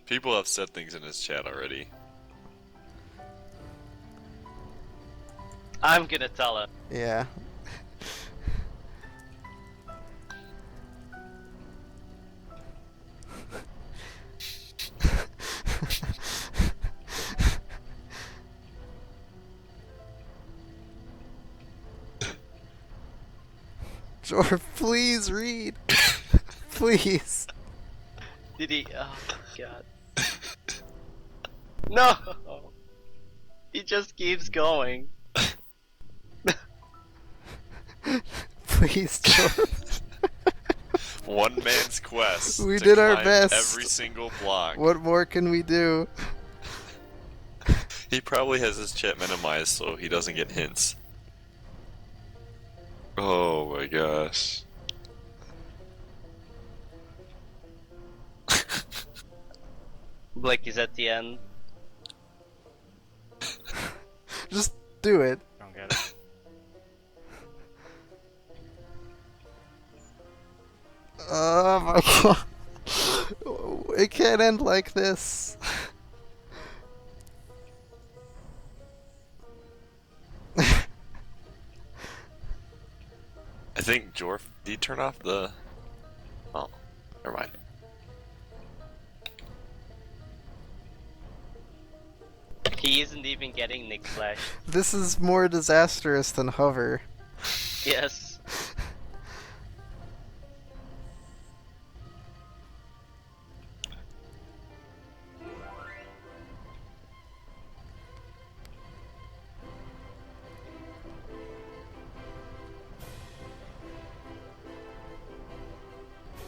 People have said things in his chat already. I'm gonna tell him. Yeah. Jorf, please read. Please. Did he? Oh my god. No! He just keeps going. Please, Jorf. One man's quest. We to did our climb best. Every single block. What more can we do? He probably has his chat minimized so he doesn't get hints. Oh my gosh. Blake is at the end. Just do it. Don't get it. Oh my god. It can't end like this. I think Jorf, did he turn off the... Oh, never mind. He isn't even getting Nick Flash. This is more disastrous than hover. Yes.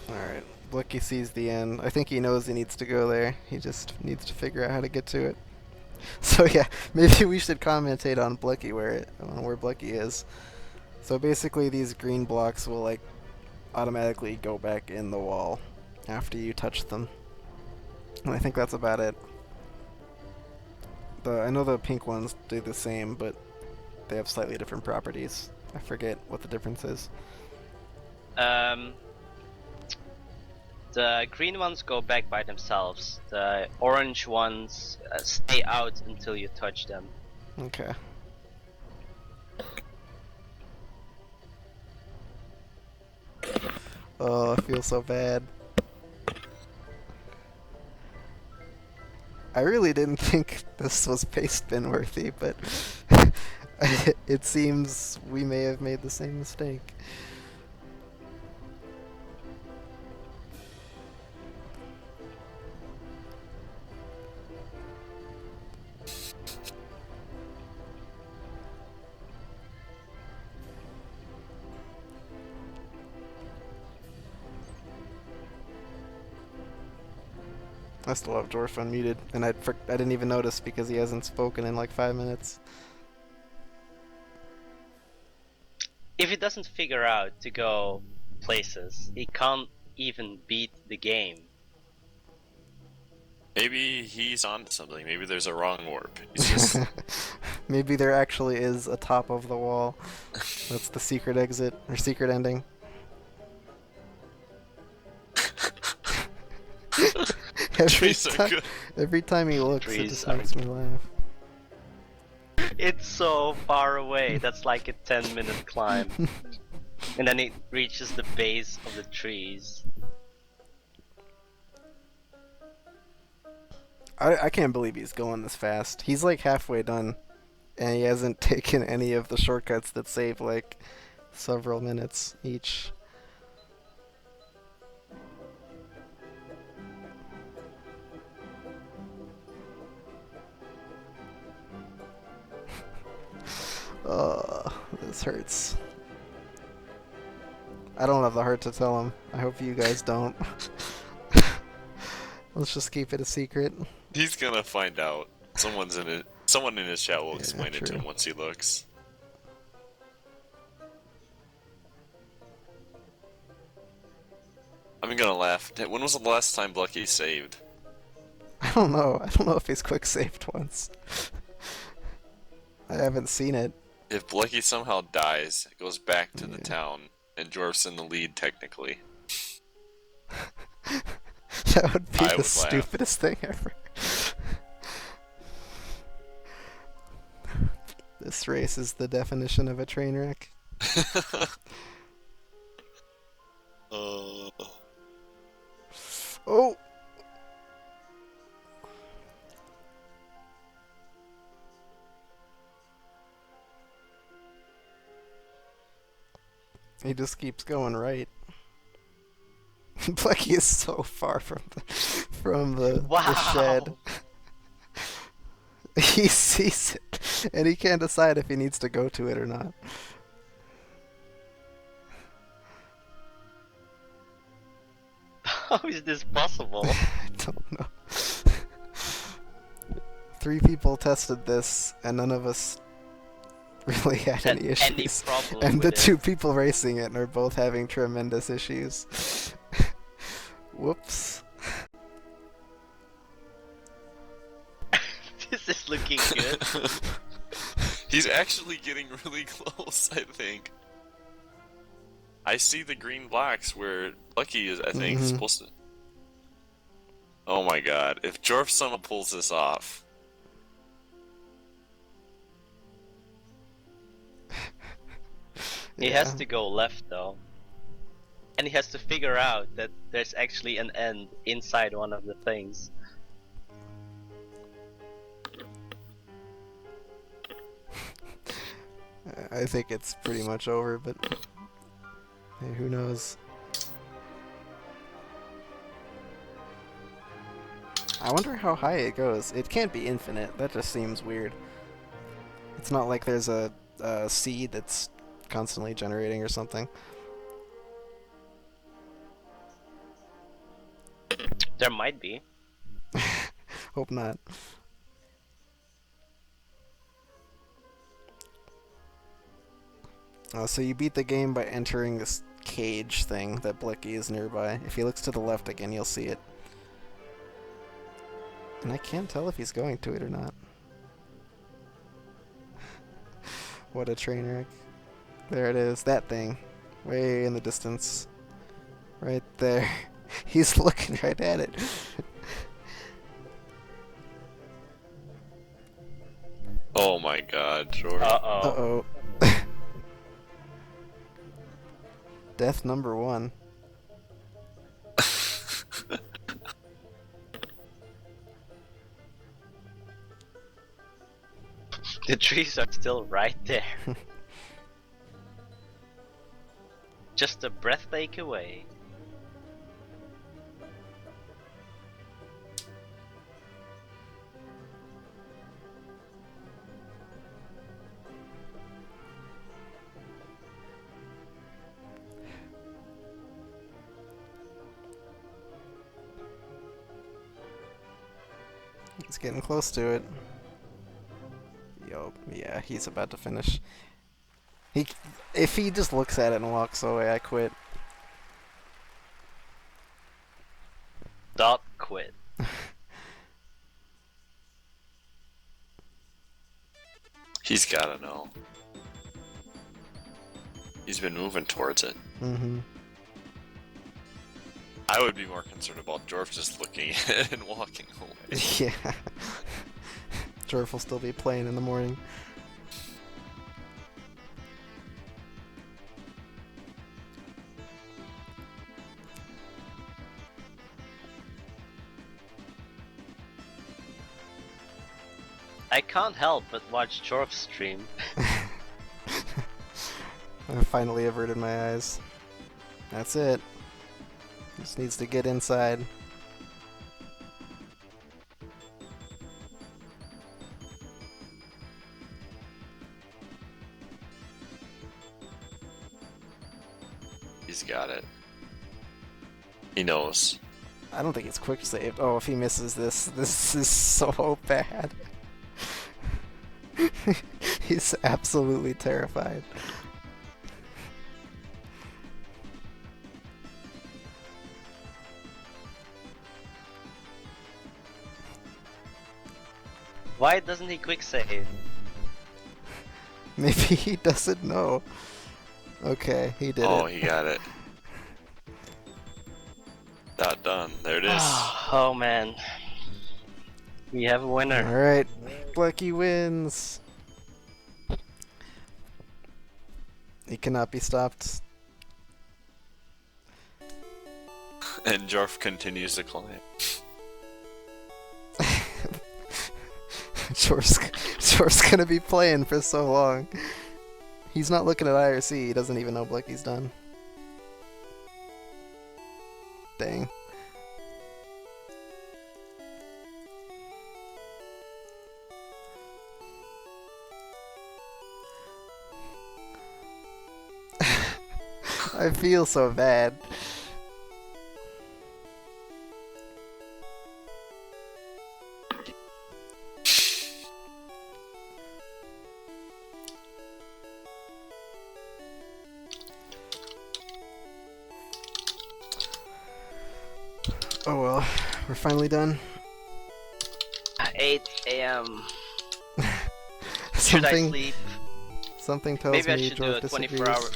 Alright, Blechy sees the end. I think he knows he needs to go there. He just needs to figure out how to get to it. So yeah, maybe we should commentate on Blechy where Blechy is. So basically these green blocks will like automatically go back in the wall after you touch them. And I think that's about it. I know the pink ones do the same, but they have slightly different properties. I forget what the difference is. The green ones go back by themselves. The orange ones stay out until you touch them. Okay. Oh, I feel so bad. I really didn't think this was paste bin worthy, but it seems we may have made the same mistake. I still have Jorf unmuted, and I didn't even notice because he hasn't spoken in like 5 minutes. If he doesn't figure out to go places, he can't even beat the game. Maybe he's onto something. Maybe there's a wrong warp. He's just... Maybe there actually is a top of the wall. That's the secret exit, or secret ending. Trees are good. every time he looks, it Trees just are makes me laugh. It's so far away. That's like a 10-minute climb. And then it reaches the base of the trees. I can't believe he's going this fast. He's like halfway done, and he hasn't taken any of the shortcuts that save like several minutes each. This hurts. I don't have the heart to tell him. I hope you guys don't. Let's just keep it a secret. He's gonna find out. Someone in his chat will explain it to true. him once he looks. I'm gonna laugh. When was the last time Blechy saved? I don't know. I don't know if he's quick saved once. I haven't seen it. If Blechy somehow dies, it goes back to the town, and Jorf's in the lead technically. That would be I the would stupidest thing ever. This race is the definition of a train wreck. Oh! He just keeps going right. Blechy is so far from the Wow. shed. He sees it, and he can't decide if he needs to go to it or not. How is this possible? I don't know. 3 people tested this, and none of us really had any issues. problem And the with 2 people racing it are both having tremendous issues. Whoops. This is looking good. He's actually getting really close, I think. I see the green blocks where Blechy is, I think, supposed to... Oh my god, if Jorf somehow pulls this off... He has to go left though. And he has to figure out that there's actually an end inside one of the things. I think it's pretty much over, but hey, who knows? I wonder how high it goes. It can't be infinite. That just seems weird. It's not like there's a seed that's constantly generating or something. There might be. Hope not. So you beat the game by entering this cage thing that Blechy is nearby. If he looks to the left again, you'll see it. And I can't tell if he's going to it or not. What a train wreck. There it is, that thing. Way in the distance. Right there. He's looking right at it. Oh my god, Jorf. Uh-oh. Uh-oh. Death number 1. The trees are still right there. Just a breathtaking away. He's getting close to it. Yo, yeah, he's about to finish. If he just looks at it and walks away, I quit. Stop, quit. He's gotta know. He's been moving towards it. Mm-hmm. I would be more concerned about Jorf just looking at it and walking away. Yeah. Jorf will still be playing in the morning. I can't help but watch Jorf's stream. I finally averted my eyes. That's it. Just needs to get inside. He's got it. He knows. I don't think it's quick saved. Oh, if he misses this, this is so bad. He's absolutely terrified. Why doesn't he quick save? Maybe he doesn't know. Okay, he did Oh, it. he got it. Not done. There it is. Oh man. We have a winner. Alright, Blechy wins. He cannot be stopped. And Jorf continues to climb. Jorf's gonna be playing for so long. He's not looking at IRC, he doesn't even know Blechy's done. Dang. I feel so bad. Oh well, we're finally done. 8 a.m. Should I Something, sleep? something tells Maybe I me should do Jorf a 24 disagrees. hour.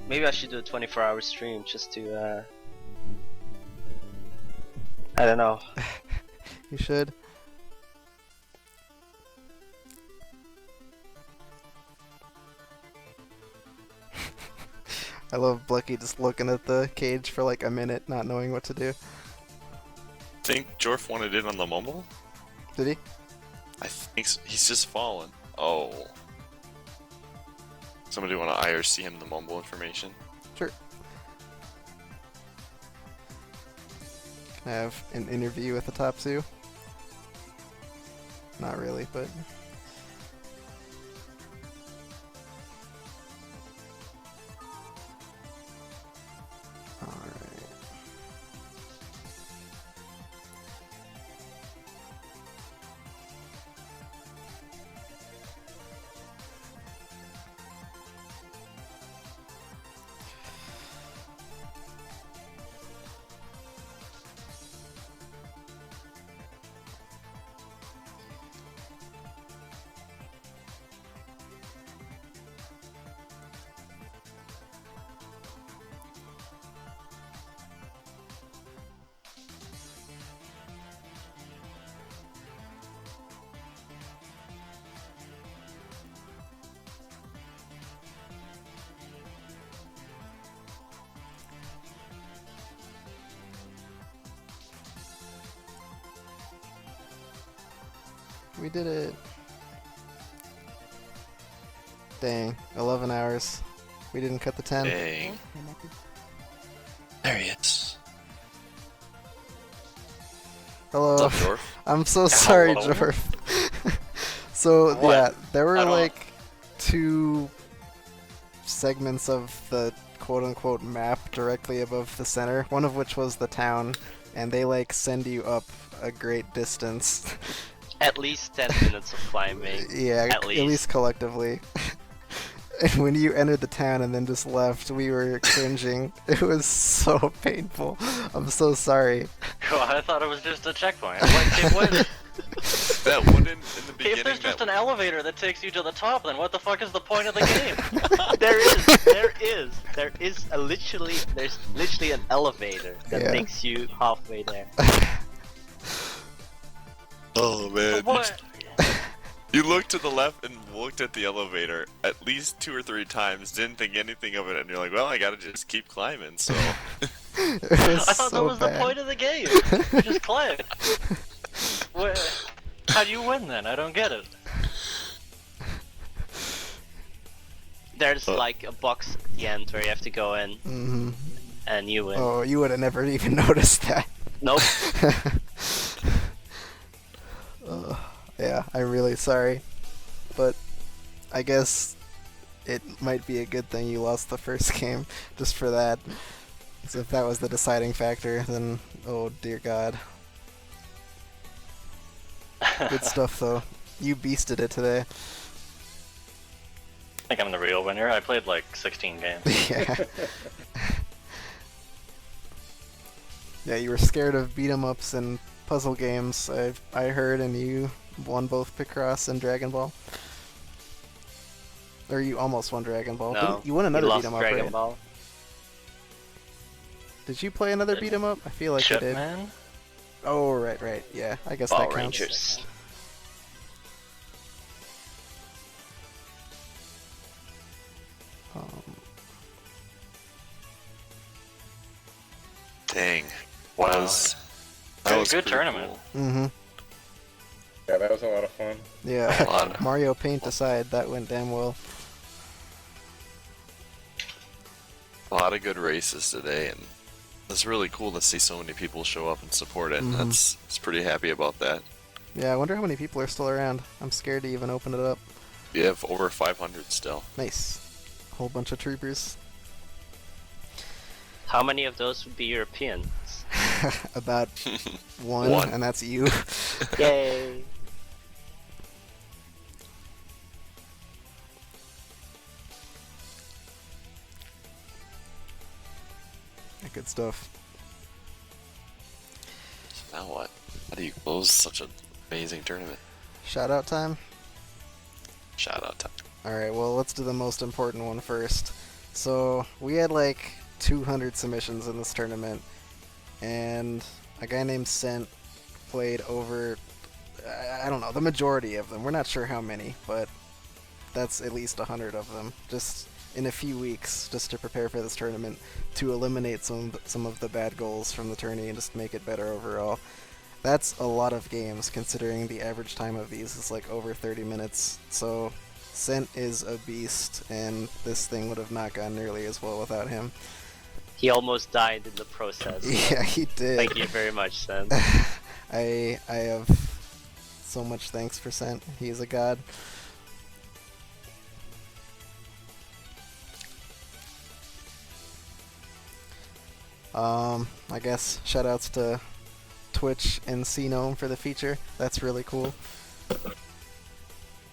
Maybe I should do a 24-hour stream just to. I don't know. You should. I love Blechy just looking at the cage for like a minute, not knowing what to do. Think Jorf wanted in on the mumble? Did he? I think so. He's just fallen. Oh. Somebody want to IRC him the mumble information? Sure. Can I have an interview with the top zoo? Not really, but... Alright. We did it. Dang, 11 hours. We didn't cut the 10. Dang. There he is. Hello. What's up, Jorf? I'm so sorry, Hello? Jorf. So, What? yeah, there were I don't- like 2 segments of the quote-unquote map directly above the center, one of which was the town, and they like send you up a great distance. At least 10 minutes of climbing. Yeah, At least. collectively. And when you entered the town and then just left, we were cringing. It was so painful. I'm so sorry. God, I thought it was just a checkpoint. What kid was it? That wouldn't in the If beginning. there's just that an elevator that takes you to the top, then what the fuck is the point of the game? There's literally an elevator that Yeah. takes you halfway there. Oh man. What? You looked to the left and looked at the elevator at least 2 or 3 times, didn't think anything of it, and you're like, well, I gotta just keep climbing, so... It was I thought so that was bad. the point of the game. You just climb. How do you win then? I don't get it. There's like a box at the end where you have to go in, Mm-hmm. and you win. Oh, you would have never even noticed that. Nope. Yeah, I'm really sorry, but I guess it might be a good thing you lost the first game just for that. So if that was the deciding factor, then oh dear God. Good stuff though. You beasted it today. I think I'm the real winner. I played like 16 games. Yeah. Yeah, you were scared of beat 'em ups and puzzle games. I heard, and you won both Picross and Dragon Ball. Or you almost won Dragon Ball. No, You won another he beat lost 'em up, Dragon right? Ball. Did you play another beat 'em up? I feel like you did. Jetman? Oh, right. Yeah, I guess Ball that counts. Rangers. Dang. Wow. That was Good pretty tournament. cool. Mm-hmm. Yeah, that was a lot of fun. Yeah. A lot. Mario Paint aside, that went damn well. A lot of good races today, and it's really cool to see so many people show up and support it. Mhm. It's pretty happy about that. Yeah, I wonder how many people are still around. I'm scared to even open it up. We have over 500 still. Nice. Whole bunch of troopers. How many of those would be Europeans? About one, One. and that's you. Yay! Good stuff. So now what? How do you close such an amazing tournament? Shout out time. Shout out time. Alright, well, let's do the most important one first. So, we had like 200 submissions in this tournament, and a guy named Sent played over, I don't know, the majority of them. We're not sure how many, but that's at least 100 of them, just in a few weeks, just to prepare for this tournament, to eliminate some of the bad goals from the tourney and just make it better overall. That's a lot of games, considering the average time of these is like over 30 minutes, so Sent is a beast, and this thing would have not gone nearly as well without him. He almost died in the process. Yeah, he did. Thank you very much, Sen. I have so much thanks for Sent. He's a god. I guess shoutouts to Twitch and CNOME for the feature. That's really cool.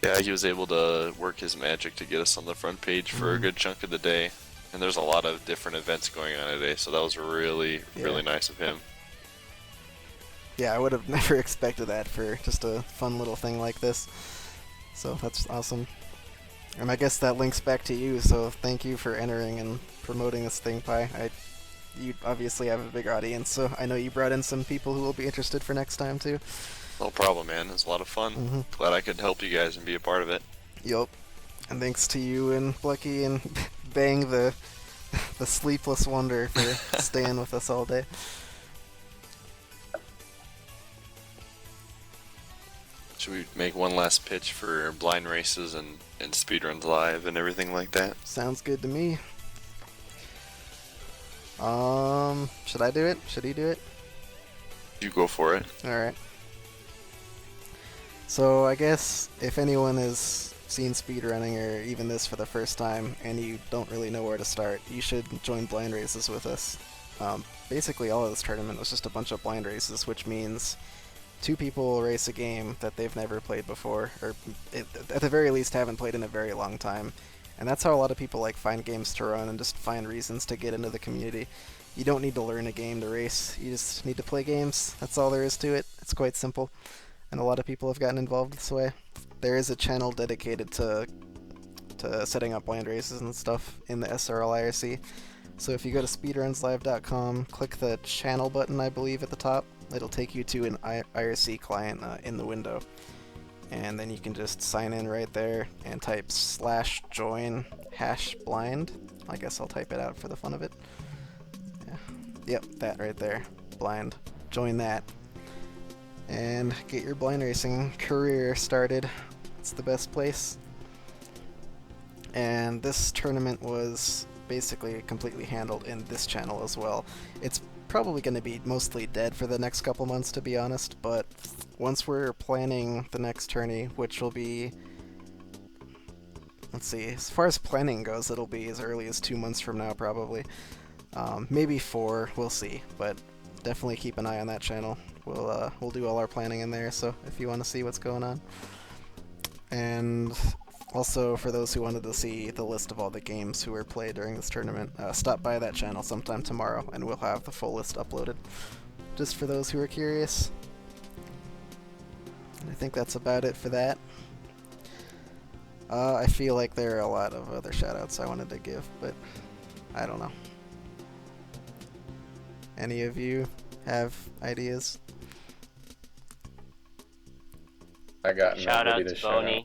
Yeah, he was able to work his magic to get us on the front page for a good chunk of the day. And there's a lot of different events going on today, so that was really nice of him. Yeah, I would have never expected that for just a fun little thing like this. So that's awesome. And I guess that links back to you, so thank you for entering and promoting this thing, Pi. You obviously have a big audience, so I know you brought in some people who will be interested for next time too. No problem, man. It was a lot of fun. Glad I could help you guys and be a part of it. Yup. And thanks to you and Blechy and Bang the sleepless wonder for staying with us all day. Should we make one last pitch for blind races and speedruns live and everything like that? Sounds good to me. Should I do it? Should he do it? You go for it. Alright. So I guess if anyone has seen speedrunning or even this for the first time and you don't really know where to start, you should join blind races with us. Basically all of this tournament was just a bunch of blind races, which means two people will race a game that they've never played before, or at the very least haven't played in a very long time. And that's how a lot of people like find games to run and just find reasons to get into the community. You don't need to learn a game to race, you just need to play games. That's all there is to it. It's quite simple. and a lot of people have gotten involved this way. There is a channel dedicated to setting up blind races and stuff in the SRL IRC. So if you go to speedrunslive.com, click the channel button, I believe, at the top, it'll take you to an IRC client in the window. And then you can just sign in right there and type /join #blind. I guess I'll type it out for the fun of it. Yeah. Yep, that right there. Blind. Join that. And get your blind racing career started. It's the best place. And this tournament was basically completely handled in this channel as well. It's probably going to be mostly dead for the next couple months, to be honest, but once we're planning the next tourney, which will be, let's see, as far as planning goes, it'll be as early as 2 months from now, probably. Maybe 4, we'll see, but definitely keep an eye on that channel. We'll do all our planning in there, so if you want to see what's going on. And also, for those who wanted to see the list of all the games who were played during this tournament, stop by that channel sometime tomorrow, and we'll have the full list uploaded, just for those who are curious. And I think that's about it for that. I feel like there are a lot of other shoutouts I wanted to give, but I don't know. Any of you have ideas? I got Shout out nobody to to shout Boney. out.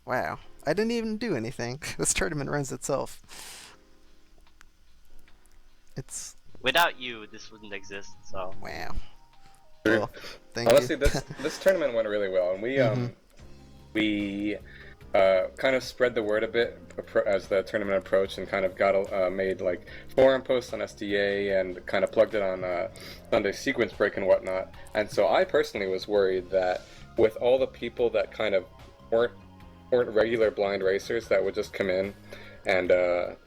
Wow. I didn't even do anything. This tournament runs itself. It's... Without you, this wouldn't exist, so. wow. True. Well, thank Honestly, you. this tournament went really well, and we kind of spread the word a bit as the tournament approached, and kind of got made like forum posts on SDA and kind of plugged it on Sunday sequence break and whatnot. And so I personally was worried that with all the people that kind of weren't regular blind racers that would just come in and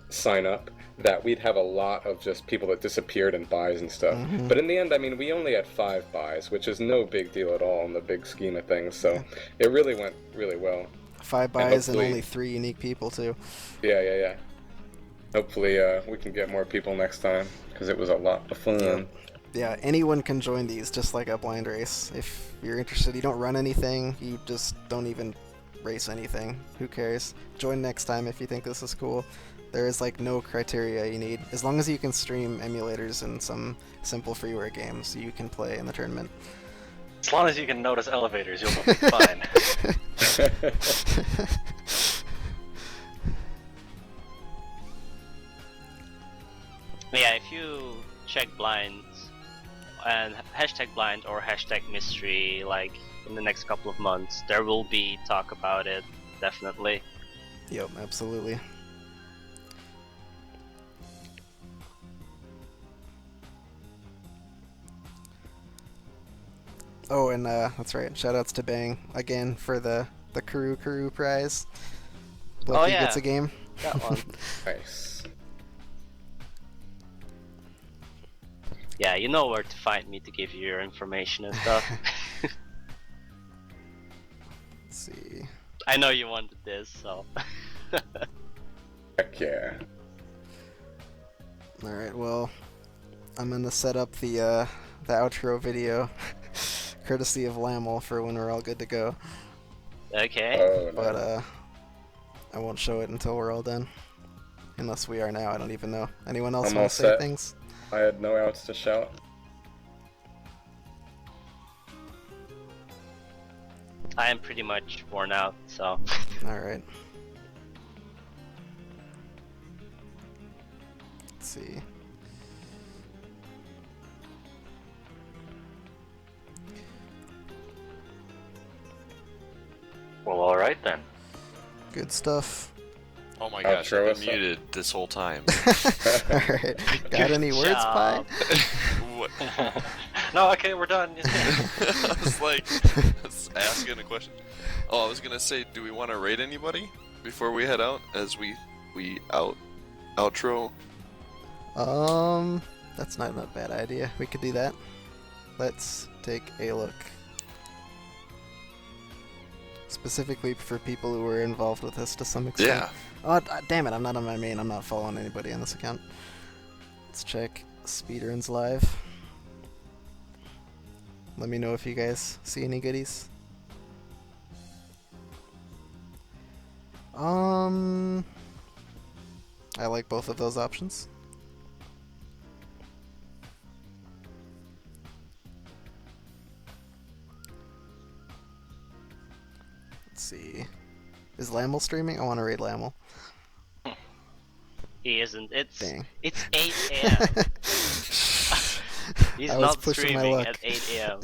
sign up, that we'd have a lot of just people that disappeared in buys and stuff. But in the end, I mean, we only had 5 buys, which is no big deal at all in the big scheme of things, so it really went really well. 5 buys and hopefully- only 3 unique people, too. Yeah. Hopefully we can get more people next time, because it was a lot of fun. Yeah, anyone can join these, just like a blind race. If you're interested, you don't run anything, you just don't even race anything. Who cares? Join next time if you think this is cool. There is like no criteria you need. As long as you can stream emulators and some simple freeware games, you can play in the tournament. As long as you can notice elevators, you'll be fine. Yeah, if you check blind and #blind or #mystery, like in the next couple of months, there will be talk about it, definitely. Yep, absolutely. Oh, and that's right. Shoutouts to Bang again for the Kuru prize. Blechy yeah. gets a game. That one. Nice. Yeah, you know where to find me to give you your information and stuff. Let's see. I know you wanted this, so. Heck yeah. All right. Well, I'm gonna set up the outro video, courtesy of Lamel, for when we're all good to go. Okay. Oh, But nice. I won't show it until we're all done. Unless we are now, I don't even know. Anyone else I'm want all to say set. things? I had no outs to shout. I am pretty much worn out, so. Alright. Let's see. Well, alright then. Good stuff. Oh my gosh, Outro I've us been up. muted this whole time. Alright. Got any words, Pi? job. What? No, okay, we're done. I was like, asking a question. Oh, I was gonna say, do we want to rate anybody before we head out? As we outro. That's not a bad idea. We could do that. Let's take a look. Specifically for people who were involved with this to some extent. Yeah. Oh, damn it, I'm not on my main. I'm not following anybody on this account. Let's check Speedruns Live. Let me know if you guys see any goodies. I like both of those options. Let's see. Is Lamel streaming? I want to raid Lamel. He isn't. Dang. It's 8 a.m. He's I was not pushing my streaming luck. at 8 a.m.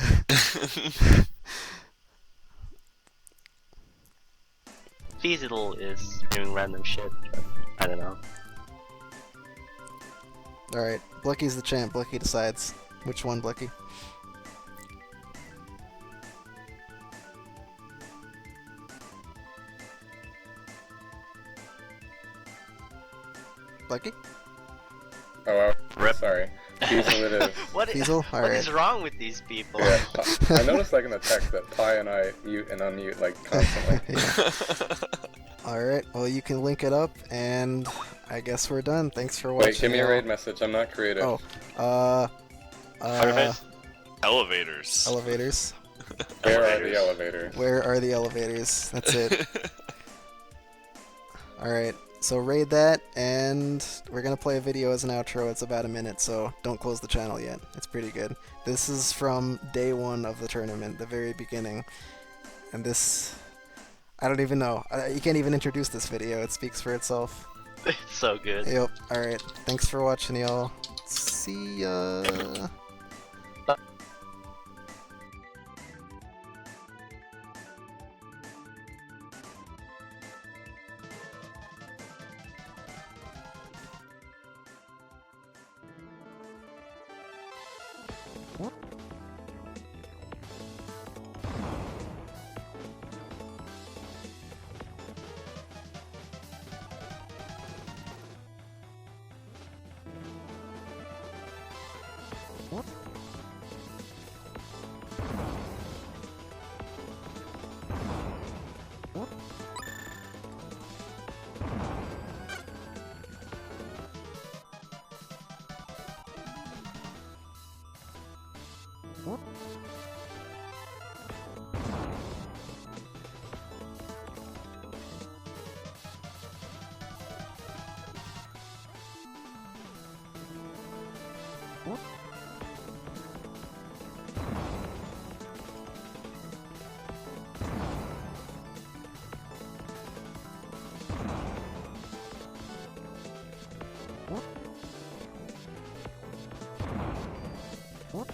Feasible is doing random shit. But I don't know. Alright, Blechy's the champ. Blechy decides. Which one, Blechy? Blechy? Oh, sorry. Feasible. What Feasible? what Alright. is wrong with these people? Yeah, I noticed like in the text that Pi and I mute and unmute like constantly. Alright, well you can link it up, and I guess we're done. Thanks for Wait, watching. give me a y'all. raid message. I'm not creative. Oh, Elevators. elevators. Where are the elevators? Where are the elevators? That's it. Alright, so raid that, and we're gonna play a video as an outro. It's about a minute, so don't close the channel yet. It's pretty good. This is from day 1 of the tournament, the very beginning. And this... I don't even know. You can't even introduce this video. It speaks for itself. It's so good. Yep. Alright, thanks for watching, y'all. See ya! What?